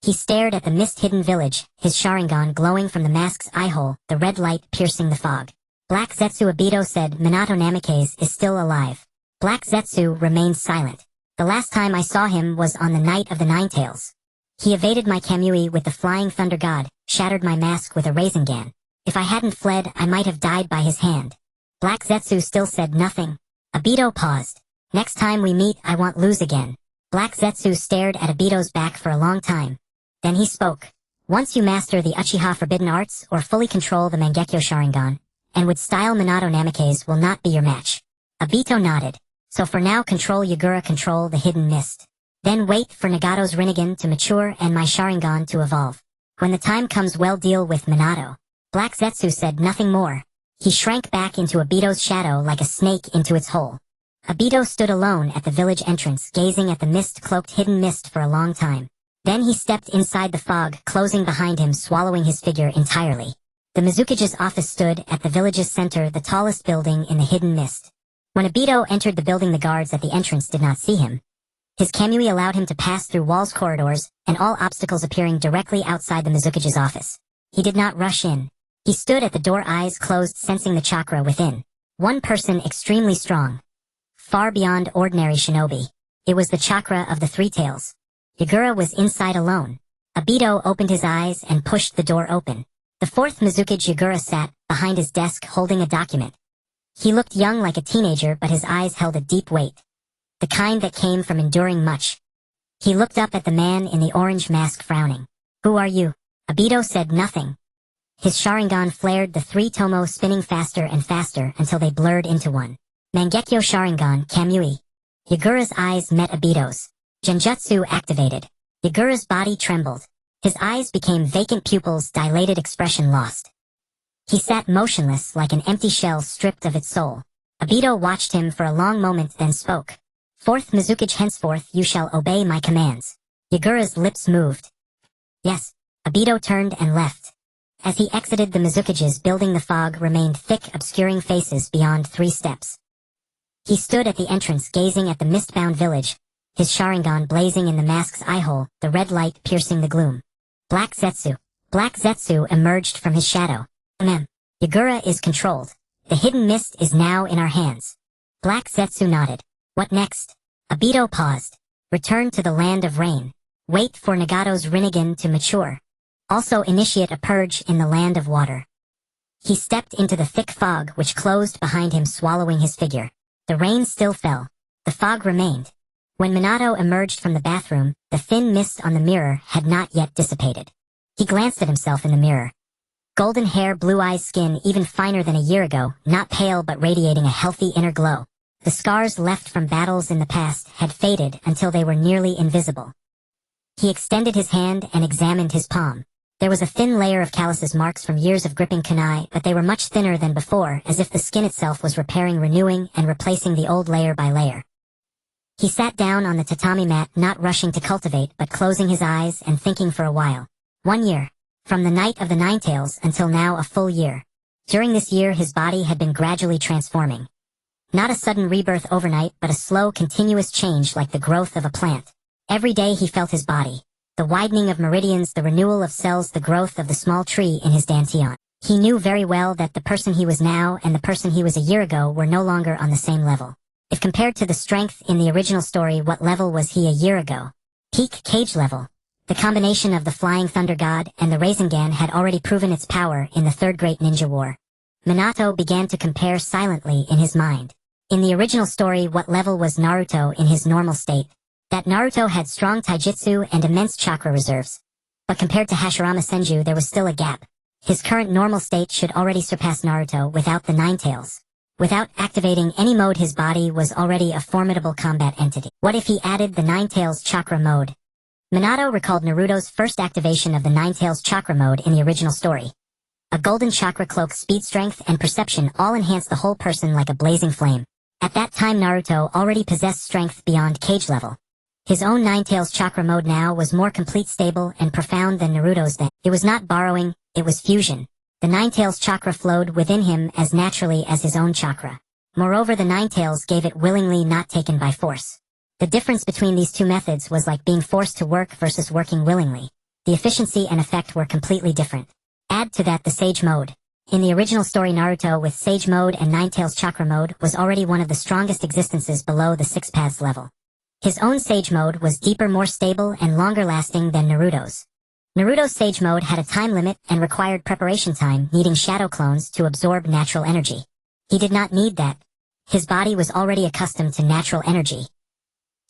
He stared at the mist-hidden village, his Sharingan glowing from the mask's eye-hole, the red light piercing the fog. Black Zetsu, Obito said, Minato Namikaze is still alive. Black Zetsu remained silent. The last time I saw him was on the night of the Ninetales. He evaded my Kamui with the flying thunder god, shattered my mask with a Rasengan. If I hadn't fled, I might have died by his hand. Black Zetsu still said nothing. Obito paused. Next time we meet, I won't lose again. Black Zetsu stared at Obito's back for a long time. Then he spoke. Once you master the Uchiha forbidden arts, or fully control the Mangekyo Sharingan, and with style, Minato Namikaze will not be your match. Obito nodded. So for now, control Yagura, control the hidden mist. Then wait for Nagato's Rinnegan to mature and my Sharingan to evolve. When the time comes, we'll deal with Minato. Black Zetsu said nothing more. He shrank back into Obito's shadow like a snake into its hole. Obito stood alone at the village entrance, gazing at the mist-cloaked hidden mist for a long time. Then he stepped inside the fog, closing behind him, swallowing his figure entirely. The Mizukage's office stood at the village's center, the tallest building in the hidden mist. When Obito entered the building, the guards at the entrance did not see him. His Kamui allowed him to pass through walls, corridors, and all obstacles, appearing directly outside the Mizukage's office. He did not rush in. He stood at the door, eyes closed, sensing the chakra within. One person extremely strong. Far beyond ordinary shinobi. It was the chakra of the Three Tails. Yagura was inside alone. Obito opened his eyes and pushed the door open. The fourth Mizukage, Yagura, sat behind his desk holding a document. He looked young, like a teenager, but his eyes held a deep weight. The kind that came from enduring much. He looked up at the man in the orange mask, frowning. Who are you? Obito said nothing. His Sharingan flared, the 3 tomo spinning faster and faster until they blurred into one. Mangekyo Sharingan, Kamui. Yagura's eyes met Obito's. Genjutsu activated. Yagura's body trembled. His eyes became vacant pupils, dilated expression lost. He sat motionless like an empty shell stripped of its soul. Obito watched him for a long moment, then spoke. Fourth Mizukage, henceforth you shall obey my commands. Yagura's lips moved. Yes. Obito turned and left. As he exited the Mizukages building, the fog remained thick, obscuring faces beyond 3 steps. He stood at the entrance gazing at the mist-bound village, his Sharingan blazing in the mask's eyehole, the red light piercing the gloom. Black Zetsu. Black Zetsu emerged from his shadow. Yagura is controlled. The hidden mist is now in our hands. Black Zetsu nodded. What next? Obito paused. Return to the land of rain. Wait for Nagato's Rinnegan to mature. Also initiate a purge in the land of water. He stepped into the thick fog which closed behind him, swallowing his figure. The rain still fell. The fog remained. When Minato emerged from the bathroom, the thin mist on the mirror had not yet dissipated. He glanced at himself in the mirror. Golden hair, blue eyes, skin even finer than a year ago, not pale but radiating a healthy inner glow. The scars left from battles in the past had faded until they were nearly invisible. He extended his hand and examined his palm. There was a thin layer of calluses, marks from years of gripping kunai, but they were much thinner than before, as if the skin itself was repairing, renewing, and replacing the old layer by layer. He sat down on the tatami mat, not rushing to cultivate, but closing his eyes and thinking for a while. 1 year. From the night of the Nine Tails until now, a full year. During this year his body had been gradually transforming. Not a sudden rebirth overnight, but a slow, continuous change like the growth of a plant. Every day he felt his body. The widening of meridians, the renewal of cells, the growth of the small tree in his dantian. He knew very well that the person he was now and the person he was a year ago were no longer on the same level. If compared to the strength in the original story, what level was he a year ago? Peak Cage level. The combination of the Flying Thunder God and the Rasengan had already proven its power in the Third Great Ninja War. Minato began to compare silently in his mind. In the original story, what level was Naruto in his normal state? That Naruto had strong taijutsu and immense chakra reserves. But compared to Hashirama Senju, there was still a gap. His current normal state should already surpass Naruto without the Nine Tails. Without activating any mode, his body was already a formidable combat entity. What if he added the Nine Tails chakra mode? Minato recalled Naruto's first activation of the Nine Tails chakra mode in the original story. A golden chakra cloak, speed, strength, and perception all enhanced the whole person like a blazing flame. At that time Naruto already possessed strength beyond cage level. His own Nine Tails chakra mode now was more complete, stable, and profound than Naruto's then. It was not borrowing, it was fusion. The Nine Tails chakra flowed within him as naturally as his own chakra. Moreover, the Nine Tails gave it willingly, not taken by force. The difference between these two methods was like being forced to work versus working willingly. The efficiency and effect were completely different. Add to that the Sage mode. In the original story, Naruto with Sage mode and Nine Tails chakra mode was already one of the strongest existences below the Six Paths level. His own Sage mode was deeper, more stable, and longer lasting than Naruto's. Naruto's Sage mode had a time limit and required preparation time, needing shadow clones to absorb natural energy. He did not need that. His body was already accustomed to natural energy.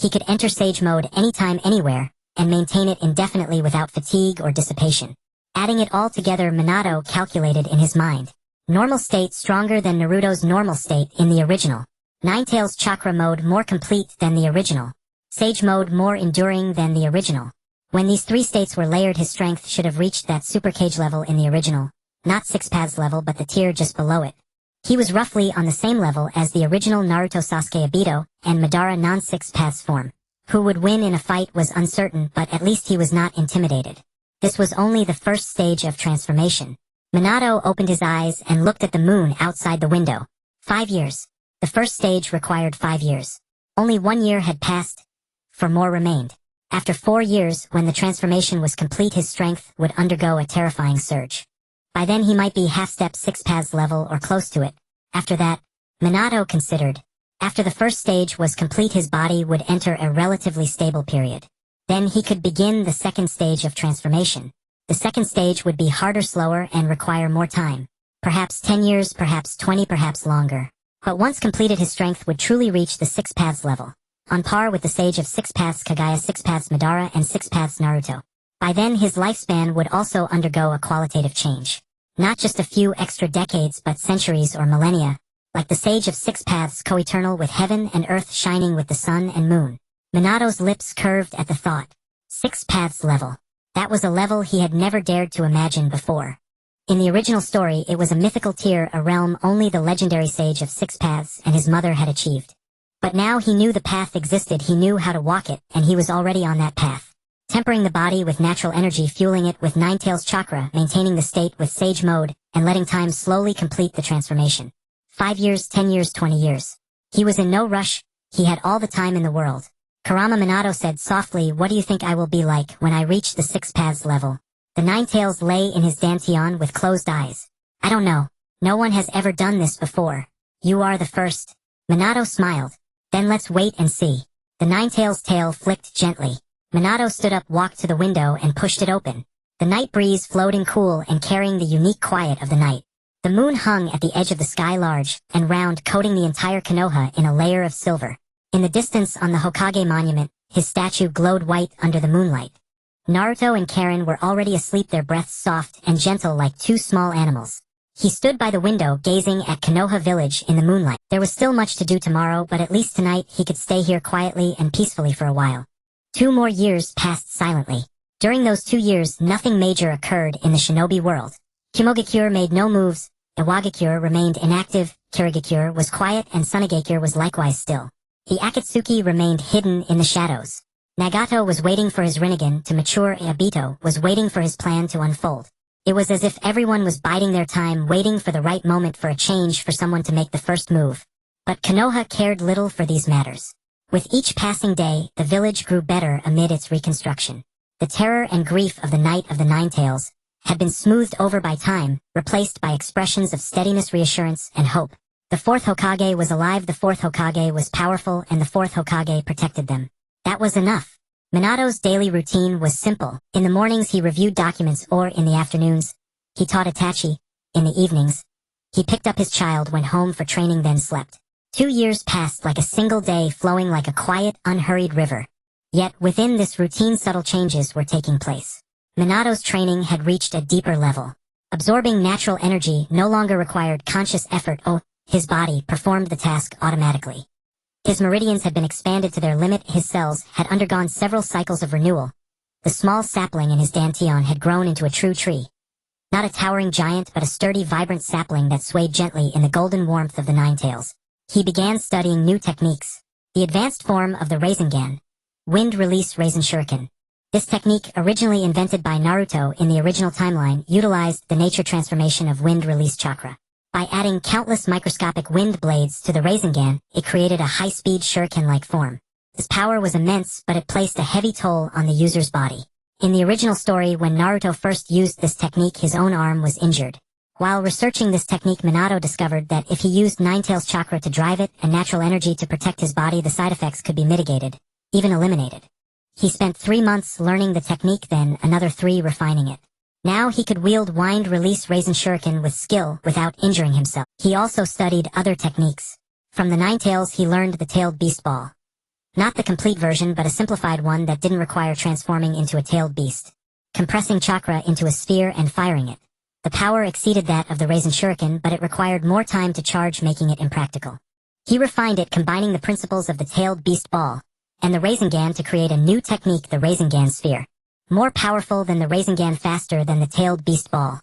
He could enter Sage mode anytime, anywhere, and maintain it indefinitely without fatigue or dissipation. Adding it all together, Minato calculated in his mind. Normal state stronger than Naruto's normal state in the original. Nine Tails chakra mode more complete than the original. Sage mode more enduring than the original. When these 3 states were layered, his strength should have reached that super cage level in the original. Not Six Paths level, but the tier just below it. He was roughly on the same level as the original Naruto Sasuke Obito and Madara non-Six Paths form. Who would win in a fight was uncertain, but at least he was not intimidated. This was only the first stage of transformation. Minato opened his eyes and looked at the moon outside the window. 5 years. The first stage required 5 years. Only 1 year had passed. 4 more remained. After 4 years, when the transformation was complete, his strength would undergo a terrifying surge. By then he might be half-step Six Paths level or close to it. After that, Minato considered. After the first stage was complete, his body would enter a relatively stable period. Then he could begin the second stage of transformation. The second stage would be harder, slower, and require more time. Perhaps 10 years, perhaps 20, perhaps longer. But once completed, his strength would truly reach the Six Paths level. On par with the Sage of Six Paths Kagaya, Six Paths Madara, and Six Paths Naruto. By then his lifespan would also undergo a qualitative change. Not just a few extra decades, but centuries or millennia. Like the Sage of Six Paths, co-eternal with heaven and earth, shining with the sun and moon. Minato's lips curved at the thought. Six Paths level. That was a level he had never dared to imagine before. In the original story, it was a mythical tier, a realm only the legendary Sage of Six Paths and his mother had achieved. But now he knew the path existed, he knew how to walk it, and he was already on that path. tempering the body with natural energy, fueling it with Ninetales chakra, maintaining the state with sage mode, and letting time slowly complete the transformation. 5 years, 10 years, 20 years. He was in no rush, he had all the time in the world. Kurama Minato said softly, "What do you think I will be like when I reach the 6 paths level?" The Ninetales lay in his dantian with closed eyes. "I don't know. No one has ever done this before. You are the first." Minato smiled. "Then let's wait and see." The Ninetales' tail flicked gently. Minato stood up, walked to the window, and pushed it open. The night breeze flowed in cool and carrying the unique quiet of the night. The moon hung at the edge of the sky, large and round, coating the entire Konoha in a layer of silver. In the distance on the Hokage monument, his statue glowed white under the moonlight. Naruto and Karen were already asleep, their breaths soft and gentle like 2 small animals. He stood by the window, gazing at Konoha village in the moonlight. There was still much to do tomorrow, but at least tonight he could stay here quietly and peacefully for a while. 2 more years passed silently. During those 2 years, nothing major occurred in the shinobi world. Kimogakure made no moves, Iwagakure remained inactive, Kirigakure was quiet, and Sunagakure was likewise still. The Akatsuki remained hidden in the shadows. Nagato was waiting for his Rinnegan to mature, Obito was waiting for his plan to unfold. It was as if everyone was biding their time, waiting for the right moment for a change, for someone to make the first move. But Konoha cared little for these matters. With each passing day, the village grew better amid its reconstruction. The terror and grief of the Night of the Ninetales had been smoothed over by time, replaced by expressions of steadiness, reassurance, and hope. The 4th Hokage was alive, the 4th Hokage was powerful, and the 4th Hokage protected them. That was enough. Minato's daily routine was simple. In the mornings he reviewed documents, or in the afternoons, he taught Itachi. In the evenings, he picked up his child, went home for training, then slept. 2 years passed like a single day, flowing like a quiet, unhurried river. Yet within this routine subtle changes were taking place. Minato's training had reached a deeper level. Absorbing natural energy no longer required conscious effort. His body performed the task automatically. His meridians had been expanded to their limit, his cells had undergone several cycles of renewal. The small sapling in his dantian had grown into a true tree. Not a towering giant, but a sturdy, vibrant sapling that swayed gently in the golden warmth of the Ninetales. He began studying new techniques. The advanced form of the Rasengan, wind release Rasen Shuriken. This technique, originally invented by Naruto in the original timeline, utilized the nature transformation of wind release chakra. By adding countless microscopic wind blades to the Rasengan, it created a high-speed shuriken-like form. This power was immense, but it placed a heavy toll on the user's body. In the original story, when Naruto first used this technique, his own arm was injured. While researching this technique, Minato discovered that if he used Ninetales chakra to drive it and natural energy to protect his body, the side effects could be mitigated, even eliminated. He spent 3 months learning the technique, then another 3 refining it. Now he could wield wind release Rasen Shuriken with skill without injuring himself. He also studied other techniques. From the Ninetales he learned the tailed beast ball. Not the complete version, but a simplified one that didn't require transforming into a tailed beast. Compressing chakra into a sphere and firing it. The power exceeded that of the Rasen Shuriken, but it required more time to charge, making it impractical. He refined it, combining the principles of the tailed beast ball and the Rasengan to create a new technique, the Rasengan sphere. More powerful than the Rasengan, faster than the tailed beast ball.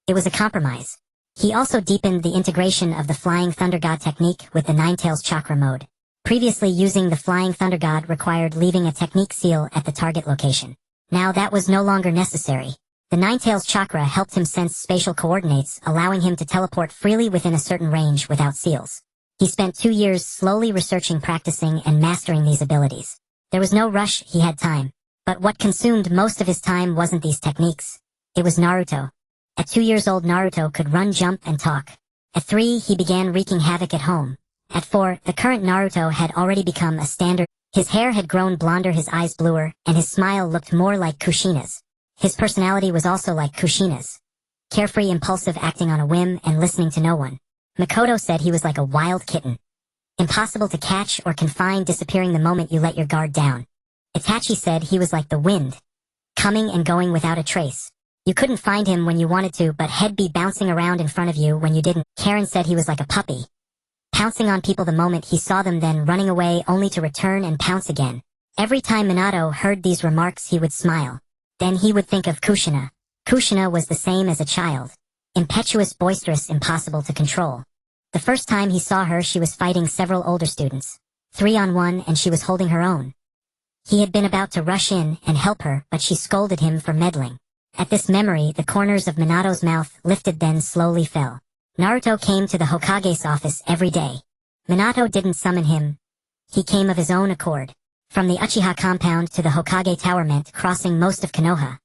It was a compromise. He also deepened the integration of the Flying Thunder God technique with the Ninetales chakra mode. Previously, using the Flying Thunder God required leaving a technique seal at the target location. Now that was no longer necessary. The Ninetales chakra helped him sense spatial coordinates, allowing him to teleport freely within a certain range without seals. He spent 2 years slowly researching, practicing, and mastering these abilities. There was no rush, he had time. But what consumed most of his time wasn't these techniques. It was Naruto. At 2 years old, Naruto could run, jump, and talk. At 3, he began wreaking havoc at home. At 4, the current Naruto had already become a standard. His hair had grown blonder, his eyes bluer, and his smile looked more like Kushina's. His personality was also like Kushina's. Carefree, impulsive, acting on a whim, and listening to no one. Makoto said he was like a wild kitten. Impossible to catch or confine, disappearing the moment you let your guard down. Itachi said he was like the wind, coming and going without a trace. You couldn't find him when you wanted to, but he'd be bouncing around in front of you when you didn't. Karen said he was like a puppy, pouncing on people the moment he saw them, then running away only to return and pounce again. Every time Minato heard these remarks, he would smile. Then he would think of Kushina. Kushina was the same as a child. Impetuous, boisterous, impossible to control. The first time he saw her, she was fighting several older students. 3-on-1, and she was holding her own. He had been about to rush in and help her, but she scolded him for meddling. At this memory, the corners of Minato's mouth lifted then slowly fell. Naruto came to the Hokage's office every day. Minato didn't summon him. He came of his own accord. From the Uchiha compound to the Hokage tower meant crossing most of Konoha,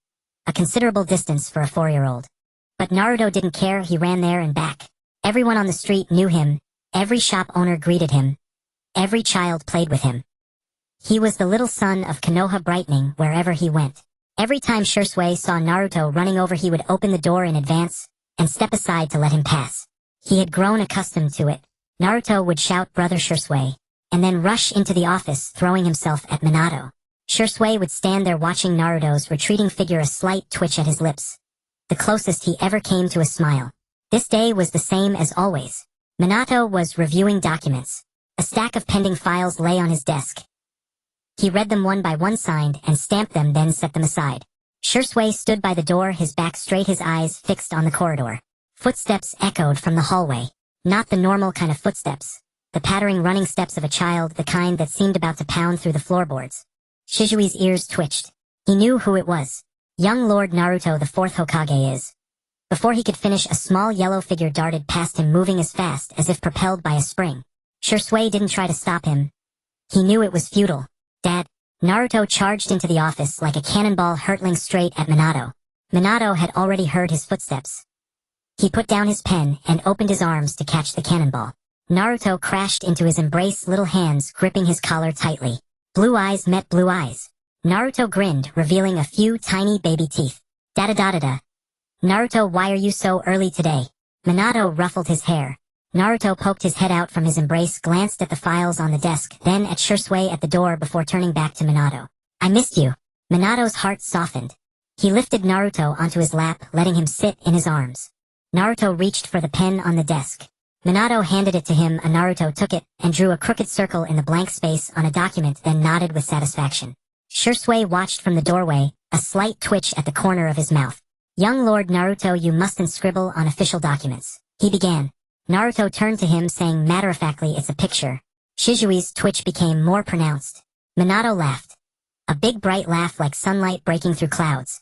a considerable distance for a 4-year-old. But Naruto didn't care, he ran there and back. Everyone on the street knew him, every shop owner greeted him, every child played with him. He was the little sun of Konoha, brightening wherever he went. Every time Shisui saw Naruto running over, he would open the door in advance and step aside to let him pass. He had grown accustomed to it. Naruto would shout, "Brother Shisui," and then rush into the office, throwing himself at Minato. Shisui would stand there watching Naruto's retreating figure, a slight twitch at his lips, the closest he ever came to a smile. This day was the same as always. Minato was reviewing documents. A stack of pending files lay on his desk. He read them one by one, signed and stamped them, then set them aside. Shisui stood by the door, his back straight, his eyes fixed on the corridor. Footsteps echoed from the hallway. Not the normal kind of footsteps. The pattering, running steps of a child, the kind that seemed about to pound through the floorboards. Shizui's ears twitched. He knew who it was. Young Lord Naruto, the 4th Hokage is. Before he could finish, a small yellow figure darted past him, moving as fast as if propelled by a spring. Shisui didn't try to stop him. He knew it was futile. "Dad." Naruto charged into the office like a cannonball, hurtling straight at Minato. Minato had already heard his footsteps. He put down his pen and opened his arms to catch the cannonball. Naruto crashed into his embrace, little hands gripping his collar tightly. Blue eyes met blue eyes. Naruto grinned, revealing a few tiny baby teeth. "Da-da-da-da-da. Naruto, why are you so early today?" Minato ruffled his hair. Naruto poked his head out from his embrace, glanced at the files on the desk, then at Shisui at the door before turning back to Minato. "I missed you." Minato's heart softened. He lifted Naruto onto his lap, letting him sit in his arms. Naruto reached for the pen on the desk. Minato handed it to him. Naruto took it and drew a crooked circle in the blank space on a document, then nodded with satisfaction. Shisui watched from the doorway, a slight twitch at the corner of his mouth. "Young Lord Naruto, you mustn't scribble on official documents," he began. Naruto turned to him, saying matter-of-factly, "It's a picture." Shizui's twitch became more pronounced. Minato laughed. A big bright laugh like sunlight breaking through clouds.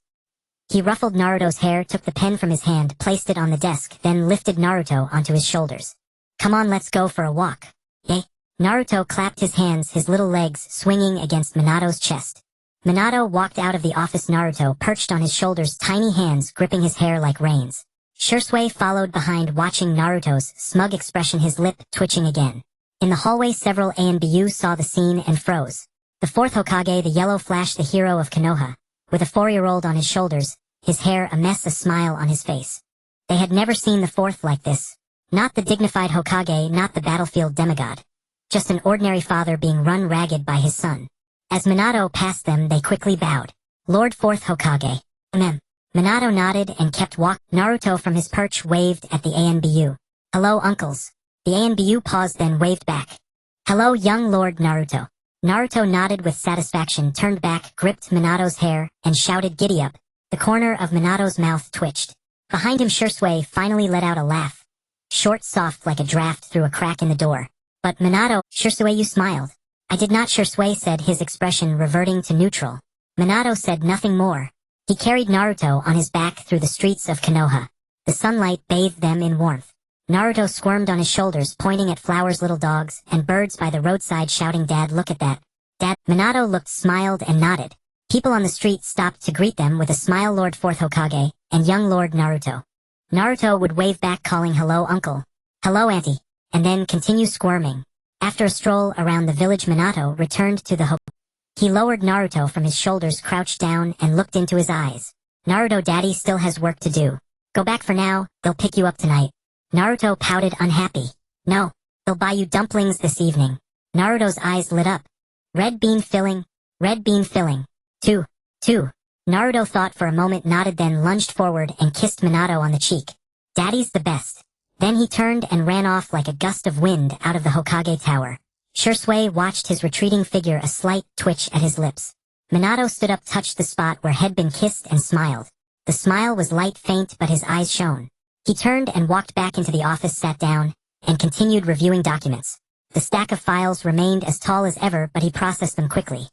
He ruffled Naruto's hair, took the pen from his hand, placed it on the desk, then lifted Naruto onto his shoulders. "Come on, let's go for a walk." "Eh?" Naruto clapped his hands, his little legs swinging against Minato's chest. Minato walked out of the office, Naruto perched on his shoulders, tiny hands gripping his hair like reins. Shisui followed behind, watching Naruto's smug expression, his lip twitching again. In the hallway, several ANBU saw the scene and froze. The 4th Hokage, the Yellow Flash, the hero of Konoha, with a 4-year-old on his shoulders, his hair a mess, a smile on his face. They had never seen the 4th like this. Not the dignified Hokage, not the battlefield demigod. Just an ordinary father being run ragged by his son. As Minato passed them, they quickly bowed. "Lord 4th Hokage." Minato nodded and kept walking. Naruto from his perch waved at the ANBU. "Hello, uncles." The ANBU paused, then waved back. "Hello, young Lord Naruto." Naruto nodded with satisfaction, turned back, gripped Minato's hair, and shouted, "Giddy up." The corner of Minato's mouth twitched. Behind him, Shisui finally let out a laugh. Short, soft like a draft through a crack in the door. "But Minato," Shisui smiled. "I did not," Shisui said, his expression reverting to neutral. Minato said nothing more. He carried Naruto on his back through the streets of Konoha. The sunlight bathed them in warmth. Naruto squirmed on his shoulders, pointing at flowers, little dogs, and birds by the roadside, shouting, "Dad, look at that." "Dad." Minato looked, smiled, and nodded. People on the street stopped to greet them with a smile. Lord 4th Hokage, and young Lord Naruto. Naruto would wave back, calling, "Hello, uncle." "Hello, auntie," and then continue squirming. After a stroll around the village, Minato returned to the Hokage. He lowered Naruto from his shoulders, crouched down, and looked into his eyes. "Naruto, Daddy still has work to do. Go back for now, they'll pick you up tonight." Naruto pouted, unhappy. "No, they'll buy you dumplings this evening." Naruto's eyes lit up. Red bean filling. Two. Naruto thought for a moment, nodded, then lunged forward and kissed Minato on the cheek. "Daddy's the best." Then he turned and ran off like a gust of wind out of the Hokage tower. Shisui watched his retreating figure, a slight twitch at his lips. Minato stood up, touched the spot where had been kissed, and smiled. The smile was light, faint, but his eyes shone. He turned and walked back into the office, sat down, and continued reviewing documents. The stack of files remained as tall as ever, but he processed them quickly.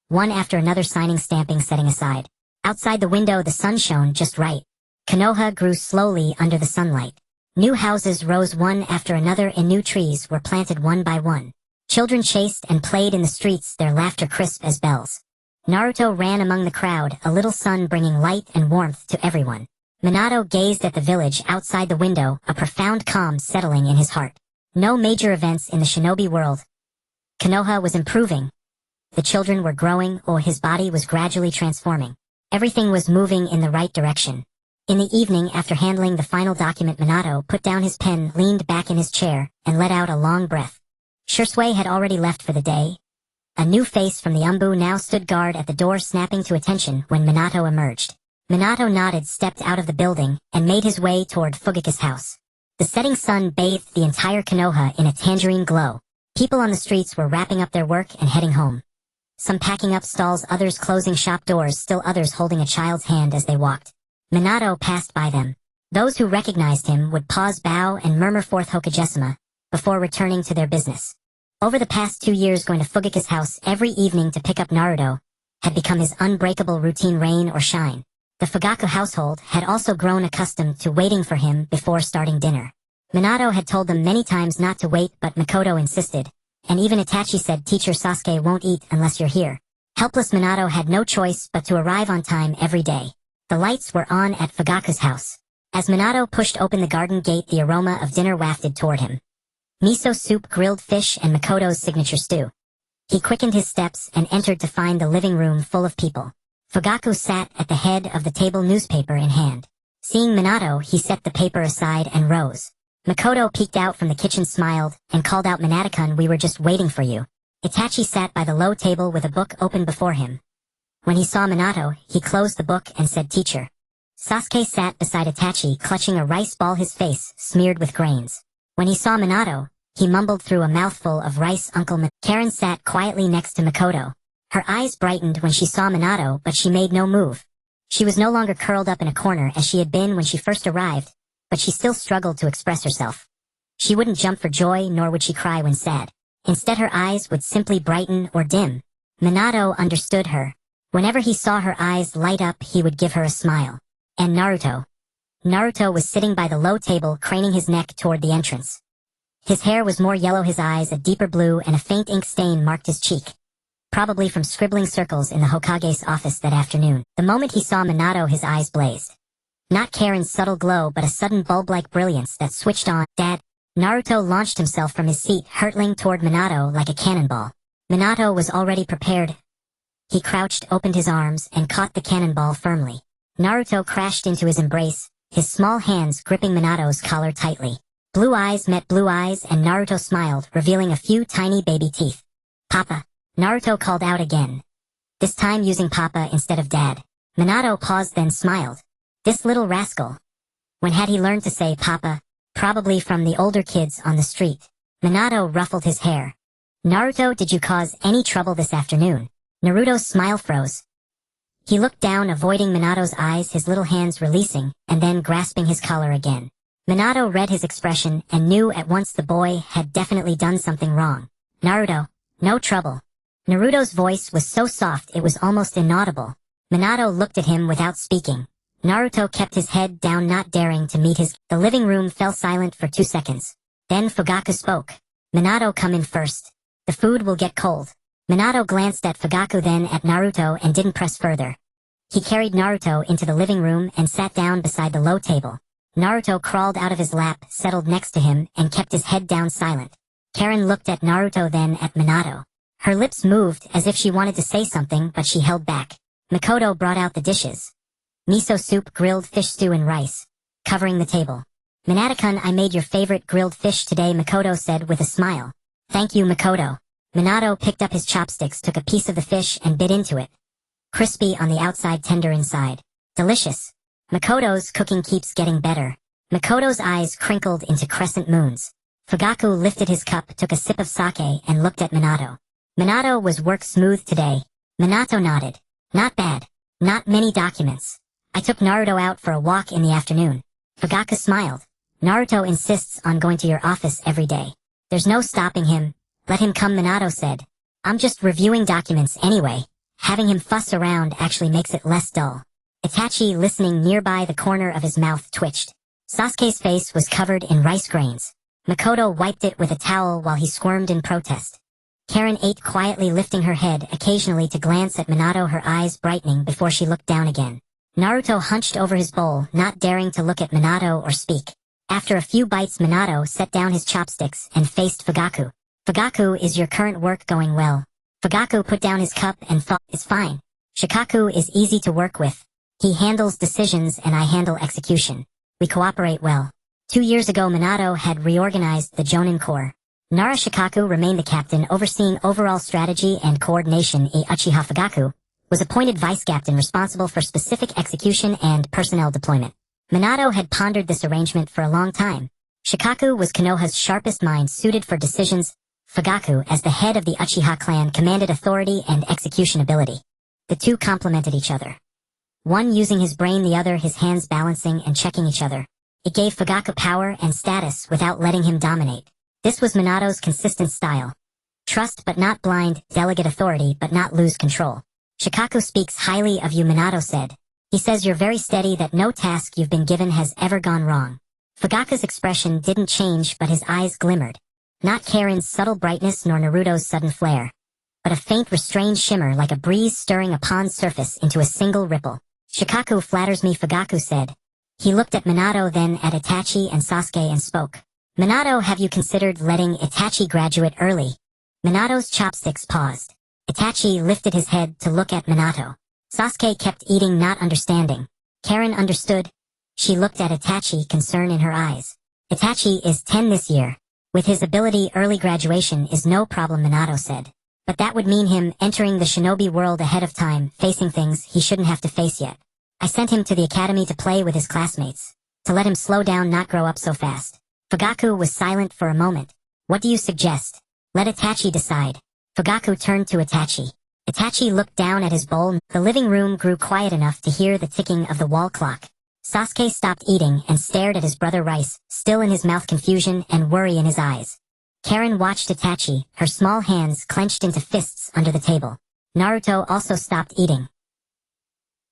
one after another signing stamping setting aside. Outside the window the sun shone just right. Konoha grew slowly under the sunlight. New houses rose one after another and new trees were planted one by one. Children chased and played in the streets, their laughter crisp as bells. Naruto ran among the crowd, a little sun bringing light and warmth to everyone. Minato gazed at the village outside the window, a profound calm settling in his heart. No major events in the shinobi world. Konoha was improving. The children were growing, or his body was gradually transforming. Everything was moving in the right direction. In the evening, after handling the final document, Minato put down his pen, leaned back in his chair, and let out a long breath. Shursui had already left for the day. A new face from the Umbu now stood guard at the door, snapping to attention when Minato emerged. Minato nodded, stepped out of the building, and made his way toward Fugaku's house. The setting sun bathed the entire Konoha in a tangerine glow. People on the streets were wrapping up their work and heading home. Some packing up stalls, others closing shop doors, still others holding a child's hand as they walked. Minato passed by them. Those who recognized him would pause, bow, and murmur forth Hokagesima, before returning to their business. Over the past 2 years, going to Fugaku's house every evening to pick up Naruto had become his unbreakable routine, rain or shine. The Fugaku household had also grown accustomed to waiting for him before starting dinner. Minato had told them many times not to wait, but Makoto insisted, and even Itachi said, "Teacher Sasuke won't eat unless you're here." Helpless Minato had no choice but to arrive on time every day. The lights were on at Fugaku's house. As Minato pushed open the garden gate, the aroma of dinner wafted toward him. Miso soup, grilled fish, and Makoto's signature stew. He quickened his steps and entered to find the living room full of people. Fugaku sat at the head of the table, newspaper in hand. Seeing Minato, he set the paper aside and rose. Makoto peeked out from the kitchen, smiled, and called out, "Minato-kun, we were just waiting for you." Itachi sat by the low table with a book open before him. When he saw Minato, he closed the book and said, "Teacher." Sasuke sat beside Itachi, clutching a rice ball, his face smeared with grains. When he saw Minato, he mumbled through a mouthful of rice, "Uncle Karen sat quietly next to Makoto. Her eyes brightened when she saw Minato, but she made no move. She was no longer curled up in a corner as she had been when she first arrived, but she still struggled to express herself. She wouldn't jump for joy, nor would she cry when sad. Instead, her eyes would simply brighten or dim. Minato understood her. Whenever he saw her eyes light up, he would give her a smile. And Naruto. Naruto was sitting by the low table, craning his neck toward the entrance. His hair was more yellow, his eyes a deeper blue, and a faint ink stain marked his cheek. Probably from scribbling circles in the Hokage's office that afternoon. The moment he saw Minato, his eyes blazed. Not Karen's subtle glow, but a sudden bulb-like brilliance that switched on. "Dad." Naruto launched himself from his seat, hurtling toward Minato like a cannonball. Minato was already prepared. He crouched, opened his arms, and caught the cannonball firmly. Naruto crashed into his embrace, his small hands gripping Minato's collar tightly. Blue eyes met blue eyes, and Naruto smiled, revealing a few tiny baby teeth. "Papa." Naruto called out again, this time using Papa instead of Dad. Minato paused, then smiled. This little rascal. When had he learned to say Papa? Probably from the older kids on the street. Minato ruffled his hair. "Naruto, did you cause any trouble this afternoon?" Naruto's smile froze. He looked down, avoiding Minato's eyes, his little hands releasing, and then grasping his collar again. Minato read his expression and knew at once the boy had definitely done something wrong. "Naruto, no trouble." Naruto's voice was so soft it was almost inaudible. Minato looked at him without speaking. Naruto kept his head down, not daring to meet his... The living room fell silent for 2 seconds. Then Fugaku spoke. "Minato, come in first. The food will get cold." Minato glanced at Fugaku, then at Naruto, and didn't press further. He carried Naruto into the living room and sat down beside the low table. Naruto crawled out of his lap, settled next to him, and kept his head down, silent. Karen looked at Naruto, then at Minato. Her lips moved as if she wanted to say something, but she held back. Makoto brought out the dishes. Miso soup, grilled fish stew, and rice, covering the table. "Minato-kun, I made your favorite grilled fish today," Makoto said with a smile. "Thank you, Makoto." Minato picked up his chopsticks, took a piece of the fish, and bit into it. Crispy on the outside, tender inside. Delicious. Makoto's cooking keeps getting better. Makoto's eyes crinkled into crescent moons. Fugaku lifted his cup, took a sip of sake, and looked at Minato. Minato was work smooth today. Minato nodded. "Not bad. Not many documents. I took Naruto out for a walk in the afternoon." Fugaku smiled. "Naruto insists on going to your office every day. There's no stopping him. Let him come," Minato said. "I'm just reviewing documents anyway. Having him fuss around actually makes it less dull. Itachi, listening nearby, the corner of his mouth twitched. Sasuke's face was covered in rice grains. Makoto wiped it with a towel while he squirmed in protest. Karen ate quietly, lifting her head occasionally to glance at Minato, her eyes brightening before she looked down again. Naruto hunched over his bowl, not daring to look at Minato or speak. After a few bites, Minato set down his chopsticks and faced Fugaku. Fugaku, is your current work going well? Fugaku put down his cup and thought, it's fine. Shikaku is easy to work with. He handles decisions and I handle execution. We cooperate well. 2 years ago, Minato had reorganized the Jonin Corps. Nara Shikaku remained the captain, overseeing overall strategy and coordination. Uchiha Fugaku was appointed vice captain, responsible for specific execution and personnel deployment. Minato had pondered this arrangement for a long time. Shikaku was Konoha's sharpest mind, suited for decisions. Fugaku, as the head of the Uchiha clan, commanded authority and execution ability. The two complemented each other. One using his brain, the other his hands, balancing and checking each other. It gave Fugaku power and status without letting him dominate. This was Minato's consistent style. Trust but not blind, delegate authority but not lose control. Shikaku speaks highly of you, Minato said. He says you're very steady, that no task you've been given has ever gone wrong. Fugaku's expression didn't change, but his eyes glimmered. Not Karen's subtle brightness nor Naruto's sudden flare, but a faint restrained shimmer, like a breeze stirring a pond's surface into a single ripple. Shikaku flatters me, Fugaku said. He looked at Minato, then at Itachi and Sasuke, and spoke. Minato, have you considered letting Itachi graduate early? Minato's chopsticks paused. Itachi lifted his head to look at Minato. Sasuke kept eating, not understanding. Karen understood. She looked at Itachi, concern in her eyes. Itachi is 10 this year. With his ability, early graduation is no problem, Minato said. But that would mean him entering the shinobi world ahead of time, facing things he shouldn't have to face yet. I sent him to the academy to play with his classmates, to let him slow down, not grow up so fast. Fugaku was silent for a moment. What do you suggest? Let Itachi decide. Fugaku turned to Itachi. Itachi looked down at his bowl. The living room grew quiet enough to hear the ticking of the wall clock. Sasuke stopped eating and stared at his brother Rice, still in his mouth, confusion and worry in his eyes. Karen watched Itachi, her small hands clenched into fists under the table. Naruto also stopped eating.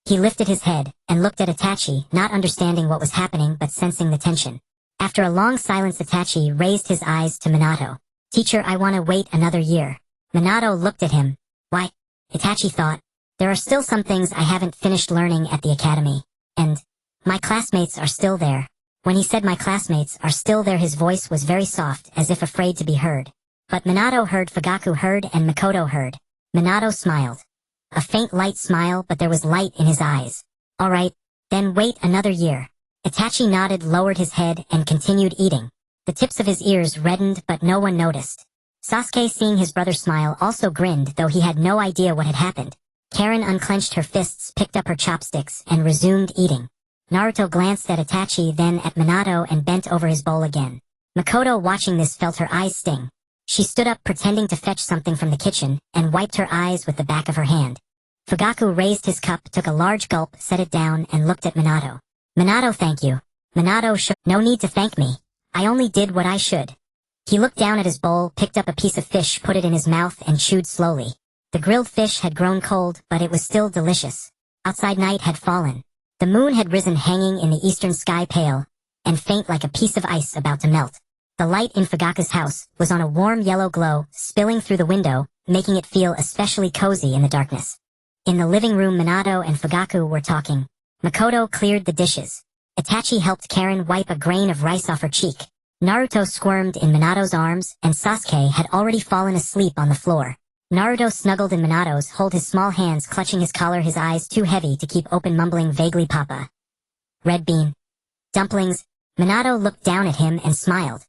He lifted his head and looked at Itachi, not understanding what was happening but sensing the tension. After a long silence, Itachi raised his eyes to Minato. Teacher, I want to wait another year. Minato looked at him. Why? Itachi thought. There are still some things I haven't finished learning at the academy. And my classmates are still there. When he said my classmates are still there, his voice was very soft, as if afraid to be heard. But Minato heard, Fugaku heard, and Makoto heard. Minato smiled. A faint light smile, but there was light in his eyes. All right, then wait another year. Itachi nodded, lowered his head, and continued eating. The tips of his ears reddened, but no one noticed. Sasuke, seeing his brother smile, also grinned, though he had no idea what had happened. Karen unclenched her fists, picked up her chopsticks, and resumed eating. Naruto glanced at Itachi, then at Minato, and bent over his bowl again. Makoto, watching this, felt her eyes sting. She stood up, pretending to fetch something from the kitchen, and wiped her eyes with the back of her hand. Fugaku raised his cup, took a large gulp, set it down, and looked at Minato. Minato, thank you. Minato shook. No need to thank me. I only did what I should. He looked down at his bowl, picked up a piece of fish, put it in his mouth, and chewed slowly. The grilled fish had grown cold, but it was still delicious. Outside, night had fallen. The moon had risen, hanging in the eastern sky, pale and faint like a piece of ice about to melt. The light in Fugaku's house was on a warm yellow glow, spilling through the window, making it feel especially cozy in the darkness. In the living room, Minato and Fugaku were talking. Makoto cleared the dishes. Itachi helped Karen wipe a grain of rice off her cheek. Naruto squirmed in Minato's arms, and Sasuke had already fallen asleep on the floor. Naruto snuggled in Minato's, hold his small hands clutching his collar, his eyes too heavy to keep open, mumbling vaguely, Papa. Red bean. Dumplings. Minato looked down at him and smiled.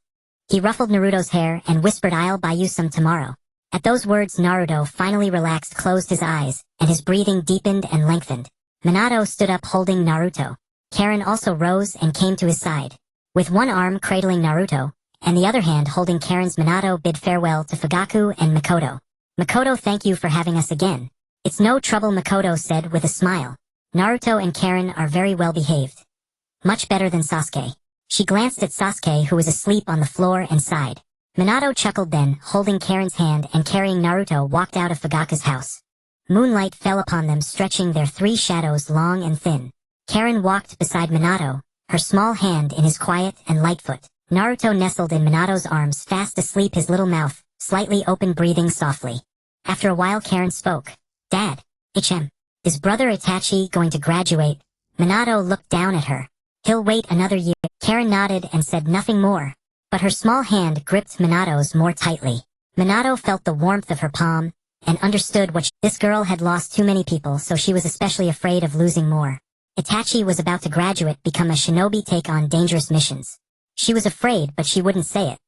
He ruffled Naruto's hair and whispered, I'll buy you some tomorrow. At those words, Naruto finally relaxed, closed his eyes, and his breathing deepened and lengthened. Minato stood up, holding Naruto. Karen also rose and came to his side. With one arm cradling Naruto, and the other hand holding Karen's, Minato bid farewell to Fugaku and Makoto. Makoto, thank you for having us again. It's no trouble, Makoto said with a smile. Naruto and Karen are very well behaved. Much better than Sasuke. She glanced at Sasuke, who was asleep on the floor, and sighed. Minato chuckled, then, holding Karen's hand and carrying Naruto, walked out of Fugaku's house. Moonlight fell upon them, stretching their three shadows long and thin. Karen walked beside Minato, her small hand in his quiet and light foot. Naruto nestled in Minato's arms, fast asleep, his little mouth slightly open, breathing softly. After a while Karen spoke. Dad, is brother Itachi going to graduate? Minato looked down at her. He'll wait another year. Karen nodded and said nothing more, but her small hand gripped Minato's more tightly. Minato felt the warmth of her palm, and understood this girl had lost too many people, so she was especially afraid of losing more. Itachi was about to graduate, become a shinobi, take on dangerous missions. She was afraid, but she wouldn't say it.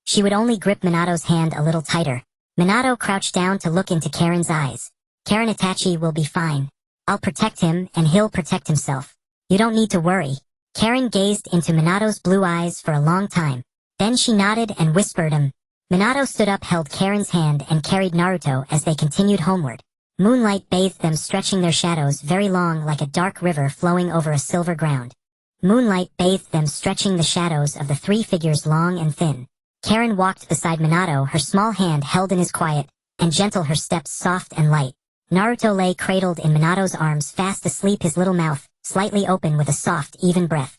She would only grip Minato's hand a little tighter. Minato crouched down to look into Karen's eyes. Karen, Itachi will be fine. I'll protect him, and he'll protect himself. You don't need to worry. Karen gazed into Minato's blue eyes for a long time. Then she nodded and whispered, Minato stood up, held Karen's hand, and carried Naruto as they continued homeward. Moonlight bathed them, stretching their shadows very long like a dark river flowing over a silver ground. Moonlight bathed them, stretching the shadows of the three figures long and thin. Karen walked beside Minato, her small hand held in his quiet and gentle, her steps soft and light. Naruto lay cradled in Minato's arms, fast asleep, his little mouth slightly open with a soft, even breath.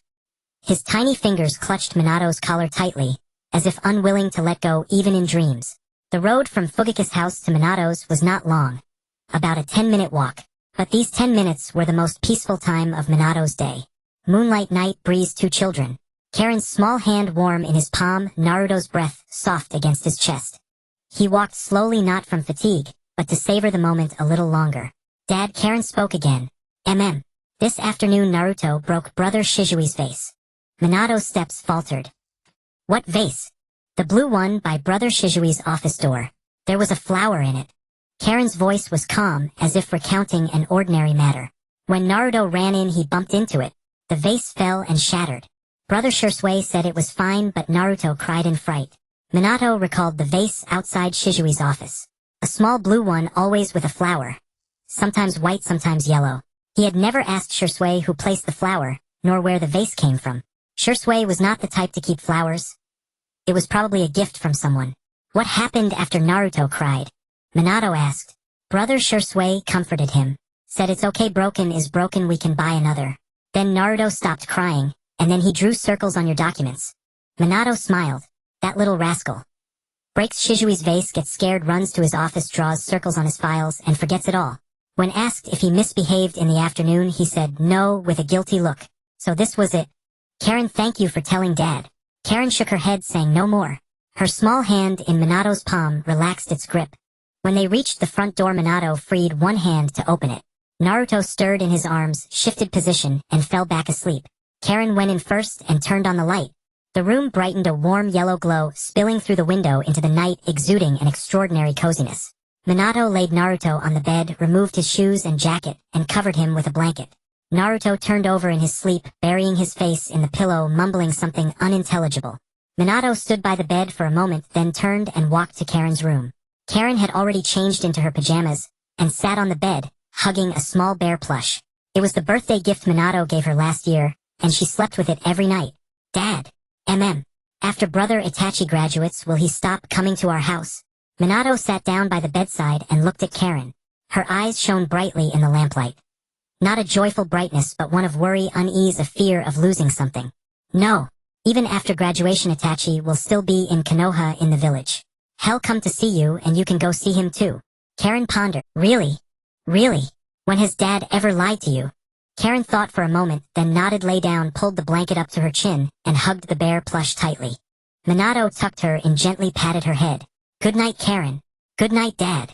His tiny fingers clutched Minato's collar tightly, as if unwilling to let go even in dreams. The road from Fugaku's house to Minato's was not long, about a 10-minute walk, but these 10 minutes were the most peaceful time of Minato's day. Moonlight night breeze, two children. Karen's small hand warm in his palm, Naruto's breath soft against his chest. He walked slowly, not from fatigue, but to savor the moment a little longer. Dad, Karen spoke again. This afternoon Naruto broke brother Shizui's vase. Minato's steps faltered. What vase? The blue one by brother Shizui's office door. There was a flower in it. Karen's voice was calm, as if recounting an ordinary matter. When Naruto ran in, he bumped into it. The vase fell and shattered. Brother Shisui said it was fine, but Naruto cried in fright. Minato recalled the vase outside Shizui's office. A small blue one, always with a flower. Sometimes white, sometimes yellow. He had never asked Shisui who placed the flower, nor where the vase came from. Shisui was not the type to keep flowers. It was probably a gift from someone. What happened after Naruto cried? Minato asked. Brother Shisui comforted him. Said it's okay, broken is broken, we can buy another. Then Naruto stopped crying, and then he drew circles on your documents. Minato smiled. That little rascal. Breaks Shizui's vase, gets scared, runs to his office, draws circles on his files, and forgets it all. When asked if he misbehaved in the afternoon, he said no with a guilty look. So this was it. Karen, thank you for telling Dad. Karen shook her head, saying no more. Her small hand in Minato's palm relaxed its grip. When they reached the front door, Minato freed one hand to open it. Naruto stirred in his arms, shifted position, and fell back asleep. Karen went in first and turned on the light. The room brightened, a warm yellow glow spilling through the window into the night, exuding an extraordinary coziness. Minato laid Naruto on the bed, removed his shoes and jacket, and covered him with a blanket. Naruto turned over in his sleep, burying his face in the pillow, mumbling something unintelligible. Minato stood by the bed for a moment, then turned and walked to Karen's room. Karen had already changed into her pajamas, and sat on the bed, hugging a small bear plush. It was the birthday gift Minato gave her last year, and she slept with it every night. Dad. After brother Itachi graduates, will he stop coming to our house? Minato sat down by the bedside and looked at Karen. Her eyes shone brightly in the lamplight. Not a joyful brightness, but one of worry, unease, a fear of losing something. No. Even after graduation, Itachi will still be in Konoha in the village. He'll come to see you, and you can go see him too. Karen pondered. Really? Really? When has Dad ever lied to you? Karen thought for a moment, then nodded, lay down, pulled the blanket up to her chin, and hugged the bear plush tightly. Minato tucked her in, gently patted her head. Good night, Karen. Good night, Dad.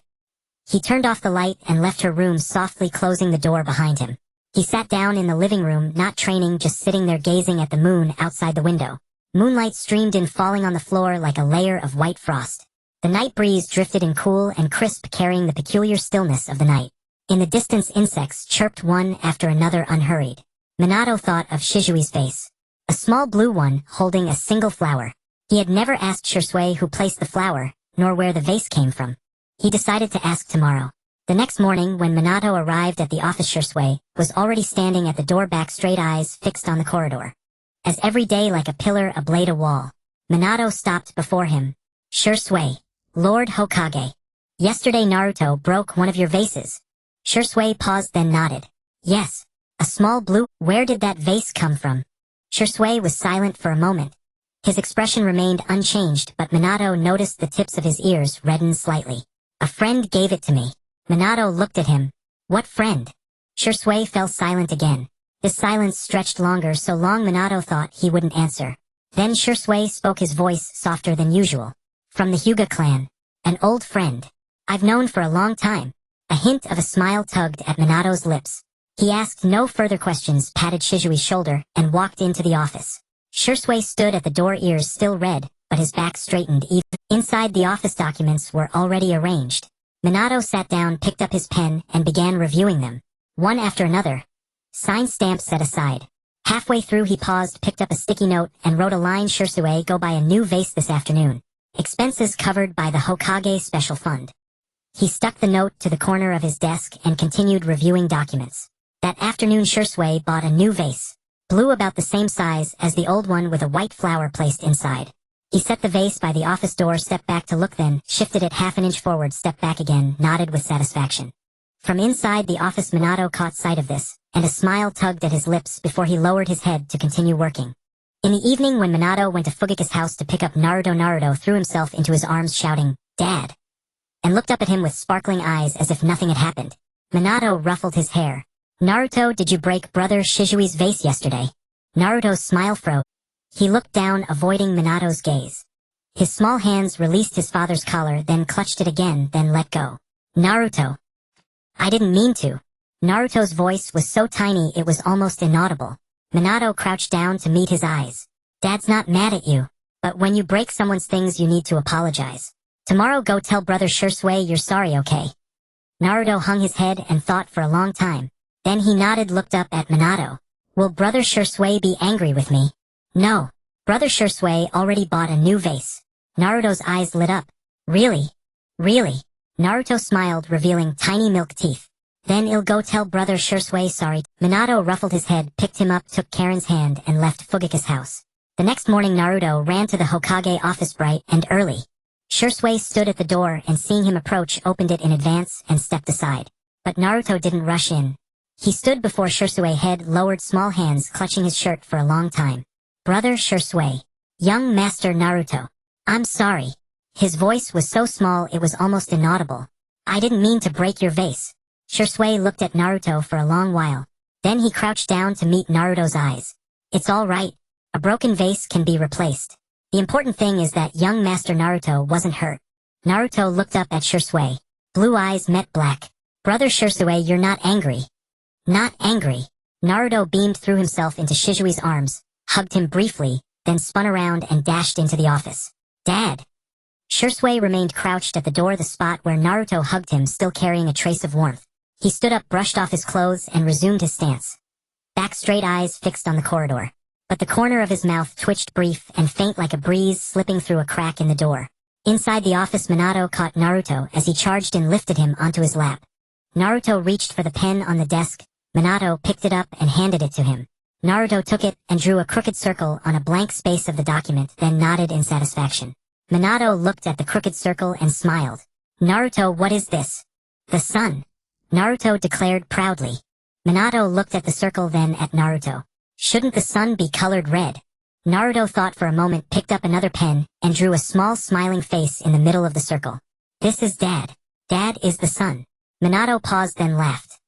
He turned off the light and left her room, softly closing the door behind him. He sat down in the living room, not training, just sitting there gazing at the moon outside the window. Moonlight streamed in, falling on the floor like a layer of white frost. The night breeze drifted in, cool and crisp, carrying the peculiar stillness of the night. In the distance, insects chirped one after another, unhurried. Minato thought of Shizui's vase. A small blue one, holding a single flower. He had never asked Shisui who placed the flower, nor where the vase came from. He decided to ask tomorrow. The next morning, when Minato arrived at the office, Shisui was already standing at the door, back straight, eyes fixed on the corridor. As every day, like a pillar, a blade, a wall. Minato stopped before him. Shisui, Lord Hokage. Yesterday Naruto broke one of your vases. Shursui paused then nodded. Yes. A small blue. Where did that vase come from? Shursui was silent for a moment. His expression remained unchanged, but Minato noticed the tips of his ears redden slightly. A friend gave it to me. Minato looked at him. What friend? Shursui fell silent again. This silence stretched longer, so long Minato thought he wouldn't answer. Then Shursui spoke, his voice softer than usual. From the Hyuga clan. An old friend. I've known for a long time. A hint of a smile tugged at Minato's lips. He asked no further questions, patted Shizui's shoulder, and walked into the office. Shursui stood at the door, ears still red, but his back straightened. Inside, the office documents were already arranged. Minato sat down, picked up his pen, and began reviewing them. One after another. Sign stamp set aside. Halfway through he paused, picked up a sticky note, and wrote a line. Shursui, go buy a new vase this afternoon. Expenses covered by the Hokage Special Fund. He stuck the note to the corner of his desk and continued reviewing documents. That afternoon Shursui bought a new vase. Blue, about the same size as the old one, with a white flower placed inside. He set the vase by the office door, stepped back to look, then shifted it half an inch forward, stepped back again, nodded with satisfaction. From inside the office Minato caught sight of this, and a smile tugged at his lips before he lowered his head to continue working. In the evening, when Minato went to Fugaku's house to pick up Naruto, Naruto threw himself into his arms shouting, "Dad!" and looked up at him with sparkling eyes as if nothing had happened. Minato ruffled his hair. Naruto, did you break brother Shizui's vase yesterday? Naruto's smile froze. He looked down, avoiding Minato's gaze. His small hands released his father's collar, then clutched it again, then let go. Naruto. I didn't mean to. Naruto's voice was so tiny it was almost inaudible. Minato crouched down to meet his eyes. Dad's not mad at you, but when you break someone's things you need to apologize. Tomorrow go tell brother Shursui you're sorry, okay? Naruto hung his head and thought for a long time. Then he nodded, looked up at Minato. Will brother Shursui be angry with me? No. Brother Shursui already bought a new vase. Naruto's eyes lit up. Really? Really? Naruto smiled, revealing tiny milk teeth. Then I'll go tell brother Shursui sorry. Minato ruffled his head, picked him up, took Karen's hand, and left Fugaku's house. The next morning Naruto ran to the Hokage office bright and early. Shursui stood at the door and, seeing him approach, opened it in advance and stepped aside. But Naruto didn't rush in. He stood before Shursui, head lowered, small hands clutching his shirt for a long time. Brother Shursui. Young Master Naruto. I'm sorry. His voice was so small it was almost inaudible. I didn't mean to break your vase. Shursui looked at Naruto for a long while. Then he crouched down to meet Naruto's eyes. It's all right. A broken vase can be replaced. The important thing is that young Master Naruto wasn't hurt. Naruto looked up at Shursui. Blue eyes met black. Brother Shursui, you're not angry. Not angry. Naruto beamed through himself into Shizui's arms, hugged him briefly, then spun around and dashed into the office. Dad! Shursui remained crouched at the door, the spot where Naruto hugged him still carrying a trace of warmth. He stood up, brushed off his clothes, and resumed his stance. Back straight, eyes fixed on the corridor. But the corner of his mouth twitched, brief and faint, like a breeze slipping through a crack in the door. Inside the office, Minato caught Naruto as he charged and lifted him onto his lap. Naruto reached for the pen on the desk. Minato picked it up and handed it to him. Naruto took it and drew a crooked circle on a blank space of the document, then nodded in satisfaction. Minato looked at the crooked circle and smiled. Naruto, what is this? The sun. Naruto declared proudly. Minato looked at the circle, then at Naruto. Shouldn't the sun be colored red? Naruto thought for a moment, picked up another pen, and drew a small smiling face in the middle of the circle. This is Dad. Dad is the sun. Minato paused, then laughed.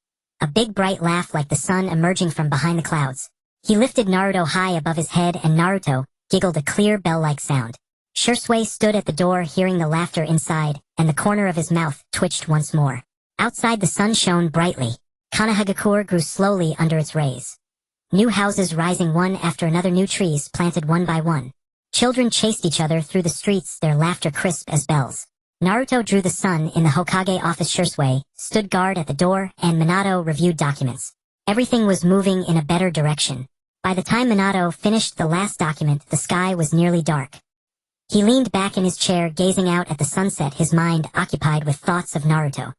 A big bright laugh like the sun emerging from behind the clouds. He lifted Naruto high above his head and Naruto giggled a clear bell-like sound. Shursui stood at the door, hearing the laughter inside, and the corner of his mouth twitched once more. Outside, the sun shone brightly. Konohagakure grew slowly under its rays. New houses rising one after another, new trees planted one by one. Children chased each other through the streets, their laughter crisp as bells. Naruto drew the sun in the Hokage office. Shursui stood guard at the door, and Minato reviewed documents. Everything was moving in a better direction. By the time Minato finished the last document, the sky was nearly dark. He leaned back in his chair, gazing out at the sunset, his mind occupied with thoughts of Naruto.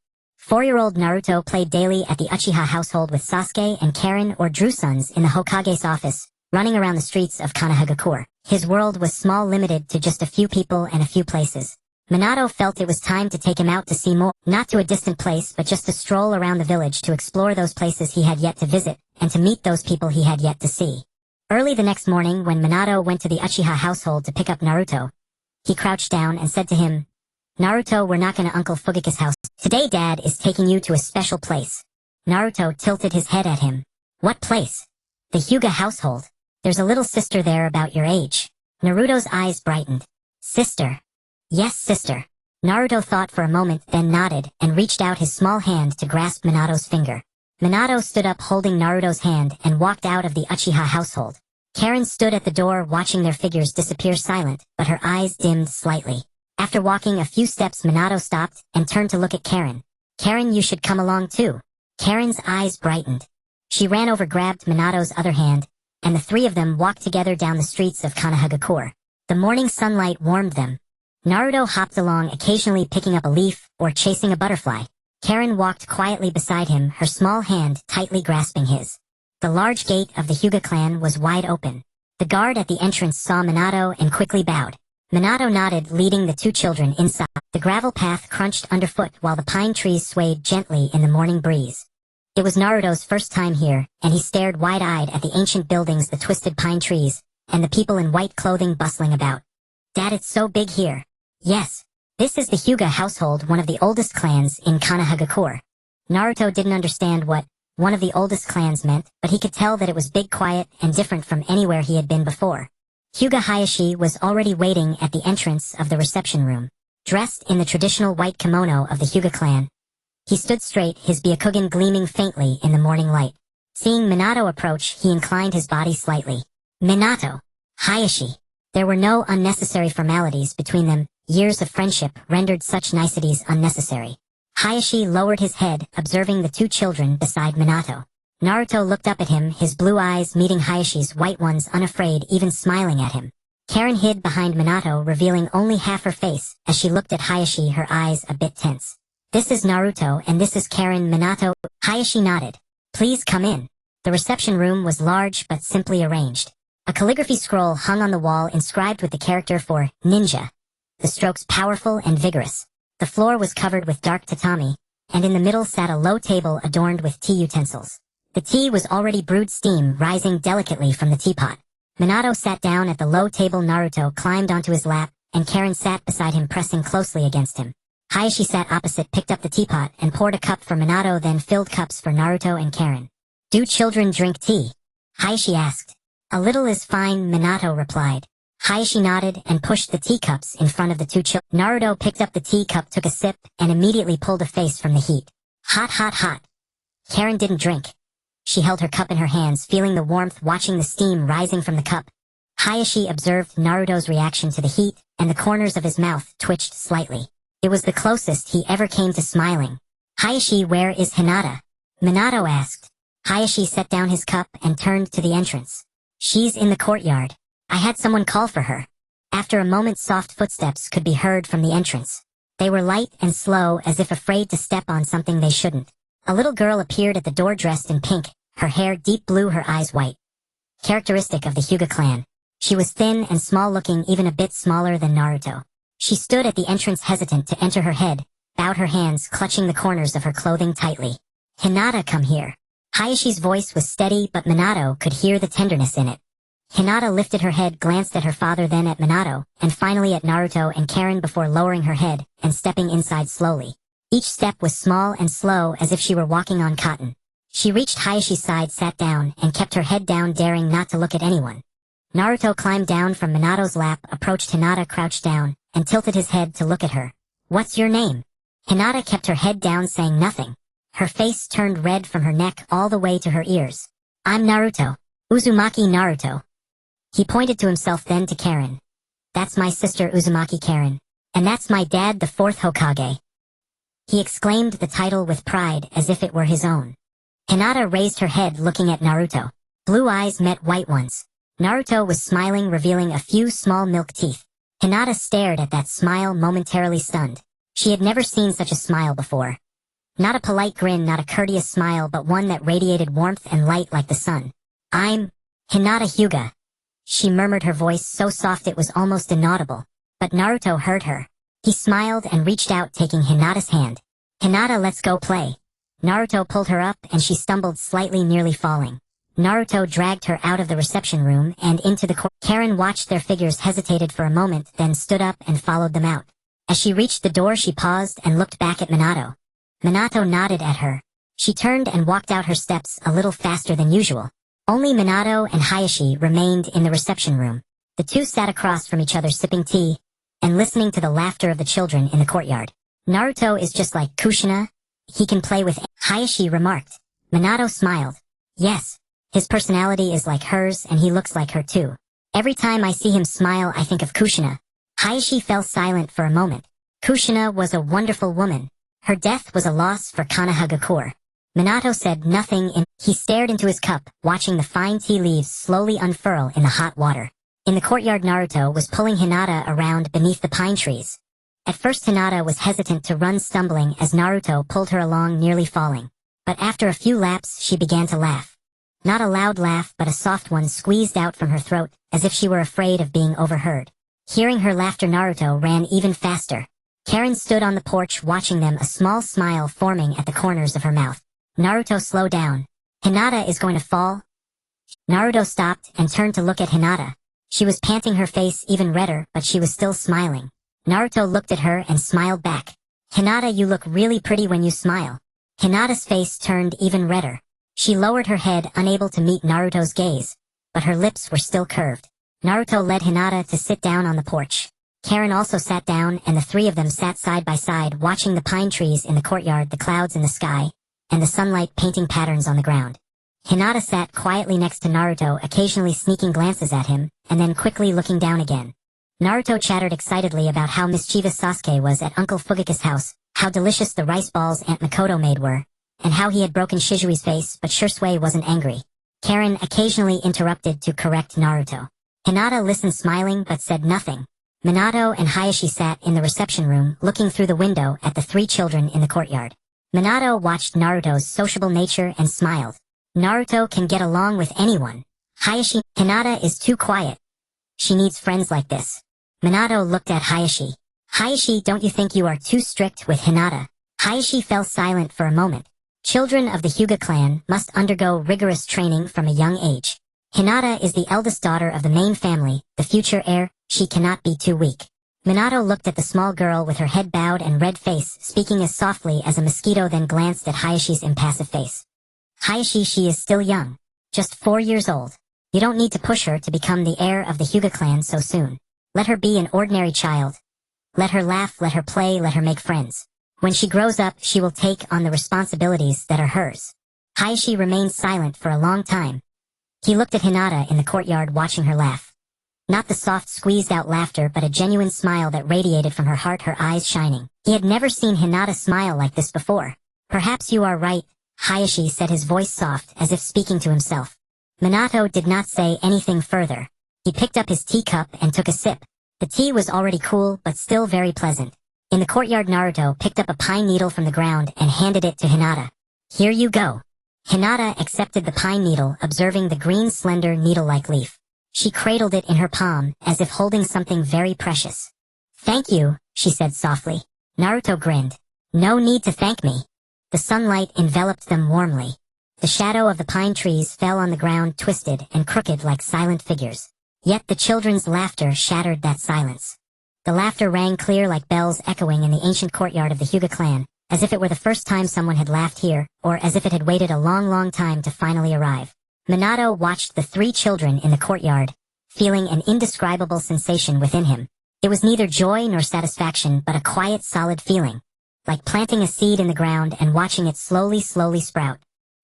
4-year-old Naruto played daily at the Uchiha household with Sasuke and Karen, or drew suns in the Hokage's office, running around the streets of Konohagakure. His world was small, limited to just a few people and a few places. Minato felt it was time to take him out to see more, not to a distant place but just to stroll around the village to explore those places he had yet to visit, and to meet those people he had yet to see. Early the next morning when Minato went to the Uchiha household to pick up Naruto, he crouched down and said to him, "Naruto, we're not gonna Uncle Fugaku's house. Today Dad is taking you to a special place." Naruto tilted his head at him. "What place?" "The Hyuga household. There's a little sister there about your age." Naruto's eyes brightened. "Sister?" "Yes, sister." Naruto thought for a moment, then nodded, and reached out his small hand to grasp Minato's finger. Minato stood up holding Naruto's hand and walked out of the Uchiha household. Karen stood at the door watching their figures disappear silent, but her eyes dimmed slightly. After walking a few steps, Minato stopped and turned to look at Karen. "Karen, you should come along too." Karen's eyes brightened. She ran over, grabbed Minato's other hand, and the three of them walked together down the streets of Konohagakure. The morning sunlight warmed them. Naruto hopped along, occasionally picking up a leaf or chasing a butterfly. Karen walked quietly beside him, her small hand tightly grasping his. The large gate of the Hyuga clan was wide open. The guard at the entrance saw Minato and quickly bowed. Minato nodded, leading the two children inside. The gravel path crunched underfoot while the pine trees swayed gently in the morning breeze. It was Naruto's first time here, and he stared wide-eyed at the ancient buildings, the twisted pine trees, and the people in white clothing bustling about. "Dad, it's so big here." "Yes. This is the Hyuga household, one of the oldest clans in Konohagakure." Naruto didn't understand what one of the oldest clans meant, but he could tell that it was big, quiet, and different from anywhere he had been before. Hyuga Hayashi was already waiting at the entrance of the reception room. Dressed in the traditional white kimono of the Hyuga clan, he stood straight, his Byakugan gleaming faintly in the morning light. Seeing Minato approach, he inclined his body slightly. "Minato. Hayashi." There were no unnecessary formalities between them. Years of friendship rendered such niceties unnecessary. Hayashi lowered his head, observing the two children beside Minato. Naruto looked up at him, his blue eyes meeting Hayashi's white ones, unafraid, even smiling at him. Karen hid behind Minato, revealing only half her face as she looked at Hayashi, her eyes a bit tense. "This is Naruto and this is Karen." Minato. Hayashi nodded. "Please come in." The reception room was large but simply arranged. A calligraphy scroll hung on the wall inscribed with the character for ninja, the strokes powerful and vigorous. The floor was covered with dark tatami, and in the middle sat a low table adorned with tea utensils. The tea was already brewed, steam rising delicately from the teapot. Minato sat down at the low table. Naruto climbed onto his lap, and Karen sat beside him, pressing closely against him. Hayashi sat opposite, picked up the teapot, and poured a cup for Minato, then filled cups for Naruto and Karen. "Do children drink tea?" Hayashi asked. "A little is fine," Minato replied. Hayashi nodded and pushed the teacups in front of the two children. Naruto picked up the teacup, took a sip, and immediately pulled a face from the heat. "Hot, hot, hot." Karen didn't drink. She held her cup in her hands, feeling the warmth, watching the steam rising from the cup. Hayashi observed Naruto's reaction to the heat, and the corners of his mouth twitched slightly. It was the closest he ever came to smiling. "Hayashi, where is Hinata?" Minato asked. Hayashi set down his cup and turned to the entrance. "She's in the courtyard. I had someone call for her." After a moment, soft footsteps could be heard from the entrance. They were light and slow, as if afraid to step on something they shouldn't. A little girl appeared at the door, dressed in pink, her hair deep blue, her eyes white. Characteristic of the Hyuga clan. She was thin and small-looking, even a bit smaller than Naruto. She stood at the entrance, hesitant to enter, her head bowed, her hands clutching the corners of her clothing tightly. "Hinata, come here." Hayashi's voice was steady, but Minato could hear the tenderness in it. Hinata lifted her head, glanced at her father, then at Minato, and finally at Naruto and Karen before lowering her head and stepping inside slowly. Each step was small and slow, as if she were walking on cotton. She reached Hayashi's side, sat down, and kept her head down, daring not to look at anyone. Naruto climbed down from Minato's lap, approached Hinata, crouched down, and tilted his head to look at her. "What's your name?" Hinata kept her head down, saying nothing. Her face turned red from her neck all the way to her ears. "I'm Naruto. Uzumaki Naruto." He pointed to himself, then to Karen. "That's my sister Uzumaki Karen. And that's my dad, the fourth Hokage." He exclaimed the title with pride, as if it were his own. Hinata raised her head, looking at Naruto. Blue eyes met white ones. Naruto was smiling, revealing a few small milk teeth. Hinata stared at that smile, momentarily stunned. She had never seen such a smile before. Not a polite grin, not a courteous smile, but one that radiated warmth and light like the sun. "I'm Hinata Hyuga," she murmured, her voice so soft it was almost inaudible. But Naruto heard her. He smiled and reached out, taking Hinata's hand. "Hinata, let's go play." Naruto pulled her up and she stumbled slightly, nearly falling. Naruto dragged her out of the reception room and into the court. Karen watched their figures, hesitated for a moment, then stood up and followed them out. As she reached the door, she paused and looked back at Minato. Minato nodded at her. She turned and walked out her steps a little faster than usual. Only Minato and Hayashi remained in the reception room. The two sat across from each other, sipping tea and listening to the laughter of the children in the courtyard. "Naruto is just like Kushina. He can play with," Hayashi remarked. Minato smiled. "Yes. His personality is like hers and he looks like her too. Every time I see him smile, I think of Kushina." Hayashi fell silent for a moment. Kushina was a wonderful woman. Her death was a loss for Konohagakure. Minato said nothing and he stared into his cup, watching the fine tea leaves slowly unfurl in the hot water. In the courtyard, Naruto was pulling Hinata around beneath the pine trees. At first Hinata was hesitant to run, stumbling as Naruto pulled her along, nearly falling. But after a few laps she began to laugh. Not a loud laugh, but a soft one squeezed out from her throat, as if she were afraid of being overheard. Hearing her laughter, Naruto ran even faster. Karen stood on the porch watching them, a small smile forming at the corners of her mouth. "Naruto, slow down. Hinata is going to fall." Naruto stopped and turned to look at Hinata. She was panting, her face even redder, but she was still smiling. Naruto looked at her and smiled back. "Hinata, you look really pretty when you smile." Hinata's face turned even redder. She lowered her head, unable to meet Naruto's gaze, but her lips were still curved. Naruto led Hinata to sit down on the porch. Karen also sat down, and the three of them sat side by side, watching the pine trees in the courtyard, the clouds in the sky, and the sunlight painting patterns on the ground. Hinata sat quietly next to Naruto, occasionally sneaking glances at him, and then quickly looking down again. Naruto chattered excitedly about how mischievous Sasuke was at Uncle Fugaku's house, how delicious the rice balls Aunt Makoto made were, and how he had broken Shizui's face, but Shisui wasn't angry. Karen occasionally interrupted to correct Naruto. Hinata listened, smiling, but said nothing. Minato and Hayashi sat in the reception room, looking through the window at the three children in the courtyard. Minato watched Naruto's sociable nature and smiled. Naruto can get along with anyone. Hayashi, Hinata is too quiet. She needs friends like this. Minato looked at Hayashi. "Hayashi, don't you think you are too strict with Hinata?" Hayashi fell silent for a moment. Children of the Hyuga clan must undergo rigorous training from a young age. Hinata is the eldest daughter of the main family, the future heir. She cannot be too weak. Minato looked at the small girl with her head bowed and red face, speaking as softly as a mosquito, then glanced at Hayashi's impassive face. "Hayashi, she is still young. Just 4 years old. You don't need to push her to become the heir of the Hyuga clan so soon. Let her be an ordinary child. Let her laugh, let her play, let her make friends. When she grows up, she will take on the responsibilities that are hers." Hayashi remained silent for a long time. He looked at Hinata in the courtyard, watching her laugh. Not the soft, squeezed-out laughter, but a genuine smile that radiated from her heart, her eyes shining. He had never seen Hinata smile like this before. "Perhaps you are right," Hayashi said, his voice soft, as if speaking to himself. Minato did not say anything further. He picked up his teacup and took a sip. The tea was already cool, but still very pleasant. In the courtyard, Naruto picked up a pine needle from the ground and handed it to Hinata. "Here you go." Hinata accepted the pine needle, observing the green, slender, needle-like leaf. She cradled it in her palm, as if holding something very precious. "Thank you," she said softly. Naruto grinned. "No need to thank me." The sunlight enveloped them warmly. The shadow of the pine trees fell on the ground, twisted and crooked like silent figures. Yet the children's laughter shattered that silence. The laughter rang clear like bells echoing in the ancient courtyard of the Hyuga clan, as if it were the first time someone had laughed here, or as if it had waited a long, long time to finally arrive. Minato watched the three children in the courtyard, feeling an indescribable sensation within him. It was neither joy nor satisfaction, but a quiet, solid feeling, like planting a seed in the ground and watching it slowly, slowly sprout.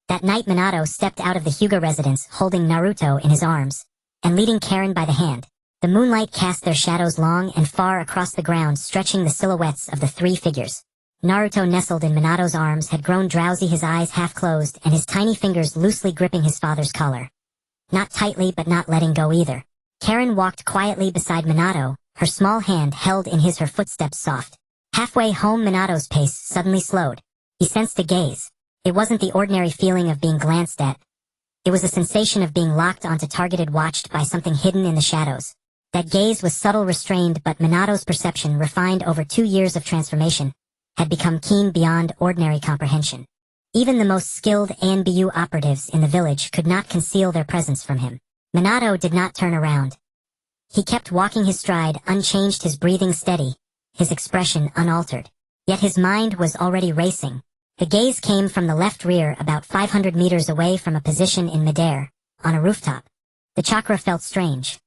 That night Minato stepped out of the Hyuga residence, holding Naruto in his arms, and leading Karen by the hand. The moonlight cast their shadows long and far across the ground, stretching the silhouettes of the three figures. Naruto, nestled in Minato's arms, had grown drowsy, his eyes half closed and his tiny fingers loosely gripping his father's collar. Not tightly, but not letting go either. Karen walked quietly beside Minato, her small hand held in his, her footsteps soft. Halfway home, Minato's pace suddenly slowed. He sensed a gaze. It wasn't the ordinary feeling of being glanced at. It was a sensation of being locked onto, targeted, watched by something hidden in the shadows. That gaze was subtle, restrained, but Minato's perception, refined over 2 years of transformation, had become keen beyond ordinary comprehension. Even the most skilled ANBU operatives in the village could not conceal their presence from him. Minato did not turn around. He kept walking his stride, unchanged, his breathing steady, his expression unaltered. Yet his mind was already racing. The gaze came from the left rear, about 500 meters away from a position in midair, on a rooftop. The chakra felt strange.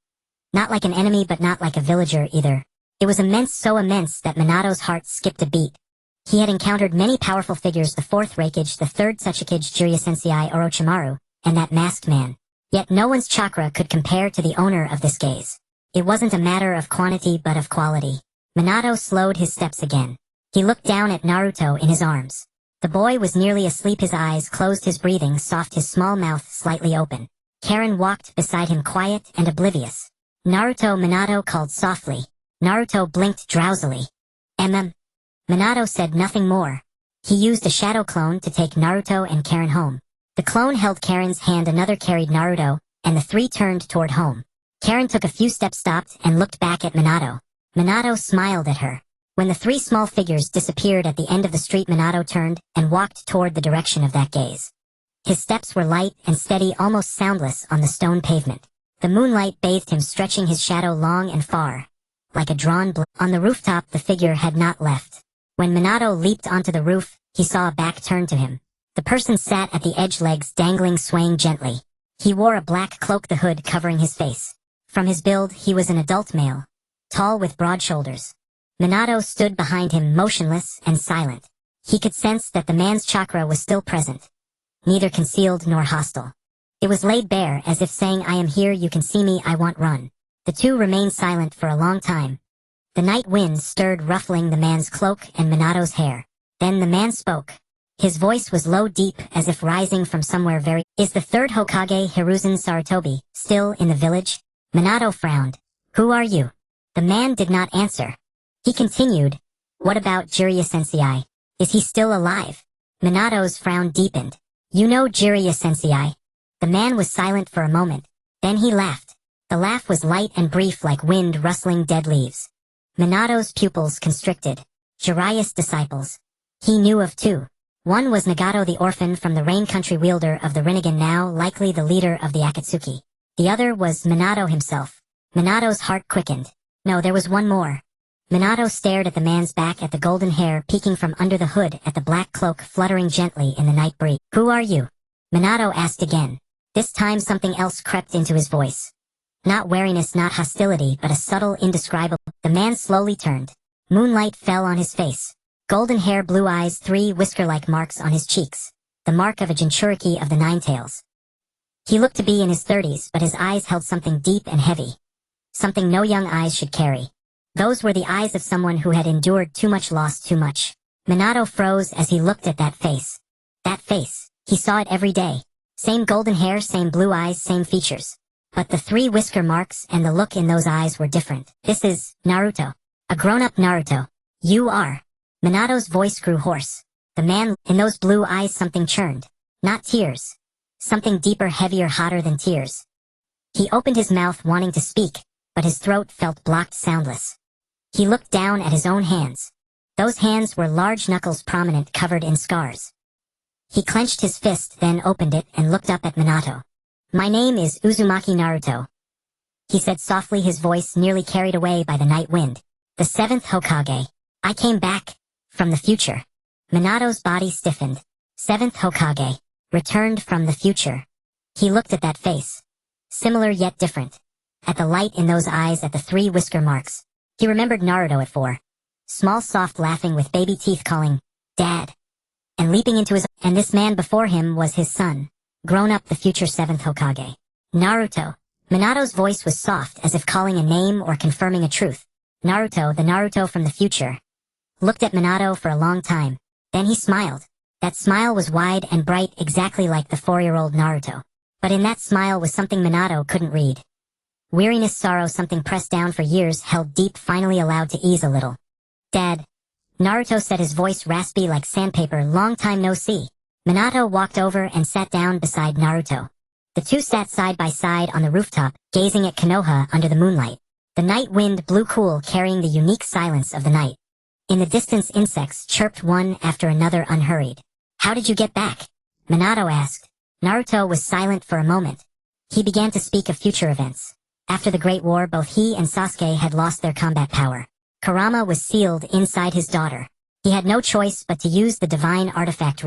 Not like an enemy, but not like a villager either. It was immense, so immense that Minato's heart skipped a beat. He had encountered many powerful figures, the fourth Reikage, the third Tsuchikage, Jiraiya Sensei Orochimaru, and that masked man. Yet no one's chakra could compare to the owner of this gaze. It wasn't a matter of quantity but of quality. Minato slowed his steps again. He looked down at Naruto in his arms. The boy was nearly asleep, his eyes closed, his breathing soft, his small mouth slightly open. Karen walked beside him, quiet and oblivious. Naruto, Minato called softly. Naruto blinked drowsily. Minato said nothing more. He used a shadow clone to take Naruto and Karen home. The clone held Karen's hand, another carried Naruto, and the three turned toward home. Karen took a few steps, stopped, and looked back at Minato. Minato smiled at her. When the three small figures disappeared at the end of the street, Minato turned and walked toward the direction of that gaze. His steps were light and steady, almost soundless on the stone pavement. The moonlight bathed him, stretching his shadow long and far, like a drawn blade. On the rooftop, the figure had not left. When Minato leaped onto the roof, he saw a back turned to him. The person sat at the edge, legs dangling, swaying gently. He wore a black cloak, the hood covering his face. From his build, he was an adult male, tall with broad shoulders. Minato stood behind him, motionless and silent. He could sense that the man's chakra was still present, neither concealed nor hostile. It was laid bare, as if saying, "I am here, you can see me, I won't run." The two remained silent for a long time. The night wind stirred, ruffling the man's cloak and Minato's hair. Then the man spoke. His voice was low, deep, as if rising from somewhere very... "Is the third Hokage, Hiruzen Sarutobi, still in the village?" Minato frowned. "Who are you?" The man did not answer. He continued, "What about Jiraiya Sensei? Is he still alive?" Minato's frown deepened. "You know Jiraiya Sensei?" The man was silent for a moment. Then he laughed. The laugh was light and brief, like wind rustling dead leaves. Minato's pupils constricted. Jiraiya's disciples. He knew of two. One was Nagato, the orphan from the Rain Country, wielder of the Rinnegan, now likely the leader of the Akatsuki. The other was Minato himself. Minato's heart quickened. No, there was one more. Minato stared at the man's back, at the golden hair peeking from under the hood, at the black cloak fluttering gently in the night breeze. "Who are you?" Minato asked again. This time something else crept into his voice. Not wariness, not hostility, but a subtle, indescribable... The man slowly turned. Moonlight fell on his face. Golden hair, blue eyes, 3 whisker-like marks on his cheeks. The mark of a Jinchuriki of the Nine Tails. He looked to be in his 30s, but his eyes held something deep and heavy. Something no young eyes should carry. Those were the eyes of someone who had endured too much, lost too much. Minato froze as he looked at that face. That face. He saw it every day. Same golden hair, same blue eyes, same features. But the 3 whisker marks and the look in those eyes were different. "This is Naruto. A grown-up Naruto. You are." Minato's voice grew hoarse. The man, in those blue eyes, something churned. Not tears. Something deeper, heavier, hotter than tears. He opened his mouth, wanting to speak, but his throat felt blocked, soundless. He looked down at his own hands. Those hands were large knuckles, prominent, covered in scars. He clenched his fist, then opened it and looked up at Minato. "My name is Uzumaki Naruto," he said softly, his voice nearly carried away by the night wind. "The 7th Hokage. I came back from the future." Minato's body stiffened. 7th Hokage. Returned from the future. He looked at that face. Similar yet different. At the light in those eyes, at the 3 whisker marks. He remembered Naruto at 4. Small, soft, laughing with baby teeth, calling, "Dad." And leaping into his... And this man before him was his son. Grown up, the future 7th Hokage. Naruto. Minato's voice was soft, as if calling a name or confirming a truth. Naruto, the Naruto from the future. Looked at Minato for a long time. Then he smiled. That smile was wide and bright, exactly like the 4-year-old Naruto. But in that smile was something Minato couldn't read. Weariness, sorrow, something pressed down for years, held deep, finally allowed to ease a little. "Dad." Naruto said, his voice raspy like sandpaper. "Long time no see." Minato walked over and sat down beside Naruto. The two sat side by side on the rooftop, gazing at Konoha under the moonlight. The night wind blew cool, carrying the unique silence of the night. In the distance, insects chirped one after another unhurried. How did you get back? Minato asked. Naruto was silent for a moment. He began to speak of future events. After the Great War, both he and Sasuke had lost their combat power. Kurama was sealed inside his daughter. He had no choice but to use the divine artifact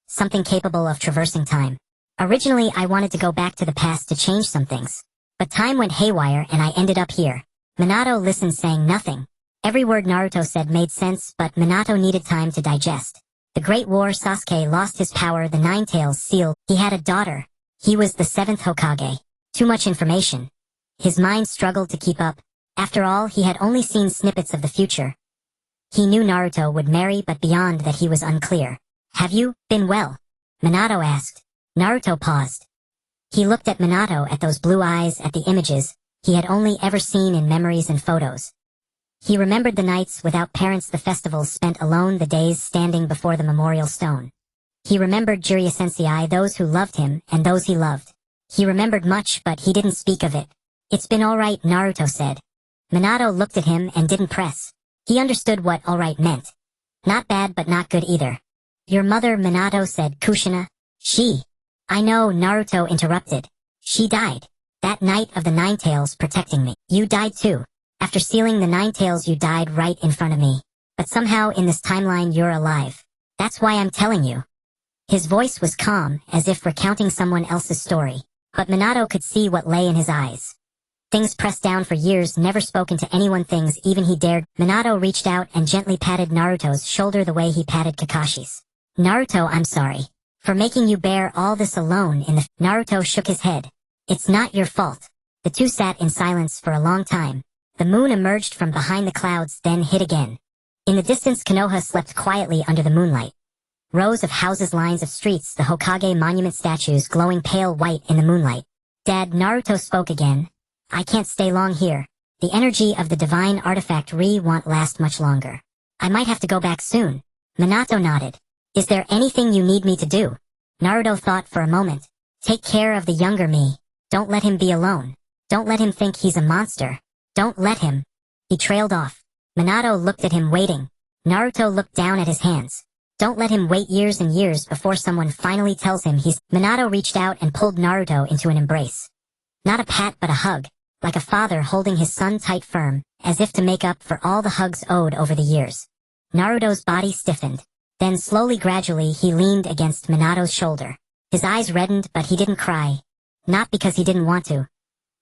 something capable of traversing time. Originally, I wanted to go back to the past to change some things. But time went haywire and I ended up here. Minato listened, saying nothing. Every word Naruto said made sense, but Minato needed time to digest. The Great War, Sasuke lost his power, the Nine Tails sealed. He had a daughter. He was the 7th Hokage. Too much information. His mind struggled to keep up. After all, he had only seen snippets of the future. He knew Naruto would marry, but beyond that he was unclear. Have you been well? Minato asked. Naruto paused. He looked at Minato, at those blue eyes, at the images he had only ever seen in memories and photos. He remembered the nights without parents, the festivals spent alone, the days standing before the memorial stone. He remembered Jiraiya Sensei, those who loved him and those he loved. He remembered much, but he didn't speak of it. It's been all right, Naruto said. Minato looked at him and didn't press. He understood what all right meant. Not bad, but not good either. Your mother, Minato said. Kushina. She. I know, Naruto interrupted. She died. That night of the Nine Tails protecting me. You died too. After sealing the Nine Tails, you died right in front of me. But somehow in this timeline you're alive. That's why I'm telling you. His voice was calm, as if recounting someone else's story. But Minato could see what lay in his eyes. Things pressed down for years, never spoken to anyone, things even he dared. Minato reached out and gently patted Naruto's shoulder the way he patted Kakashi's. Naruto, I'm sorry. For making you bear all this alone in the... Naruto shook his head. It's not your fault. The two sat in silence for a long time. The moon emerged from behind the clouds, then hid again. In the distance, Konoha slept quietly under the moonlight. Rows of houses, lines of streets, the Hokage monument statues glowing pale white in the moonlight. Dad, Naruto spoke again. I can't stay long here. The energy of the divine artifact won't last much longer. I might have to go back soon. Minato nodded. Is there anything you need me to do? Naruto thought for a moment. Take care of the younger me. Don't let him be alone. Don't let him think he's a monster. Don't let him. He trailed off. Minato looked at him, waiting. Naruto looked down at his hands. Don't let him wait years and years before someone finally tells him he's... Minato reached out and pulled Naruto into an embrace. Not a pat, but a hug. Like a father holding his son tight, firm, as if to make up for all the hugs owed over the years. Naruto's body stiffened. Then slowly, gradually, he leaned against Minato's shoulder. His eyes reddened, but he didn't cry. Not because he didn't want to,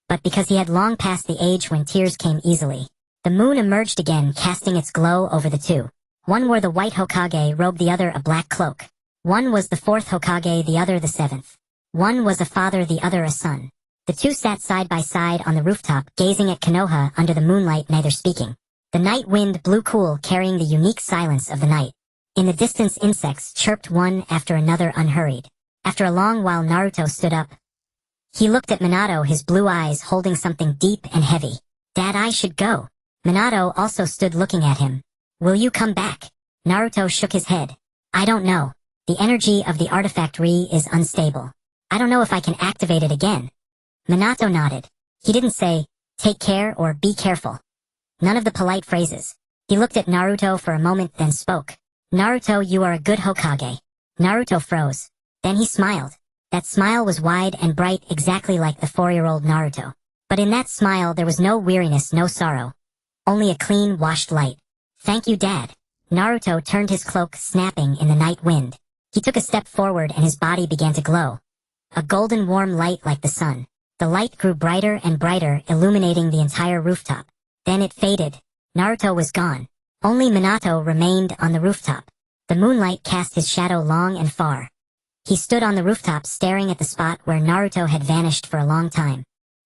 but because he had long passed the age when tears came easily. The moon emerged again, casting its glow over the two. One wore the white Hokage robe, the other a black cloak. One was the 4th Hokage, the other the 7th. One was a father, the other a son. The two sat side by side on the rooftop, gazing at Konoha under the moonlight, neither speaking. The night wind blew cool, carrying the unique silence of the night. In the distance, insects chirped one after another unhurried. After a long while, Naruto stood up. He looked at Minato, his blue eyes holding something deep and heavy. Dad, I should go. Minato also stood looking at him. Will you come back? Naruto shook his head. I don't know. The energy of the artifact is unstable. I don't know if I can activate it again. Minato nodded. He didn't say, take care or be careful. None of the polite phrases. He looked at Naruto for a moment, then spoke. Naruto, you are a good Hokage. Naruto froze. Then he smiled. That smile was wide and bright, exactly like the 4-year-old Naruto. But in that smile there was no weariness, no sorrow. Only a clean, washed light. Thank you, Dad. Naruto turned his cloak, snapping in the night wind. He took a step forward and his body began to glow. A golden warm light like the sun. The light grew brighter and brighter, illuminating the entire rooftop. Then it faded. Naruto was gone. Only Minato remained on the rooftop. The moonlight cast his shadow long and far. He stood on the rooftop staring at the spot where Naruto had vanished for a long time.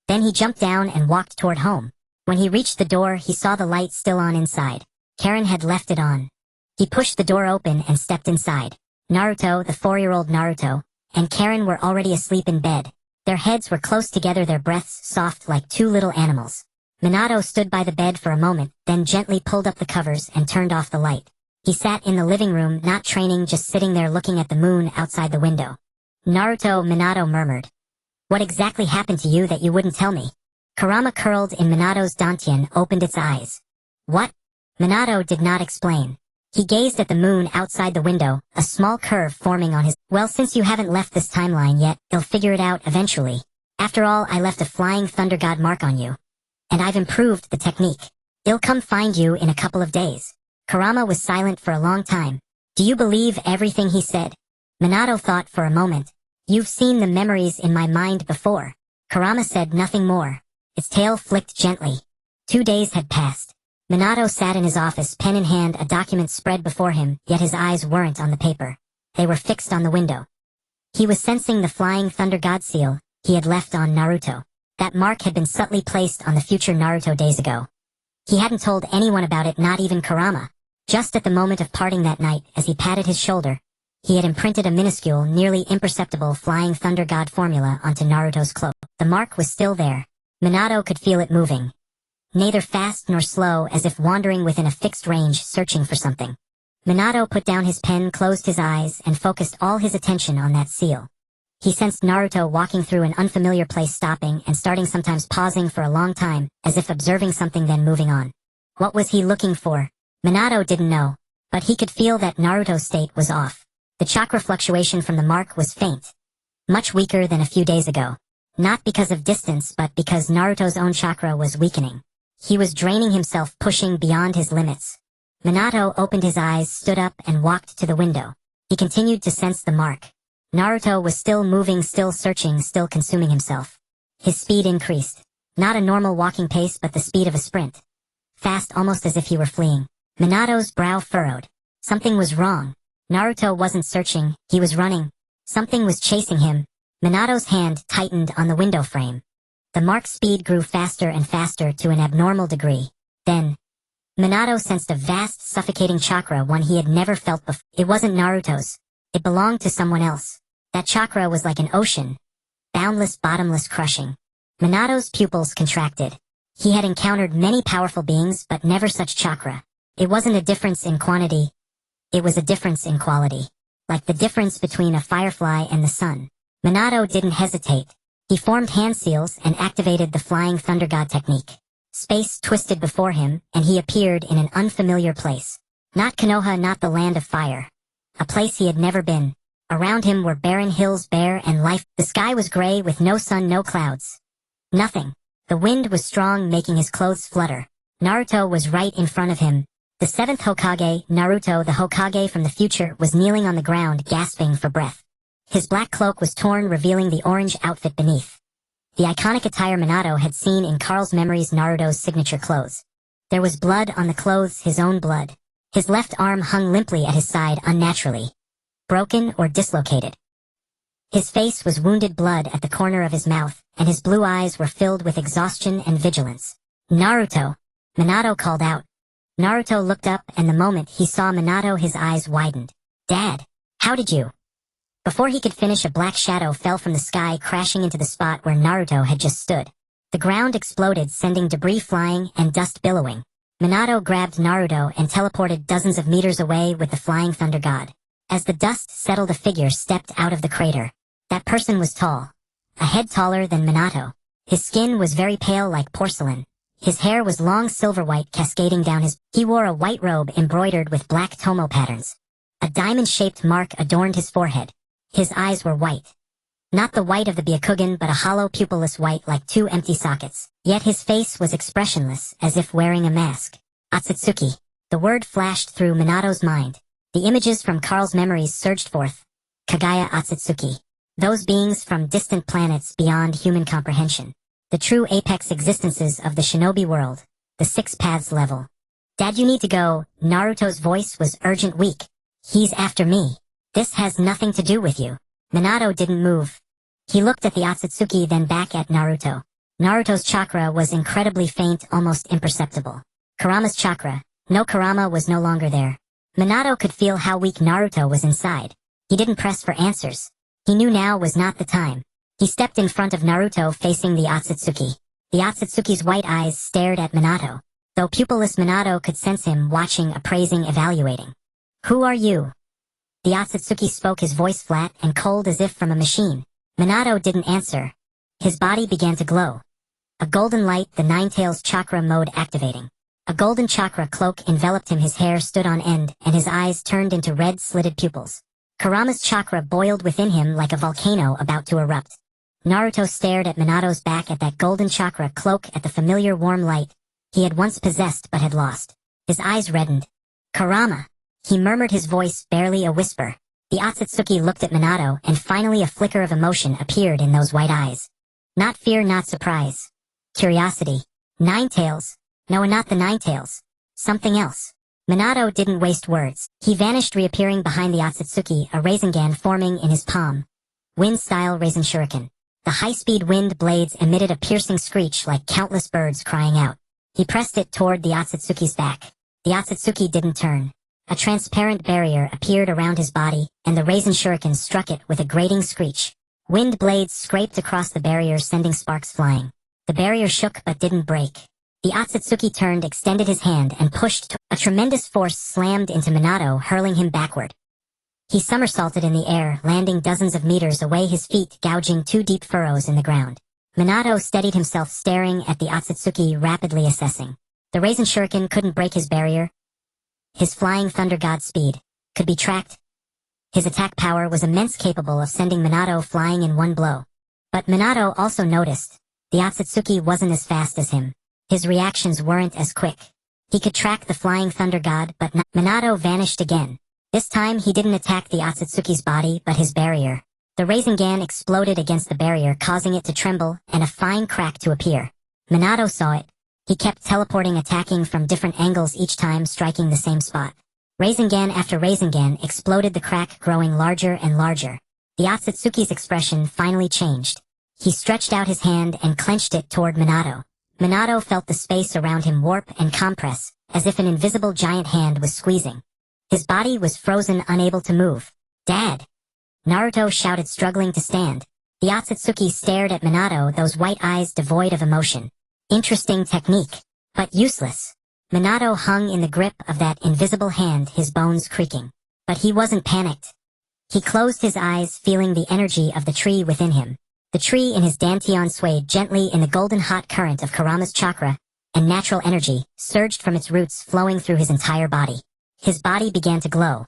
Then he jumped down and walked toward home. When he reached the door, he saw the light still on inside. Karen had left it on. He pushed the door open and stepped inside. Naruto, the 4-year-old Naruto, and Karen were already asleep in bed. Their heads were close together, their breaths soft like two little animals. Minato stood by the bed for a moment, then gently pulled up the covers and turned off the light. He sat in the living room, not training, just sitting there looking at the moon outside the window. Naruto, Minato murmured. What exactly happened to you that you wouldn't tell me? Kurama curled in Minato's dantian opened its eyes. What? Minato did not explain. He gazed at the moon outside the window, a small curve forming on his— Well, since you haven't left this timeline yet, you'll figure it out eventually. After all, I left a flying thunder god mark on you. And I've improved the technique. He'll come find you in a couple of days. Kurama was silent for a long time. Do you believe everything he said? Minato thought for a moment. You've seen the memories in my mind before. Kurama said nothing more. Its tail flicked gently. 2 days had passed. Minato sat in his office, pen in hand, a document spread before him, yet his eyes weren't on the paper. They were fixed on the window. He was sensing the flying thunder god seal he had left on Naruto. That mark had been subtly placed on the future Naruto days ago. He hadn't told anyone about it, not even Kurama. Just at the moment of parting that night, as he patted his shoulder, he had imprinted a minuscule, nearly imperceptible flying thunder god formula onto Naruto's cloak. The mark was still there. Minato could feel it moving. Neither fast nor slow, as if wandering within a fixed range, searching for something. Minato put down his pen, closed his eyes, and focused all his attention on that seal. He sensed Naruto walking through an unfamiliar place, stopping and starting, sometimes pausing for a long time, as if observing something, then moving on. What was he looking for? Minato didn't know, but he could feel that Naruto's state was off. The chakra fluctuation from the mark was faint, much weaker than a few days ago. Not because of distance, but because Naruto's own chakra was weakening. He was draining himself, pushing beyond his limits. Minato opened his eyes, stood up, and walked to the window. He continued to sense the mark. Naruto was still moving, still searching, still consuming himself. His speed increased. Not a normal walking pace, but the speed of a sprint. Fast, almost as if he were fleeing. Minato's brow furrowed. Something was wrong. Naruto wasn't searching, he was running. Something was chasing him. Minato's hand tightened on the window frame. The mark's speed grew faster and faster to an abnormal degree. Then, Minato sensed a vast, suffocating chakra, one he had never felt before. It wasn't Naruto's. It belonged to someone else. That chakra was like an ocean. Boundless, bottomless, crushing. Minato's pupils contracted. He had encountered many powerful beings, but never such chakra. It wasn't a difference in quantity. It was a difference in quality. Like the difference between a firefly and the sun. Minato didn't hesitate. He formed hand seals and activated the flying thunder god technique. Space twisted before him, and he appeared in an unfamiliar place. Not Konoha, not the land of fire. A place he had never been. Around him were barren hills, bare and life. The sky was gray with no sun, no clouds. Nothing. The wind was strong, making his clothes flutter. Naruto was right in front of him. The 7th Hokage, Naruto, the Hokage from the future, was kneeling on the ground, gasping for breath. His black cloak was torn, revealing the orange outfit beneath. The iconic attire Minato had seen in Carl's memories, Naruto's signature clothes. There was blood on the clothes, his own blood. His left arm hung limply at his side, unnaturally. Broken or dislocated. His face was wounded, blood at the corner of his mouth, and his blue eyes were filled with exhaustion and vigilance. Naruto! Minato called out. Naruto looked up, and the moment he saw Minato, his eyes widened. Dad! How did you? Before he could finish, a black shadow fell from the sky, crashing into the spot where Naruto had just stood. The ground exploded, sending debris flying and dust billowing. Minato grabbed Naruto and teleported dozens of meters away with the flying thunder god. As the dust settled, a figure stepped out of the crater. That person was tall. A head taller than Minato. His skin was very pale, like porcelain. His hair was long, silver white, cascading down his— He wore a white robe embroidered with black tomo patterns. A diamond-shaped mark adorned his forehead. His eyes were white. Not the white of the Byakugan, but a hollow, pupilless white like two empty sockets. Yet his face was expressionless, as if wearing a mask. Otsutsuki. The word flashed through Minato's mind. The images from Carl's memories surged forth. Kagaya Otsutsuki. Those beings from distant planets beyond human comprehension. The true apex existences of the shinobi world. The 6 paths level. Dad, you need to go. Naruto's voice was urgent, weak. He's after me. This has nothing to do with you. Minato didn't move. He looked at the Otsutsuki, then back at Naruto. Naruto's chakra was incredibly faint, almost imperceptible. Kurama's chakra. No, Kurama was no longer there. Minato could feel how weak Naruto was inside. He didn't press for answers. He knew now was not the time. He stepped in front of Naruto, facing the Otsutsuki. The Otsutsuki's white eyes stared at Minato. Though pupilless, Minato could sense him watching, appraising, evaluating. Who are you? The Otsutsuki spoke, his voice flat and cold as if from a machine. Minato didn't answer. His body began to glow. A golden light, the Ninetales chakra mode activating. A golden chakra cloak enveloped him, his hair stood on end, and his eyes turned into red slitted pupils. Kurama's chakra boiled within him like a volcano about to erupt. Naruto stared at Minato's back, at that golden chakra cloak, at the familiar warm light he had once possessed but had lost. His eyes reddened. "Kurama!" he murmured, his voice barely a whisper. The Otsutsuki looked at Minato, and finally a flicker of emotion appeared in those white eyes. Not fear, not surprise. Curiosity. Ninetales. No, not the Ninetales. Something else. Minato didn't waste words. He vanished, reappearing behind the Otsutsuki, a Rasengan forming in his palm. Wind-style Rasen Shuriken. The high-speed wind blades emitted a piercing screech like countless birds crying out. He pressed it toward the Otsutsuki's back. The Otsutsuki didn't turn. A transparent barrier appeared around his body, and the Rasen Shuriken struck it with a grating screech. Wind blades scraped across the barrier, sending sparks flying. The barrier shook but didn't break. The Otsutsuki turned, extended his hand, and pushed. A tremendous force slammed into Minato, hurling him backward. He somersaulted in the air, landing dozens of meters away, his feet gouging 2 deep furrows in the ground. Minato steadied himself, staring at the Otsutsuki, rapidly assessing. The Rasen Shuriken couldn't break his barrier. His flying thunder god speed could be tracked. His attack power was immense, capable of sending Minato flying in one blow. But Minato also noticed the Otsutsuki wasn't as fast as him. His reactions weren't as quick. He could track the flying thunder god, but Minato vanished again. This time he didn't attack the Otsutsuki's body, but his barrier. The Rasengan exploded against the barrier, causing it to tremble, and a fine crack to appear. Minato saw it. He kept teleporting, attacking from different angles, each time striking the same spot. Rasengan after Rasengan exploded, the crack growing larger and larger. The Otsutsuki's expression finally changed. He stretched out his hand and clenched it toward Minato. Minato felt the space around him warp and compress, as if an invisible giant hand was squeezing. His body was frozen, unable to move. "Dad!" Naruto shouted, struggling to stand. The Otsutsuki stared at Minato, those white eyes devoid of emotion. Interesting technique, but useless. Minato hung in the grip of that invisible hand, his bones creaking. But he wasn't panicked. He closed his eyes, feeling the energy of the tree within him. The tree in his dantian swayed gently in the golden hot current of Kurama's chakra, and natural energy surged from its roots, flowing through his entire body. His body began to glow.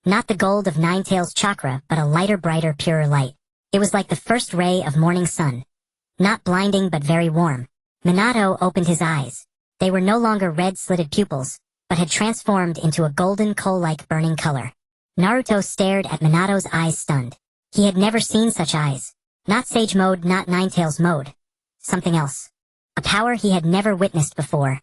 Not the gold of Ninetales chakra, but a lighter, brighter, purer light. It was like the first ray of morning sun. Not blinding, but very warm. Minato opened his eyes. They were no longer red slitted pupils, but had transformed into a golden coal-like burning color. Naruto stared at Minato's eyes, stunned. He had never seen such eyes. Not Sage mode, not Ninetales mode. Something else. A power he had never witnessed before.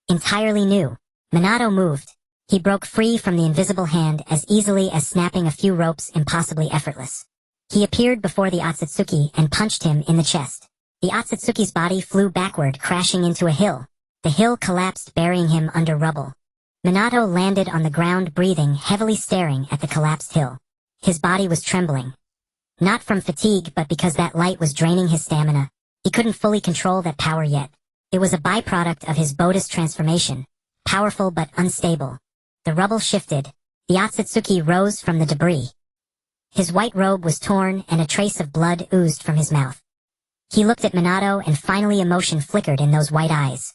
Entirely new. Minato moved. He broke free from the invisible hand as easily as snapping a few ropes, impossibly effortless. He appeared before the Otsutsuki and punched him in the chest. The Otsutsuki's body flew backward, crashing into a hill. The hill collapsed, burying him under rubble. Minato landed on the ground, breathing heavily, staring at the collapsed hill. His body was trembling. Not from fatigue, but because that light was draining his stamina. He couldn't fully control that power yet. It was a byproduct of his Buddhist transformation. Powerful but unstable. The rubble shifted. The Otsutsuki rose from the debris. His white robe was torn, and a trace of blood oozed from his mouth. He looked at Minato, and finally emotion flickered in those white eyes.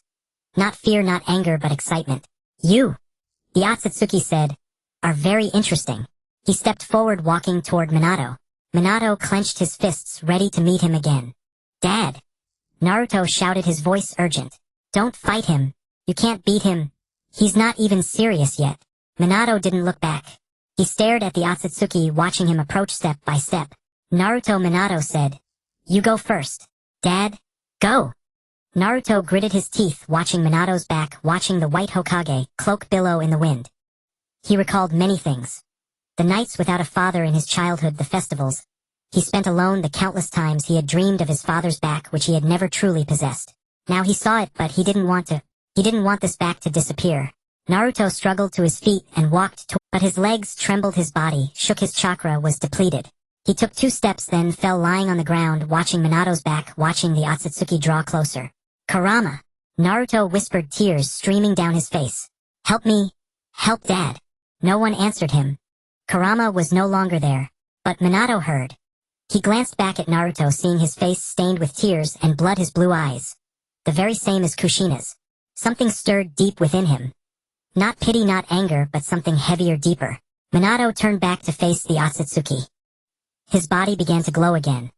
Not fear, not anger, but excitement. "You," the Otsutsuki said, "are very interesting." He stepped forward, walking toward Minato. Minato clenched his fists, ready to meet him again. "Dad!" Naruto shouted, his voice urgent. "Don't fight him. You can't beat him. He's not even serious yet." Minato didn't look back. He stared at the Otsutsuki, watching him approach step by step. "Naruto," Minato said. "You go first." "Dad, go." Naruto gritted his teeth, watching Minato's back, watching the white Hokage cloak billow in the wind. He recalled many things. The nights without a father in his childhood, the festivals he spent alone, the countless times he had dreamed of his father's back, which he had never truly possessed. Now he saw it, but he didn't want this back to disappear. Naruto struggled to his feet and walked but his legs trembled, his body shook, his chakra was depleted. He took 2 steps, then fell, lying on the ground, watching Minato's back, watching the Otsutsuki draw closer. "Kurama!" Naruto whispered, tears streaming down his face. "Help me! Help Dad!" No one answered him. Kurama was no longer there. But Minato heard. He glanced back at Naruto, seeing his face stained with tears and blood, his blue eyes the very same as Kushina's. Something stirred deep within him. Not pity, not anger, but something heavier, deeper. Minato turned back to face the Otsutsuki. His body began to glow again.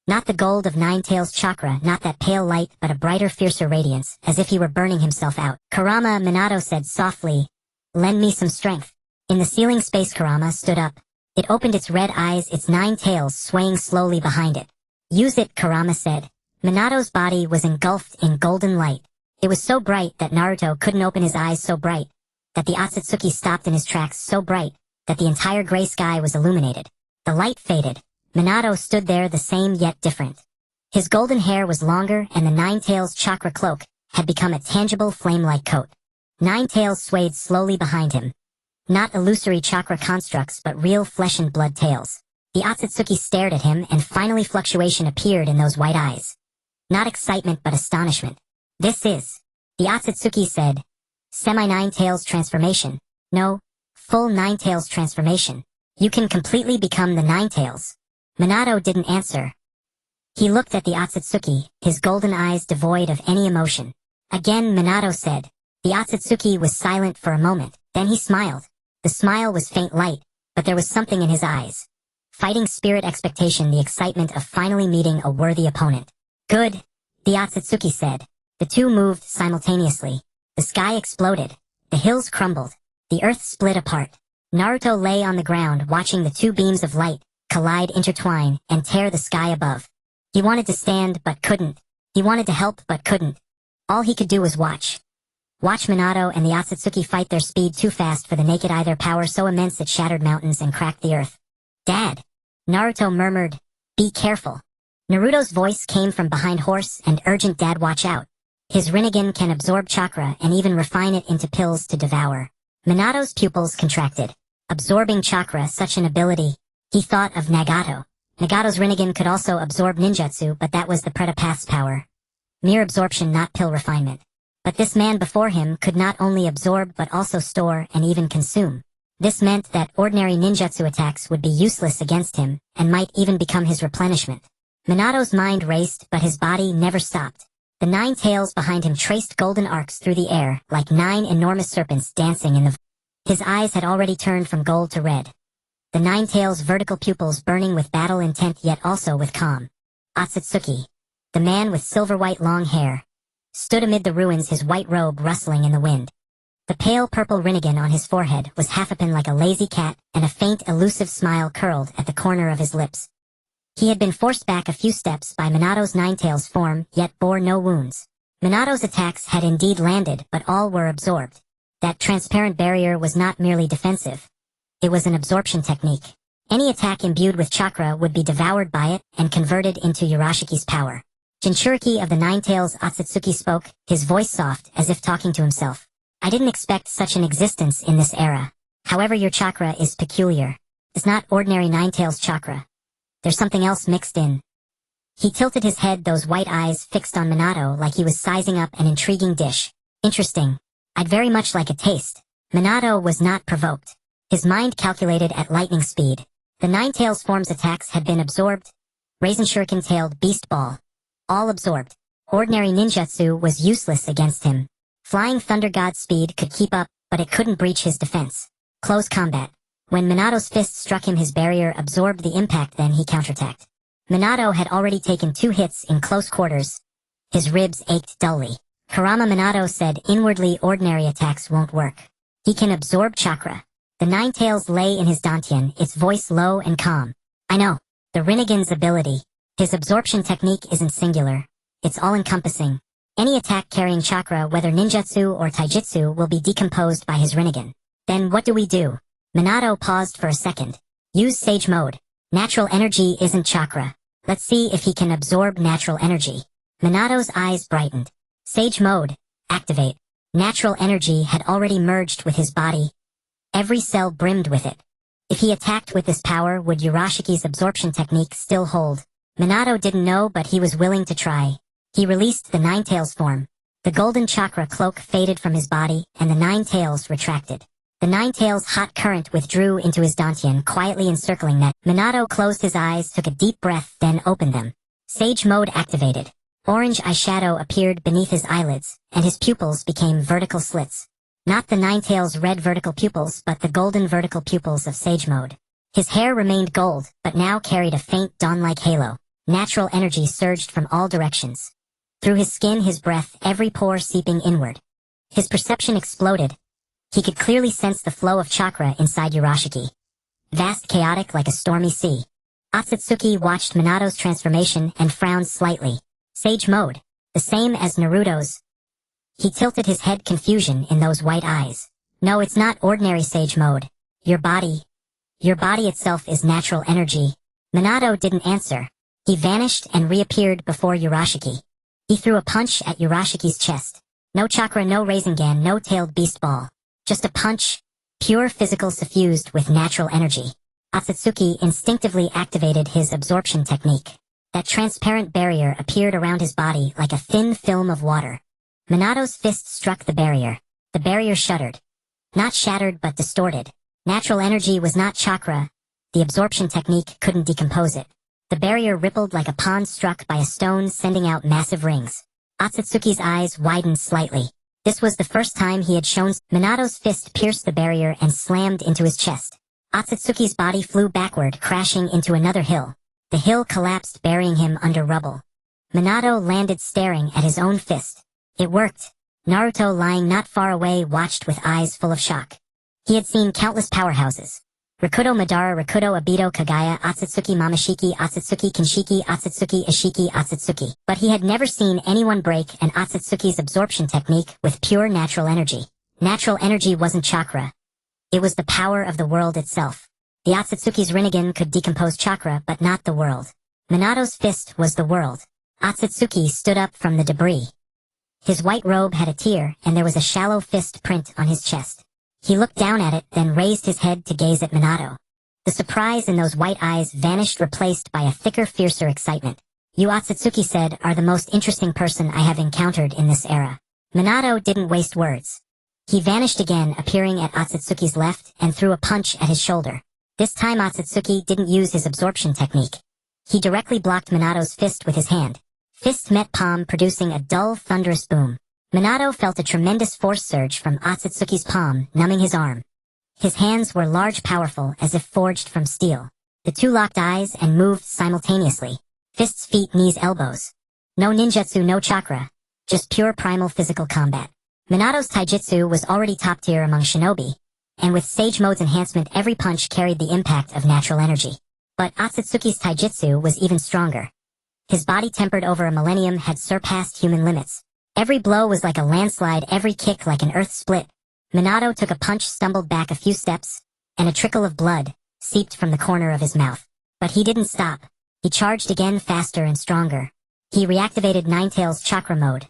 Not the gold of Nine Tails chakra, not that pale light, but a brighter, fiercer radiance, as if he were burning himself out. Kurama, Minato said softly, "Lend me some strength." In the ceiling space, Kurama stood up. It opened its red eyes, its 9 tails swaying slowly behind it. "Use it," Kurama said. Minato's body was engulfed in golden light. It was so bright that Naruto couldn't open his eyes, so bright that the Otsutsuki stopped in his tracks, so bright that the entire gray sky was illuminated. The light faded. Minato stood there, the same yet different. His golden hair was longer, and the 9 tails chakra cloak had become a tangible flame-like coat. 9 tails swayed slowly behind him. Not illusory chakra constructs, but real flesh and blood tails. The Otsutsuki stared at him, and finally fluctuation appeared in those white eyes. Not excitement, but astonishment. "This is," the Otsutsuki said, "semi-9 tails transformation. No, full 9 tails transformation. You can completely become the 9 tails." Minato didn't answer. He looked at the Otsutsuki, his golden eyes devoid of any emotion. Again Minato said. The Otsutsuki was silent for a moment, then he smiled. The smile was faint light, but there was something in his eyes. Fighting spirit, expectation, the excitement of finally meeting a worthy opponent. "Good," the Otsutsuki said. The two moved simultaneously. The sky exploded. The hills crumbled. The earth split apart. Naruto lay on the ground watching the two beams of light collide, intertwine, and tear the sky above. He wanted to stand, but couldn't. He wanted to help, but couldn't. All he could do was watch. Watch Minato and the Otsutsuki fight, their speed too fast for the naked eye, their power so immense it shattered mountains and cracked the earth. "Dad!" Naruto murmured, "Be careful." Naruto's voice came from behind horse and urgent. "Dad, watch out. His Rinnegan can absorb chakra and even refine it into pills to devour." Minato's pupils contracted. Absorbing chakra, such an ability. He thought of Nagato. Nagato's Rinnegan could also absorb ninjutsu, but that was the Predapath's power. Mere absorption, not pill refinement. But this man before him could not only absorb but also store and even consume. This meant that ordinary ninjutsu attacks would be useless against him, and might even become his replenishment. Minato's mind raced, but his body never stopped. The 9 tails behind him traced golden arcs through the air, like 9 enormous serpents dancing in the... His eyes had already turned from gold to red. The 9 tails' vertical pupils burning with battle intent, yet also with calm. Otsutsuki, the man with silver-white long hair, stood amid the ruins, his white robe rustling in the wind. The pale purple Rinnegan on his forehead was half open like a lazy cat, and a faint, elusive smile curled at the corner of his lips. He had been forced back a few steps by Minato's 9 tails form, yet bore no wounds. Minato's attacks had indeed landed, but all were absorbed. That transparent barrier was not merely defensive. It was an absorption technique. Any attack imbued with chakra would be devoured by it and converted into Urashiki's power. Jinchuriki of the 9 tails, Otsutsuki spoke, his voice soft, as if talking to himself. "I didn't expect such an existence in this era. However, your chakra is peculiar. It's not ordinary 9 tails chakra. There's something else mixed in." He tilted his head, those white eyes fixed on Minato like he was sizing up an intriguing dish. "Interesting. I'd very much like a taste." Minato was not provoked. His mind calculated at lightning speed. The 9 tails form's attacks had been absorbed. Raisin shuriken-tailed beast ball. All absorbed. Ordinary ninjutsu was useless against him. Flying thunder god speed could keep up, but it couldn't breach his defense. Close combat. When Minato's fist struck him, his barrier absorbed the impact, then he counterattacked. Minato had already taken 2 hits in close quarters. His ribs ached dully. Kurama Minato said inwardly, ordinary attacks won't work. He can absorb chakra. The 9 tails lay in his dantian, its voice low and calm. "I know. The Rinnegan's ability. His absorption technique isn't singular. It's all-encompassing. Any attack carrying chakra, whether ninjutsu or taijutsu, will be decomposed by his Rinnegan. Then what do we do?" Minato paused for a second. "Use Sage Mode. Natural energy isn't chakra. Let's see if he can absorb natural energy." Minato's eyes brightened. Sage Mode. Activate. Natural energy had already merged with his body. Every cell brimmed with it. If he attacked with this power, would Urashiki's absorption technique still hold? Minato didn't know, but he was willing to try. He released the 9 tails form. The golden chakra cloak faded from his body, and the 9 tails retracted. The 9 tails' hot current withdrew into his dantian, quietly encircling that. Minato closed his eyes, took a deep breath, then opened them. Sage Mode activated. Orange eyeshadow appeared beneath his eyelids, and his pupils became vertical slits. Not the Ninetales' red vertical pupils, but the golden vertical pupils of Sage Mode. His hair remained gold, but now carried a faint dawn-like halo. Natural energy surged from all directions. Through his skin, his breath, every pore seeping inward. His perception exploded. He could clearly sense the flow of chakra inside Urashiki. Vast, chaotic like a stormy sea. Otsutsuki watched Minato's transformation and frowned slightly. Sage Mode, the same as Naruto's. He tilted his head, confusion in those white eyes. No, it's not ordinary Sage Mode. Your body itself is natural energy. Minato didn't answer. He vanished and reappeared before Urashiki. He threw a punch at Urashiki's chest. No chakra, no Rasengan, no tailed beast ball. Just a punch, pure physical suffused with natural energy. Otsutsuki instinctively activated his absorption technique. That transparent barrier appeared around his body like a thin film of water. Minato's fist struck the barrier. The barrier shuddered. Not shattered, but distorted. Natural energy was not chakra. The absorption technique couldn't decompose it. The barrier rippled like a pond struck by a stone, sending out massive rings. Otsutsuki's eyes widened slightly. This was the first time he had shown. Minato's fist pierced the barrier and slammed into his chest. Otsutsuki's body flew backward, crashing into another hill. The hill collapsed, burying him under rubble. Minato landed staring at his own fist. It worked. Naruto, lying not far away, watched with eyes full of shock. He had seen countless powerhouses. Rakudo Madara, Rakudo Obito, Kagaya, Otsutsuki Mamashiki, Otsutsuki Kinshiki, Otsutsuki Ishiki, Otsutsuki. But he had never seen anyone break an Otsutsuki's absorption technique with pure natural energy. Natural energy wasn't chakra. It was the power of the world itself. The Otsutsuki's Rinnegan could decompose chakra, but not the world. Minato's fist was the world. Otsutsuki stood up from the debris. His white robe had a tear, and there was a shallow fist print on his chest. He looked down at it, then raised his head to gaze at Minato. The surprise in those white eyes vanished, replaced by a thicker, fiercer excitement. You, Otsutsuki said, are the most interesting person I have encountered in this era. Minato didn't waste words. He vanished again, appearing at Otsutsuki's left, and threw a punch at his shoulder. This time Otsutsuki didn't use his absorption technique. He directly blocked Minato's fist with his hand. Fist met palm, producing a dull, thunderous boom. Minato felt a tremendous force surge from Otsutsuki's palm, numbing his arm. His hands were large, powerful, as if forged from steel. The two locked eyes and moved simultaneously. Fists, feet, knees, elbows. No ninjutsu, no chakra. Just pure primal physical combat. Minato's taijutsu was already top tier among shinobi, and with Sage Mode's enhancement every punch carried the impact of natural energy. But Otsutsuki's taijutsu was even stronger. His body, tempered over a millennium, had surpassed human limits. Every blow was like a landslide, every kick like an earth split. Minato took a punch, stumbled back a few steps, and a trickle of blood seeped from the corner of his mouth. But he didn't stop. He charged again, faster and stronger. He reactivated Ninetales chakra mode.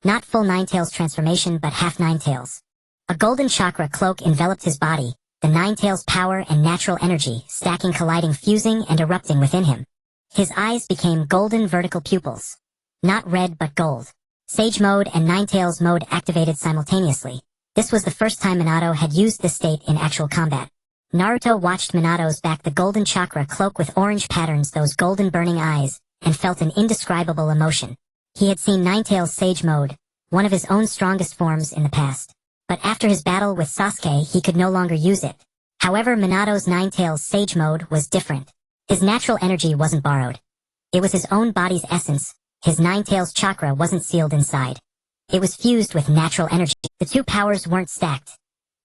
Not full Ninetales transformation, but half Ninetales. A golden chakra cloak enveloped his body, the Ninetales power and natural energy stacking, colliding, fusing and erupting within him. His eyes became golden vertical pupils. Not red, but gold. Sage Mode and Ninetales Mode activated simultaneously. This was the first time Minato had used this state in actual combat. Naruto watched Minato's back, the golden chakra cloak with orange patterns, those golden burning eyes, and felt an indescribable emotion. He had seen Ninetales Sage Mode, one of his own strongest forms in the past. But after his battle with Sasuke, he could no longer use it. However, Minato's Ninetales Sage Mode was different. His natural energy wasn't borrowed. It was his own body's essence. His Ninetales chakra wasn't sealed inside. It was fused with natural energy. The two powers weren't stacked.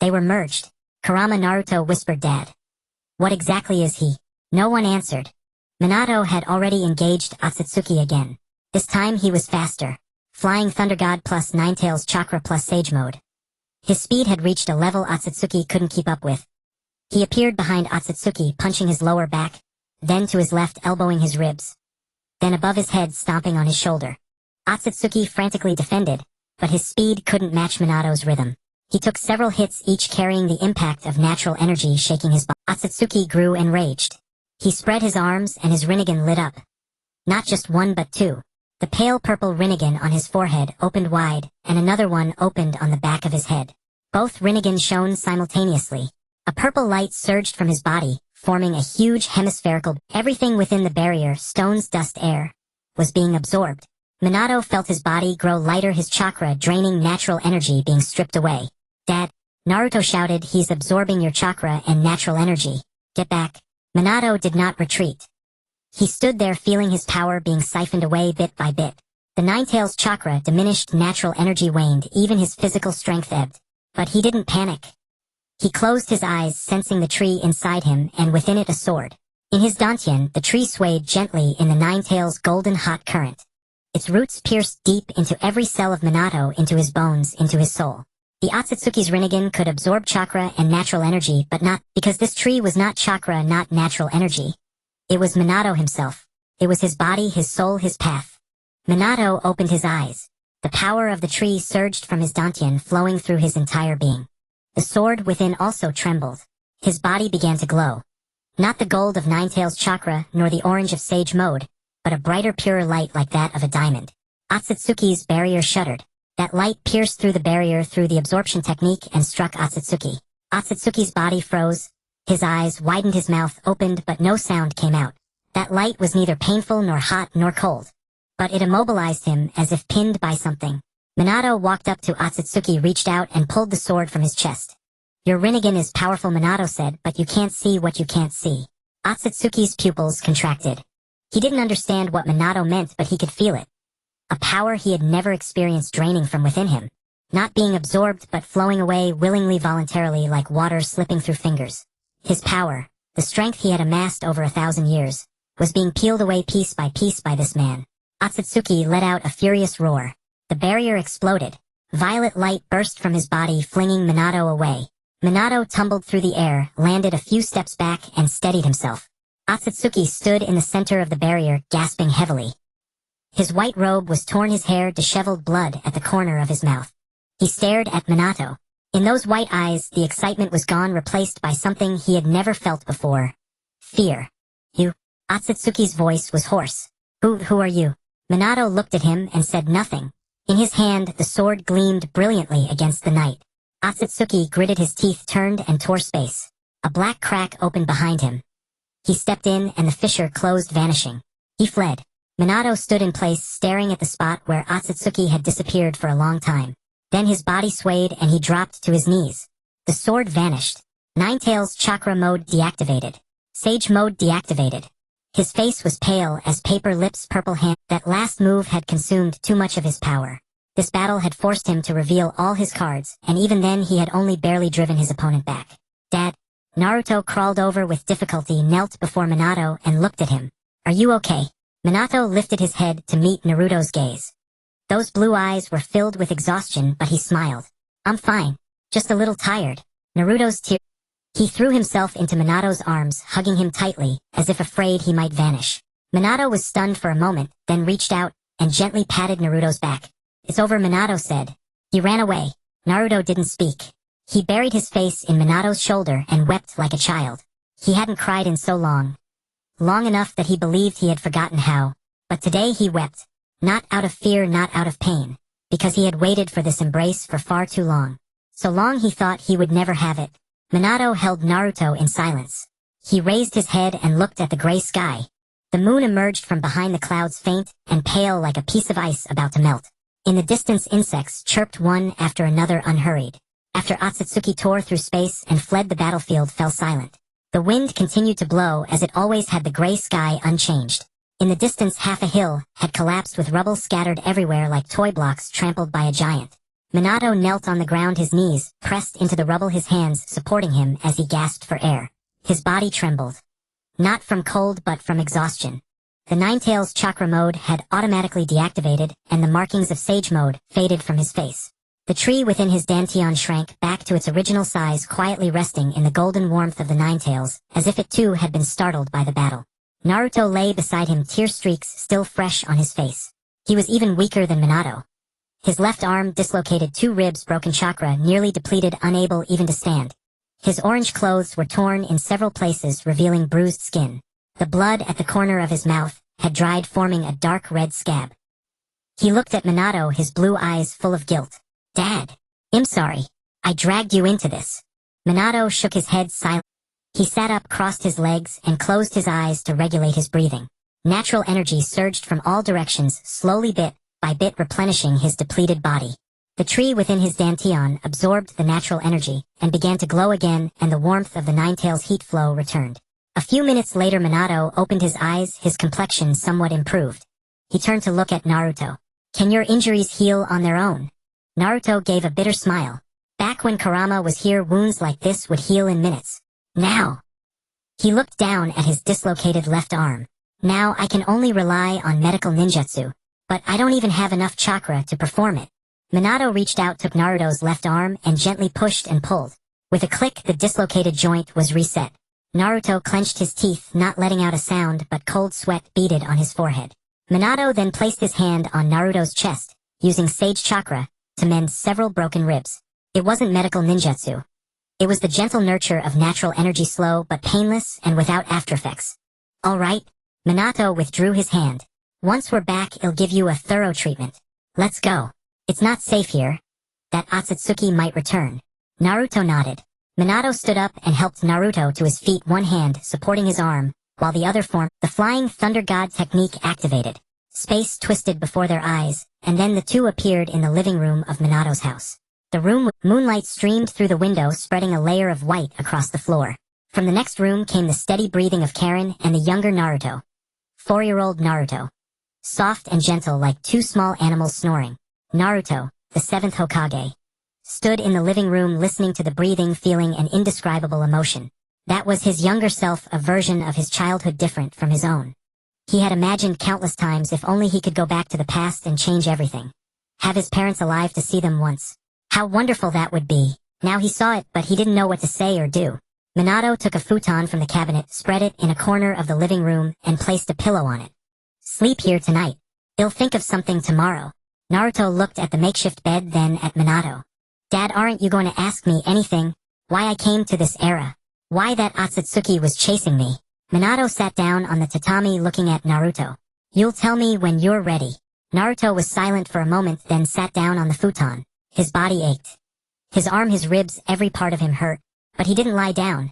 They were merged. Kurama. Naruto whispered, "Dad. What exactly is he?" No one answered. Minato had already engaged Otsutsuki again. This time he was faster. Flying Thunder God plus Ninetales chakra plus Sage Mode. His speed had reached a level Otsutsuki couldn't keep up with. He appeared behind Otsutsuki, punching his lower back, then to his left, elbowing his ribs, then above his head, stomping on his shoulder. Otsutsuki frantically defended, but his speed couldn't match Minato's rhythm. He took several hits, each carrying the impact of natural energy shaking his body. Otsutsuki grew enraged. He spread his arms and his Rinnegan lit up. Not just one but two. The pale purple Rinnegan on his forehead opened wide, and another one opened on the back of his head. Both Rinnegans shone simultaneously. A purple light surged from his body, forming a huge hemispherical. Everything within the barrier, stones, dust, air, was being absorbed. Minato felt his body grow lighter, his chakra draining, natural energy being stripped away. Dad, Naruto shouted, he's absorbing your chakra and natural energy. Get back. Minato did not retreat. He stood there feeling his power being siphoned away bit by bit. The Ninetales chakra diminished, natural energy waned, even his physical strength ebbed. But he didn't panic. He closed his eyes, sensing the tree inside him and within it a sword. In his dantian, the tree swayed gently in the Ninetales' golden hot current. Its roots pierced deep into every cell of Minato, into his bones, into his soul. The Otsutsuki's Rinnegan could absorb chakra and natural energy, but not, because this tree was not chakra, not natural energy. It was Minato himself. It was his body, his soul, his path. Minato opened his eyes. The power of the tree surged from his dantian, flowing through his entire being. The sword within also trembled. His body began to glow. Not the gold of Ninetales chakra, nor the orange of Sage Mode, but a brighter, purer light like that of a diamond. Otsutsuki's barrier shuddered. That light pierced through the barrier through the absorption technique and struck Otsutsuki. Otsutsuki's body froze. His eyes widened, his mouth opened, but no sound came out. That light was neither painful nor hot nor cold. But it immobilized him as if pinned by something. Minato walked up to Otsutsuki, reached out and pulled the sword from his chest. Your Rinnegan is powerful, Minato said, but you can't see what you can't see. Otsutsuki's pupils contracted. He didn't understand what Minato meant, but he could feel it. A power he had never experienced draining from within him. Not being absorbed, but flowing away willingly, voluntarily, like water slipping through fingers. His power, the strength he had amassed over 1,000 years, was being peeled away piece by this man. Otsutsuki let out a furious roar. The barrier exploded. Violet light burst from his body, flinging Minato away. Minato tumbled through the air, landed a few steps back, and steadied himself. Otsutsuki stood in the center of the barrier, gasping heavily. His white robe was torn, his hair disheveled, blood at the corner of his mouth. He stared at Minato. In those white eyes, the excitement was gone, replaced by something he had never felt before. Fear. You? Otsutsuki's voice was hoarse. Who are you? Minato looked at him and said nothing. In his hand, the sword gleamed brilliantly against the night. Otsutsuki gritted his teeth, turned and tore space. A black crack opened behind him. He stepped in and the fissure closed, vanishing. He fled. Minato stood in place, staring at the spot where Otsutsuki had disappeared for a long time. Then his body swayed and he dropped to his knees. The sword vanished. Ninetales chakra mode deactivated. Sage mode deactivated. His face was pale as paper, lips purple, hand. That last move had consumed too much of his power. This battle had forced him to reveal all his cards, and even then he had only barely driven his opponent back. Dad. Naruto crawled over with difficulty, knelt before Minato, and looked at him. Are you okay? Minato lifted his head to meet Naruto's gaze. Those blue eyes were filled with exhaustion, but he smiled. I'm fine. Just a little tired. Naruto's tear. He threw himself into Minato's arms, hugging him tightly, as if afraid he might vanish. Minato was stunned for a moment, then reached out and gently patted Naruto's back. It's over, Minato said. He ran away. Naruto didn't speak. He buried his face in Minato's shoulder and wept like a child. He hadn't cried in so long. Long enough that he believed he had forgotten how. But today he wept. Not out of fear, not out of pain. Because he had waited for this embrace for far too long. So long he thought he would never have it. Minato held Naruto in silence. He raised his head and looked at the gray sky. The moon emerged from behind the clouds, faint and pale like a piece of ice about to melt. In the distance, insects chirped one after another, unhurried. After Otsutsuki tore through space and fled, the battlefield fell silent. The wind continued to blow as it always had, the gray sky unchanged. In the distance, half a hill had collapsed with rubble scattered everywhere like toy blocks trampled by a giant. Minato knelt on the ground, his knees pressed into the rubble, his hands supporting him as he gasped for air. His body trembled. Not from cold but from exhaustion. The Ninetales chakra mode had automatically deactivated, and the markings of Sage mode faded from his face. The tree within his dantian shrank back to its original size, quietly resting in the golden warmth of the Ninetales, as if it too had been startled by the battle. Naruto lay beside him, tear streaks still fresh on his face. He was even weaker than Minato. His left arm dislocated, 2 ribs broken, chakra nearly depleted, unable even to stand. His orange clothes were torn in several places, revealing bruised skin. The blood at the corner of his mouth had dried, forming a dark red scab. He looked at Minato, his blue eyes full of guilt. Dad, I'm sorry. I dragged you into this. Minato shook his head silently. He sat up, crossed his legs, and closed his eyes to regulate his breathing. Natural energy surged from all directions, slowly, bit by bit replenishing his depleted body. The tree within his dantian absorbed the natural energy, and began to glow again, and the warmth of the Ninetales heat flow returned. A few minutes later Minato opened his eyes, his complexion somewhat improved. He turned to look at Naruto. Can your injuries heal on their own? Naruto gave a bitter smile. Back when Kurama was here, wounds like this would heal in minutes. Now. He looked down at his dislocated left arm. Now I can only rely on medical ninjutsu, but I don't even have enough chakra to perform it. Minato reached out, took Naruto's left arm, and gently pushed and pulled. With a click, the dislocated joint was reset. Naruto clenched his teeth, not letting out a sound, but cold sweat beaded on his forehead. Minato then placed his hand on Naruto's chest, using sage chakra, to mend several broken ribs. It wasn't medical ninjutsu. It was the gentle nurture of natural energy, slow but painless and without aftereffects. All right. Minato withdrew his hand. Once we're back, I'll give you a thorough treatment. Let's go. It's not safe here. That Otsutsuki might return. Naruto nodded. Minato stood up and helped Naruto to his feet, one hand supporting his arm, while the other formed. The flying thunder god technique activated. Space twisted before their eyes, and then the two appeared in the living room of Minato's house. The room, moonlight streamed through the window, spreading a layer of white across the floor. From the next room came the steady breathing of Karen and the younger Naruto. 4-year-old Naruto. Soft and gentle like two small animals snoring. Naruto, the 7th Hokage, stood in the living room listening to the breathing, feeling an indescribable emotion. That was his younger self, a version of his childhood different from his own. He had imagined countless times if only he could go back to the past and change everything. Have his parents alive to see them once. How wonderful that would be. Now he saw it, but he didn't know what to say or do. Minato took a futon from the cabinet, spread it in a corner of the living room, and placed a pillow on it. Sleep here tonight. I'll think of something tomorrow. Naruto looked at the makeshift bed, then at Minato. Dad, aren't you going to ask me anything? Why I came to this era? Why that Otsutsuki was chasing me? Minato sat down on the tatami looking at Naruto. You'll tell me when you're ready. Naruto was silent for a moment, then sat down on the futon. His body ached. His arm, his ribs, every part of him hurt. But he didn't lie down.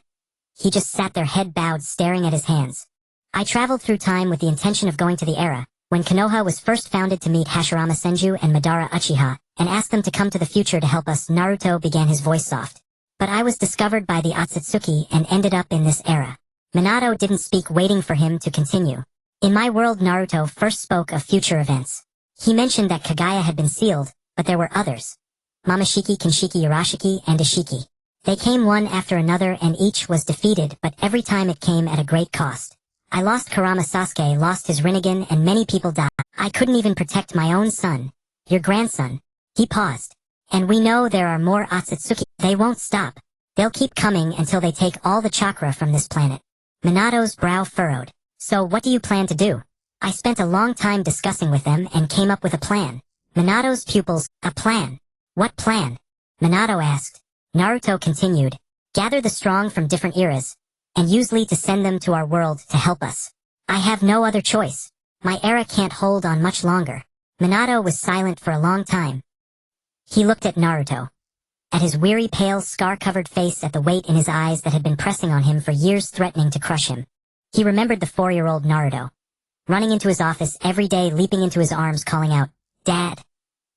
He just sat there, head bowed, staring at his hands. I traveled through time with the intention of going to the era when Konoha was first founded, to meet Hashirama Senju and Madara Uchiha, and ask them to come to the future to help us. Naruto began, his voice soft. But I was discovered by the Otsutsuki and ended up in this era. Minato didn't speak, waiting for him to continue. In my world, Naruto first spoke of future events. He mentioned that Kagaya had been sealed, but there were others. Momoshiki, Kinshiki, Urashiki, and Ishiki. They came one after another, and each was defeated, but every time it came at a great cost. I lost Kurama, Sasuke lost his Rinnegan, and many people died. I couldn't even protect my own son. Your grandson. He paused. And we know there are more Otsutsuki. They won't stop. They'll keep coming until they take all the chakra from this planet. Minato's brow furrowed. So what do you plan to do? I spent a long time discussing with them and came up with a plan. Minato's pupils. A plan. What plan? Minato asked. Naruto continued. Gather the strong from different eras, and use Lee to send them to our world to help us. I have no other choice. My era can't hold on much longer. Minato was silent for a long time. He looked at Naruto. At his weary, pale, scar-covered face, at the weight in his eyes that had been pressing on him for years, threatening to crush him. He remembered the 4-year-old Naruto. Running into his office every day, leaping into his arms, calling out, Dad!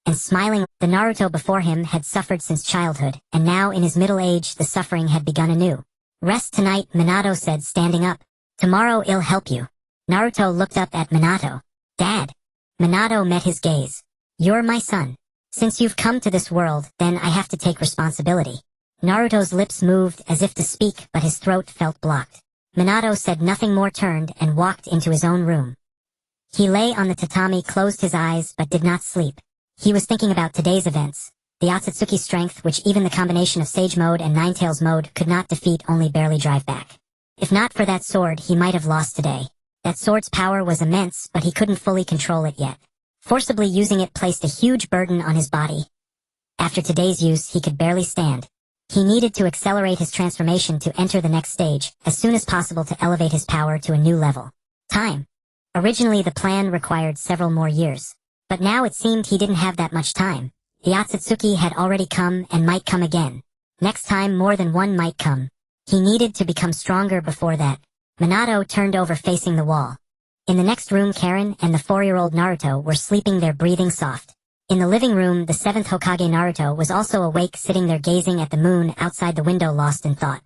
And smiling. The Naruto before him had suffered since childhood, and now in his middle age the suffering had begun anew. Rest tonight, Minato said, standing up. Tomorrow I'll help you. Naruto looked up at Minato. Dad. Minato met his gaze. You're my son. Since you've come to this world, then I have to take responsibility. Naruto's lips moved as if to speak, but his throat felt blocked. Minato said nothing more, turned and walked into his own room. He lay on the tatami, closed his eyes, but did not sleep. He was thinking about today's events, the Otsutsuki strength which even the combination of Sage Mode and Ninetales Mode could not defeat, only barely drive back. If not for that sword, he might have lost today. That sword's power was immense, but he couldn't fully control it yet. Forcibly using it placed a huge burden on his body. After today's use, he could barely stand. He needed to accelerate his transformation to enter the next stage, as soon as possible, to elevate his power to a new level. Time. Originally the plan required several more years. But now it seemed he didn't have that much time. The Otsutsuki had already come and might come again. Next time more than one might come. He needed to become stronger before that. Minato turned over facing the wall. In the next room, Karen and the 4-year-old Naruto were sleeping there, breathing soft. In the living room, the 7th Hokage Naruto was also awake, sitting there gazing at the moon outside the window, lost in thought.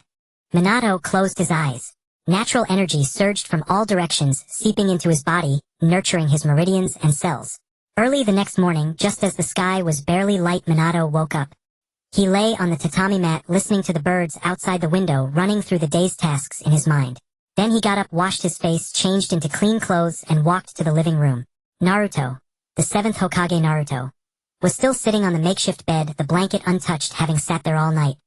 Minato closed his eyes. Natural energy surged from all directions, seeping into his body, nurturing his meridians and cells. Early the next morning, just as the sky was barely light, Minato woke up. He lay on the tatami mat, listening to the birds outside the window, running through the day's tasks in his mind. Then he got up, washed his face, changed into clean clothes, and walked to the living room. Naruto, the 7th Hokage Naruto, was still sitting on the makeshift bed, the blanket untouched, having sat there all night.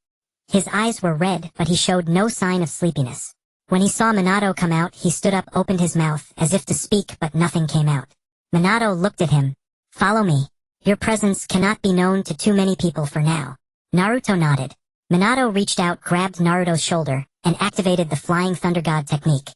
His eyes were red, but he showed no sign of sleepiness. When he saw Minato come out, he stood up, opened his mouth, as if to speak, but nothing came out. Minato looked at him. "Follow me. Your presence cannot be known to too many people for now." Naruto nodded. Minato reached out, grabbed Naruto's shoulder, and activated the Flying Thunder God technique.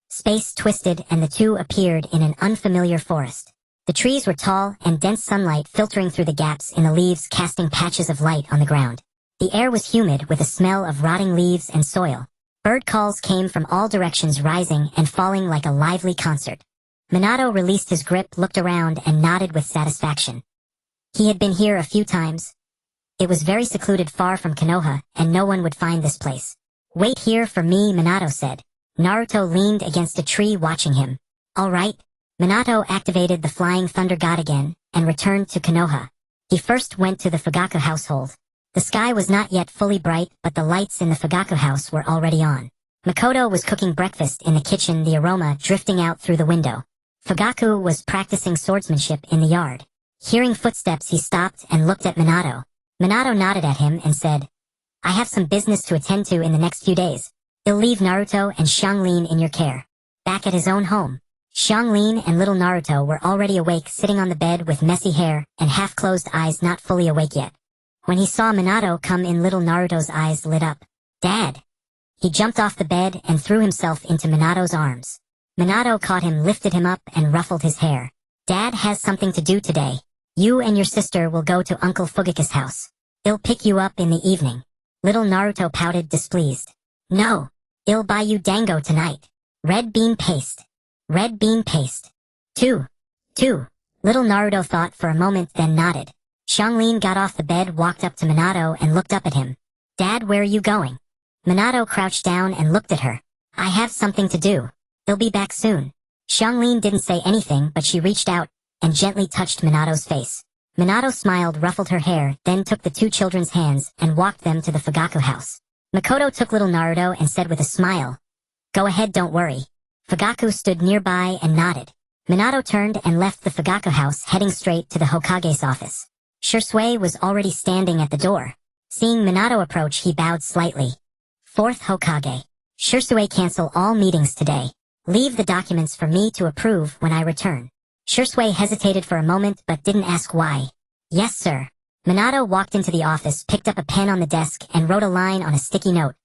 Space twisted, and the two appeared in an unfamiliar forest. The trees were tall, and dense sunlight filtering through the gaps in the leaves, casting patches of light on the ground. The air was humid, with a smell of rotting leaves and soil. Bird calls came from all directions, rising and falling like a lively concert. Minato released his grip, looked around, and nodded with satisfaction. He had been here a few times. It was very secluded, far from Konoha, and no one would find this place. "Wait here for me," Minato said. Naruto leaned against a tree, watching him. "All right." Minato activated the Flying Thunder God again, and returned to Konoha. He first went to the Fugaku household. The sky was not yet fully bright, but the lights in the Fugaku house were already on. Makoto was cooking breakfast in the kitchen, the aroma drifting out through the window. Fugaku was practicing swordsmanship in the yard. Hearing footsteps, he stopped and looked at Minato. Minato nodded at him and said, "I have some business to attend to in the next few days. I'll leave Naruto and Xianglin in your care." Back at his own home, Xianglin and little Naruto were already awake, sitting on the bed with messy hair and half-closed eyes, not fully awake yet. When he saw Minato come in, little Naruto's eyes lit up. "Dad!" He jumped off the bed and threw himself into Minato's arms. Minato caught him, lifted him up, and ruffled his hair. "Dad has something to do today. You and your sister will go to Uncle Fugaku's house. I'll pick you up in the evening." Little Naruto pouted, displeased. "No, I'll buy you dango tonight. Red bean paste. Red bean paste. Two. Little Naruto thought for a moment, then nodded. Xianglin got off the bed, walked up to Minato, and looked up at him. "Dad, where are you going?" Minato crouched down and looked at her. "I have something to do. I'll be back soon." Xianglin didn't say anything, but she reached out and gently touched Minato's face. Minato smiled, ruffled her hair, then took the two children's hands and walked them to the Fugaku house. Makoto took little Naruto and said with a smile, "Go ahead, don't worry." Fugaku stood nearby and nodded. Minato turned and left the Fugaku house, heading straight to the Hokage's office. Shisui was already standing at the door. Seeing Minato approach, he bowed slightly. "4th Hokage. Shisui, cancel all meetings today. Leave the documents for me to approve when I return." Shisui hesitated for a moment but didn't ask why. "Yes, sir." Minato walked into the office, picked up a pen on the desk, and wrote a line on a sticky note.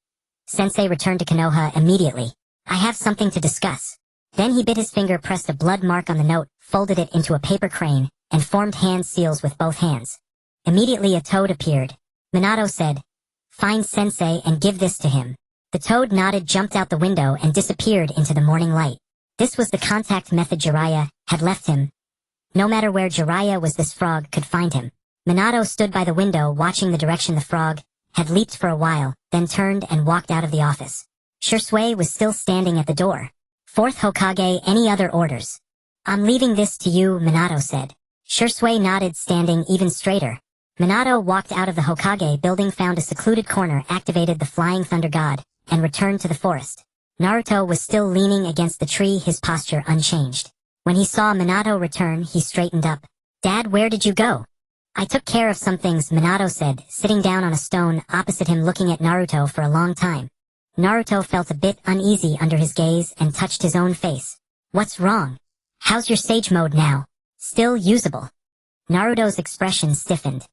"Sensei, return to Konoha immediately. I have something to discuss." Then he bit his finger, pressed a blood mark on the note, folded it into a paper crane, and formed hand seals with both hands. Immediately a toad appeared. Minato said, "Find Sensei and give this to him." The toad nodded, jumped out the window, and disappeared into the morning light. This was the contact method Jiraiya had left him. No matter where Jiraiya was, this frog could find him. Minato stood by the window, watching the direction the frog had leaped for a while, then turned and walked out of the office. Shisui was still standing at the door. "4th Hokage, any other orders?" "I'm leaving this to you," Minato said. Shisui nodded, standing even straighter. Minato walked out of the Hokage building, found a secluded corner, activated the Flying Thunder God, and returned to the forest. Naruto was still leaning against the tree, his posture unchanged. When he saw Minato return, he straightened up. "Dad, where did you go?" "I took care of some things," Minato said, sitting down on a stone opposite him, looking at Naruto for a long time. Naruto felt a bit uneasy under his gaze and touched his own face. "What's wrong? How's your sage mode now? Still usable?" Naruto's expression stiffened.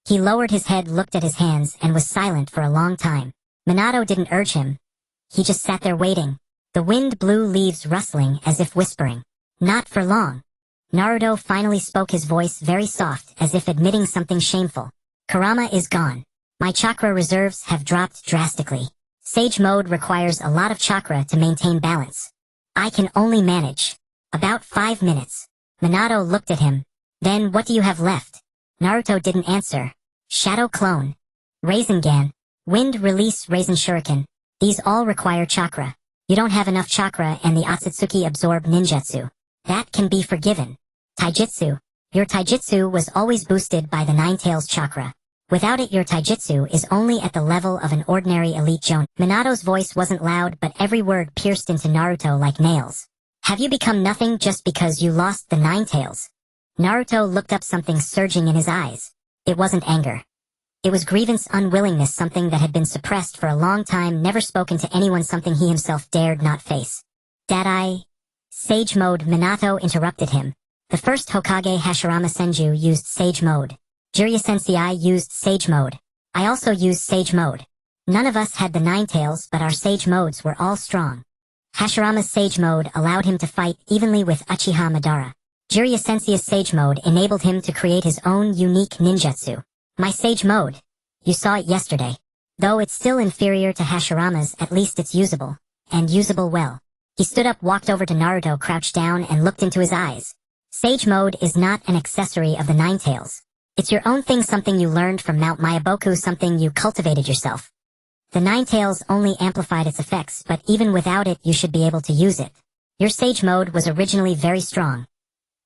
He lowered his head, looked at his hands, and was silent for a long time. Minato didn't urge him. He just sat there waiting. The wind blew, leaves rustling as if whispering. "Not for long." Naruto finally spoke, his voice very soft, as if admitting something shameful. "Kurama is gone. My chakra reserves have dropped drastically. Sage mode requires a lot of chakra to maintain balance. I can only manage About 5 minutes. Minato looked at him. Then what do you have left? Naruto didn't answer. Shadow Clone. Rasengan. Wind Release Rasen Shuriken. These all require chakra. You don't have enough chakra and the Otsutsuki absorb ninjutsu. That can be forgiven. Taijutsu. Your taijutsu was always boosted by the Nine-Tails chakra. Without it your taijutsu is only at the level of an ordinary elite jonin. Minato's voice wasn't loud but every word pierced into Naruto like nails. Have you become nothing just because you lost the Nine-Tails? Naruto looked up, something surging in his eyes. It wasn't anger. It was grievance, unwillingness, something that had been suppressed for a long time, never spoken to anyone, something he himself dared not face. Sage mode. Minato interrupted him. The first Hokage Hashirama Senju used Sage mode. Jiraiya Sensei used Sage mode. I also used Sage mode. None of us had the Nine-Tails but our Sage modes were all strong. Hashirama's Sage mode allowed him to fight evenly with Uchiha Madara. Jiraiya Sensei's Sage mode enabled him to create his own unique ninjutsu. My Sage mode. You saw it yesterday. Though it's still inferior to Hashirama's, at least it's usable. And usable well. He stood up, walked over to Naruto, crouched down and looked into his eyes. Sage mode is not an accessory of the Nine-Tails. It's your own thing, something you learned from Mount Myaboku, something you cultivated yourself. The Nine-Tails only amplified its effects, but even without it you should be able to use it. Your Sage mode was originally very strong.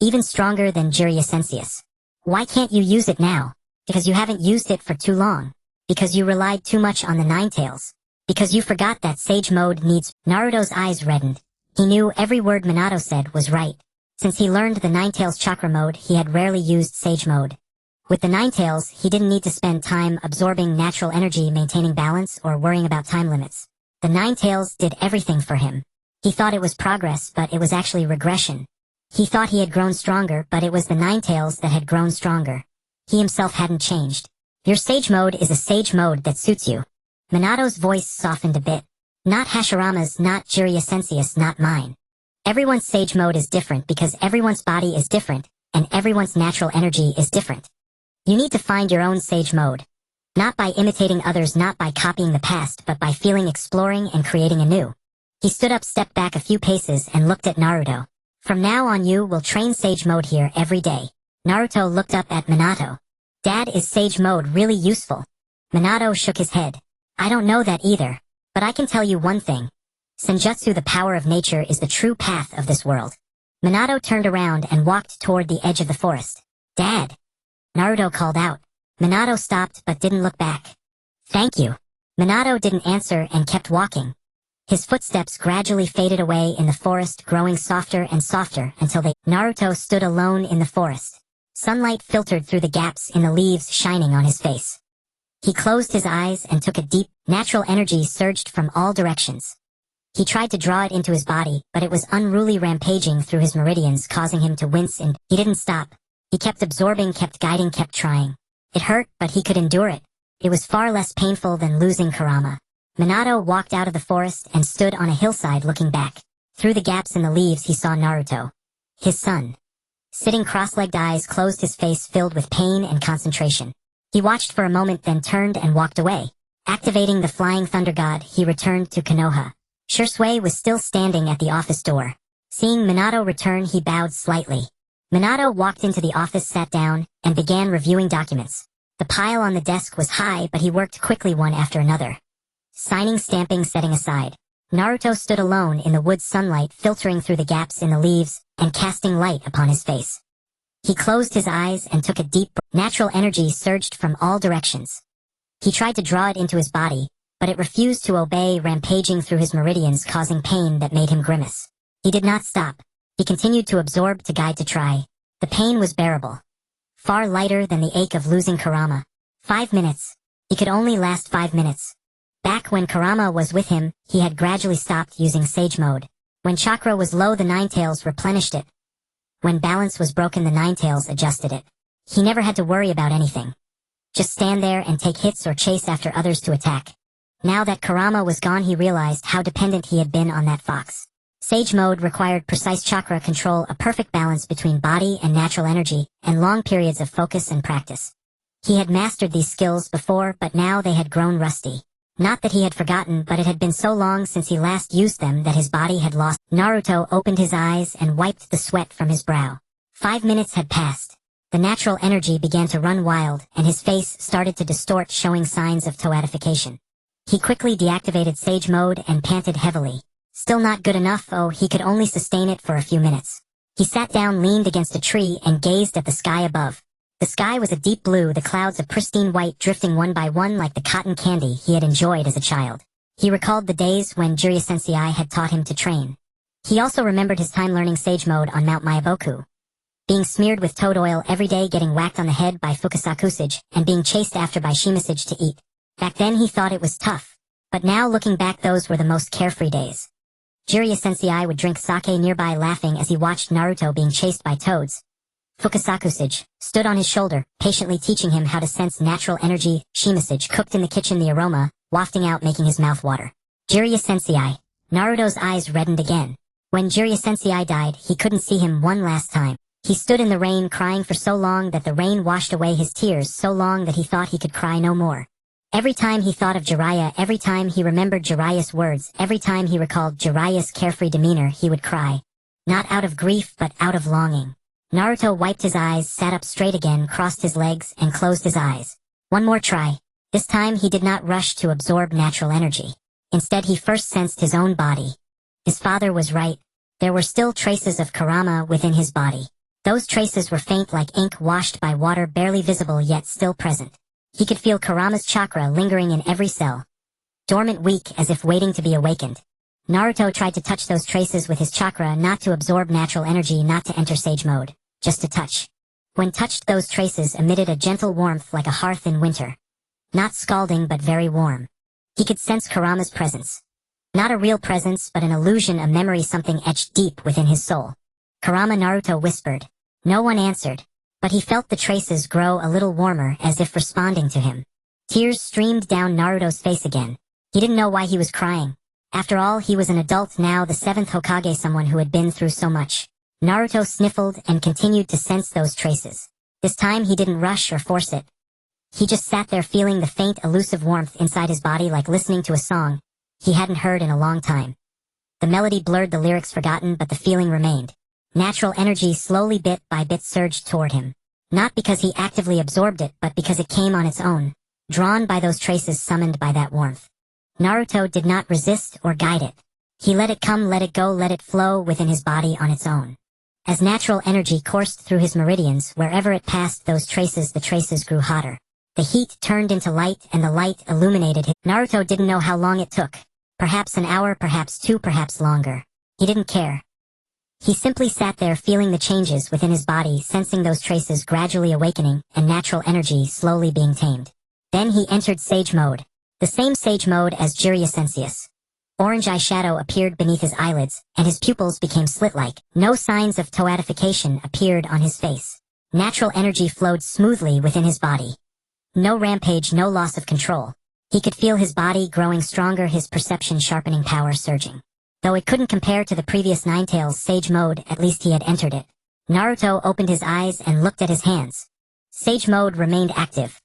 Even stronger than Jiraiya Sensei's. Why can't you use it now? Because you haven't used it for too long. Because you relied too much on the Nine-Tails. Because you forgot that Sage mode needs... Naruto's eyes reddened. He knew every word Minato said was right. Since he learned the Nine-Tails chakra mode, he had rarely used Sage mode. With the Nine-Tails, he didn't need to spend time absorbing natural energy, maintaining balance, or worrying about time limits. The Nine-Tails did everything for him. He thought it was progress, but it was actually regression. He thought he had grown stronger, but it was the Nine-Tails that had grown stronger. He himself hadn't changed. Your Sage mode is a Sage mode that suits you. Minato's voice softened a bit. Not Hashirama's, not Jiraiya Sensei's, not mine. Everyone's Sage mode is different because everyone's body is different, and everyone's natural energy is different. You need to find your own Sage mode. Not by imitating others, not by copying the past, but by feeling, exploring, and creating anew. He stood up, stepped back a few paces, and looked at Naruto. From now on you will train Sage mode here every day. Naruto looked up at Minato. Dad, is Sage mode really useful? Minato shook his head. I don't know that either. But I can tell you one thing. Senjutsu, the power of nature, is the true path of this world. Minato turned around and walked toward the edge of the forest. Dad! Naruto called out. Minato stopped but didn't look back. Thank you. Minato didn't answer and kept walking. His footsteps gradually faded away in the forest, growing softer and softer until Naruto stood alone in the forest. Sunlight filtered through the gaps in the leaves, shining on his face. He closed his eyes and took a deep, natural energy surged from all directions. He tried to draw it into his body, but it was unruly, rampaging through his meridians, causing him to wince, and he didn't stop. He kept absorbing, kept guiding, kept trying. It hurt, but he could endure it. It was far less painful than losing Kurama. Minato walked out of the forest and stood on a hillside looking back. Through the gaps in the leaves he saw Naruto. His son. Sitting cross-legged, eyes closed, his face filled with pain and concentration. He watched for a moment, then turned and walked away. Activating the Flying Thunder God, he returned to Konoha. Shursui was still standing at the office door. Seeing Minato return, he bowed slightly. Minato walked into the office, sat down, and began reviewing documents. The pile on the desk was high, but he worked quickly one after another. Signing, stamping, setting aside. Naruto stood alone in the wood, sunlight filtering through the gaps in the leaves and casting light upon his face. He closed his eyes and took a deep breath. Natural energy surged from all directions. He tried to draw it into his body, but it refused to obey, rampaging through his meridians, causing pain that made him grimace. He did not stop. He continued to absorb, to guide, to try. The pain was bearable. Far lighter than the ache of losing Kurama. 5 minutes. He could only last 5 minutes. Back when Kurama was with him, he had gradually stopped using Sage mode. When chakra was low, the Nine-Tails replenished it. When balance was broken, the Nine-Tails adjusted it. He never had to worry about anything. Just stand there and take hits or chase after others to attack. Now that Kurama was gone, he realized how dependent he had been on that fox. Sage mode required precise chakra control, a perfect balance between body and natural energy, and long periods of focus and practice. He had mastered these skills before, but now they had grown rusty. Not that he had forgotten, but it had been so long since he last used them that his body had lost. Naruto opened his eyes and wiped the sweat from his brow. 5 minutes had passed. The natural energy began to run wild, and his face started to distort, showing signs of toadification. He quickly deactivated Sage Mode and panted heavily. Still not good enough. Oh, he could only sustain it for a few minutes. He sat down, leaned against a tree, and gazed at the sky above. The sky was a deep blue, the clouds a pristine white, drifting one by one like the cotton candy he had enjoyed as a child. He recalled the days when Jiraiya Sensei had taught him to train. He also remembered his time learning Sage Mode on Mount Myaboku. Being smeared with toad oil every day, getting whacked on the head by Fukasakusage, and being chased after by Shimasage to eat. Back then he thought it was tough. But now looking back, those were the most carefree days. Jiraiya Sensei would drink sake nearby, laughing as he watched Naruto being chased by toads. Fukasakusage stood on his shoulder, patiently teaching him how to sense natural energy. Shimasage cooked in the kitchen, the aroma wafting out, making his mouth water. Jiraiya Sensei. Naruto's eyes reddened again. When Jiraiya Sensei died, he couldn't see him one last time. He stood in the rain, crying for so long that the rain washed away his tears, so long that he thought he could cry no more. Every time he thought of Jiraiya, every time he remembered Jiraiya's words, every time he recalled Jiraiya's carefree demeanor, he would cry. Not out of grief, but out of longing. Naruto wiped his eyes, sat up straight again, crossed his legs, and closed his eyes. One more try. This time he did not rush to absorb natural energy. Instead, he first sensed his own body. His father was right. There were still traces of Kurama within his body. Those traces were faint like ink washed by water, barely visible yet still present. He could feel Kurama's chakra lingering in every cell. Dormant, weak, as if waiting to be awakened. Naruto tried to touch those traces with his chakra, not to absorb natural energy, not to enter Sage Mode, just to touch. When touched, those traces emitted a gentle warmth like a hearth in winter. Not scalding, but very warm. He could sense Kurama's presence. Not a real presence, but an illusion, a memory, something etched deep within his soul. Kurama, Naruto whispered. No one answered, but he felt the traces grow a little warmer, as if responding to him. Tears streamed down Naruto's face again. He didn't know why he was crying. After all, he was an adult now, the 7th Hokage, someone who had been through so much. Naruto sniffled and continued to sense those traces. This time he didn't rush or force it. He just sat there, feeling the faint, elusive warmth inside his body, like listening to a song he hadn't heard in a long time. The melody blurred, the lyrics forgotten, but the feeling remained. Natural energy slowly, bit by bit, surged toward him. Not because he actively absorbed it, but because it came on its own, drawn by those traces, summoned by that warmth. Naruto did not resist or guide it. He let it come, let it go, let it flow within his body on its own. As natural energy coursed through his meridians, wherever it passed those traces, the traces grew hotter. The heat turned into light, and the light illuminated him. Naruto didn't know how long it took. Perhaps an hour, perhaps 2, perhaps longer. He didn't care. He simply sat there, feeling the changes within his body, sensing those traces gradually awakening, and natural energy slowly being tamed. Then he entered Sage Mode. The same Sage Mode as Jiraiya Sensei. Orange eyeshadow appeared beneath his eyelids, and his pupils became slit-like. No signs of toadification appeared on his face. Natural energy flowed smoothly within his body. No rampage, no loss of control. He could feel his body growing stronger, his perception sharpening, power surging. Though it couldn't compare to the previous Ninetales Sage Mode, at least he had entered it. Naruto opened his eyes and looked at his hands. Sage Mode remained active.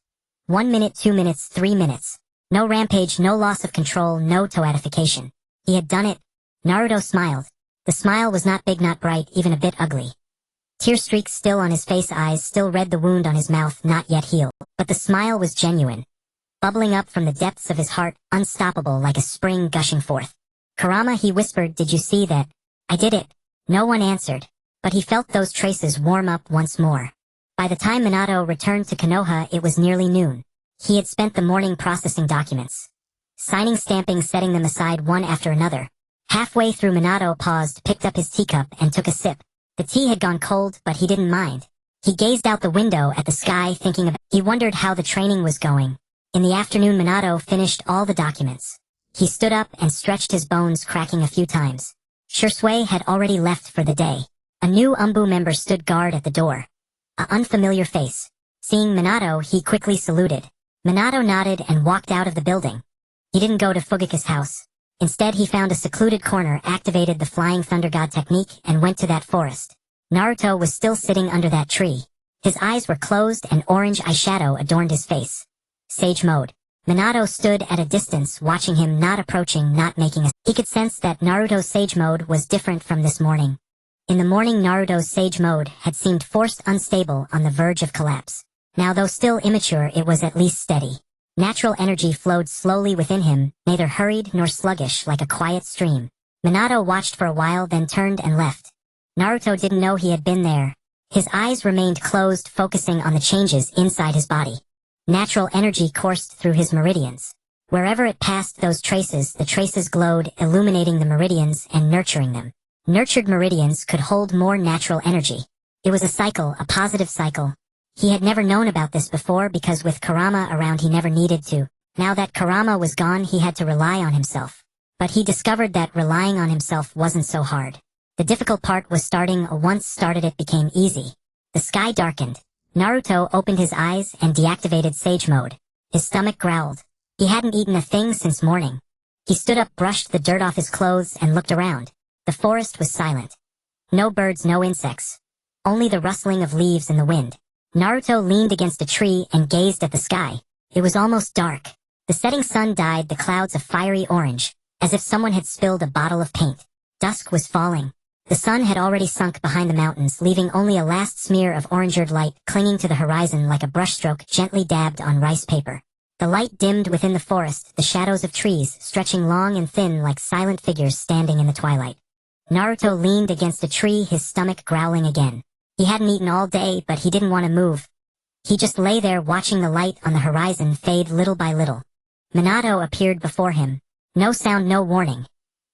1 minute, 2 minutes, 3 minutes. No rampage, no loss of control, no toadification. He had done it. Naruto smiled. The smile was not big, not bright, even a bit ugly. Tear streaks still on his face, eyes still red, the wound on his mouth not yet healed. But the smile was genuine. Bubbling up from the depths of his heart, unstoppable like a spring gushing forth. Kurama, he whispered, did you see that? I did it. No one answered. But he felt those traces warm up once more. By the time Minato returned to Konoha, it was nearly noon. He had spent the morning processing documents. Signing, stamping, setting them aside one after another. Halfway through, Minato paused, picked up his teacup, and took a sip. The tea had gone cold, but he didn't mind. He gazed out the window at the sky, thinking about. He wondered how the training was going. In the afternoon, Minato finished all the documents. He stood up and stretched his bones, cracking a few times. Shursui had already left for the day. A new Umbu member stood guard at the door. An unfamiliar face. Seeing Minato, he quickly saluted. Minato nodded and walked out of the building. He didn't go to Fugaku's house. Instead, he found a secluded corner, activated the Flying Thunder God technique, and went to that forest. Naruto was still sitting under that tree. His eyes were closed and orange eyeshadow adorned his face. Sage Mode. Minato stood at a distance watching him, not approaching, not making a... He could sense that Naruto's sage mode was different from this morning. In the morning, Naruto's sage mode had seemed forced, unstable, on the verge of collapse. Now, though still immature, it was at least steady. Natural energy flowed slowly within him, neither hurried nor sluggish, like a quiet stream. Minato watched for a while, then turned and left. Naruto didn't know he had been there. His eyes remained closed, focusing on the changes inside his body. Natural energy coursed through his meridians. Wherever it passed those traces, the traces glowed, illuminating the meridians and nurturing them. Nurtured meridians could hold more natural energy. It was a cycle, a positive cycle. He had never known about this before because with Kurama around he never needed to. Now that Kurama was gone, he had to rely on himself. But he discovered that relying on himself wasn't so hard. The difficult part was starting. Once started, it became easy. The sky darkened. Naruto opened his eyes and deactivated sage mode. His stomach growled. He hadn't eaten a thing since morning. He stood up, brushed the dirt off his clothes, and looked around. The forest was silent. No birds, no insects. Only the rustling of leaves in the wind. Naruto leaned against a tree and gazed at the sky. It was almost dark. The setting sun dyed the clouds a fiery orange, as if someone had spilled a bottle of paint. Dusk was falling. The sun had already sunk behind the mountains, leaving only a last smear of orangered light clinging to the horizon like a brushstroke gently dabbed on rice paper. The light dimmed within the forest, the shadows of trees stretching long and thin like silent figures standing in the twilight. Naruto leaned against a tree, his stomach growling again. He hadn't eaten all day, but he didn't want to move. He just lay there watching the light on the horizon fade little by little. Minato appeared before him. No sound, no warning.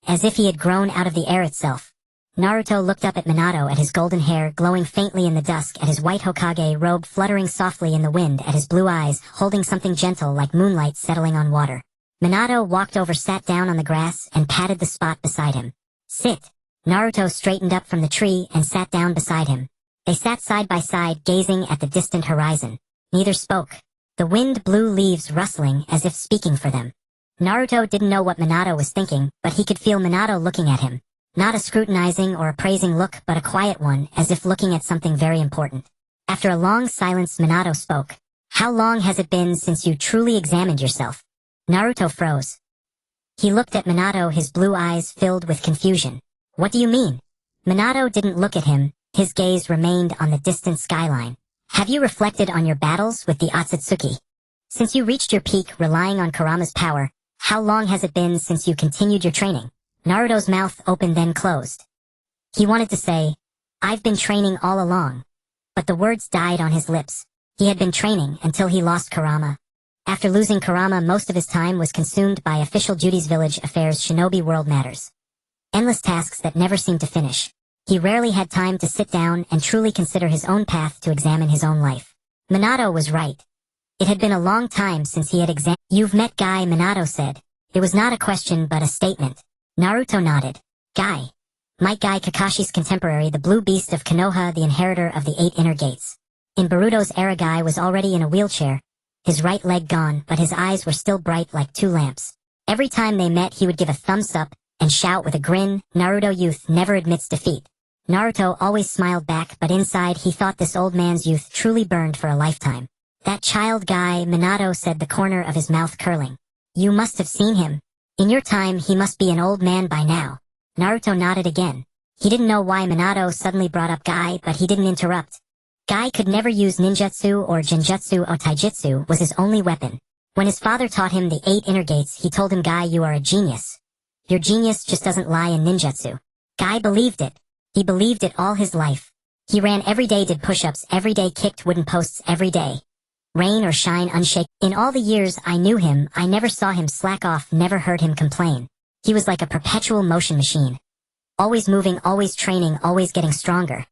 As if he had grown out of the air itself. Naruto looked up at Minato, at his golden hair glowing faintly in the dusk, at his white Hokage robe fluttering softly in the wind, at his blue eyes holding something gentle like moonlight settling on water. Minato walked over, sat down on the grass, and patted the spot beside him. Sit. Naruto straightened up from the tree and sat down beside him. They sat side by side, gazing at the distant horizon. Neither spoke. The wind blew leaves rustling as if speaking for them. Naruto didn't know what Minato was thinking, but he could feel Minato looking at him. Not a scrutinizing or appraising look, but a quiet one, as if looking at something very important. After a long silence, Minato spoke. How long has it been since you truly examined yourself? Naruto froze. He looked at Minato, his blue eyes filled with confusion. What do you mean? Minato didn't look at him, his gaze remained on the distant skyline. Have you reflected on your battles with the Otsutsuki? Since you reached your peak relying on Kurama's power, how long has it been since you continued your training? Naruto's mouth opened then closed. He wanted to say, I've been training all along. But the words died on his lips. He had been training until he lost Kurama. After losing Kurama, most of his time was consumed by official duties, village affairs, shinobi world matters. Endless tasks that never seemed to finish. He rarely had time to sit down and truly consider his own path, to examine his own life. Minato was right. It had been a long time since he had examined. You've met Guy, Minato said. It was not a question but a statement. Naruto nodded. Guy. Might Guy, Kakashi's contemporary, the blue beast of Konoha, the inheritor of the 8 inner gates. In Boruto's era, Guy was already in a wheelchair, his right leg gone, but his eyes were still bright like 2 lamps. Every time they met, he would give a thumbs up and shout with a grin, Naruto, youth never admits defeat. Naruto always smiled back, but inside he thought this old man's youth truly burned for a lifetime. That child Guy, Minato said, the corner of his mouth curling. You must have seen him. In your time, he must be an old man by now. Naruto nodded again. He didn't know why Minato suddenly brought up Guy, but he didn't interrupt. Guy could never use ninjutsu or genjutsu, or taijutsu was his only weapon. When his father taught him the 8 inner gates, he told him, Guy, you are a genius. Your genius just doesn't lie in ninjutsu. Guy believed it. He believed it all his life. He ran every day, did push-ups every day, kicked wooden posts every day. Rain or shine, unshaken. In all the years I knew him, I never saw him slack off, never heard him complain. He was like a perpetual motion machine. Always moving, always training, always getting stronger.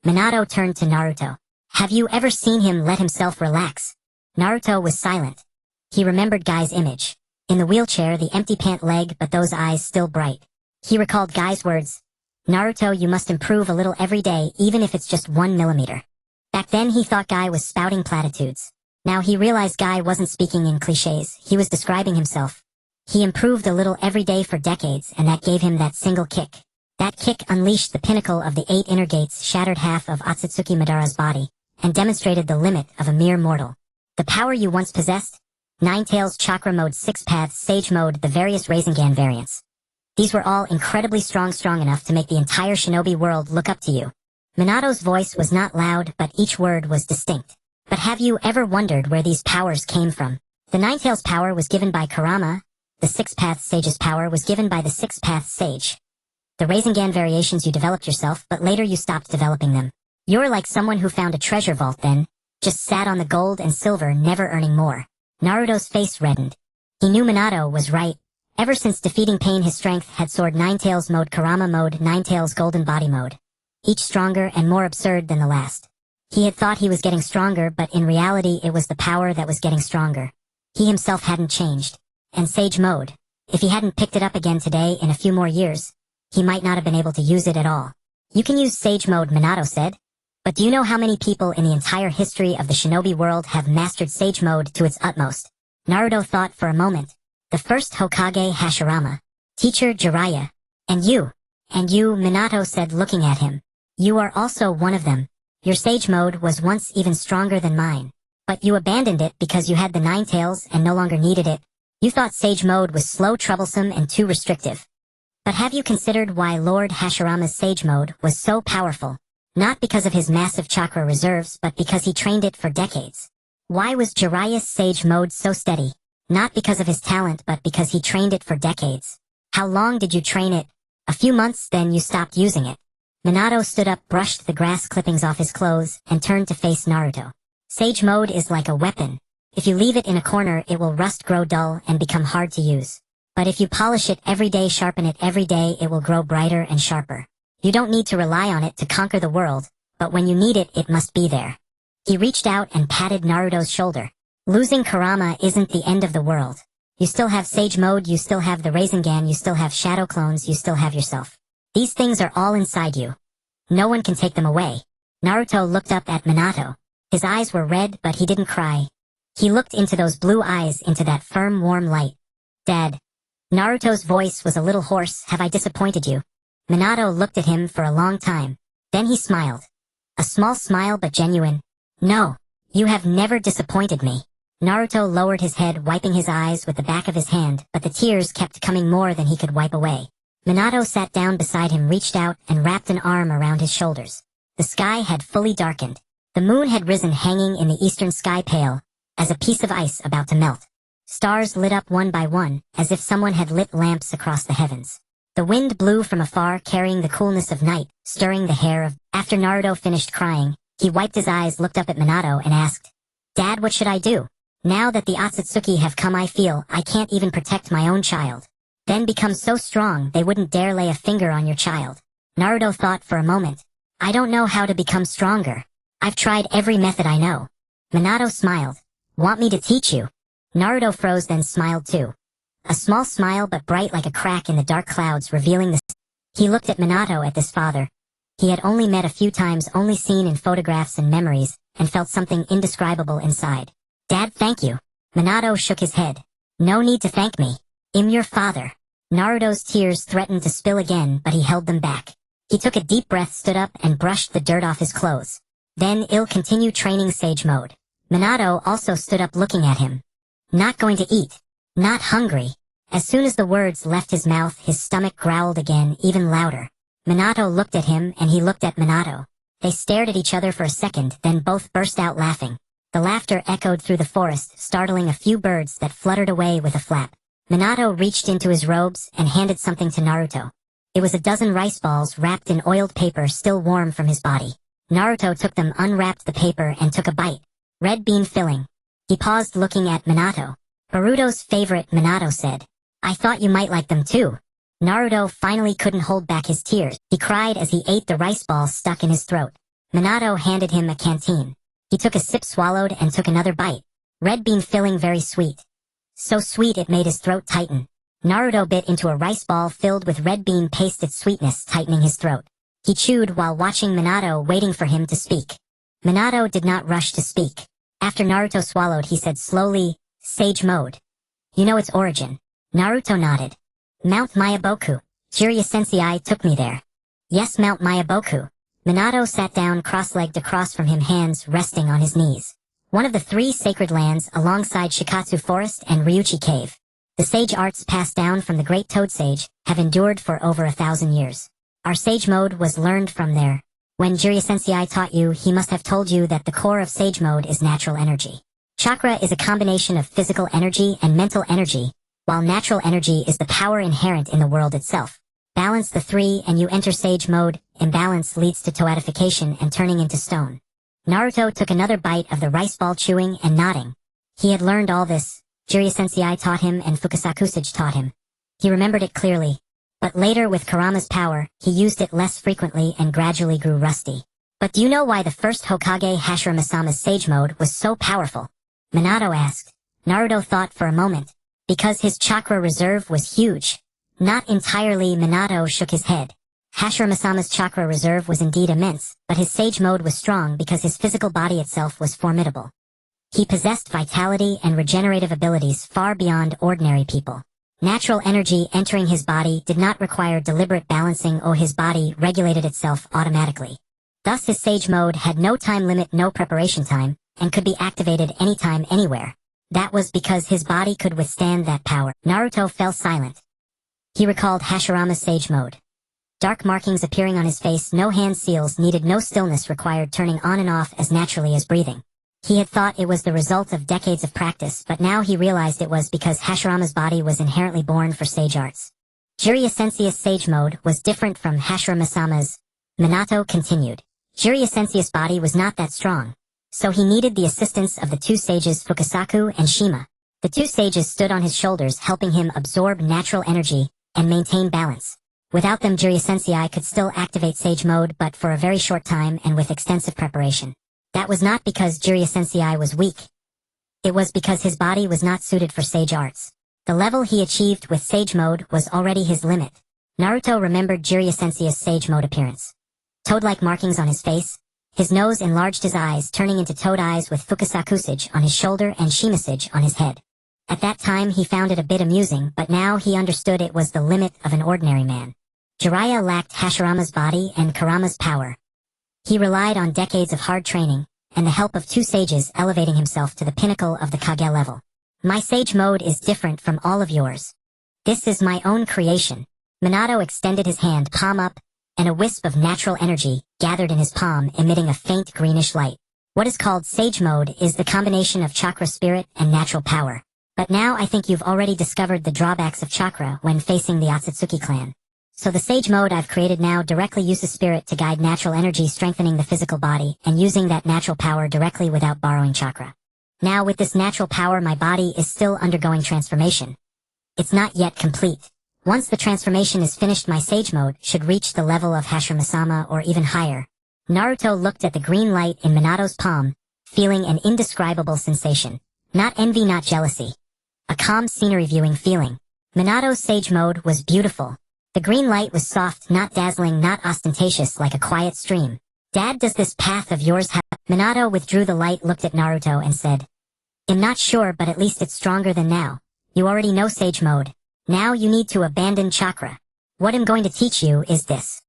Minato turned to Naruto. Have you ever seen him let himself relax? Naruto was silent. He remembered Guy's image. In the wheelchair, the empty pant leg, but those eyes still bright. He recalled Guy's words. Naruto, you must improve a little every day, even if it's just 1 millimeter. Back then he thought Guy was spouting platitudes. Now he realized Guy wasn't speaking in cliches, he was describing himself. He improved a little every day for decades, and that gave him that single kick. That kick unleashed the pinnacle of the 8 inner gates, shattered half of Otsutsuki Madara's body, and demonstrated the limit of a mere mortal. The power you once possessed? Ninetales Chakra Mode 6 Paths Sage Mode, the various Rasengan variants. These were all incredibly strong enough to make the entire shinobi world look up to you. Minato's voice was not loud, but each word was distinct. But have you ever wondered where these powers came from? The Ninetales power was given by Kurama. The Six Paths Sage's power was given by the Six Paths Sage. The Rasengan variations you developed yourself, but later you stopped developing them. You're like someone who found a treasure vault then, just sat on the gold and silver, never earning more. Naruto's face reddened. He knew Minato was right. Ever since defeating Pain, his strength had soared. Ninetales Mode, Kurama Mode, Ninetales Golden Body Mode. Each stronger and more absurd than the last. He had thought he was getting stronger, but in reality it was the power that was getting stronger. He himself hadn't changed. And Sage Mode. If he hadn't picked it up again today, in a few more years, he might not have been able to use it at all. You can use Sage Mode, Minato said. But do you know how many people in the entire history of the shinobi world have mastered Sage Mode to its utmost? Naruto thought for a moment. The first Hokage Hashirama. Teacher Jiraiya. And you, Minato said, looking at him. You are also one of them. Your Sage Mode was once even stronger than mine. But you abandoned it because you had the Ninetales and no longer needed it. You thought Sage Mode was slow, troublesome, and too restrictive. But have you considered why Lord Hashirama's Sage Mode was so powerful? Not because of his massive chakra reserves, but because he trained it for decades. Why was Jiraiya's Sage Mode so steady? Not because of his talent, but because he trained it for decades. How long did you train it? A few months, then you stopped using it. Minato stood up, brushed the grass clippings off his clothes, and turned to face Naruto. Sage Mode is like a weapon. If you leave it in a corner, it will rust, grow dull, and become hard to use. But if you polish it every day, sharpen it every day, it will grow brighter and sharper. You don't need to rely on it to conquer the world, but when you need it, it must be there. He reached out and patted Naruto's shoulder. Losing Kurama isn't the end of the world. You still have Sage Mode, you still have the Rasengan, you still have Shadow Clones, you still have yourself. These things are all inside you. No one can take them away. Naruto looked up at Minato. His eyes were red, but he didn't cry. He looked into those blue eyes, into that firm, warm light. Dad. Naruto's voice was a little hoarse. Have I disappointed you? Minato looked at him for a long time. Then he smiled. A small smile, but genuine. No. You have never disappointed me. Naruto lowered his head, wiping his eyes with the back of his hand, but the tears kept coming more than he could wipe away. Minato sat down beside him, reached out, and wrapped an arm around his shoulders. The sky had fully darkened. The moon had risen, hanging in the eastern sky, pale as a piece of ice about to melt. Stars lit up one by one, as if someone had lit lamps across the heavens. The wind blew from afar, carrying the coolness of night, stirring the hair of... After Naruto finished crying, he wiped his eyes, looked up at Minato, and asked, Dad, what should I do? Now that the Otsutsuki have come, I feel I can't even protect my own child. Then become so strong they wouldn't dare lay a finger on your child. Naruto thought for a moment. I don't know how to become stronger. I've tried every method I know. Minato smiled. Want me to teach you? Naruto froze, then smiled too. A small smile, but bright like a crack in the dark clouds, revealing the... He looked at Minato, at this father. He had only met a few times, only seen in photographs and memories, and felt something indescribable inside. Dad, thank you. Minato shook his head. No need to thank me. I'm your father. Naruto's tears threatened to spill again, but he held them back. He took a deep breath, stood up, and brushed the dirt off his clothes. Then I'll continue training Sage Mode. Minato also stood up, looking at him. Not going to eat. Not hungry. As soon as the words left his mouth, his stomach growled again, even louder. Minato looked at him, and he looked at Minato. They stared at each other for a second, then both burst out laughing. The laughter echoed through the forest, startling a few birds that fluttered away with a flap. Minato reached into his robes and handed something to Naruto. It was a dozen rice balls wrapped in oiled paper, still warm from his body. Naruto took them, unwrapped the paper, and took a bite. Red bean filling. He paused, looking at Minato. Boruto's favorite, Minato said. I thought you might like them too. Naruto finally couldn't hold back his tears. He cried as he ate the rice ball stuck in his throat. Minato handed him a canteen. He took a sip, swallowed, and took another bite. Red bean filling, very sweet. So sweet it made his throat tighten. Naruto bit into a rice ball filled with red bean paste, its sweetness tightening his throat. He chewed while watching Minato, waiting for him to speak. Minato did not rush to speak. After Naruto swallowed, he said slowly, Sage Mode. You know its origin? Naruto nodded. Mount Mayaboku. Jiraiya Sensei took me there. Yes, Mount Mayaboku. Minato sat down, cross-legged across from him, hands resting on his knees. one of the three sacred lands alongside Shikatsu Forest and Ryuchi Cave. The sage arts passed down from the great Toad Sage have endured for over 1,000 years. Our sage mode was learned from there. When Jiraiya Sensei taught you, he must have told you that the core of sage mode is natural energy. Chakra is a combination of physical energy and mental energy, while natural energy is the power inherent in the world itself. Balance the three and you enter sage mode. Imbalance leads to toadification and turning into stone. Naruto took another bite of the rice ball, chewing and nodding. He had learned all this. Jiraiya Sensei taught him and Fukasakusage taught him. He remembered it clearly. But later with Kurama's power, he used it less frequently and gradually grew rusty. But do you know why the first Hokage Hashirama-sama's sage mode was so powerful? Minato asked. Naruto thought for a moment. Because his chakra reserve was huge. Not entirely. Minato shook his head. Hashirama-sama's chakra reserve was indeed immense, but his sage mode was strong because his physical body itself was formidable. He possessed vitality and regenerative abilities far beyond ordinary people. Natural energy entering his body did not require deliberate balancing, or his body regulated itself automatically. Thus his sage mode had no time limit, no preparation time, and could be activated anytime, anywhere. That was because his body could withstand that power. Naruto fell silent. He recalled Hashirama's sage mode. Dark markings appearing on his face, no hand seals needed, no stillness required, turning on and off as naturally as breathing. He had thought it was the result of decades of practice, but now he realized it was because Hashirama's body was inherently born for sage arts. Jiraiya Sensei's sage mode was different from Hashirama-sama's. Minato continued. Jiraiya Sensei's body was not that strong, so he needed the assistance of the two sages Fukasaku and Shima. The two sages stood on his shoulders, helping him absorb natural energy and maintain balance. Without them, Jiraiya Sensei could still activate sage mode, but for a very short time and with extensive preparation. That was not because Jiraiya Sensei was weak. It was because his body was not suited for sage arts. The level he achieved with sage mode was already his limit. Naruto remembered Jiraiya Sensei's sage mode appearance. Toad-like markings on his face, his nose enlarged, his eyes turning into toad eyes, with Fukasakusage on his shoulder and Shimasage on his head. At that time he found it a bit amusing, but now he understood it was the limit of an ordinary man. Jiraiya lacked Hashirama's body and Kurama's power. He relied on decades of hard training, and the help of two sages, elevating himself to the pinnacle of the Kage level. My sage mode is different from all of yours. This is my own creation. Minato extended his hand, palm up, and a wisp of natural energy gathered in his palm, emitting a faint greenish light. What is called sage mode is the combination of chakra, spirit, and natural power. But now I think you've already discovered the drawbacks of chakra when facing the Otsutsuki clan. So the sage mode I've created now directly uses spirit to guide natural energy, strengthening the physical body, and using that natural power directly without borrowing chakra. Now with this natural power, my body is still undergoing transformation. It's not yet complete. Once the transformation is finished, my sage mode should reach the level of Hashirama-sama or even higher. Naruto looked at the green light in Minato's palm, feeling an indescribable sensation. Not envy, not jealousy. A calm scenery viewing feeling. Minato's sage mode was beautiful. The green light was soft, not dazzling, not ostentatious, like a quiet stream. Dad, does this path of yours have... Minato withdrew the light, looked at Naruto and said, I'm not sure, but at least it's stronger than now. You already know sage mode. Now you need to abandon chakra. What I'm going to teach you is this.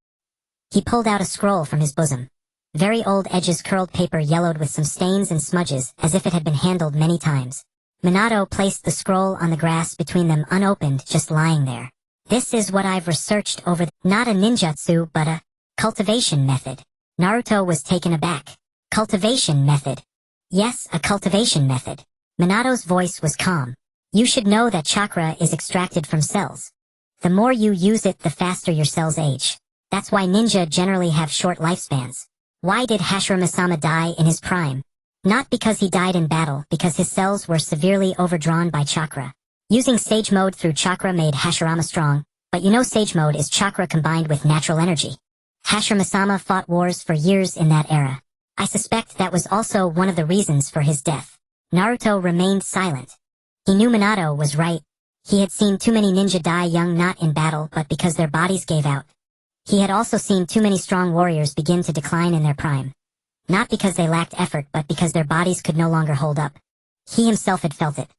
He pulled out a scroll from his bosom. Very old edges, curled paper, yellowed with some stains and smudges, as if it had been handled many times. Minato placed the scroll on the grass between them, unopened, just lying there. This is what I've researched over not a ninjutsu, but a cultivation method. Naruto was taken aback. Cultivation method. Yes, a cultivation method. Minato's voice was calm. You should know that chakra is extracted from cells. The more you use it, the faster your cells age. That's why ninja generally have short lifespans. Why did Hashirama-sama die in his prime? Not because he died in battle, because his cells were severely overdrawn by chakra. Using sage mode through chakra made Hashirama strong, but you know sage mode is chakra combined with natural energy. Hashirama-sama fought wars for years in that era. I suspect that was also one of the reasons for his death. Naruto remained silent. He knew Minato was right. He had seen too many ninja die young, not in battle, but because their bodies gave out. He had also seen too many strong warriors begin to decline in their prime. Not because they lacked effort, but because their bodies could no longer hold up. He himself had felt it.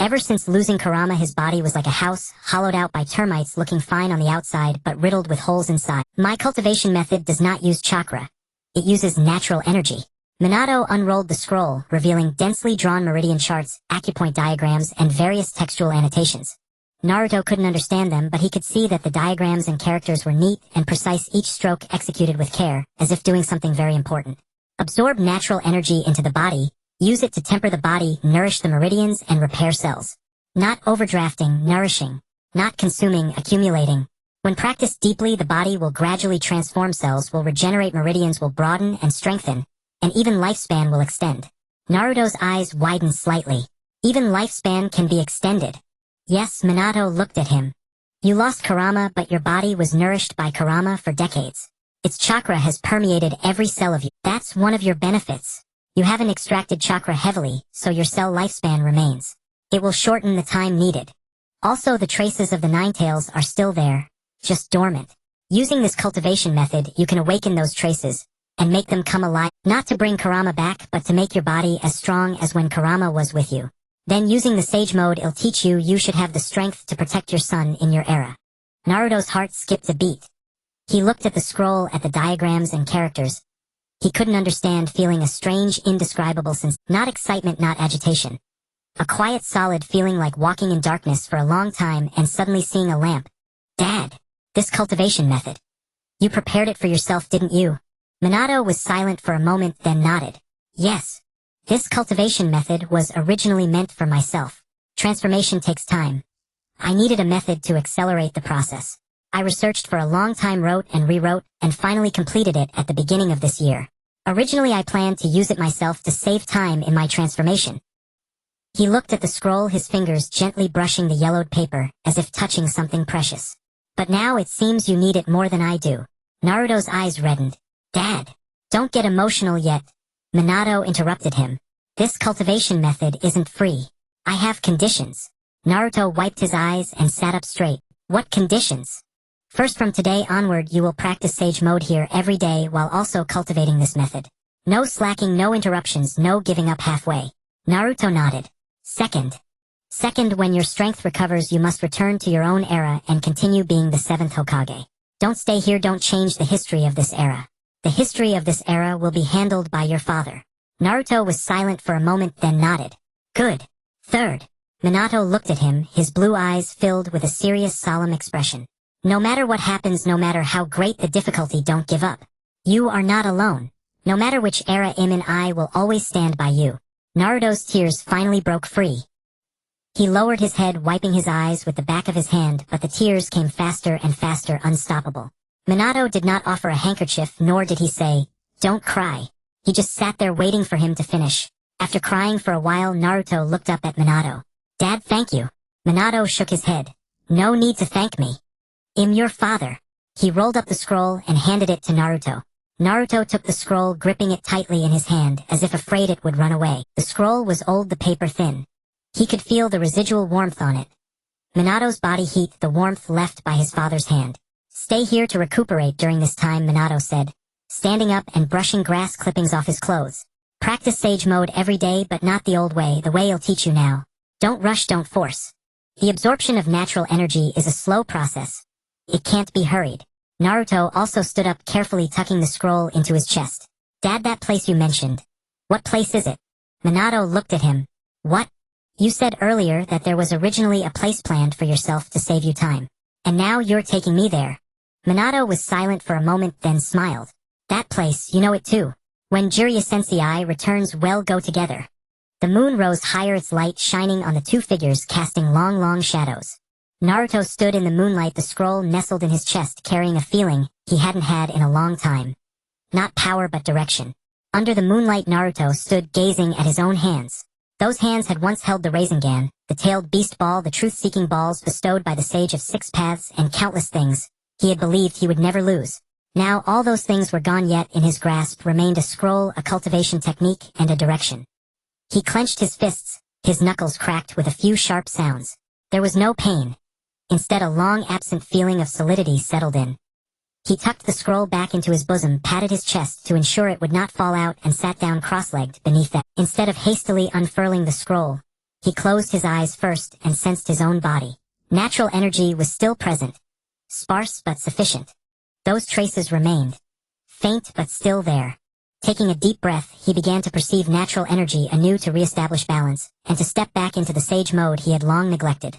Ever since losing Kurama, his body was like a house, hollowed out by termites, looking fine on the outside, but riddled with holes inside. My cultivation method does not use chakra. It uses natural energy. Minato unrolled the scroll, revealing densely drawn meridian charts, acupoint diagrams, and various textual annotations. Naruto couldn't understand them, but he could see that the diagrams and characters were neat and precise, each stroke executed with care, as if doing something very important. Absorb natural energy into the body, use it to temper the body, nourish the meridians, and repair cells. Not overdrafting, nourishing. Not consuming, accumulating. When practiced deeply, the body will gradually transform, cells will regenerate, meridians will broaden and strengthen, and even lifespan will extend. Naruto's eyes widened slightly. Even lifespan can be extended. Yes, Minato looked at him. You lost Kurama, but your body was nourished by Kurama for decades. Its chakra has permeated every cell of you. That's one of your benefits. You haven't extracted chakra heavily, so your cell lifespan remains. It will shorten the time needed. Also, the traces of the Nine Tails are still there, just dormant. Using this cultivation method, you can awaken those traces and make them come alive, not to bring Kurama back, but to make your body as strong as when Kurama was with you. Then using the Sage Mode, it'll teach you should have the strength to protect your son in your era. Naruto's heart skipped a beat. He looked at the scroll, at the diagrams and characters. He couldn't understand, feeling a strange, indescribable sense, not excitement, not agitation. A quiet, solid feeling, like walking in darkness for a long time and suddenly seeing a lamp. Dad, this cultivation method. You prepared it for yourself, didn't you? Minato was silent for a moment, then nodded. Yes. This cultivation method was originally meant for myself. Transformation takes time. I needed a method to accelerate the process. I researched for a long time, wrote and rewrote, and finally completed it at the beginning of this year. Originally I planned to use it myself to save time in my transformation. He looked at the scroll, his fingers gently brushing the yellowed paper, as if touching something precious. But now it seems you need it more than I do. Naruto's eyes reddened. Dad, don't get emotional yet. Minato interrupted him. This cultivation method isn't free. I have conditions. Naruto wiped his eyes and sat up straight. What conditions? First, from today onward you will practice Sage Mode here every day while also cultivating this method. No slacking, no interruptions, no giving up halfway. Naruto nodded. Second, when your strength recovers you must return to your own era and continue being the 7th Hokage. Don't stay here, don't change the history of this era. The history of this era will be handled by your father. Naruto was silent for a moment, then nodded. Good. Third. Minato looked at him, his blue eyes filled with a serious, solemn expression. No matter what happens, no matter how great the difficulty, don't give up. You are not alone. No matter which era I'm in, I will always stand by you. Naruto's tears finally broke free. He lowered his head, wiping his eyes with the back of his hand, but the tears came faster and faster, unstoppable. Minato did not offer a handkerchief, nor did he say, "Don't cry." He just sat there waiting for him to finish. After crying for a while, Naruto looked up at Minato. Dad, thank you. Minato shook his head. No need to thank me. I'm your father. He rolled up the scroll and handed it to Naruto. Naruto took the scroll, gripping it tightly in his hand, as if afraid it would run away. The scroll was old, the paper thin. He could feel the residual warmth on it. Minato's body heat, the warmth left by his father's hand. Stay here to recuperate during this time, Minato said, standing up and brushing grass clippings off his clothes. Practice Sage Mode every day, but not the old way, the way I'll teach you now. Don't rush, don't force. The absorption of natural energy is a slow process. It can't be hurried. Naruto also stood up, carefully tucking the scroll into his chest. Dad, that place you mentioned. What place is it? Minato looked at him. What? You said earlier that there was originally a place planned for yourself to save you time. And now you're taking me there. Minato was silent for a moment, then smiled. That place, you know it too. When Jiraiya Sensei returns, we'll go together. The moon rose higher, its light shining on the two figures, casting long, long shadows. Naruto stood in the moonlight, the scroll nestled in his chest, carrying a feeling he hadn't had in a long time. Not power, but direction. Under the moonlight, Naruto stood gazing at his own hands. Those hands had once held the Rasengan, the tailed beast ball, the truth-seeking balls bestowed by the Sage of Six Paths, and countless things he had believed he would never lose. Now all those things were gone, yet in his grasp remained a scroll, a cultivation technique, and a direction. He clenched his fists, his knuckles cracked with a few sharp sounds. There was no pain. Instead, a long-absent feeling of solidity settled in. He tucked the scroll back into his bosom, patted his chest to ensure it would not fall out, and sat down cross-legged beneath that. Instead of hastily unfurling the scroll, he closed his eyes first and sensed his own body. Natural energy was still present. Sparse but sufficient. Those traces remained. Faint but still there. Taking a deep breath, he began to perceive natural energy anew to re-establish balance, and to step back into the sage mode he had long neglected.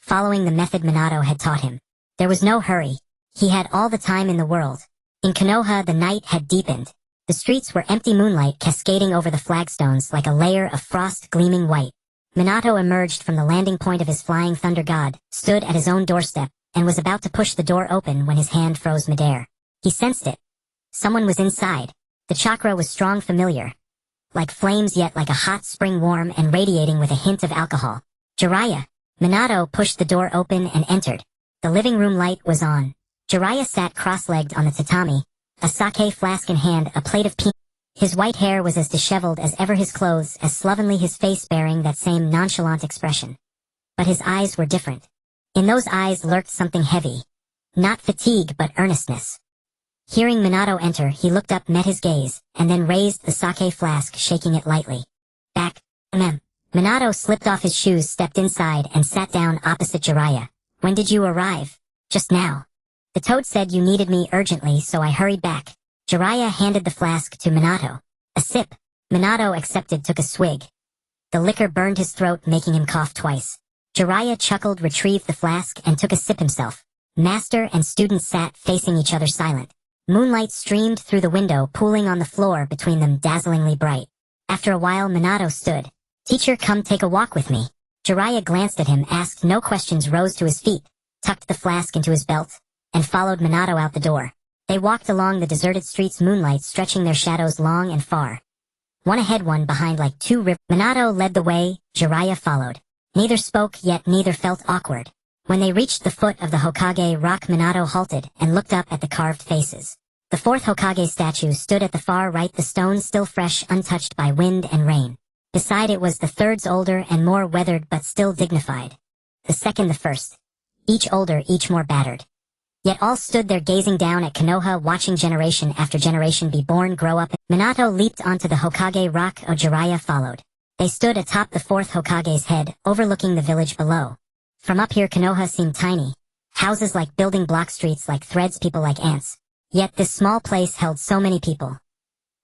Following the method Minato had taught him. There was no hurry. He had all the time in the world. In Konoha, the night had deepened. The streets were empty, moonlight cascading over the flagstones like a layer of frost gleaming white. Minato emerged from the landing point of his flying thunder god, stood at his own doorstep, and was about to push the door open when his hand froze midair. He sensed it. Someone was inside. The chakra was strong, familiar. Like flames, yet like a hot spring, warm and radiating with a hint of alcohol. Jiraiya. Minato pushed the door open and entered. The living room light was on. Jiraiya sat cross-legged on the tatami, a sake flask in hand, a plate of peanuts. His white hair was as disheveled as ever, his clothes as slovenly, his face bearing that same nonchalant expression. But his eyes were different. In those eyes lurked something heavy. Not fatigue, but earnestness. Hearing Minato enter, he looked up, met his gaze, and then raised the sake flask, shaking it lightly. Back, Minato slipped off his shoes, stepped inside, and sat down opposite Jiraiya. When did you arrive? Just now. The toad said you needed me urgently, so I hurried back. Jiraiya handed the flask to Minato. A sip. Minato accepted, took a swig. The liquor burned his throat, making him cough twice. Jiraiya chuckled, retrieved the flask, and took a sip himself. Master and student sat facing each other, silent. Moonlight streamed through the window, pooling on the floor between them, dazzlingly bright. After a while, Minato stood. Teacher, come take a walk with me. Jiraiya glanced at him, asked no questions, rose to his feet, tucked the flask into his belt, and followed Minato out the door. They walked along the deserted streets, moonlight stretching their shadows long and far. One ahead, one behind, like two rivers. Minato led the way, Jiraiya followed. Neither spoke, yet neither felt awkward. When they reached the foot of the Hokage rock, Minato halted and looked up at the carved faces. The fourth Hokage statue stood at the far right, the stone still fresh, untouched by wind and rain. Beside it was the third's, older and more weathered but still dignified. The second, the first. Each older, each more battered. Yet all stood there gazing down at Konoha, watching generation after generation be born, grow up. Minato leaped onto the Hokage rock, Jiraiya followed. They stood atop the fourth Hokage's head, overlooking the village below. From up here, Konoha seemed tiny. Houses like building block, streets like threads, people like ants. Yet this small place held so many people.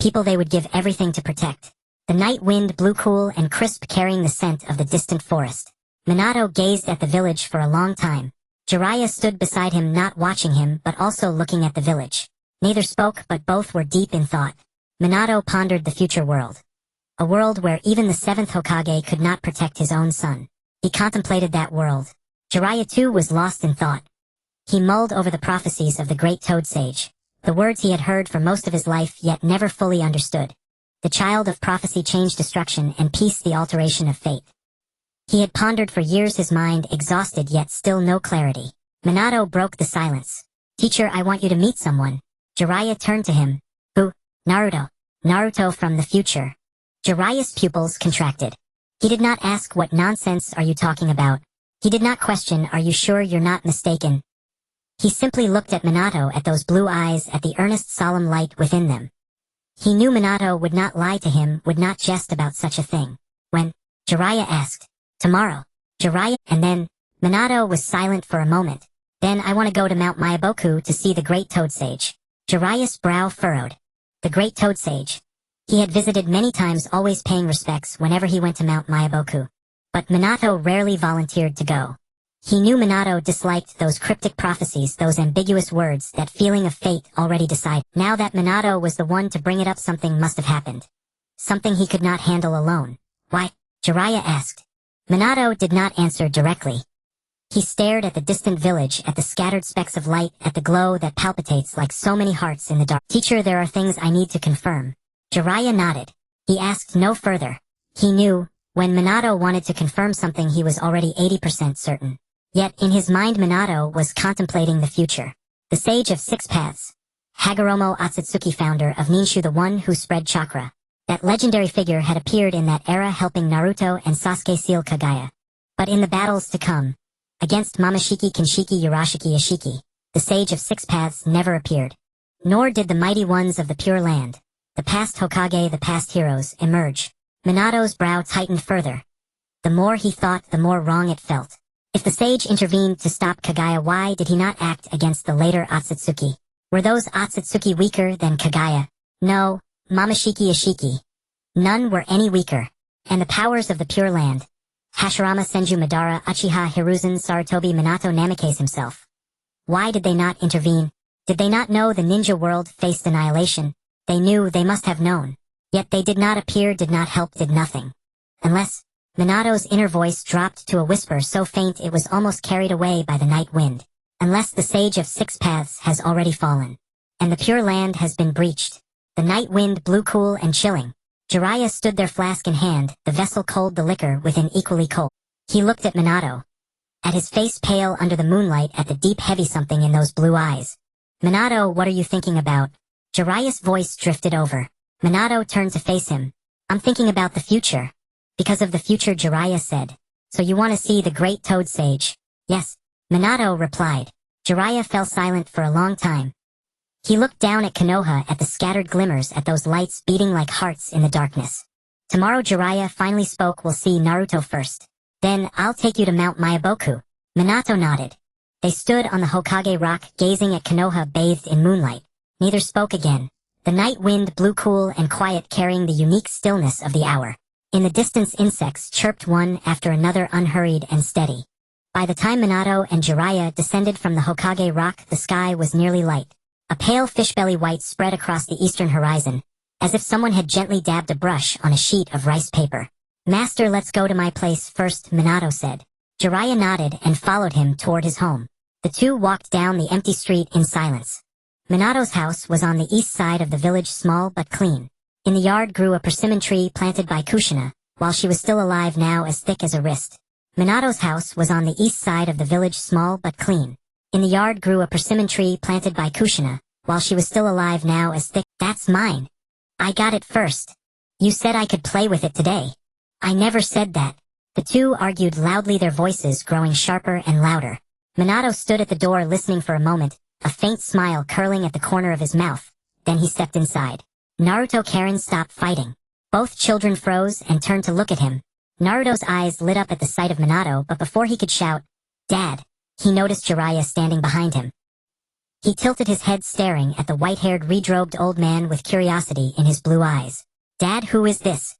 People they would give everything to protect. The night wind blew cool and crisp, carrying the scent of the distant forest. Minato gazed at the village for a long time. Jiraiya stood beside him, not watching him, but also looking at the village. Neither spoke, but both were deep in thought. Minato pondered the future world. A world where even the seventh Hokage could not protect his own son. He contemplated that world. Jiraiya too was lost in thought. He mulled over the prophecies of the great Toad Sage. The words he had heard for most of his life, yet never fully understood. The child of prophecy changed destruction, and peace the alteration of fate. He had pondered for years, his mind exhausted, yet still no clarity. Minato broke the silence. Teacher, I want you to meet someone. Jiraiya turned to him. Who? Naruto. Naruto from the future. Jiraiya's pupils contracted. He did not ask, what nonsense are you talking about? He did not question, are you sure you're not mistaken? He simply looked at Minato, at those blue eyes, at the earnest, solemn light within them. He knew Minato would not lie to him, would not jest about such a thing. When Jiraiya asked, tomorrow, Jiraiya, and then, Minato was silent for a moment. Then, I want to go to Mount Myaboku to see the great Toad Sage. Jiraiya's brow furrowed. The great Toad Sage. He had visited many times, always paying respects whenever he went to Mount Myaboku. But Minato rarely volunteered to go. He knew Minato disliked those cryptic prophecies, those ambiguous words, that feeling of fate already decided. Now that Minato was the one to bring it up, something must have happened. Something he could not handle alone. Why? Jiraiya asked. Minato did not answer directly. He stared at the distant village, at the scattered specks of light, at the glow that palpitates like so many hearts in the dark. Teacher, there are things I need to confirm. Jiraiya nodded. He asked no further. He knew, when Minato wanted to confirm something, he was already 80% certain. Yet, in his mind, Minato was contemplating the future. The Sage of Six Paths. Hagoromo Otsutsuki, founder of Ninshu, the one who spread chakra. That legendary figure had appeared in that era, helping Naruto and Sasuke seal Kagaya. But in the battles to come, against Momoshiki, Kinshiki, Urashiki, Ishiki, the Sage of Six Paths never appeared. Nor did the mighty ones of the Pure Land, the past Hokage, the past heroes, emerge. Minato's brow tightened further. The more he thought, the more wrong it felt. If the sage intervened to stop Kagaya, why did he not act against the later Otsutsuki? Were those Otsutsuki weaker than Kagaya? No, Mamashiki Ashiki. None were any weaker. And the powers of the Pure Land. Hashirama Senju Madara Uchiha Hiruzen Sarutobi Minato Namikaze himself. Why did they not intervene? Did they not know the ninja world faced annihilation? They knew, they must have known. Yet they did not appear, did not help, did nothing. Unless, Minato's inner voice dropped to a whisper so faint it was almost carried away by the night wind. Unless the Sage of Six Paths has already fallen. And the Pure Land has been breached. The night wind blew cool and chilling. Jiraiya stood there flask in hand, the vessel cold, the liquor within equally cold. He looked at Minato. At his face pale under the moonlight, at the deep heavy something in those blue eyes. Minato, what are you thinking about? Jiraiya's voice drifted over. Minato turned to face him. I'm thinking about the future. Because of the future, Jiraiya said. So you want to see the great Toad Sage? Yes. Minato replied. Jiraiya fell silent for a long time. He looked down at Konoha, at the scattered glimmers, at those lights beating like hearts in the darkness. Tomorrow, Jiraiya finally spoke, we'll see Naruto first. Then, I'll take you to Mount Mayaboku. Minato nodded. They stood on the Hokage rock, gazing at Konoha bathed in moonlight. Neither spoke again. The night wind blew cool and quiet, carrying the unique stillness of the hour. In the distance, insects chirped one after another, unhurried and steady. By the time Minato and Jiraiya descended from the Hokage rock, the sky was nearly light. A pale fishbelly white spread across the eastern horizon, as if someone had gently dabbed a brush on a sheet of rice paper. Master, let's go to my place first, Minato said. Jiraiya nodded and followed him toward his home. The two walked down the empty street in silence. Minato's house was on the east side of the village, small but clean. In the yard grew a persimmon tree planted by Kushina, while she was still alive, now as thick as a wrist. Minato's house was on the east side of the village, small but clean. In the yard grew a persimmon tree planted by Kushina, while she was still alive, now as thick. That's mine. I got it first. You said I could play with it today. I never said that. The two argued loudly, their voices growing sharper and louder. Minato stood at the door listening for a moment, a faint smile curling at the corner of his mouth. Then he stepped inside. Naruto, Karen, stop fighting. Both children froze and turned to look at him. Naruto's eyes lit up at the sight of Minato, but before he could shout, Dad, he noticed Jiraiya standing behind him. He tilted his head, staring at the white-haired, redrobed old man with curiosity in his blue eyes. Dad, who is this?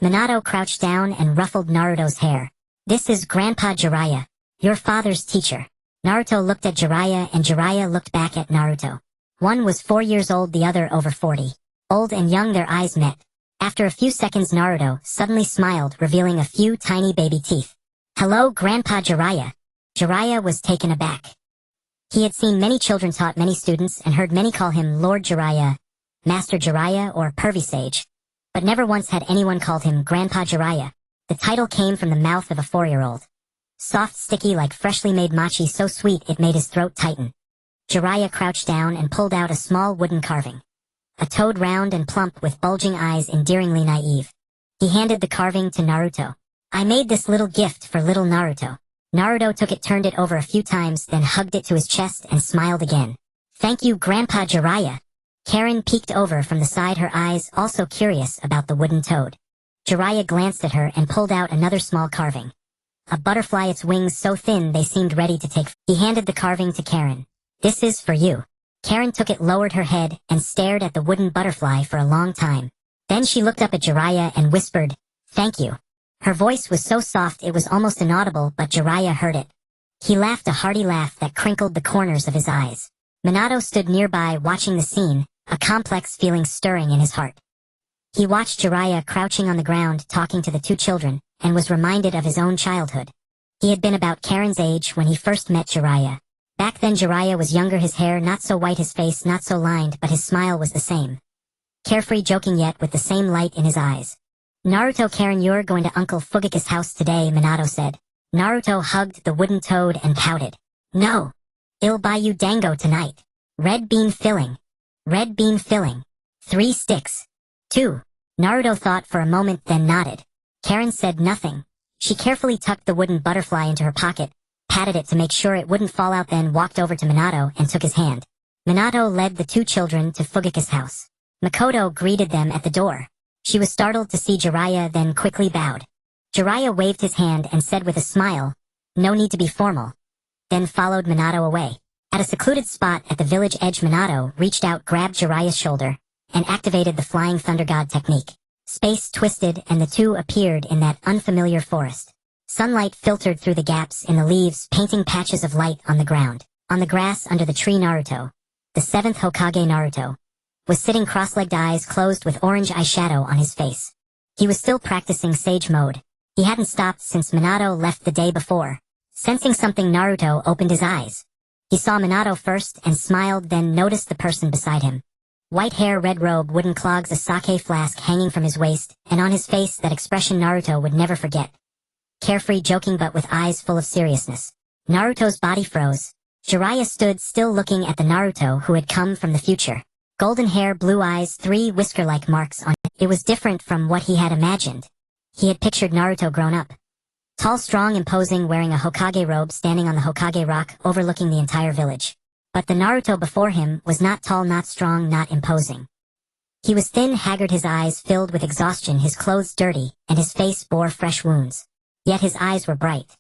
Minato crouched down and ruffled Naruto's hair. This is Grandpa Jiraiya, your father's teacher. Naruto looked at Jiraiya and Jiraiya looked back at Naruto. One was 4 years old, the other over 40. Old and young, their eyes met. After a few seconds, Naruto suddenly smiled, revealing a few tiny baby teeth. Hello, Grandpa Jiraiya. Jiraiya was taken aback. He had seen many children, taught many students, and heard many call him Lord Jiraiya, Master Jiraiya, or Pervy Sage. But never once had anyone called him Grandpa Jiraiya. The title came from the mouth of a 4-year-old. Soft, sticky, like freshly made mochi, so sweet it made his throat tighten. Jiraiya crouched down and pulled out a small wooden carving. A toad, round and plump with bulging eyes, endearingly naive. He handed the carving to Naruto. I made this little gift for little Naruto. Naruto took it, turned it over a few times, then hugged it to his chest and smiled again. Thank you, Grandpa Jiraiya. Karen peeked over from the side, her eyes also curious about the wooden toad. Jiraiya glanced at her and pulled out another small carving. A butterfly, its wings so thin they seemed ready to take. He handed the carving to Karen. This is for you. Karen took it, lowered her head, and stared at the wooden butterfly for a long time. Then she looked up at Jiraiya and whispered, Thank you. Her voice was so soft it was almost inaudible, but Jiraiya heard it. He laughed, a hearty laugh that crinkled the corners of his eyes. Minato stood nearby watching the scene, a complex feeling stirring in his heart. He watched Jiraiya crouching on the ground talking to the two children, and was reminded of his own childhood. He had been about Karen's age when he first met Jiraiya. Back then Jiraiya was younger, his hair not so white, his face not so lined, but his smile was the same. Carefree, joking, yet with the same light in his eyes. Naruto, Karen, you're going to Uncle Fugaku's house today, Minato said. Naruto hugged the wooden toad and pouted. No. I'll buy you dango tonight. Red bean filling. Red bean filling. 3 sticks. 2. Naruto thought for a moment, then nodded. Karen said nothing. She carefully tucked the wooden butterfly into her pocket, patted it to make sure it wouldn't fall out, then walked over to Minato and took his hand. Minato led the two children to Fugaku's house. Makoto greeted them at the door. She was startled to see Jiraiya, then quickly bowed. Jiraiya waved his hand and said with a smile, No need to be formal. Then followed Minato away. At a secluded spot at the village edge, Minato reached out, grabbed Jiraiya's shoulder, and activated the Flying Thunder God technique. Space twisted and the two appeared in that unfamiliar forest. Sunlight filtered through the gaps in the leaves, painting patches of light on the ground. On the grass under the tree, Naruto, the seventh Hokage Naruto, was sitting cross-legged, eyes closed with orange eyeshadow on his face. He was still practicing sage mode. He hadn't stopped since Minato left the day before. Sensing something, Naruto opened his eyes. He saw Minato first and smiled, then noticed the person beside him. White hair, red robe, wooden clogs, a sake flask hanging from his waist, and on his face that expression Naruto would never forget. Carefree, joking, but with eyes full of seriousness. Naruto's body froze. Jiraiya stood still, looking at the Naruto who had come from the future. Golden hair, blue eyes, 3 whisker-like marks on it. It was different from what he had imagined. He had pictured Naruto grown up. Tall, strong, imposing, wearing a Hokage robe, standing on the Hokage rock, overlooking the entire village. But the Naruto before him was not tall, not strong, not imposing. He was thin, haggard, his eyes filled with exhaustion, his clothes dirty, and his face bore fresh wounds. Yet his eyes were bright.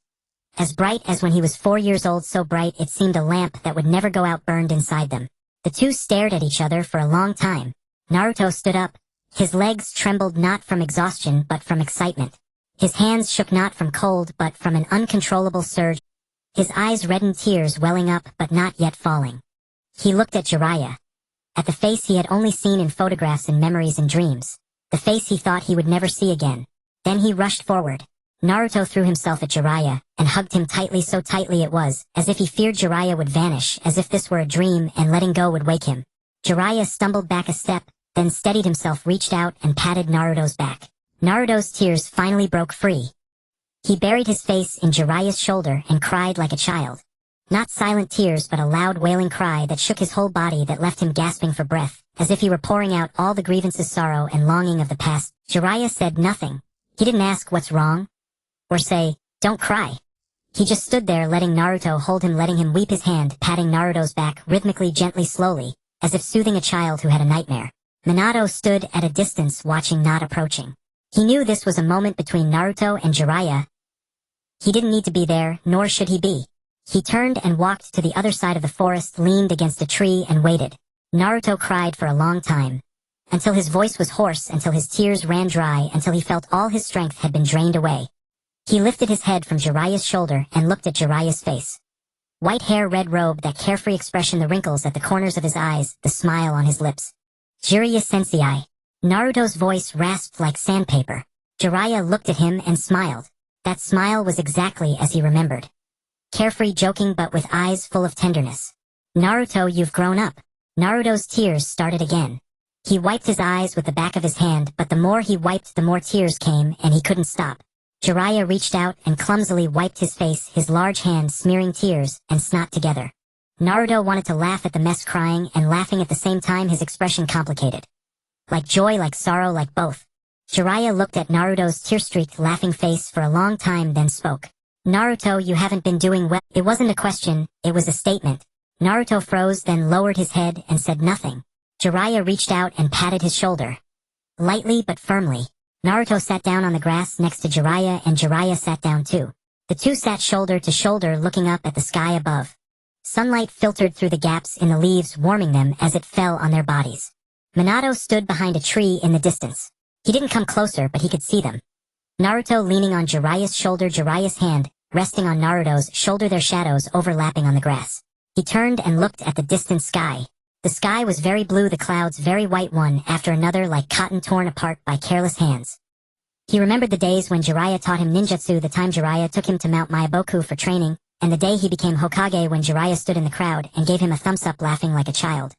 As bright as when he was 4 years old, so bright it seemed a lamp that would never go out burned inside them. The two stared at each other for a long time. Naruto stood up. His legs trembled not from exhaustion but from excitement. His hands shook not from cold but from an uncontrollable surge. His eyes reddened, tears welling up but not yet falling. He looked at Jiraiya. At the face he had only seen in photographs and memories and dreams. The face he thought he would never see again. Then he rushed forward. Naruto threw himself at Jiraiya, and hugged him tightly, so tightly it was, as if he feared Jiraiya would vanish, as if this were a dream and letting go would wake him. Jiraiya stumbled back a step, then steadied himself, reached out and patted Naruto's back. Naruto's tears finally broke free. He buried his face in Jiraiya's shoulder and cried like a child. Not silent tears but a loud wailing cry that shook his whole body, that left him gasping for breath, as if he were pouring out all the grievances, sorrow and longing of the past. Jiraiya said nothing. He didn't ask what's wrong, or say, don't cry. He just stood there, letting Naruto hold him, letting him weep, his hand patting Naruto's back rhythmically, gently, slowly, as if soothing a child who had a nightmare. Minato stood at a distance, watching, not approaching. He knew this was a moment between Naruto and Jiraiya. He didn't need to be there, nor should he be. He turned and walked to the other side of the forest, leaned against a tree and waited. Naruto cried for a long time, until his voice was hoarse, until his tears ran dry, until he felt all his strength had been drained away. He lifted his head from Jiraiya's shoulder and looked at Jiraiya's face. White hair, red robe, that carefree expression, the wrinkles at the corners of his eyes, the smile on his lips. Jiraiya sensei. Naruto's voice rasped like sandpaper. Jiraiya looked at him and smiled. That smile was exactly as he remembered. Carefree, joking, but with eyes full of tenderness. Naruto, you've grown up. Naruto's tears started again. He wiped his eyes with the back of his hand, but the more he wiped the more tears came, and he couldn't stop. Jiraiya reached out and clumsily wiped his face, his large hand smearing tears and snot together. Naruto wanted to laugh at the mess, crying and laughing at the same time, his expression complicated. Like joy, like sorrow, like both. Jiraiya looked at Naruto's tear-streaked, laughing face for a long time, then spoke. Naruto, you haven't been doing well. It wasn't a question, it was a statement. Naruto froze, then lowered his head and said nothing. Jiraiya reached out and patted his shoulder. Lightly but firmly. Naruto sat down on the grass next to Jiraiya, and Jiraiya sat down too. The two sat shoulder to shoulder, looking up at the sky above. Sunlight filtered through the gaps in the leaves, warming them as it fell on their bodies. Minato stood behind a tree in the distance. He didn't come closer, but he could see them. Naruto leaning on Jiraiya's shoulder, Jiraiya's hand resting on Naruto's shoulder, their shadows overlapping on the grass. He turned and looked at the distant sky. The sky was very blue, the clouds very white, one after another like cotton torn apart by careless hands. He remembered the days when Jiraiya taught him ninjutsu, the time Jiraiya took him to Mount Myaboku for training, and the day he became Hokage, when Jiraiya stood in the crowd and gave him a thumbs up, laughing like a child.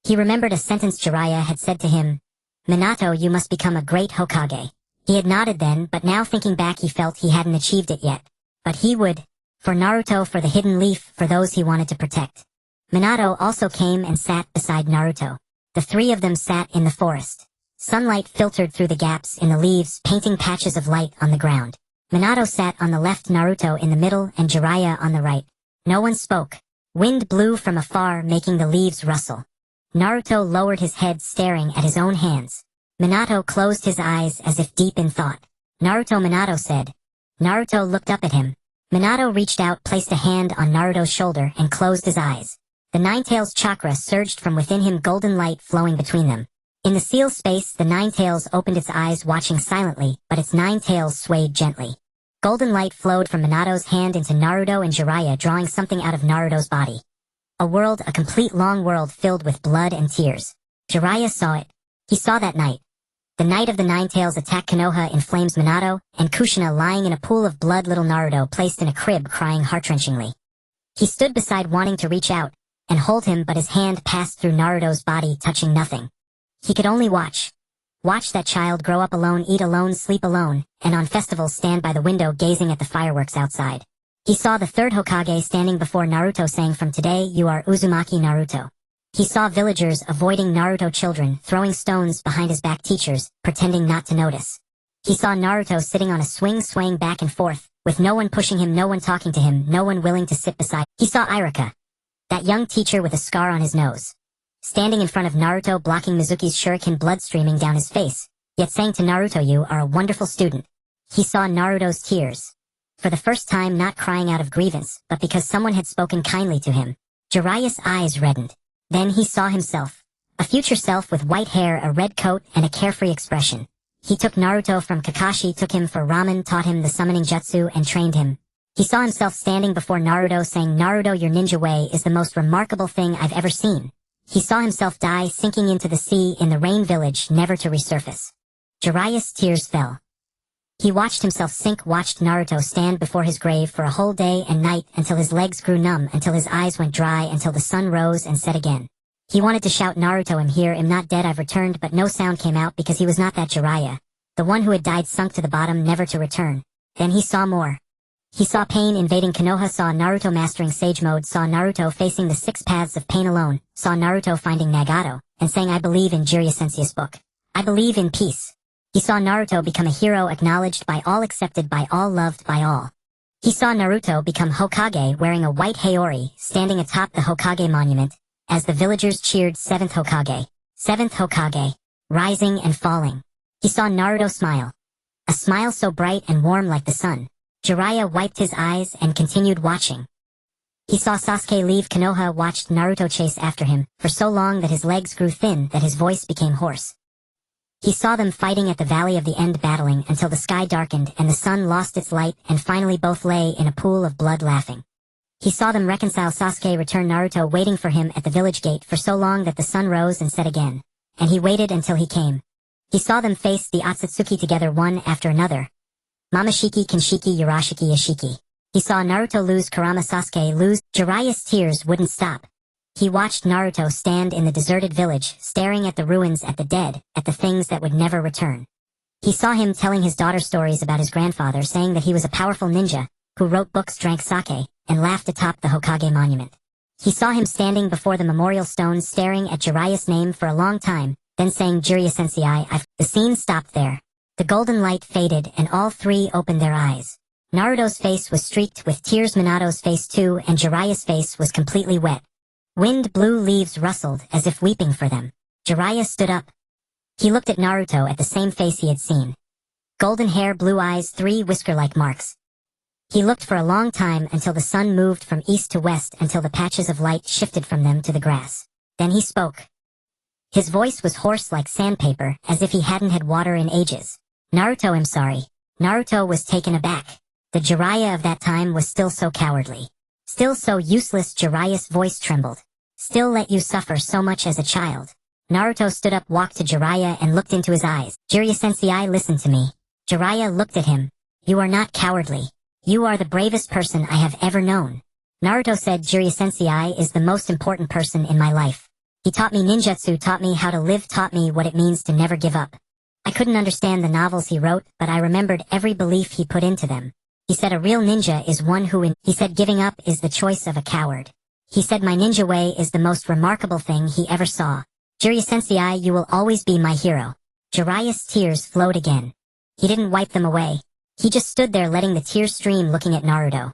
He remembered a sentence Jiraiya had said to him, Minato, you must become a great Hokage. He had nodded then, but now thinking back he felt he hadn't achieved it yet. But he would. For Naruto, for the hidden leaf, for those he wanted to protect. Minato also came and sat beside Naruto. The three of them sat in the forest. Sunlight filtered through the gaps in the leaves, painting patches of light on the ground. Minato sat on the left, Naruto in the middle, and Jiraiya on the right. No one spoke. Wind blew from afar, making the leaves rustle. Naruto lowered his head, staring at his own hands. Minato closed his eyes as if deep in thought. Naruto, Minato said. Naruto looked up at him. Minato reached out, placed a hand on Naruto's shoulder, and closed his eyes. The Ninetales chakra surged from within him, golden light flowing between them. In the seal space, the Nine Tails opened its eyes watching silently, but its 9 tails swayed gently. Golden light flowed from Minato's hand into Naruto and Jiraiya, drawing something out of Naruto's body. A complete long world filled with blood and tears. Jiraiya saw it. He saw that night. The night of the Nine Tails attack Konoha in flames, Minato, and Kushina lying in a pool of blood, little Naruto placed in a crib crying heart-wrenchingly. He stood beside wanting to reach out and hold him, but his hand passed through Naruto's body, touching nothing. He could only watch. Watch that child grow up alone, eat alone, sleep alone, and on festivals stand by the window gazing at the fireworks outside. He saw the third Hokage standing before Naruto saying, "From today you are Uzumaki Naruto." He saw villagers avoiding Naruto, children throwing stones behind his back, teachers pretending not to notice. He saw Naruto sitting on a swing, swaying back and forth, with no one pushing him, no one talking to him, no one willing to sit beside. He saw Iruka, that young teacher with a scar on his nose, standing in front of Naruto, blocking Mizuki's shuriken, blood streaming down his face, yet saying to Naruto, "You are a wonderful student." He saw Naruto's tears. For the first time, not crying out of grievance, but because someone had spoken kindly to him. Jiraiya's eyes reddened. Then he saw himself. A future self with white hair, a red coat, and a carefree expression. He took Naruto from Kakashi, took him for ramen, taught him the summoning jutsu, and trained him. He saw himself standing before Naruto saying, "Naruto, your ninja way is the most remarkable thing I've ever seen." He saw himself die, sinking into the sea in the rain village, never to resurface. Jiraiya's tears fell. He watched himself sink, watched Naruto stand before his grave for a whole day and night, until his legs grew numb, until his eyes went dry, until the sun rose and set again. He wanted to shout, "Naruto, I'm here, I'm not dead, I've returned," but no sound came out because he was not that Jiraiya. The one who had died, sunk to the bottom, never to return. Then he saw more. He saw pain invading Konoha, saw Naruto mastering sage mode, saw Naruto facing the 6 paths of pain alone, saw Naruto finding Nagato, and saying, "I believe in Jiraiya Sensei's book. I believe in peace." He saw Naruto become a hero, acknowledged by all, accepted by all, loved by all. He saw Naruto become Hokage, wearing a white haori, standing atop the Hokage monument, as the villagers cheered, "Seventh Hokage, seventh Hokage," rising and falling. He saw Naruto smile. A smile so bright and warm like the sun. Jiraiya wiped his eyes and continued watching. He saw Sasuke leave Konoha, watched Naruto chase after him, for so long that his legs grew thin, that his voice became hoarse. He saw them fighting at the Valley of the End, battling until the sky darkened and the sun lost its light, and finally both lay in a pool of blood laughing. He saw them reconcile, Sasuke return, Naruto waiting for him at the village gate for so long that the sun rose and set again. And he waited until he came. He saw them face the Otsutsuki together, one after another. Mamashiki, Kinshiki, Yurashiki, Ashiki. He saw Naruto lose, Kurama, Sasuke lose. Jiraiya's tears wouldn't stop. He watched Naruto stand in the deserted village, staring at the ruins, at the dead, at the things that would never return. He saw him telling his daughter stories about his grandfather, saying that he was a powerful ninja, who wrote books, drank sake, and laughed atop the Hokage monument. He saw him standing before the memorial stone, staring at Jiraiya's name for a long time, then saying, "Jiraiya Sensei, The scene stopped there. The golden light faded, and all three opened their eyes. Naruto's face was streaked with tears, Minato's face too, and Jiraiya's face was completely wet. Wind blew, leaves rustled, as if weeping for them. Jiraiya stood up. He looked at Naruto, at the same face he had seen. Golden hair, blue eyes, 3 whisker-like marks. He looked for a long time, until the sun moved from east to west, until the patches of light shifted from them to the grass. Then he spoke. His voice was hoarse like sandpaper, as if he hadn't had water in ages. "Naruto, I'm sorry." Naruto was taken aback. The Jiraiya of that time was still so cowardly. Still so useless. Jiraiya's voice trembled. Still let you suffer so much as a child. Naruto stood up, walked to Jiraiya, and looked into his eyes. "Jiraiya Sensei, listen to me." Jiraiya looked at him. "You are not cowardly. You are the bravest person I have ever known." Naruto said, "Jiraiya Sensei is the most important person in my life. He taught me ninjutsu, taught me how to live, taught me what it means to never give up. I couldn't understand the novels he wrote, but I remembered every belief he put into them. He said a real ninja is one who he said giving up is the choice of a coward. He said my ninja way is the most remarkable thing he ever saw. Jiraiya Sensei, you will always be my hero." Jiraiya's tears flowed again. He didn't wipe them away. He just stood there letting the tears stream, looking at Naruto.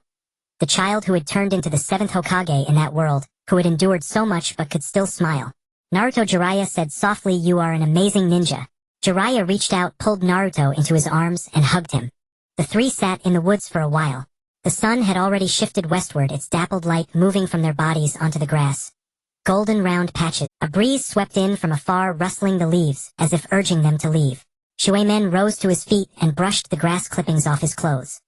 The child who had turned into the 7th Hokage in that world, who had endured so much but could still smile. "Naruto," Jiraiya said softly, "you are an amazing ninja." Jiraiya reached out, pulled Naruto into his arms, and hugged him. The three sat in the woods for a while. The sun had already shifted westward, its dappled light moving from their bodies onto the grass. golden round patches. A breeze swept in from afar, rustling the leaves, as if urging them to leave. Shuemen rose to his feet and brushed the grass clippings off his clothes.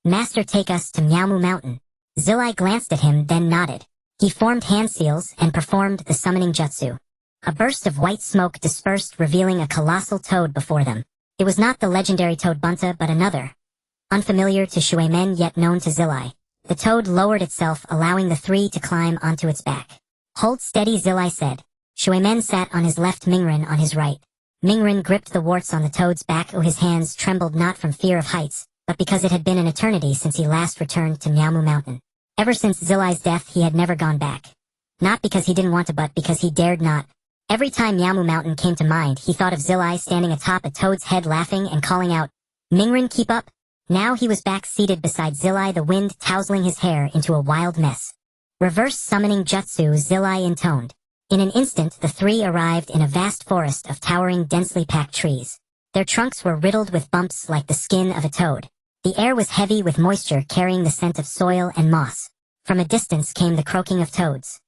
Master, take us to Miaomu Mountain. Zilai glanced at him, then nodded. He formed hand seals and performed the summoning jutsu. A burst of white smoke dispersed, revealing a colossal toad before them. It was not the legendary toad Bunta, but another. Unfamiliar to Shuemen yet known to Zilai. The toad lowered itself, allowing the three to climb onto its back. Hold steady, Zilai said. Shuemen sat on his left, Mingren on his right. Mingren gripped the warts on the toad's back. His hands trembled not from fear of heights, but because it had been an eternity since he last returned to Miaomu Mountain. Ever since Zilai's death he had never gone back. Not because he didn't want to, but because he dared not. Every time Miaomu Mountain came to mind, he thought of Zilai standing atop a toad's head laughing and calling out, "Mingren, keep up!" Now he was back seated beside Zilai, the wind tousling his hair into a wild mess. Reverse summoning jutsu, Zilai intoned. In an instant the three arrived in a vast forest of towering, densely packed trees. Their trunks were riddled with bumps like the skin of a toad. The air was heavy with moisture, carrying the scent of soil and moss. From a distance came the croaking of toads.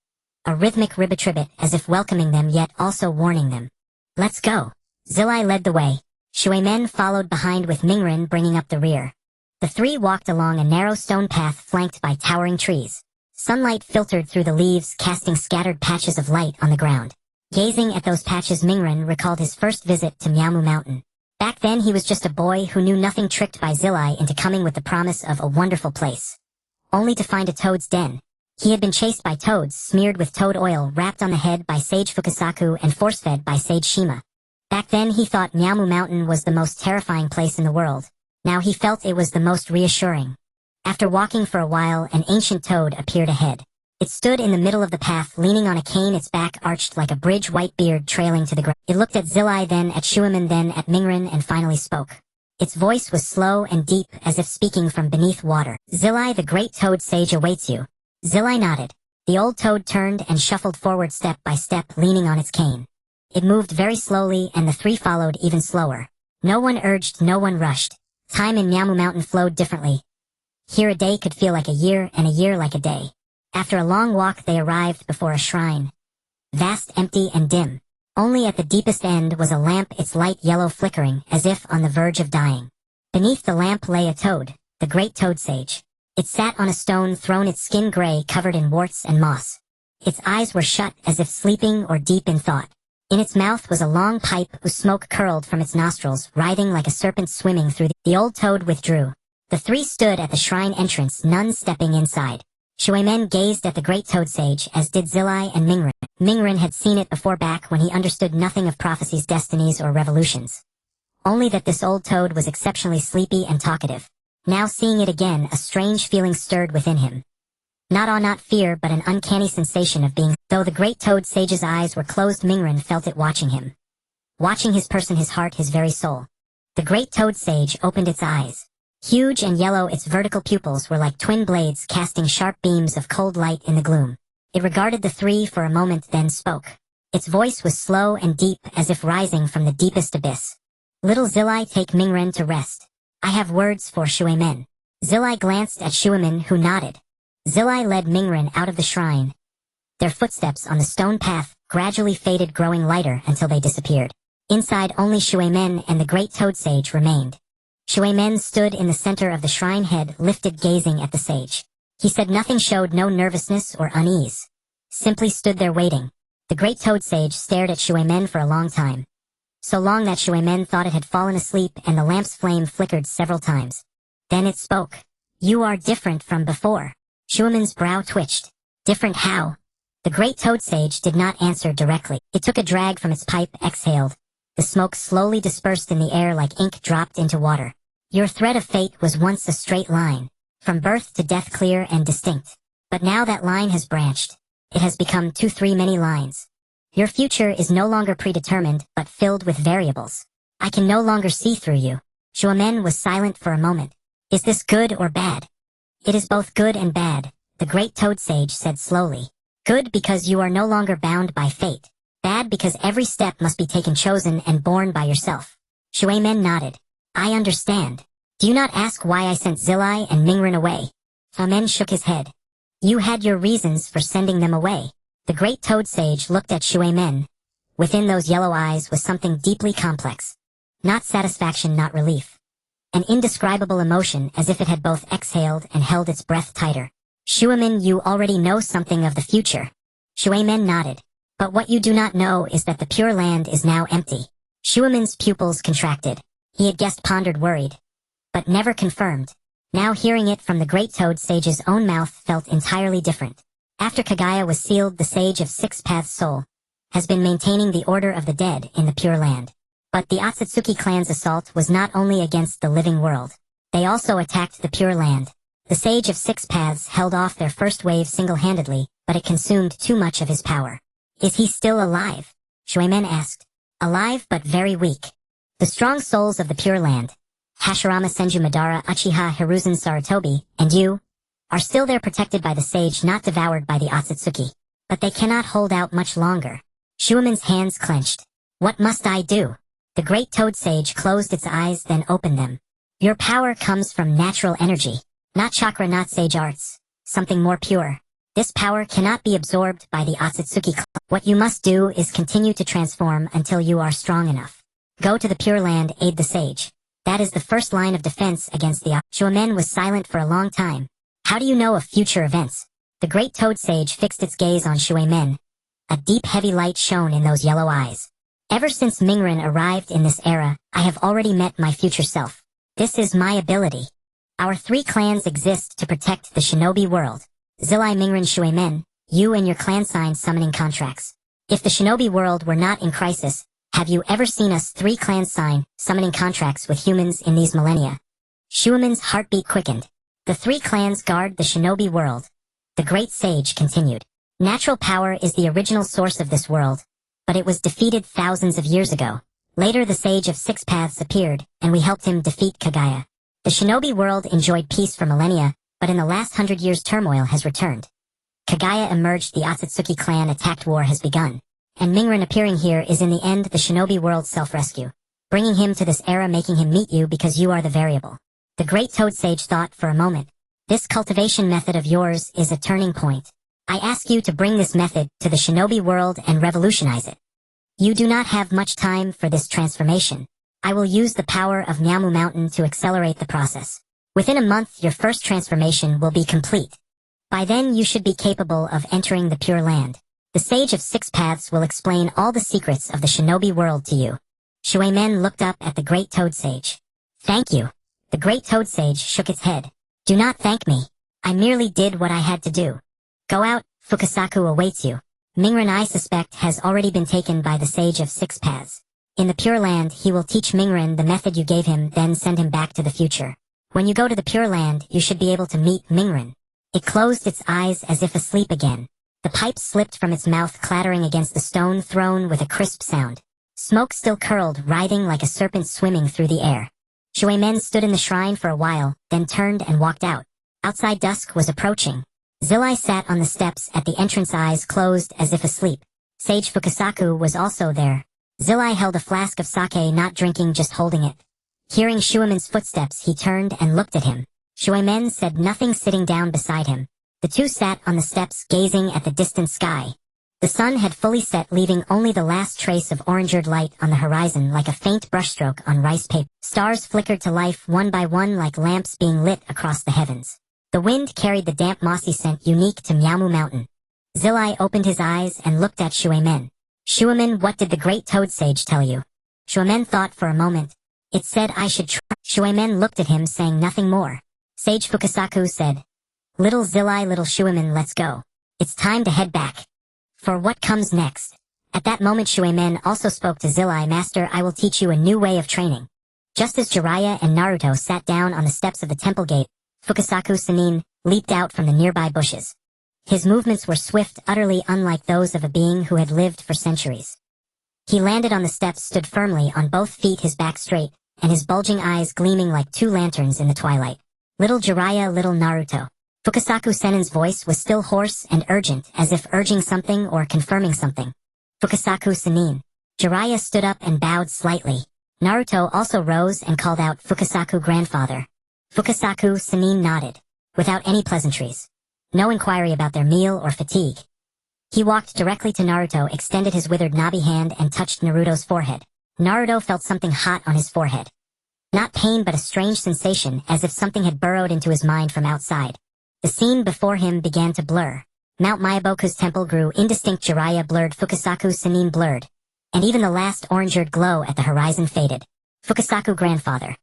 A rhythmic ribbitribbit, as if welcoming them yet also warning them. Let's go. Zilai led the way. Shuemen followed behind with Mingren bringing up the rear. The three walked along a narrow stone path flanked by towering trees. Sunlight filtered through the leaves, casting scattered patches of light on the ground. Gazing at those patches, Mingren recalled his first visit to Miaomu Mountain. Back then he was just a boy who knew nothing, tricked by Zilai into coming with the promise of a wonderful place. Only to find a toad's den. He had been chased by toads, smeared with toad oil, wrapped on the head by Sage Fukasaku and force-fed by Sage Shima. Back then he thought Miaomu Mountain was the most terrifying place in the world. Now he felt it was the most reassuring. After walking for a while, an ancient toad appeared ahead. It stood in the middle of the path, leaning on a cane, its back arched like a bridge, white beard trailing to the ground. It looked at Zilai, then at Shuemen, then at Mingren, and finally spoke. Its voice was slow and deep, as if speaking from beneath water. "Zilai, the great toad sage awaits you." Zilai nodded. The old toad turned and shuffled forward step by step, leaning on its cane. It moved very slowly, and the three followed even slower. No one urged, no one rushed. Time in Miaomu Mountain flowed differently. Here a day could feel like a year, and a year like a day. After a long walk they arrived before a shrine. Vast, empty, and dim. Only at the deepest end was a lamp, its light yellow flickering, as if on the verge of dying. Beneath the lamp lay a toad, the great toad sage. It sat on a stone throne, its skin gray, covered in warts and moss. Its eyes were shut, as if sleeping or deep in thought. In its mouth was a long pipe whose smoke curled from its nostrils, writhing like a serpent swimming through the old toad withdrew. The three stood at the shrine entrance, none stepping inside. Shuemen gazed at the great toad sage, as did Zilai and Mingren. Mingren had seen it before, back when he understood nothing of prophecies, destinies, or revolutions. Only that this old toad was exceptionally sleepy and talkative. Now seeing it again, a strange feeling stirred within him. Not awe, not fear, but an uncanny sensation of being. Though the great toad sage's eyes were closed, Mingren felt it watching him. Watching his person, his heart, his very soul. The great toad sage opened its eyes. Huge and yellow, its vertical pupils were like twin blades, casting sharp beams of cold light in the gloom. It regarded the three for a moment, then spoke. Its voice was slow and deep, as if rising from the deepest abyss. "Little Zilai, take Mingren to rest. I have words for Shuemen." Zilai glanced at Shuemen, who nodded. Zilai led Mingren out of the shrine. Their footsteps on the stone path gradually faded, growing lighter until they disappeared. Inside, only Shuemen and the great toad sage remained. Shuemen stood in the center of the shrine, head lifted, gazing at the sage. He said nothing, showed no nervousness or unease. Simply stood there waiting. The great toad sage stared at Shuemen for a long time. So long that Shuemen thought it had fallen asleep, and the lamp's flame flickered several times. Then it spoke. "You are different from before." Shuemen's brow twitched. "Different how?" The great toad sage did not answer directly. It took a drag from its pipe, exhaled. The smoke slowly dispersed in the air like ink dropped into water. "Your thread of fate was once a straight line, from birth to death, clear and distinct. But now that line has branched. It has become too many lines. Your future is no longer predetermined, but filled with variables. I can no longer see through you." Shuemen was silent for a moment. "Is this good or bad?" "It is both good and bad," the great toad sage said slowly. "Good because you are no longer bound by fate. Bad because every step must be taken, chosen, and borne by yourself." Shuemen nodded. "I understand. Do you not ask why I sent Zilai and Mingren away?" Shuemen shook his head. "You had your reasons for sending them away. The great toad sage looked at Shuemen. Within those yellow eyes was something deeply complex. Not satisfaction, not relief. An indescribable emotion, as if it had both exhaled and held its breath tighter. Shuemen, you already know something of the future. Shuemen nodded. But what you do not know is that the Pure Land is now empty. Shuemen's pupils contracted. He had guessed, pondered, worried. But never confirmed. Now hearing it from the great toad sage's own mouth felt entirely different. After Kagaya was sealed, the Sage of Six Paths soul has been maintaining the order of the dead in the Pure Land. But the Otsutsuki clan's assault was not only against the living world. They also attacked the Pure Land. The Sage of Six Paths held off their first wave single-handedly, but it consumed too much of his power. Is he still alive? Shuemen asked. Alive but very weak. The strong souls of the Pure Land, Hashirama Senju Madara, Uchiha Hiruzen Sarutobi, and you, are still there, protected by the sage, not devoured by the Otsutsuki. But they cannot hold out much longer. Shuemen's hands clenched. What must I do? The great toad sage closed its eyes, then opened them. Your power comes from natural energy. Not chakra, not sage arts. Something more pure. This power cannot be absorbed by the Otsutsuki. What you must do is continue to transform until you are strong enough. Go to the Pure Land, aid the sage. That is the first line of defense against the Shuemen was silent for a long time. How do you know of future events? The great toad sage fixed its gaze on Shuemen. A deep heavy light shone in those yellow eyes. Ever since Mingren arrived in this era, I have already met my future self. This is my ability. Our three clans exist to protect the shinobi world. Zilai, Mingren, Shuemen, you and your clan signed summoning contracts. If the shinobi world were not in crisis, have you ever seen us three clans sign summoning contracts with humans in these millennia? Shuemen's heartbeat quickened. The three clans guard the shinobi world. The great sage continued. Natural power is the original source of this world, but it was defeated thousands of years ago. Later the Sage of Six Paths appeared, and we helped him defeat Kagaya. The shinobi world enjoyed peace for millennia, but in the last 100 years turmoil has returned. Kagaya emerged, the Otsutsuki clan attacked, war has begun. And Mingren appearing here is in the end the shinobi world's self-rescue. Bringing him to this era, making him meet you because you are the variable. The great toad sage thought for a moment. This cultivation method of yours is a turning point. I ask you to bring this method to the shinobi world and revolutionize it. You do not have much time for this transformation. I will use the power of Nyamu Mountain to accelerate the process. Within a month your first transformation will be complete. By then you should be capable of entering the Pure Land. The Sage of Six Paths will explain all the secrets of the shinobi world to you. Shuemen looked up at the great toad sage. Thank you. The great toad sage shook its head. Do not thank me. I merely did what I had to do. Go out, Fukasaku awaits you. Mingren, I suspect, has already been taken by the Sage of Six Paths. In the Pure Land, he will teach Mingren the method you gave him, then send him back to the future. When you go to the Pure Land, you should be able to meet Mingren. It closed its eyes as if asleep again. The pipe slipped from its mouth, clattering against the stone throne with a crisp sound. Smoke still curled, writhing like a serpent swimming through the air. Shuemen stood in the shrine for a while, then turned and walked out. Outside dusk was approaching. Zilai sat on the steps at the entrance, eyes closed as if asleep. Sage Fukasaku was also there. Zilai held a flask of sake, not drinking, just holding it. Hearing Shuemen's footsteps, he turned and looked at him. Shuemen said nothing, sitting down beside him. The two sat on the steps, gazing at the distant sky. The sun had fully set, leaving only the last trace of orangered light on the horizon, like a faint brushstroke on rice paper. Stars flickered to life one by one like lamps being lit across the heavens. The wind carried the damp mossy scent unique to Miamu Mountain. Zilai opened his eyes and looked at Shuemen. Shuemen, what did the great toad sage tell you? Shuemen thought for a moment. It said I should try. Shuemen looked at him, saying nothing more. Sage Fukasaku said, Little Zilai, little Shuemen, let's go. It's time to head back. For what comes next? At that moment Shuemen also spoke to Zilai. Master, I will teach you a new way of training. Just as Jiraiya and Naruto sat down on the steps of the temple gate, Fukasaku Sanin leaped out from the nearby bushes. His movements were swift, utterly unlike those of a being who had lived for centuries. He landed on the steps, stood firmly on both feet, his back straight, and his bulging eyes gleaming like two lanterns in the twilight. Little Jiraiya, little Naruto. Fukasaku Senin's voice was still hoarse and urgent, as if urging something or confirming something. Fukasaku Sanin. Jiraiya stood up and bowed slightly. Naruto also rose and called out, Fukasaku grandfather. Fukasaku Sanin nodded, without any pleasantries. No inquiry about their meal or fatigue. He walked directly to Naruto, extended his withered knobby hand and touched Naruto's forehead. Naruto felt something hot on his forehead. Not pain but a strange sensation, as if something had burrowed into his mind from outside. The scene before him began to blur. Mount Myaboku's temple grew indistinct, Jiraiya blurred, Fukasaku's Sannin blurred, and even the last orange-eared glow at the horizon faded. Fukasaku grandfather.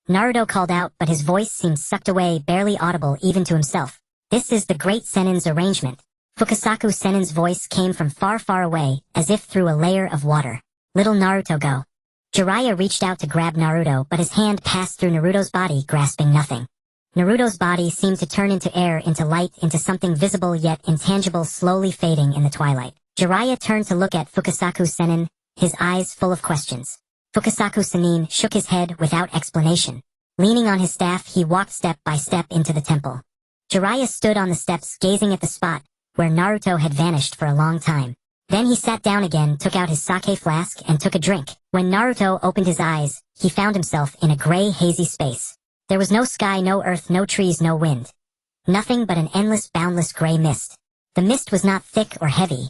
Naruto called out, but his voice seemed sucked away, barely audible even to himself. This is the great Sennin's arrangement. Fukasaku Sennin's voice came from far, far away, as if through a layer of water. Little Naruto, go. Jiraiya reached out to grab Naruto, but his hand passed through Naruto's body, grasping nothing. Naruto's body seemed to turn into air, into light, into something visible yet intangible, slowly fading in the twilight. Jiraiya turned to look at Fukasaku Sennin, his eyes full of questions. Fukasaku Sennin shook his head without explanation. Leaning on his staff, he walked step by step into the temple. Jiraiya stood on the steps, gazing at the spot where Naruto had vanished for a long time. Then he sat down again, took out his sake flask, and took a drink. When Naruto opened his eyes, he found himself in a gray, hazy space. There was no sky, no earth, no trees, no wind. Nothing but an endless, boundless gray mist. The mist was not thick or heavy,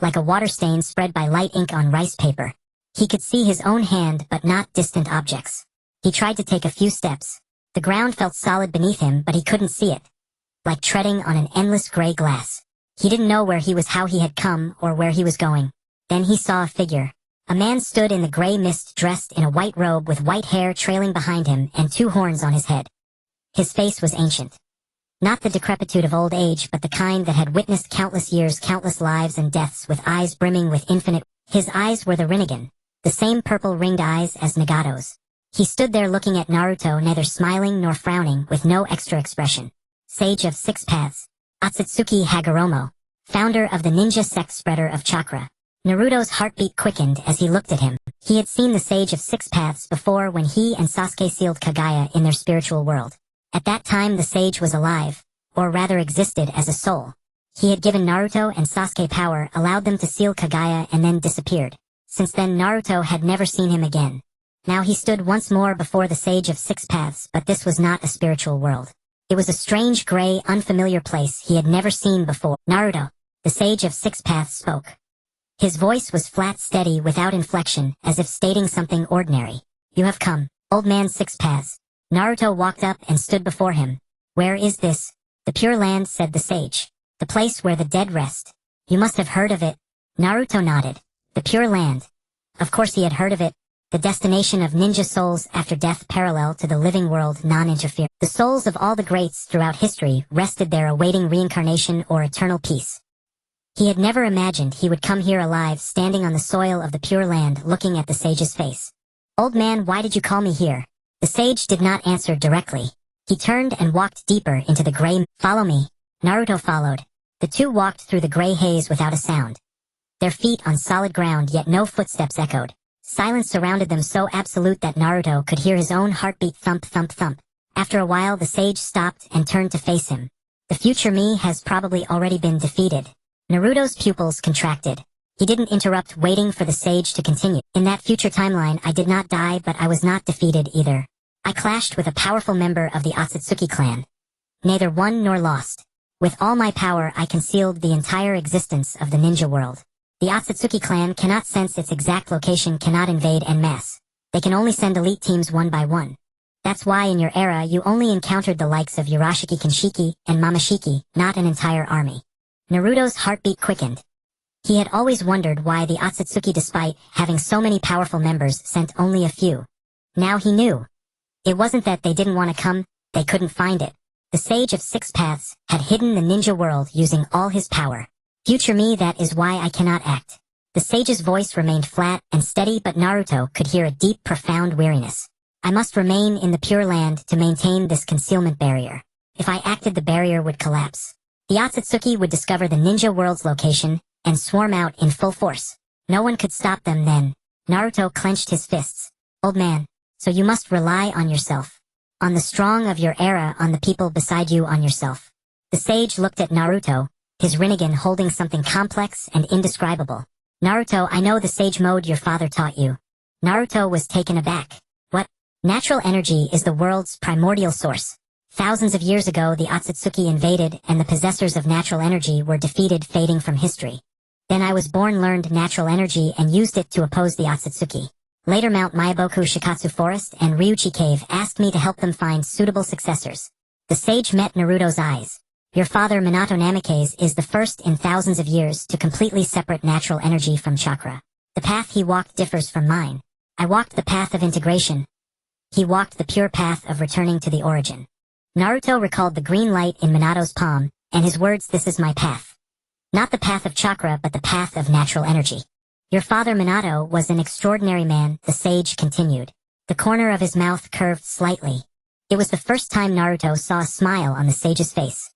like a water stain spread by light ink on rice paper. He could see his own hand, but not distant objects. He tried to take a few steps. The ground felt solid beneath him, but he couldn't see it. Like treading on an endless gray glass. He didn't know where he was, how he had come, or where he was going. Then he saw a figure. A man stood in the gray mist, dressed in a white robe with white hair trailing behind him and 2 horns on his head. His face was ancient. Not the decrepitude of old age, but the kind that had witnessed countless years, countless lives and deaths, with eyes brimming with infinite. His eyes were the Rinnegan, the same purple ringed eyes as Nagato's. He stood there looking at Naruto, neither smiling nor frowning, with no extra expression. Sage of 6 Paths. Otsutsuki Hagoromo, founder of the ninja sect, spreader of chakra. Naruto's heartbeat quickened as he looked at him. He had seen the Sage of 6 Paths before, when he and Sasuke sealed Kagaya in their spiritual world. At that time the sage was alive, or rather existed as a soul. He had given Naruto and Sasuke power, allowed them to seal Kagaya, and then disappeared. Since then Naruto had never seen him again. Now he stood once more before the Sage of 6 Paths, but this was not a spiritual world. It was a strange, gray, unfamiliar place he had never seen before. Naruto, the Sage of 6 Paths, spoke. His voice was flat, steady, without inflection, as if stating something ordinary. You have come, old man 6 Paths. Naruto walked up and stood before him. Where is this? The Pure Land, said the sage. The place where the dead rest. You must have heard of it. Naruto nodded. The Pure Land. Of course he had heard of it. The destination of ninja souls after death, parallel to the living world, non-interfere. The souls of all the greats throughout history rested there, awaiting reincarnation or eternal peace. He had never imagined he would come here alive, standing on the soil of the Pure Land, looking at the sage's face. Old man, why did you call me here? The sage did not answer directly. He turned and walked deeper into the gray. Follow me. Naruto followed. The two walked through the gray haze without a sound. Their feet on solid ground, yet no footsteps echoed. Silence surrounded them, so absolute that Naruto could hear his own heartbeat thump, thump, thump. After a while the sage stopped and turned to face him. The future me has probably already been defeated. Naruto's pupils contracted. He didn't interrupt, waiting for the sage to continue. In that future timeline I did not die, but I was not defeated either. I clashed with a powerful member of the Otsutsuki clan. Neither won nor lost. With all my power I concealed the entire existence of the ninja world. The Otsutsuki clan cannot sense its exact location, cannot invade en masse. They can only send elite teams one by one. That's why in your era you only encountered the likes of Urashiki Kinshiki and Mamashiki, not an entire army. Naruto's heartbeat quickened. He had always wondered why the Otsutsuki, despite having so many powerful members, sent only a few. Now he knew. It wasn't that they didn't want to come, they couldn't find it. The Sage of 6 Paths had hidden the ninja world using all his power. Future me, that is why I cannot act. The sage's voice remained flat and steady, but Naruto could hear a deep, profound weariness. I must remain in the Pure Land to maintain this concealment barrier. If I acted, the barrier would collapse. The Otsutsuki would discover the ninja world's location and swarm out in full force. No one could stop them then. Naruto clenched his fists. Old man, so you must rely on yourself. On the strong of your era, on the people beside you, on yourself. The sage looked at Naruto, his Rinnegan holding something complex and indescribable. Naruto, I know the sage mode your father taught you. Naruto was taken aback. What? Natural energy is the world's primordial source. Thousands of years ago, the Otsutsuki invaded, and the possessors of natural energy were defeated, fading from history. Then I was born, learned natural energy, and used it to oppose the Otsutsuki. Later, Mount Myaboku Shikatsu Forest and Ryuchi Cave asked me to help them find suitable successors. The sage met Naruto's eyes. Your father, Minato Namikaze, is the first in thousands of years to completely separate natural energy from chakra. The path he walked differs from mine. I walked the path of integration. He walked the pure path of returning to the origin. Naruto recalled the green light in Minato's palm, and his words, "This is my path." Not the path of chakra, but the path of natural energy. Your father Minato was an extraordinary man, the sage continued. The corner of his mouth curved slightly. It was the first time Naruto saw a smile on the sage's face.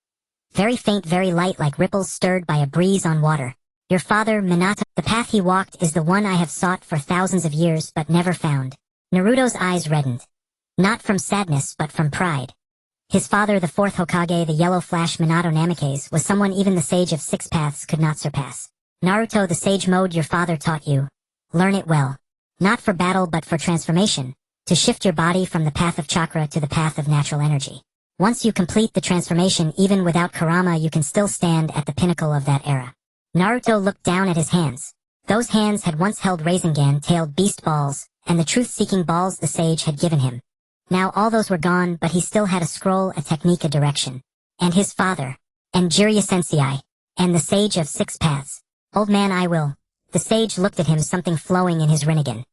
Very faint, very light, like ripples stirred by a breeze on water. Your father, Minato, the path he walked is the one I have sought for thousands of years but never found. Naruto's eyes reddened. Not from sadness, but from pride. His father, the fourth Hokage, the yellow flash Minato Namikaze, was someone even the sage of six paths could not surpass. Naruto, the sage mode your father taught you. Learn it well. Not for battle but for transformation. To shift your body from the path of chakra to the path of natural energy. Once you complete the transformation, even without Kurama, you can still stand at the pinnacle of that era. Naruto looked down at his hands. Those hands had once held Rasengan-tailed beast balls, and the truth-seeking balls the sage had given him. Now all those were gone, but he still had a scroll, a technique, a direction. And his father. And Jiraiya Sensei. And the sage of six paths. Old man, I will. The sage looked at him, something flowing in his Rinnegan.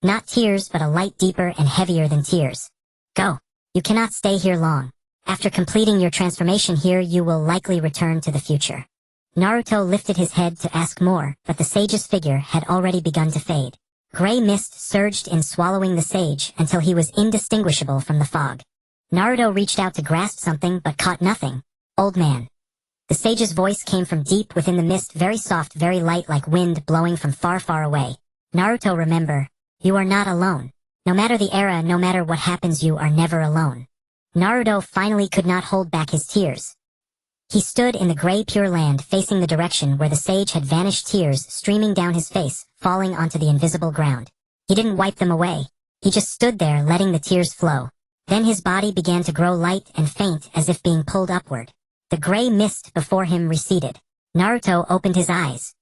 Not tears, but a light deeper and heavier than tears. Go. You cannot stay here long. After completing your transformation here, you will likely return to the future. Naruto lifted his head to ask more, but the sage's figure had already begun to fade. Gray mist surged in, swallowing the sage until he was indistinguishable from the fog. Naruto reached out to grasp something but caught nothing. Old man. The sage's voice came from deep within the mist, very soft, very light, like wind blowing from far, far away. Naruto, remember, you are not alone. No matter the era, no matter what happens, you are never alone. Naruto finally could not hold back his tears. He stood in the gray pure land, facing the direction where the sage had vanished, tears streaming down his face, falling onto the invisible ground. He didn't wipe them away. He just stood there, letting the tears flow. Then his body began to grow light and faint, as if being pulled upward. The gray mist before him receded. Naruto opened his eyes.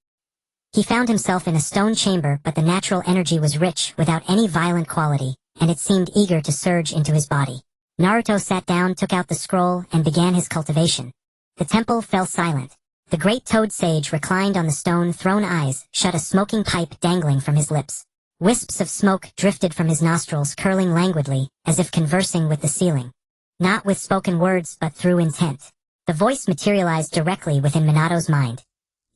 He found himself in a stone chamber, but the natural energy was rich, without any violent quality, and it seemed eager to surge into his body. Naruto sat down, took out the scroll, and began his cultivation. The temple fell silent. The great toad sage reclined on the stone throne, eyes shut, a smoking pipe dangling from his lips. Wisps of smoke drifted from his nostrils, curling languidly, as if conversing with the ceiling. Not with spoken words, but through intent. The voice materialized directly within Minato's mind.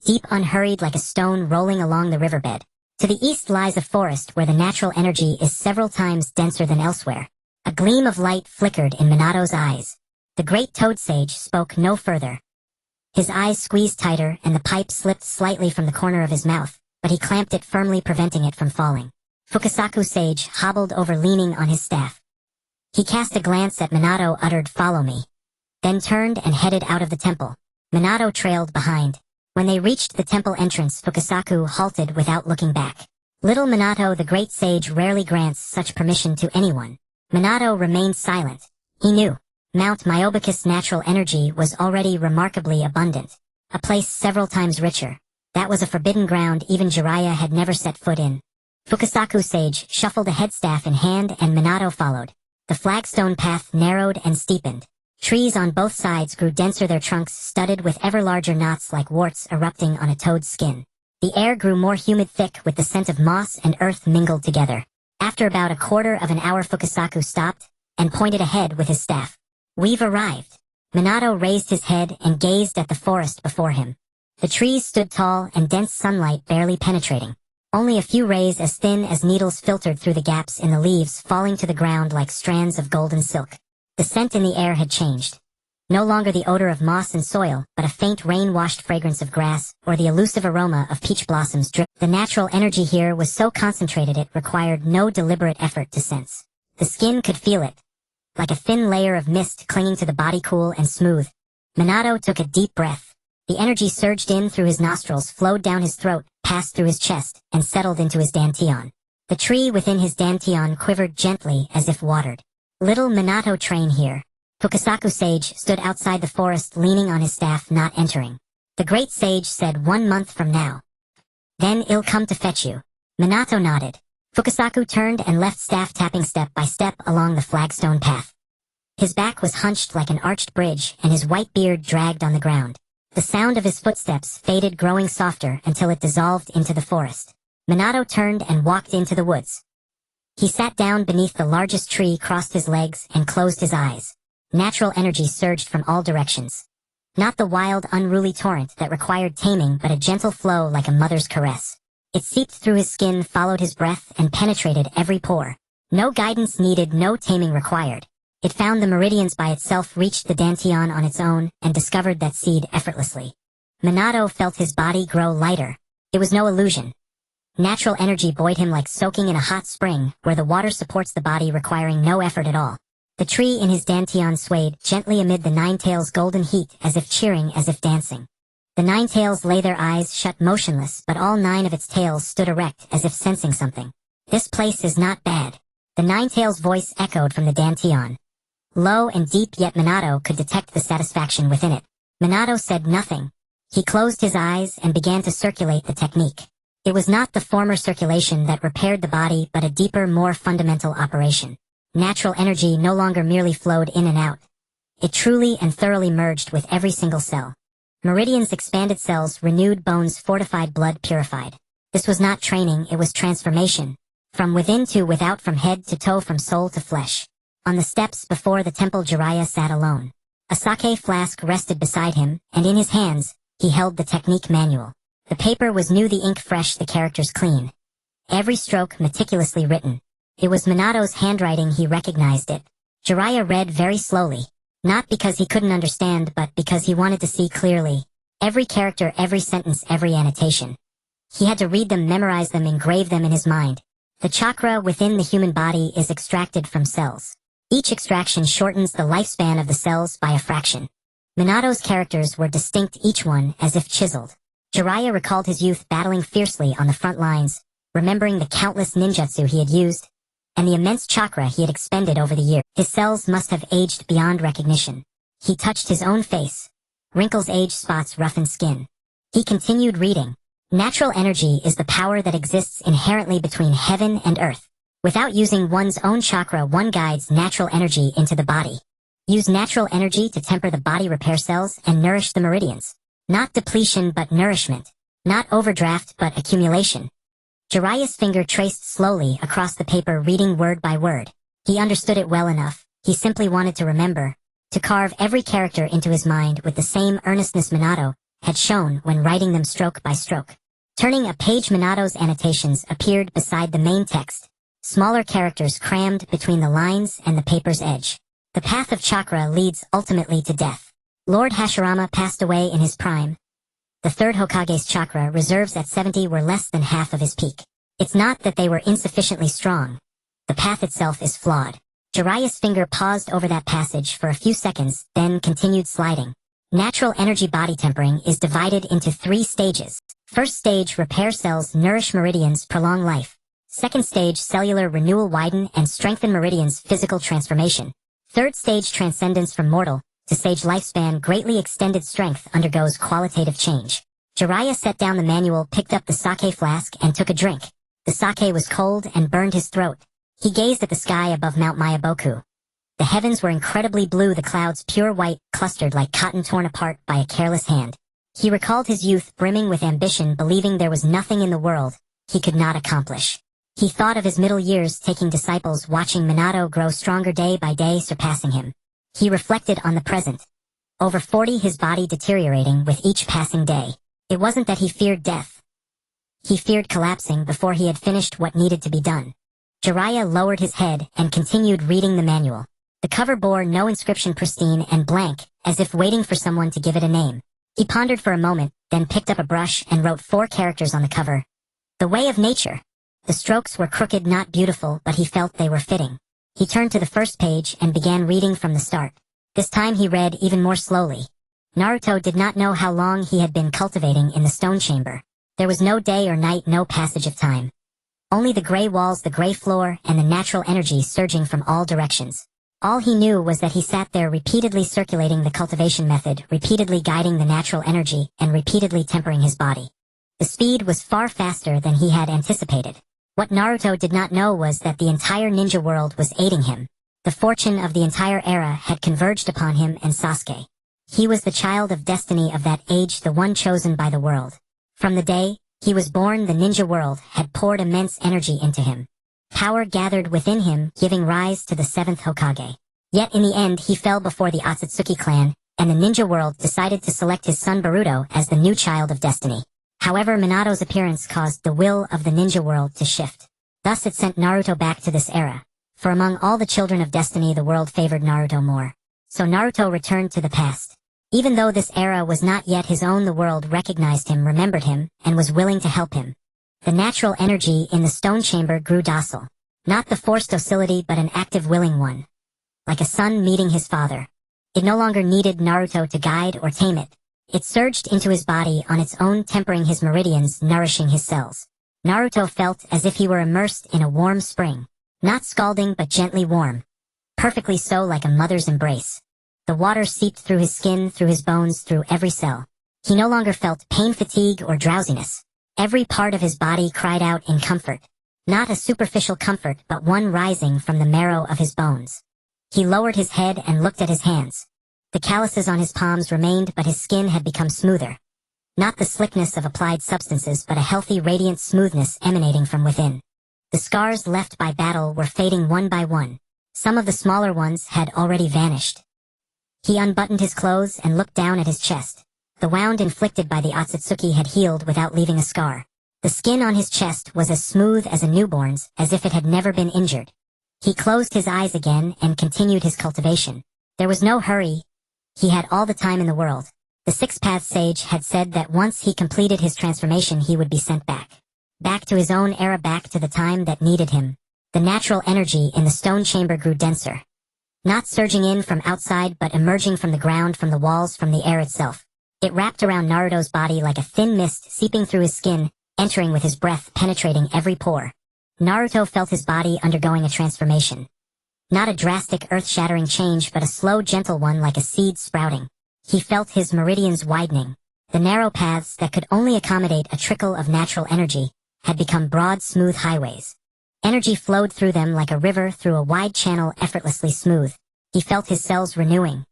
Deep, unhurried, like a stone rolling along the riverbed. To the east lies a forest where the natural energy is several times denser than elsewhere. A gleam of light flickered in Minato's eyes. The great toad sage spoke no further. His eyes squeezed tighter, and the pipe slipped slightly from the corner of his mouth, but he clamped it firmly, preventing it from falling. Fukasaku sage hobbled over, leaning on his staff. He cast a glance at Minato, uttered, "Follow me," then turned and headed out of the temple. Minato trailed behind. When they reached the temple entrance, Fukasaku halted without looking back. Little Minato, the great sage, rarely grants such permission to anyone. Minato remained silent. He knew. Mount Myoboku's natural energy was already remarkably abundant. A place several times richer. That was a forbidden ground even Jiraiya had never set foot in. Fukasaku sage shuffled a headstaff in hand, and Minato followed. The flagstone path narrowed and steepened. Trees on both sides grew denser, their trunks studded with ever larger knots like warts erupting on a toad's skin. The air grew more humid, thick with the scent of moss and earth mingled together. After about a quarter of an hour, Fukasaku stopped and pointed ahead with his staff. "We've arrived." Minato raised his head and gazed at the forest before him. The trees stood tall and dense, sunlight barely penetrating. Only a few rays as thin as needles filtered through the gaps in the leaves, falling to the ground like strands of golden silk. The scent in the air had changed. No longer the odor of moss and soil, but a faint rain-washed fragrance of grass, or the elusive aroma of peach blossoms drip. The natural energy here was so concentrated it required no deliberate effort to sense. The skin could feel it. Like a thin layer of mist clinging to the body, cool and smooth. Minato took a deep breath. The energy surged in through his nostrils, flowed down his throat, passed through his chest, and settled into his dantian. The tree within his dantian quivered gently as if watered. Little Minato, train here. Fukasaku Sage stood outside the forest leaning on his staff, not entering. The great sage said 1 month from now. Then I'll come to fetch you. Minato nodded. Fukasaku turned and left staff tapping step by step along the flagstone path. His back was hunched like an arched bridge and his white beard dragged on the ground. The sound of his footsteps faded, growing softer until it dissolved into the forest. Minato turned and walked into the woods. He sat down beneath the largest tree, crossed his legs, and closed his eyes. Natural energy surged from all directions. Not the wild, unruly torrent that required taming, but a gentle flow like a mother's caress. It seeped through his skin, followed his breath, and penetrated every pore. No guidance needed, no taming required. It found the meridians by itself, reached the dantian on its own, and discovered that seed effortlessly. Minato felt his body grow lighter. It was no illusion. Natural energy buoyed him like soaking in a hot spring, where the water supports the body, requiring no effort at all. The tree in his dantian swayed gently amid the nine tails' golden heat, as if cheering, as if dancing. The nine tails lay their eyes shut, motionless, but all 9 of its tails stood erect, as if sensing something. This place is not bad. The nine tails' voice echoed from the dantian. Low and deep, yet Minato could detect the satisfaction within it. Minato said nothing. He closed his eyes and began to circulate the technique. It was not the former circulation that repaired the body, but a deeper, more fundamental operation. Natural energy no longer merely flowed in and out. It truly and thoroughly merged with every single cell. Meridians expanded, cells renewed, bones fortified, blood purified. This was not training, it was transformation. From within to without, from head to toe, from soul to flesh. On the steps before the temple, Jiraiya sat alone. A sake flask rested beside him, and in his hands, he held the technique manual. The paper was new, the ink fresh, the characters clean. Every stroke meticulously written. It was Minato's handwriting, he recognized it. Jiraiya read very slowly. Not because he couldn't understand, but because he wanted to see clearly. Every character, every sentence, every annotation. He had to read them, memorize them, engrave them in his mind. The chakra within the human body is extracted from cells. Each extraction shortens the lifespan of the cells by a fraction. Minato's characters were distinct, each one as if chiseled. Jiraiya recalled his youth battling fiercely on the front lines, remembering the countless ninjutsu he had used, and the immense chakra he had expended over the year. His cells must have aged beyond recognition. He touched his own face. Wrinkles, age spots, roughened skin. He continued reading. Natural energy is the power that exists inherently between heaven and earth. Without using one's own chakra, one guides natural energy into the body. Use natural energy to temper the body, repair cells, and nourish the meridians. Not depletion, but nourishment. Not overdraft, but accumulation. Jiraiya's finger traced slowly across the paper, reading word by word. He understood it well enough. He simply wanted to remember, to carve every character into his mind with the same earnestness Minato had shown when writing them stroke by stroke. Turning a page, Minato's annotations appeared beside the main text. Smaller characters crammed between the lines and the paper's edge. The path of chakra leads ultimately to death. Lord Hashirama passed away in his prime. The third Hokage's chakra reserves at 70 were less than half of his peak. It's not that they were insufficiently strong. The path itself is flawed. Jiraiya's finger paused over that passage for a few seconds, then continued sliding. Natural energy body tempering is divided into 3 stages. First stage, repair cells, nourish meridians, prolong life. Second stage, cellular renewal, widen and strengthen meridians, physical transformation. Third stage, transcendence from mortal to sage, lifespan, greatly extended strength, undergoes qualitative change. Jiraiya set down the manual, picked up the sake flask, and took a drink. The sake was cold and burned his throat. He gazed at the sky above Mount Mayaboku. The heavens were incredibly blue, the clouds pure white, clustered like cotton torn apart by a careless hand. He recalled his youth, brimming with ambition, believing there was nothing in the world he could not accomplish. He thought of his middle years, taking disciples, watching Minato grow stronger day by day, surpassing him. He reflected on the present. Over 40, his body deteriorating with each passing day. It wasn't that he feared death. He feared collapsing before he had finished what needed to be done. Jiraiya lowered his head and continued reading the manual. The cover bore no inscription, pristine and blank, as if waiting for someone to give it a name. He pondered for a moment, then picked up a brush and wrote 4 characters on the cover. The way of nature. The strokes were crooked, not beautiful, but he felt they were fitting. He turned to the first page and began reading from the start. This time he read even more slowly. Naruto did not know how long he had been cultivating in the stone chamber. There was no day or night, no passage of time. Only the gray walls, the gray floor, and the natural energy surging from all directions. All he knew was that he sat there repeatedly circulating the cultivation method, repeatedly guiding the natural energy, and repeatedly tempering his body. The speed was far faster than he had anticipated. What Naruto did not know was that the entire ninja world was aiding him. The fortune of the entire era had converged upon him and Sasuke. He was the child of destiny of that age, the one chosen by the world. From the day he was born, the ninja world had poured immense energy into him. Power gathered within him, giving rise to the 7th Hokage. Yet in the end he fell before the Otsutsuki clan, and the ninja world decided to select his son Boruto as the new child of destiny. However, Minato's appearance caused the will of the ninja world to shift. Thus it sent Naruto back to this era. For among all the children of destiny, the world favored Naruto more. So Naruto returned to the past. Even though this era was not yet his own, the world recognized him, remembered him, and was willing to help him. The natural energy in the stone chamber grew docile. Not the forced docility, but an active, willing one. Like a son meeting his father. It no longer needed Naruto to guide or tame it. It surged into his body on its own, tempering his meridians, nourishing his cells. Naruto felt as if he were immersed in a warm spring. Not scalding, but gently warm. Perfectly so, like a mother's embrace. The water seeped through his skin, through his bones, through every cell. He no longer felt pain, fatigue, or drowsiness. Every part of his body cried out in comfort. Not a superficial comfort, but one rising from the marrow of his bones. He lowered his head and looked at his hands. The calluses on his palms remained, but his skin had become smoother. Not the slickness of applied substances, but a healthy, radiant smoothness emanating from within. The scars left by battle were fading one by one. Some of the smaller ones had already vanished. He unbuttoned his clothes and looked down at his chest. The wound inflicted by the Otsutsuki had healed without leaving a scar. The skin on his chest was as smooth as a newborn's, as if it had never been injured. He closed his eyes again and continued his cultivation. There was no hurry. He had all the time in the world. The Six-Path Sage had said that once he completed his transformation he would be sent back. Back to his own era, back to the time that needed him. The natural energy in the stone chamber grew denser. Not surging in from outside, but emerging from the ground, from the walls, from the air itself. It wrapped around Naruto's body like a thin mist, seeping through his skin, entering with his breath, penetrating every pore. Naruto felt his body undergoing a transformation. Not a drastic, earth-shattering change, but a slow, gentle one, like a seed sprouting. He felt his meridians widening. The narrow paths that could only accommodate a trickle of natural energy had become broad, smooth highways. Energy flowed through them like a river through a wide channel, effortlessly smooth. He felt his cells renewing.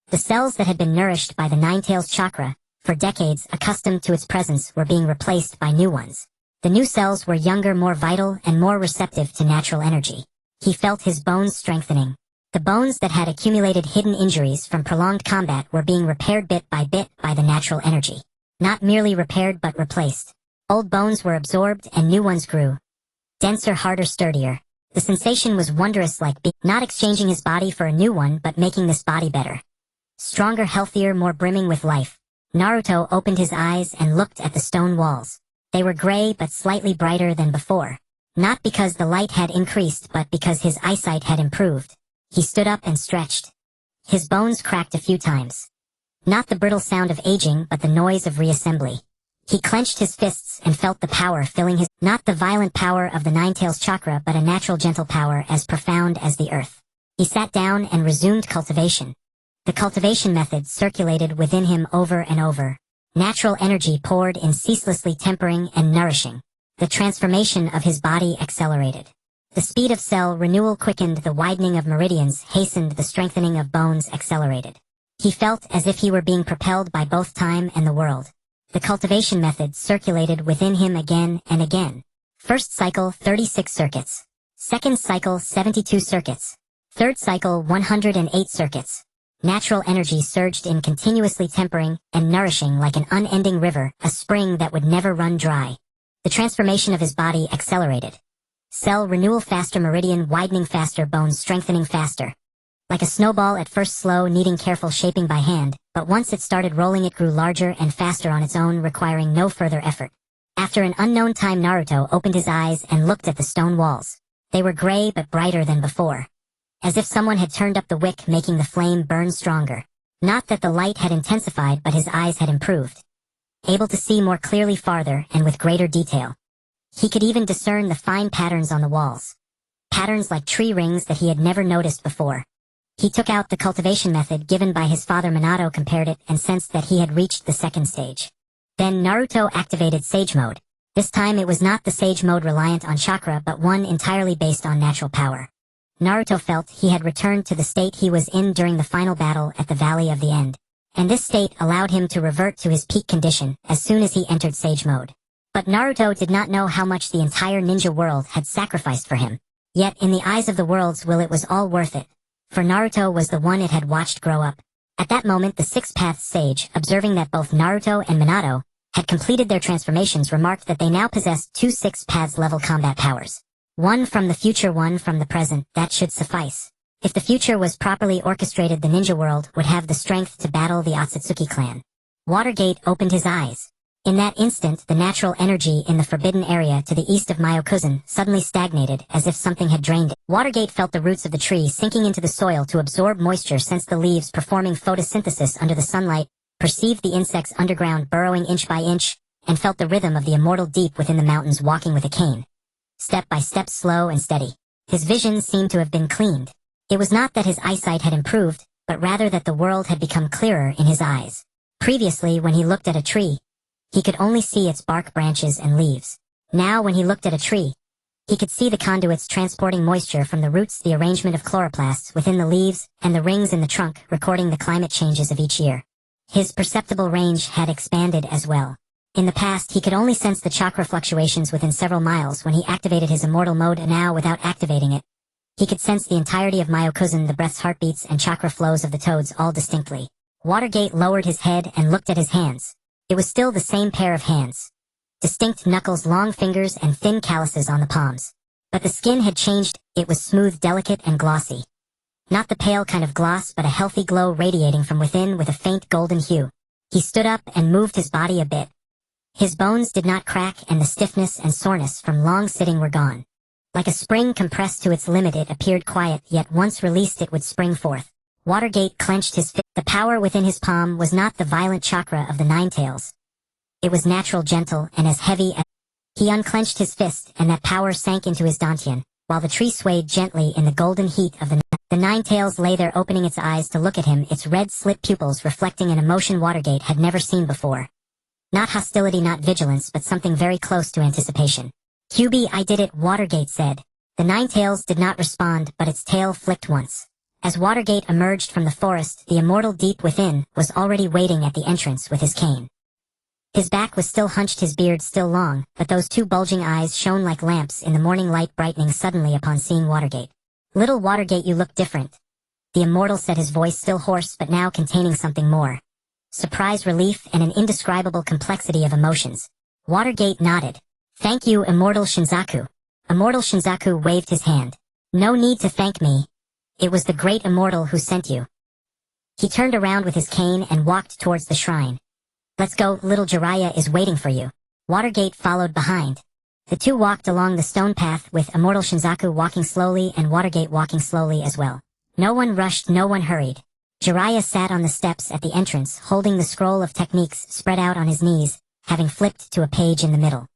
The cells that had been nourished by the Nine-Tails chakra, for decades accustomed to its presence, were being replaced by new ones. The new cells were younger, more vital, and more receptive to natural energy. He felt his bones strengthening. The bones that had accumulated hidden injuries from prolonged combat were being repaired bit by the natural energy. Not merely repaired, but replaced. Old bones were absorbed and new ones grew. Denser, harder, sturdier. The sensation was wondrous, like not exchanging his body for a new one, but making this body better. Stronger, healthier, more brimming with life. Naruto opened his eyes and looked at the stone walls. They were gray but slightly brighter than before. Not because the light had increased, but because his eyesight had improved. He stood up and stretched. His bones cracked a few times. Not the brittle sound of aging, but the noise of reassembly. He clenched his fists and felt the power filling his... Not the violent power of the Nine-Tails chakra, but a natural, gentle power as profound as the earth. He sat down and resumed cultivation. The cultivation method circulated within him over and over. Natural energy poured in, ceaselessly tempering and nourishing. The transformation of his body accelerated. The speed of cell renewal quickened, the widening of meridians hastened, the strengthening of bones accelerated. He felt as if he were being propelled by both time and the world. The cultivation method circulated within him again and again. First cycle, 36 circuits. Second cycle, 72 circuits. Third cycle, 108 circuits. Natural energy surged in, continuously tempering and nourishing like an unending river, a spring that would never run dry. The transformation of his body accelerated. Cell renewal faster, meridian widening faster, bones strengthening faster. Like a snowball, at first slow, needing careful shaping by hand, but once it started rolling it grew larger and faster on its own, requiring no further effort. After an unknown time, Naruto opened his eyes and looked at the stone walls. They were gray but brighter than before. As if someone had turned up the wick, making the flame burn stronger. Not that the light had intensified, but his eyes had improved. Able to see more clearly, farther, and with greater detail. He could even discern the fine patterns on the walls. Patterns like tree rings that he had never noticed before. He took out the cultivation method given by his father Minato, compared it, and sensed that he had reached the second stage. Then Naruto activated Sage Mode. This time it was not the Sage Mode reliant on chakra, but one entirely based on natural power. Naruto felt he had returned to the state he was in during the final battle at the Valley of the End, and this state allowed him to revert to his peak condition as soon as he entered Sage Mode. But Naruto did not know how much the entire ninja world had sacrificed for him. Yet in the eyes of the world's will, it was all worth it, for Naruto was the one it had watched grow up. At that moment, the Six Paths Sage, observing that both Naruto and Minato had completed their transformations, remarked that they now possessed two Six Paths level combat powers. One from the future, one from the present. That should suffice. If the future was properly orchestrated, the ninja world would have the strength to battle the Otsutsuki clan. Watergate opened his eyes. In that instant, the natural energy in the forbidden area to the east of Myokuzen suddenly stagnated, as if something had drained it. Watergate felt the roots of the tree sinking into the soil to absorb moisture, sensed the leaves performing photosynthesis under the sunlight, perceived the insects underground burrowing inch by inch, and felt the rhythm of the immortal deep within the mountains walking with a cane. Step by step, slow and steady. His vision seemed to have been cleaned. It was not that his eyesight had improved, but rather that the world had become clearer in his eyes. Previously, when he looked at a tree, he could only see its bark, branches, and leaves. Now, when he looked at a tree, he could see the conduits transporting moisture from the roots, the arrangement of chloroplasts within the leaves, and the rings in the trunk recording the climate changes of each year. His perceptible range had expanded as well. In the past, he could only sense the chakra fluctuations within several miles when he activated his immortal mode, and now, without activating it, he could sense the entirety of Myokuzen, the breath's heartbeats, and chakra flows of the toads all distinctly. Watergate lowered his head and looked at his hands. It was still the same pair of hands. Distinct knuckles, long fingers, and thin calluses on the palms. But the skin had changed. It was smooth, delicate, and glossy. Not the pale kind of gloss, but a healthy glow radiating from within with a faint golden hue. He stood up and moved his body a bit. His bones did not crack, and the stiffness and soreness from long sitting were gone. Like a spring compressed to its limit, it appeared quiet, yet once released it would spring forth. Watergate clenched his fist. The power within his palm was not the violent chakra of the Nine Tails. It was natural, gentle, and as heavy as... He unclenched his fist, and that power sank into his dantian, while the tree swayed gently in the golden heat of the Nine Tails lay there, opening its eyes to look at him, its red slit pupils reflecting an emotion Watergate had never seen before. Not hostility, not vigilance, but something very close to anticipation. "QB, I did it," Watergate said. The Nine Tails did not respond, but its tail flicked once. As Watergate emerged from the forest, the immortal deep within was already waiting at the entrance with his cane. His back was still hunched, his beard still long, but those two bulging eyes shone like lamps in the morning light, brightening suddenly upon seeing Watergate. "Little Watergate, you look different." The immortal said, his voice still hoarse but now containing something more. Surprise, relief, and an indescribable complexity of emotions. Watergate nodded. "Thank you, Immortal Shinzaku." Immortal Shinzaku waved his hand. "No need to thank me. It was the great immortal who sent you." He turned around with his cane and walked towards the shrine. "Let's go, little Jiraiya is waiting for you." Watergate followed behind. The two walked along the stone path, with Immortal Shinzaku walking slowly and Watergate walking slowly as well. No one rushed, no one hurried. Jiraiya sat on the steps at the entrance, holding the scroll of techniques spread out on his knees, having flipped to a page in the middle.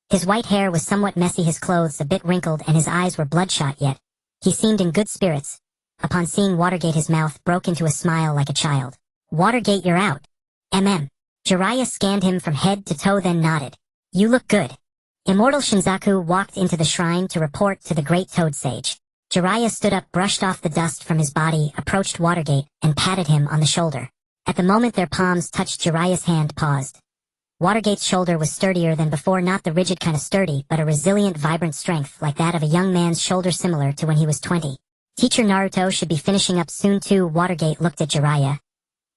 His white hair was somewhat messy, his clothes a bit wrinkled, and his eyes were bloodshot, yet he seemed in good spirits. Upon seeing Watergate, his mouth broke into a smile like a child. "Watergate, you're out." Jiraiya scanned him from head to toe, then nodded. "You look good." Immortal Shinzaku walked into the shrine to report to the great Toad Sage. Jiraiya stood up, brushed off the dust from his body, approached Watergate, and patted him on the shoulder. At the moment their palms touched, Jiraiya's hand paused. Watergate's shoulder was sturdier than before, not the rigid kind of sturdy, but a resilient, vibrant strength like that of a young man's shoulder, similar to when he was 20. "Teacher Naruto should be finishing up soon too." Watergate looked at Jiraiya.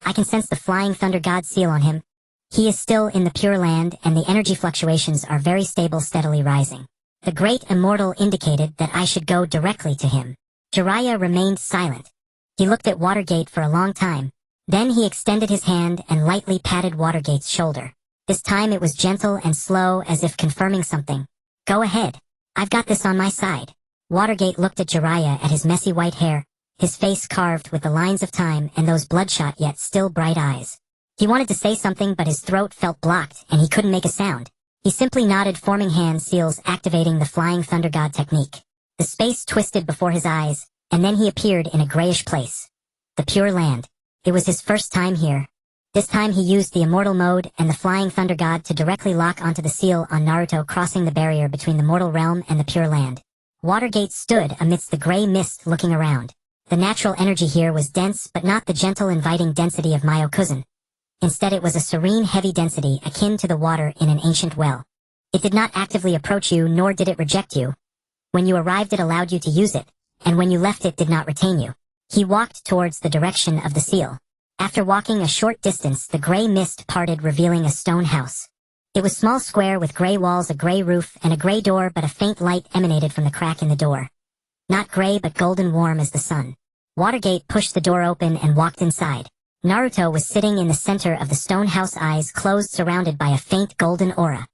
"I can sense the flying thunder god seal on him. He is still in the Pure Land, and the energy fluctuations are very stable, steadily rising." The great immortal indicated that I should go directly to him. Jiraiya remained silent. He looked at Watergate for a long time. Then he extended his hand and lightly patted Watergate's shoulder. This time it was gentle and slow, as if confirming something. "Go ahead. I've got this on my side." Watergate looked at Jiraiya, at his messy white hair, his face carved with the lines of time, and those bloodshot yet still bright eyes. He wanted to say something, but his throat felt blocked, and he couldn't make a sound. He simply nodded, forming hand seals, activating the Flying Thunder God technique. The space twisted before his eyes, and then he appeared in a grayish place. The Pure Land. It was his first time here. This time he used the immortal mode and the flying thunder god to directly lock onto the seal on Naruto, crossing the barrier between the mortal realm and the Pure Land. Watergate stood amidst the gray mist looking around. The natural energy here was dense, but not the gentle inviting density of Myokuzen. Instead it was a serene heavy density akin to the water in an ancient well. It did not actively approach you, nor did it reject you. When you arrived it allowed you to use it, and when you left it did not retain you. He walked towards the direction of the seal. After walking a short distance the gray mist parted, revealing a stone house. It was small, square, with gray walls, a gray roof, and a gray door, but a faint light emanated from the crack in the door. Not gray but golden warm as the sun. Watergate pushed the door open and walked inside. Naruto was sitting in the center of the stone house, eyes closed, surrounded by a faint golden aura.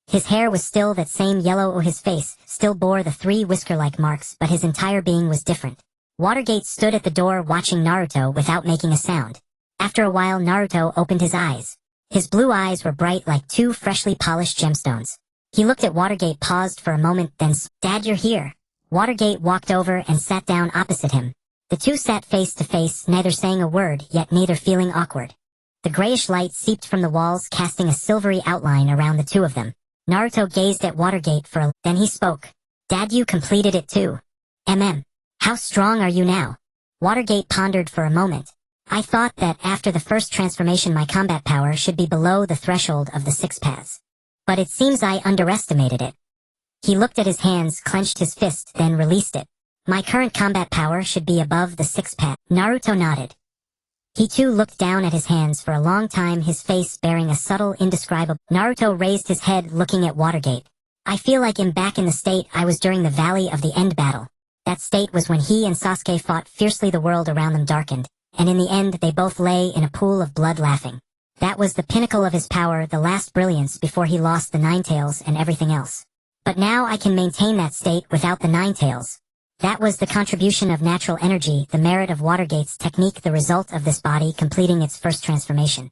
His hair was still that same yellow, his face still bore the 3 whisker-like marks, but his entire being was different. Watergate stood at the door watching Naruto without making a sound. After a while Naruto opened his eyes. His blue eyes were bright like 2 freshly polished gemstones. He looked at Watergate, paused for a moment, then, "Dad, you're here." Watergate walked over and sat down opposite him. The two sat face to face, neither saying a word, yet neither feeling awkward. The grayish light seeped from the walls, casting a silvery outline around the two of them. Naruto gazed at Watergate then he spoke. "Dad, you completed it too. How strong are you now?" Watergate pondered for a moment. "I thought that after the first transformation my combat power should be below the threshold of the 6 paths. But it seems I underestimated it." He looked at his hands, clenched his fist, then released it. "My current combat power should be above the 6 path." Naruto nodded. He too looked down at his hands for a long time, his face bearing a subtle, indescribable. Naruto raised his head, looking at Watergate. "I feel like I'm back in the state I was during the Valley of the End battle. That state was when he and Sasuke fought fiercely, the world around them darkened, and in the end they both lay in a pool of blood laughing. That was the pinnacle of his power, the last brilliance before he lost the 9 tails and everything else. But now I can maintain that state without the 9 tails. That was the contribution of natural energy, the merit of Watergate's technique, the result of this body completing its first transformation.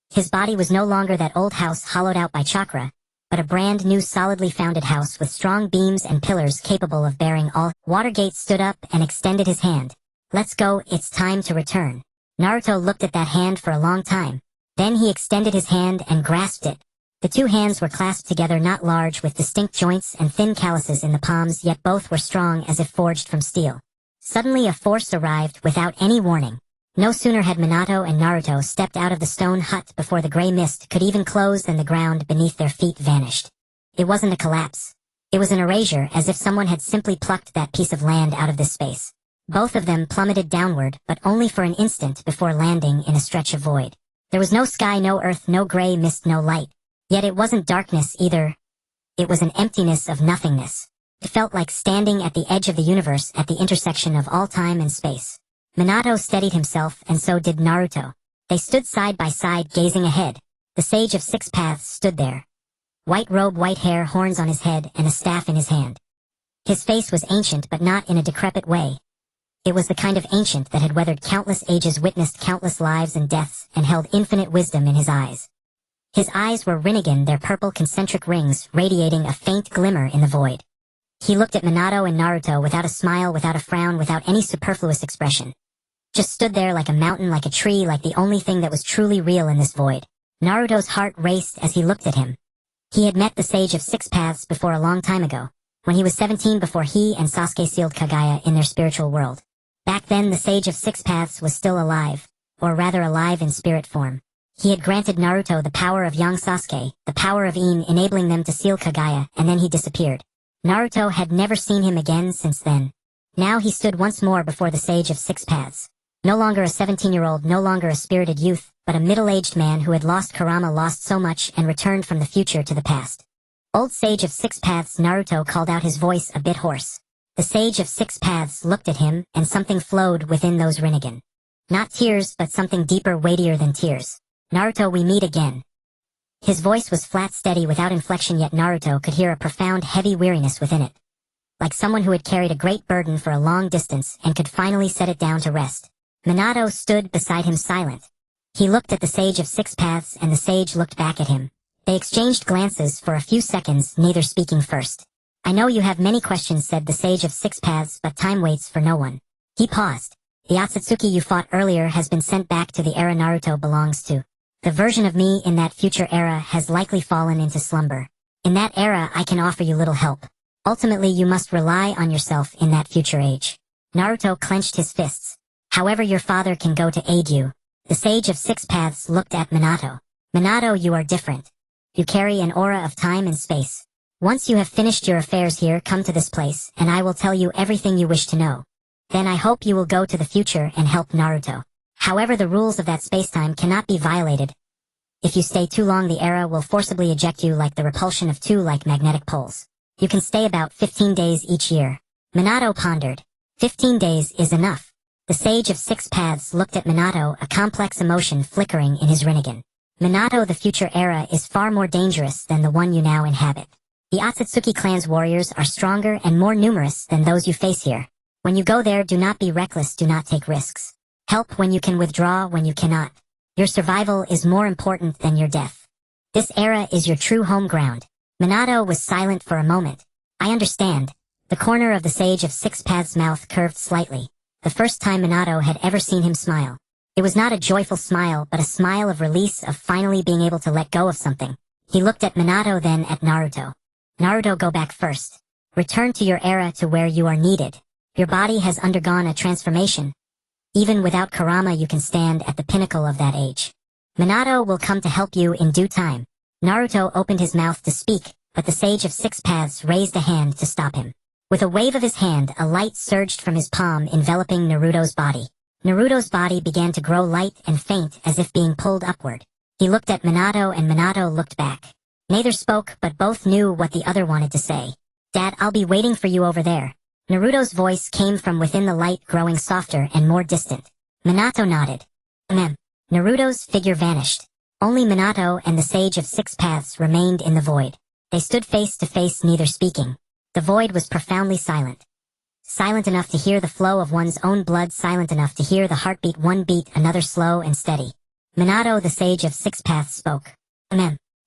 His body was no longer that old house hollowed out by chakra, but a brand new solidly founded house with strong beams and pillars capable of bearing all. Watergate stood up and extended his hand. "Let's go, it's time to return." Naruto looked at that hand for a long time. Then he extended his hand and grasped it. The two hands were clasped together, not large, with distinct joints and thin calluses in the palms, yet both were strong as if forged from steel. Suddenly a force arrived without any warning. No sooner had Minato and Naruto stepped out of the stone hut before the gray mist could even close than the ground beneath their feet vanished. It wasn't a collapse. It was an erasure, as if someone had simply plucked that piece of land out of this space. Both of them plummeted downward, but only for an instant before landing in a stretch of void. There was no sky, no earth, no gray mist, no light. Yet it wasn't darkness either. It was an emptiness of nothingness. It felt like standing at the edge of the universe, at the intersection of all time and space. Minato steadied himself, and so did Naruto. They stood side by side, gazing ahead. The Sage of 6 Paths stood there. White robe, white hair, horns on his head, and a staff in his hand. His face was ancient, but not in a decrepit way. It was the kind of ancient that had weathered countless ages, witnessed countless lives and deaths, and held infinite wisdom in his eyes. His eyes were Rinnegan, their purple concentric rings radiating a faint glimmer in the void. He looked at Minato and Naruto without a smile, without a frown, without any superfluous expression. Just stood there like a mountain, like a tree, like the only thing that was truly real in this void. Naruto's heart raced as he looked at him. He had met the Sage of 6 Paths before, a long time ago, when he was 17, before he and Sasuke sealed Kagaya in their spiritual world. Back then the Sage of 6 Paths was still alive, or rather alive in spirit form. He had granted Naruto the power of young Sasuke, the power of Ien, enabling them to seal Kagaya, and then he disappeared. Naruto had never seen him again since then. Now he stood once more before the Sage of 6 Paths. No longer a 17-year-old, no longer a spirited youth, but a middle-aged man who had lost Kurama, lost so much, and returned from the future to the past. "Old Sage of 6 Paths," Naruto called out, his voice a bit hoarse. The Sage of 6 Paths looked at him, and something flowed within those Rinnegan. Not tears, but something deeper, weightier than tears. "Naruto, we meet again." His voice was flat, steady, without inflection, yet Naruto could hear a profound, heavy weariness within it. Like someone who had carried a great burden for a long distance and could finally set it down to rest. Minato stood beside him, silent. He looked at the Sage of 6 Paths, and the sage looked back at him. They exchanged glances for a few seconds, neither speaking first. I know you have many questions, said the Sage of Six Paths, but time waits for no one. He paused. The Otsutsuki you fought earlier has been sent back to the era Naruto belongs to. The version of me in that future era has likely fallen into slumber. In that era I can offer you little help. Ultimately you must rely on yourself in that future age. Naruto clenched his fists. However, your father can go to aid you. The Sage of Six Paths looked at Minato. Minato, you are different. You carry an aura of time and space. Once you have finished your affairs here, come to this place, and I will tell you everything you wish to know. Then I hope you will go to the future and help Naruto. However, the rules of that spacetime cannot be violated. If you stay too long, the era will forcibly eject you like the repulsion of two magnetic poles. You can stay about 15 days each year. Minato pondered. 15 days is enough. The Sage of Six Paths looked at Minato, a complex emotion flickering in his Rinnegan. Minato, the future era is far more dangerous than the one you now inhabit. The Otsutsuki clan's warriors are stronger and more numerous than those you face here. When you go there, do not be reckless, do not take risks. Help when you can, withdraw when you cannot. Your survival is more important than your death. This era is your true home ground. Minato was silent for a moment. I understand. The corner of the Sage of Six Paths' mouth curved slightly. The first time Minato had ever seen him smile. It was not a joyful smile, but a smile of release, of finally being able to let go of something. He looked at Minato, then at Naruto. Naruto, go back first. Return to your era, to where you are needed. Your body has undergone a transformation. Even without Kurama you can stand at the pinnacle of that age. Minato will come to help you in due time. Naruto opened his mouth to speak, but the Sage of Six Paths raised a hand to stop him. With a wave of his hand, a light surged from his palm, enveloping Naruto's body. Naruto's body began to grow light and faint, as if being pulled upward. He looked at Minato and Minato looked back. Neither spoke, but both knew what the other wanted to say. Dad, I'll be waiting for you over there. Naruto's voice came from within the light, growing softer and more distant. Minato nodded. Naruto's figure vanished. Only Minato and the Sage of Six Paths remained in the void. They stood face to face, neither speaking. The void was profoundly silent. Silent enough to hear the flow of one's own blood, silent enough to hear the heartbeat, one beat, another slow and steady. Minato, the Sage of Six Paths, spoke.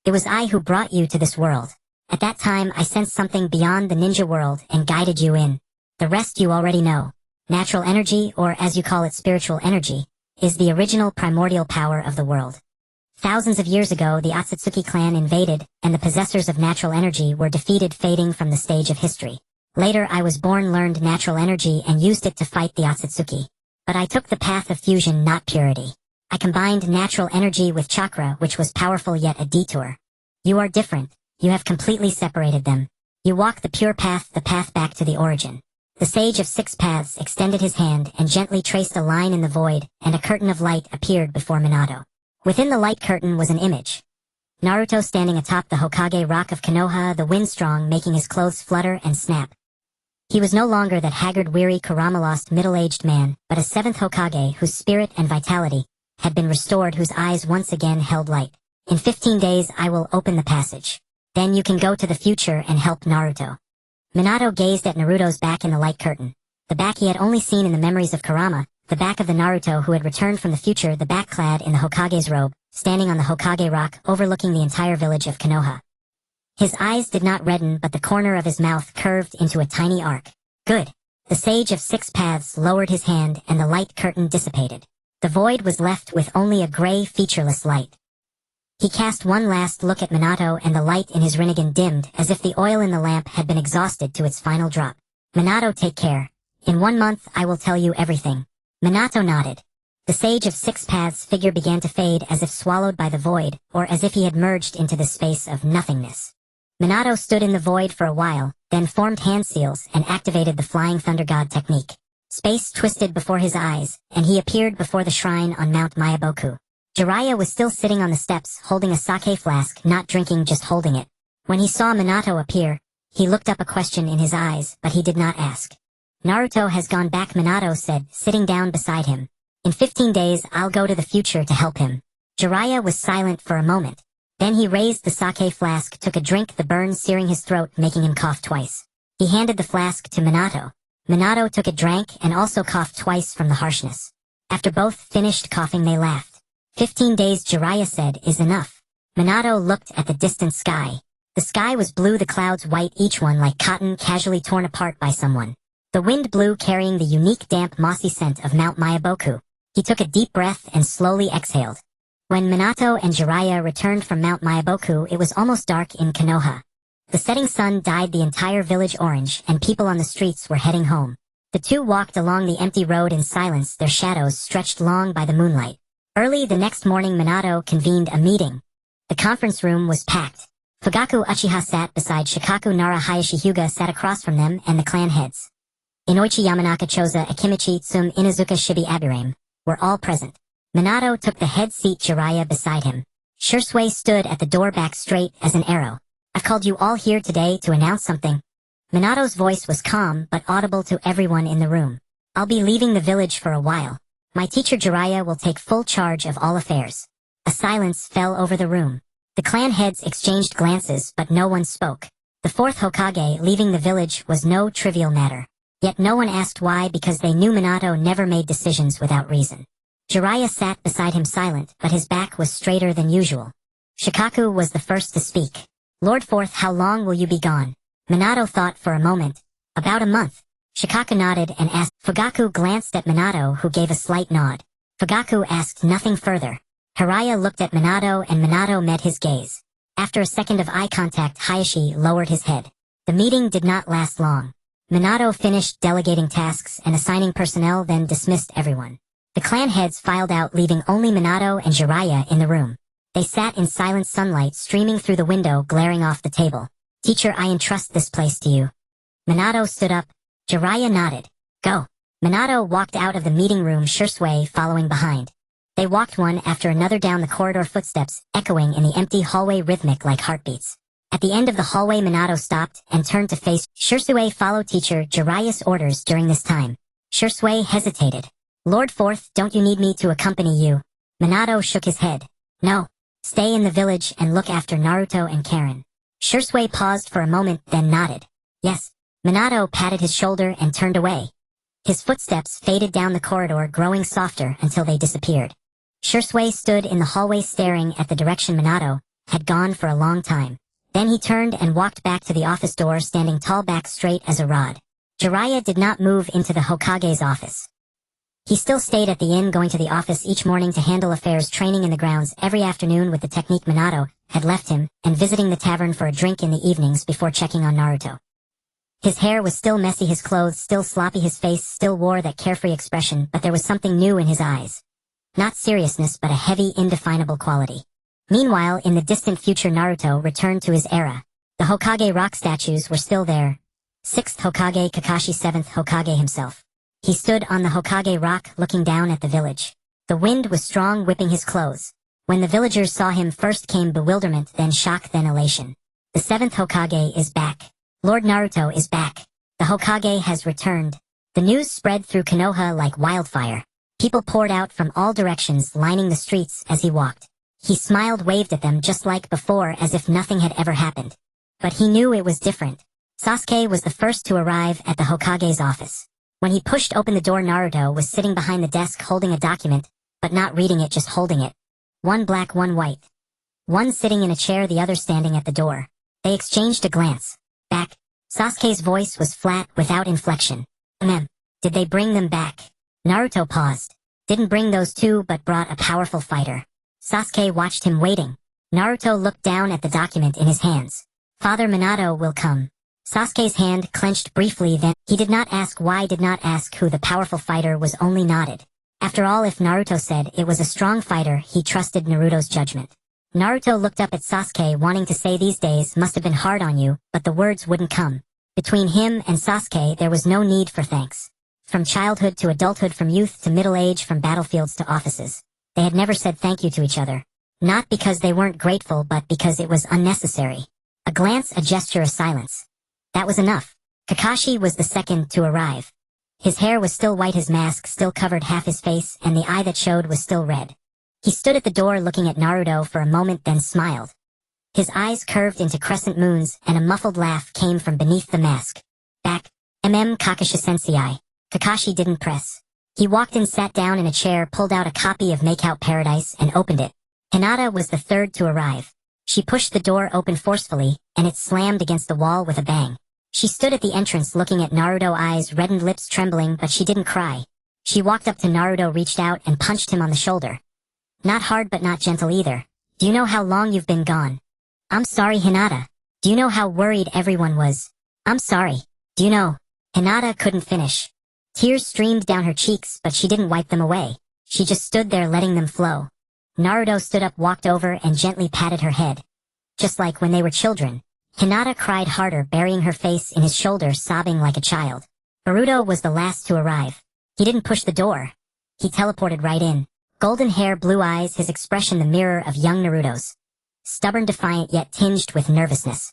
It was I who brought you to this world. At that time I sensed something beyond the ninja world and guided you in. The rest you already know. Natural energy, or as you call it, spiritual energy, is the original primordial power of the world. Thousands of years ago, the Otsutsuki clan invaded, and the possessors of natural energy were defeated, fading from the stage of history. Later I was born, learned natural energy, and used it to fight the Otsutsuki. But I took the path of fusion, not purity. I combined natural energy with chakra, which was powerful yet a detour. You are different. You have completely separated them. You walk the pure path, the path back to the origin. The Sage of Six Paths extended his hand and gently traced a line in the void, and a curtain of light appeared before Minato. Within the light curtain was an image. Naruto standing atop the Hokage rock of Konoha, the wind strong, making his clothes flutter and snap. He was no longer that haggard, weary, Kurama-lost, middle-aged man, but a seventh Hokage whose spirit and vitality had been restored, whose eyes once again held light. In 15 days I will open the passage. Then you can go to the future and help Naruto. Minato gazed at Naruto's back in the light curtain. The back he had only seen in the memories of Kurama, the back of the Naruto who had returned from the future, the back clad in the Hokage's robe, standing on the Hokage rock overlooking the entire village of Konoha. His eyes did not redden, but the corner of his mouth curved into a tiny arc. Good. The Sage of Six Paths lowered his hand and the light curtain dissipated. The void was left with only a gray, featureless light. He cast one last look at Minato and the light in his Rinnegan dimmed as if the oil in the lamp had been exhausted to its final drop. Minato, take care. In 1 month I will tell you everything. Minato nodded. The Sage of Six Paths figure began to fade as if swallowed by the void, or as if he had merged into the space of nothingness. Minato stood in the void for a while, then formed hand seals and activated the Flying Thunder God technique. Space twisted before his eyes, and he appeared before the shrine on Mount Mayaboku. Jiraiya was still sitting on the steps, holding a sake flask, not drinking, just holding it. When he saw Minato appear, he looked up, a question in his eyes, but he did not ask. Naruto has gone back, Minato said, sitting down beside him. In 15 days I'll go to the future to help him. Jiraiya was silent for a moment. Then he raised the sake flask, took a drink, the burn searing his throat, making him cough twice. He handed the flask to Minato. Minato took it, drank, and also coughed twice from the harshness. After both finished coughing they laughed. 15 days, Jiraiya said, is enough. Minato looked at the distant sky. The sky was blue, the clouds white, each one like cotton casually torn apart by someone. The wind blew carrying the unique damp mossy scent of Mount Mayaboku. He took a deep breath and slowly exhaled. When Minato and Jiraiya returned from Mount Mayaboku, it was almost dark in Konoha. The setting sun dyed the entire village orange, and people on the streets were heading home. The two walked along the empty road in silence, their shadows stretched long by the moonlight. Early the next morning, Minato convened a meeting. The conference room was packed. Fugaku Uchiha sat beside Shikaku Nara Hayashi Hyuga sat across from them and the clan heads. Inoichi Yamanaka Choza Akimichi Tsum Inazuka Shibi Abirame were all present. Minato took the head seat, Jiraiya beside him. Shursui stood at the door, back straight as an arrow. I've called you all here today to announce something. Minato's voice was calm but audible to everyone in the room. I'll be leaving the village for a while. My teacher Jiraiya will take full charge of all affairs. A silence fell over the room. The clan heads exchanged glances but no one spoke. The fourth Hokage leaving the village was no trivial matter. Yet no one asked why, because they knew Minato never made decisions without reason. Jiraiya sat beside him silent, but his back was straighter than usual. Shikaku was the first to speak. Lord Fourth, how long will you be gone? Minato thought for a moment. About a month. Shikaku nodded and asked. Fugaku glanced at Minato, who gave a slight nod. Fugaku asked nothing further. Hiraya looked at Minato and Minato met his gaze. After a second of eye contact, Hayashi lowered his head. The meeting did not last long. Minato finished delegating tasks and assigning personnel, then dismissed everyone. The clan heads filed out, leaving only Minato and Jiraiya in the room. They sat in silent, sunlight streaming through the window glaring off the table. Teacher, I entrust this place to you. Minato stood up. Jiraiya nodded. Go. Minato walked out of the meeting room, Shursui following behind. They walked one after another down the corridor, footsteps echoing in the empty hallway, rhythmic like heartbeats. At the end of the hallway, Minato stopped and turned to face Shursui. Follow teacher Jiraiya's orders during this time. Shursui hesitated. Lord Fourth, don't you need me to accompany you? Minato shook his head. No. Stay in the village and look after Naruto and Karen. Shursui paused for a moment, then nodded. Yes. Minato patted his shoulder and turned away. His footsteps faded down the corridor, growing softer until they disappeared. Shursui stood in the hallway staring at the direction Minato had gone for a long time. Then he turned and walked back to the office door, standing tall, back straight as a rod. Jiraiya did not move into the Hokage's office. He still stayed at the inn, going to the office each morning to handle affairs, training in the grounds every afternoon with the technique Minato had left him, and visiting the tavern for a drink in the evenings before checking on Naruto. His hair was still messy, his clothes still sloppy, his face still wore that carefree expression, but there was something new in his eyes. Not seriousness, but a heavy, indefinable quality. Meanwhile, in the distant future, Naruto returned to his era. The Hokage rock statues were still there. 6th Hokage Kakashi, 7th Hokage himself. He stood on the Hokage rock looking down at the village. The wind was strong, whipping his clothes. When the villagers saw him, first came bewilderment, then shock, then elation. The 7th Hokage is back. Lord Naruto is back. The Hokage has returned. The news spread through Konoha like wildfire. People poured out from all directions, lining the streets as he walked. He smiled, waved at them just like before, as if nothing had ever happened. But he knew it was different. Sasuke was the first to arrive at the Hokage's office. When he pushed open the door, Naruto was sitting behind the desk holding a document, but not reading it, just holding it. One black, one white. One sitting in a chair, the other standing at the door. They exchanged a glance. Back. Sasuke's voice was flat, without inflection. Did they bring them back? Naruto paused. Didn't bring those two, but brought a powerful fighter. Sasuke watched him, waiting. Naruto looked down at the document in his hands. Father Minato will come. Sasuke's hand clenched briefly, then he did not ask why, did not ask who the powerful fighter was, only nodded. After all, if Naruto said it was a strong fighter, he trusted Naruto's judgment. Naruto looked up at Sasuke, wanting to say these days must have been hard on you, but the words wouldn't come. Between him and Sasuke there was no need for thanks. From childhood to adulthood, from youth to middle age, from battlefields to offices, they had never said thank you to each other. Not because they weren't grateful, but because it was unnecessary. A glance, a gesture, a silence. That was enough. Kakashi was the second to arrive. His hair was still white, his mask still covered half his face, and the eye that showed was still red. He stood at the door looking at Naruto for a moment, then smiled. His eyes curved into crescent moons, and a muffled laugh came from beneath the mask. Back. Kakashi sensei. Kakashi didn't press. He walked in, sat down in a chair, pulled out a copy of Make Out Paradise, and opened it. Hinata was the third to arrive. She pushed the door open forcefully, and it slammed against the wall with a bang. She stood at the entrance looking at Naruto, eyes reddened, lips trembling, but she didn't cry. She walked up to Naruto, reached out, and punched him on the shoulder. Not hard but not gentle either. Do you know how long you've been gone? I'm sorry, Hinata. Do you know how worried everyone was? I'm sorry. Do you know? Hinata couldn't finish. Tears streamed down her cheeks, but she didn't wipe them away. She just stood there letting them flow. Naruto stood up, walked over, and gently patted her head. Just like when they were children. Hinata cried harder, burying her face in his shoulder, sobbing like a child. Boruto was the last to arrive. He didn't push the door. He teleported right in. Golden hair, blue eyes, his expression the mirror of young Naruto's. Stubborn, defiant, yet tinged with nervousness.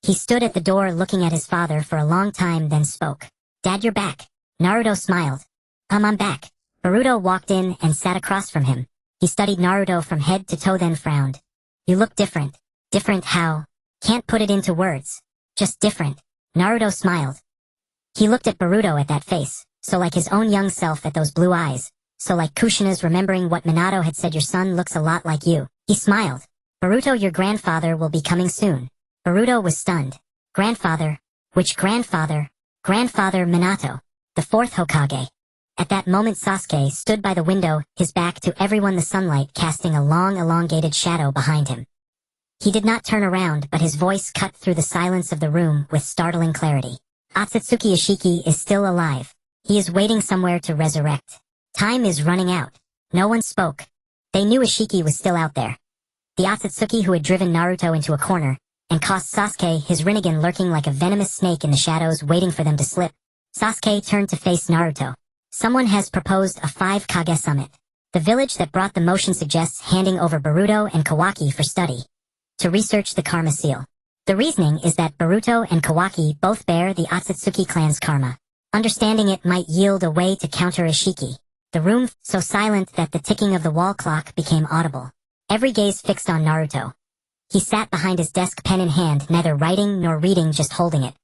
He stood at the door looking at his father for a long time, then spoke. Dad, you're back. Naruto smiled. I'm back. Boruto walked in and sat across from him. He studied Naruto from head to toe, then frowned. You look different. Different how? Can't put it into words. Just different. Naruto smiled. He looked at Boruto, at that face, so like his own young self, at those blue eyes, so like Kushina's, remembering what Minato had said, your son looks a lot like you. He smiled. Boruto, your grandfather will be coming soon. Boruto was stunned. Grandfather? Which grandfather? Grandfather Minato, the fourth Hokage. At that moment Sasuke stood by the window, his back to everyone, the sunlight casting a long elongated shadow behind him. He did not turn around, but his voice cut through the silence of the room with startling clarity. Otsutsuki Ishiki is still alive. He is waiting somewhere to resurrect. Time is running out. No one spoke. They knew Ishiki was still out there. The Otsutsuki who had driven Naruto into a corner, and cost Sasuke his Rinnegan, lurking like a venomous snake in the shadows, waiting for them to slip. Sasuke turned to face Naruto. Someone has proposed a 5 Kage summit. The village that brought the motion suggests handing over Boruto and Kawaki for study. To research the karma seal. The reasoning is that Boruto and Kawaki both bear the Otsutsuki clan's karma. Understanding it might yield a way to counter Ishiki. The room so silent that the ticking of the wall clock became audible. Every gaze fixed on Naruto. He sat behind his desk, pen in hand, neither writing nor reading, just holding it.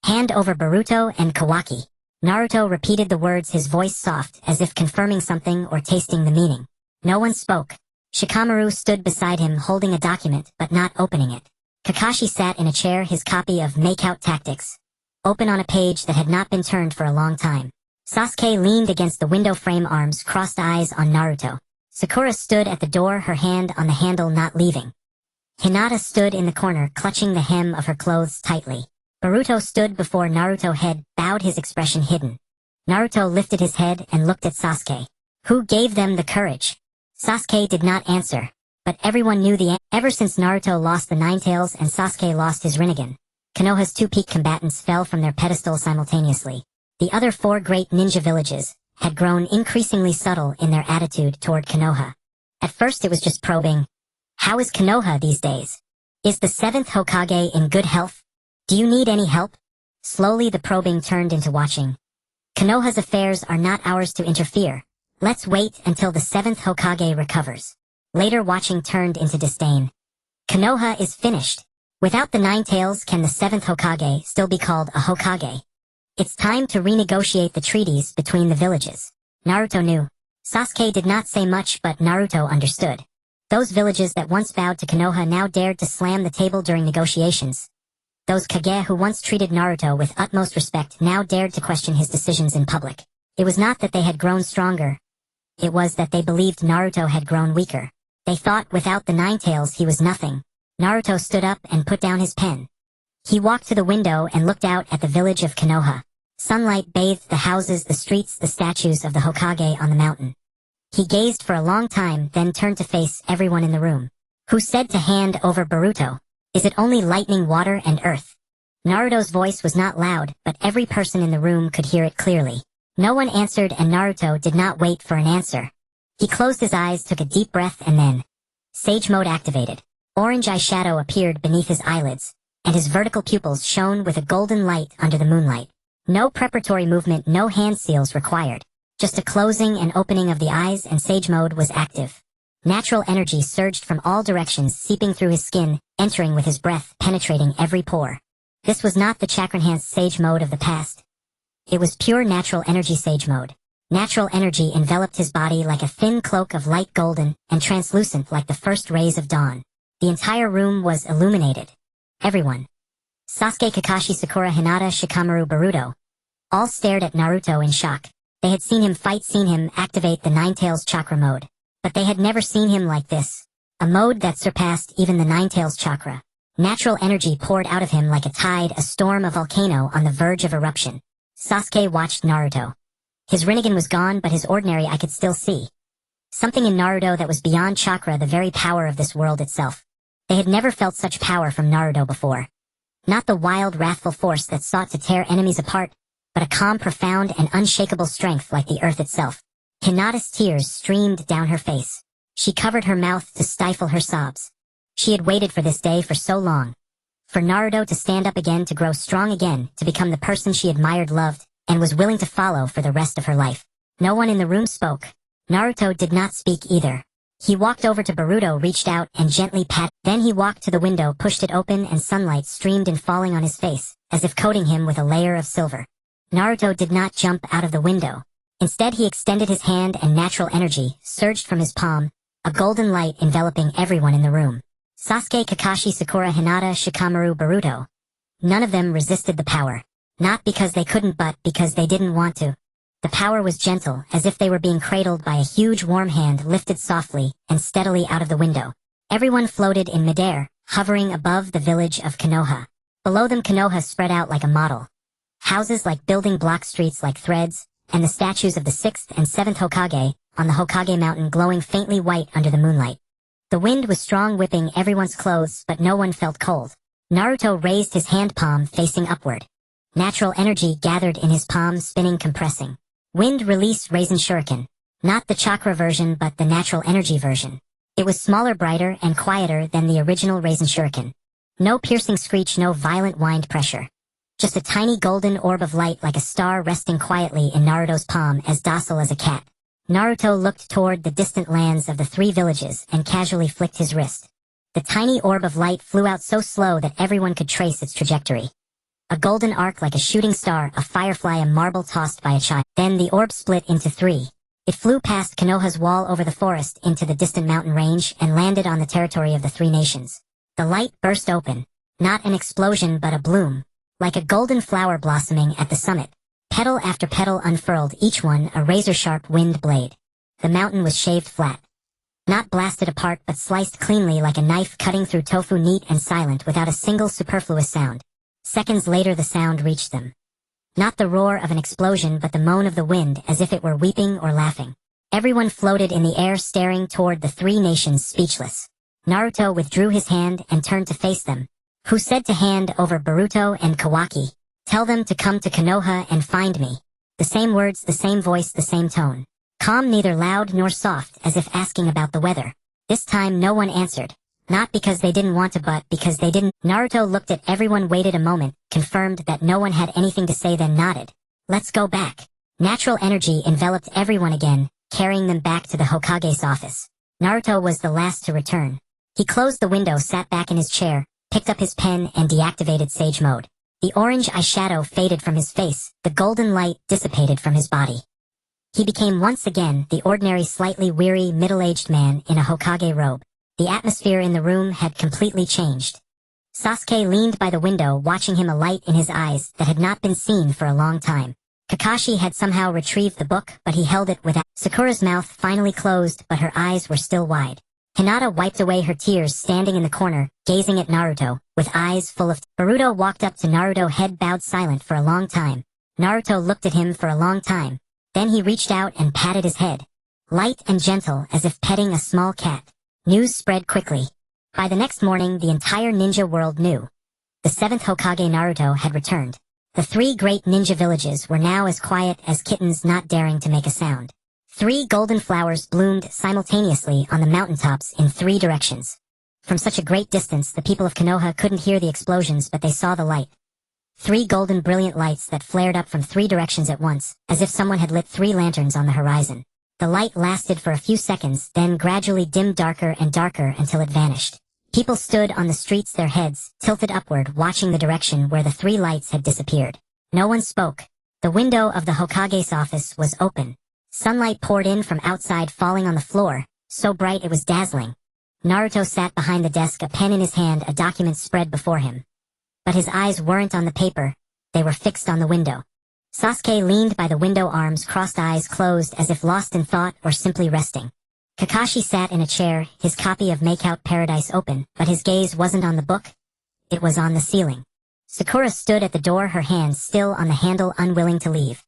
Hand over Boruto and Kawaki. Naruto repeated the words, his voice soft, as if confirming something or tasting the meaning. No one spoke. Shikamaru stood beside him, holding a document, but not opening it. Kakashi sat in a chair, his copy of Makeout Tactics open on a page that had not been turned for a long time. Sasuke leaned against the window frame, arms crossed, eyes on Naruto. Sakura stood at the door, her hand on the handle, not leaving. Hinata stood in the corner, clutching the hem of her clothes tightly. Boruto stood before Naruto, head bowed, his expression hidden. Naruto lifted his head and looked at Sasuke. Who gave them the courage? Sasuke did not answer, but everyone knew the ever since Naruto lost the Nine Tails and Sasuke lost his Rinnegan, Konoha's 2 peak combatants fell from their pedestal simultaneously. The other 4 great ninja villages had grown increasingly subtle in their attitude toward Konoha. At first it was just probing. How is Konoha these days? Is the 7th Hokage in good health? Do you need any help? Slowly the probing turned into watching. Konoha's affairs are not ours to interfere. Let's wait until the 7th Hokage recovers. Later watching turned into disdain. Konoha is finished. Without the Nine Tails, can the 7th Hokage still be called a Hokage? It's time to renegotiate the treaties between the villages. Naruto knew. Sasuke did not say much, but Naruto understood. Those villages that once bowed to Konoha now dared to slam the table during negotiations. Those Kage who once treated Naruto with utmost respect now dared to question his decisions in public. It was not that they had grown stronger. It was that they believed Naruto had grown weaker. They thought without the Nine Tails he was nothing. Naruto stood up and put down his pen. He walked to the window and looked out at the village of Konoha. Sunlight bathed the houses, the streets, the statues of the Hokage on the mountain. He gazed for a long time, then turned to face everyone in the room. Who said to hand over Boruto? Is it only lightning, water, and earth? Naruto's voice was not loud, but every person in the room could hear it clearly. No one answered, and Naruto did not wait for an answer. He closed his eyes, took a deep breath, and then... Sage mode activated. Orange eyeshadow appeared beneath his eyelids, and his vertical pupils shone with a golden light under the moonlight. No preparatory movement, no hand seals required. Just a closing and opening of the eyes, and Sage mode was active. Natural energy surged from all directions, seeping through his skin, entering with his breath, penetrating every pore. This was not the chakra-enhanced Sage mode of the past. It was pure natural energy Sage mode. Natural energy enveloped his body like a thin cloak of light, golden and translucent like the first rays of dawn. The entire room was illuminated. Everyone. Sasuke, Kakashi, Sakura, Hinata, Shikamaru, Boruto. All stared at Naruto in shock. They had seen him activate the Ninetales chakra mode. But they had never seen him like this. A mode that surpassed even the Ninetales chakra. Natural energy poured out of him like a tide, a storm, a volcano on the verge of eruption. Sasuke watched Naruto. His Rinnegan was gone, but his ordinary I could still see. Something in Naruto that was beyond chakra, the very power of this world itself. They had never felt such power from Naruto before. Not the wild, wrathful force that sought to tear enemies apart, but a calm, profound, and unshakable strength like the earth itself. Hinata's tears streamed down her face. She covered her mouth to stifle her sobs. She had waited for this day for so long. For Naruto to stand up again, to grow strong again, to become the person she admired, loved, and was willing to follow for the rest of her life. No one in the room spoke. Naruto did not speak either. He walked over to Boruto, reached out, and gently patted. Then he walked to the window, pushed it open, and sunlight streamed in, falling on his face, as if coating him with a layer of silver. Naruto did not jump out of the window. Instead, he extended his hand, and natural energy surged from his palm, a golden light enveloping everyone in the room. Sasuke, Kakashi, Sakura, Hinata, Shikamaru, Boruto. None of them resisted the power. Not because they couldn't, but because they didn't want to. The power was gentle, as if they were being cradled by a huge warm hand lifted softly and steadily out of the window. Everyone floated in midair, hovering above the village of Konoha. Below them, Konoha spread out like a model. Houses like building block, streets like threads, and the statues of the 6th and 7th Hokage on the Hokage mountain glowing faintly white under the moonlight. The wind was strong, whipping everyone's clothes, but no one felt cold. Naruto raised his hand palm facing upward. Natural energy gathered in his palm, spinning, compressing. Wind release Raisin Shuriken. Not the chakra version, but the natural energy version. It was smaller, brighter, and quieter than the original Raisin Shuriken. No piercing screech, no violent wind pressure. Just a tiny golden orb of light like a star resting quietly in Naruto's palm, as docile as a cat. Naruto looked toward the distant lands of the 3 villages and casually flicked his wrist. The tiny orb of light flew out so slow that everyone could trace its trajectory. A golden arc like a shooting star, a firefly, a marble tossed by a child. Then the orb split into 3. It flew past Konoha's wall, over the forest, into the distant mountain range, and landed on the territory of the 3 nations. The light burst open. Not an explosion, but a bloom. Like a golden flower blossoming at the summit. Petal after petal unfurled, each one a razor-sharp wind blade. The mountain was shaved flat. Not blasted apart, but sliced cleanly like a knife cutting through tofu, neat and silent, without a single superfluous sound. Seconds later the sound reached them. Not the roar of an explosion, but the moan of the wind, as if it were weeping or laughing. Everyone floated in the air, staring toward the 3 nations, speechless. Naruto withdrew his hand and turned to face them. Who said to hand over Boruto and Kawaki. Tell them to come to Konoha and find me. The same words, the same voice, the same tone. Calm, neither loud nor soft, as if asking about the weather. This time no one answered. Not because they didn't want to, but because they didn't. Naruto looked at everyone, waited a moment, confirmed that no one had anything to say, then nodded. Let's go back. Natural energy enveloped everyone again, carrying them back to the Hokage's office. Naruto was the last to return. He closed the window, sat back in his chair, picked up his pen, and deactivated Sage Mode. The orange eyeshadow faded from his face, the golden light dissipated from his body. He became once again the ordinary, slightly weary, middle-aged man in a Hokage robe. The atmosphere in the room had completely changed. Sasuke leaned by the window, watching him, a light in his eyes that had not been seen for a long time. Kakashi had somehow retrieved the book, but he held it without. Sakura's mouth finally closed, but her eyes were still wide. Hinata wiped away her tears, standing in the corner, gazing at Naruto, with eyes full of. Boruto walked up to Naruto, head bowed, silent for a long time. Naruto looked at him for a long time. Then he reached out and patted his head. Light and gentle, as if petting a small cat. News spread quickly. By the next morning, the entire ninja world knew. The 7th Hokage, Naruto, had returned. The 3 great ninja villages were now as quiet as kittens, not daring to make a sound. 3 golden flowers bloomed simultaneously on the mountaintops in 3 directions. From such a great distance, the people of Konoha couldn't hear the explosions, but they saw the light. 3 golden brilliant lights that flared up from 3 directions at once, as if someone had lit 3 lanterns on the horizon. The light lasted for a few seconds, then gradually dimmed darker and darker until it vanished. People stood on the streets, their heads tilted upward, watching the direction where the 3 lights had disappeared. No one spoke. The window of the Hokage's office was open. Sunlight poured in from outside, falling on the floor, so bright it was dazzling. Naruto sat behind the desk, a pen in his hand, a document spread before him. But his eyes weren't on the paper, they were fixed on the window. Sasuke leaned by the window, arms crossed, eyes closed as if lost in thought or simply resting. Kakashi sat in a chair, his copy of Makeout Paradise open, but his gaze wasn't on the book. It was on the ceiling. Sakura stood at the door, her hands still on the handle, unwilling to leave.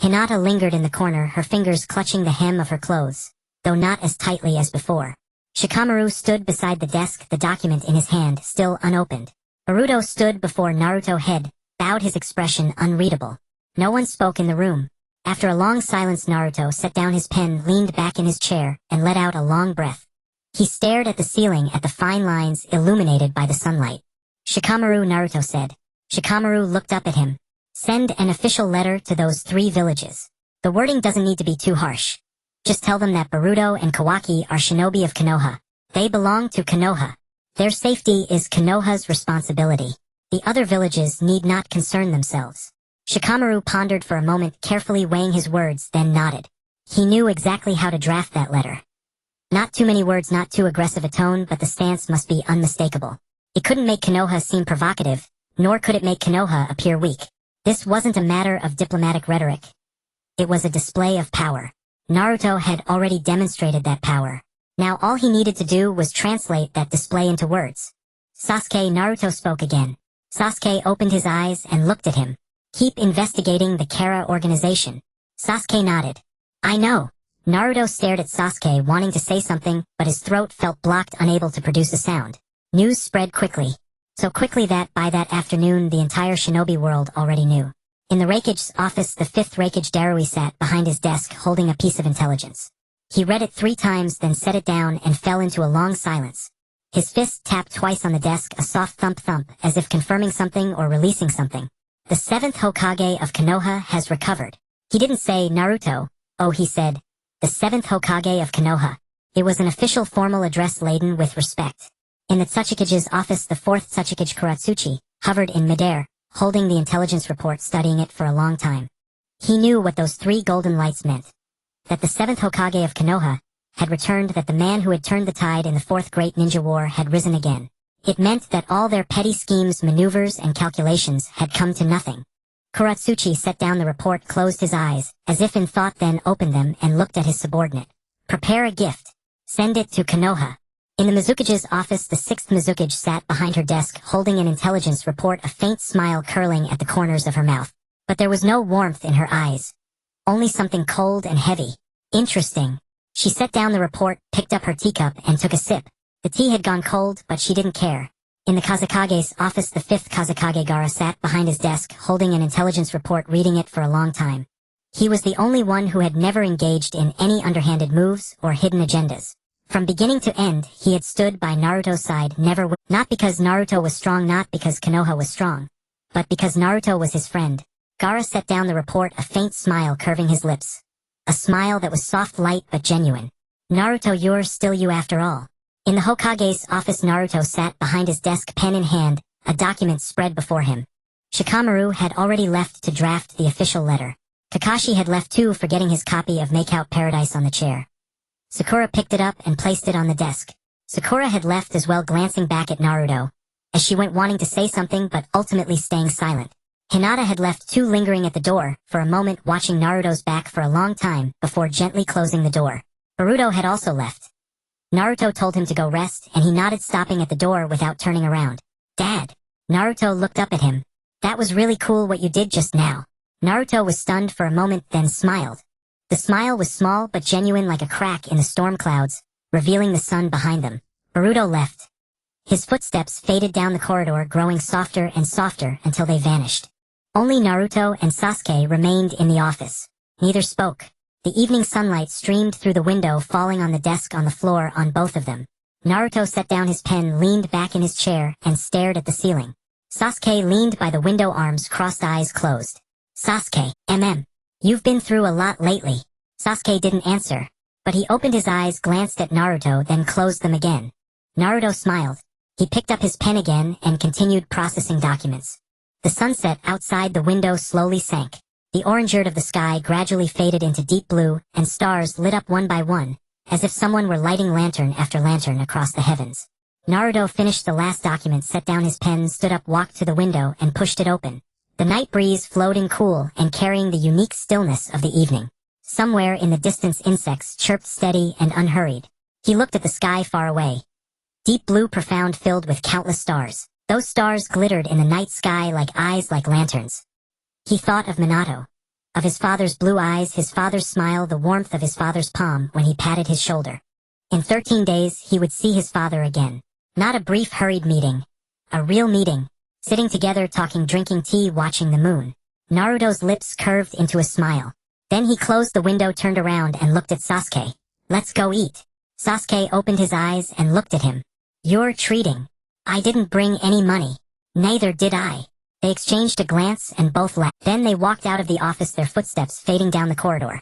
Hinata lingered in the corner, her fingers clutching the hem of her clothes, though not as tightly as before. Shikamaru stood beside the desk, the document in his hand, still unopened. Naruto stood before Naruto, head bowed, his expression unreadable. No one spoke in the room. After a long silence, Naruto set down his pen, leaned back in his chair, and let out a long breath. He stared at the ceiling, at the fine lines illuminated by the sunlight. Shikamaru, Naruto said. Shikamaru looked up at him. Send an official letter to those 3 villages. The wording doesn't need to be too harsh. Just tell them that Boruto and Kawaki are shinobi of Konoha. They belong to Konoha. Their safety is Konoha's responsibility. The other villages need not concern themselves. Shikamaru pondered for a moment, carefully weighing his words, then nodded. He knew exactly how to draft that letter. Not too many words, not too aggressive a tone, but the stance must be unmistakable. It couldn't make Konoha seem provocative, nor could it make Konoha appear weak. This wasn't a matter of diplomatic rhetoric. It was a display of power. Naruto had already demonstrated that power. Now all he needed to do was translate that display into words. Sasuke, Naruto spoke again. Sasuke opened his eyes and looked at him. Keep investigating the Kara organization. Sasuke nodded. I know. Naruto stared at Sasuke, wanting to say something, but his throat felt blocked, unable to produce a sound. News spread quickly. So quickly that by that afternoon the entire shinobi world already knew. In the Raikage's office, the 5th Raikage Darui sat behind his desk, holding a piece of intelligence. He read it 3 times, then set it down and fell into a long silence. His fist tapped twice on the desk, a soft thump-thump, as if confirming something or releasing something. The 7th Hokage of Konoha has recovered. He didn't say Naruto. Oh, he said, the 7th Hokage of Konoha. It was an official formal address laden with respect. In the Tsuchikage's office, the 4th Tsuchikage Kuratsuchi hovered in midair, holding the intelligence report, studying it for a long time. He knew what those 3 golden lights meant. That the 7th Hokage of Konoha had returned, that the man who had turned the tide in the 4th Great Ninja War had risen again. It meant that all their petty schemes, maneuvers, and calculations had come to nothing. Kuratsuchi set down the report, closed his eyes, as if in thought, then opened them and looked at his subordinate. Prepare a gift. Send it to Konoha. In the Mizukage's office, the 6th Mizukage sat behind her desk, holding an intelligence report, a faint smile curling at the corners of her mouth. But there was no warmth in her eyes. Only something cold and heavy. Interesting. She set down the report, picked up her teacup, and took a sip. The tea had gone cold, but she didn't care. In the Kazekage's office, the 5th Kazekage Gaara sat behind his desk, holding an intelligence report, reading it for a long time. He was the only one who had never engaged in any underhanded moves or hidden agendas. From beginning to end, he had stood by Naruto's side, not because Naruto was strong, not because Konoha was strong, but because Naruto was his friend. Gaara set down the report, a faint smile curving his lips. A smile that was soft, light, but genuine. Naruto, you're still you after all. In the Hokage's office, Naruto sat behind his desk, pen in hand, a document spread before him. Shikamaru had already left to draft the official letter. Kakashi had left too, forgetting his copy of Makeout Paradise on the chair. Sakura picked it up and placed it on the desk. Sakura had left as well, glancing back at Naruto, as she went, wanting to say something but ultimately staying silent. Hinata had left too, lingering at the door, for a moment watching Naruto's back for a long time, before gently closing the door. Boruto had also left. Naruto told him to go rest, and he nodded, stopping at the door without turning around. Dad. Naruto looked up at him. That was really cool what you did just now. Naruto was stunned for a moment, then smiled. The smile was small but genuine, like a crack in the storm clouds, revealing the sun behind them. Boruto left. His footsteps faded down the corridor, growing softer and softer until they vanished. Only Naruto and Sasuke remained in the office. Neither spoke. The evening sunlight streamed through the window, falling on the desk, on the floor, on both of them. Naruto set down his pen, leaned back in his chair, and stared at the ceiling. Sasuke leaned by the window, arms crossed, eyes closed. Sasuke, you've been through a lot lately. Sasuke didn't answer, but he opened his eyes, glanced at Naruto, then closed them again. Naruto smiled. He picked up his pen again and continued processing documents. The sunset outside the window slowly sank. The orangerd of the sky gradually faded into deep blue, and stars lit up one by one, as if someone were lighting lantern after lantern across the heavens. Naruto finished the last document, set down his pen, stood up, walked to the window, and pushed it open. The night breeze flowed in cool and carrying the unique stillness of the evening. Somewhere in the distance insects chirped steady and unhurried. He looked at the sky far away. Deep blue, profound, filled with countless stars. Those stars glittered in the night sky like eyes, like lanterns. He thought of Minato. Of his father's blue eyes, his father's smile, the warmth of his father's palm when he patted his shoulder. In 13 days, he would see his father again. Not a brief, hurried meeting. A real meeting. Sitting together, talking, drinking tea, watching the moon. Naruto's lips curved into a smile. Then he closed the window, turned around, and looked at Sasuke. "Let's go eat." Sasuke opened his eyes and looked at him. "You're treating." "I didn't bring any money." "Neither did I." They exchanged a glance and both laughed. Then they walked out of the office, their footsteps fading down the corridor.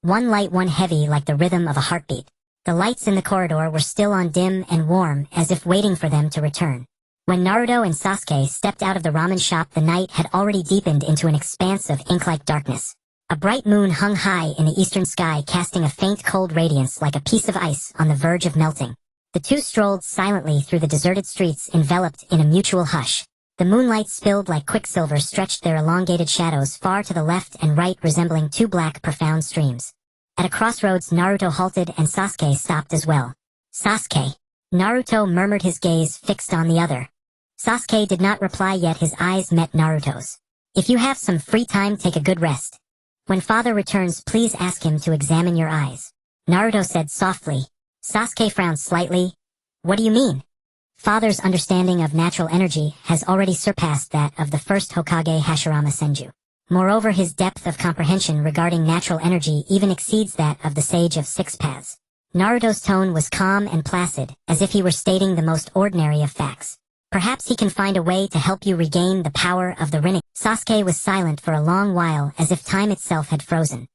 One light, one heavy like the rhythm of a heartbeat. The lights in the corridor were still on, dim and warm, as if waiting for them to return. When Naruto and Sasuke stepped out of the ramen shop, the night had already deepened into an expanse of ink-like darkness. A bright moon hung high in the eastern sky, casting a faint cold radiance like a piece of ice on the verge of melting. The two strolled silently through the deserted streets, enveloped in a mutual hush. The moonlight spilled like quicksilver, stretched their elongated shadows far to the left and right, resembling two black, profound streams. At a crossroads, Naruto halted and Sasuke stopped as well. "Sasuke." Naruto murmured, his gaze fixed on the other. Sasuke did not reply yet, his eyes met Naruto's. "If you have some free time, take a good rest. When father returns, please ask him to examine your eyes," Naruto said softly. Sasuke frowned slightly. "What do you mean?" "Father's understanding of natural energy has already surpassed that of the first Hokage Hashirama Senju. Moreover, his depth of comprehension regarding natural energy even exceeds that of the Sage of Six Paths." Naruto's tone was calm and placid, as if he were stating the most ordinary of facts. "Perhaps he can find a way to help you regain the power of the Rinnegan." Sasuke was silent for a long while, as if time itself had frozen.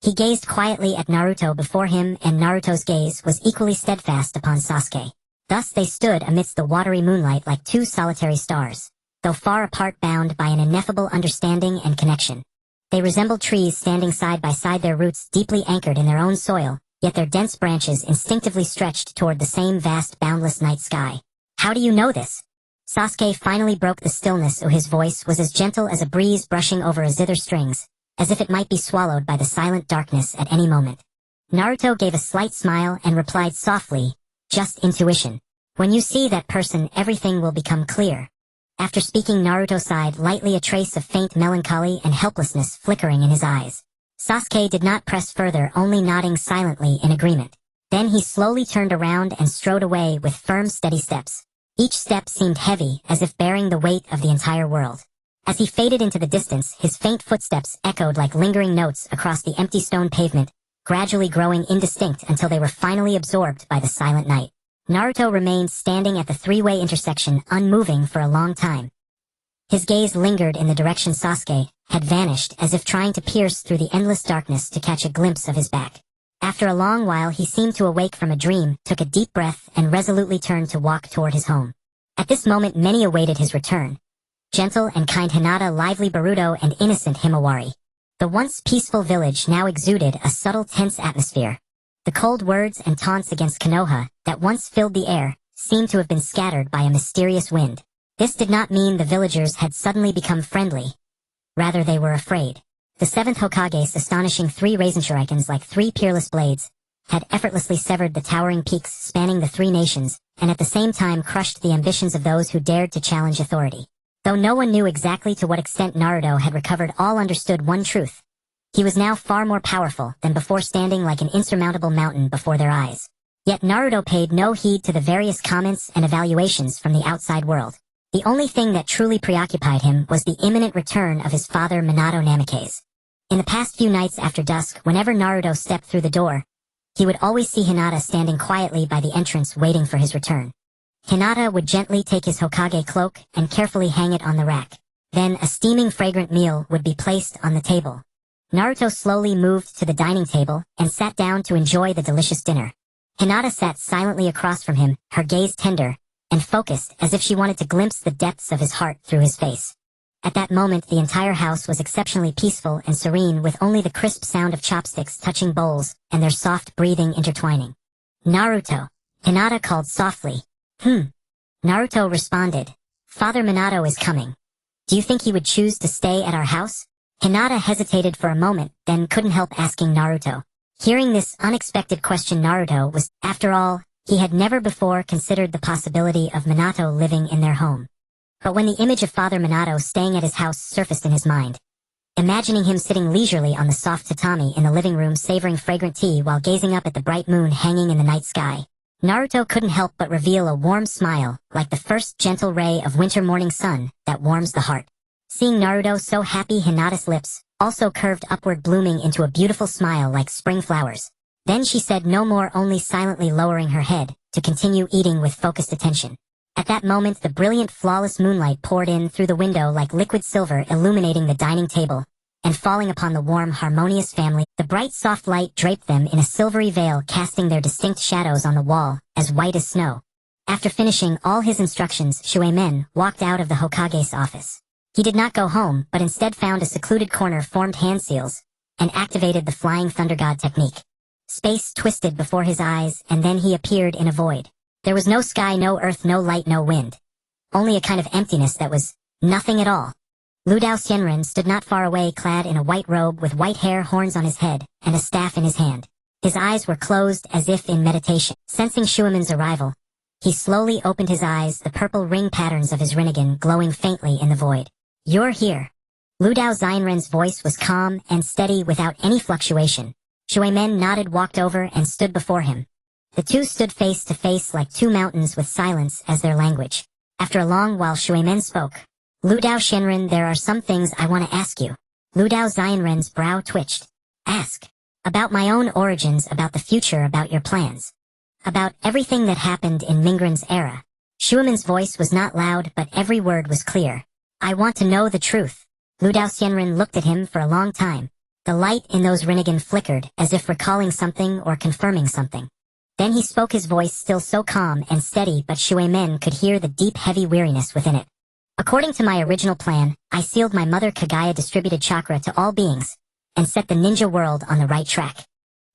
He gazed quietly at Naruto before him, and Naruto's gaze was equally steadfast upon Sasuke. Thus they stood amidst the watery moonlight like two solitary stars, though far apart, bound by an ineffable understanding and connection. They resembled trees standing side by side, their roots deeply anchored in their own soil, yet their dense branches instinctively stretched toward the same vast, boundless night sky. "How do you know this?" Sasuke finally broke the stillness. His voice was as gentle as a breeze brushing over a zither strings, as if it might be swallowed by the silent darkness at any moment. Naruto gave a slight smile and replied softly, "Just intuition. When you see that person, everything will become clear." After speaking, Naruto sighed lightly, a trace of faint melancholy and helplessness flickering in his eyes. Sasuke did not press further, only nodding silently in agreement. Then he slowly turned around and strode away with firm, steady steps. Each step seemed heavy, as if bearing the weight of the entire world. As he faded into the distance, his faint footsteps echoed like lingering notes across the empty stone pavement, gradually growing indistinct until they were finally absorbed by the silent night. Naruto remained standing at the three-way intersection, unmoving for a long time. His gaze lingered in the direction Sasuke had vanished, as if trying to pierce through the endless darkness to catch a glimpse of his back. After a long while, he seemed to awake from a dream, took a deep breath, and resolutely turned to walk toward his home. At this moment, many awaited his return. Gentle and kind Hinata, lively Boruto, and innocent Himawari. The once peaceful village now exuded a subtle, tense atmosphere. The cold words and taunts against Konoha that once filled the air seemed to have been scattered by a mysterious wind. This did not mean the villagers had suddenly become friendly. Rather, they were afraid. The seventh Hokage's astonishing three Raizen Shurikens, like three peerless blades, had effortlessly severed the towering peaks spanning the three nations, and at the same time crushed the ambitions of those who dared to challenge authority. Though no one knew exactly to what extent Naruto had recovered, all understood one truth. He was now far more powerful than before, standing like an insurmountable mountain before their eyes. Yet Naruto paid no heed to the various comments and evaluations from the outside world. The only thing that truly preoccupied him was the imminent return of his father, Minato Namikaze. In the past few nights after dusk, whenever Naruto stepped through the door, he would always see Hinata standing quietly by the entrance waiting for his return. Hinata would gently take his Hokage cloak and carefully hang it on the rack. Then a steaming, fragrant meal would be placed on the table. Naruto slowly moved to the dining table and sat down to enjoy the delicious dinner. Hinata sat silently across from him, her gaze tender and focused, as if she wanted to glimpse the depths of his heart through his face. At that moment the entire house was exceptionally peaceful and serene, with only the crisp sound of chopsticks touching bowls and their soft breathing intertwining. "Naruto," Hinata called softly. Naruto responded, "Father Minato is coming. Do you think he would choose to stay at our house?" Hinata hesitated for a moment, then couldn't help asking Naruto. Hearing this unexpected question, Naruto was, after all, he had never before considered the possibility of Minato living in their home. But when the image of Father Minato staying at his house surfaced in his mind, imagining him sitting leisurely on the soft tatami in the living room savoring fragrant tea while gazing up at the bright moon hanging in the night sky, Naruto couldn't help but reveal a warm smile, like the first gentle ray of winter morning sun that warms the heart. Seeing Naruto so happy, Hinata's lips also curved upward, blooming into a beautiful smile like spring flowers. Then she said no more, only silently lowering her head to continue eating with focused attention. At that moment the brilliant, flawless moonlight poured in through the window like liquid silver, illuminating the dining table and falling upon the warm, harmonious family. The bright, soft light draped them in a silvery veil, casting their distinct shadows on the wall, as white as snow. After finishing all his instructions, Shuemen walked out of the Hokage's office. He did not go home, but instead found a secluded corner, formed hand seals, and activated the Flying Thunder God technique. Space twisted before his eyes, and then he appeared in a void. There was no sky, no earth, no light, no wind. Only a kind of emptiness that was nothing at all. Lu Dao Xianren stood not far away, clad in a white robe with white hair, horns on his head, and a staff in his hand. His eyes were closed as if in meditation. Sensing Shuemen's arrival, he slowly opened his eyes, the purple ring patterns of his Rinnegan glowing faintly in the void. "You're here." Lu Dao Xianren's voice was calm and steady without any fluctuation. Shuemen nodded, walked over, and stood before him. The two stood face to face like two mountains, with silence as their language. After a long while Shuemen spoke. "Lu Dao Xianren, there are some things I want to ask you." Lu Dao Xianren's brow twitched. "Ask." "About my own origins, about the future, about your plans. About everything that happened in Mingren's era." Shuemen's voice was not loud, but every word was clear. "I want to know the truth." Lu Dao Xianren looked at him for a long time. The light in those Rinnegan flickered, as if recalling something or confirming something. Then he spoke, his voice still so calm and steady, but Shuemen could hear the deep, heavy weariness within it. "According to my original plan, I sealed my Mother Kagaya distributed chakra to all beings, and set the ninja world on the right track.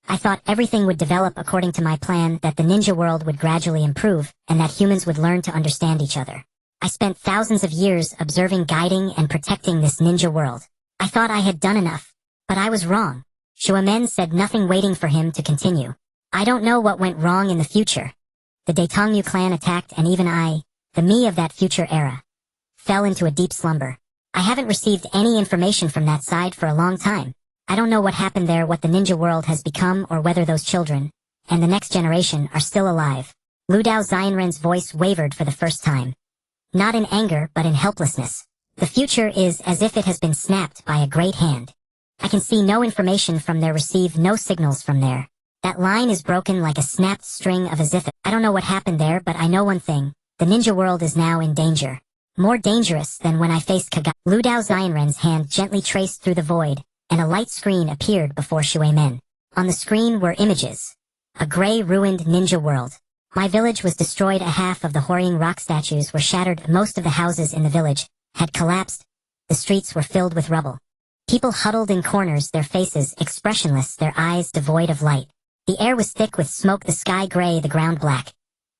I thought everything would develop according to my plan, that the ninja world would gradually improve, and that humans would learn to understand each other. I spent thousands of years observing, guiding, and protecting this ninja world. I thought I had done enough, but I was wrong." Shuemen said nothing, waiting for him to continue. "I don't know what went wrong in the future. The Daetongmu clan attacked, and even I, the me of that future era, fell into a deep slumber. I haven't received any information from that side for a long time. I don't know what happened there, what the ninja world has become, or whether those children, and the next generation, are still alive." Lu Dao Xianren's voice wavered for the first time. Not in anger, but in helplessness. "The future is as if it has been snapped by a great hand. I can see no information from there, receive no signals from there. That line is broken like a snapped string, of as if I don't know what happened there, but I know one thing. The ninja world is now in danger. More dangerous than when I faced Kagaya." Lu Dao Xianren's hand gently traced through the void, and a light screen appeared before Shuemen. On the screen were images. A gray, ruined ninja world. "My village was destroyed. A half of the Horiang rock statues were shattered. Most of the houses in the village had collapsed. The streets were filled with rubble. People huddled in corners, their faces expressionless, their eyes devoid of light. The air was thick with smoke, the sky gray, the ground black.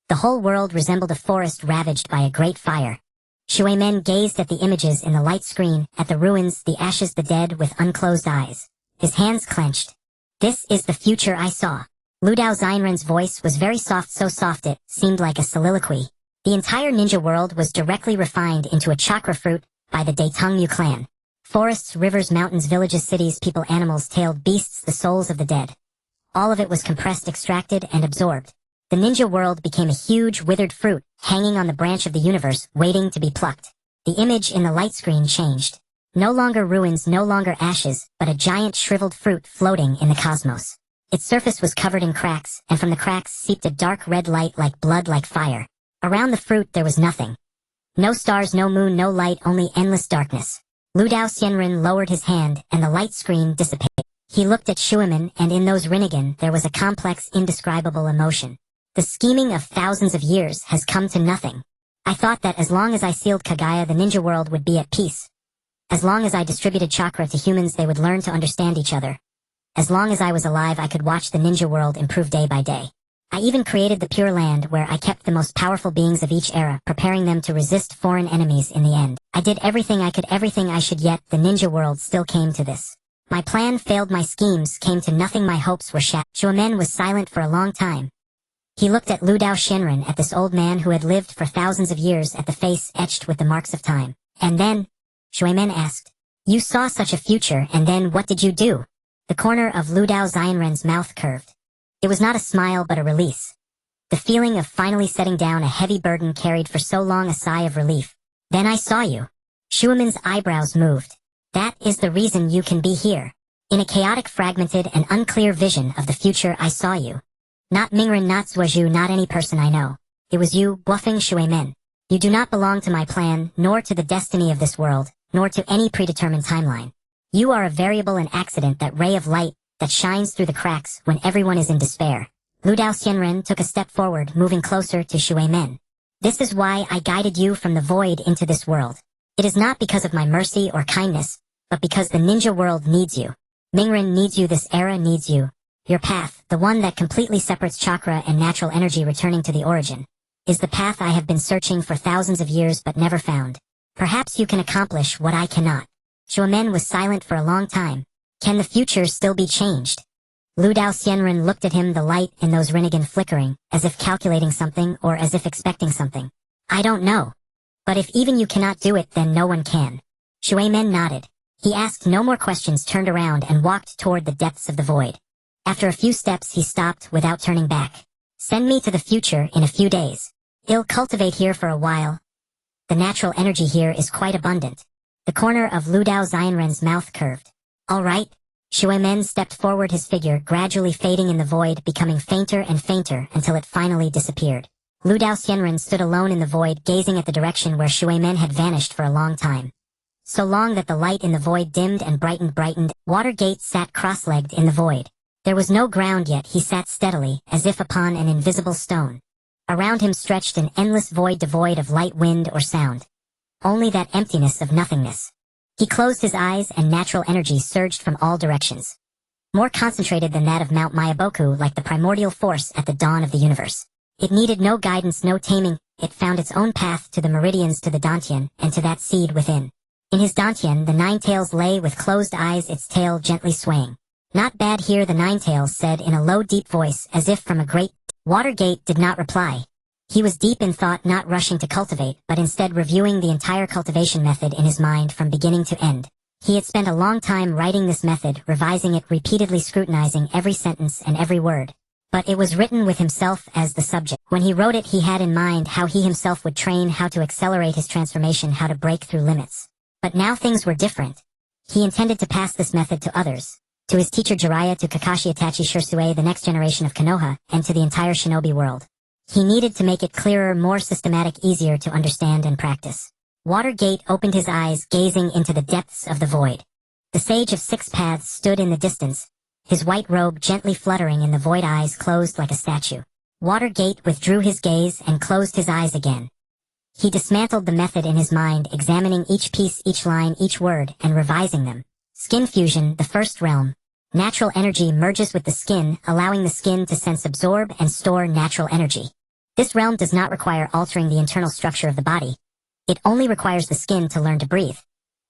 The whole world resembled a forest ravaged by a great fire." Shuemen gazed at the images in the light screen, at the ruins, the ashes, the dead, with unclosed eyes. His hands clenched. "This is the future I saw." Lu Dao Xianren's voice was very soft, so soft it seemed like a soliloquy. "The entire ninja world was directly refined into a chakra fruit by the Daetongmu clan. Forests, rivers, mountains, villages, cities, people, animals, tailed beasts, the souls of the dead. All of it was compressed, extracted, and absorbed. The ninja world became a huge, withered fruit, hanging on the branch of the universe, waiting to be plucked." The image in the light screen changed. No longer ruins, no longer ashes, but a giant shriveled fruit floating in the cosmos. Its surface was covered in cracks, and from the cracks seeped a dark red light like blood, like fire. Around the fruit there was nothing. No stars, no moon, no light, only endless darkness. Lu Dao Xianren lowered his hand, and the light screen dissipated. He looked at Shuemen, and in those Rinnegan there was a complex, indescribable emotion. "The scheming of thousands of years has come to nothing. I thought that as long as I sealed Kagaya, the ninja world would be at peace. As long as I distributed chakra to humans, they would learn to understand each other. As long as I was alive, I could watch the ninja world improve day by day. I even created the Pure Land, where I kept the most powerful beings of each era, preparing them to resist foreign enemies in the end. I did everything I could, everything I should, yet the ninja world still came to this. My plan failed, my schemes came to nothing, my hopes were shattered. Shuamen was silent for a long time. He looked at Lu Dao Shenren, at this old man who had lived for thousands of years, at the face etched with the marks of time. And then, Shuamen asked, "You saw such a future, and then what did you do?" The corner of Lu Dao Xianren's mouth curved. It was not a smile but a release. The feeling of finally setting down a heavy burden carried for so long a sigh of relief. "Then I saw you." Shuamen's eyebrows moved. "That is the reason you can be here. In a chaotic, fragmented, and unclear vision of the future, I saw you. Not Mingren, not Zuozhu, not any person I know. It was you, Guofeng Shuemen. You do not belong to my plan, nor to the destiny of this world, nor to any predetermined timeline. You are a variable, an accident, that ray of light that shines through the cracks when everyone is in despair." Lu Dao Xianren took a step forward, moving closer to Shuemen. "This is why I guided you from the void into this world. It is not because of my mercy or kindness, but because the ninja world needs you. Mingren needs you, this era needs you. Your path, the one that completely separates chakra and natural energy returning to the origin, is the path I have been searching for thousands of years but never found. Perhaps you can accomplish what I cannot." Shuamen was silent for a long time. "Can the future still be changed?" Lu Dao Xianren looked at him, the light in those Rinnegan flickering, as if calculating something or as if expecting something. "I don't know. But if even you cannot do it, then no one can." Shuamen nodded. He asked no more questions, turned around and walked toward the depths of the void. After a few steps, he stopped without turning back. "Send me to the future in a few days. I'll cultivate here for a while. The natural energy here is quite abundant." The corner of Lu Dao Xianren's mouth curved. "All right." Shuemen stepped forward, his figure gradually fading in the void, becoming fainter and fainter until it finally disappeared. Lu Dao Xianren stood alone in the void, gazing at the direction where Shuemen had vanished for a long time. So long that the light in the void dimmed and brightened. Watergate sat cross-legged in the void. There was no ground, yet he sat steadily, as if upon an invisible stone. Around him stretched an endless void, devoid of light, wind, or sound. Only that emptiness of nothingness. He closed his eyes, and natural energy surged from all directions. More concentrated than that of Mount Mayaboku, like the primordial force at the dawn of the universe. It needed no guidance, no taming. It found its own path to the meridians, to the Dantian, and to that seed within. In his Dantian, the Nine Tails lay with closed eyes, its tail gently swaying. "Not bad here," the Nine Tails said in a low, deep voice, as if from a great... Watergate did not reply. He was deep in thought, not rushing to cultivate, but instead reviewing the entire cultivation method in his mind from beginning to end. He had spent a long time writing this method, revising it, repeatedly scrutinizing every sentence and every word. But it was written with himself as the subject. When he wrote it, he had in mind how he himself would train, how to accelerate his transformation, how to break through limits. But now things were different. He intended to pass this method to others. To his teacher Jiraiya, to Kakashi Itachi Shursue, the next generation of Konoha, and to the entire shinobi world. He needed to make it clearer, more systematic, easier to understand and practice. Watergate opened his eyes, gazing into the depths of the void. The Sage of Six Paths stood in the distance, his white robe gently fluttering in the void, eyes closed like a statue. Watergate withdrew his gaze and closed his eyes again. He dismantled the method in his mind, examining each piece, each line, each word, and revising them. Skin fusion, the first realm. Natural energy merges with the skin, allowing the skin to sense, absorb, and store natural energy. This realm does not require altering the internal structure of the body. It only requires the skin to learn to breathe.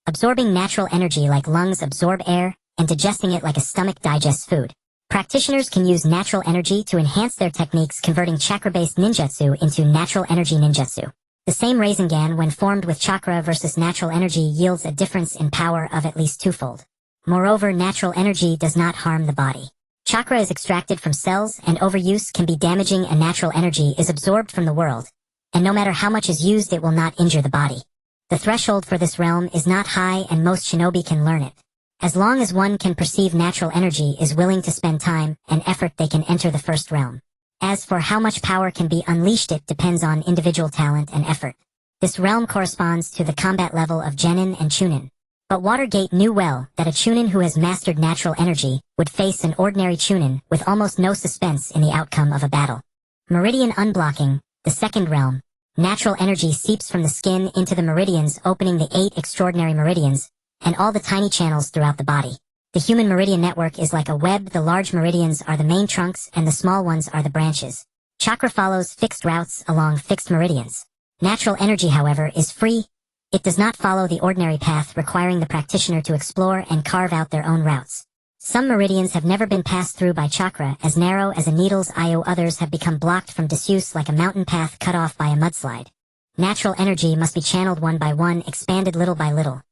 Absorbing natural energy like lungs absorb air, and digesting it like a stomach digests food. Practitioners can use natural energy to enhance their techniques, converting chakra-based ninjutsu into natural energy ninjutsu. The same Rasengan, when formed with chakra versus natural energy, yields a difference in power of at least twofold. Moreover, natural energy does not harm the body. Chakra is extracted from cells, and overuse can be damaging, and natural energy is absorbed from the world. And no matter how much is used, it will not injure the body. The threshold for this realm is not high, and most shinobi can learn it. As long as one can perceive natural energy, is willing to spend time and effort, they can enter the first realm. As for how much power can be unleashed, it depends on individual talent and effort. This realm corresponds to the combat level of Genin and Chunin. But Watergate knew well that a Chunin who has mastered natural energy would face an ordinary Chunin with almost no suspense in the outcome of a battle. Meridian unblocking, the second realm. Natural energy seeps from the skin into the meridians, opening the 8 extraordinary meridians, and all the tiny channels throughout the body. The human meridian network is like a web. The large meridians are the main trunks and the small ones are the branches. Chakra follows fixed routes along fixed meridians. Natural energy, however, is free. It does not follow the ordinary path, requiring the practitioner to explore and carve out their own routes. Some meridians have never been passed through by chakra, as narrow as a needle's eye. Others have become blocked from disuse like a mountain path cut off by a mudslide. Natural energy must be channeled one by one, expanded little by little,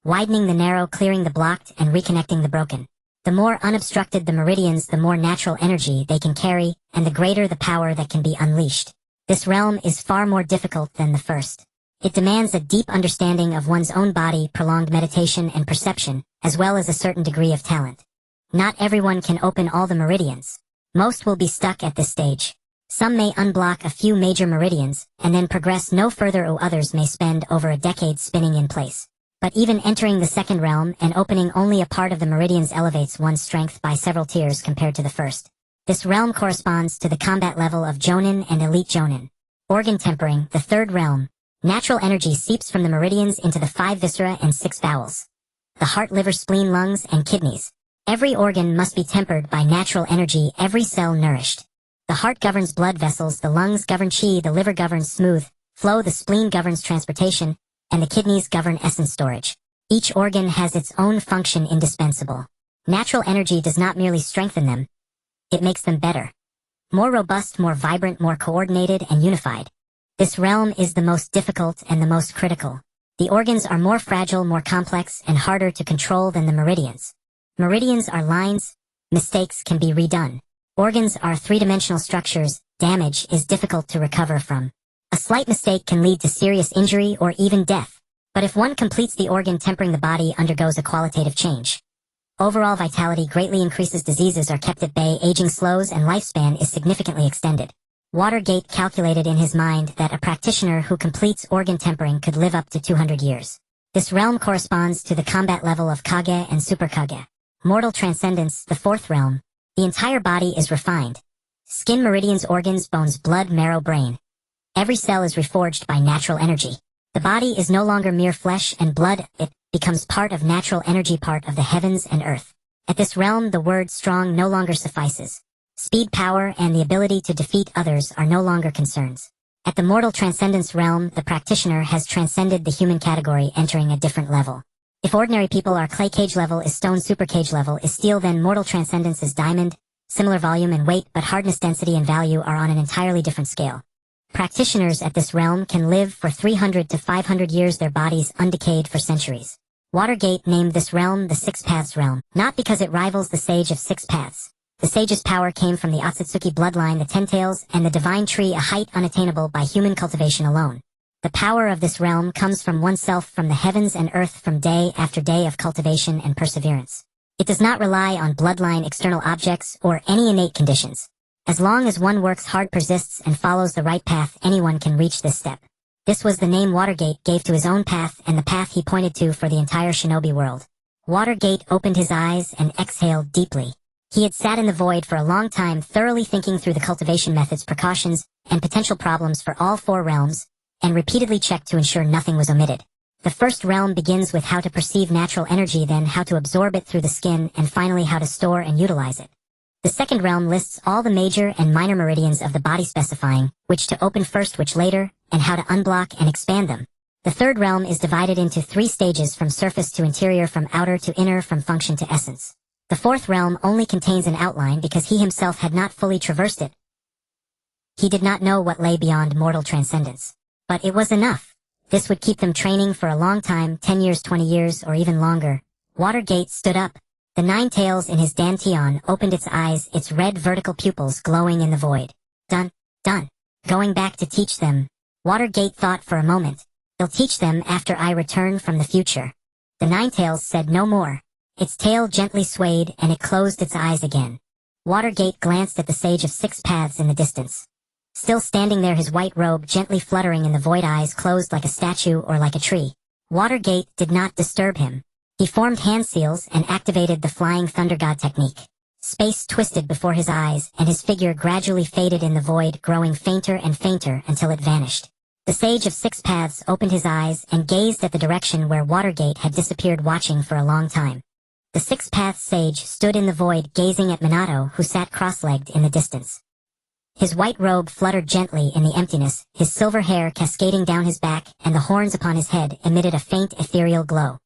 widening the narrow, clearing the blocked, and reconnecting the broken. The more unobstructed the meridians, the more natural energy they can carry, and the greater the power that can be unleashed. This realm is far more difficult than the first. It demands a deep understanding of one's own body, prolonged meditation and perception, as well as a certain degree of talent. Not everyone can open all the meridians. Most will be stuck at this stage. Some may unblock a few major meridians, and then progress no further, or others may spend over a decade spinning in place. But even entering the second realm and opening only a part of the meridians elevates one's strength by several tiers compared to the first. This realm corresponds to the combat level of Jonin and Elite Jonin. Organ tempering, the third realm. Natural energy seeps from the meridians into the 5 viscera and 6 bowels. The heart, liver, spleen, lungs, and kidneys. Every organ must be tempered by natural energy, every cell nourished. The heart governs blood vessels, the lungs govern chi, the liver governs smooth flow, the spleen governs transportation, and the kidneys govern essence storage. Each organ has its own function indispensable. Natural energy does not merely strengthen them, it makes them better. More robust, more vibrant, more coordinated, and unified. This realm is the most difficult and the most critical. The organs are more fragile, more complex, and harder to control than the meridians. Meridians are lines. Mistakes can be redone. Organs are three-dimensional structures. Damage is difficult to recover from. A slight mistake can lead to serious injury or even death. But if one completes the organ tempering, the body undergoes a qualitative change. Overall vitality greatly increases, diseases are kept at bay, aging slows, and lifespan is significantly extended. Watergate calculated in his mind that a practitioner who completes organ tempering could live up to 200 years. This realm corresponds to the combat level of Kage and Super Kage. Mortal transcendence, the fourth realm. The entire body is refined. Skin, meridians, organs, bones, blood, marrow, brain. Every cell is reforged by natural energy. The body is no longer mere flesh and blood, it becomes part of natural energy, part of the heavens and earth. At this realm, the word strong no longer suffices. Speed, power, and the ability to defeat others are no longer concerns. At the mortal transcendence realm, the practitioner has transcended the human category, entering a different level. If ordinary people are clay, cage level is stone, super cage level is steel, then mortal transcendence is diamond. Similar volume and weight, but hardness, density, and value are on an entirely different scale. Practitioners at this realm can live for 300 to 500 years, their bodies undecayed for centuries. Watergate named this realm the Six Paths realm, not because it rivals the Sage of Six Paths. The sage's power came from the Otsutsuki bloodline, the Ten Tails, and the divine tree, a height unattainable by human cultivation alone. The power of this realm comes from oneself, from the heavens and earth, from day after day of cultivation and perseverance. It does not rely on bloodline, external objects, or any innate conditions. As long as one works hard, persists, and follows the right path, anyone can reach this step. This was the name Watergate gave to his own path and the path he pointed to for the entire shinobi world. Watergate opened his eyes and exhaled deeply. He had sat in the void for a long time, thoroughly thinking through the cultivation methods, precautions, and potential problems for all 4 realms, and repeatedly checked to ensure nothing was omitted. The first realm begins with how to perceive natural energy, then how to absorb it through the skin, and finally how to store and utilize it. The second realm lists all the major and minor meridians of the body, specifying which to open first, which later, and how to unblock and expand them. The third realm is divided into 3 stages, from surface to interior, from outer to inner, from function to essence. The fourth realm only contains an outline because he himself had not fully traversed it. He did not know what lay beyond mortal transcendence. But it was enough. This would keep them training for a long time, 10 years, 20 years, or even longer. Watergate stood up. The 9 tails in his dantian opened its eyes, its red vertical pupils glowing in the void. Done. Going back to teach them. Watergate thought for a moment. They'll teach them after I return from the future. The 9 tails said no more. Its tail gently swayed and it closed its eyes again. Watergate glanced at the Sage of Six Paths in the distance. Still standing there, his white robe gently fluttering in the void, eyes closed like a statue or like a tree. Watergate did not disturb him. He formed hand seals and activated the Flying Thunder God technique. Space twisted before his eyes, and his figure gradually faded in the void, growing fainter and fainter until it vanished. The Sage of Six Paths opened his eyes and gazed at the direction where Watergate had disappeared, watching for a long time. The Six Paths Sage stood in the void, gazing at Minato, who sat cross-legged in the distance. His white robe fluttered gently in the emptiness, his silver hair cascading down his back, and the horns upon his head emitted a faint ethereal glow.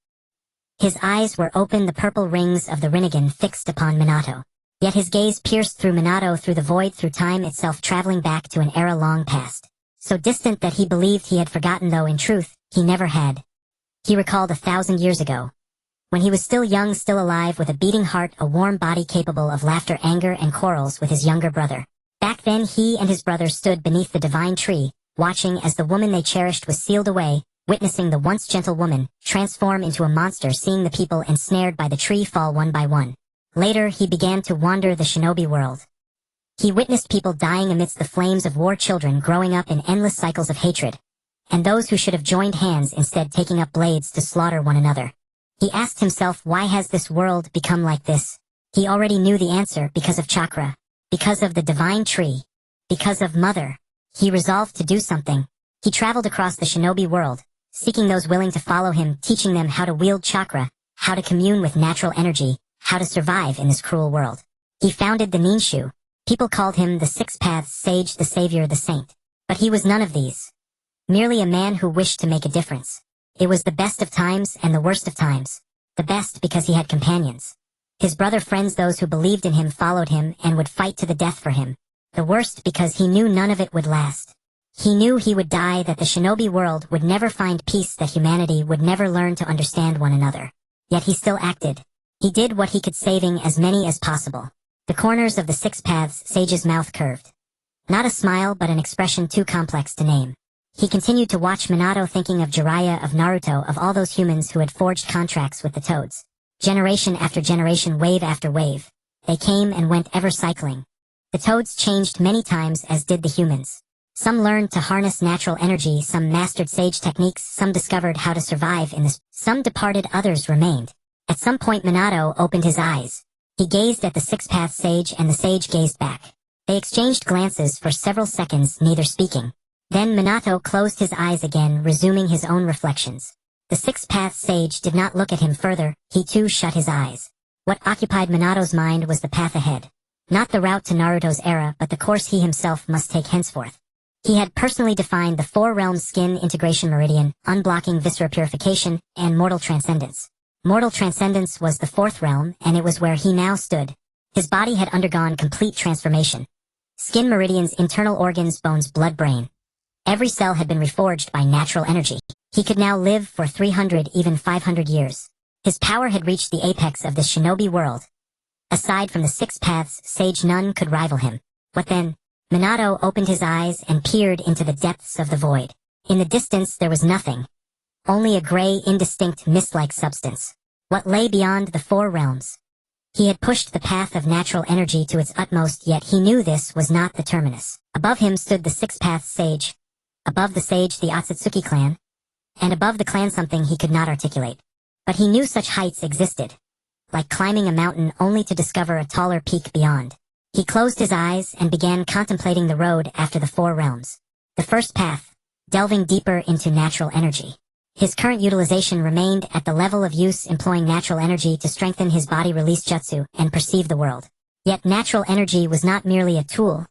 His eyes were open, the purple rings of the Rinnegan fixed upon Minato. Yet his gaze pierced through Minato, through the void, through time itself, traveling back to an era long past. So distant that he believed he had forgotten, though in truth, he never had. He recalled 1,000 years ago. When he was still young, still alive, with a beating heart, a warm body capable of laughter, anger, and quarrels with his younger brother. Back then he and his brother stood beneath the divine tree, watching as the woman they cherished was sealed away, witnessing the once gentle woman transform into a monster, seeing the people ensnared by the tree fall one by one. Later he began to wander the shinobi world. He witnessed people dying amidst the flames of war, children growing up in endless cycles of hatred, and those who should have joined hands instead taking up blades to slaughter one another. He asked himself, why has this world become like this? He already knew the answer: because of chakra, because of the divine tree, because of Mother. He resolved to do something. He traveled across the shinobi world, seeking those willing to follow him, teaching them how to wield chakra, how to commune with natural energy, how to survive in this cruel world. He founded the Ninshu. People called him the Six Paths Sage, the Savior, the Saint. But he was none of these. Merely a man who wished to make a difference. It was the best of times and the worst of times. The best because he had companions. His brother friends, those who believed in him, followed him, and would fight to the death for him. The worst because he knew none of it would last. He knew he would die, that the shinobi world would never find peace, that humanity would never learn to understand one another. Yet he still acted. He did what he could, saving as many as possible. The corners of the Six Paths Sage's mouth curved. Not a smile, but an expression too complex to name. He continued to watch Minato, thinking of Jiraiya, of Naruto, of all those humans who had forged contracts with the toads. Generation after generation, wave after wave. They came and went, ever cycling. The toads changed many times, as did the humans. Some learned to harness natural energy, some mastered sage techniques, some discovered how to survive in this. Some departed, others remained. At some point Minato opened his eyes. He gazed at the Six Paths Sage, and the sage gazed back. They exchanged glances for several seconds, neither speaking. Then Minato closed his eyes again, resuming his own reflections. The Six Paths Sage did not look at him further. He too shut his eyes. What occupied Minato's mind was the path ahead. Not the route to Naruto's era, but the course he himself must take henceforth. He had personally defined the four realms: skin integration meridian, unblocking viscera purification, and mortal transcendence. Mortal transcendence was the fourth realm, and it was where he now stood. His body had undergone complete transformation. Skin meridians, internal organs, bones, blood, brain. Every cell had been reforged by natural energy. He could now live for 300, even 500 years. His power had reached the apex of this shinobi world. Aside from the Six Paths Sage, none could rival him. What then? Minato opened his eyes and peered into the depths of the void. In the distance there was nothing. Only a gray, indistinct, mist-like substance. What lay beyond the four realms? He had pushed the path of natural energy to its utmost, yet he knew this was not the terminus. Above him stood the Six Paths Sage. Above the sage, the Otsutsuki clan. And above the clan, something he could not articulate. But he knew such heights existed. Like climbing a mountain only to discover a taller peak beyond. He closed his eyes and began contemplating the road after the four realms. The first path, delving deeper into natural energy. His current utilization remained at the level of use, employing natural energy to strengthen his body, release jutsu, and perceive the world. Yet natural energy was not merely a tool.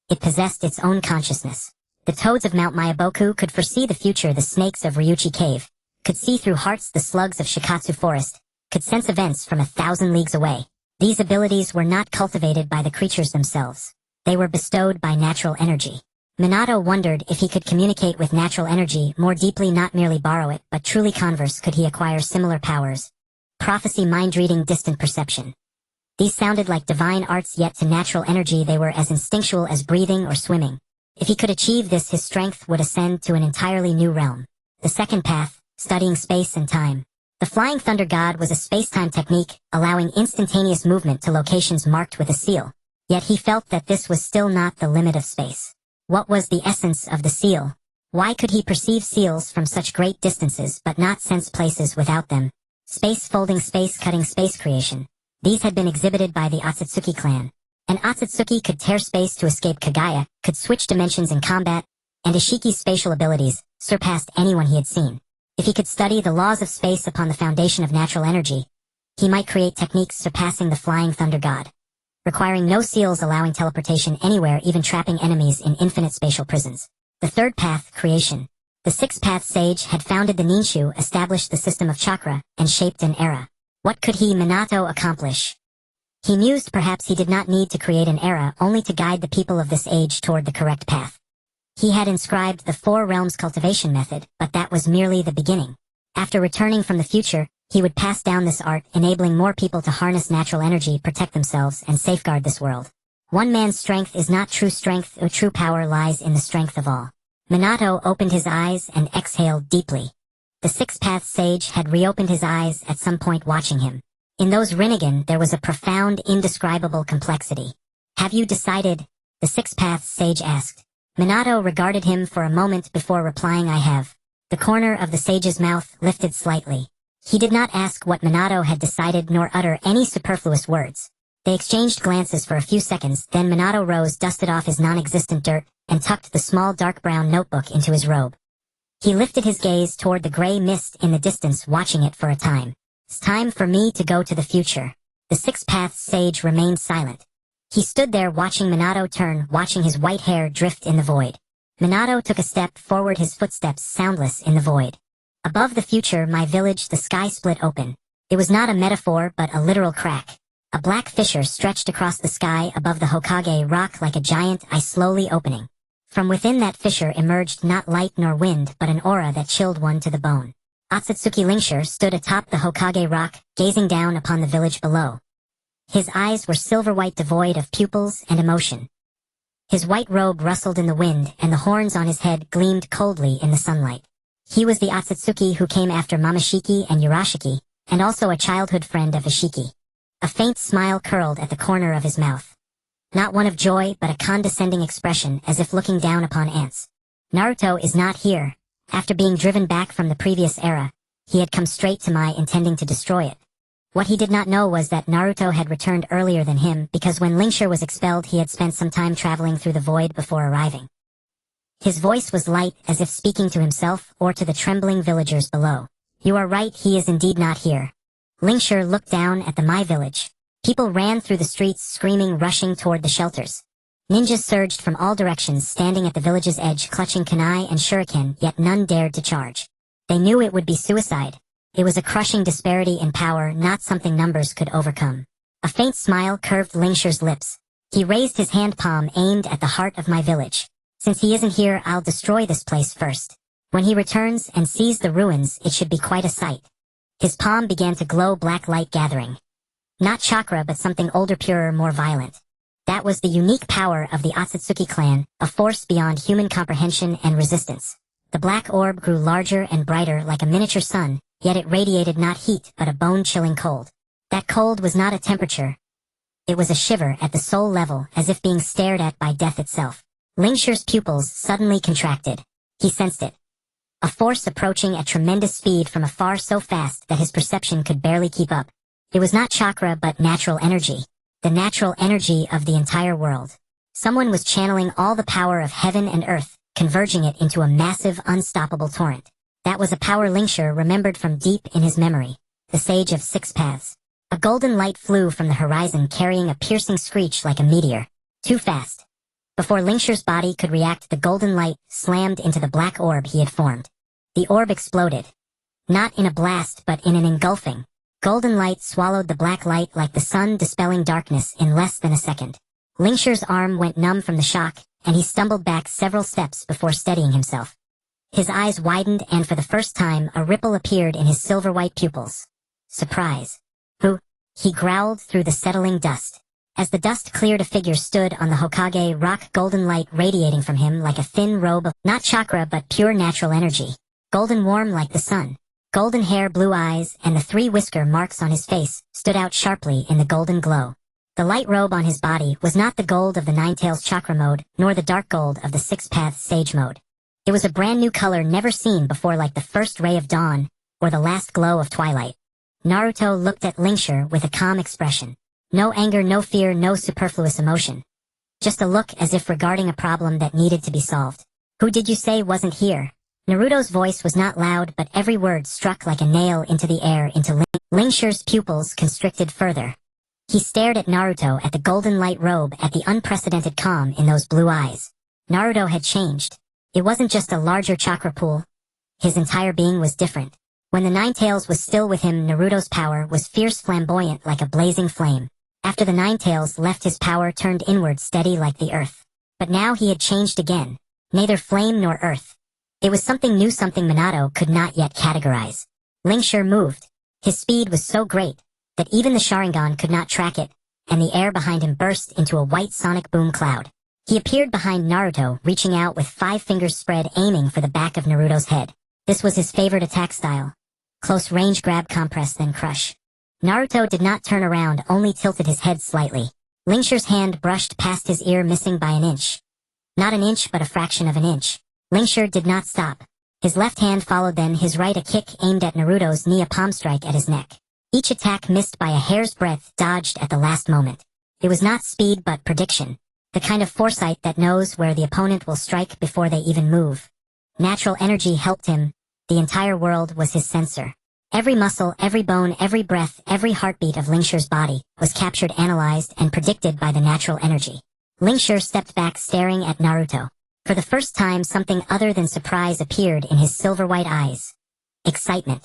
It possessed its own consciousness. The toads of Mount Mayaboku could foresee the future, the snakes of Ryuchi Cave, could see through hearts, the slugs of Shikatsu Forest, could sense events from 1,000 leagues away. These abilities were not cultivated by the creatures themselves. They were bestowed by natural energy. Minato wondered if he could communicate with natural energy more deeply, not merely borrow it, but truly converse. Could he acquire similar powers? Prophecy, mind-reading, distant perception. These sounded like divine arts, yet to natural energy they were as instinctual as breathing or swimming. If he could achieve this, his strength would ascend to an entirely new realm. The second path, studying space and time. The Flying Thunder God was a space-time technique, allowing instantaneous movement to locations marked with a seal. Yet he felt that this was still not the limit of space. What was the essence of the seal? Why could he perceive seals from such great distances but not sense places without them? Space folding, space cutting, space creation. These had been exhibited by the Otsutsuki clan. An Otsutsuki could tear space to escape Kagaya, could switch dimensions in combat, and Ishiki's spatial abilities surpassed anyone he had seen. If he could study the laws of space upon the foundation of natural energy, he might create techniques surpassing the flying thunder god, requiring no seals, allowing teleportation anywhere, even trapping enemies in infinite spatial prisons. The third path, creation. The sixth path sage had founded the Ninshu, established the system of chakra, and shaped an era. What could he, Minato, accomplish? He mused perhaps he did not need to create an era, only to guide the people of this age toward the correct path. He had inscribed the four realms cultivation method, but that was merely the beginning. After returning from the future, he would pass down this art, enabling more people to harness natural energy, protect themselves, and safeguard this world. One man's strength is not true strength, or true power lies in the strength of all. Minato opened his eyes and exhaled deeply. The sixth path sage had reopened his eyes at some point, watching him. In those Rinnegan there was a profound, indescribable complexity. Have you decided? The sixth path sage asked. Minato regarded him for a moment before replying, I have. The corner of the sage's mouth lifted slightly. He did not ask what Minato had decided nor utter any superfluous words. They exchanged glances for a few seconds, then Minato rose, dusted off his non-existent dirt, and tucked the small dark brown notebook into his robe. He lifted his gaze toward the gray mist in the distance, watching it for a time. It's time for me to go to the future. The sixth path sage remained silent. He stood there watching Minato turn, watching his white hair drift in the void. Minato took a step forward, his footsteps soundless in the void. Above the future, my village, the sky split open. It was not a metaphor, but a literal crack. A black fissure stretched across the sky above the Hokage rock like a giant eye slowly opening. From within that fissure emerged not light nor wind, but an aura that chilled one to the bone. Otsutsuki Lingshur stood atop the Hokage rock, gazing down upon the village below. His eyes were silver-white, devoid of pupils and emotion. His white robe rustled in the wind, and the horns on his head gleamed coldly in the sunlight. He was the Otsutsuki who came after Momoshiki and Urashiki, and also a childhood friend of Ishiki. A faint smile curled at the corner of his mouth. Not one of joy, but a condescending expression, as if looking down upon ants. Naruto is not here. After being driven back from the previous era, he had come straight to Mai, intending to destroy it. What he did not know was that Naruto had returned earlier than him, because when Lingshur was expelled he had spent some time traveling through the void before arriving. His voice was light, as if speaking to himself or to the trembling villagers below. You are right, he is indeed not here. Lingshur looked down at the Mai village. People ran through the streets, screaming, rushing toward the shelters. Ninjas surged from all directions, standing at the village's edge, clutching kunai and shuriken, yet none dared to charge. They knew it would be suicide. It was a crushing disparity in power, not something numbers could overcome. A faint smile curved Lingshur's lips. He raised his hand palm, aimed at the heart of my village. Since he isn't here, I'll destroy this place first. When he returns and sees the ruins, it should be quite a sight. His palm began to glow, black light gathering. Not chakra, but something older, purer, more violent. That was the unique power of the Otsutsuki clan, a force beyond human comprehension and resistance. The black orb grew larger and brighter like a miniature sun, yet it radiated not heat but a bone-chilling cold. That cold was not a temperature. It was a shiver at the soul level, as if being stared at by death itself. Lingshur's pupils suddenly contracted. He sensed it. A force approaching at tremendous speed from afar, so fast that his perception could barely keep up. It was not chakra but natural energy. The natural energy of the entire world. Someone was channeling all the power of heaven and earth, converging it into a massive, unstoppable torrent. That was a power Lingshur remembered from deep in his memory. The Sage of Six Paths. A golden light flew from the horizon, carrying a piercing screech like a meteor. Too fast. Before Lingshur's body could react, the golden light slammed into the black orb he had formed. The orb exploded. Not in a blast, but in an engulfing. Golden light swallowed the black light like the sun, dispelling darkness in less than a second. Lingshur's arm went numb from the shock, and he stumbled back several steps before steadying himself. His eyes widened, and for the first time a ripple appeared in his silver-white pupils. Surprise. Who? He growled through the settling dust. As the dust cleared, a figure stood on the Hokage rock, golden light radiating from him like a thin robe of not chakra but pure natural energy. Golden warm like the sun. Golden hair, blue eyes, and the 3 whisker marks on his face stood out sharply in the golden glow. The light robe on his body was not the gold of the Nine-Tails chakra mode, nor the dark gold of the Six Paths sage mode. It was a brand new color never seen before, like the first ray of dawn, or the last glow of twilight. Naruto looked at Lingshur with a calm expression. No anger, no fear, no superfluous emotion. Just a look as if regarding a problem that needed to be solved. Who did you say wasn't here? Naruto's voice was not loud, but every word struck like a nail into the air into Ling Shi's pupils constricted further. He stared at Naruto, at the golden light robe, at the unprecedented calm in those blue eyes. Naruto had changed. It wasn't just a larger chakra pool. His entire being was different. When the Nine Tails was still with him, Naruto's power was fierce, flamboyant, like a blazing flame. After the Nine Tails left, his power turned inward, steady like the earth. But now he had changed again. Neither flame nor earth. It was something new, something Minato could not yet categorize. Ling Shi moved. His speed was so great that even the Sharingan could not track it, and the air behind him burst into a white sonic boom cloud. He appeared behind Naruto, reaching out with 5 fingers spread, aiming for the back of Naruto's head. This was his favorite attack style. Close range grab, compress, then crush. Naruto did not turn around, only tilted his head slightly. Ling Shi's hand brushed past his ear, missing by an inch. Not an inch, but a fraction of an inch. Ling Shi did not stop. His left hand followed, then his right, a kick aimed at Naruto's knee, a palm strike at his neck. Each attack missed by a hair's breadth, dodged at the last moment. It was not speed but prediction. The kind of foresight that knows where the opponent will strike before they even move. Natural energy helped him. The entire world was his sensor. Every muscle, every bone, every breath, every heartbeat of Ling Shi's body was captured, analyzed, and predicted by the natural energy. Ling Shi stepped back, staring at Naruto. For the first time, something other than surprise appeared in his silver-white eyes. Excitement.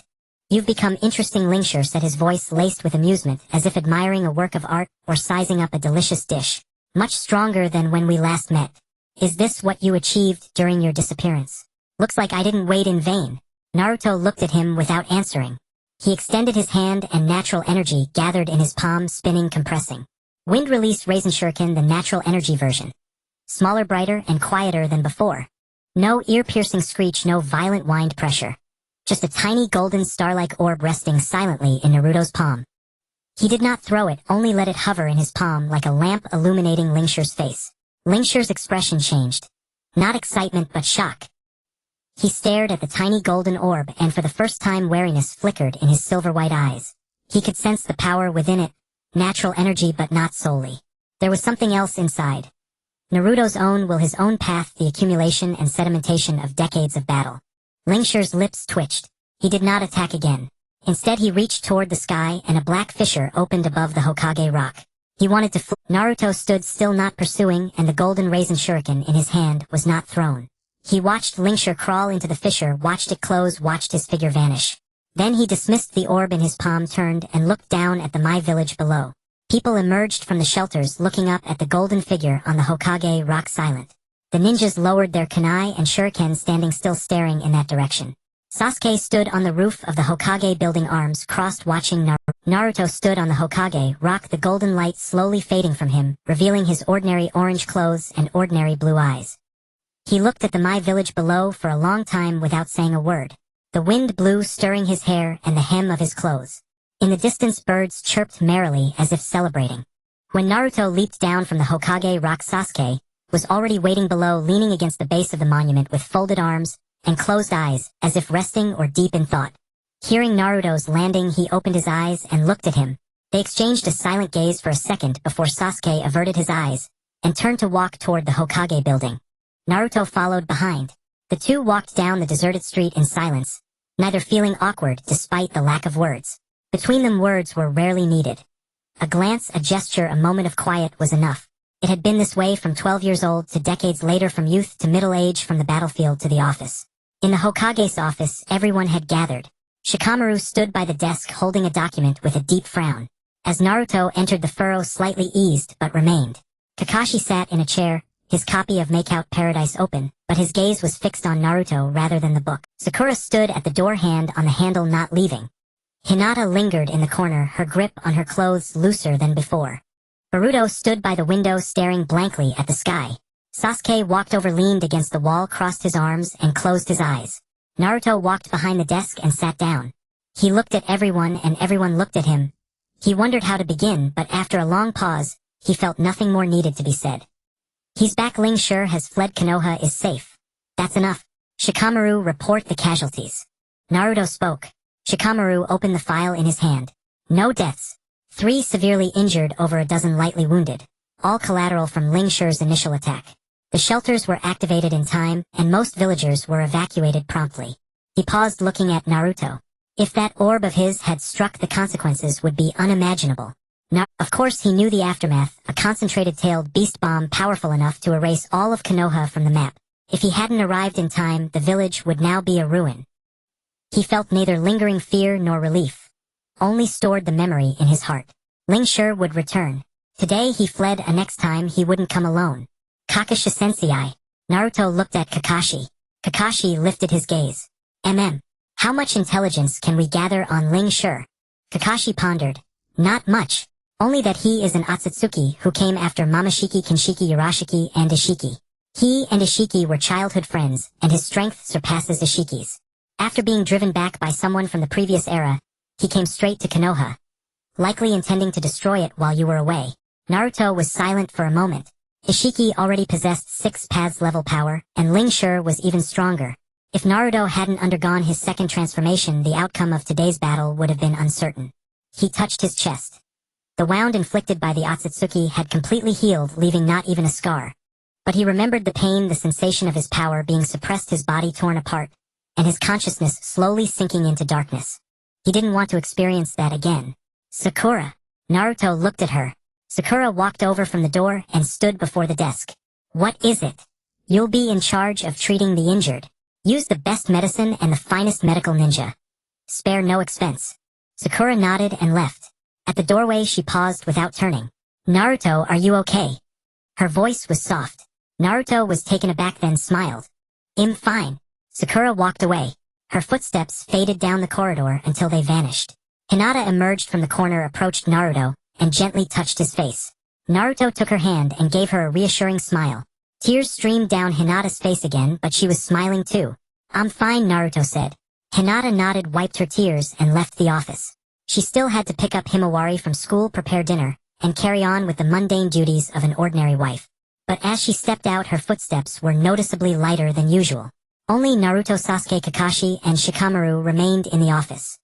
You've become interesting, Ling Shi said, his voice laced with amusement, as if admiring a work of art or sizing up a delicious dish. Much stronger than when we last met. Is this what you achieved during your disappearance? Looks like I didn't wait in vain. Naruto looked at him without answering. He extended his hand, and natural energy gathered in his palm, spinning, compressing. Wind released Raisin Shuriken, the natural energy version. Smaller, brighter, and quieter than before. No ear-piercing screech, no violent wind pressure. Just a tiny golden star-like orb resting silently in Naruto's palm. He did not throw it, only let it hover in his palm like a lamp illuminating Ling Shi's face. Ling Shi's expression changed. Not excitement but shock. He stared at the tiny golden orb, and for the first time wariness flickered in his silver-white eyes. He could sense the power within it. Natural energy, but not solely. There was something else inside. Naruto's own will, his own path, the accumulation and sedimentation of decades of battle. Ling Shi's lips twitched. He did not attack again. Instead, he reached toward the sky, and a black fissure opened above the Hokage rock. He wanted to Naruto stood still, not pursuing, and the golden Raisin Shuriken in his hand was not thrown. He watched Ling Shi crawl into the fissure, watched it close, watched his figure vanish. Then he dismissed the orb in his palm, turned, and looked down at the Mai village below. People emerged from the shelters, looking up at the golden figure on the Hokage rock, silent. The ninjas lowered their kunai and shuriken, standing still, staring in that direction. Sasuke stood on the roof of the Hokage building, arms crossed, watching Naruto stood on the Hokage rock, the golden light slowly fading from him, revealing his ordinary orange clothes and ordinary blue eyes. He looked at the Mai village below for a long time without saying a word. The wind blew, stirring his hair and the hem of his clothes. In the distance, birds chirped merrily as if celebrating. When Naruto leaped down from the Hokage rock, Sasuke was already waiting below, leaning against the base of the monument with folded arms and closed eyes, as if resting or deep in thought. Hearing Naruto's landing, he opened his eyes and looked at him. They exchanged a silent gaze for a second before Sasuke averted his eyes and turned to walk toward the Hokage building. Naruto followed behind. The two walked down the deserted street in silence, neither feeling awkward despite the lack of words. Between them, words were rarely needed. A glance, a gesture, a moment of quiet was enough. It had been this way from 12 years old to decades later, from youth to middle age, from the battlefield to the office. In the Hokage's office, everyone had gathered. Shikamaru stood by the desk holding a document with a deep frown. As Naruto entered, the furrow slightly eased but remained. Kakashi sat in a chair, his copy of Make Out Paradise open, but his gaze was fixed on Naruto rather than the book. Sakura stood at the door, hand on the handle, not leaving. Hinata lingered in the corner, her grip on her clothes looser than before. Boruto stood by the window, staring blankly at the sky. Sasuke walked over, leaned against the wall, crossed his arms, and closed his eyes. Naruto walked behind the desk and sat down. He looked at everyone, and everyone looked at him. He wondered how to begin, but after a long pause, he felt nothing more needed to be said. He's back. Ling Shi has fled. Konoha is safe. That's enough. Shikamaru, report the casualties. Naruto spoke. Shikamaru opened the file in his hand. No deaths. 3 severely injured, over a dozen lightly wounded. All collateral from Ling Shi's initial attack. The shelters were activated in time, and most villagers were evacuated promptly. He paused looking at Naruto. If that orb of his had struck, the consequences would be unimaginable. Of course he knew the aftermath, a concentrated-tailed beast bomb powerful enough to erase all of Konoha from the map. If he hadn't arrived in time, the village would now be a ruin. He felt neither lingering fear nor relief, only stored the memory in his heart. Ling Shi would return. Today he fled, and next time he wouldn't come alone. Kakashi Sensei. Naruto looked at Kakashi. Kakashi lifted his gaze. How much intelligence can we gather on Ling Shi? Kakashi pondered. Not much. Only that he is an Otsutsuki who came after Momoshiki, Kinshiki, Urashiki, and Ishiki. He and Ishiki were childhood friends, and his strength surpasses Ishiki's. After being driven back by someone from the previous era, he came straight to Konoha, likely intending to destroy it while you were away. Naruto was silent for a moment. Ishiki already possessed 6 paths level power, and Ling Shi was even stronger. If Naruto hadn't undergone his second transformation, the outcome of today's battle would have been uncertain. He touched his chest. The wound inflicted by the Otsutsuki had completely healed, leaving not even a scar. But he remembered the pain, the sensation of his power being suppressed, his body torn apart, and his consciousness slowly sinking into darkness. He didn't want to experience that again. Sakura. Naruto looked at her. Sakura walked over from the door and stood before the desk. What is it? You'll be in charge of treating the injured. Use the best medicine and the finest medical ninja. Spare no expense. Sakura nodded and left. At the doorway she paused without turning. Naruto, are you okay? Her voice was soft. Naruto was taken aback, then smiled. I'm fine. Sakura walked away. Her footsteps faded down the corridor until they vanished. Hinata emerged from the corner, approached Naruto, and gently touched his face. Naruto took her hand and gave her a reassuring smile. Tears streamed down Hinata's face again, but she was smiling too. I'm fine, Naruto said. Hinata nodded, wiped her tears, and left the office. She still had to pick up Himawari from school, prepare dinner, and carry on with the mundane duties of an ordinary wife. But as she stepped out, her footsteps were noticeably lighter than usual. Only Naruto, Sasuke, Kakashi, and Shikamaru remained in the office.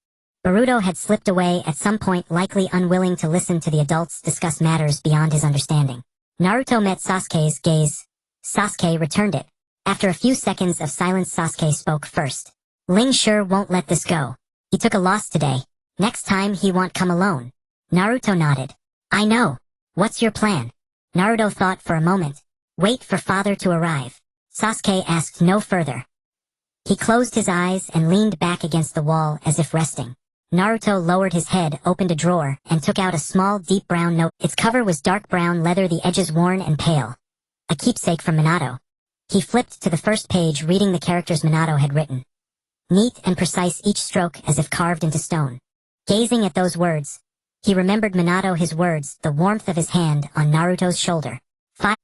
Boruto had slipped away at some point, likely unwilling to listen to the adults discuss matters beyond his understanding. Naruto met Sasuke's gaze. Sasuke returned it. After a few seconds of silence, Sasuke spoke first. Ling Shi won't let this go. He took a loss today. Next time he won't come alone. Naruto nodded. I know. What's your plan? Naruto thought for a moment. Wait for father to arrive. Sasuke asked no further. He closed his eyes and leaned back against the wall as if resting. Naruto lowered his head, opened a drawer, and took out a small, deep brown note. Its cover was dark brown leather, the edges worn and pale. A keepsake from Minato. He flipped to the first page, reading the characters Minato had written. Neat and precise, each stroke as if carved into stone. Gazing at those words, he remembered Minato, his words, the warmth of his hand on Naruto's shoulder.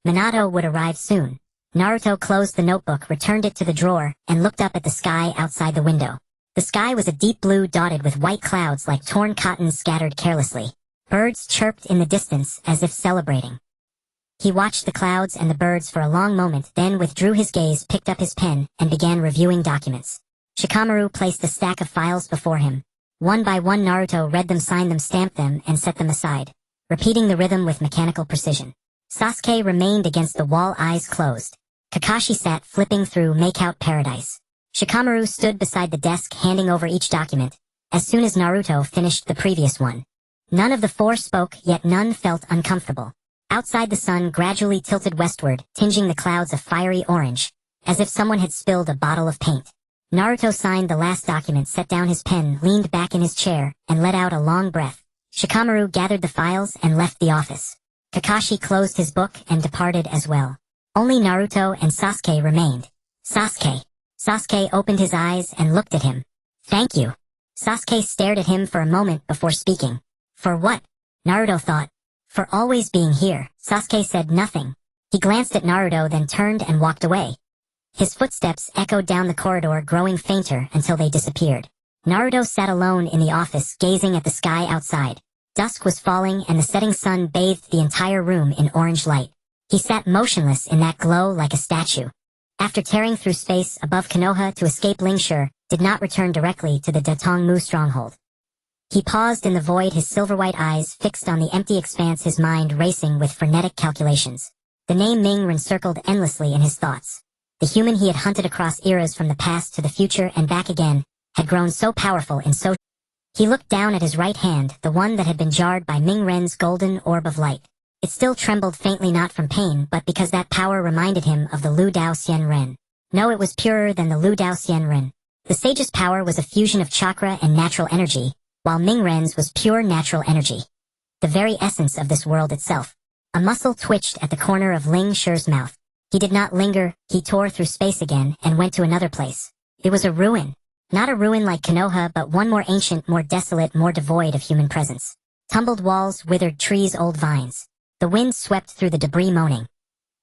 Minato would arrive soon. Naruto closed the notebook, returned it to the drawer, and looked up at the sky outside the window. The sky was a deep blue dotted with white clouds like torn cotton scattered carelessly. Birds chirped in the distance as if celebrating. He watched the clouds and the birds for a long moment, then withdrew his gaze, picked up his pen, and began reviewing documents. Shikamaru placed a stack of files before him. One by one Naruto read them, signed them, stamped them, and set them aside, repeating the rhythm with mechanical precision. Sasuke remained against the wall, eyes closed. Kakashi sat flipping through Make Out Paradise. Shikamaru stood beside the desk, handing over each document, as soon as Naruto finished the previous one. None of the four spoke, yet none felt uncomfortable. Outside, the sun gradually tilted westward, tinging the clouds a fiery orange, as if someone had spilled a bottle of paint. Naruto signed the last document, set down his pen, leaned back in his chair, and let out a long breath. Shikamaru gathered the files and left the office. Kakashi closed his book and departed as well. Only Naruto and Sasuke remained. Sasuke. Sasuke opened his eyes and looked at him. Thank you. Sasuke stared at him for a moment before speaking. For what? Naruto thought. For always being here. Sasuke said nothing. He glanced at Naruto, then turned and walked away. His footsteps echoed down the corridor, growing fainter until they disappeared. Naruto sat alone in the office, gazing at the sky outside. Dusk was falling and the setting sun bathed the entire room in orange light. He sat motionless in that glow like a statue. After tearing through space above Konoha to escape, Ling Shi did not return directly to the Datongmu stronghold. He paused in the void, his silver-white eyes fixed on the empty expanse, his mind racing with frenetic calculations. The name Ming circled endlessly in his thoughts. The human he had hunted across eras from the past to the future and back again, had grown so powerful and so... He looked down at his right hand, the one that had been jarred by Ming Ren's golden orb of light. It still trembled faintly, not from pain, but because that power reminded him of the Lu Dao Xian Ren. No, it was purer than the Lu Dao Xian Ren. The sage's power was a fusion of chakra and natural energy, while Ming Ren's was pure natural energy. The very essence of this world itself. A muscle twitched at the corner of Ling Shi's mouth. He did not linger, he tore through space again and went to another place. It was a ruin. Not a ruin like Konoha, but one more ancient, more desolate, more devoid of human presence. Tumbled walls, withered trees, old vines. The wind swept through the debris moaning.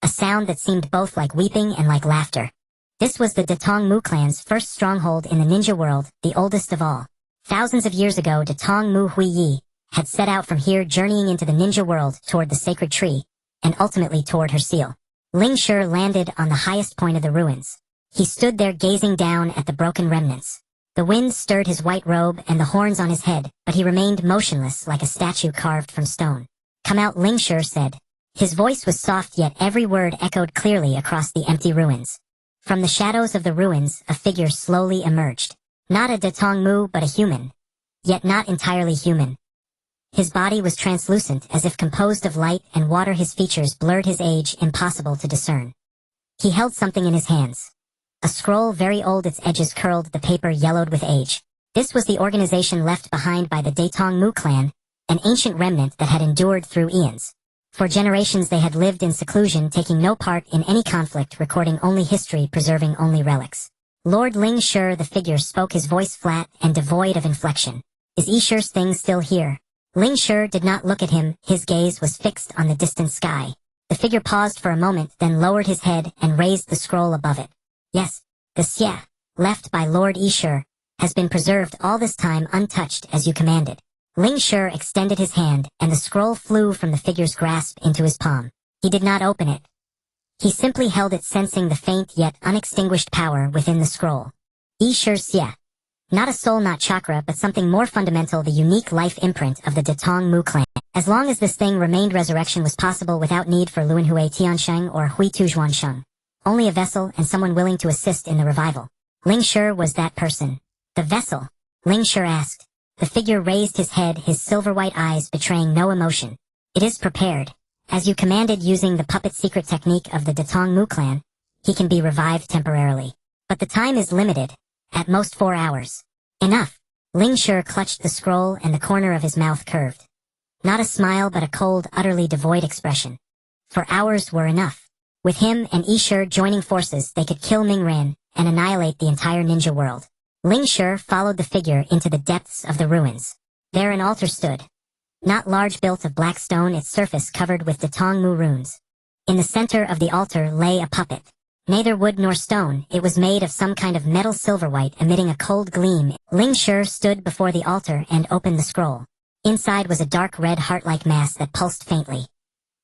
A sound that seemed both like weeping and like laughter. This was the Datong Mu clan's first stronghold in the ninja world, the oldest of all. Thousands of years ago, Datong Mu Hui Yi had set out from here, journeying into the ninja world toward the sacred tree, and ultimately toward her seal. Ling Shi landed on the highest point of the ruins. He stood there gazing down at the broken remnants. The wind stirred his white robe and the horns on his head, but he remained motionless like a statue carved from stone. "Come out," Ling Shi said. His voice was soft, yet every word echoed clearly across the empty ruins. From the shadows of the ruins, a figure slowly emerged. Not a Datong Mu, but a human. Yet not entirely human. His body was translucent, as if composed of light and water. His features blurred his age, impossible to discern. He held something in his hands. A scroll, very old, its edges curled, the paper yellowed with age. This was the organization left behind by the Datong Mu clan, an ancient remnant that had endured through eons. For generations they had lived in seclusion, taking no part in any conflict, recording only history, preserving only relics. Lord Ling Shi, the figure, spoke, his voice flat and devoid of inflection. "Is Ishi's thing still here?" Ling Shi did not look at him, his gaze was fixed on the distant sky. The figure paused for a moment, then lowered his head and raised the scroll above it. "Yes, the Xia, left by Lord Ishi, has been preserved all this time untouched as you commanded." Ling Shi extended his hand, and the scroll flew from the figure's grasp into his palm. He did not open it. He simply held it, sensing the faint yet unextinguished power within the scroll. Ishi's Xia. Not a soul, not chakra, but something more fundamental, the unique life imprint of the Datong Mu clan. As long as this thing remained, resurrection was possible without need for Luanhui Tiansheng or Hui Tuzhuansheng. Only a vessel and someone willing to assist in the revival. Ling Shi was that person. "The vessel?" Ling Shi asked. The figure raised his head, his silver-white eyes betraying no emotion. "It is prepared. As you commanded, using the puppet secret technique of the Datong Mu clan, he can be revived temporarily. But the time is limited. At most 4 hours. Enough." Ling Shi clutched the scroll and the corner of his mouth curved. Not a smile, but a cold, utterly devoid expression. 4 hours were enough. With him and Ishi joining forces, they could kill Ming Ren and annihilate the entire ninja world. Ling Shi followed the figure into the depths of the ruins. There an altar stood. Not large, built of black stone, its surface covered with Datong Mu runes. In the center of the altar lay a puppet. Neither wood nor stone, it was made of some kind of metal, silver-white, emitting a cold gleam. Ling Shi stood before the altar and opened the scroll. Inside was a dark red heart-like mass that pulsed faintly.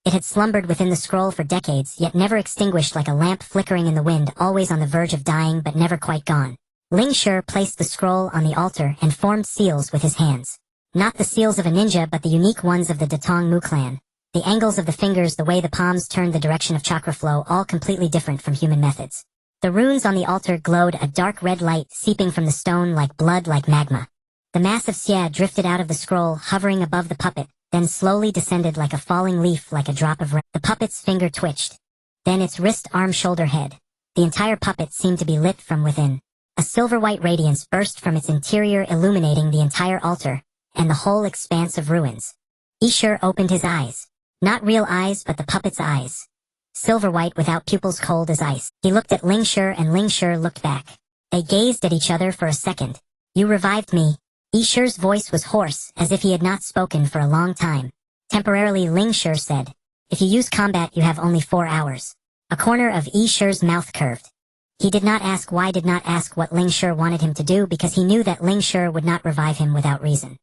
It had slumbered within the scroll for decades, yet never extinguished, like a lamp flickering in the wind, always on the verge of dying but never quite gone. Ling Shi placed the scroll on the altar and formed seals with his hands. Not the seals of a ninja, but the unique ones of the Datong Mu clan. The angles of the fingers, the way the palms turned, the direction of chakra flow, all completely different from human methods. The runes on the altar glowed, a dark red light seeping from the stone like blood, like magma. The mass of Xia drifted out of the scroll, hovering above the puppet, then slowly descended like a falling leaf, like a drop of rain. The puppet's finger twitched. Then its wrist, arm, shoulder, head. The entire puppet seemed to be lit from within. A silver-white radiance burst from its interior, illuminating the entire altar and the whole expanse of ruins. Ishi opened his eyes. Not real eyes, but the puppet's eyes. Silver-white, without pupils, cold as ice. He looked at Ling Shi, and Ling Shi looked back. They gazed at each other for a second. "You revived me." Ishi's voice was hoarse, as if he had not spoken for a long time. Temporarily, Ling Shi said, "If you use combat, you have only 4 hours." A corner of Ishi's mouth curved. He did not ask why, did not ask what Ling Shi wanted him to do, because he knew that Ling Shi would not revive him without reason.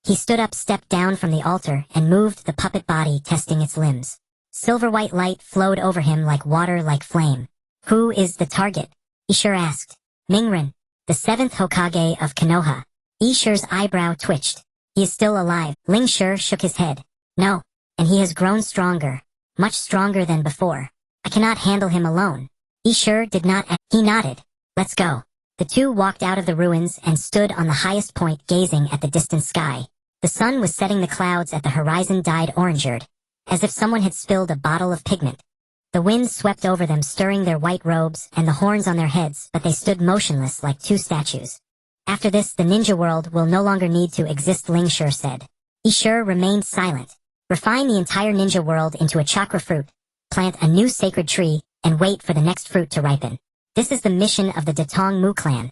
He stood up, stepped down from the altar, and moved the puppet body, testing its limbs. Silver-white light flowed over him like water, like flame. "Who is the target?" Ishi asked. "Ming Ren, the 7th Hokage of Konoha." Ishi's eyebrow twitched. "He is still alive." Ling Shi shook his head. "No, and he has grown stronger. Much stronger than before. I cannot handle him alone. Isher did not He nodded. Let's go. The two walked out of the ruins and stood on the highest point gazing at the distant sky. The sun was setting, the clouds at the horizon dyed orangered, as if someone had spilled a bottle of pigment. The wind swept over them, stirring their white robes and the horns on their heads, but they stood motionless like two statues. After this, the ninja world will no longer need to exist, Ling Shi said. Isher remained silent. Refine the entire ninja world into a chakra fruit, plant a new sacred tree, and wait for the next fruit to ripen. This is the mission of the Datong Mu clan.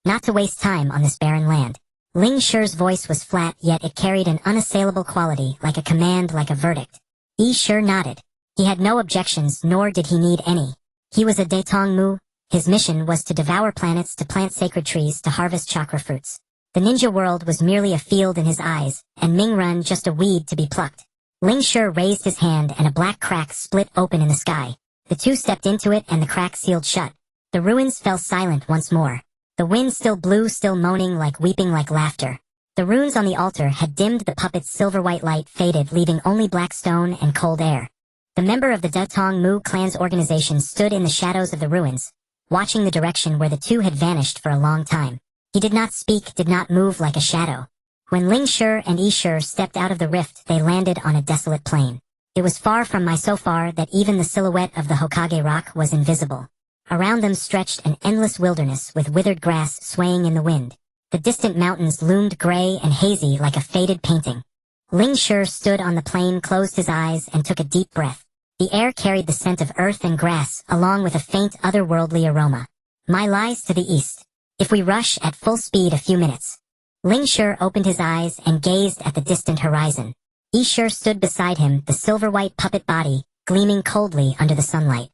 Not to waste time on this barren land. Ling Shi's voice was flat, yet it carried an unassailable quality, like a command, like a verdict. Isher nodded. He had no objections, nor did he need any. He was a Datong Mu. His mission was to devour planets, to plant sacred trees, to harvest chakra fruits. The ninja world was merely a field in his eyes, and Mingrun just a weed to be plucked. Ling Shi raised his hand and a black crack split open in the sky. The two stepped into it and the crack sealed shut. The ruins fell silent once more. The wind still blew, still moaning, like weeping, like laughter. The runes on the altar had dimmed, the puppet's silver-white light faded, leaving only black stone and cold air. The member of the Datong Mu clan's organization stood in the shadows of the ruins, watching the direction where the two had vanished for a long time. He did not speak, did not move, like a shadow. When Ling Shi and Isher stepped out of the rift, they landed on a desolate plain. It was far from so far that even the silhouette of the Hokage rock was invisible. Around them stretched an endless wilderness with withered grass swaying in the wind. The distant mountains loomed gray and hazy like a faded painting. Ling Shi stood on the plain, closed his eyes, and took a deep breath. The air carried the scent of earth and grass, along with a faint otherworldly aroma. My lies to the east. If we rush at full speed, a few minutes. Ling Shi opened his eyes and gazed at the distant horizon. Isher stood beside him, the silver-white puppet body, gleaming coldly under the sunlight.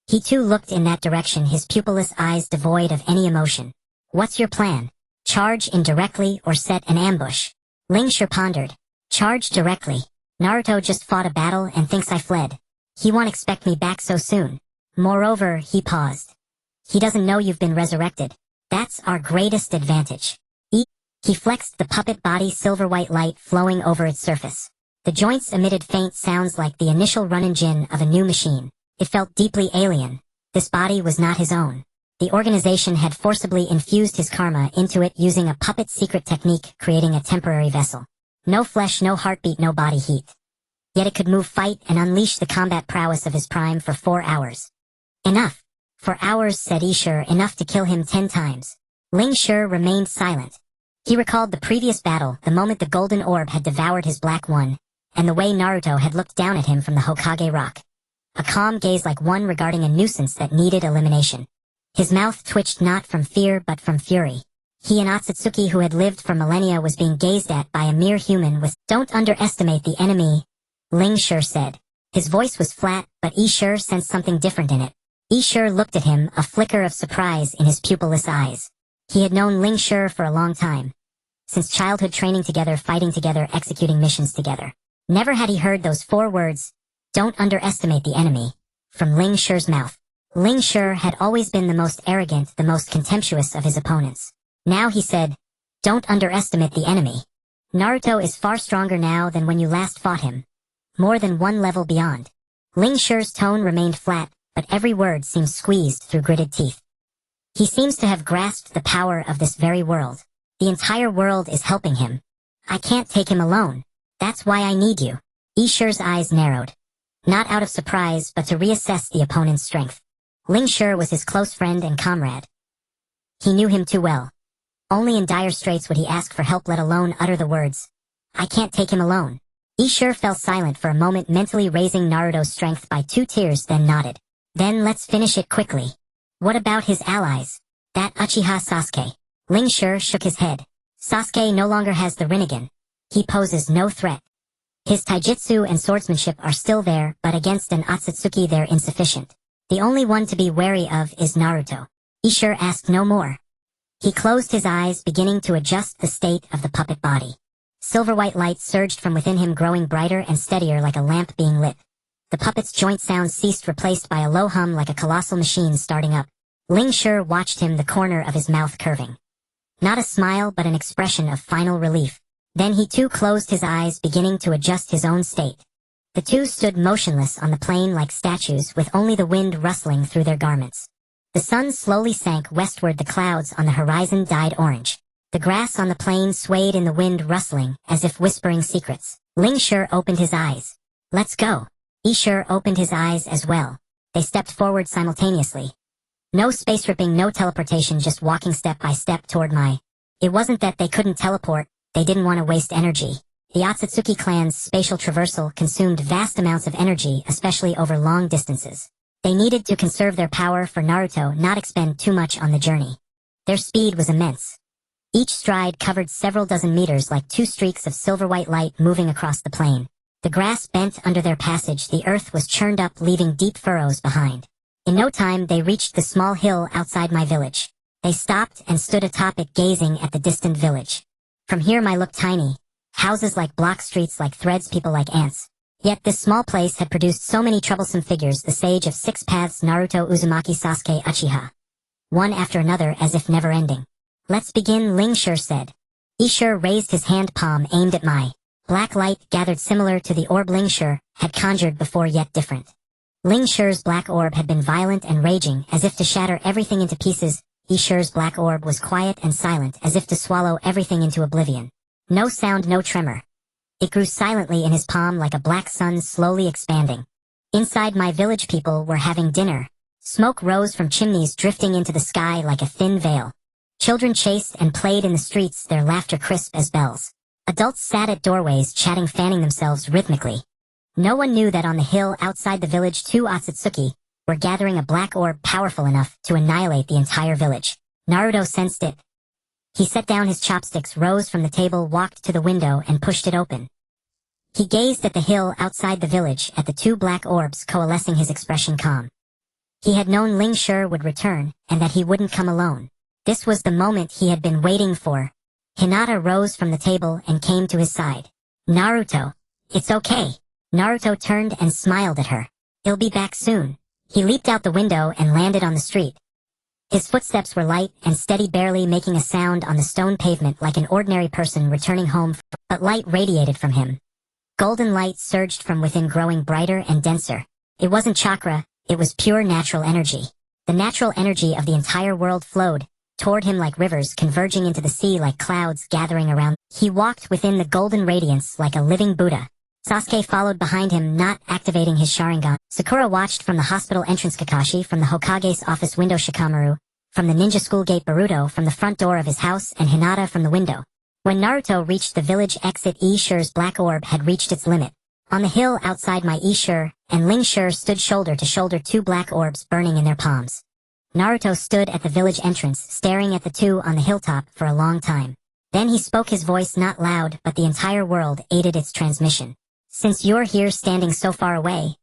He too looked in that direction, his pupilless eyes devoid of any emotion. What's your plan? Charge in directly or set an ambush? Ling Shi pondered. Charge directly. Naruto just fought a battle and thinks I fled. He won't expect me back so soon. Moreover, he paused. He doesn't know you've been resurrected. That's our greatest advantage. He flexed the puppet body, silver-white light flowing over its surface. The joints emitted faint sounds like the initial run-and-jin of a new machine. It felt deeply alien. This body was not his own. The organization had forcibly infused his karma into it using a puppet's secret technique, creating a temporary vessel. No flesh, no heartbeat, no body heat. Yet it could move, fight, and unleash the combat prowess of his prime for 4 hours. Enough. For hours, said Isher, enough to kill him 10 times. Ling Shi remained silent. He recalled the previous battle, the moment the golden orb had devoured his black one, and the way Naruto had looked down at him from the Hokage rock. A calm gaze, like one regarding a nuisance that needed elimination. His mouth twitched not from fear but from fury. He, an Otsutsuki who had lived for millennia, was being gazed at by a mere human with— Don't underestimate the enemy, Ling Shi said. His voice was flat, but Isher sensed something different in it. Isher looked at him, a flicker of surprise in his pupilless eyes. He had known Ling Shi for a long time. Since childhood, training together, fighting together, executing missions together. Never had he heard those 4 words, "Don't underestimate the enemy," from Ling Shi's mouth. Ling Shi had always been the most arrogant, the most contemptuous of his opponents. Now he said, "Don't underestimate the enemy. Naruto is far stronger now than when you last fought him. More than 1 level beyond." Ling Shi's tone remained flat, but every word seemed squeezed through gritted teeth. He seems to have grasped the power of this very world. The entire world is helping him. I can't take him alone. That's why I need you. Isher's eyes narrowed. Not out of surprise, but to reassess the opponent's strength. Ling Shi was his close friend and comrade. He knew him too well. Only in dire straits would he ask for help, let alone utter the words, "I can't take him alone." Isher fell silent for a moment, mentally raising Naruto's strength by 2 tiers, then nodded. "Then let's finish it quickly. What about his allies? That Uchiha Sasuke?" Ling Shi shook his head. "Sasuke no longer has the Rinnegan. He poses no threat. His taijutsu and swordsmanship are still there, but against an Otsutsuki they're insufficient. The only one to be wary of is Naruto." Isher asked no more. He closed his eyes, beginning to adjust the state of the puppet body. Silver-white light surged from within him, growing brighter and steadier like a lamp being lit. The puppet's joint sounds ceased, replaced by a low hum like a colossal machine starting up. Ling Shi watched him, the corner of his mouth curving. Not a smile, but an expression of final relief. Then he too closed his eyes, beginning to adjust his own state. The two stood motionless on the plain like statues with only the wind rustling through their garments. The sun slowly sank westward. The clouds on the horizon dyed orange. The grass on the plain swayed in the wind rustling, as if whispering secrets. Ling Shi opened his eyes. Let's go. Yi Shi opened his eyes as well. They stepped forward simultaneously. No space ripping, no teleportation, just walking step by step toward my... It wasn't that they couldn't teleport, they didn't want to waste energy. The Otsutsuki clan's spatial traversal consumed vast amounts of energy, especially over long distances. They needed to conserve their power for Naruto, not expend too much on the journey. Their speed was immense. Each stride covered several dozen meters like two streaks of silver-white light moving across the plain. The grass bent under their passage, the earth was churned up, leaving deep furrows behind. In no time they reached the small hill outside my village. They stopped and stood atop it, gazing at the distant village. From here my looked tiny. Houses like block, streets like threads, people like ants. Yet this small place had produced so many troublesome figures, the sage of six paths, Naruto, Uzumaki, Sasuke, Uchiha. One after another, as if never ending. Let's begin, Ling Shi said. Yi Shi raised his hand palm, aimed at my. Black light gathered similar to the orb Ling Shi had conjured before, yet different. Ling Shi's black orb had been violent and raging, as if to shatter everything into pieces. Yi Shi's black orb was quiet and silent, as if to swallow everything into oblivion. No sound, no tremor. It grew silently in his palm like a black sun slowly expanding. Inside my village people were having dinner. Smoke rose from chimneys, drifting into the sky like a thin veil. Children chased and played in the streets, their laughter crisp as bells. Adults sat at doorways chatting, fanning themselves rhythmically. No one knew that on the hill outside the village 2 Otsutsuki were gathering a black orb powerful enough to annihilate the entire village. Naruto sensed it. He set down his chopsticks, rose from the table, walked to the window and pushed it open. He gazed at the hill outside the village, at the 2 black orbs coalescing, his expression calm. He had known Ling Shi would return, and that he wouldn't come alone. This was the moment he had been waiting for. Hinata rose from the table and came to his side. Naruto, it's okay. Naruto turned and smiled at her. He'll be back soon. He leaped out the window and landed on the street. His footsteps were light and steady, barely making a sound on the stone pavement, like an ordinary person returning home, but light radiated from him. Golden light surged from within, growing brighter and denser. It wasn't chakra, it was pure natural energy. The natural energy of the entire world flowed toward him like rivers, converging into the sea like clouds gathering around. He walked within the golden radiance like a living Buddha. Sasuke followed behind him, not activating his Sharingan. Sakura watched from the hospital entrance, Kakashi from the Hokage's office window, Shikamaru from the ninja school gate, Boruto from the front door of his house, and Hinata from the window. When Naruto reached the village exit, Yi Shi's black orb had reached its limit. On the hill outside, my Yi Shi and Ling Shi stood shoulder to shoulder, 2 black orbs burning in their palms. Naruto stood at the village entrance, staring at the 2 on the hilltop for a long time. Then he spoke, his voice not loud, but the entire world aided its transmission. Since you're here standing so far away,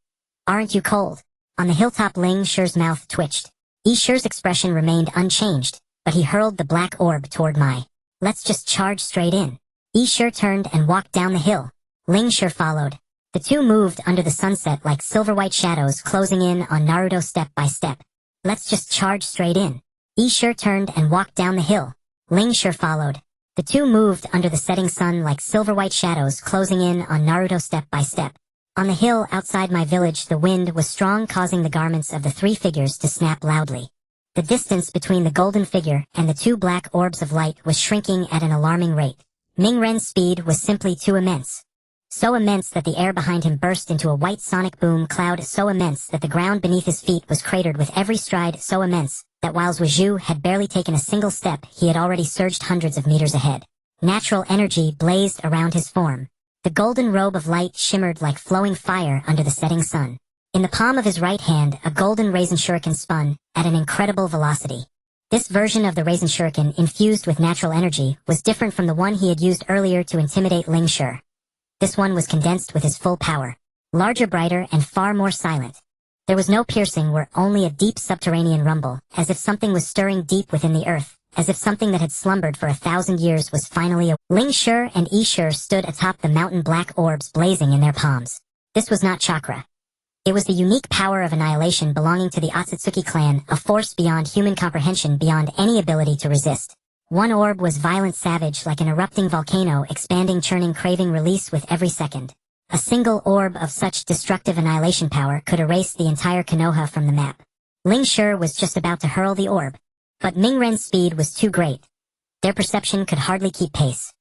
aren't you cold? On the hilltop, Ling Shi's mouth twitched. Yi Shi's expression remained unchanged, but he hurled the black orb toward my. Let's just charge straight in. Yi Shi turned and walked down the hill. Ling Shi followed. The 2 moved under the sunset like silver-white shadows, closing in on Naruto step by step. Let's just charge straight in. Yi Shi turned and walked down the hill. Ling Shi followed. The 2 moved under the setting sun like silver-white shadows, closing in on Naruto step by step. On the hill outside my village, the wind was strong, causing the garments of the 3 figures to snap loudly. The distance between the golden figure and the 2 black orbs of light was shrinking at an alarming rate. Mingren's speed was simply too immense. So immense that the air behind him burst into a white sonic boom cloud, so immense that the ground beneath his feet was cratered with every stride, so immense that while Zhuju had barely taken a single step, he had already surged hundreds of meters ahead. Natural energy blazed around his form. The golden robe of light shimmered like flowing fire under the setting sun. In the palm of his right hand, a golden Raisin Shuriken spun at an incredible velocity. This version of the Raisin Shuriken, infused with natural energy, was different from the one he had used earlier to intimidate Ling Shi. This one was condensed with his full power. Larger, brighter, and far more silent. There was no piercing, were only a deep subterranean rumble, as if something was stirring deep within the earth, as if something that had slumbered for 1,000 years was finally awake. Ling Shi and Yi Shi stood atop the mountain, black orbs blazing in their palms. This was not chakra. It was the unique power of annihilation belonging to the Otsutsuki clan, a force beyond human comprehension, beyond any ability to resist. One orb was violent, savage, like an erupting volcano, expanding, churning, craving release with every second. A single orb of such destructive annihilation power could erase the entire Konoha from the map. Ling Shi was just about to hurl the orb, but Ming Ren's speed was too great. Their perception could hardly keep pace.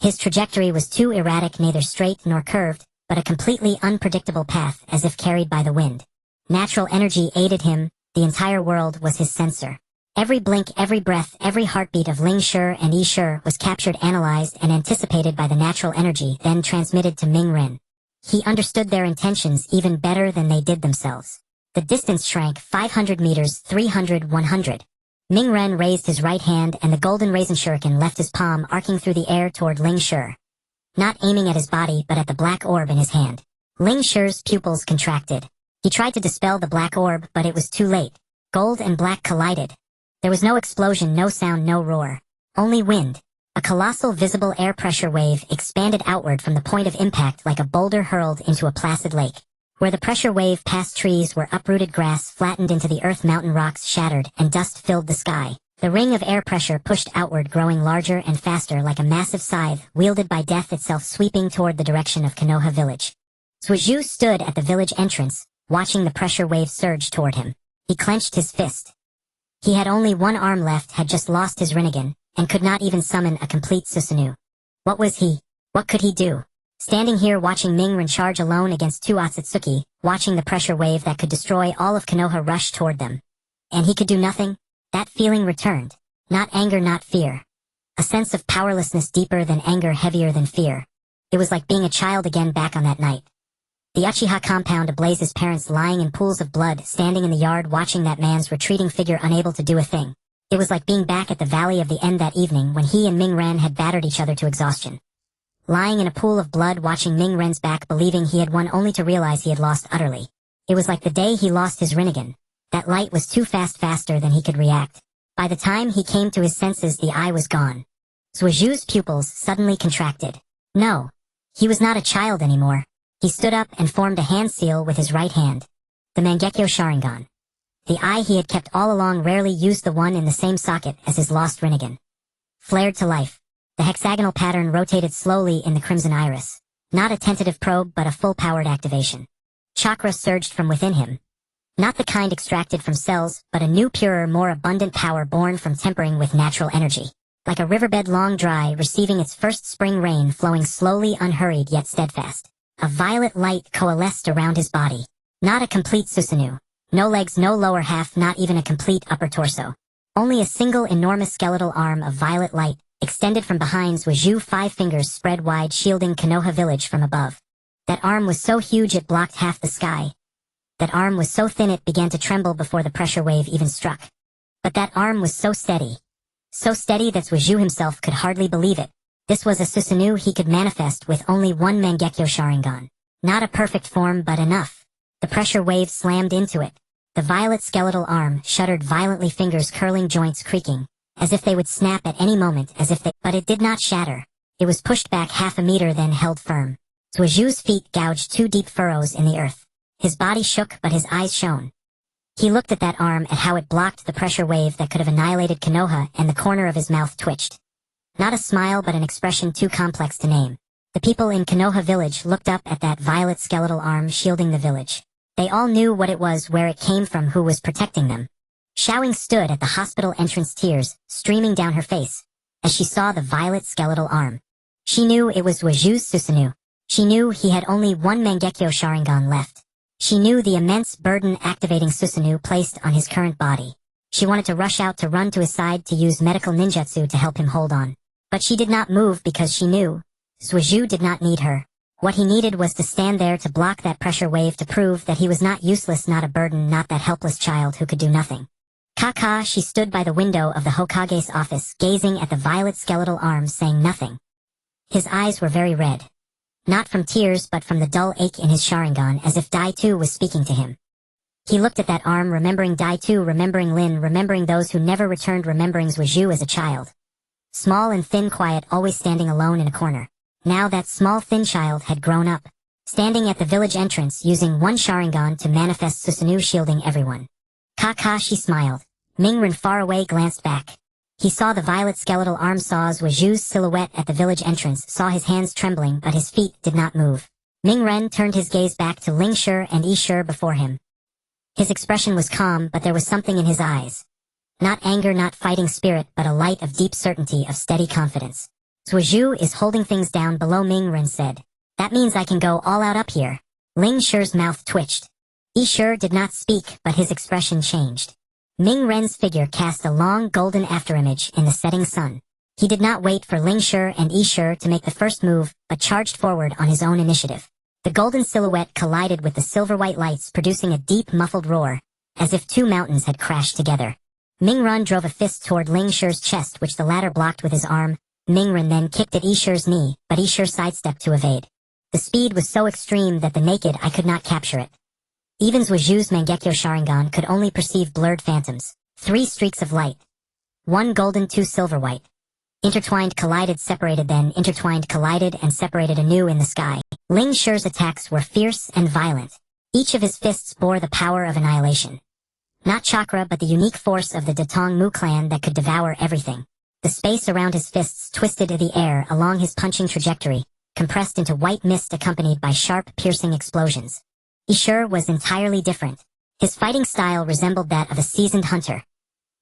His trajectory was too erratic, neither straight nor curved, but a completely unpredictable path as if carried by the wind. Natural energy aided him, the entire world was his sensor. Every blink, every breath, every heartbeat of Ling Shi and Yi Shi was captured, analyzed, and anticipated by the natural energy, then transmitted to Ming Ren. He understood their intentions even better than they did themselves. The distance shrank 500 meters, 300, 100. Ming Ren raised his right hand and the golden raisin shuriken left his palm, arcing through the air toward Ling Shi. Not aiming at his body but at the black orb in his hand. Ling Shi's pupils contracted. He tried to dispel the black orb, but it was too late. Gold and black collided. There was no explosion, no sound, no roar. Only wind. A colossal visible air pressure wave expanded outward from the point of impact like a boulder hurled into a placid lake. Where the pressure wave passed, trees were uprooted, grass flattened into the earth, mountain rocks shattered, and dust filled the sky. The ring of air pressure pushed outward, growing larger and faster like a massive scythe wielded by death itself, sweeping toward the direction of Konoha village. Suiju stood at the village entrance, watching the pressure wave surge toward him. He clenched his fist. He had only one arm left, had just lost his Rinnegan, and could not even summon a complete Susanoo. What could he do? Standing here watching Ming Ren charge alone against two Otsutsuki, watching the pressure wave that could destroy all of Konoha rush toward them. And he could do nothing? That feeling returned. Not anger, not fear. A sense of powerlessness, deeper than anger, heavier than fear. It was like being a child again, back on that night. The Uchiha compound ablaze, his parents lying in pools of blood, standing in the yard watching that man's retreating figure, unable to do a thing. It was like being back at the Valley of the End that evening when he and Ming Ren had battered each other to exhaustion. Lying in a pool of blood, watching Ming Ren's back, believing he had won only to realize he had lost utterly. It was like the day he lost his Rinnegan. That light was too fast, faster than he could react. By the time he came to his senses, the eye was gone. Suiju's pupils suddenly contracted. No. He was not a child anymore. He stood up and formed a hand seal with his right hand. The Mangekyo Sharingan. The eye he had kept all along rarely used, the one in the same socket as his lost Rinnegan. Flared to life. The hexagonal pattern rotated slowly in the crimson iris. Not a tentative probe but a full-powered activation. Chakra surged from within him. Not the kind extracted from cells, but a new, purer, more abundant power born from tempering with natural energy. Like a riverbed long dry, receiving its first spring rain, flowing slowly, unhurried yet steadfast. A violet light coalesced around his body. Not a complete Susanoo. No legs, no lower half, not even a complete upper torso. Only a single enormous skeletal arm of violet light, extended from behind Suiju, 5 fingers spread wide, shielding Konoha village from above. That arm was so huge it blocked half the sky. That arm was so thin it began to tremble before the pressure wave even struck. But that arm was so steady. So steady that Suiju himself could hardly believe it. This was a Susanoo he could manifest with only one Mangekyo Sharingan. Not a perfect form, but enough. The pressure wave slammed into it. The violet skeletal arm shuddered violently, fingers curling, joints creaking, as if they would snap at any moment, but it did not shatter. It was pushed back half a meter, then held firm. Suiju's feet gouged 2 deep furrows in the earth. His body shook, but his eyes shone. He looked at that arm, at how it blocked the pressure wave that could have annihilated Konoha, and the corner of his mouth twitched. Not a smile, but an expression too complex to name. The people in Konoha village looked up at that violet skeletal arm shielding the village. They all knew what it was, where it came from, who was protecting them. Xiaoying stood at the hospital entrance, tears streaming down her face, as she saw the violet skeletal arm. She knew it was Suiju's Susanoo. She knew he had only one Mangekyo Sharingan left. She knew the immense burden activating Susanoo placed on his current body. She wanted to rush out, to run to his side, to use medical ninjutsu to help him hold on. But she did not move because she knew Suiju did not need her. What he needed was to stand there to block that pressure wave, to prove that he was not useless, not a burden, not that helpless child who could do nothing. Kaka, she stood by the window of the Hokage's office, gazing at the violet skeletal arm, saying nothing. His eyes were very red. Not from tears, but from the dull ache in his Sharingan, as if Dai too was speaking to him. He looked at that arm, remembering Dai too, remembering Lin, remembering those who never returned, remembering Suiju as a child. Small and thin, quiet, always standing alone in a corner. Now that small thin child had grown up, standing at the village entrance, using one Sharingan to manifest Susanoo, shielding everyone. Kakashi smiled. Ming Ren, far away, glanced back. He saw the violet skeletal arm, saw Suiju's silhouette at the village entrance, saw his hands trembling, but his feet did not move. Ming-Ren turned his gaze back to Ling Shi and Yi Shi before him. His expression was calm, but there was something in his eyes. Not anger, not fighting spirit, but a light of deep certainty, of steady confidence. Zhuozhu is holding things down below, Ming-Ren said. That means I can go all out up here. Ling Shi's mouth twitched. Yi Shi did not speak, but his expression changed. Ming-Ren's figure cast a long golden afterimage in the setting sun. He did not wait for Ling Shi and Yi Shi to make the first move, but charged forward on his own initiative. The golden silhouette collided with the silver-white lights, producing a deep, muffled roar, as if two mountains had crashed together. Ming-Ren drove a fist toward Ling Shi's chest, which the latter blocked with his arm. Ming-Ren then kicked at Yi Shi's knee, but Yi Shi sidestepped to evade. The speed was so extreme that the naked eye could not capture it. Even Zhuozhu's Mangekyo Sharingan could only perceive blurred phantoms. 3 streaks of light. 1 golden, 2 silver-white. Intertwined, collided, separated, then intertwined, collided, and separated anew in the sky. Ling Shi's attacks were fierce and violent. Each of his fists bore the power of annihilation. Not chakra, but the unique force of the Datong Mu clan that could devour everything. The space around his fists twisted in the air along his punching trajectory, compressed into white mist accompanied by sharp, piercing explosions. Yi Shi was entirely different. His fighting style resembled that of a seasoned hunter.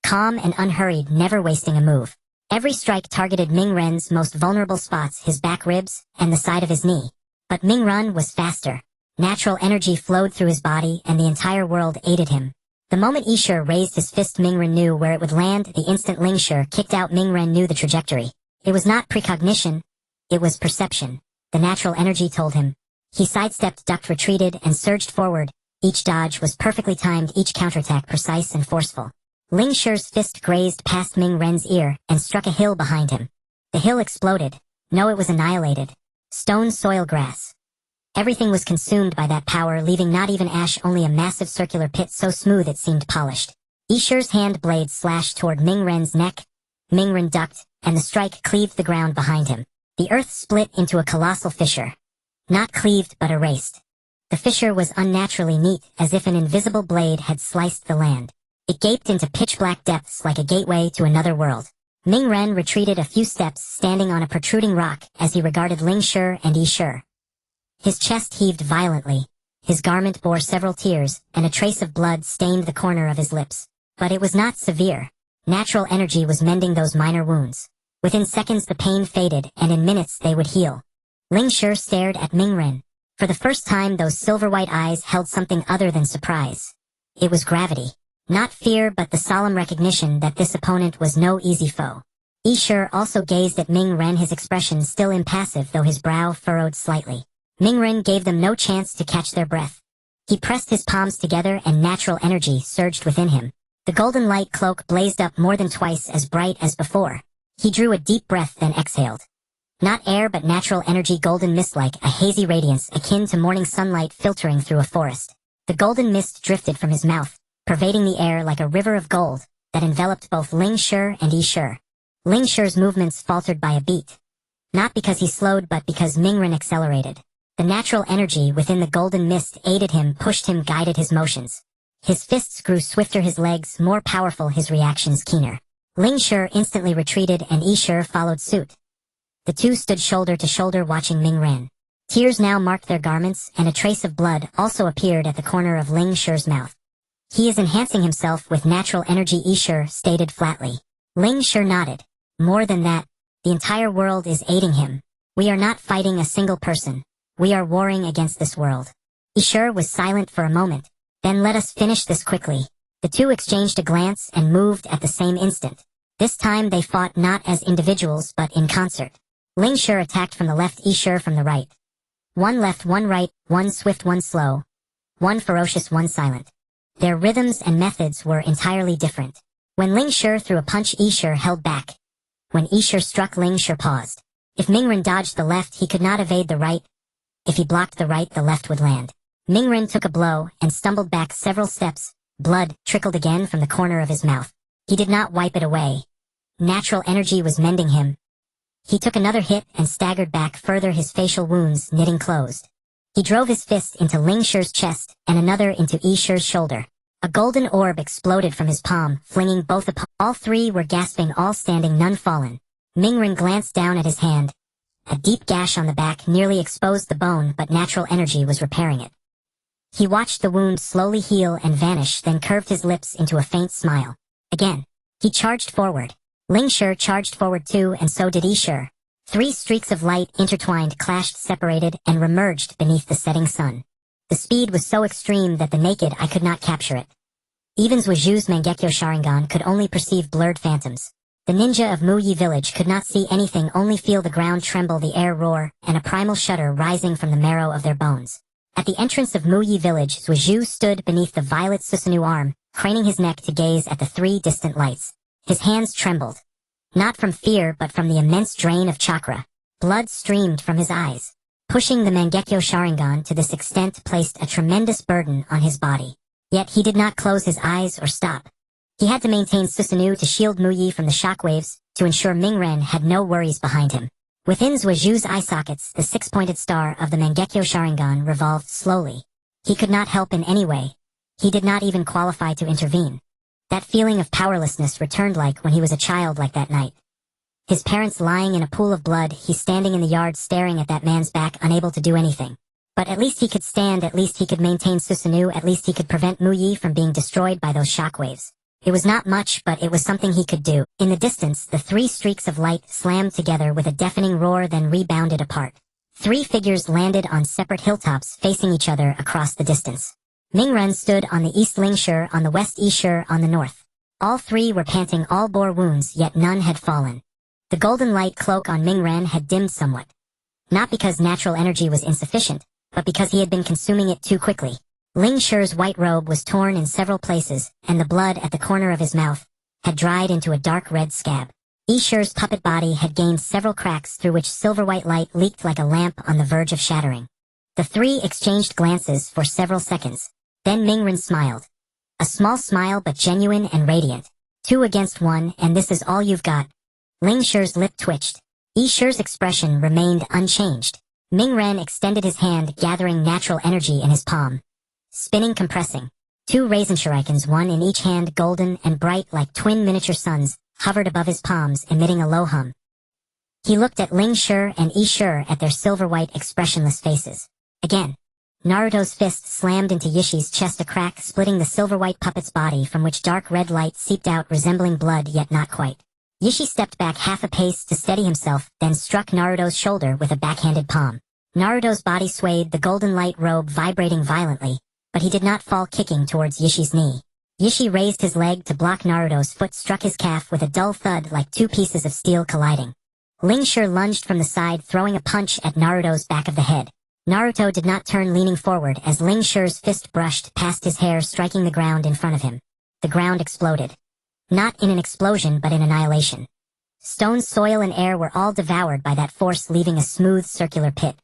Calm and unhurried, never wasting a move. Every strike targeted Ming-Ren's most vulnerable spots, his back ribs, and the side of his knee. But Ming-Ren was faster. Natural energy flowed through his body, and the entire world aided him. The moment Yi Shi raised his fist, Ming-Ren knew where it would land. The instant Ling Shi kicked out, Ming-Ren knew the trajectory. It was not precognition. It was perception. The natural energy told him. He sidestepped, ducked, retreated, and surged forward. Each dodge was perfectly timed, each counterattack precise and forceful. Ling Shi's fist grazed past Ming-Ren's ear and struck a hill behind him. The hill exploded. No, it was annihilated. Stone, soil, grass. Everything was consumed by that power, leaving not even ash, only a massive circular pit so smooth it seemed polished. Yi Shi's hand blade slashed toward Ming-Ren's neck. Ming-Ren ducked, and the strike cleaved the ground behind him. The earth split into a colossal fissure. Not cleaved, but erased. The fissure was unnaturally neat, as if an invisible blade had sliced the land. It gaped into pitch-black depths like a gateway to another world. Ming-Ren retreated a few steps, standing on a protruding rock as he regarded Ling Shi and Yi Shi. His chest heaved violently. His garment bore several tears, and a trace of blood stained the corner of his lips. But it was not severe. Natural energy was mending those minor wounds. Within seconds the pain faded, and in minutes they would heal. Ling Shi stared at Ming-Ren. For the first time, those silver-white eyes held something other than surprise. It was gravity. Not fear, but the solemn recognition that this opponent was no easy foe. Yi Shi also gazed at Ming-Ren, his expression still impassive, though his brow furrowed slightly. Ming-Ren gave them no chance to catch their breath. He pressed his palms together and natural energy surged within him. The golden light cloak blazed up more than twice as bright as before. He drew a deep breath, then exhaled. Not air, but natural energy, golden mist-like, a hazy radiance akin to morning sunlight filtering through a forest. The golden mist drifted from his mouth, pervading the air like a river of gold that enveloped both Ling Shi and Yi Shi. Ling Shi's movements faltered by a beat. Not because he slowed, but because Ming-Ren accelerated. The natural energy within the golden mist aided him, pushed him, guided his motions. His fists grew swifter, his legs more powerful, his reactions keener. Ling Shi instantly retreated and Yi Shi followed suit. The two stood shoulder to shoulder watching Ming-Ren. Tears now marked their garments, and a trace of blood also appeared at the corner of Ling Shi's mouth. He is enhancing himself with natural energy, Yi Shi stated flatly. Ling Shi nodded. More than that, the entire world is aiding him. We are not fighting a single person. We are warring against this world. Yi Shi was silent for a moment. Then let us finish this quickly. The two exchanged a glance and moved at the same instant. This time they fought not as individuals but in concert. Ling Shi attacked from the left, Yi Shi from the right. One left, one right, one swift, one slow. One ferocious, one silent. Their rhythms and methods were entirely different. When Ling Shi threw a punch, Yi Shi held back. When Yi Shi struck, Ling Shi paused. If Ming-Ren dodged the left, he could not evade the right. If he blocked the right, the left would land. Ming-Ren took a blow and stumbled back several steps. Blood trickled again from the corner of his mouth. He did not wipe it away. Natural energy was mending him. He took another hit and staggered back further, his facial wounds knitting closed. He drove his fist into Ling Shi's chest and another into Yi Shi's shoulder. A golden orb exploded from his palm, flinging both apart. All three were gasping, all standing, none fallen. Ming-Ren glanced down at his hand. A deep gash on the back nearly exposed the bone, but natural energy was repairing it. He watched the wound slowly heal and vanish, then curved his lips into a faint smile. Again, he charged forward. Ling Shi charged forward too, and so did Yi Shi. 3 streaks of light intertwined, clashed, separated, and remerged beneath the setting sun. The speed was so extreme that the naked eye could not capture it. Even Zhu's Mangekyo Sharingan could only perceive blurred phantoms. The ninja of Muyi village could not see anything, only feel the ground tremble, the air roar, and a primal shudder rising from the marrow of their bones. At the entrance of Muyi village, Zhu stood beneath the violet Susanoo arm, craning his neck to gaze at the 3 distant lights. His hands trembled. Not from fear, but from the immense drain of chakra. Blood streamed from his eyes. Pushing the Mangekyo Sharingan to this extent placed a tremendous burden on his body. Yet he did not close his eyes or stop. He had to maintain Susanoo to shield Muyi from the shockwaves, to ensure Mingren had no worries behind him. Within Zhu's eye sockets, the 6-pointed star of the Mangekyo Sharingan revolved slowly. He could not help in any way. He did not even qualify to intervene. That feeling of powerlessness returned like when he was a child, like that night. His parents lying in a pool of blood, he standing in the yard staring at that man's back, unable to do anything. But at least he could stand, at least he could maintain Susanoo, at least he could prevent Muyi from being destroyed by those shockwaves. It was not much, but it was something he could do. In the distance, the 3 streaks of light slammed together with a deafening roar, then rebounded apart. 3 figures landed on separate hilltops facing each other across the distance. Mingren stood on the east, Ling Shi on the west, Yi Shi on the north. All 3 were panting, all bore wounds, yet none had fallen. The golden light cloak on Mingren had dimmed somewhat. Not because natural energy was insufficient, but because he had been consuming it too quickly. Ling Shi's white robe was torn in several places, and the blood at the corner of his mouth had dried into a dark red scab. Yi Shi's puppet body had gained several cracks through which silver-white light leaked like a lamp on the verge of shattering. The 3 exchanged glances for several seconds. Then Mingren smiled. A small smile, but genuine and radiant. 2 against 1, and this is all you've got. Ling Shi's lip twitched. Yi Shi's expression remained unchanged. Mingren extended his hand, gathering natural energy in his palm. Spinning, compressing. 2 raisin shurikens, 1 in each hand, golden and bright like twin miniature suns, hovered above his palms, emitting a low hum. He looked at Ling Shi and Yi Shi at their silver-white, expressionless faces. Again. Naruto's fist slammed into Yishi's chest, a crack splitting the silver-white puppet's body from which dark red light seeped out, resembling blood, yet not quite. Yishi stepped back half a pace to steady himself, then struck Naruto's shoulder with a backhanded palm. Naruto's body swayed, the golden light robe vibrating violently, but he did not fall, kicking towards Yishi's knee. Yishi raised his leg to block Naruto's foot, struck his calf with a dull thud like 2 pieces of steel colliding. Ling Shi lunged from the side, throwing a punch at Naruto's back of the head. Naruto did not turn, leaning forward as Ling Shi's fist brushed past his hair, striking the ground in front of him. The ground exploded. Not in an explosion, but in annihilation. Stone, soil, and air were all devoured by that force, leaving a smooth circular pit.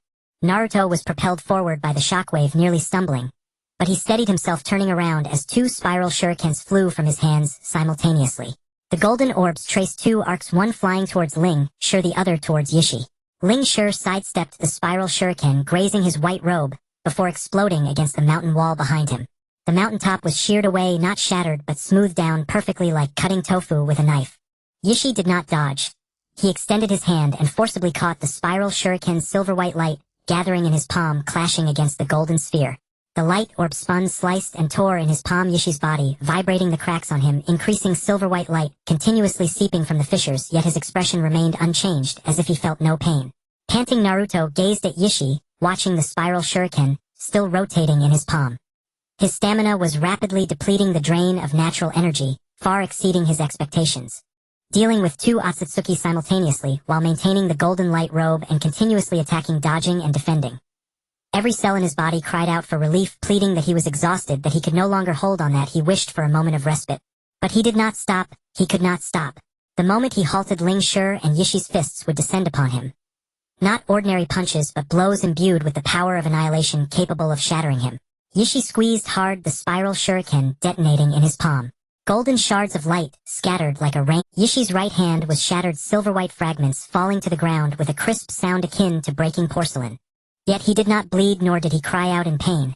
Naruto was propelled forward by the shockwave, nearly stumbling. But he steadied himself, turning around as 2 spiral shurikens flew from his hands simultaneously. The golden orbs traced 2 arcs, one flying towards Ling Shi, the other towards Yishi. Ling Shi sidestepped the spiral shuriken, grazing his white robe, before exploding against the mountain wall behind him. The mountaintop was sheared away, not shattered, but smoothed down perfectly like cutting tofu with a knife. Yishi did not dodge. He extended his hand and forcibly caught the spiral shuriken's silver-white light, gathering in his palm, clashing against the golden sphere. The light orb spun, sliced, and tore in his palm Yishi's body, vibrating the cracks on him, increasing silver-white light, continuously seeping from the fissures, yet his expression remained unchanged, as if he felt no pain. Panting, Naruto gazed at Yishi, watching the spiral shuriken, still rotating in his palm. His stamina was rapidly depleting, the drain of natural energy, far exceeding his expectations. Dealing with 2 Otsutsuki simultaneously, while maintaining the golden light robe and continuously attacking, dodging, and defending. Every cell in his body cried out for relief, pleading that he was exhausted, that he could no longer hold on, that he wished for a moment of respite. But he did not stop, he could not stop. The moment he halted, Ling Shi and Yishi's fists would descend upon him. Not ordinary punches, but blows imbued with the power of annihilation, capable of shattering him. Yishi squeezed hard, the spiral shuriken detonating in his palm. Golden shards of light scattered like a rain. Yishi's right hand was shattered, silver-white fragments falling to the ground with a crisp sound akin to breaking porcelain. Yet he did not bleed, nor did he cry out in pain.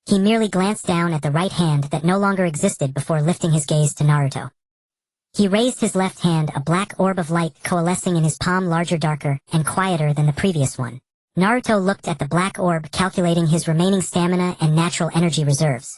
He merely glanced down at the right hand that no longer existed before lifting his gaze to Naruto. He raised his left hand, a black orb of light coalescing in his palm, larger, darker, and quieter than the previous one. Naruto looked at the black orb, calculating his remaining stamina and natural energy reserves.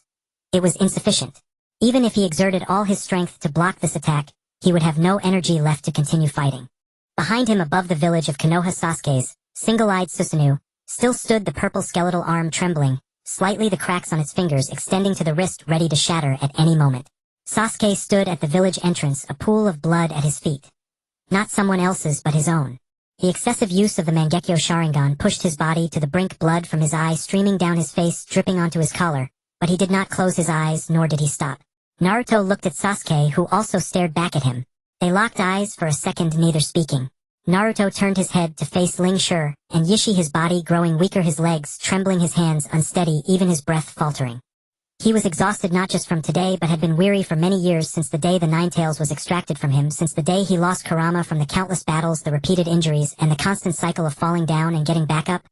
It was insufficient. Even if he exerted all his strength to block this attack, he would have no energy left to continue fighting. Behind him, above the village of Konoha Sasuke's, single-eyed Susanoo, still stood the purple skeletal arm, trembling, slightly, the cracks on its fingers extending to the wrist, ready to shatter at any moment. Sasuke stood at the village entrance, a pool of blood at his feet. Not someone else's but his own. The excessive use of the Mangekyo Sharingan pushed his body to the brink, blood from his eye streaming down his face, dripping onto his collar, but he did not close his eyes, nor did he stop. Naruto looked at Sasuke, who also stared back at him. They locked eyes for a second, neither speaking. Naruto turned his head to face Ling Shi, and Yishi, his body growing weaker, his legs trembling, his hands unsteady, even his breath faltering. He was exhausted not just from today but had been weary for many years, since the day the Ninetales was extracted from him, since the day he lost Kurama, from the countless battles, the repeated injuries, and the constant cycle of falling down and getting back up.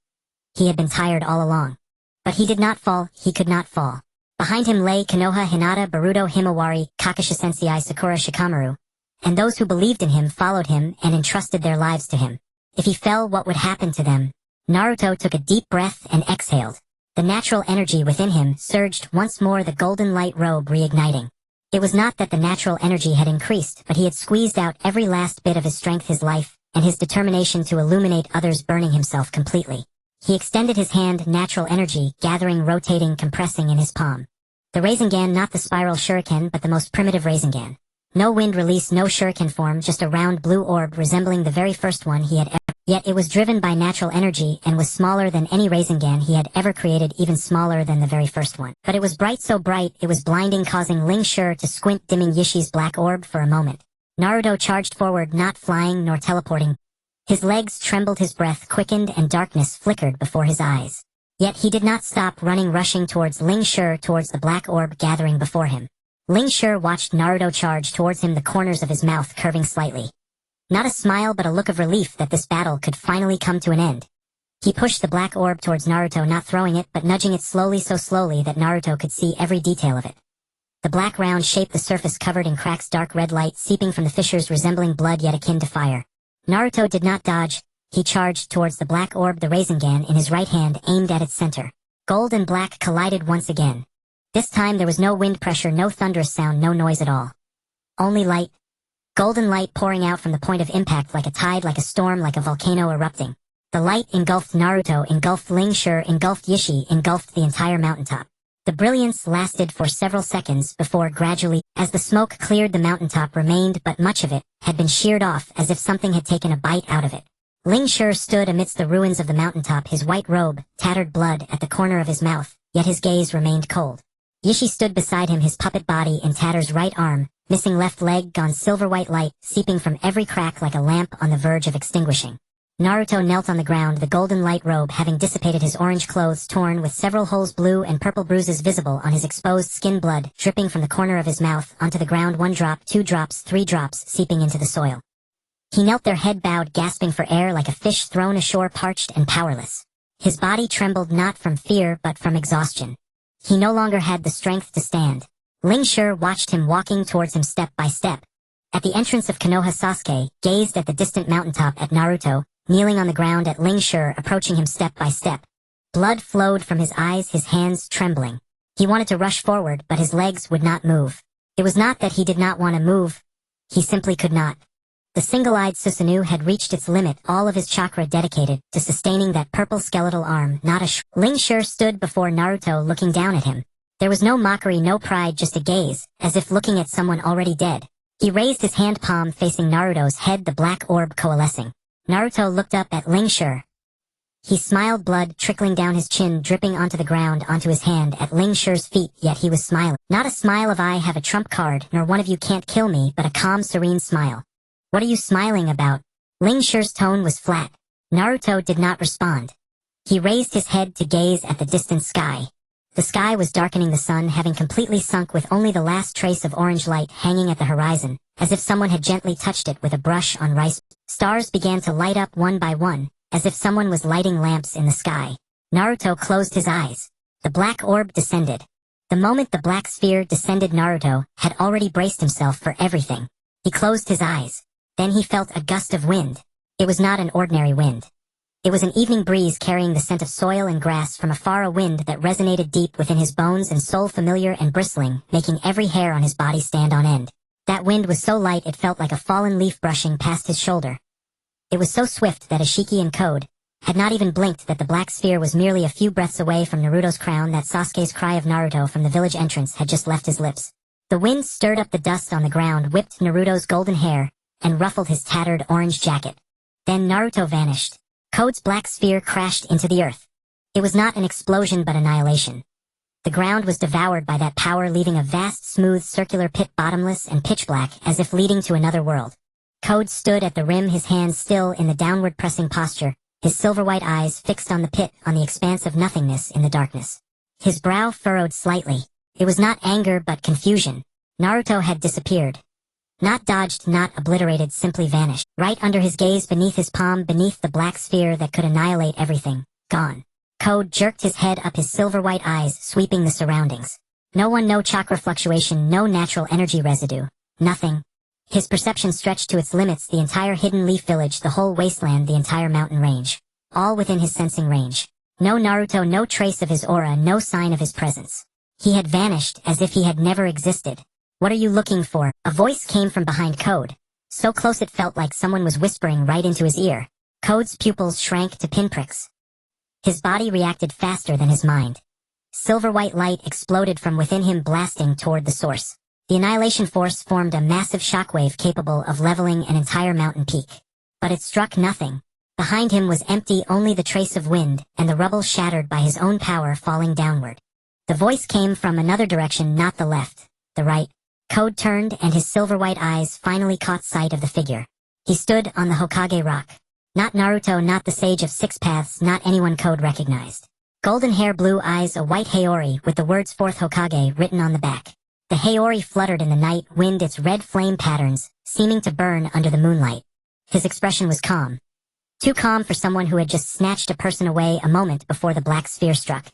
He had been tired all along. But he did not fall, he could not fall. Behind him lay Konoha, Hinata, Boruto, Himawari, Kakashi Sensei, Sakura, Shikamaru, and those who believed in him followed him and entrusted their lives to him. If he fell, what would happen to them? Naruto took a deep breath and exhaled. The natural energy within him surged once more, the golden light robe reigniting. It was not that the natural energy had increased, but he had squeezed out every last bit of his strength, his life, and his determination to illuminate others, burning himself completely. He extended his hand, natural energy, gathering, rotating, compressing in his palm. The Rasengan, not the spiral shuriken, but the most primitive Rasengan. No wind release, no shuriken form, just a round blue orb resembling the very first one he had ever. Yet it was driven by natural energy and was smaller than any Rasengan he had ever created, even smaller than the very first one. But it was bright, so bright it was blinding, causing Ling Shi to squint, dimming Yishi's black orb for a moment. Naruto charged forward, not flying nor teleporting. His legs trembled, his breath quickened, and darkness flickered before his eyes. Yet he did not stop running, rushing towards Ling Shi, towards the black orb gathering before him. Ling Shi watched Naruto charge towards him, the corners of his mouth curving slightly. Not a smile, but a look of relief that this battle could finally come to an end. He pushed the black orb towards Naruto, not throwing it, but nudging it slowly, so slowly that Naruto could see every detail of it. The black round shape, the surface covered in cracks, dark red light seeping from the fissures resembling blood yet akin to fire. Naruto did not dodge. He charged towards the black orb, the Rasengan in his right hand aimed at its center. Gold and black collided once again. This time there was no wind pressure, no thunderous sound, no noise at all. Only light. Golden light pouring out from the point of impact, like a tide, like a storm, like a volcano erupting. The light engulfed Naruto, engulfed Ling Shi, engulfed Yishi, engulfed the entire mountaintop. The brilliance lasted for several seconds before gradually, as the smoke cleared, the mountaintop remained, but much of it had been sheared off as if something had taken a bite out of it. Ling Shi stood amidst the ruins of the mountaintop, his white robe, tattered, blood at the corner of his mouth, yet his gaze remained cold. Yishi stood beside him, his puppet body in tatters, right arm, missing left leg, gone, silver white light seeping from every crack like a lamp on the verge of extinguishing. Naruto knelt on the ground, the golden light robe having dissipated, his orange clothes torn with several holes, blue and purple bruises visible on his exposed skin, blood dripping from the corner of his mouth onto the ground, 1 drop, 2 drops, 3 drops seeping into the soil. He knelt there, head bowed, gasping for air like a fish thrown ashore, parched and powerless. His body trembled, not from fear but from exhaustion. He no longer had the strength to stand. Ling Shi watched him walking towards him step by step. At the entrance of Konoha, Sasuke gazed at the distant mountaintop, at Naruto, kneeling on the ground, at Ling Shi approaching him step by step. Blood flowed from his eyes, his hands trembling. He wanted to rush forward, but his legs would not move. It was not that he did not want to move. He simply could not. The single-eyed Susanoo had reached its limit, all of his chakra dedicated to sustaining that purple skeletal arm, not a Ling Shi stood before Naruto, looking down at him. There was no mockery, no pride, just a gaze, as if looking at someone already dead. He raised his hand palm facing Naruto's head, the black orb coalescing. Naruto looked up at Ling Shi. He smiled, blood trickling down his chin, dripping onto the ground, onto his hand, at Ling Shi's feet, yet he was smiling. Not a smile of "I have a trump card, nor one of you can't kill me," but a calm, serene smile. "What are you smiling about?" Ling Shi's tone was flat. Naruto did not respond. He raised his head to gaze at the distant sky. The sky was darkening, the sun having completely sunk, with only the last trace of orange light hanging at the horizon, as if someone had gently touched it with a brush on rice. Stars began to light up one by one, as if someone was lighting lamps in the sky. Naruto closed his eyes. The black orb descended. The moment the black sphere descended, Naruto had already braced himself for everything. He closed his eyes. Then he felt a gust of wind. It was not an ordinary wind. It was an evening breeze carrying the scent of soil and grass from afar, a wind that resonated deep within his bones and soul, familiar and bristling, making every hair on his body stand on end. That wind was so light it felt like a fallen leaf brushing past his shoulder. It was so swift that Ashiki and Code had not even blinked that the black sphere was merely a few breaths away from Naruto's crown, that Sasuke's cry of Naruto from the village entrance had just left his lips. The wind stirred up the dust on the ground, whipped Naruto's golden hair, and ruffled his tattered orange jacket. Then Naruto vanished. Code's black sphere crashed into the earth. It was not an explosion but annihilation. The ground was devoured by that power, leaving a vast, smooth, circular pit, bottomless and pitch black, as if leading to another world. Code stood at the rim, his hands still in the downward pressing posture, his silver-white eyes fixed on the pit, on the expanse of nothingness in the darkness. His brow furrowed slightly. It was not anger but confusion. Naruto had disappeared. Not dodged, not obliterated, simply vanished. Right under his gaze, beneath his palm, beneath the black sphere that could annihilate everything. Gone. Code jerked his head up, his silver-white eyes sweeping the surroundings. No one, no chakra fluctuation, no natural energy residue. Nothing. His perception stretched to its limits, the entire hidden leaf village, the whole wasteland, the entire mountain range. All within his sensing range. No Naruto, no trace of his aura, no sign of his presence. He had vanished as if he had never existed. "What are you looking for?" A voice came from behind Code. So close it felt like someone was whispering right into his ear. Code's pupils shrank to pinpricks. His body reacted faster than his mind. Silver-white light exploded from within him, blasting toward the source. The annihilation force formed a massive shockwave capable of leveling an entire mountain peak. But it struck nothing. Behind him was empty, only the trace of wind, and the rubble shattered by his own power falling downward. The voice came from another direction, not the left, the right. Code turned, and his silver-white eyes finally caught sight of the figure. He stood on the Hokage rock. Not Naruto, not the Sage of Six Paths, not anyone Code recognized. Golden hair, blue eyes, a white Haori with the words "Fourth Hokage" written on the back. The Haori fluttered in the night wind, its red flame patterns seeming to burn under the moonlight. His expression was calm. Too calm for someone who had just snatched a person away a moment before the black sphere struck.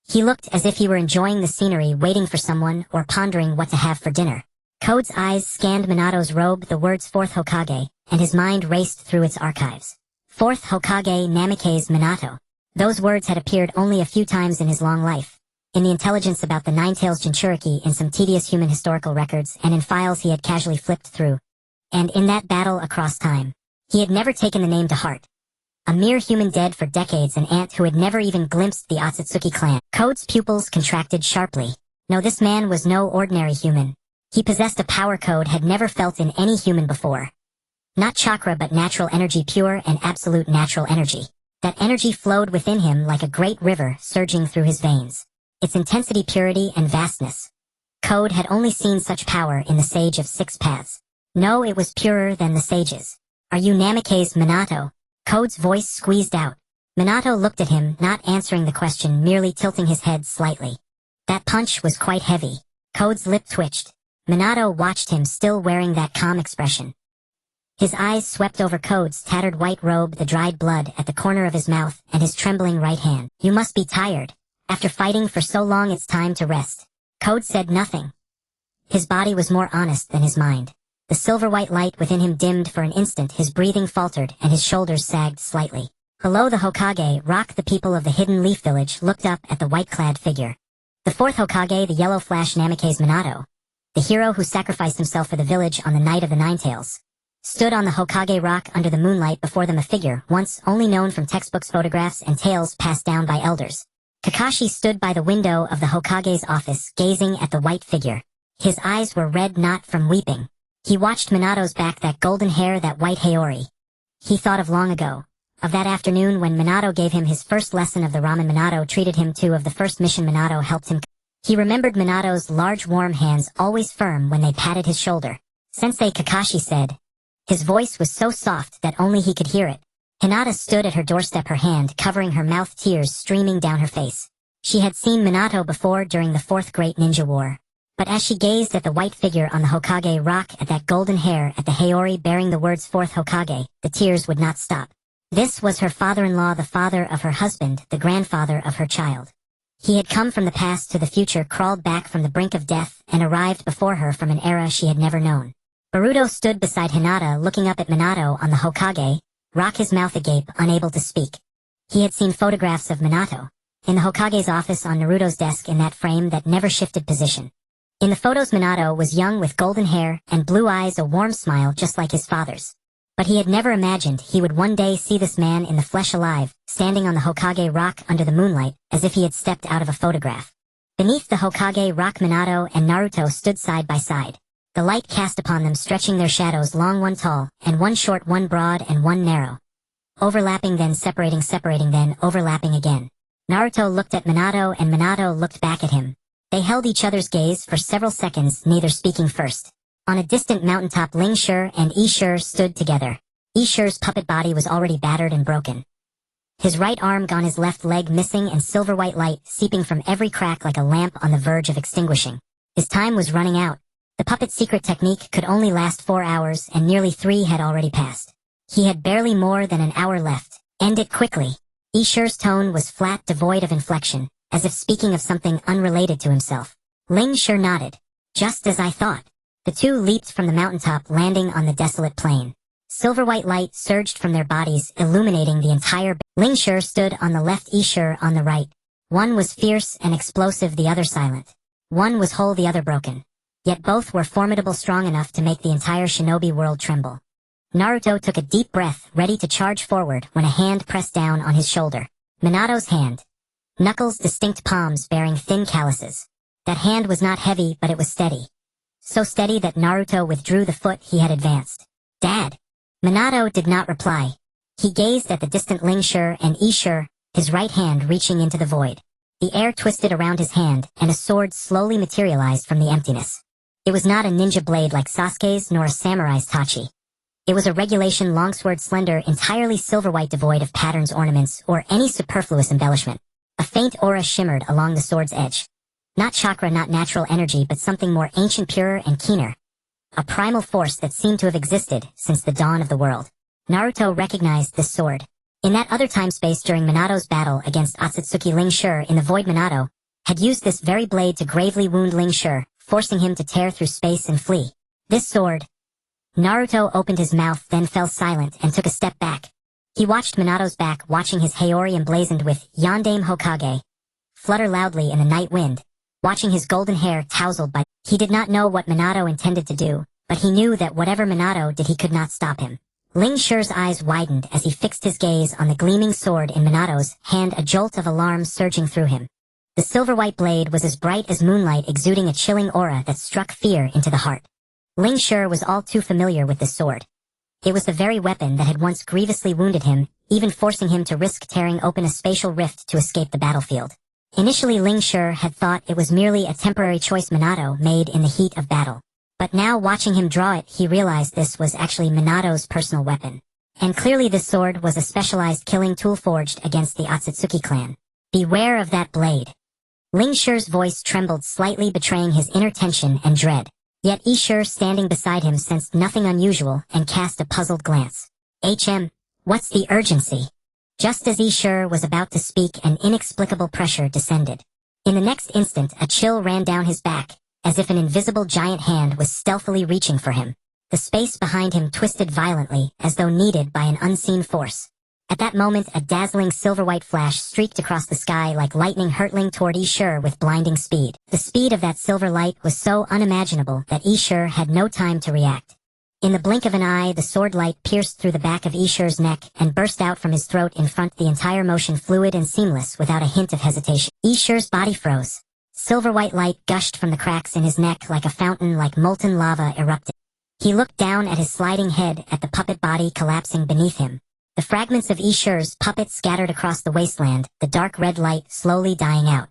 He looked as if he were enjoying the scenery, waiting for someone, or pondering what to have for dinner. Code's eyes scanned Minato's robe, the words "Fourth Hokage," and his mind raced through its archives. Fourth Hokage Namikaze Minato. Those words had appeared only a few times in his long life. In the intelligence about the Nine-Tails Jinchuriki, in some tedious human historical records, and in files he had casually flipped through. And in that battle across time, he had never taken the name to heart. A mere human dead for decades, an ant who had never even glimpsed the Otsutsuki clan. Code's pupils contracted sharply. No, this man was no ordinary human. He possessed a power Code had never felt in any human before. Not chakra but natural energy, pure and absolute natural energy. That energy flowed within him like a great river surging through his veins. Its intensity, purity, and vastness. Code had only seen such power in the Sage of Six Paths. No, it was purer than the sages. "Are you Namikaze Minato?" Code's voice squeezed out. Minato looked at him, not answering the question, merely tilting his head slightly. That punch was quite heavy. Code's lip twitched. Minato watched him, still wearing that calm expression. His eyes swept over Code's tattered white robe, the dried blood at the corner of his mouth, and his trembling right hand. "You must be tired. After fighting for so long, it's time to rest." Code said nothing. His body was more honest than his mind. The silver-white light within him dimmed for an instant, his breathing faltered, and his shoulders sagged slightly. Below the Hokage rock, the people of the hidden leaf village looked up at the white-clad figure. The fourth Hokage, the yellow flash Namikaze Minato, the hero who sacrificed himself for the village on the night of the Nine-Tails, stood on the Hokage rock under the moonlight. Before them a figure once only known from textbooks, photographs, and tales passed down by elders. Kakashi stood by the window of the Hokage's office, gazing at the white figure. His eyes were red, not from weeping. He watched Minato's back, that golden hair, that white Haori. He thought of long ago, of that afternoon when Minato gave him his first lesson of the ramen Minato treated him to, of the first mission Minato helped him. He remembered Minato's large warm hands, always firm when they patted his shoulder. "Sensei," Kakashi said. His voice was so soft that only he could hear it. Hinata stood at her doorstep, her hand covering her mouth, tears streaming down her face. She had seen Minato before during the Fourth Great Ninja War. But as she gazed at the white figure on the Hokage rock, at that golden hair, at the Haori bearing the words "Fourth Hokage," the tears would not stop. This was her father-in-law, the father of her husband, the grandfather of her child. He had come from the past to the future, crawled back from the brink of death, and arrived before her from an era she had never known. Boruto stood beside Hinata looking up at Minato on the Hokage, rock his mouth agape, unable to speak. He had seen photographs of Minato in the Hokage's office on Naruto's desk in that frame that never shifted position. In the photos Minato was young with golden hair and blue eyes, a warm smile just like his father's. But he had never imagined he would one day see this man in the flesh alive, standing on the Hokage rock under the moonlight, as if he had stepped out of a photograph. Beneath the Hokage rock, Minato and Naruto stood side by side. The light cast upon them stretching their shadows, long one tall, and one short, one broad and one narrow. Overlapping, then separating, then overlapping again. Naruto looked at Minato and Minato looked back at him. They held each other's gaze for several seconds, neither speaking first. On a distant mountaintop, Ling Shi and Yi Shi stood together. Yi Shi's puppet body was already battered and broken. His right arm gone, his left leg missing, and silver-white light seeping from every crack like a lamp on the verge of extinguishing. His time was running out. The puppet's secret technique could only last 4 hours, and nearly 3 had already passed. He had barely more than an hour left. End it quickly. Yi Shi's tone was flat, devoid of inflection, as if speaking of something unrelated to himself. Ling Shi nodded. Just as I thought. The two leaped from the mountaintop, landing on the desolate plain. Silver-white light surged from their bodies, illuminating the entire. Ling Shi stood on the left, Yi Shi on the right. One was fierce and explosive, the other silent. One was whole, the other broken. Yet both were formidable, strong enough to make the entire shinobi world tremble. Naruto took a deep breath, ready to charge forward, when a hand pressed down on his shoulder. Minato's hand. Knuckles, distinct palms bearing thin calluses. That hand was not heavy, but it was steady. So steady that Naruto withdrew the foot he had advanced. Dad! Minato did not reply. He gazed at the distant Ling Shi and Yi Shi, his right hand reaching into the void. The air twisted around his hand, and a sword slowly materialized from the emptiness. It was not a ninja blade like Sasuke's, nor a samurai's tachi. It was a regulation longsword, slender, entirely silver-white, devoid of patterns, ornaments, or any superfluous embellishment. A faint aura shimmered along the sword's edge. Not chakra, not natural energy, but something more ancient, purer, and keener. A primal force that seemed to have existed since the dawn of the world. Naruto recognized this sword. In that other time-space during Minato's battle against Otsutsuki, Ling Shi in the void, Minato had used this very blade to gravely wound Ling Shi, forcing him to tear through space and flee. This sword... Naruto opened his mouth, then fell silent and took a step back. He watched Minato's back, watching his Haori emblazoned with Yondaime Hokage flutter loudly in the night wind, watching his golden hair tousled by... He did not know what Minato intended to do, but he knew that whatever Minato did, he could not stop him. Ling Shi's eyes widened as he fixed his gaze on the gleaming sword in Minato's hand, a jolt of alarm surging through him. The silver-white blade was as bright as moonlight, exuding a chilling aura that struck fear into the heart. Ling Shi was all too familiar with this sword. It was the very weapon that had once grievously wounded him, even forcing him to risk tearing open a spatial rift to escape the battlefield. Initially, Ling Shi had thought it was merely a temporary choice Minato made in the heat of battle. But now, watching him draw it, he realized this was actually Minato's personal weapon. And clearly this sword was a specialized killing tool forged against the Otsutsuki clan. Beware of that blade. Ling Shi's voice trembled slightly, betraying his inner tension and dread. Yet Yi Shi, standing beside him, sensed nothing unusual and cast a puzzled glance. What's the urgency? Just as Yi Shi was about to speak, an inexplicable pressure descended. In the next instant, a chill ran down his back, as if an invisible giant hand was stealthily reaching for him. The space behind him twisted violently, as though kneaded by an unseen force. At that moment, a dazzling silver-white flash streaked across the sky like lightning, hurtling toward Yi Shi with blinding speed. The speed of that silver light was so unimaginable that Yi Shi had no time to react. In the blink of an eye, the sword light pierced through the back of Yi Shi's neck and burst out from his throat in front, the entire motion fluid and seamless without a hint of hesitation. Yi Shi's body froze. Silver-white light gushed from the cracks in his neck like a fountain, like molten lava erupted. He looked down at his sliding head, at the puppet body collapsing beneath him. The fragments of Yi Shi's puppet scattered across the wasteland, the dark red light slowly dying out.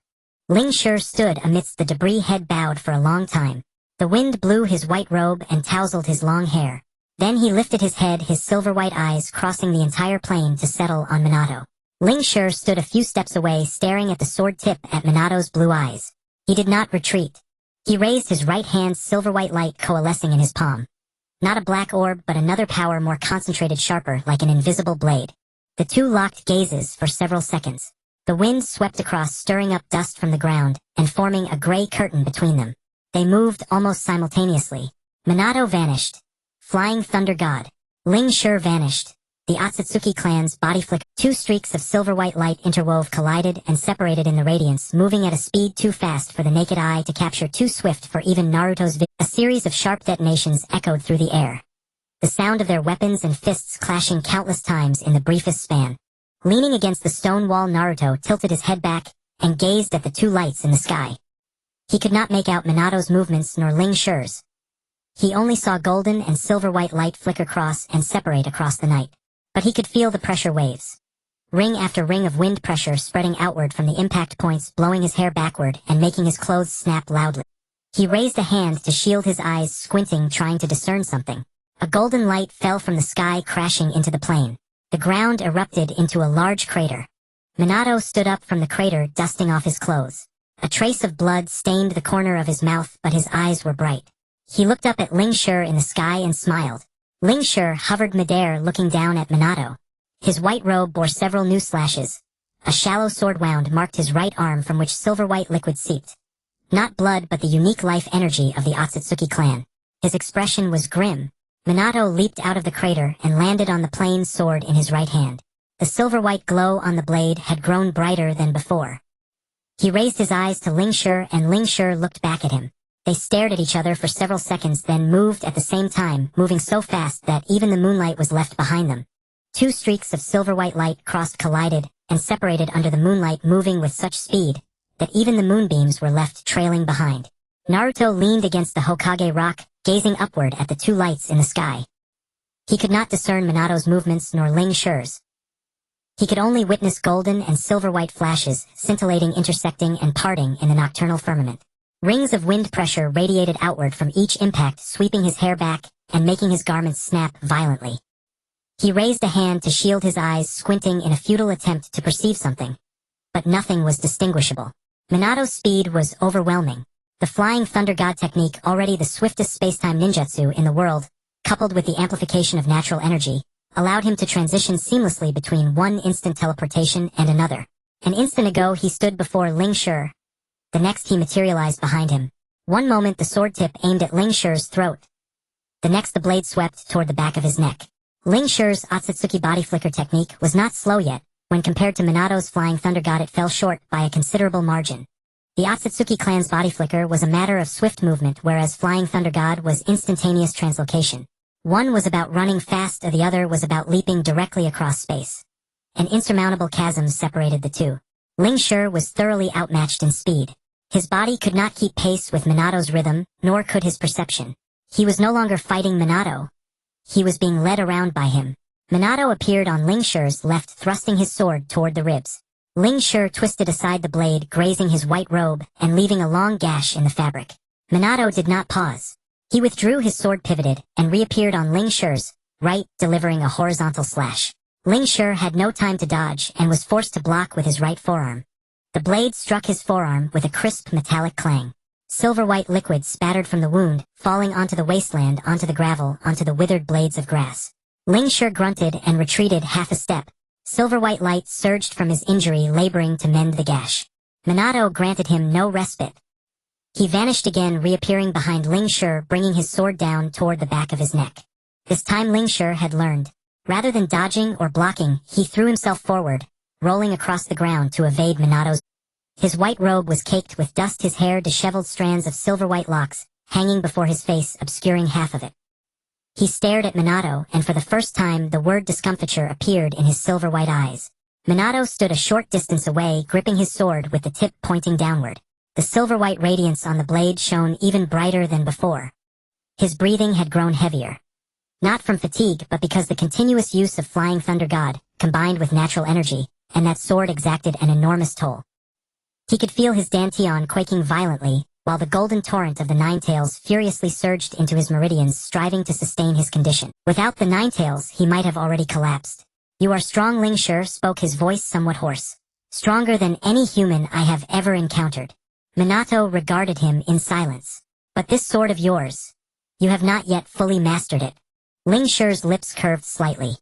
Ling Shi stood amidst the debris, head bowed for a long time. The wind blew his white robe and tousled his long hair. Then he lifted his head, his silver-white eyes crossing the entire plain to settle on Minato. Ling Shi stood a few steps away, staring at the sword tip at Minato's blue eyes. He did not retreat. He raised his right hand, silver-white light coalescing in his palm. Not a black orb, but another power more concentrated, sharper, like an invisible blade. The two locked gazes for several seconds. The wind swept across, stirring up dust from the ground, and forming a gray curtain between them. They moved almost simultaneously. Minato vanished. Flying Thunder God. Ling Shi vanished. The Otsutsuki clan's body flickered. Two streaks of silver-white light interwove, collided, and separated in the radiance, moving at a speed too fast for the naked eye to capture, too swift for even Naruto's vision. A series of sharp detonations echoed through the air, the sound of their weapons and fists clashing countless times in the briefest span. Leaning against the stone wall, Naruto tilted his head back and gazed at the two lights in the sky. He could not make out Minato's movements nor Ling Shi's. He only saw golden and silver-white light flicker across and separate across the night. But he could feel the pressure waves. Ring after ring of wind pressure spreading outward from the impact points, blowing his hair backward and making his clothes snap loudly. He raised a hand to shield his eyes, squinting, trying to discern something. A golden light fell from the sky, crashing into the plain. The ground erupted into a large crater. Minato stood up from the crater, dusting off his clothes. A trace of blood stained the corner of his mouth, but his eyes were bright. He looked up at Ling Shi in the sky and smiled. Ling Shi hovered midair, looking down at Minato. His white robe bore several new slashes. A shallow sword wound marked his right arm, from which silver-white liquid seeped. Not blood, but the unique life energy of the Otsutsuki clan. His expression was grim. Minato leaped out of the crater and landed on the plain, sword in his right hand. The silver-white glow on the blade had grown brighter than before. He raised his eyes to Ling Shi, and Ling Shi looked back at him. They stared at each other for several seconds, then moved at the same time, moving so fast that even the moonlight was left behind them. Two streaks of silver-white light crossed, collided, and separated under the moonlight, moving with such speed that even the moonbeams were left trailing behind. Naruto leaned against the Hokage rock, gazing upward at the two lights in the sky. He could not discern Minato's movements nor Ling Shi's. He could only witness golden and silver-white flashes, scintillating, intersecting, and parting in the nocturnal firmament. Rings of wind pressure radiated outward from each impact, sweeping his hair back and making his garments snap violently. He raised a hand to shield his eyes, squinting in a futile attempt to perceive something. But nothing was distinguishable. Minato's speed was overwhelming. The Flying Thunder God technique, already the swiftest spacetime ninjutsu in the world, coupled with the amplification of natural energy, allowed him to transition seamlessly between one instant teleportation and another. An instant ago he stood before Ling Shi. The next he materialized behind him. One moment the sword tip aimed at Ling Shi's throat. The next the blade swept toward the back of his neck. Ling Shi's Otsutsuki body flicker technique was not slow yet. When compared to Minato's Flying Thunder God, it fell short by a considerable margin. The Otsutsuki clan's body flicker was a matter of swift movement, whereas Flying Thunder God was instantaneous translocation. One was about running fast, the other was about leaping directly across space. An insurmountable chasm separated the two. Ling Shi was thoroughly outmatched in speed. His body could not keep pace with Minato's rhythm, nor could his perception. He was no longer fighting Minato. He was being led around by him. Minato appeared on Ling Shi's left, thrusting his sword toward the ribs. Ling Shi twisted aside the blade, grazing his white robe and leaving a long gash in the fabric. Minato did not pause. He withdrew his sword, pivoted, and reappeared on Ling Shi's right, delivering a horizontal slash. Ling Shi had no time to dodge and was forced to block with his right forearm. The blade struck his forearm with a crisp metallic clang. Silver-white liquid spattered from the wound, falling onto the wasteland, onto the gravel, onto the withered blades of grass. Ling Shi grunted and retreated half a step. Silver-white light surged from his injury, laboring to mend the gash. Minato granted him no respite. He vanished again, reappearing behind Ling Shi, bringing his sword down toward the back of his neck. This time Ling Shi had learned. Rather than dodging or blocking, he threw himself forward, rolling across the ground to evade Minato's. His white robe was caked with dust, his hair disheveled, strands of silver-white locks hanging before his face, obscuring half of it. He stared at Minato, and for the first time the word discomfiture appeared in his silver-white eyes. Minato stood a short distance away, gripping his sword with the tip pointing downward. The silver-white radiance on the blade shone even brighter than before. His breathing had grown heavier. Not from fatigue, but because the continuous use of Flying Thunder God, combined with natural energy, and that sword exacted an enormous toll. He could feel his dantian quaking violently, while the golden torrent of the Ninetales furiously surged into his meridians, striving to sustain his condition. Without the Ninetales, he might have already collapsed. "You are strong," Ling Shi spoke, his voice somewhat hoarse. "Stronger than any human I have ever encountered." Minato regarded him in silence. "But this sword of yours, you have not yet fully mastered it." Ling Shi's lips curved slightly.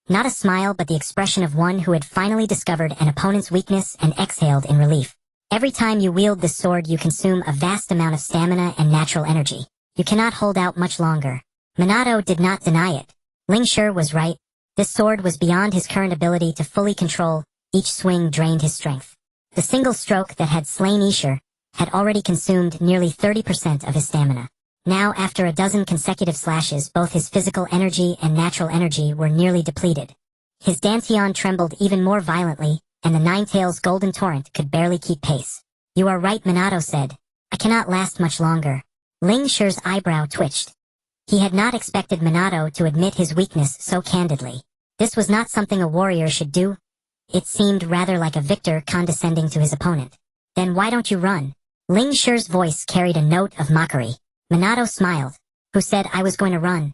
Not a smile, but the expression of one who had finally discovered an opponent's weakness and exhaled in relief. "Every time you wield this sword you consume a vast amount of stamina and natural energy. You cannot hold out much longer." Minato did not deny it. Ling Shi was right. This sword was beyond his current ability to fully control. Each swing drained his strength. The single stroke that had slain Ishir had already consumed nearly 30% of his stamina. Now, after a dozen consecutive slashes, both his physical energy and natural energy were nearly depleted. His dantian trembled even more violently, and the Ninetales' golden torrent could barely keep pace. "You are right," Minato said. "I cannot last much longer." Ling Shi's eyebrow twitched. He had not expected Minato to admit his weakness so candidly. This was not something a warrior should do. It seemed rather like a victor condescending to his opponent. "Then why don't you run?" Ling Shi's voice carried a note of mockery. Minato smiled. "Who said I was going to run?"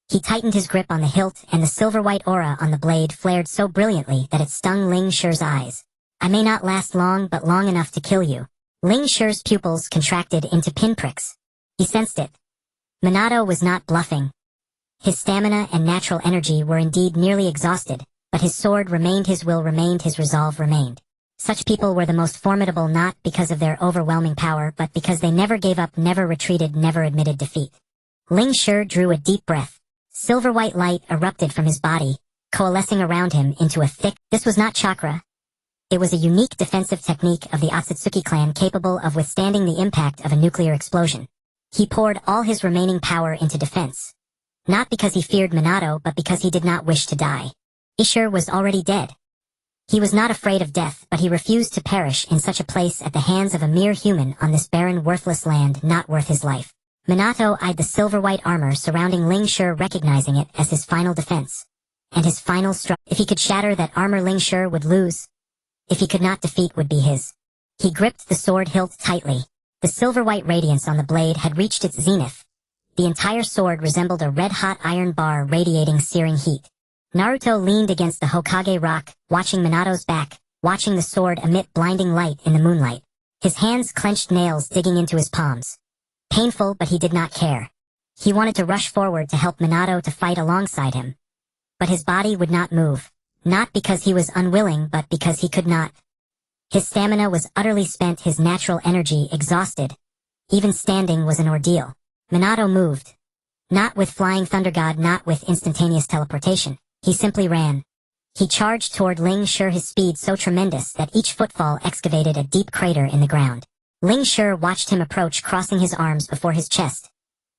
He tightened his grip on the hilt, and the silver-white aura on the blade flared so brilliantly that it stung Ling Shi's eyes. "I may not last long, but long enough to kill you." Ling Shi's pupils contracted into pinpricks. He sensed it. Minato was not bluffing. His stamina and natural energy were indeed nearly exhausted, but his sword remained, his will remained, his resolve remained. Such people were the most formidable not because of their overwhelming power, but because they never gave up, never retreated, never admitted defeat. Ling Shi drew a deep breath. Silver-white light erupted from his body, coalescing around him into a thick... This was not chakra. It was a unique defensive technique of the Otsutsuki clan capable of withstanding the impact of a nuclear explosion. He poured all his remaining power into defense. Not because he feared Minato, but because he did not wish to die. Ishir was already dead. He was not afraid of death, but he refused to perish in such a place at the hands of a mere human on this barren, worthless land not worth his life. Minato eyed the silver-white armor surrounding Ling Shi, recognizing it as his final defense. And his final strike. If he could shatter that armor, Ling Shi would lose. If he could not, defeat would be his. He gripped the sword hilt tightly. The silver-white radiance on the blade had reached its zenith. The entire sword resembled a red-hot iron bar radiating searing heat. Naruto leaned against the Hokage rock, watching Minato's back, watching the sword emit blinding light in the moonlight. His hands clenched, nails digging into his palms. Painful, but he did not care. He wanted to rush forward to help Minato, to fight alongside him. But his body would not move. Not because he was unwilling, but because he could not. His stamina was utterly spent, his natural energy exhausted. Even standing was an ordeal. Minato moved. Not with flying thunder god, not with instantaneous teleportation. He simply ran. He charged toward Ling Shi, his speed so tremendous that each footfall excavated a deep crater in the ground. Ling Shi watched him approach, crossing his arms before his chest.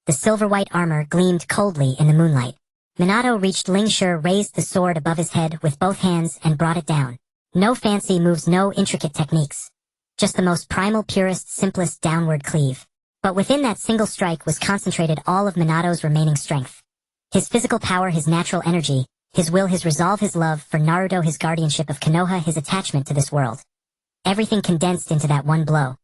The silver-white armor gleamed coldly in the moonlight. Minato reached Ling Shi, raised the sword above his head with both hands and brought it down. No fancy moves, no intricate techniques. Just the most primal, purest, simplest downward cleave. But within that single strike was concentrated all of Minato's remaining strength. His physical power, his natural energy, his will, his resolve, his love for Naruto, his guardianship of Konoha, his attachment to this world. Everything condensed into that one blow.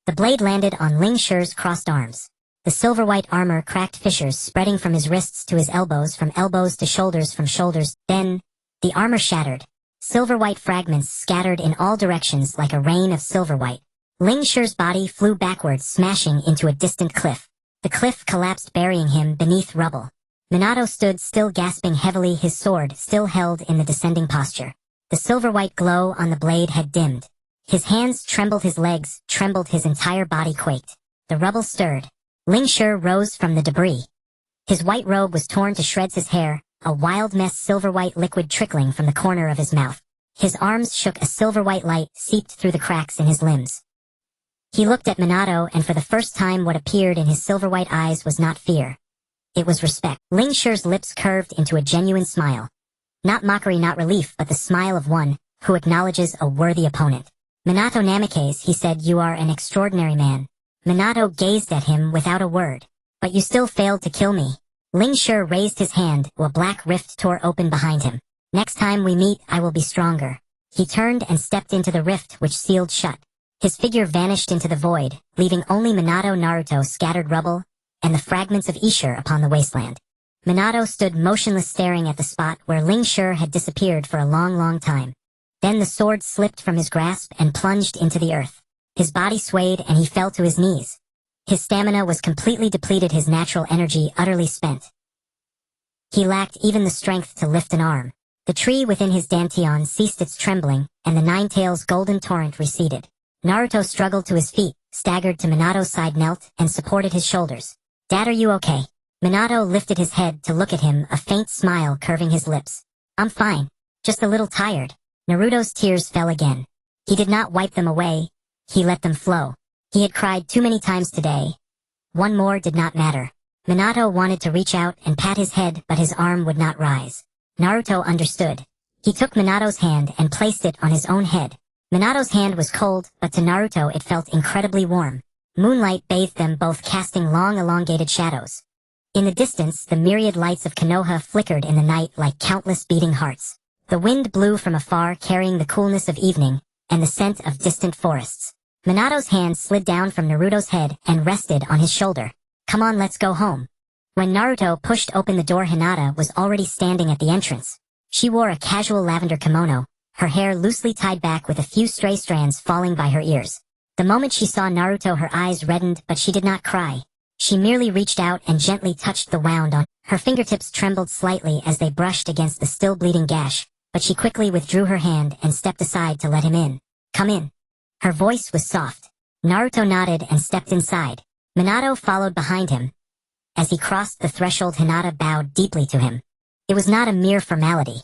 The blade landed on Ling Shi's crossed arms. The silver-white armor cracked fissures, spreading from his wrists to his elbows, from elbows to shoulders, from shoulders. Then, the armor shattered. Silver-white fragments scattered in all directions like a rain of silver-white. Ling Shi's body flew backwards, smashing into a distant cliff. The cliff collapsed, burying him beneath rubble. Minato stood still, gasping heavily, his sword still held in the descending posture. The silver-white glow on the blade had dimmed. His hands trembled, his legs trembled, his entire body quaked. The rubble stirred. Ling Shi rose from the debris. His white robe was torn to shreds, his hair, a wild mess, silver-white liquid trickling from the corner of his mouth. His arms shook, a silver-white light seeped through the cracks in his limbs. He looked at Minato, and for the first time what appeared in his silver-white eyes was not fear. It was respect. Ling Shi's lips curved into a genuine smile. Not mockery, not relief, but the smile of one who acknowledges a worthy opponent. "Minato Namikaze," he said, "you are an extraordinary man." Minato gazed at him without a word. "But you still failed to kill me." Ling Shi raised his hand, a black rift tore open behind him. "Next time we meet, I will be stronger." He turned and stepped into the rift, which sealed shut. His figure vanished into the void, leaving only Minato, Naruto, scattered rubble, and the fragments of Ishir upon the wasteland. Minato stood motionless, staring at the spot where Ling Shi had disappeared for a long, long time. Then the sword slipped from his grasp and plunged into the earth. His body swayed and he fell to his knees. His stamina was completely depleted, his natural energy utterly spent. He lacked even the strength to lift an arm. The tree within his dantian ceased its trembling, and the Ninetales' golden torrent receded. Naruto struggled to his feet, staggered to Minato's side, knelt, and supported his shoulders. "Dad, are you okay?" Minato lifted his head to look at him, a faint smile curving his lips. I'm fine. Just a little tired. Naruto's tears fell again. He did not wipe them away. He let them flow. He had cried too many times today. One more did not matter. Minato wanted to reach out and pat his head, but his arm would not rise. Naruto understood. He took Minato's hand and placed it on his own head. Minato's hand was cold, but to Naruto it felt incredibly warm. Moonlight bathed them both, casting long elongated shadows. In the distance, the myriad lights of Konoha flickered in the night like countless beating hearts. The wind blew from afar, carrying the coolness of evening and the scent of distant forests. Minato's hand slid down from Naruto's head and rested on his shoulder. Come on, let's go home. When Naruto pushed open the door, Hinata was already standing at the entrance. She wore a casual lavender kimono, her hair loosely tied back with a few stray strands falling by her ears. The moment she saw Naruto, her eyes reddened, but she did not cry. She merely reached out and gently touched the wound on. Her fingertips trembled slightly as they brushed against the still bleeding gash, but she quickly withdrew her hand and stepped aside to let him in. Come in. Her voice was soft. Naruto nodded and stepped inside. Minato followed behind him. As he crossed the threshold, Hinata bowed deeply to him. It was not a mere formality.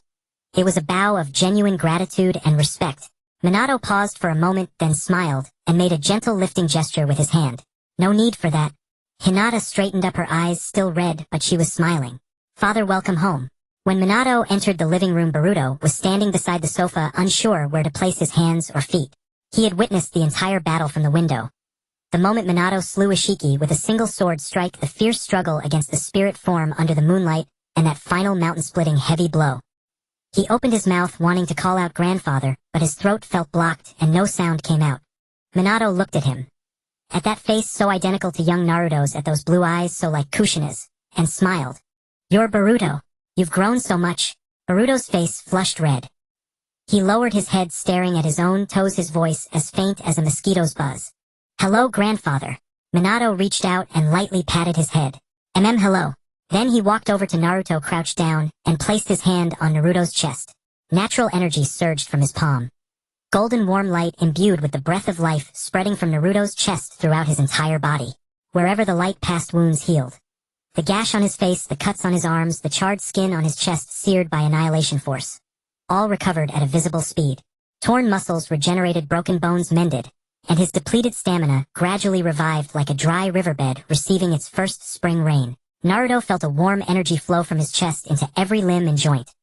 It was a bow of genuine gratitude and respect. Minato paused for a moment, then smiled, and made a gentle lifting gesture with his hand. No need for that. Hinata straightened up, her eyes still red, but she was smiling. Father, welcome home. When Minato entered the living room, Boruto was standing beside the sofa, unsure where to place his hands or feet. He had witnessed the entire battle from the window. The moment Minato slew Ishiki with a single sword strike, the fierce struggle against the spirit form under the moonlight, and that final mountain-splitting heavy blow. He opened his mouth wanting to call out grandfather, but his throat felt blocked and no sound came out. Minato looked at him. At that face so identical to young Naruto's, at those blue eyes so like Kushina's, and smiled. You're Boruto. You've grown so much. Boruto's face flushed red. He lowered his head, staring at his own toes, his voice as faint as a mosquito's buzz. Hello, grandfather. Minato reached out and lightly patted his head. Hello. Then he walked over to Naruto, crouched down, and placed his hand on Naruto's chest. Natural energy surged from his palm. Golden warm light imbued with the breath of life spreading from Naruto's chest throughout his entire body. Wherever the light passed, wounds healed. The gash on his face, the cuts on his arms, the charred skin on his chest seared by annihilation force. All recovered at a visible speed. Torn muscles regenerated, broken bones mended, and his depleted stamina gradually revived like a dry riverbed receiving its first spring rain. Naruto felt a warm energy flow from his chest into every limb and joint.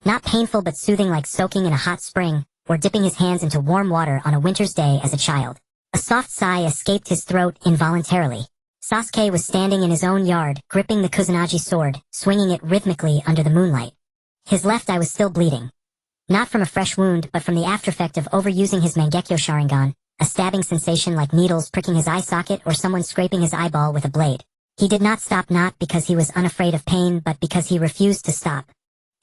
Not painful but soothing, like soaking in a hot spring, or dipping his hands into warm water on a winter's day as a child. A soft sigh escaped his throat involuntarily. Sasuke was standing in his own yard, gripping the Kusanagi sword, swinging it rhythmically under the moonlight. His left eye was still bleeding. Not from a fresh wound, but from the aftereffect of overusing his Mangekyo Sharingan, a stabbing sensation like needles pricking his eye socket or someone scraping his eyeball with a blade. He did not stop, not because he was unafraid of pain, but because he refused to stop.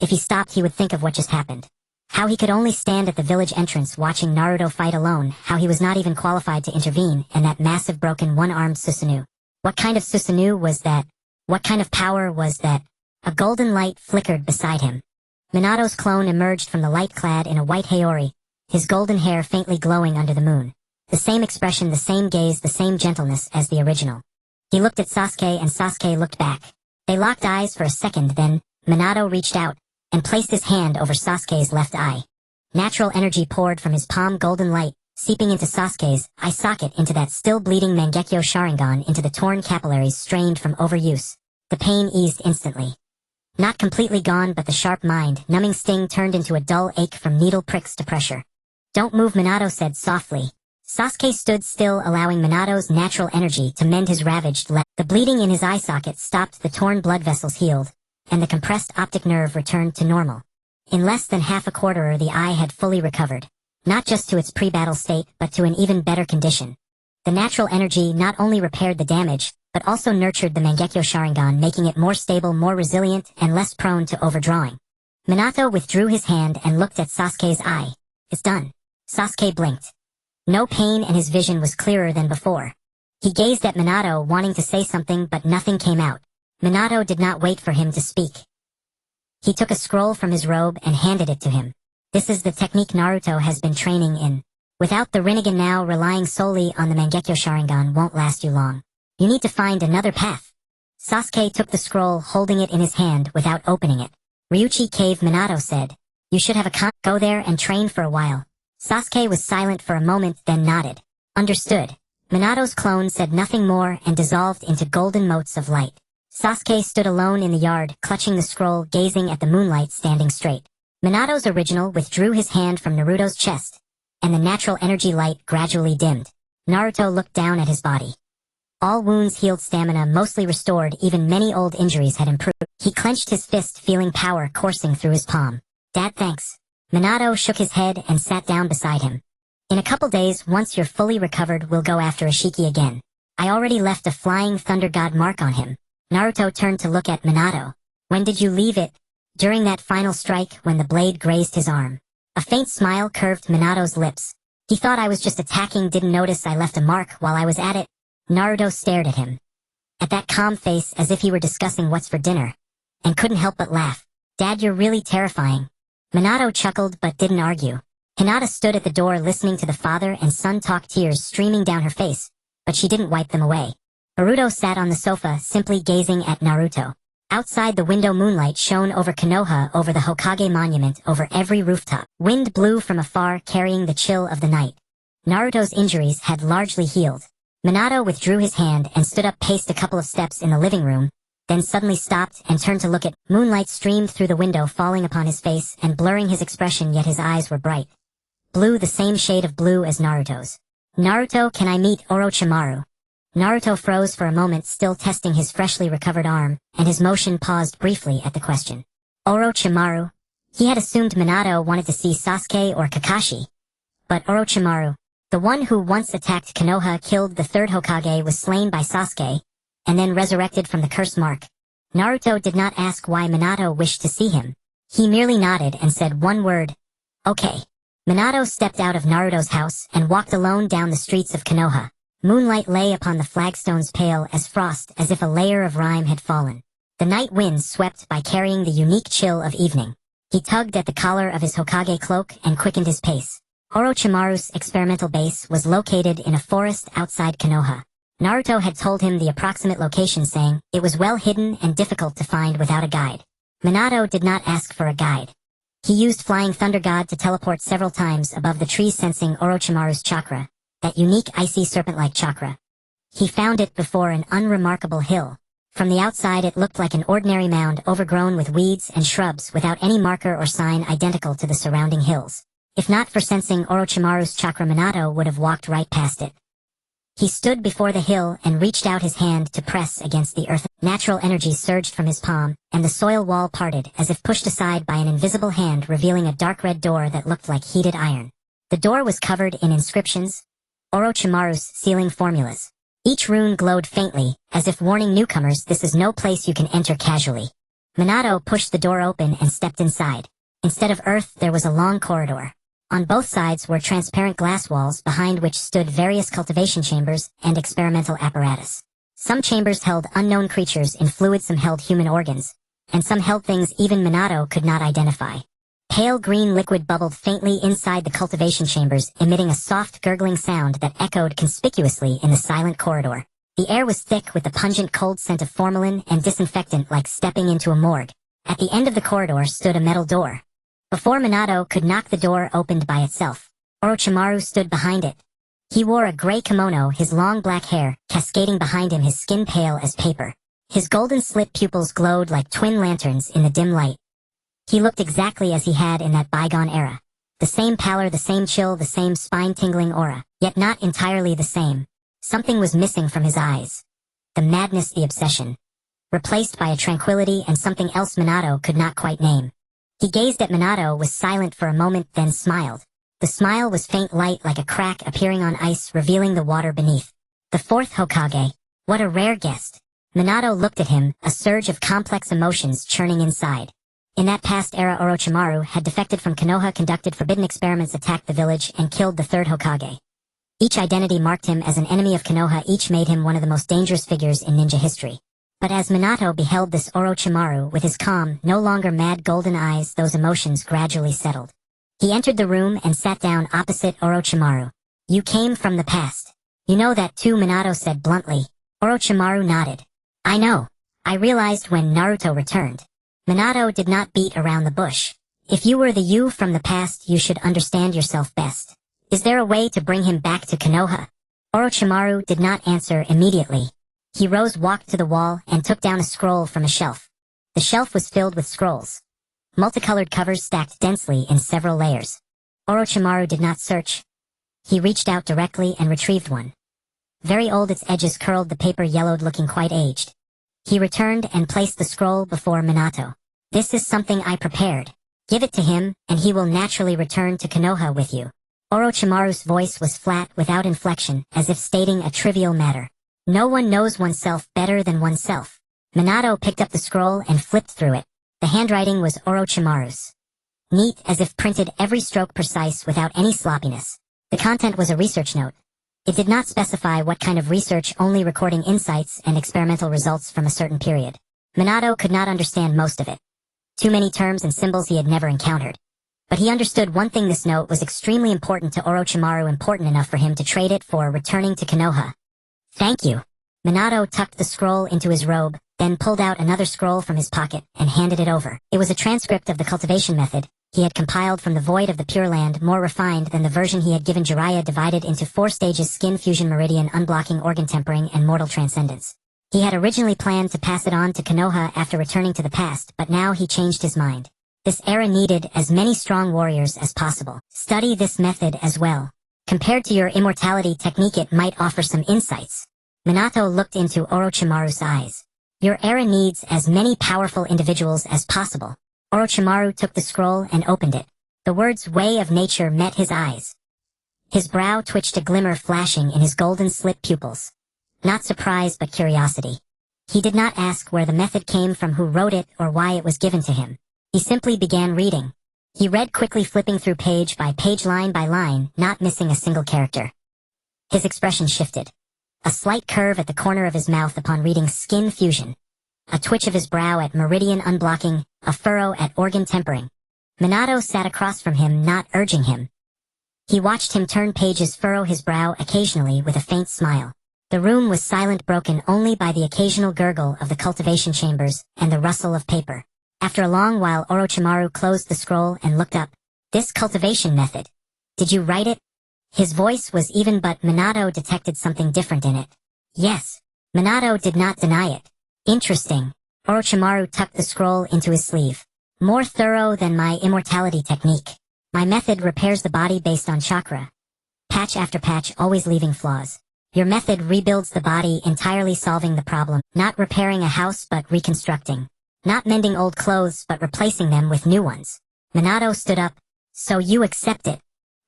If he stopped, he would think of what just happened. How he could only stand at the village entrance watching Naruto fight alone, how he was not even qualified to intervene, and that massive broken one-armed Susanoo. What kind of Susanoo was that? What kind of power was that? A golden light flickered beside him. Minato's clone emerged from the light, clad in a white Haori, his golden hair faintly glowing under the moon. The same expression, the same gaze, the same gentleness as the original. He looked at Sasuke and Sasuke looked back. They locked eyes for a second, then Minato reached out and placed his hand over Sasuke's left eye. Natural energy poured from his palm, golden light, seeping into Sasuke's eye socket, into that still bleeding Mangekyo Sharingan, into the torn capillaries strained from overuse. The pain eased instantly. Not completely gone, but the sharp mind-numbing sting turned into a dull ache from needle pricks to pressure. Don't move, Minato said softly. Sasuke stood still, allowing Minato's natural energy to mend his ravaged left. The bleeding in his eye socket stopped, the torn blood vessels healed, and the compressed optic nerve returned to normal. In less than half a quarter, the eye had fully recovered, not just to its pre-battle state, but to an even better condition. The natural energy not only repaired the damage, but also nurtured the Mangekyo Sharingan, making it more stable, more resilient, and less prone to overdrawing. Minato withdrew his hand and looked at Sasuke's eye. It's done. Sasuke blinked. No pain, and his vision was clearer than before. He gazed at Minato, wanting to say something, but nothing came out. Minato did not wait for him to speak. He took a scroll from his robe and handed it to him. This is the technique Naruto has been training in. Without the Rinnegan now, relying solely on the Mangekyo Sharingan won't last you long. You need to find another path. Sasuke took the scroll, holding it in his hand without opening it. Ryuchi Cave. Minato said, "You should have a go there and train for a while." Sasuke was silent for a moment, then nodded. "Understood." Minato's clone said nothing more and dissolved into golden motes of light. Sasuke stood alone in the yard, clutching the scroll, gazing at the moonlight standing straight. Minato's original withdrew his hand from Naruto's chest, and the natural energy light gradually dimmed. Naruto looked down at his body. All wounds healed, stamina mostly restored, even many old injuries had improved. He clenched his fist, feeling power coursing through his palm. "Dad, thanks." Minato shook his head and sat down beside him. "In a couple days, once you're fully recovered, we'll go after Ishiki again. I already left a flying thunder god mark on him." Naruto turned to look at Minato. "When did you leave it?" "During that final strike, when the blade grazed his arm." A faint smile curved Minato's lips. "He thought I was just attacking, didn't notice I left a mark while I was at it." Naruto stared at him. At that calm face, as if he were discussing what's for dinner, and couldn't help but laugh. "Dad, you're really terrifying." Minato chuckled but didn't argue. Hinata stood at the door listening to the father and son talk, tears streaming down her face, but she didn't wipe them away. Boruto sat on the sofa, simply gazing at Naruto. Outside the window, moonlight shone over Konoha, over the Hokage monument, over every rooftop. Wind blew from afar, carrying the chill of the night. Naruto's injuries had largely healed. Minato withdrew his hand and stood up, paced a couple of steps in the living room, then suddenly stopped and turned to look at. Moonlight streamed through the window, falling upon his face and blurring his expression, yet his eyes were bright. Blue, the same shade of blue as Naruto's. "Naruto, can I meet Orochimaru?" Naruto froze for a moment, still testing his freshly recovered arm, and his motion paused briefly at the question. Orochimaru? He had assumed Minato wanted to see Sasuke or Kakashi. But Orochimaru, the one who once attacked Konoha, killed the third Hokage, was slain by Sasuke, and then resurrected from the curse mark. Naruto did not ask why Minato wished to see him. He merely nodded and said one word, "Okay." Minato stepped out of Naruto's house and walked alone down the streets of Konoha. Moonlight lay upon the flagstones, pale as frost, as if a layer of rime had fallen. The night winds swept by, carrying the unique chill of evening. He tugged at the collar of his Hokage cloak and quickened his pace. Orochimaru's experimental base was located in a forest outside Konoha. Naruto had told him the approximate location, saying it was well hidden and difficult to find without a guide. Minato did not ask for a guide. He used Flying Thunder God to teleport several times above the trees, sensing Orochimaru's chakra, that unique icy serpent-like chakra. He found it before an unremarkable hill. From the outside it looked like an ordinary mound overgrown with weeds and shrubs, without any marker or sign identical to the surrounding hills. If not for sensing Orochimaru's chakra, Minato would have walked right past it. He stood before the hill and reached out his hand to press against the earth. Natural energy surged from his palm, and the soil wall parted as if pushed aside by an invisible hand, revealing a dark red door that looked like heated iron. The door was covered in inscriptions, Orochimaru's sealing formulas. Each rune glowed faintly, as if warning newcomers, this is no place you can enter casually. Minato pushed the door open and stepped inside. Instead of earth, there was a long corridor. On both sides were transparent glass walls, behind which stood various cultivation chambers and experimental apparatus. Some chambers held unknown creatures in fluid, some held human organs, and some held things even Minato could not identify. Pale green liquid bubbled faintly inside the cultivation chambers, emitting a soft gurgling sound that echoed conspicuously in the silent corridor. The air was thick with the pungent cold scent of formalin and disinfectant, like stepping into a morgue. At the end of the corridor stood a metal door. Before Minato could knock, the door opened by itself. Orochimaru stood behind it. He wore a gray kimono, his long black hair cascading behind him, his skin pale as paper. His golden slit pupils glowed like twin lanterns in the dim light. He looked exactly as he had in that bygone era. The same pallor, the same chill, the same spine-tingling aura, yet not entirely the same. Something was missing from his eyes. The madness, the obsession. Replaced by a tranquility and something else Minato could not quite name. He gazed at Minato, was silent for a moment, then smiled. The smile was faint, light like a crack appearing on ice, revealing the water beneath. The fourth Hokage. What a rare guest. Minato looked at him, a surge of complex emotions churning inside. In that past era, Orochimaru had defected from Konoha, conducted forbidden experiments, attacked the village, and killed the third Hokage. Each identity marked him as an enemy of Konoha, each made him one of the most dangerous figures in ninja history. But as Minato beheld this Orochimaru with his calm, no longer mad golden eyes, those emotions gradually settled. He entered the room and sat down opposite Orochimaru. You came from the past. You know that too, Minato said bluntly. Orochimaru nodded. I know. I realized when Naruto returned. Minato did not beat around the bush. If you were the you from the past, you should understand yourself best. Is there a way to bring him back to Konoha? Orochimaru did not answer immediately. He rose, walked to the wall, and took down a scroll from a shelf. The shelf was filled with scrolls. Multicolored covers stacked densely in several layers. Orochimaru did not search. He reached out directly and retrieved one. Very old, its edges curled, the paper yellowed, looking quite aged. He returned and placed the scroll before Minato. This is something I prepared. Give it to him, and he will naturally return to Konoha with you. Orochimaru's voice was flat, without inflection, as if stating a trivial matter. No one knows oneself better than oneself. Minato picked up the scroll and flipped through it. The handwriting was Orochimaru's. Neat, as if printed, every stroke precise without any sloppiness. The content was a research note. It did not specify what kind of research, only recording insights and experimental results from a certain period. Minato could not understand most of it. Too many terms and symbols he had never encountered. But he understood one thing: this note was extremely important to Orochimaru, important enough for him to trade it for returning to Konoha. Thank you. Minato tucked the scroll into his robe, then pulled out another scroll from his pocket and handed it over. It was a transcript of the cultivation method he had compiled from the void of the Pure Land, more refined than the version he had given Jiraiya, divided into 4 stages: skin fusion, meridian unblocking, organ tempering, and mortal transcendence. He had originally planned to pass it on to Konoha after returning to the past, but now he changed his mind. This era needed as many strong warriors as possible. Study this method as well. Compared to your immortality technique, it might offer some insights. Minato looked into Orochimaru's eyes. Your era needs as many powerful individuals as possible. Orochimaru took the scroll and opened it. The words "way of nature" met his eyes. His brow twitched, a glimmer flashing in his golden slit pupils. Not surprise, but curiosity. He did not ask where the method came from, who wrote it, or why it was given to him. He simply began reading. He read quickly, flipping through page by page, line by line, not missing a single character. His expression shifted. A slight curve at the corner of his mouth upon reading skin fusion. A twitch of his brow at meridian unblocking, a furrow at organ tempering. Minato sat across from him, not urging him. He watched him turn pages, furrow his brow occasionally with a faint smile. The room was silent, broken only by the occasional gurgle of the cultivation chambers and the rustle of paper. After a long while, Orochimaru closed the scroll and looked up. This cultivation method. Did you write it? His voice was even, but Minato detected something different in it. Yes. Minato did not deny it. Interesting. Orochimaru tucked the scroll into his sleeve. More thorough than my immortality technique. My method repairs the body based on chakra. Patch after patch, always leaving flaws. Your method rebuilds the body, entirely solving the problem. Not repairing a house, but reconstructing. Not mending old clothes, but replacing them with new ones. Minato stood up. So you accept it?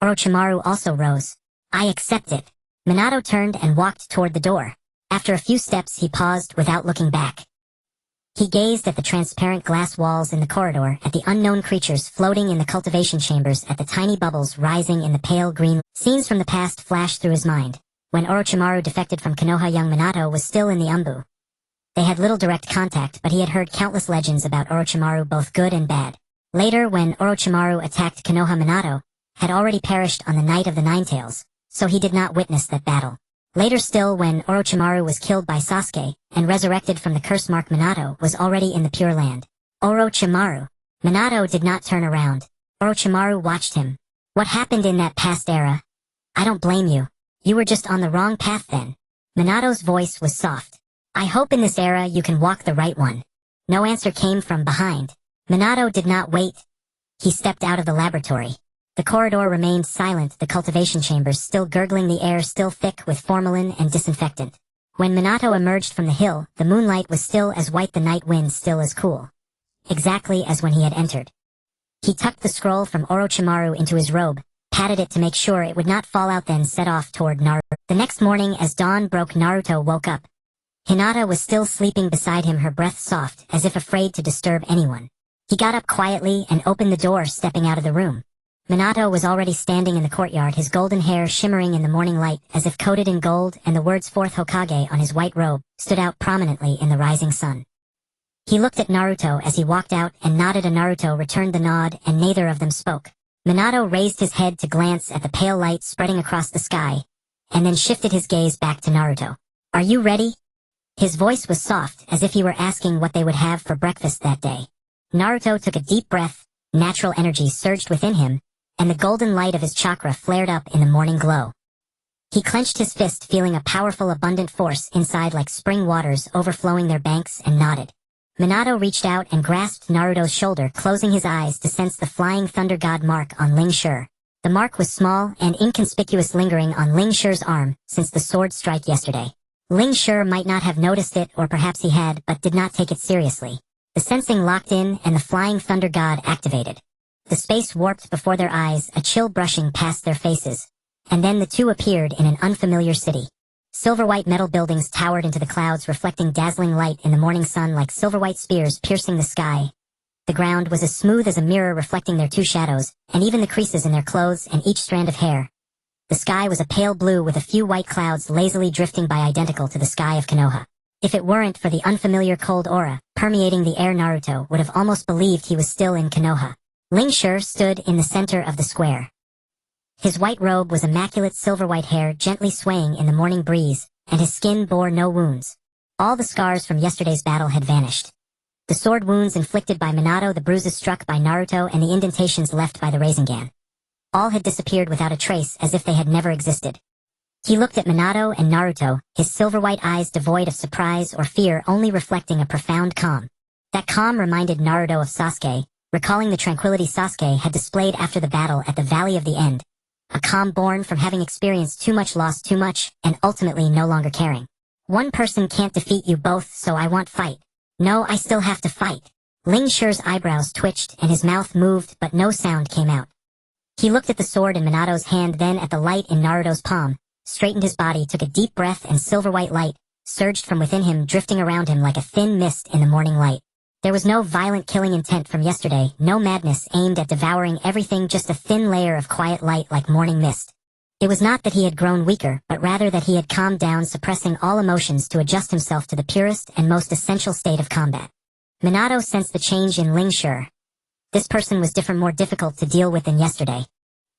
Orochimaru also rose. I accept it. Minato turned and walked toward the door. After a few steps, he paused without looking back. He gazed at the transparent glass walls in the corridor, at the unknown creatures floating in the cultivation chambers, at the tiny bubbles rising in the pale green. Scenes from the past flashed through his mind. When Orochimaru defected from Konoha, young Minato was still in the Umbu. They had little direct contact, but he had heard countless legends about Orochimaru, both good and bad. Later, when Orochimaru attacked Konoha, Minato had already perished on the night of the Nine Tails, so he did not witness that battle. Later still, when Orochimaru was killed by Sasuke and resurrected from the curse mark, Minato was already in the Pure Land. Orochimaru. Minato did not turn around. Orochimaru watched him. What happened in that past era? I don't blame you. You were just on the wrong path then. Minato's voice was soft. I hope in this era you can walk the right one. No answer came from behind. Minato did not wait. He stepped out of the laboratory. The corridor remained silent, the cultivation chambers still gurgling, the air still thick with formalin and disinfectant. When Minato emerged from the hill, the moonlight was still as white, the night wind still as cool. Exactly as when he had entered. He tucked the scroll from Orochimaru into his robe, patted it to make sure it would not fall out, then set off toward Naruto. The next morning, as dawn broke, Naruto woke up. Hinata was still sleeping beside him, her breath soft, as if afraid to disturb anyone. He got up quietly and opened the door, stepping out of the room. Minato was already standing in the courtyard, his golden hair shimmering in the morning light as if coated in gold, and the words "Fourth Hokage" on his white robe stood out prominently in the rising sun. He looked at Naruto as he walked out and nodded. Naruto returned the nod, and neither of them spoke. Minato raised his head to glance at the pale light spreading across the sky, and then shifted his gaze back to Naruto. Are you ready? His voice was soft, as if he were asking what they would have for breakfast that day. Naruto took a deep breath, natural energy surged within him, and the golden light of his chakra flared up in the morning glow. He clenched his fist, feeling a powerful, abundant force inside like spring waters overflowing their banks, and nodded. Minato reached out and grasped Naruto's shoulder, closing his eyes to sense the flying thunder god mark on Ling Shi. The mark was small and inconspicuous, lingering on Ling Shi's arm since the sword strike yesterday. Ling Shi might not have noticed it, or perhaps he had, but did not take it seriously. The sensing locked in, and the flying thunder god activated. The space warped before their eyes, a chill brushing past their faces. And then the two appeared in an unfamiliar city. Silver-white metal buildings towered into the clouds, reflecting dazzling light in the morning sun like silver-white spears piercing the sky. The ground was as smooth as a mirror, reflecting their two shadows, and even the creases in their clothes and each strand of hair. The sky was a pale blue with a few white clouds lazily drifting by, identical to the sky of Konoha. If it weren't for the unfamiliar cold aura permeating the air, Naruto would have almost believed he was still in Konoha. Ling Shi stood in the center of the square. His white robe was immaculate, silver-white hair gently swaying in the morning breeze, and his skin bore no wounds. All the scars from yesterday's battle had vanished. The sword wounds inflicted by Minato, the bruises struck by Naruto, and the indentations left by the Rasengan. All had disappeared without a trace, as if they had never existed. He looked at Minato and Naruto, his silver-white eyes devoid of surprise or fear, only reflecting a profound calm. That calm reminded Naruto of Sasuke, recalling the tranquility Sasuke had displayed after the battle at the Valley of the End. A calm born from having experienced too much, lost too much, and ultimately no longer caring. One person can't defeat you both, so I won't fight. No, I still have to fight. Ling Shi's eyebrows twitched and his mouth moved, but no sound came out. He looked at the sword in Minato's hand, then at the light in Naruto's palm, straightened his body, took a deep breath, and silver-white light surged from within him, drifting around him like a thin mist in the morning light. There was no violent killing intent from yesterday, no madness aimed at devouring everything, just a thin layer of quiet light like morning mist. It was not that he had grown weaker, but rather that he had calmed down, suppressing all emotions to adjust himself to the purest and most essential state of combat. Minato sensed the change in Ling Shi. This person was different, more difficult to deal with than yesterday.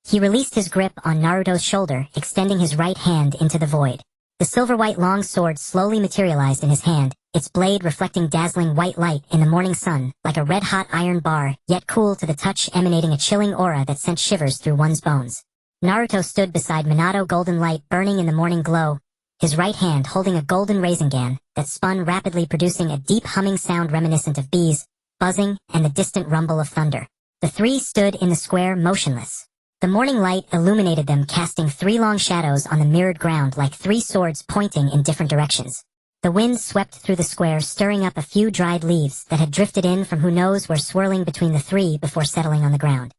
He released his grip on Naruto's shoulder, extending his right hand into the void. The silver-white long sword slowly materialized in his hand, its blade reflecting dazzling white light in the morning sun, like a red-hot iron bar, yet cool to the touch, emanating a chilling aura that sent shivers through one's bones. Naruto stood beside Minato, golden light burning in the morning glow, his right hand holding a golden Rasengan that spun rapidly, producing a deep humming sound reminiscent of bees, buzzing, and the distant rumble of thunder. The three stood in the square, motionless. The morning light illuminated them, casting three long shadows on the mirrored ground like three swords pointing in different directions. The wind swept through the square, stirring up a few dried leaves that had drifted in from who knows where, swirling between the three before settling on the ground.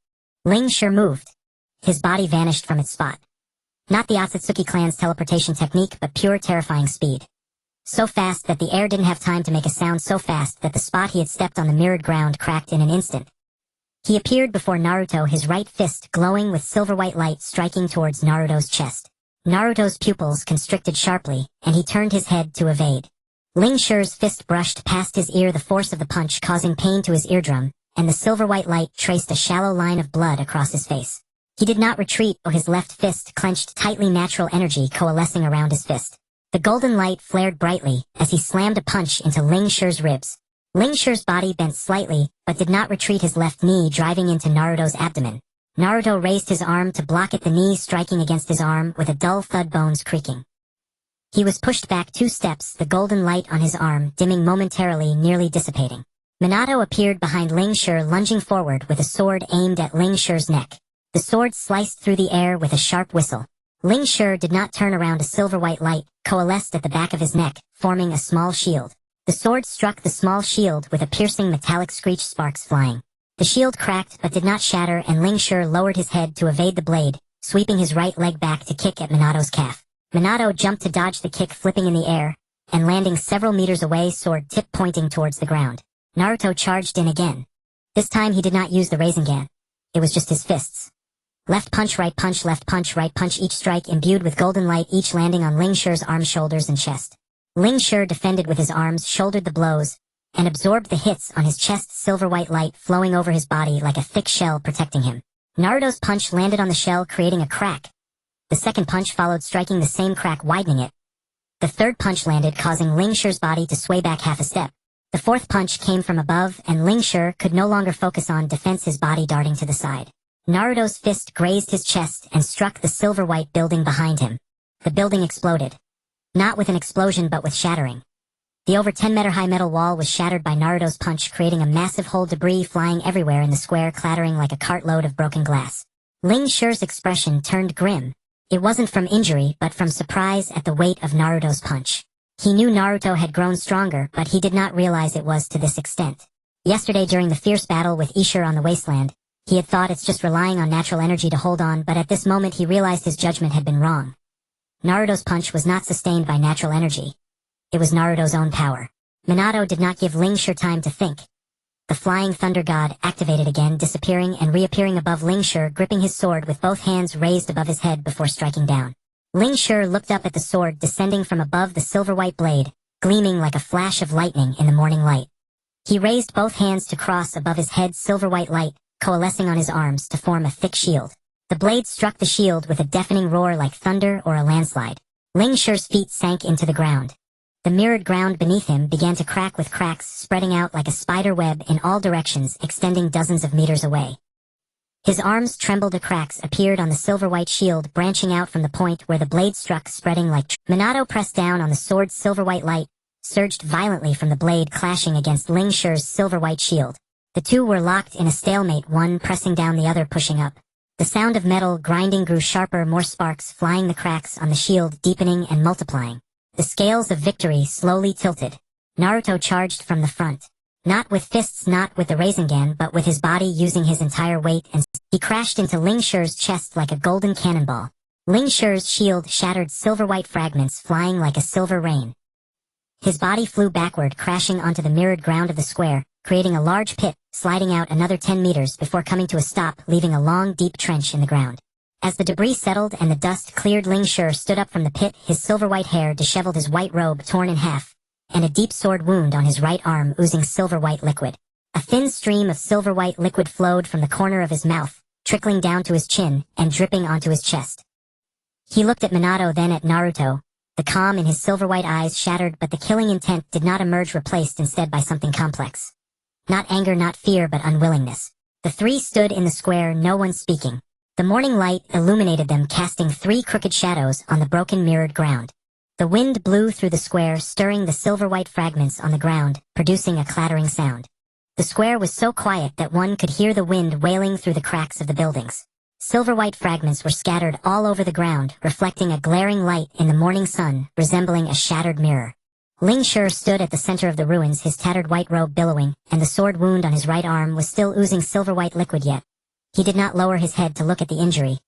Ling Shi moved. His body vanished from its spot. Not the Otsutsuki clan's teleportation technique, but pure terrifying speed. So fast that the air didn't have time to make a sound, so fast that the spot he had stepped on, the mirrored ground, cracked in an instant. He appeared before Naruto, his right fist glowing with silver-white light striking towards Naruto's chest. Naruto's pupils constricted sharply, and he turned his head to evade. Ling Shi's fist brushed past his ear, the force of the punch causing pain to his eardrum, and the silver-white light traced a shallow line of blood across his face. He did not retreat, though his left fist clenched tightly, natural energy coalescing around his fist. The golden light flared brightly as he slammed a punch into Ling Shi's ribs. Ling Shi's body bent slightly, but did not retreat, his left knee driving into Naruto's abdomen. Naruto raised his arm to block it, the knee striking against his arm with a dull thud, bones creaking. He was pushed back 2 steps, the golden light on his arm dimming momentarily, nearly dissipating. Minato appeared behind Ling Shi, lunging forward with a sword aimed at Ling Shi's neck. The sword sliced through the air with a sharp whistle. Ling Shi did not turn around, a silver-white light coalesced at the back of his neck, forming a small shield. The sword struck the small shield with a piercing metallic screech, sparks flying. The shield cracked but did not shatter, and Ling Shi lowered his head to evade the blade, sweeping his right leg back to kick at Minato's calf. Minato jumped to dodge the kick, flipping in the air, and landing several meters away, sword tip pointing towards the ground. Naruto charged in again. This time he did not use the Rasengan. It was just his fists. Left punch, right punch, left punch, right punch, each strike imbued with golden light, each landing on Ling Shi's arms, shoulders, and chest. Ling Shi defended with his arms, shouldered the blows, and absorbed the hits on his chest, silver-white light flowing over his body like a thick shell protecting him. Naruto's punch landed on the shell, creating a crack. The second punch followed, striking the same crack, widening it. The third punch landed, causing Ling Shi's body to sway back half a step. The fourth punch came from above, and Ling Shi could no longer focus on defense, his body darting to the side. Naruto's fist grazed his chest and struck the silver-white building behind him. The building exploded. Not with an explosion but with shattering. The over 10-meter-high metal wall was shattered by Naruto's punch, creating a massive hole, debris flying everywhere in the square, clattering like a cartload of broken glass. Ling Shi's expression turned grim. It wasn't from injury, but from surprise at the weight of Naruto's punch. He knew Naruto had grown stronger, but he did not realize it was to this extent. Yesterday, during the fierce battle with Uchiha on the wasteland, he had thought it's just relying on natural energy to hold on, but at this moment he realized his judgment had been wrong. Naruto's punch was not sustained by natural energy. It was Naruto's own power. Minato did not give Ling Shi time to think. The flying thunder god activated again, disappearing and reappearing above Ling Shi, gripping his sword with both hands raised above his head before striking down. Ling Shi looked up at the sword descending from above, the silver-white blade, gleaming like a flash of lightning in the morning light. He raised both hands to cross above his head, silver-white light coalescing on his arms to form a thick shield. The blade struck the shield with a deafening roar like thunder or a landslide. Ling Shi's feet sank into the ground. The mirrored ground beneath him began to crack, with cracks spreading out like a spider web in all directions, extending dozens of meters away. His arms trembled. Cracks appeared on the silver-white shield, branching out from the point where the blade struck, spreading like Minato pressed down on the sword's silver-white light, surged violently from the blade, clashing against Ling Shi's silver-white shield. The two were locked in a stalemate, one pressing down, the other pushing up. The sound of metal grinding grew sharper, more sparks flying, the cracks on the shield deepening and multiplying. The scales of victory slowly tilted. Naruto charged from the front. Not with fists, not with the Rasengan, but with his body, using his entire weight, and he crashed into Ling Shi's chest like a golden cannonball. Ling Shi's shield shattered, silver-white fragments flying like a silver rain. His body flew backward, crashing onto the mirrored ground of the square, creating a large pit, sliding out another 10 meters before coming to a stop, leaving a long, deep trench in the ground. As the debris settled and the dust cleared, Ling Shi stood up from the pit, his silver-white hair disheveled, his white robe torn in half, and a deep sword wound on his right arm oozing silver-white liquid. A thin stream of silver-white liquid flowed from the corner of his mouth, trickling down to his chin and dripping onto his chest. He looked at Minato, then at Naruto. The calm in his silver-white eyes shattered, but the killing intent did not emerge, replaced instead by something complex. Not anger, not fear, but unwillingness. The three stood in the square, no one speaking. The morning light illuminated them, casting three crooked shadows on the broken mirrored ground. The wind blew through the square, stirring the silver-white fragments on the ground, producing a clattering sound. The square was so quiet that one could hear the wind wailing through the cracks of the buildings. Silver-white fragments were scattered all over the ground, reflecting a glaring light in the morning sun, resembling a shattered mirror. Ling Shi stood at the center of the ruins, his tattered white robe billowing, and the sword wound on his right arm was still oozing silver-white liquid yet. He did not lower his head to look at the injury.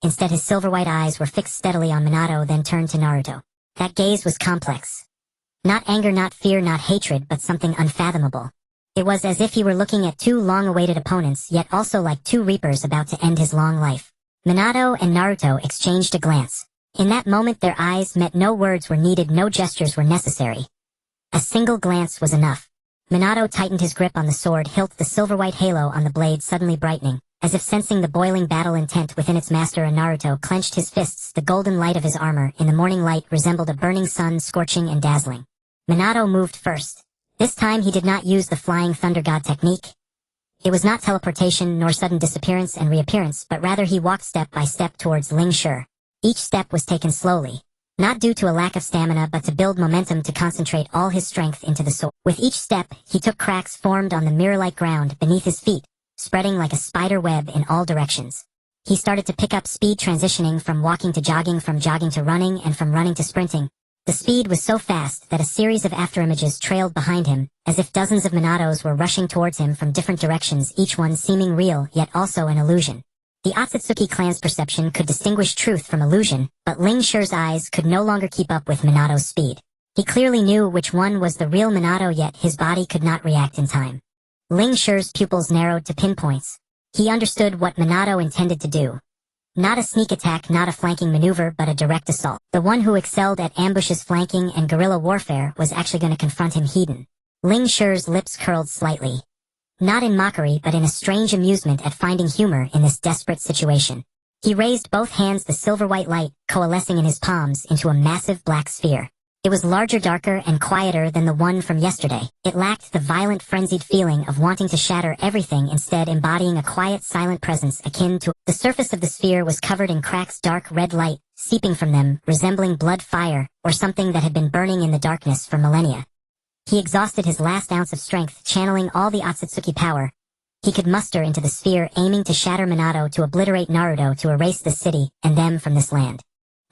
Instead, his silver-white eyes were fixed steadily on Minato, then turned to Naruto. That gaze was complex. Not anger, not fear, not hatred, but something unfathomable. It was as if he were looking at two long-awaited opponents, yet also like two reapers about to end his long life. Minato and Naruto exchanged a glance. In that moment their eyes met. No words were needed, no gestures were necessary. A single glance was enough. Minato tightened his grip on the sword hilt, the silver-white halo on the blade suddenly brightening, as if sensing the boiling battle intent within its master, and Naruto clenched his fists. The golden light of his armor in the morning light resembled a burning sun, scorching and dazzling. Minato moved first. This time he did not use the flying thunder god technique. It was not teleportation nor sudden disappearance and reappearance, but rather he walked step by step towards Ling Shi. Each step was taken slowly, not due to a lack of stamina but to build momentum, to concentrate all his strength into the sword. With each step, he took cracks formed on the mirror-like ground beneath his feet, spreading like a spider web in all directions. He started to pick up speed, transitioning from walking to jogging, from jogging to running, and from running to sprinting. The speed was so fast that a series of afterimages trailed behind him, as if dozens of Minatos were rushing towards him from different directions, each one seeming real yet also an illusion. The Otsutsuki clan's perception could distinguish truth from illusion, but Ling Shi's eyes could no longer keep up with Minato's speed. He clearly knew which one was the real Minato, yet his body could not react in time. Ling Shi's pupils narrowed to pinpoints. He understood what Minato intended to do. Not a sneak attack, not a flanking maneuver, but a direct assault. The one who excelled at ambushes, flanking, and guerrilla warfare was actually going to confront him head-on. Ling Shi's lips curled slightly. Not in mockery, but in a strange amusement at finding humor in this desperate situation. He raised both hands, the silver-white light coalescing in his palms into a massive black sphere. It was larger, darker, and quieter than the one from yesterday. It lacked the violent, frenzied feeling of wanting to shatter everything, instead embodying a quiet, silent presence akin to... The surface of the sphere was covered in cracks, dark red light, seeping from them, resembling blood, fire, or something that had been burning in the darkness for millennia. He exhausted his last ounce of strength, channeling all the Otsutsuki power he could muster into the sphere, aiming to shatter Minato, to obliterate Naruto, to erase the city and them from this land.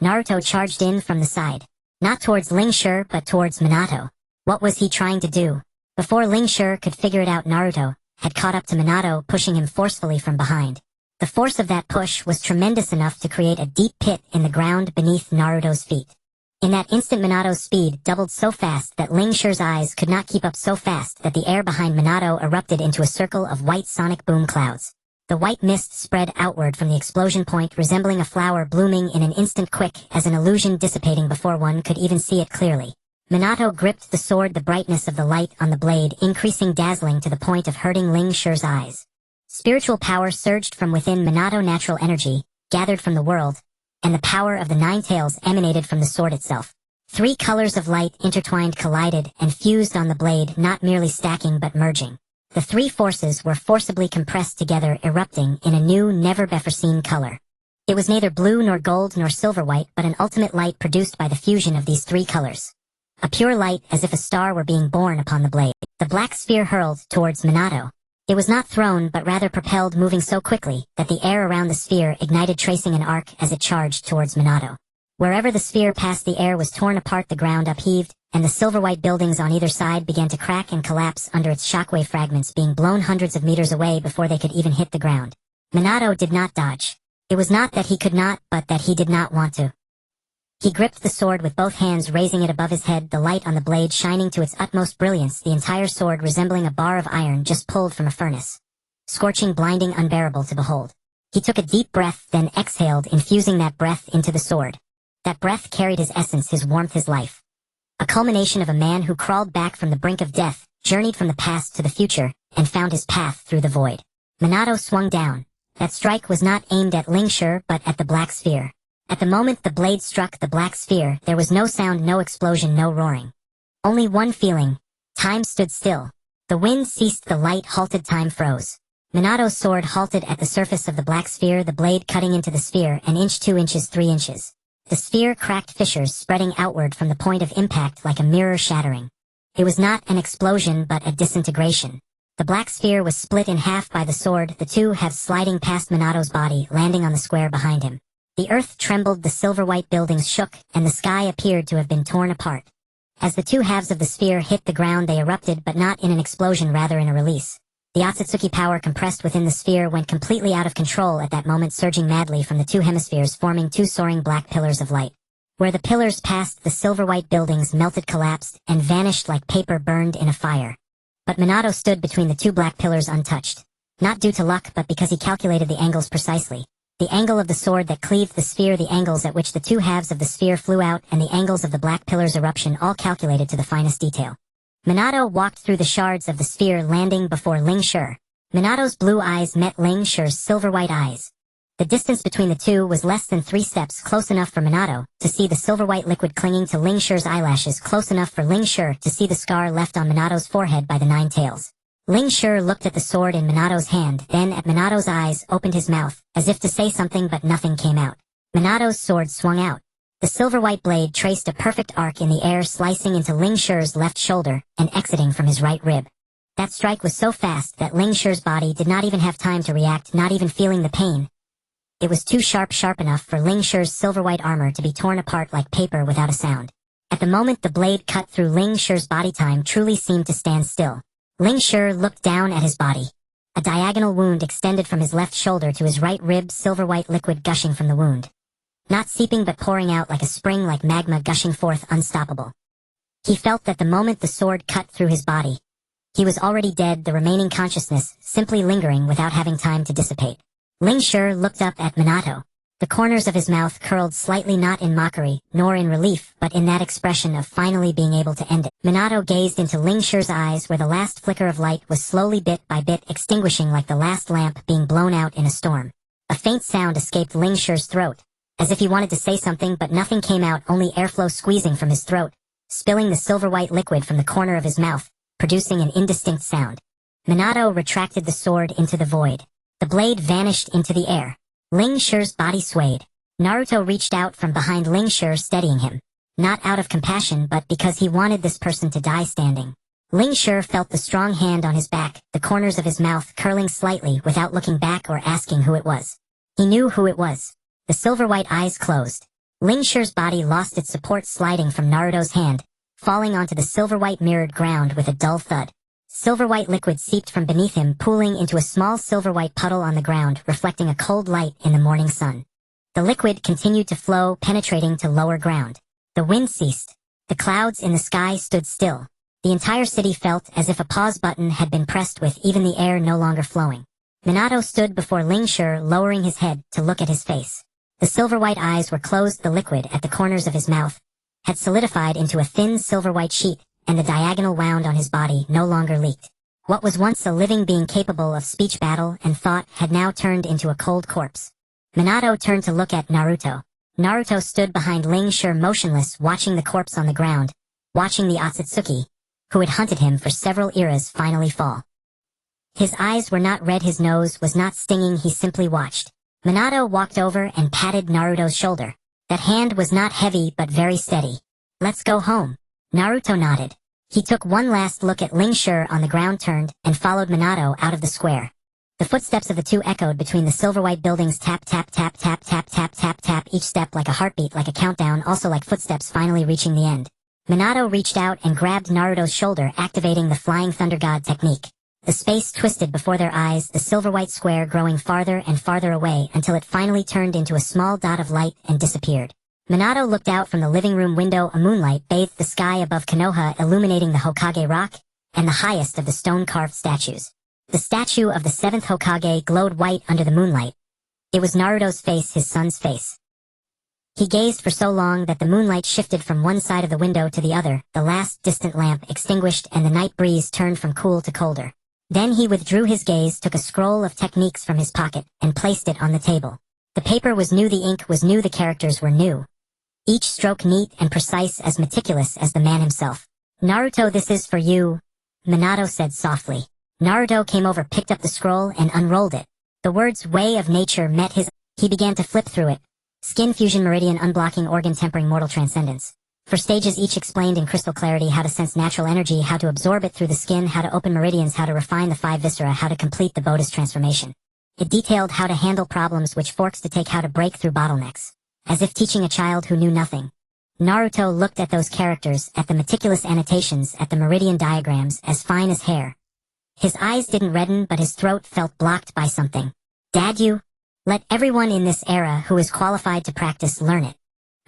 Naruto charged in from the side. Not towards Ling Shi, but towards Minato. What was he trying to do? Before Ling Shi could figure it out, Naruto had caught up to Minato, pushing him forcefully from behind. The force of that push was tremendous enough to create a deep pit in the ground beneath Naruto's feet. In that instant, Minato's speed doubled so fast that Ling Shi's eyes could not keep up, so fast that the air behind Minato erupted into a circle of white sonic boom clouds. The white mist spread outward from the explosion point, resembling a flower blooming in an instant, quick as an illusion, dissipating before one could even see it clearly. Minato gripped the sword, the brightness of the light on the blade increasing, dazzling to the point of hurting Ling Shi's eyes. Spiritual power surged from within Minato, natural energy, gathered from the world, and the power of the nine tails emanated from the sword itself. 3 colors of light intertwined, collided, and fused on the blade, not merely stacking but merging. The 3 forces were forcibly compressed together, erupting in a new, never-before-seen color. It was neither blue nor gold nor silver white, but an ultimate light produced by the fusion of these 3 colors. A pure light, as if a star were being born upon the blade. The black sphere hurled towards Minato. It was not thrown, but rather propelled, moving so quickly that the air around the sphere ignited, tracing an arc as it charged towards Minato. Wherever the sphere passed, the air was torn apart, the ground upheaved, and the silver-white buildings on either side began to crack and collapse under its shockwave, fragments being blown hundreds of meters away before they could even hit the ground. Minato did not dodge. It was not that he could not, but that he did not want to. He gripped the sword with both hands, raising it above his head, the light on the blade shining to its utmost brilliance, the entire sword resembling a bar of iron just pulled from a furnace. Scorching, blinding, unbearable to behold. He took a deep breath, then exhaled, infusing that breath into the sword. That breath carried his essence, his warmth, his life. A culmination of a man who crawled back from the brink of death, journeyed from the past to the future, and found his path through the void. Minato swung down. That strike was not aimed at Ling Shi, but at the black sphere. At the moment the blade struck the black sphere, there was no sound, no explosion, no roaring. Only one feeling. Time stood still. The wind ceased, the light halted, time froze. Minato's sword halted at the surface of the black sphere, the blade cutting into the sphere, an inch, 2 inches, 3 inches. The sphere cracked, fissures spreading outward from the point of impact like a mirror shattering. It was not an explosion but a disintegration. The black sphere was split in half by the sword, the 2 halves sliding past Minato's body, landing on the square behind him. The earth trembled, the silver-white buildings shook, and the sky appeared to have been torn apart. As the 2 halves of the sphere hit the ground, they erupted, but not in an explosion, rather in a release. The Otsutsuki power compressed within the sphere went completely out of control at that moment, surging madly from the 2 hemispheres, forming 2 soaring black pillars of light. Where the pillars passed, the silver-white buildings melted, collapsed, and vanished like paper burned in a fire. But Minato stood between the 2 black pillars untouched. Not due to luck, but because he calculated the angles precisely. The angle of the sword that cleaved the sphere, the angles at which the 2 halves of the sphere flew out, and the angles of the black pillar's eruption, all calculated to the finest detail. Minato walked through the shards of the sphere, landing before Ling Shi. Minato's blue eyes met Ling Shi's silver-white eyes. The distance between the 2 was less than 3 steps, close enough for Minato to see the silver-white liquid clinging to Ling Shi's eyelashes, close enough for Ling Shi to see the scar left on Minato's forehead by the 9 tails. Ling Shi looked at the sword in Minato's hand, then at Minato's eyes, opened his mouth, as if to say something, but nothing came out. Minato's sword swung out. The silver-white blade traced a perfect arc in the air, slicing into Ling Shi's left shoulder and exiting from his right rib. That strike was so fast that Ling Shi's body did not even have time to react, not even feeling the pain. It was too sharp enough for Ling Shi's silver-white armor to be torn apart like paper without a sound. At the moment the blade cut through Ling Shi's body, time truly seemed to stand still. Ling Shi looked down at his body. A diagonal wound extended from his left shoulder to his right rib, silver-white liquid gushing from the wound. Not seeping but pouring out like a spring, like magma gushing forth, unstoppable. He felt that the moment the sword cut through his body, he was already dead, the remaining consciousness simply lingering without having time to dissipate. Ling Shi looked up at Minato. The corners of his mouth curled slightly, not in mockery, nor in relief, but in that expression of finally being able to end it. Minato gazed into Ling Shi's eyes, where the last flicker of light was slowly, bit by bit, extinguishing like the last lamp being blown out in a storm. A faint sound escaped Ling Shi's throat, as if he wanted to say something, but nothing came out, only airflow squeezing from his throat. spilling the silver-white liquid from the corner of his mouth, producing an indistinct sound. Minato retracted the sword into the void. The blade vanished into the air. Ling Shi's body swayed. Naruto reached out from behind Ling Shi, steadying him. Not out of compassion, but because he wanted this person to die standing. Ling Shi felt the strong hand on his back, the corners of his mouth curling slightly without looking back or asking who it was. He knew who it was. The silver-white eyes closed. Ling Shi's body lost its support, sliding from Naruto's hand, falling onto the silver-white mirrored ground with a dull thud. Silver-white liquid seeped from beneath him, pooling into a small silver-white puddle on the ground, reflecting a cold light in the morning sun. The liquid continued to flow, penetrating to lower ground. The wind ceased. The clouds in the sky stood still. The entire city felt as if a pause button had been pressed, with even the air no longer flowing. Minato stood before Ling Shi, lowering his head to look at his face. The silver-white eyes were closed. The liquid at the corners of his mouth had solidified into a thin silver-white sheet, and the diagonal wound on his body no longer leaked. What was once a living being capable of speech, battle, and thought had now turned into a cold corpse. Minato turned to look at Naruto. Naruto stood behind Ling Shi, motionless, watching the corpse on the ground, watching the Otsutsuki, who had hunted him for several eras, finally fall. His eyes were not red, his nose was not stinging, he simply watched. Minato walked over and patted Naruto's shoulder. That hand was not heavy but very steady. "Let's go home." Naruto nodded. He took one last look at Ling Shi on the ground, turned, and followed Minato out of the square. The footsteps of the two echoed between the silver-white buildings, tap, tap, tap, tap, tap, tap, tap, tap, each step like a heartbeat, like a countdown, also like footsteps finally reaching the end. Minato reached out and grabbed Naruto's shoulder, activating the Flying Thunder God technique. The space twisted before their eyes, the silver-white square growing farther and farther away until it finally turned into a small dot of light and disappeared. Minato looked out from the living room window. A moonlight bathed the sky above Konoha, illuminating the Hokage rock and the highest of the stone-carved statues. The statue of the 7th Hokage glowed white under the moonlight. It was Naruto's face, his son's face. He gazed for so long that the moonlight shifted from one side of the window to the other, the last distant lamp extinguished, and the night breeze turned from cool to colder. Then he withdrew his gaze, took a scroll of techniques from his pocket, and placed it on the table. The paper was new, the ink was new, the characters were new. Each stroke neat and precise, as meticulous as the man himself. "Naruto, this is for you," Minato said softly. Naruto came over, picked up the scroll, and unrolled it. The words "Way of Nature" met his. He began to flip through it. Skin fusion, meridian unblocking, organ tempering, mortal transcendence. For stages, each explained in crystal clarity how to sense natural energy, how to absorb it through the skin, how to open meridians, how to refine the 5 viscera, how to complete the Bodhis transformation. It detailed how to handle problems, which forks to take, how to break through bottlenecks. As if teaching a child who knew nothing. Naruto looked at those characters, at the meticulous annotations, at the meridian diagrams, as fine as hair. His eyes didn't redden, but his throat felt blocked by something. "Dad, you? Let everyone in this era who is qualified to practice learn it."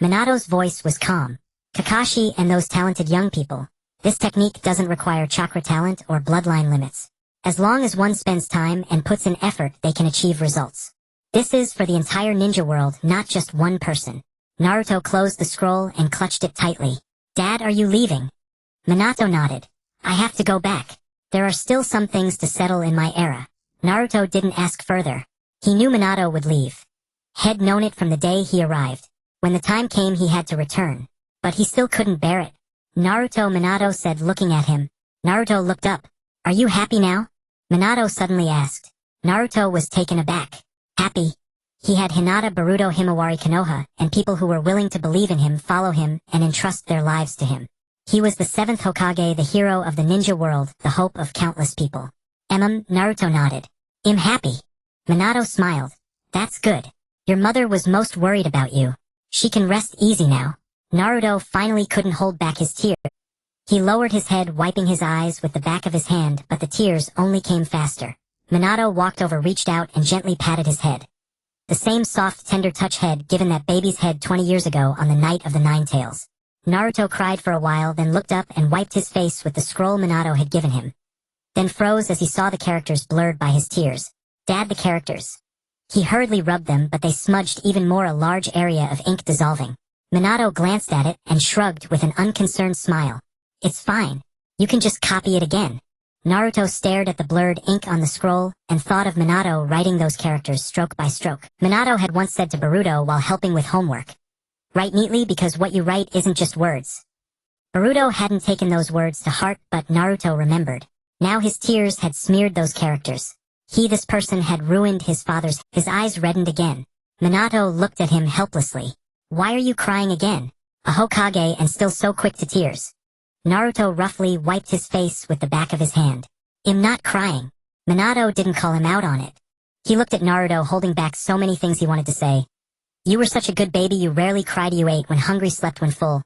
Minato's voice was calm. "Kakashi and those talented young people. This technique doesn't require chakra talent or bloodline limits. As long as one spends time and puts in effort, they can achieve results. This is for the entire ninja world, not just one person." Naruto closed the scroll and clutched it tightly. "Dad, are you leaving?" Minato nodded. "I have to go back. There are still some things to settle in my era." Naruto didn't ask further. He knew Minato would leave. Had known it from the day he arrived. When the time came, he had to return. But he still couldn't bear it. "Naruto," Minato said, looking at him. Naruto looked up. "Are you happy now?" Minato suddenly asked. Naruto was taken aback. Happy? He had Hinata, Boruto, Himawari, Konoha, and people who were willing to believe in him, follow him, and entrust their lives to him. He was the 7th Hokage, the hero of the ninja world, the hope of countless people. Naruto nodded. "I'm happy." Minato smiled. "That's good. Your mother was most worried about you. She can rest easy now." Naruto finally couldn't hold back his tears. He lowered his head, wiping his eyes with the back of his hand, but the tears only came faster. Minato walked over, reached out, and gently patted his head. The same soft, tender touch head given that baby's head 20 years ago on the night of the 9 Tails. Naruto cried for a while, then looked up and wiped his face with the scroll Minato had given him. Then froze as he saw the characters blurred by his tears. "Dad, the characters." He hurriedly rubbed them, but they smudged even more, a large area of ink dissolving. Minato glanced at it and shrugged with an unconcerned smile. "It's fine. You can just copy it again." Naruto stared at the blurred ink on the scroll and thought of Minato writing those characters stroke by stroke. Minato had once said to Boruto while helping with homework, "Write neatly, because what you write isn't just words. Naruto hadn't taken those words to heart, but Naruto remembered. Now his tears had smeared those characters. This person had ruined his father's. His eyes reddened again. Minato looked at him helplessly. Why are you crying again? A Hokage and still so quick to tears. Naruto roughly wiped his face with the back of his hand. I'm not crying. Minato didn't call him out on it. He looked at Naruto holding back so many things he wanted to say. You were such a good baby, you rarely cried, you ate when hungry, slept when full.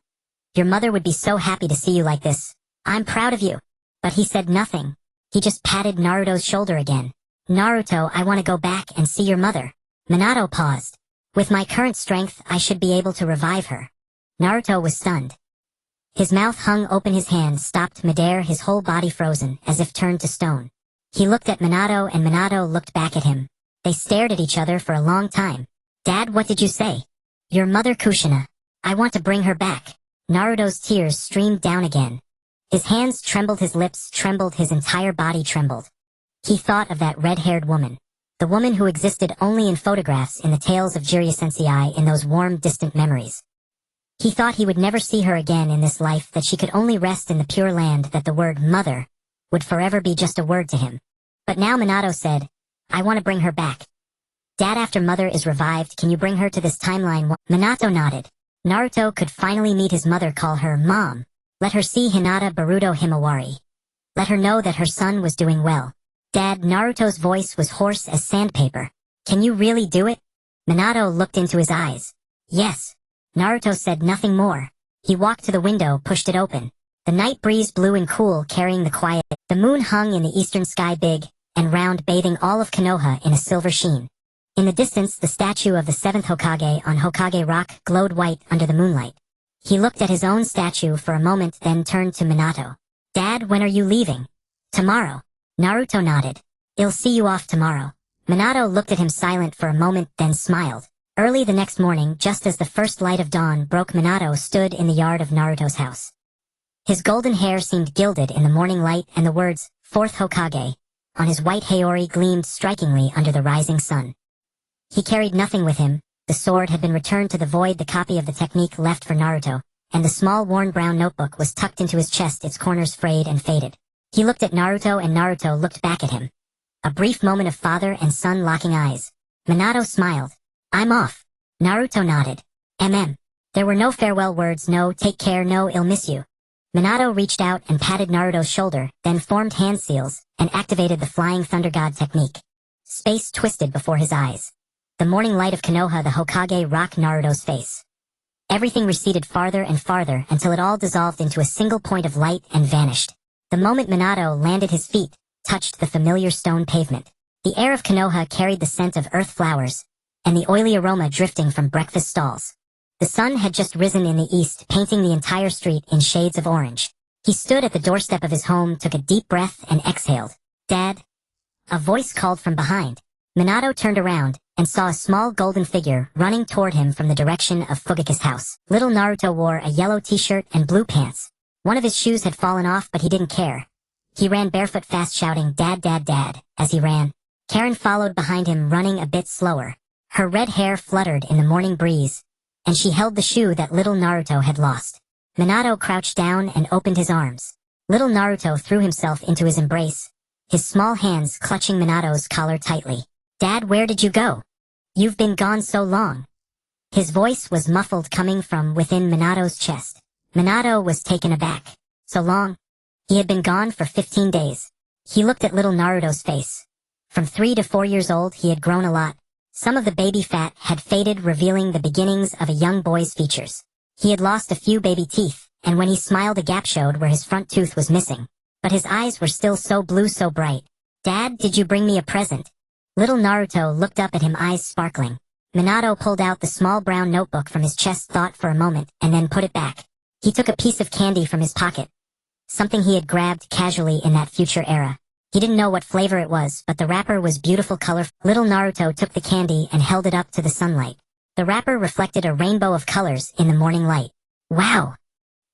Your mother would be so happy to see you like this. I'm proud of you. But he said nothing. He just patted Naruto's shoulder again. Naruto, I want to go back and see your mother. Minato paused. With my current strength, I should be able to revive her. Naruto was stunned. His mouth hung open, his hand stopped midair, his whole body frozen, as if turned to stone. He looked at Minato and Minato looked back at him. They stared at each other for a long time. Dad, what did you say? Your mother Kushina. I want to bring her back. Naruto's tears streamed down again. His hands trembled, his lips trembled, his entire body trembled. He thought of that red-haired woman. The woman who existed only in photographs in the tales of Jiraiya Sensei, in those warm, distant memories. He thought he would never see her again in this life, that she could only rest in the pure land, that the word mother would forever be just a word to him. But now Minato said, I want to bring her back. Dad, after mother is revived, can you bring her to this timeline? Minato nodded. Naruto could finally meet his mother, call her Mom. Let her see Hinata Baruto Himawari. Let her know that her son was doing well. Dad, Naruto's voice was hoarse as sandpaper. Can you really do it? Minato looked into his eyes. Yes. Naruto said nothing more. He walked to the window, pushed it open. The night breeze blew and cool, carrying the quiet. The moon hung in the eastern sky, big and round, bathing all of Konoha in a silver sheen. In the distance, the statue of the 7th Hokage on Hokage Rock glowed white under the moonlight. He looked at his own statue for a moment, then turned to Minato. Dad, when are you leaving? Tomorrow. Naruto nodded. I'll see you off tomorrow. Minato looked at him silent for a moment, then smiled. Early the next morning, just as the first light of dawn broke, Minato stood in the yard of Naruto's house. His golden hair seemed gilded in the morning light, and the words, 4th Hokage, on his white haori gleamed strikingly under the rising sun. He carried nothing with him. The sword had been returned to the void, the copy of the technique left for Naruto, and the small worn brown notebook was tucked into his chest, its corners frayed and faded. He looked at Naruto and Naruto looked back at him. A brief moment of father and son locking eyes. Minato smiled. I'm off. Naruto nodded. There were no farewell words, no take care, no I'll miss you. Minato reached out and patted Naruto's shoulder, then formed hand seals, and activated the Flying Thunder God technique. Space twisted before his eyes. The morning light of Konoha, the Hokage, rocked Naruto's face. Everything receded farther and farther until it all dissolved into a single point of light and vanished. The moment Minato landed, his feet touched the familiar stone pavement. The air of Konoha carried the scent of earth flowers, and the oily aroma drifting from breakfast stalls. The sun had just risen in the east, painting the entire street in shades of orange. He stood at the doorstep of his home, took a deep breath, and exhaled. Dad? A voice called from behind. Minato turned around and saw a small golden figure running toward him from the direction of Fugaku's house. Little Naruto wore a yellow t-shirt and blue pants. One of his shoes had fallen off, but he didn't care. He ran barefoot fast, shouting, Dad, Dad, Dad, as he ran. Karen followed behind him, running a bit slower. Her red hair fluttered in the morning breeze, and she held the shoe that little Naruto had lost. Minato crouched down and opened his arms. Little Naruto threw himself into his embrace, his small hands clutching Minato's collar tightly. Dad, where did you go? You've been gone so long. His voice was muffled, coming from within Minato's chest. Minato was taken aback. So long? He had been gone for 15 days. He looked at little Naruto's face. From 3 to 4 years old, he had grown a lot. Some of the baby fat had faded, revealing the beginnings of a young boy's features. He had lost a few baby teeth, and when he smiled, a gap showed where his front tooth was missing. But his eyes were still so blue, so bright. Dad, did you bring me a present? Little Naruto looked up at him, eyes sparkling. Minato pulled out the small brown notebook from his chest, thought for a moment, and then put it back. He took a piece of candy from his pocket. Something he had grabbed casually in that future era. He didn't know what flavor it was, but the wrapper was beautiful color. Little Naruto took the candy and held it up to the sunlight. The wrapper reflected a rainbow of colors in the morning light. Wow!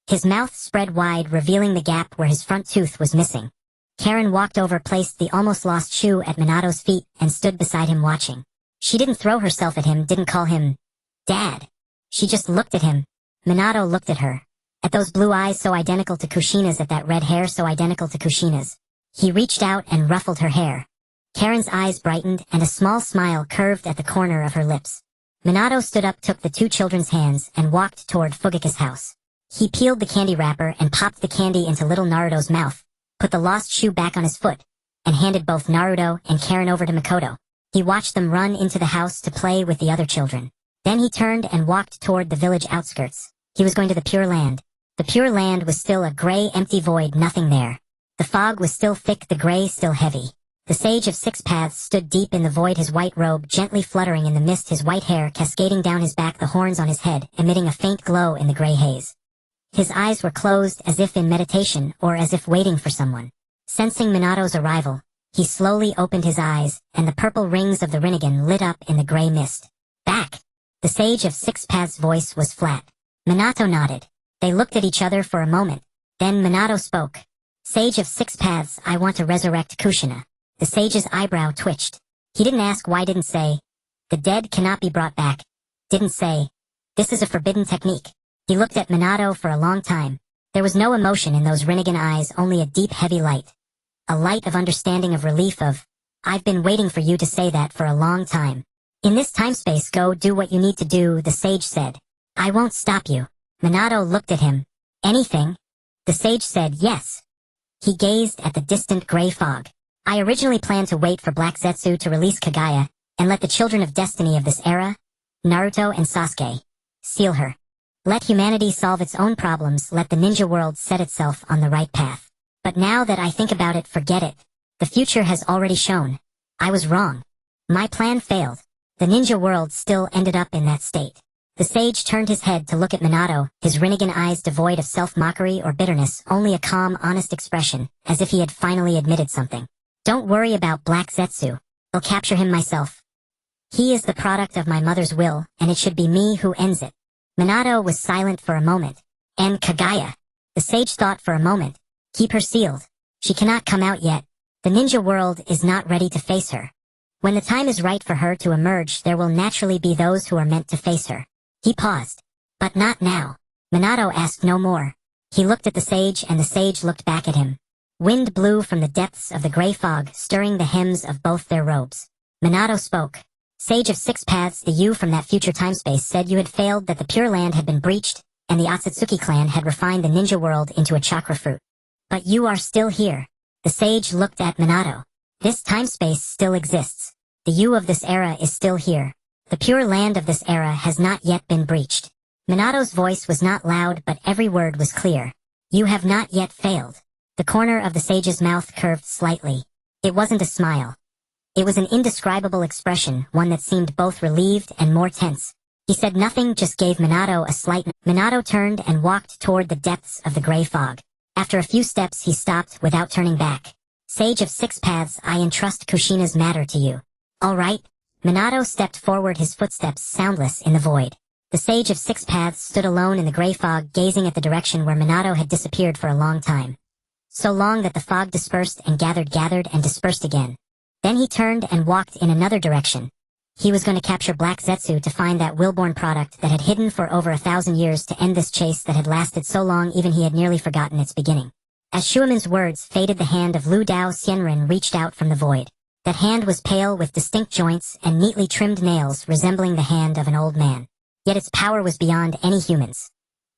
His mouth spread wide, revealing the gap where his front tooth was missing. Karen walked over, placed the almost lost shoe at Minato's feet, and stood beside him watching. She didn't throw herself at him, didn't call him Dad. She just looked at him. Minato looked at her. At those blue eyes so identical to Kushina's, at that red hair so identical to Kushina's. He reached out and ruffled her hair. Karen's eyes brightened and a small smile curved at the corner of her lips. Minato stood up, took the two children's hands, and walked toward Fugaku's house. He peeled the candy wrapper and popped the candy into little Naruto's mouth, put the lost shoe back on his foot, and handed both Naruto and Karen over to Makoto. He watched them run into the house to play with the other children. Then he turned and walked toward the village outskirts. He was going to the Pure Land. The Pure Land was still a gray, empty void, nothing there. The fog was still thick, the gray still heavy. The Sage of Six Paths stood deep in the void, his white robe gently fluttering in the mist, his white hair cascading down his back, the horns on his head emitting a faint glow in the gray haze. His eyes were closed as if in meditation or as if waiting for someone. Sensing Minato's arrival, he slowly opened his eyes, and the purple rings of the Rinnegan lit up in the gray mist. Back! The Sage of Six Paths' voice was flat. Minato nodded. They looked at each other for a moment. Then Minato spoke. Sage of Six Paths, I want to resurrect Kushina. The sage's eyebrow twitched. He didn't ask why, didn't say, the dead cannot be brought back. Didn't say, this is a forbidden technique. He looked at Minato for a long time. There was no emotion in those Rinnegan eyes, only a deep, heavy light. A light of understanding, of relief, of, I've been waiting for you to say that for a long time. In this time-space, go do what you need to do, the sage said. I won't stop you. Minato looked at him. Anything? The sage said yes. He gazed at the distant gray fog. I originally planned to wait for Black Zetsu to release Kagaya, and let the children of destiny of this era, Naruto and Sasuke, seal her. Let humanity solve its own problems, let the ninja world set itself on the right path. But now that I think about it, forget it. The future has already shown. I was wrong. My plan failed. The ninja world still ended up in that state. The sage turned his head to look at Minato, his Rinnegan eyes devoid of self-mockery or bitterness, only a calm, honest expression, as if he had finally admitted something. Don't worry about Black Zetsu. I'll capture him myself. He is the product of my mother's will, and it should be me who ends it. Minato was silent for a moment. And Kagaya? The sage thought for a moment. Keep her sealed. She cannot come out yet. The ninja world is not ready to face her. When the time is right for her to emerge, there will naturally be those who are meant to face her. He paused. But not now. Minato asked no more. He looked at the sage, and the sage looked back at him. Wind blew from the depths of the gray fog, stirring the hems of both their robes. Minato spoke. Sage of Six Paths, the you from that future timespace said you had failed, that the Pure Land had been breached, and the Otsutsuki clan had refined the ninja world into a chakra fruit. But you are still here. The sage looked at Minato. This timespace still exists. The you of this era is still here. The Pure Land of this era has not yet been breached. Minato's voice was not loud, but every word was clear. You have not yet failed. The corner of the sage's mouth curved slightly. It wasn't a smile. It was an indescribable expression, one that seemed both relieved and more tense. He said nothing, just gave Minato a slight. Minato turned and walked toward the depths of the gray fog. After a few steps he stopped without turning back. Sage of Six Paths, I entrust Kushina's matter to you. All right. Minato stepped forward, his footsteps soundless in the void. The Sage of Six Paths stood alone in the gray fog, gazing at the direction where Minato had disappeared for a long time. So long that the fog dispersed and gathered and dispersed again. Then he turned and walked in another direction. He was going to capture Black Zetsu, to find that willborn product that had hidden for over 1,000 years, to end this chase that had lasted so long even he had nearly forgotten its beginning. As Shuemon's words faded, the hand of Lu Dao Xianren reached out from the void. That hand was pale, with distinct joints and neatly trimmed nails resembling the hand of an old man. Yet its power was beyond any human's.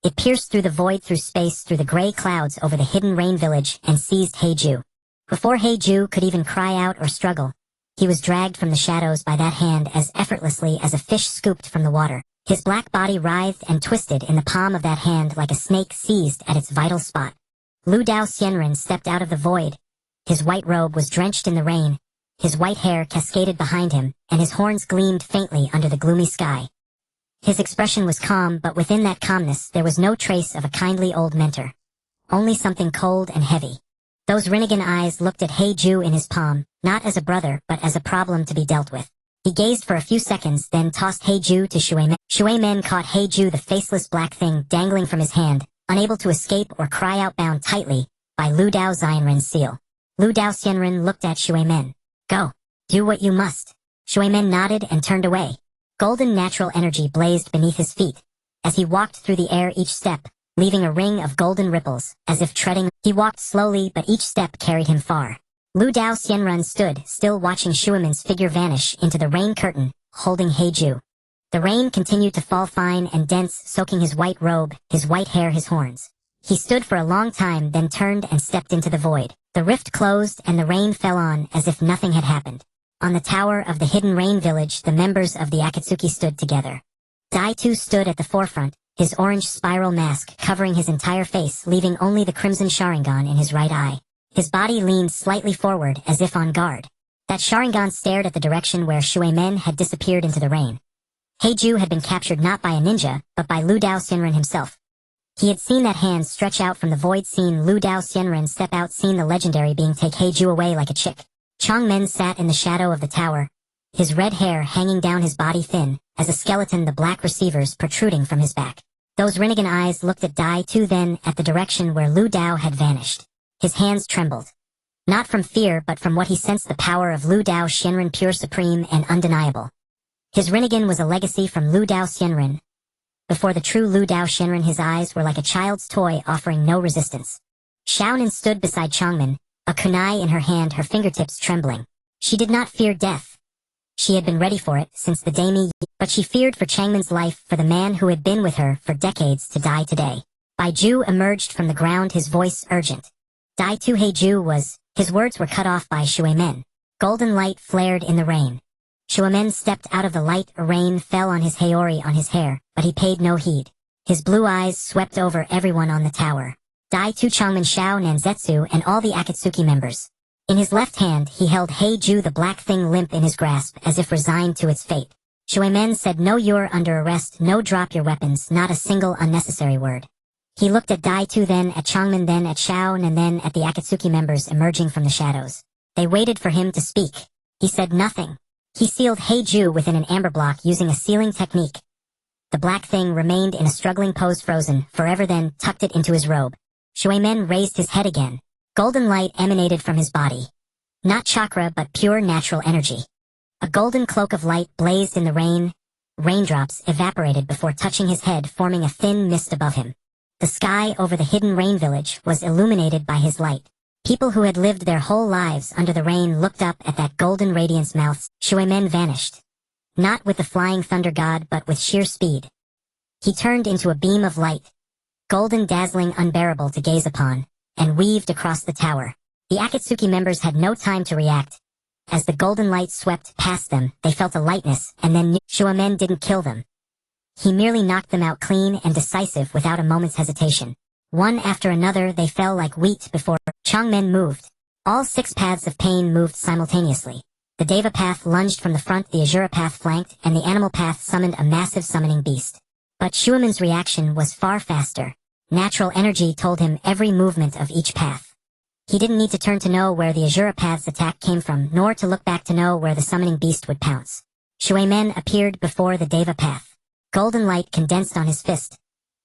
It pierced through the void, through space, through the gray clouds over the hidden rain village, and seized Heiju. Before Heiju could even cry out or struggle, he was dragged from the shadows by that hand as effortlessly as a fish scooped from the water. His black body writhed and twisted in the palm of that hand like a snake seized at its vital spot. Lu Dao Xianren stepped out of the void. His white robe was drenched in the rain, his white hair cascaded behind him, and his horns gleamed faintly under the gloomy sky. His expression was calm, but within that calmness there was no trace of a kindly old mentor. Only something cold and heavy. Those Rinnegan eyes looked at Heiju in his palm, not as a brother, but as a problem to be dealt with. He gazed for a few seconds, then tossed Heiju to Shuemen. Shuemen caught Heiju, the faceless black thing dangling from his hand, unable to escape or cry out, bound tightly by Lu Dao Xianren's seal. Lu Dao Xianren looked at Shuemen. Go. Do what you must. Shuemen nodded and turned away. Golden natural energy blazed beneath his feet. As he walked through the air, each step, leaving a ring of golden ripples, as if treading. He walked slowly, but each step carried him far. Lu Dao Xianrun stood, still watching Shuaman's figure vanish into the rain curtain, holding Heiju. The rain continued to fall fine and dense, soaking his white robe, his white hair, his horns. He stood for a long time, then turned and stepped into the void. The rift closed and the rain fell on as if nothing had happened. On the tower of the hidden rain village, the members of the Akatsuki stood together. Dai-Tu stood at the forefront, his orange spiral mask covering his entire face, leaving only the crimson Sharingan in his right eye. His body leaned slightly forward, as if on guard. That Sharingan stared at the direction where Shuemen had disappeared into the rain. Heiju had been captured not by a ninja, but by Lu Dao Xianren himself. He had seen that hand stretch out from the void, seen Lu Dao Xianren step out, seen the legendary being take Heiju away like a chick. Changmen sat in the shadow of the tower, his red hair hanging down his body thin, as a skeleton, the black receivers protruding from his back. Those Rinnegan eyes looked at Dai-Tu, then at the direction where Lu Dao had vanished. His hands trembled. Not from fear, but from what he sensed, the power of Lu Dao Xianren, pure, supreme, and undeniable. His Rinnegan was a legacy from Lu Dao Xianren. Before the true Lu Dao Xianren, his eyes were like a child's toy, offering no resistance. Xiaonan stood beside Changmen, a kunai in her hand, her fingertips trembling. She did not fear death. She had been ready for it since the daimi, but she feared for Changmen's life, for the man who had been with her for decades to die today. Baiju emerged from the ground, his voice urgent. Dai-Tu Heiju was... His words were cut off by Shuemen. Golden light flared in the rain. Shuemen stepped out of the light, rain fell on his Haori, on his hair, but he paid no heed. His blue eyes swept over everyone on the tower. Dai-Tu, Changmen, Xiao, Nanzetsu, and all the Akatsuki members. In his left hand, he held Heiju, the black thing, limp in his grasp, as if resigned to its fate. Shuemen said, "No, you're under arrest, no, drop your weapons, not a single unnecessary word." He looked at Dai-Tu, then at Changmen, then at Xiao, and then at the Akatsuki members emerging from the shadows. They waited for him to speak. He said nothing. He sealed Heiju within an amber block using a sealing technique. The black thing remained in a struggling pose, frozen, forever, then tucked it into his robe. Shuemen raised his head again. Golden light emanated from his body. Not chakra, but pure natural energy. A golden cloak of light blazed in the rain. Raindrops evaporated before touching his head, forming a thin mist above him. The sky over the hidden rain village was illuminated by his light. People who had lived their whole lives under the rain looked up at that golden radiance. Mouths. Shuemen vanished. Not with the flying thunder god, but with sheer speed. He turned into a beam of light, golden, dazzling, unbearable to gaze upon, and weaved across the tower. The Akatsuki members had no time to react. As the golden light swept past them, they felt a lightness, and then Shuemen didn't kill them. He merely knocked them out clean and decisive without a moment's hesitation. One after another, they fell like wheat before Changmen moved. All 6 paths of pain moved simultaneously. The Deva path lunged from the front, the Asura path flanked, and the animal path summoned a massive summoning beast. But Shuemen's reaction was far faster. Natural energy told him every movement of each path. He didn't need to turn to know where the Asura path's attack came from, nor to look back to know where the summoning beast would pounce. Shuemen appeared before the Deva path. Golden light condensed on his fist.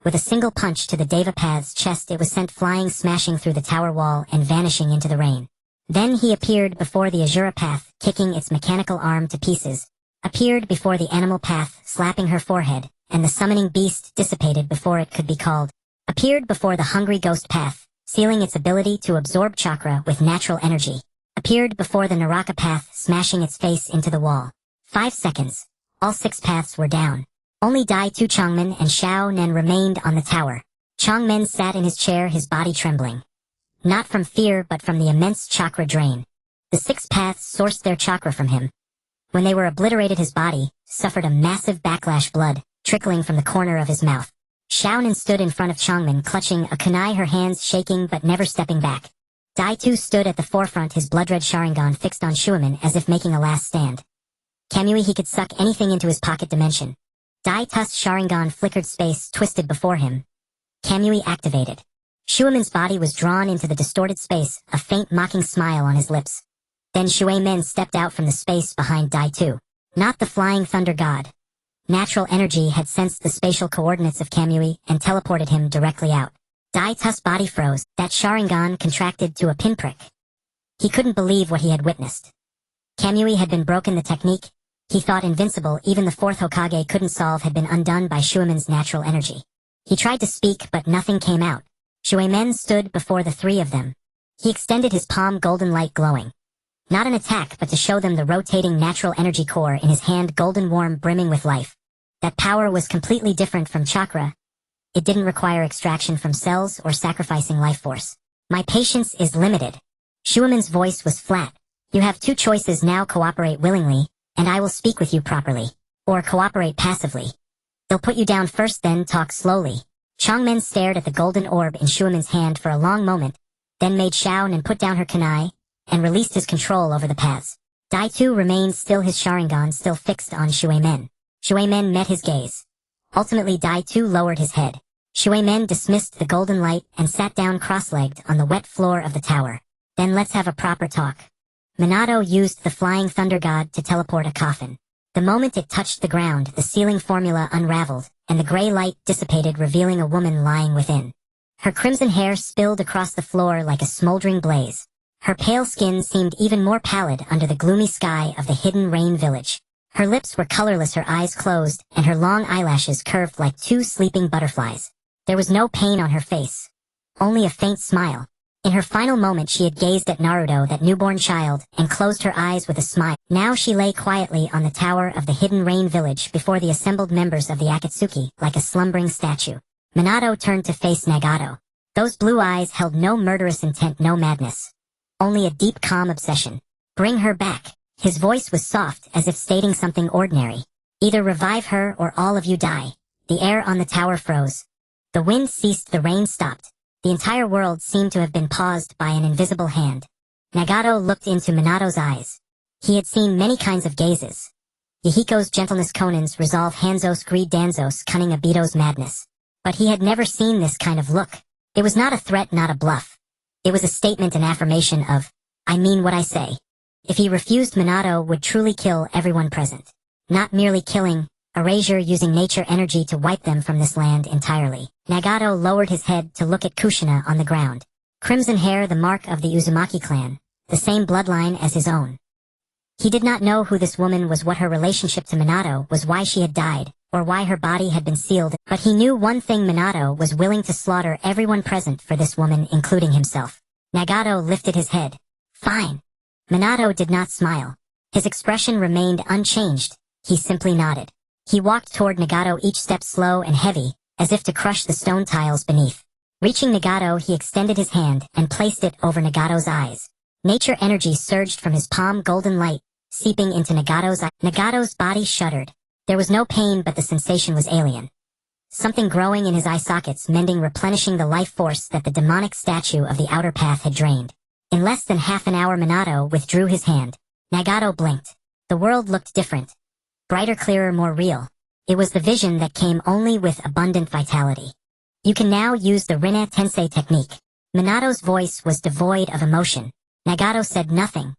With a single punch to the Deva path's chest, it was sent flying, smashing through the tower wall and vanishing into the rain. Then he appeared before the Asura path, kicking its mechanical arm to pieces. Appeared before the animal path, slapping her forehead, and the summoning beast dissipated before it could be called. Appeared before the hungry ghost path, sealing its ability to absorb chakra with natural energy. Appeared before the Naraka path, smashing its face into the wall. 5 seconds. All 6 paths were down. Only Dai-Tu, Changmen, and Xiao Nen remained on the tower. Changmen sat in his chair, his body trembling. Not from fear, but from the immense chakra drain. The 6 paths sourced their chakra from him. When they were obliterated, his body suffered a massive backlash, blood trickling from the corner of his mouth. Xiao Nen stood in front of Changmen, clutching a kunai, her hands shaking but never stepping back. Dai-Tu stood at the forefront, his blood-red Sharingan fixed on Shuemen as if making a last stand. Kamui, he could suck anything into his pocket dimension. Dai-Tu's Sharingan flickered, space twisted before him. Kamui activated. Shuemen's body was drawn into the distorted space, a faint mocking smile on his lips. Then Shuemen stepped out from the space behind Dai-Tu. Not the flying thunder god. Natural energy had sensed the spatial coordinates of Kamui and teleported him directly out. Dai-Tu's body froze, that Sharingan contracted to a pinprick. He couldn't believe what he had witnessed. Kamui had been broken, the technique he thought invincible, even the 4th Hokage couldn't solve, had been undone by Shuemen's natural energy. He tried to speak, but nothing came out. Shuemen stood before the three of them. He extended his palm, golden light glowing. Not an attack, but to show them the rotating natural energy core in his hand, golden warm, brimming with life. That power was completely different from chakra. It didn't require extraction from cells or sacrificing life force. My patience is limited. Shuemen's voice was flat. You have two choices now: cooperate willingly, and I will speak with you properly. Or cooperate passively. They'll put you down first, then talk slowly. Changmen stared at the golden orb in Shuemen's hand for a long moment, then made Xiaonan put down her kunai, and released his control over the paths. Dai-Tu remained still, his Sharingan still fixed on Shuemen. Shuemen met his gaze. Ultimately Dai-Tu lowered his head. Shuemen dismissed the golden light and sat down cross-legged on the wet floor of the tower. Then let's have a proper talk. Minato used the flying thunder god to teleport a coffin. The moment it touched the ground, the sealing formula unraveled, and the gray light dissipated, revealing a woman lying within. Her crimson hair spilled across the floor like a smoldering blaze. Her pale skin seemed even more pallid under the gloomy sky of the hidden rain village. Her lips were colorless, her eyes closed, and her long eyelashes curved like two sleeping butterflies. There was no pain on her face. Only a faint smile. In her final moment she had gazed at Naruto, that newborn child, and closed her eyes with a smile. Now she lay quietly on the tower of the hidden rain village before the assembled members of the Akatsuki, like a slumbering statue. Minato turned to face Nagato. Those blue eyes held no murderous intent, no madness. Only a deep, calm obsession. Bring her back. His voice was soft, as if stating something ordinary. Either revive her or all of you die. The air on the tower froze. The wind ceased, the rain stopped. The entire world seemed to have been paused by an invisible hand. Nagato looked into Minato's eyes. He had seen many kinds of gazes. Yahiko's gentleness, Conan's resolve, Hanzo's greed, Danzo's cunning, Obito's madness. But he had never seen this kind of look. It was not a threat, not a bluff. It was a statement, an affirmation of, I mean what I say. If he refused, Minato would truly kill everyone present. Not merely killing, erasure, using nature energy to wipe them from this land entirely. Nagato lowered his head to look at Kushina on the ground. Crimson hair, the mark of the Uzumaki clan, the same bloodline as his own. He did not know who this woman was, what her relationship to Minato was, why she had died, or why her body had been sealed, but he knew one thing: Minato was willing to slaughter everyone present for this woman, including himself. Nagato lifted his head. Fine. Minato did not smile. His expression remained unchanged. He simply nodded. He walked toward Nagato, each step slow and heavy, as if to crush the stone tiles beneath. Reaching Nagato, he extended his hand and placed it over Nagato's eyes. Nature energy surged from his palm, golden light, seeping into Nagato's eye. Nagato's body shuddered. There was no pain, but the sensation was alien. Something growing in his eye sockets, mending, replenishing the life force that the demonic statue of the outer path had drained. In less than half an hour, Minato withdrew his hand. Nagato blinked. The world looked different. Brighter, clearer, more real. It was the vision that came only with abundant vitality. You can now use the Rinne Tensei technique. Minato's voice was devoid of emotion. Nagato said nothing.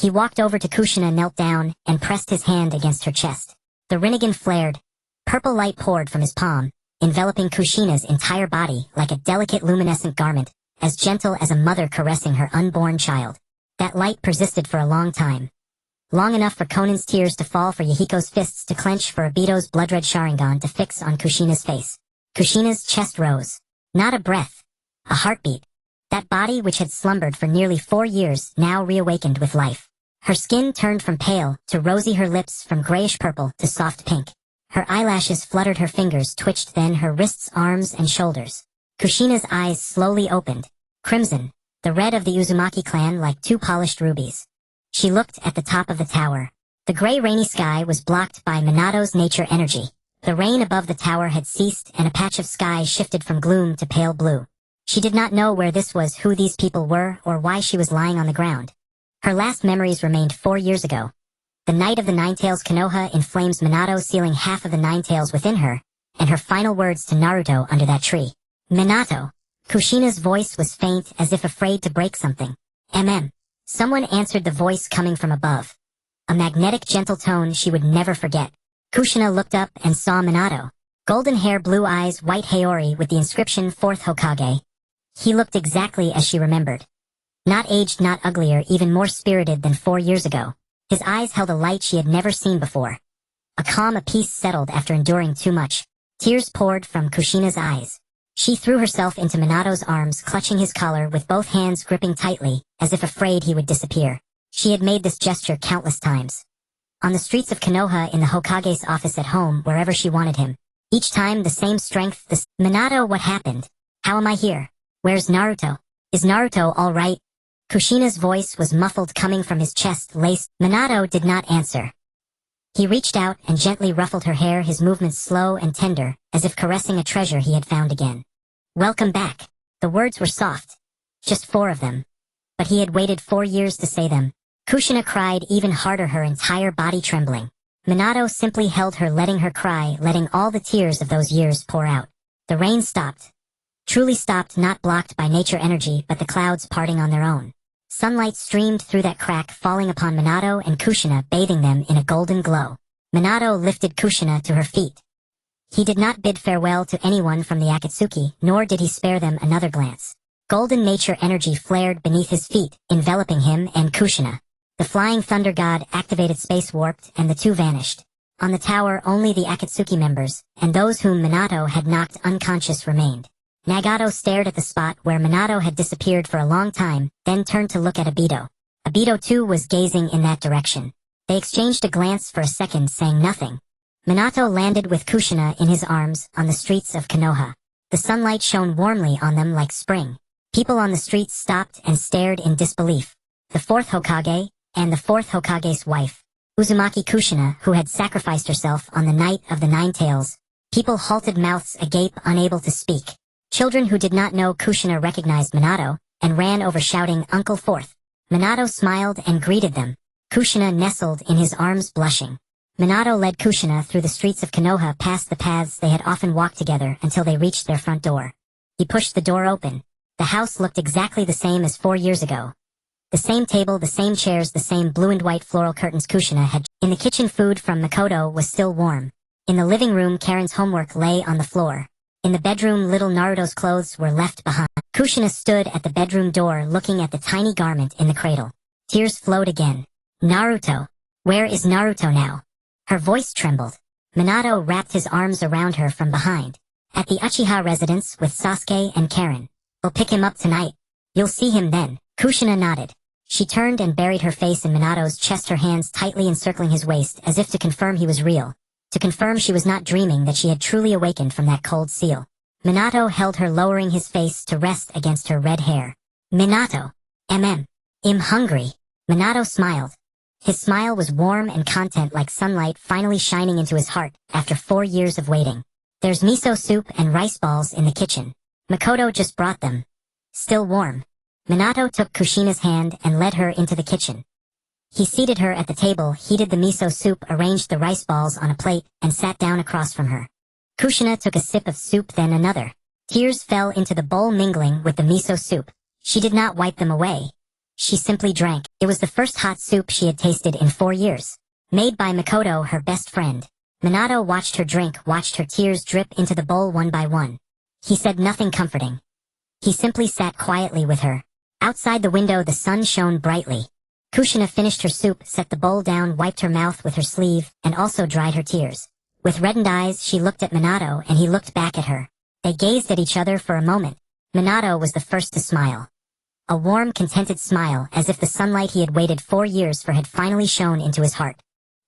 He walked over to Kushina, knelt down, and pressed his hand against her chest. The Rinnegan flared. Purple light poured from his palm, enveloping Kushina's entire body like a delicate luminescent garment, as gentle as a mother caressing her unborn child. That light persisted for a long time. Long enough for Conan's tears to fall, for Yahiko's fists to clench, for Obito's blood-red Sharingan to fix on Kushina's face. Kushina's chest rose. Not a breath. A heartbeat. That body, which had slumbered for nearly 4 years, now reawakened with life. Her skin turned from pale to rosy, her lips from grayish-purple to soft pink. Her eyelashes fluttered, her fingers twitched, then her wrists, arms, and shoulders. Kushina's eyes slowly opened. Crimson, the red of the Uzumaki clan, like two polished rubies. She looked at the top of the tower. The gray rainy sky was blocked by Minato's nature energy. The rain above the tower had ceased, and a patch of sky shifted from gloom to pale blue. She did not know where this was, who these people were, or why she was lying on the ground. Her last memories remained 4 years ago. The night of the Ninetales, Konoha in flames, Minato sealing half of the Ninetales within her, and her final words to Naruto under that tree. Minato. Kushina's voice was faint, as if afraid to break something. Someone answered the voice coming from above. A magnetic, gentle tone she would never forget. Kushina looked up and saw Minato. Golden hair, blue eyes, white Haori with the inscription 4th Hokage. He looked exactly as she remembered. Not aged, not uglier, even more spirited than 4 years ago. His eyes held a light she had never seen before. A calm, a peace settled after enduring too much. Tears poured from Kushina's eyes. She threw herself into Minato's arms, clutching his collar with both hands gripping tightly, as if afraid he would disappear. She had made this gesture countless times. On the streets of Konoha, in the Hokage's office, at home, wherever she wanted him. Each time the same strength, Minato, what happened? How am I here? Where's Naruto? Is Naruto all right? Kushina's voice was muffled, coming from his chest, laced. Minato did not answer. He reached out and gently ruffled her hair, his movements slow and tender, as if caressing a treasure he had found again. Welcome back. The words were soft. Just 4 of them. But he had waited 4 years to say them. Kushina cried even harder, her entire body trembling. Minato simply held her, letting her cry, letting all the tears of those years pour out. The rain stopped. Truly stopped, not blocked by nature energy, but the clouds parting on their own. Sunlight streamed through that crack, falling upon Minato and Kushina, bathing them in a golden glow. Minato lifted Kushina to her feet. He did not bid farewell to anyone from the Akatsuki, nor did he spare them another glance. Golden nature energy flared beneath his feet, enveloping him and Kushina. The flying thunder god activated, space warped, and the two vanished. On the tower, only the Akatsuki members, and those whom Minato had knocked unconscious, remained. Nagato stared at the spot where Minato had disappeared for a long time, then turned to look at Obito. Obito too was gazing in that direction. They exchanged a glance for a second, saying nothing. Minato landed with Kushina in his arms on the streets of Konoha. The sunlight shone warmly on them like spring. People on the streets stopped and stared in disbelief. The 4th Hokage, and the 4th Hokage's wife, Uzumaki Kushina, who had sacrificed herself on the night of the 9 tails. People halted, mouths agape, unable to speak. Children who did not know Kushina recognized Minato, and ran over shouting, "Uncle 4th." Minato smiled and greeted them. Kushina nestled in his arms, blushing. Minato led Kushina through the streets of Konoha, past the paths they had often walked together, until they reached their front door. He pushed the door open. The house looked exactly the same as 4 years ago. The same table, the same chairs, the same blue and white floral curtains Kushina had. In the kitchen, food from Makoto was still warm. In the living room, Karen's homework lay on the floor. In the bedroom, little Naruto's clothes were left behind. Kushina stood at the bedroom door, looking at the tiny garment in the cradle. Tears flowed again. Naruto. Where is Naruto now? Her voice trembled. Minato wrapped his arms around her from behind. At the Uchiha residence with Sasuke and Karen. We'll pick him up tonight. You'll see him then. Kushina nodded. She turned and buried her face in Minato's chest, her hands tightly encircling his waist, as if to confirm he was real. To confirm she was not dreaming, that she had truly awakened from that cold seal. Minato held her, lowering his face to rest against her red hair. Minato. I'm hungry. Minato smiled. His smile was warm and content, like sunlight finally shining into his heart after 4 years of waiting. There's miso soup and rice balls in the kitchen. Makoto just brought them. Still warm. Minato took Kushina's hand and led her into the kitchen. He seated her at the table, heated the miso soup, arranged the rice balls on a plate, and sat down across from her. Kushina took a sip of soup, then another. Tears fell into the bowl, mingling with the miso soup. She did not wipe them away. She simply drank. It was the first hot soup she had tasted in 4 years. Made by Makoto, her best friend. Minato watched her drink, watched her tears drip into the bowl one by one. He said nothing comforting. He simply sat quietly with her. Outside the window, the sun shone brightly. Kushina finished her soup, set the bowl down, wiped her mouth with her sleeve, and also dried her tears. With reddened eyes, she looked at Minato, and he looked back at her. They gazed at each other for a moment. Minato was the first to smile. A warm, contented smile, as if the sunlight he had waited 4 years for had finally shone into his heart.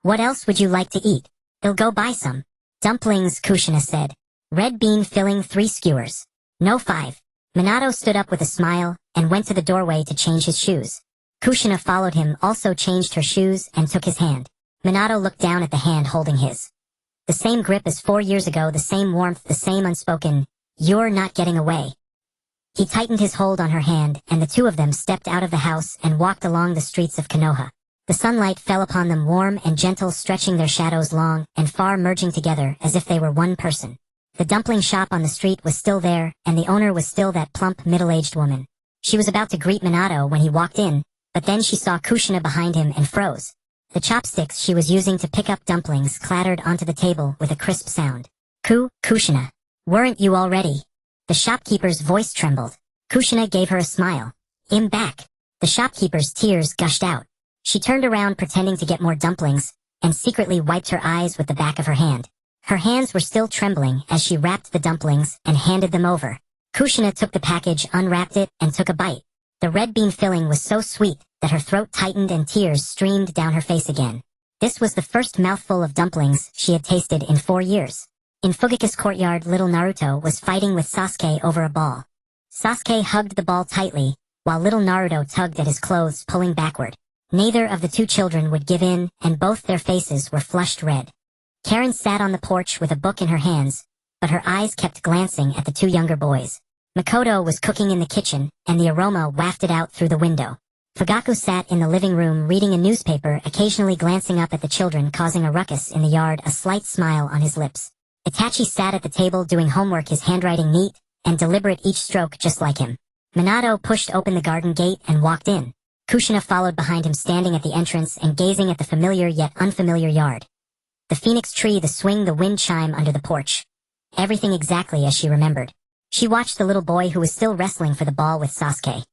What else would you like to eat? I'll go buy some. Dumplings, Kushina said. Red bean filling, 3 skewers. No 5. Minato stood up with a smile, and went to the doorway to change his shoes. Kushina followed him, also changed her shoes, and took his hand. Minato looked down at the hand holding his. The same grip as 4 years ago, the same warmth, the same unspoken, "You're not getting away." He tightened his hold on her hand, and the two of them stepped out of the house and walked along the streets of Konoha. The sunlight fell upon them, warm and gentle, stretching their shadows long and far, merging together as if they were one person. The dumpling shop on the street was still there, and the owner was still that plump, middle-aged woman. She was about to greet Minato when he walked in, but then she saw Kushina behind him and froze. The chopsticks she was using to pick up dumplings clattered onto the table with a crisp sound. Kushina. Weren't you already? The shopkeeper's voice trembled. Kushina gave her a smile. I'm back. The shopkeeper's tears gushed out. She turned around, pretending to get more dumplings, and secretly wiped her eyes with the back of her hand. Her hands were still trembling as she wrapped the dumplings and handed them over. Kushina took the package, unwrapped it, and took a bite. The red bean filling was so sweet that her throat tightened and tears streamed down her face again. This was the first mouthful of dumplings she had tasted in 4 years. In Fugaku's courtyard, little Naruto was fighting with Sasuke over a ball. Sasuke hugged the ball tightly, while little Naruto tugged at his clothes, pulling backward. Neither of the two children would give in, and both their faces were flushed red. Karen sat on the porch with a book in her hands, but her eyes kept glancing at the two younger boys. Makoto was cooking in the kitchen, and the aroma wafted out through the window. Fugaku sat in the living room reading a newspaper, occasionally glancing up at the children, causing a ruckus in the yard, a slight smile on his lips. Itachi sat at the table doing homework, his handwriting neat and deliberate, each stroke just like him. Minato pushed open the garden gate and walked in. Kushina followed behind him, standing at the entrance and gazing at the familiar yet unfamiliar yard. The phoenix tree, the swing, the wind chime under the porch. Everything exactly as she remembered. She watched the little boy who was still wrestling for the ball with Sasuke.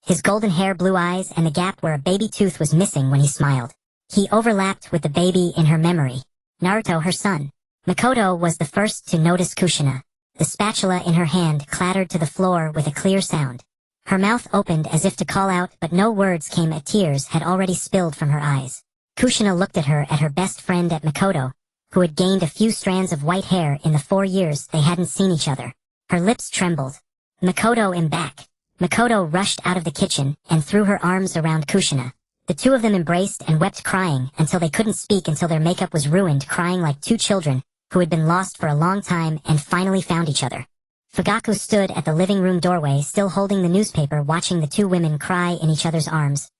His golden hair, blue eyes, and the gap where a baby tooth was missing when he smiled. He overlapped with the baby in her memory. Naruto, her son. Makoto was the first to notice Kushina. The spatula in her hand clattered to the floor with a clear sound. Her mouth opened as if to call out, but no words came. Tears had already spilled from her eyes. Kushina looked at her best friend, at Makoto, who had gained a few strands of white hair in the 4 years they hadn't seen each other. Her lips trembled. Makoto, I'm back. Makoto rushed out of the kitchen and threw her arms around Kushina. The two of them embraced and wept, crying until they couldn't speak, until their makeup was ruined, crying like two children who had been lost for a long time and finally found each other. Fugaku stood at the living room doorway, still holding the newspaper, watching the two women cry in each other's arms.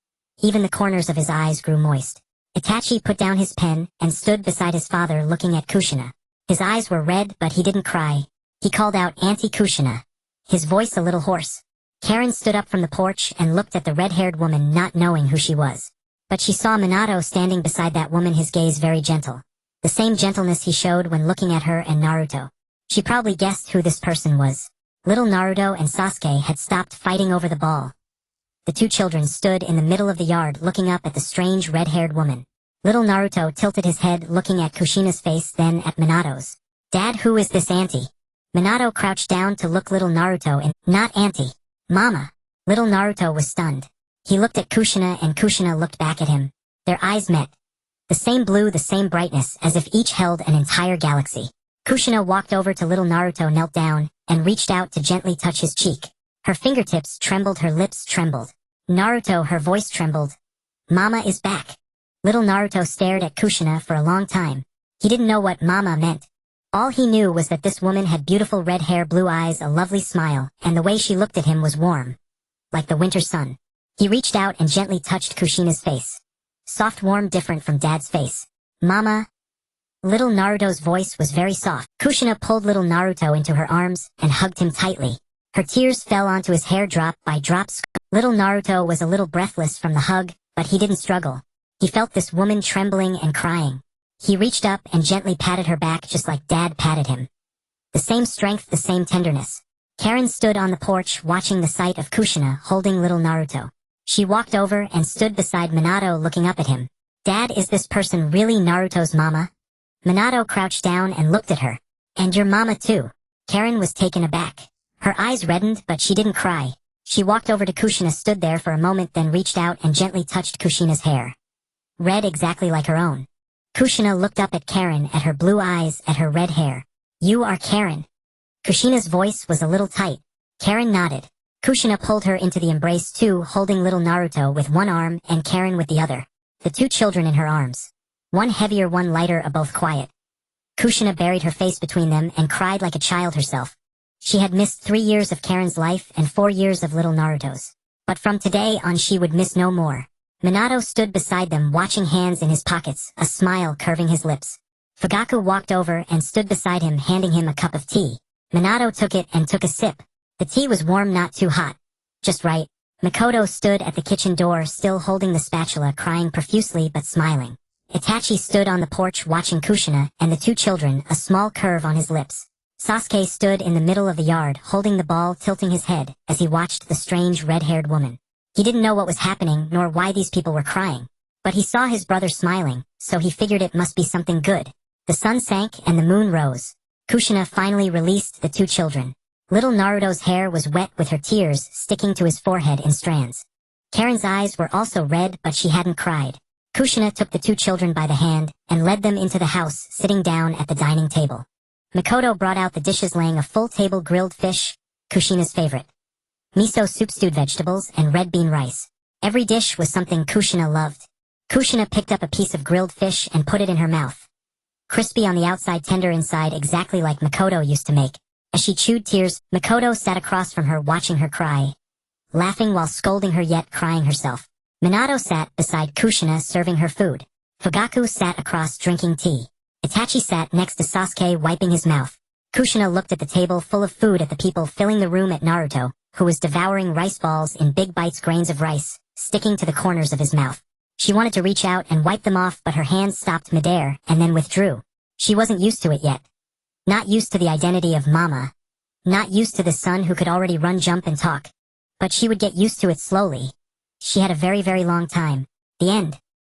Even the corners of his eyes grew moist. Itachi put down his pen and stood beside his father, looking at Kushina. His eyes were red, but he didn't cry. He called out, Auntie Kushina, his voice a little hoarse. Karen stood up from the porch and looked at the red-haired woman, not knowing who she was. But she saw Minato standing beside that woman, his gaze very gentle. The same gentleness he showed when looking at her and Naruto. She probably guessed who this person was. Little Naruto and Sasuke had stopped fighting over the ball. The two children stood in the middle of the yard, looking up at the strange red-haired woman. Little Naruto tilted his head, looking at Kushina's face, then at Minato's. Dad, who is this auntie? Minato crouched down to look little Naruto in. Not auntie. Mama. Little Naruto was stunned. He looked at Kushina and Kushina looked back at him. Their eyes met. The same blue, the same brightness, as if each held an entire galaxy. Kushina walked over to little Naruto, knelt down, and reached out to gently touch his cheek. Her fingertips trembled, her lips trembled. Naruto, her voice trembled. Mama is back. Little Naruto stared at Kushina for a long time. He didn't know what mama meant. All he knew was that this woman had beautiful red hair, blue eyes, a lovely smile, and the way she looked at him was warm. Like the winter sun. He reached out and gently touched Kushina's face. Soft, warm, different from Dad's face. Mama. Little Naruto's voice was very soft. Kushina pulled little Naruto into her arms and hugged him tightly. Her tears fell onto his hair drop by drops. Little Naruto was a little breathless from the hug, but he didn't struggle. He felt this woman trembling and crying. He reached up and gently patted her back, just like Dad patted him. The same strength, the same tenderness. Karen stood on the porch watching the sight of Kushina holding little Naruto. She walked over and stood beside Minato, looking up at him. Dad, is this person really Naruto's mama? Minato crouched down and looked at her. And your mama too. Karen was taken aback. Her eyes reddened, but she didn't cry. She walked over to Kushina, stood there for a moment, then reached out and gently touched Kushina's hair. Red, exactly like her own. Kushina looked up at Karen, at her blue eyes, at her red hair. You are Karen. Kushina's voice was a little tight. Karen nodded. Kushina pulled her into the embrace too, holding little Naruto with one arm and Karen with the other. The two children in her arms. One heavier, one lighter, both quiet. Kushina buried her face between them and cried like a child herself. She had missed 3 years of Karen's life and 4 years of little Naruto's. But from today on she would miss no more. Minato stood beside them, watching, hands in his pockets, a smile curving his lips. Fugaku walked over and stood beside him, handing him a cup of tea. Minato took it and took a sip. The tea was warm, not too hot. Just right. Makoto stood at the kitchen door, still holding the spatula, crying profusely but smiling. Itachi stood on the porch watching Kushina and the two children, a small curve on his lips. Sasuke stood in the middle of the yard, holding the ball, tilting his head as he watched the strange red-haired woman. He didn't know what was happening nor why these people were crying, but he saw his brother smiling, so he figured it must be something good. The sun sank and the moon rose. Kushina finally released the two children. Little Naruto's hair was wet with her tears sticking to his forehead in strands. Karen's eyes were also red, but she hadn't cried. Kushina took the two children by the hand and led them into the house, sitting down at the dining table. Makoto brought out the dishes, laying a full table grilled fish, Kushina's favorite. Miso soup, stewed vegetables, and red bean rice. Every dish was something Kushina loved. Kushina picked up a piece of grilled fish and put it in her mouth. Crispy on the outside, tender inside, exactly like Makoto used to make. As she chewed tears, Makoto sat across from her watching her cry, laughing while scolding her yet crying herself. Minato sat beside Kushina serving her food. Fugaku sat across drinking tea. Itachi sat next to Sasuke wiping his mouth. Kushina looked at the table full of food at the people filling the room at Naruto, who was devouring rice balls in big bites, grains of rice, sticking to the corners of his mouth. She wanted to reach out and wipe them off, but her hands stopped midair and then withdrew. She wasn't used to it yet. Not used to the identity of Mama. Not used to the son who could already run, jump, and talk. But she would get used to it slowly. She had a very, very long time. The end.